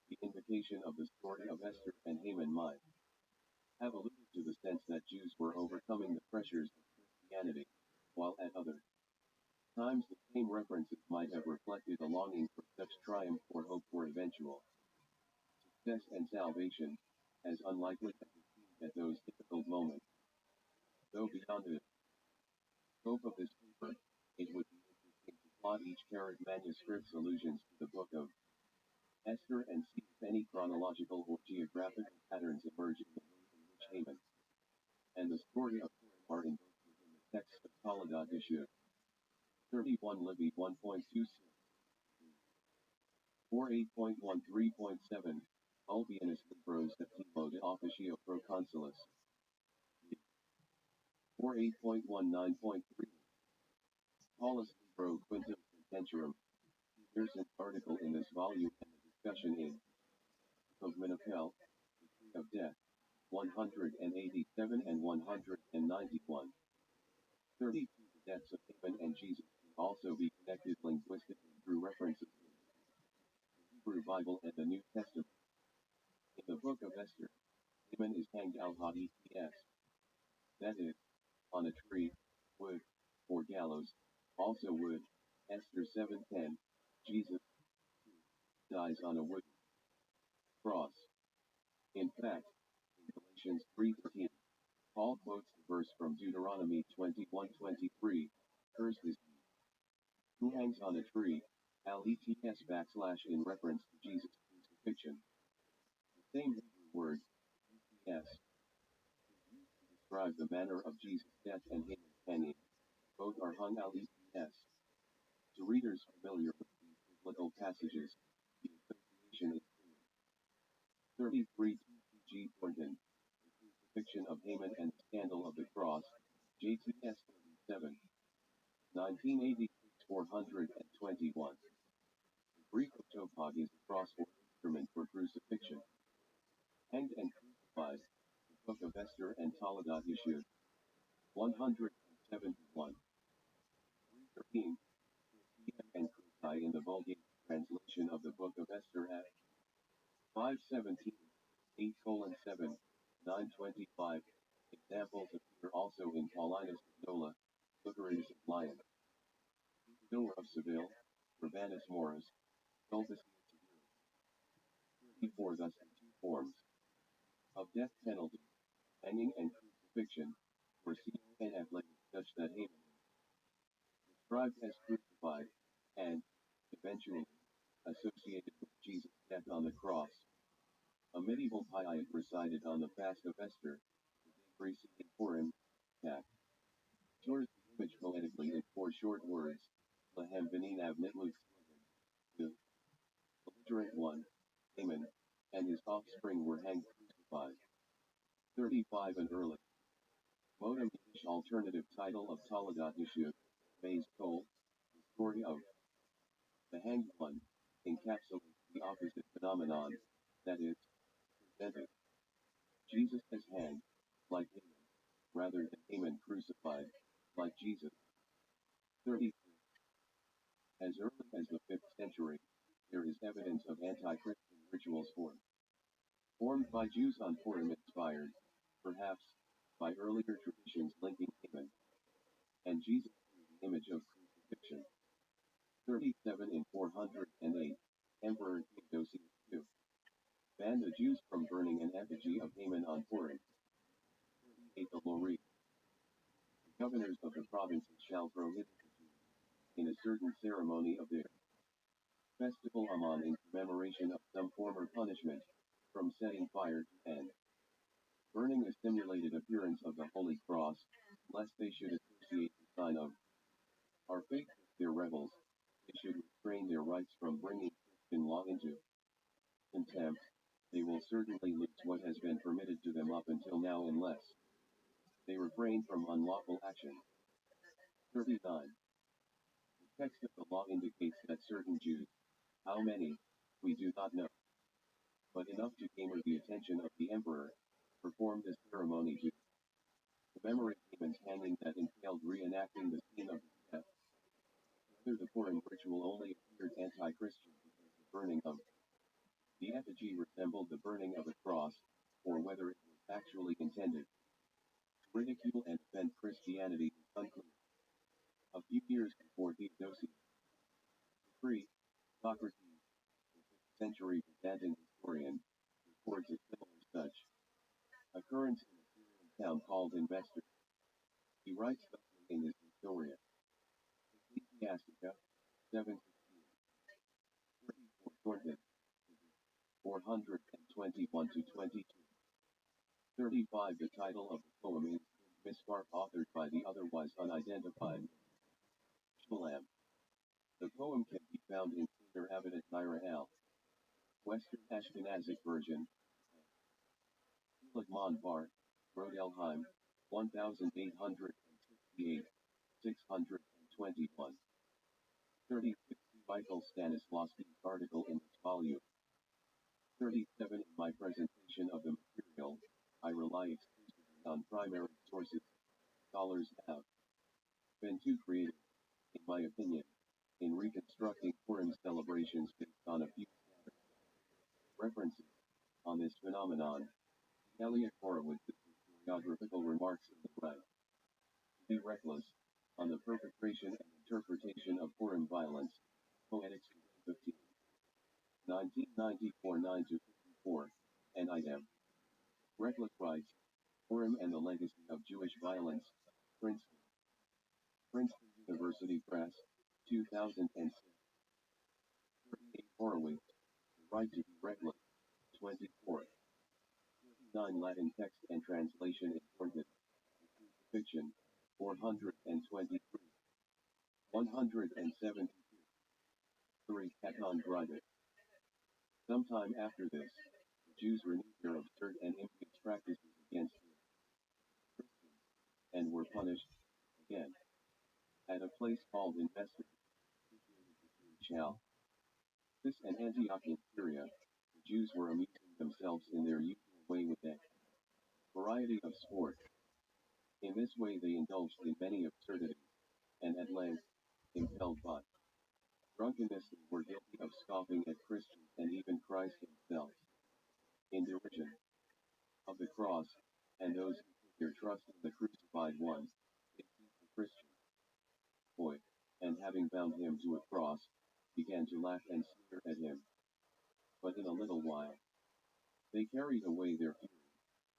the invocation of the story of Esther and Haman might have alluded to the sense that Jews were overcoming the pressures of Christianity, while at other times the same references might have reflected a longing for such triumph or hope for eventual success and salvation, as unlikely as it seemed at those difficult moments. Though beyond the scope of this paper, it would be interesting to plot each Karaite manuscript's allusions to the book of Esther and see if any chronological or geographical patterns emerge in the way in which Haman and the story of Purim are invoked within the text of Taladat Yeshua. 31 Libby 1.26 48.13.7 Ulbianus Libros Activo de Officio Pro Consulis 48.19.3 Paulus Pro Quintum Sententiarum. Pearson's article in this volume and the discussion in of Minokel, The Tree of Death, 187 and 191. 32. The deaths of Haman and Jesus can also be connected linguistically through references to the Hebrew Bible and the New Testament. In the book of Esther, Haman is hanged al-Hades, that is, on a tree, wood, or gallows, also wood. Esther 7:10, Jesus dies on a wooden cross. In fact, in Galatians 3:13, Paul quotes the verse from Deuteronomy 21:23, cursed is he who hangs on a tree, LETS in reference to Jesus' crucifixion. The same Hebrew word, ETS, is used to describe the manner of Jesus' death and Haman's hanging. Both are hung LETS. To readers familiar with these biblical passages, the association is clear. 33. T.G. Thornton, The Crucifixion of Haman and the Scandal of the Cross, JTS 37. 1986 421. The Greek topog is a cross or instrument for crucifixion. Hanged and crucified, the Book of Esther and Toledat Yeshua, 171. 313. And Christi in the Vulgate translation of the Book of Esther at 517, 8:7, 925. Examples appear also in Paulinus of Nola, Bookerius of Lyon, Isidore of Seville, Urbanus Morus, Stultus of 34. Thus the two forms of death penalty, hanging and crucifixion, were seen and later such that Haman described as crucified, and, eventually, associated with Jesus' death on the cross. A medieval piet recited on the fast of Esther, the day preceding Purim, Cap. Stores the image poetically in 4 short words, Lahem Beninav Nitluch the belligerent one, Haman, and his offspring were hanged crucified. 35. An early modem alternative title of Toledat Yeshua, Maze Cole, the story of the hanged one, encapsulates the opposite phenomenon, that is, presented Jesus as hanged, like Haman, rather than Haman crucified, like Jesus. 33. As early as the 5th century, there is evidence of anti-Christian rituals formed by Jews on Purim inspired, perhaps, by earlier traditions linking Haman and Jesus to the image of crucifixion. 37. In 408, Emperor Theodosius II banned the Jews from burning an effigy of Haman on Purim. 38. The law reads, the governors of the provinces shall prohibit the Jews, in a certain ceremony of their festival Ammon in commemoration of some former punishment, from setting fire to and burning a simulated appearance of the Holy Cross, lest they should associate the sign of our faith with their revels. They should restrain their rights from bringing Christian law into contempt. They will certainly lose what has been permitted to them up until now unless they refrain from unlawful action. 39. The text of the law indicates that certain Jews, how many, we do not know, but enough to garner the attention of the emperor, performed a ceremony to commemorate Haman's hanging that entailed reenacting the scene of his death. Whether the Purim ritual only appeared anti-Christian because the burning of the effigy resembled the burning of a cross, or whether it was actually intended to ridicule and offend Christianity is unclear. A few years before Theodosius III, Socrates, the 5th century Byzantine historian, records a similar such occurrence in a Syrian town called Investor. He writes thusly in his Historia. Ecclesiastica, 7:16. 34. Thornton, 421 to 22. 35. The title of the poem is Misbar, authored by the otherwise unidentified Shulam. The poem can be found in Seder Avidat Naira Al, Western Ashkenazic version, Lagman Bar, Rodelheim, 1868, 621. 36. Michael Stanislavski's article in this volume. 37. In my presentation of the material, I rely exclusively on primary sources. Scholars have been too creative, in my opinion, in reconstructing Purim celebrations based on a few references on this phenomenon. Elliot Horowitz's historiographical remarks in the right to be reckless on the perpetration and interpretation of Purim violence. Poetics 15. 1994 9-54, NIM. Reckless writes, Purim and the Legacy of Jewish Violence, Princeton. Princeton University Press, 2006. 38. Horowitz, The Right to be Reckless, 24. 9. Latin text and translation imported. Fiction, 423. 172. 3. Katon Dryden. Sometime after this, the Jews renewed their absurd and impious practices against Christians, and were punished, again, at a place called Investor, Shal. This and Antioch in Syria, the Jews were amusing themselves in their usual way with a variety of sport. In this way they indulged in many absurdities, and at length, impelled by drunkenness, they were guilty of scoffing at Christians and even Christ himself. In derision of the cross, and those who put their trust in the crucified one, they seized the Christian boy, and having bound him to a cross, began to laugh and sneer at him. But in a little while, they carried away their fury,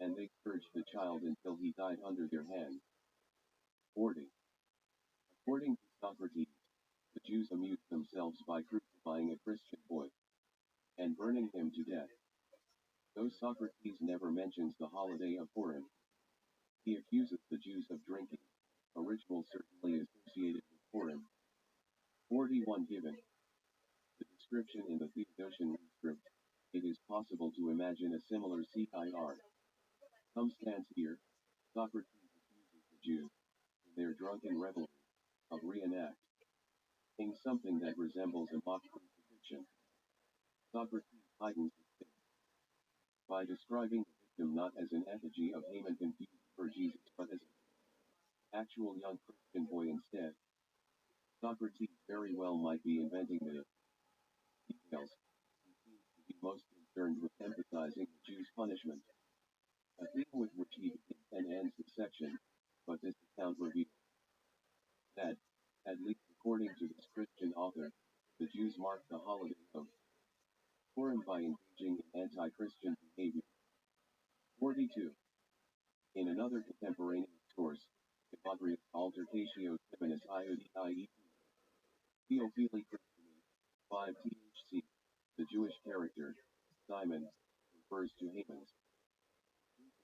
and they scourged the child until he died under their hand. 40. According to Socrates, the Jews amused themselves by crucifying a Christian boy, and burning him to death. Though Socrates never mentions the holiday of Purim, he accuses the Jews of drinking, a ritual certainly associated with Purim. 41. Given the description in the Theodosian rescript, it is possible to imagine a similar CIR. Some stands here, Socrates accuses the Jews, in their drunken revelry, of reenacting something that resembles a mock crucifixion. Socrates heightens his sin by describing the victim not as an effigy of Haman confused for Jesus but as an actual young Christian boy instead. Socrates very well might be inventing the details. He seems to be most concerned with emphasizing the Jews' punishment, a theme with which he begins and ends the section, but this account reveals that, at least according to this Christian author, the Jews marked the holiday of Purim by engaging in anti-Christian behavior. 42. In another contemporaneous source, Hippodrius Altertatio Seminis Iodii Theophili Christiani, 5 THC, the Jewish character, Simon, refers to Haman's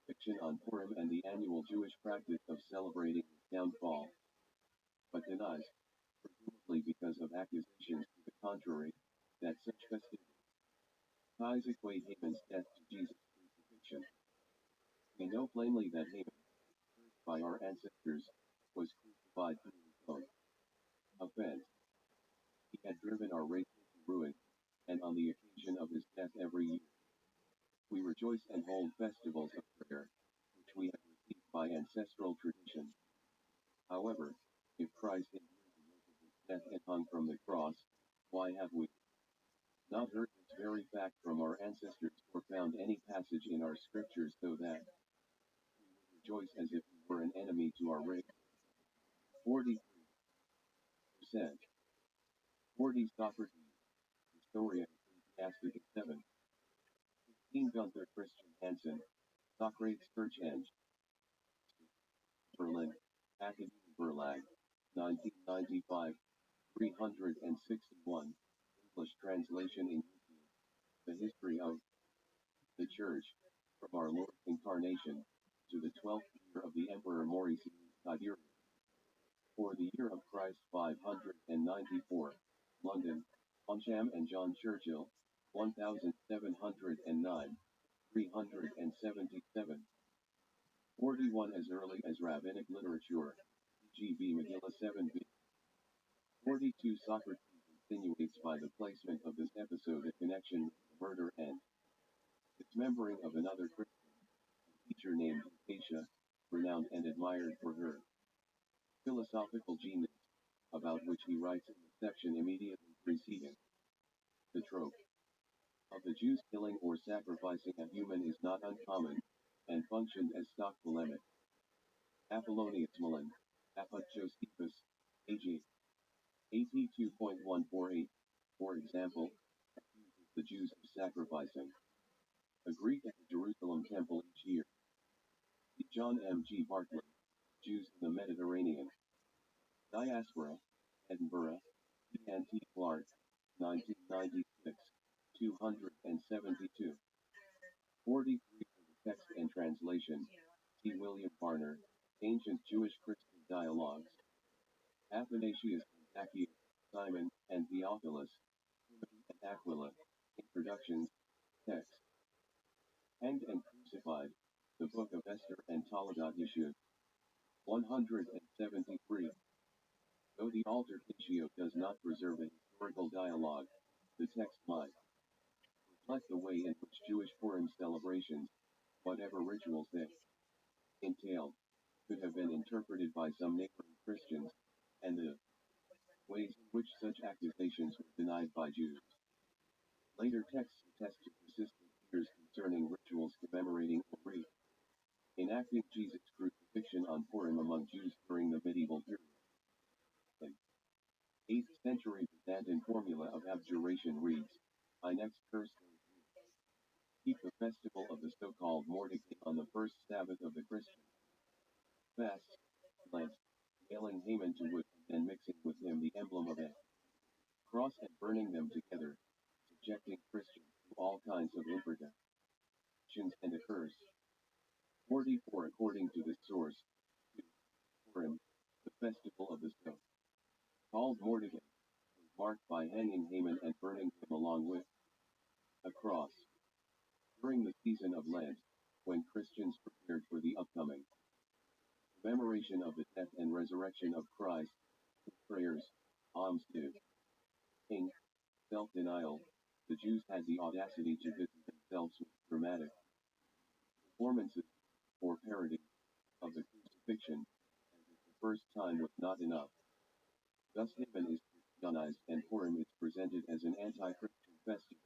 fiction on Purim and the annual Jewish practice of celebrating his downfall, but denies, presumably because of accusations to the contrary, that such festivities equate Haman's death to Jesus' crucifixion. We know plainly that Haman, cursed by our ancestors, was crucified through his own offense. He had driven our race into ruin, and on the occasion of his death every year, we rejoice and hold festivals of prayer, which we have received by ancestral tradition. However, if Christ endured the yoke of his death and hung from the cross, why have we not heard this very fact from our ancestors or found any passage in our scriptures so that we would rejoice as if we were an enemy to our race? 43%. 40. Socrates, Historia Ecclesiastica 7. 16. Gunther Christian Hansen, Socrates Search Eng. Berlin, Academie Verlag, 1995, 361. English translation in YouTube. The History of the Church, from our Lord's Incarnation, to the 12th year of the Emperor Maurice Tiberius. For the year of Christ 594, London, Bonsham and John Churchill, 1709, 377. 41. As early as rabbinic literature, G.B. Megillah 7b. 42. Socrates insinuates by the placement of this episode a connection with the murder and dismembering of another Christian, a teacher named Acacia, renowned and admired for her philosophical genius, about which he writes in the section immediately preceding. The trope of the Jews killing or sacrificing a human is not uncommon, and functioned as stock polemic. Apollonius Milan, Apud Josephus, AG 82.148, for example, accuses the Jews of sacrificing a Greek at the Jerusalem temple each year. John M. G. Bartlett, Jews in the Mediterranean Diaspora, Edinburgh, E.N.T. Clark, 1996, 272. 43 for the text and translation, T. William Barner, Ancient Jewish-Christian Dialogues. Athanasius, Zacchaeus, Simon, and Theophilus, Timothy and Aquila, Introductions, Text. Hanged and Crucified, the Book of Esther and Toledat Yeshua. 173. Though the Alter Issue does not preserve a historical dialogue, the text might reflect the way in which Jewish Purim celebrations, whatever rituals they entailed, could have been interpreted by some neighboring Christians, and the ways in which such accusations were denied by Jews. Later texts attest to persistent fears concerning rituals commemorating or enacting Jesus' crucifixion on Purim among Jews during the medieval period. The 8th century Byzantine formula of abjuration reads, I next curse those who keep the festival of the so-called Mordecai on the first Sabbath of the Christian fast, Lent, nailing Haman to wood and mixing with him the emblem of a cross and burning them together, subjecting Christians to all kinds of imprecations and a curse. 44 According to this source, Purim, the festival of the so-called Mordecai, was marked by hanging Haman and burning him along with a cross. During the season of Lent, when Christians prepared for the upcoming commemoration of the death and resurrection of Christ, with prayers, almsgiving, self-denial, the Jews had the audacity to busy themselves with dramatic performances or parody of the crucifixion, as if the first time was not enough. Thus Haman is Christianized and Purim is presented as an anti-Christian festival,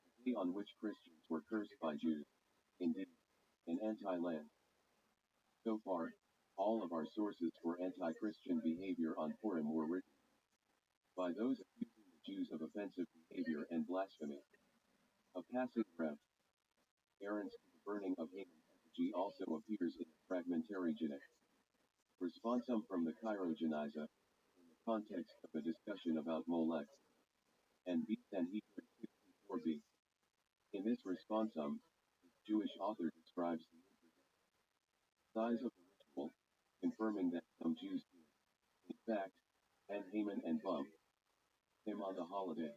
a day on which Christians were cursed by Jews, indeed, an anti-land. So far, all of our sources for anti-Christian behavior on Purim were written by those accusing the Jews of offensive behavior and blasphemy. A passing ref. Aaron's burning of Haman effigy also appears in the fragmentary Genetic responsum from the Cairo Geniza, in the context of a discussion about Molech and B. Sanhedrin 64b. In this responsum, the Jewish author describes the size of the ritual, confirming that some Jews do, in fact, hang Haman and bump him on the holiday.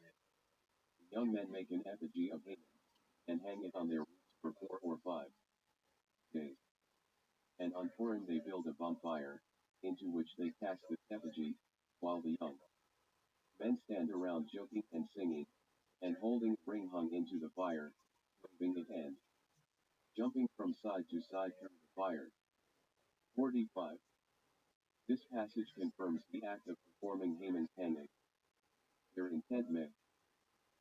The young men make an effigy of Haman and hang it on their roofs for 4 or 5 days. And on Purim they build a bonfire, into which they cast the effigy, while the young men stand around joking and singing, and holding the ring hung into the fire, waving it and jumping from side to side through the fire. 45. This passage confirms the act of performing Haman's hanging. Their intent may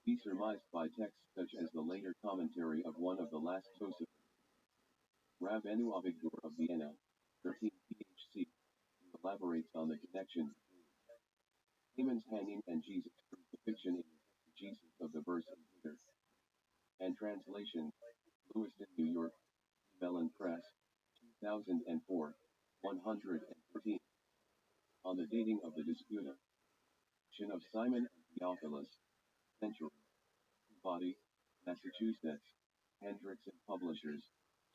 be surmised by texts such as the later commentary of one of the last Tosafot, Rabbenu Avigdor of Vienna, 13 PHC, who elaborates on the connection between Haman's hanging and Jesus' crucifixion in the exegesis of the verse in Peter. And translation, Lewiston, New York, Mellon Press, 2004, 113. On the dating of the disputation of Simon and Theophilus, Century, Body, Massachusetts, Hendricks and Publishers,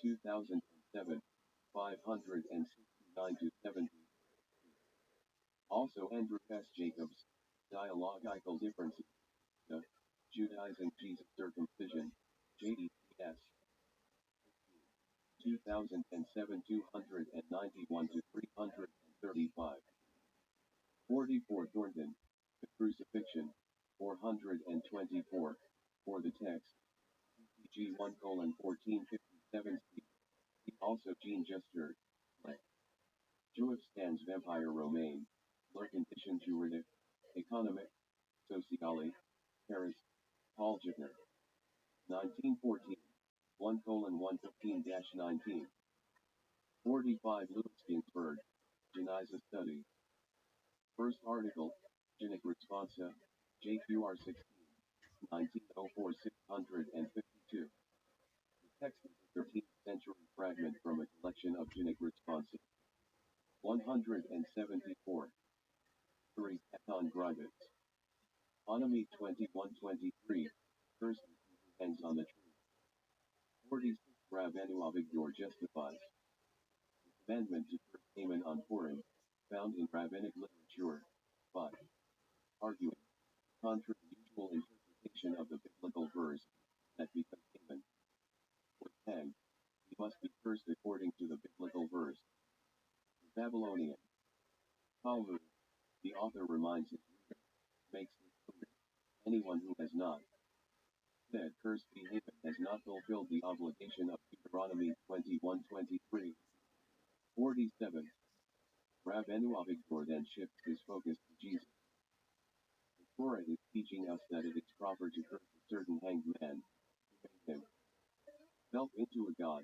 2007, 569-70. Also Andrew S. Jacobs, Dialogical Differences, Judaizing Jesus Circumcision, JDCS, 2007, 291-335. 44 Thornton, The crucifixion, 424. For the text, G 1:1457 C. Also Jean Juster, like Joab stands vampire Romain, le condition juridique, économique, sociale, Paris, Paul Jitner. 1914, 1:115-19. 45 Louis Ginsburg, Genisa Study. First article, Genic Responsa, JQR 16, 1904 652. The text is a 13th century fragment from a collection of Genic Responsa. 174. 3. Caton Grivets. Anami 21:23. Person who hangs on the tree. 46. Rabbeinu Avigdor justifies the commandment to curse Haman on Purim, found in rabbinic literature. 5. Arguing, contra the usual interpretation of the biblical verse, that because Haman was hanged, he must be cursed according to the biblical verse. The Babylonian Talmud, the author reminds his reader, makes this clear. Anyone who has not said cursed be Haman has not fulfilled the obligation of Deuteronomy 21:23. 47. Rabbeinu Avigdor then shifts his focus to Jesus. The Torah is teaching us that it is proper to curse a certain hanged man, who made himself into a god,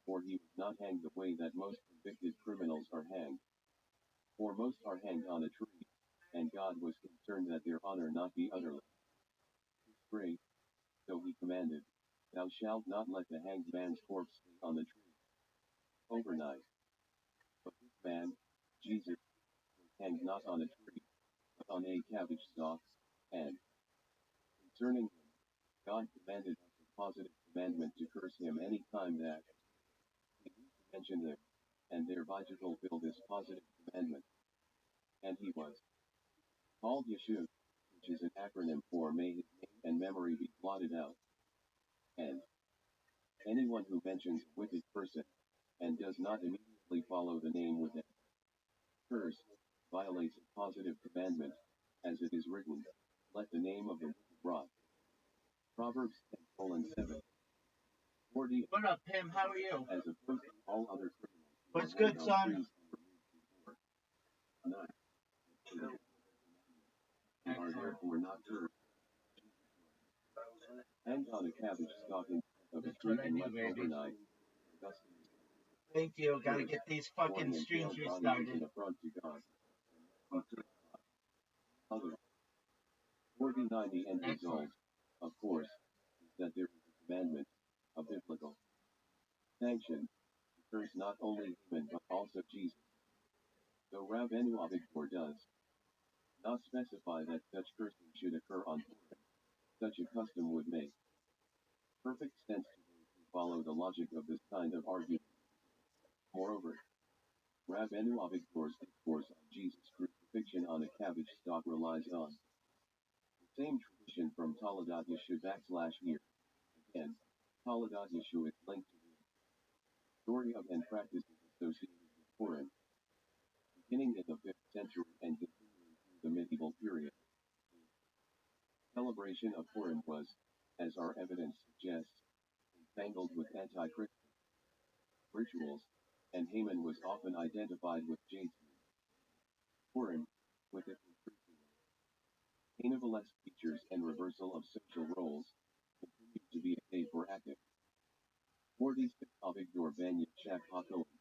for he was not hanged the way that most convicted criminals are hanged. For most are hanged on a tree, and God was concerned that their honor not be utterly disgraced, so he commanded, "Thou shalt not let the hanged man's corpse stay on the tree overnight." But this man, Jesus, was hanged not on a tree, but on a cabbage stalk, and concerning him, God commanded us a positive commandment to curse him any time that we need to mention them, and thereby to fulfill this positive commandment. And he was called Yeshua, which is an acronym for may his name and memory be blotted out. And anyone who mentions a wicked person, and does not immediately follow the name with a curse, violates a positive commandment, as it is written, "Let the name of the wicked rot." Proverbs 10:7. 40. What up, Pim? How are you? As opposed to all other criminals. What's good, son? 9. They are therefore not cursed. Hanged on a cabbage stalk in of a That's tree what I and do, left baby. overnight. Augustine Thank you. Gotta get these fucking streams restarted. An affront to God. Others. 49. The end result, of course, is that there is a commandment, a biblical sanction, to curse not only Haman but also Jesus. Though Rabbeinu Avigdor does not specify that such cursing should occur on Purim, such a custom would make perfect sense to those who follow the logic of this kind of argument. Moreover, Rabbeinu Avigdor's discourse on Jesus' crucifixion on a cabbage stalk relies on the same tradition from Taladat Yeshua /here. Again, Taladat Yeshua is linked to the story of and practices associated with Purim, beginning in the 5th century and continuing through the medieval period. The celebration of Purim was, as our evidence suggests, entangled with anti-Christian rituals, and Haman was often identified with Jason. Purim, with its increasingly carnivalesque features and reversal of social roles, continued to be a day for active. 46 Avigdor ben Yeshak HaKohen,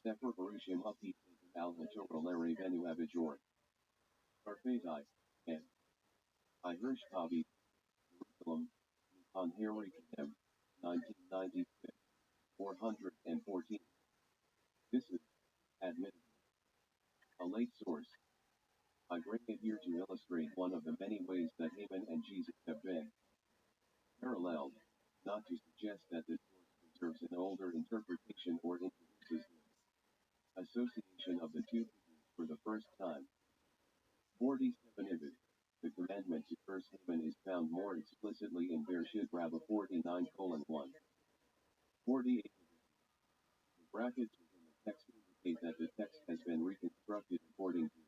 Sefer Barushim Upi al HaTorah Lere Venu Avigdor. Arphazai, and I Hirsch Tavi, Jerusalem, on Harry Kedem, 1996, 414. This is, admittedly, a late source. I bring it here to illustrate one of the many ways that Haman and Jesus have been paralleled, not to suggest that the source preserves an older interpretation or introduces the association of the two figures for the first time. 47 Ibid. The commandment to curse Haman is found more explicitly in Bereshit Rabbah 49:1. 48. The brackets within the text indicate that the text has been reconstructed according to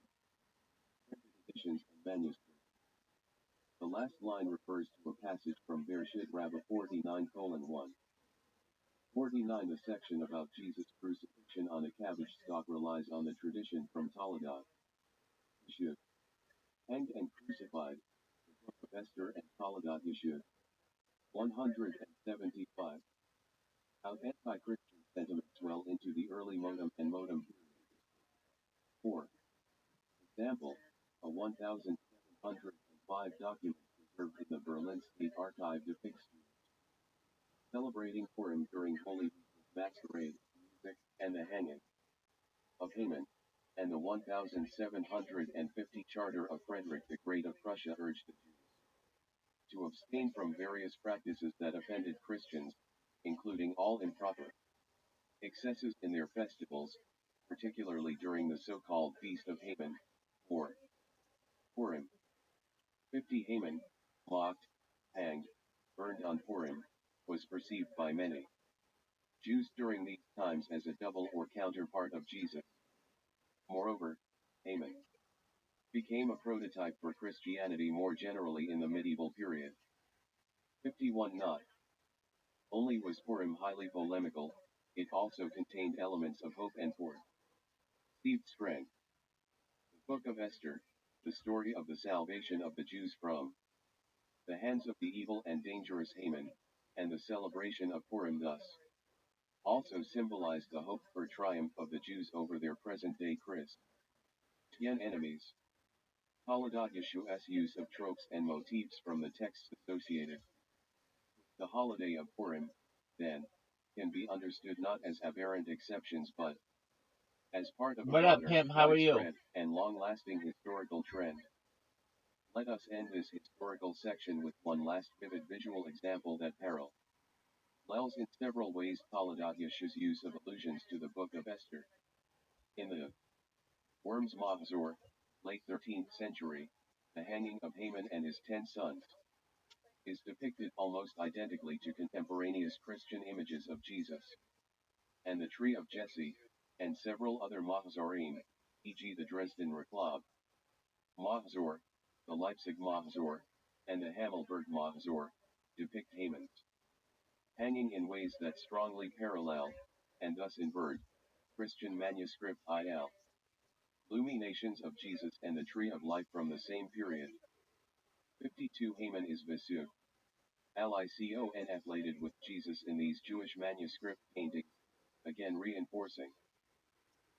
printed editions and manuscripts. The last line refers to a passage from Bereshit Rabbah 49:1. 49. The section about Jesus' crucifixion on a cabbage stalk relies on the tradition from Toledo. Yeshua, hanged and crucified, the Book of Esther and Toledo Yeshua. 175. How anti-Christian sentiments well into the early modem and modem periods. 4. Example, a 1705 document preserved in the Berlin State Archive depicts celebrating Purim during Holy Week with masquerade, music, and the hanging of Haman, and the 1750 charter of Frederick the Great of Prussia urged the Jews to abstain from various practices that offended Christians, including all improper excesses in their festivals, particularly during the so-called Feast of Haman, or Purim. 50. Haman, mocked, hanged, burned on Purim, was perceived by many Jews during these times as a double or counterpart of Jesus. Moreover, Haman became a prototype for Christianity more generally in the medieval period. 51. Not only was Purim highly polemical, it also contained elements of hope and perceived strength. The Book of Esther, the story of the salvation of the Jews from the hands of the evil and dangerous Haman, and the celebration of Purim thus also symbolized the hope for triumph of the Jews over their present-day Christian enemies. Toledo Yeshua's use of tropes and motifs from the texts associated with the holiday of Purim, then, can be understood not as aberrant exceptions but as part of a What up, broader, Pimp? How are you? widespread, and long-lasting historical trend. Let us end this historical section with one last vivid visual example that parallels in several ways Toledo Yeshua's use of allusions to the Book of Esther. In the Worms Mahzor, late 13th century, the hanging of Haman and his 10 sons is depicted almost identically to contemporaneous Christian images of Jesus and the tree of Jesse, and several other Mahzorim, e.g. the Dresden Reclab Mahzor, the Leipzig Mahzor, and the Hammelburg Mahzor, depict Haman's hanging in ways that strongly parallel, and thus invert, Christian manuscript il. Illuminations of Jesus and the Tree of Life from the same period. 52. Haman is Vesu. Liconflated with Jesus in these Jewish manuscript paintings, again reinforcing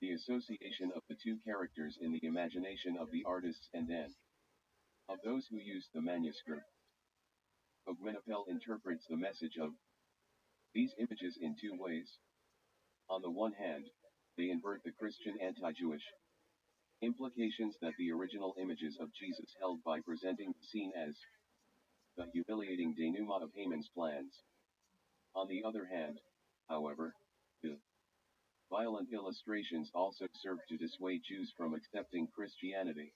the association of the two characters in the imagination of the artists and then of those who used the manuscript. Ogmenapel interprets the message of these images in two ways. On the one hand, they invert the Christian anti-Jewish implications that the original images of Jesus held by presenting the scene as the humiliating denouement of Haman's plans. On the other hand, however, the violent illustrations also serve to dissuade Jews from accepting Christianity.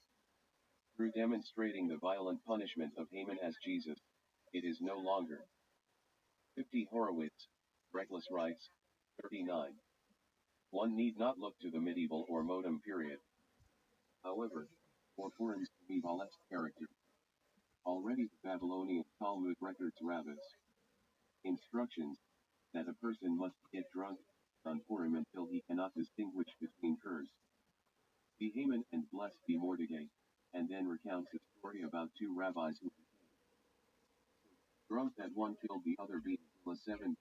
Through demonstrating the violent punishment of Haman as Jesus, it is no longer 50. Horowitz, Reckless writes, 39. One need not look to the medieval or modem period, however, for Purim's medievalesque character. Already the Babylonian Talmud records Rabbah's instructions that a person must get drunk on Purim until he cannot distinguish between cursed be Haman and blessed be Mordecai, and then recounts a story about two rabbis who became drunk that one killed the other being 7.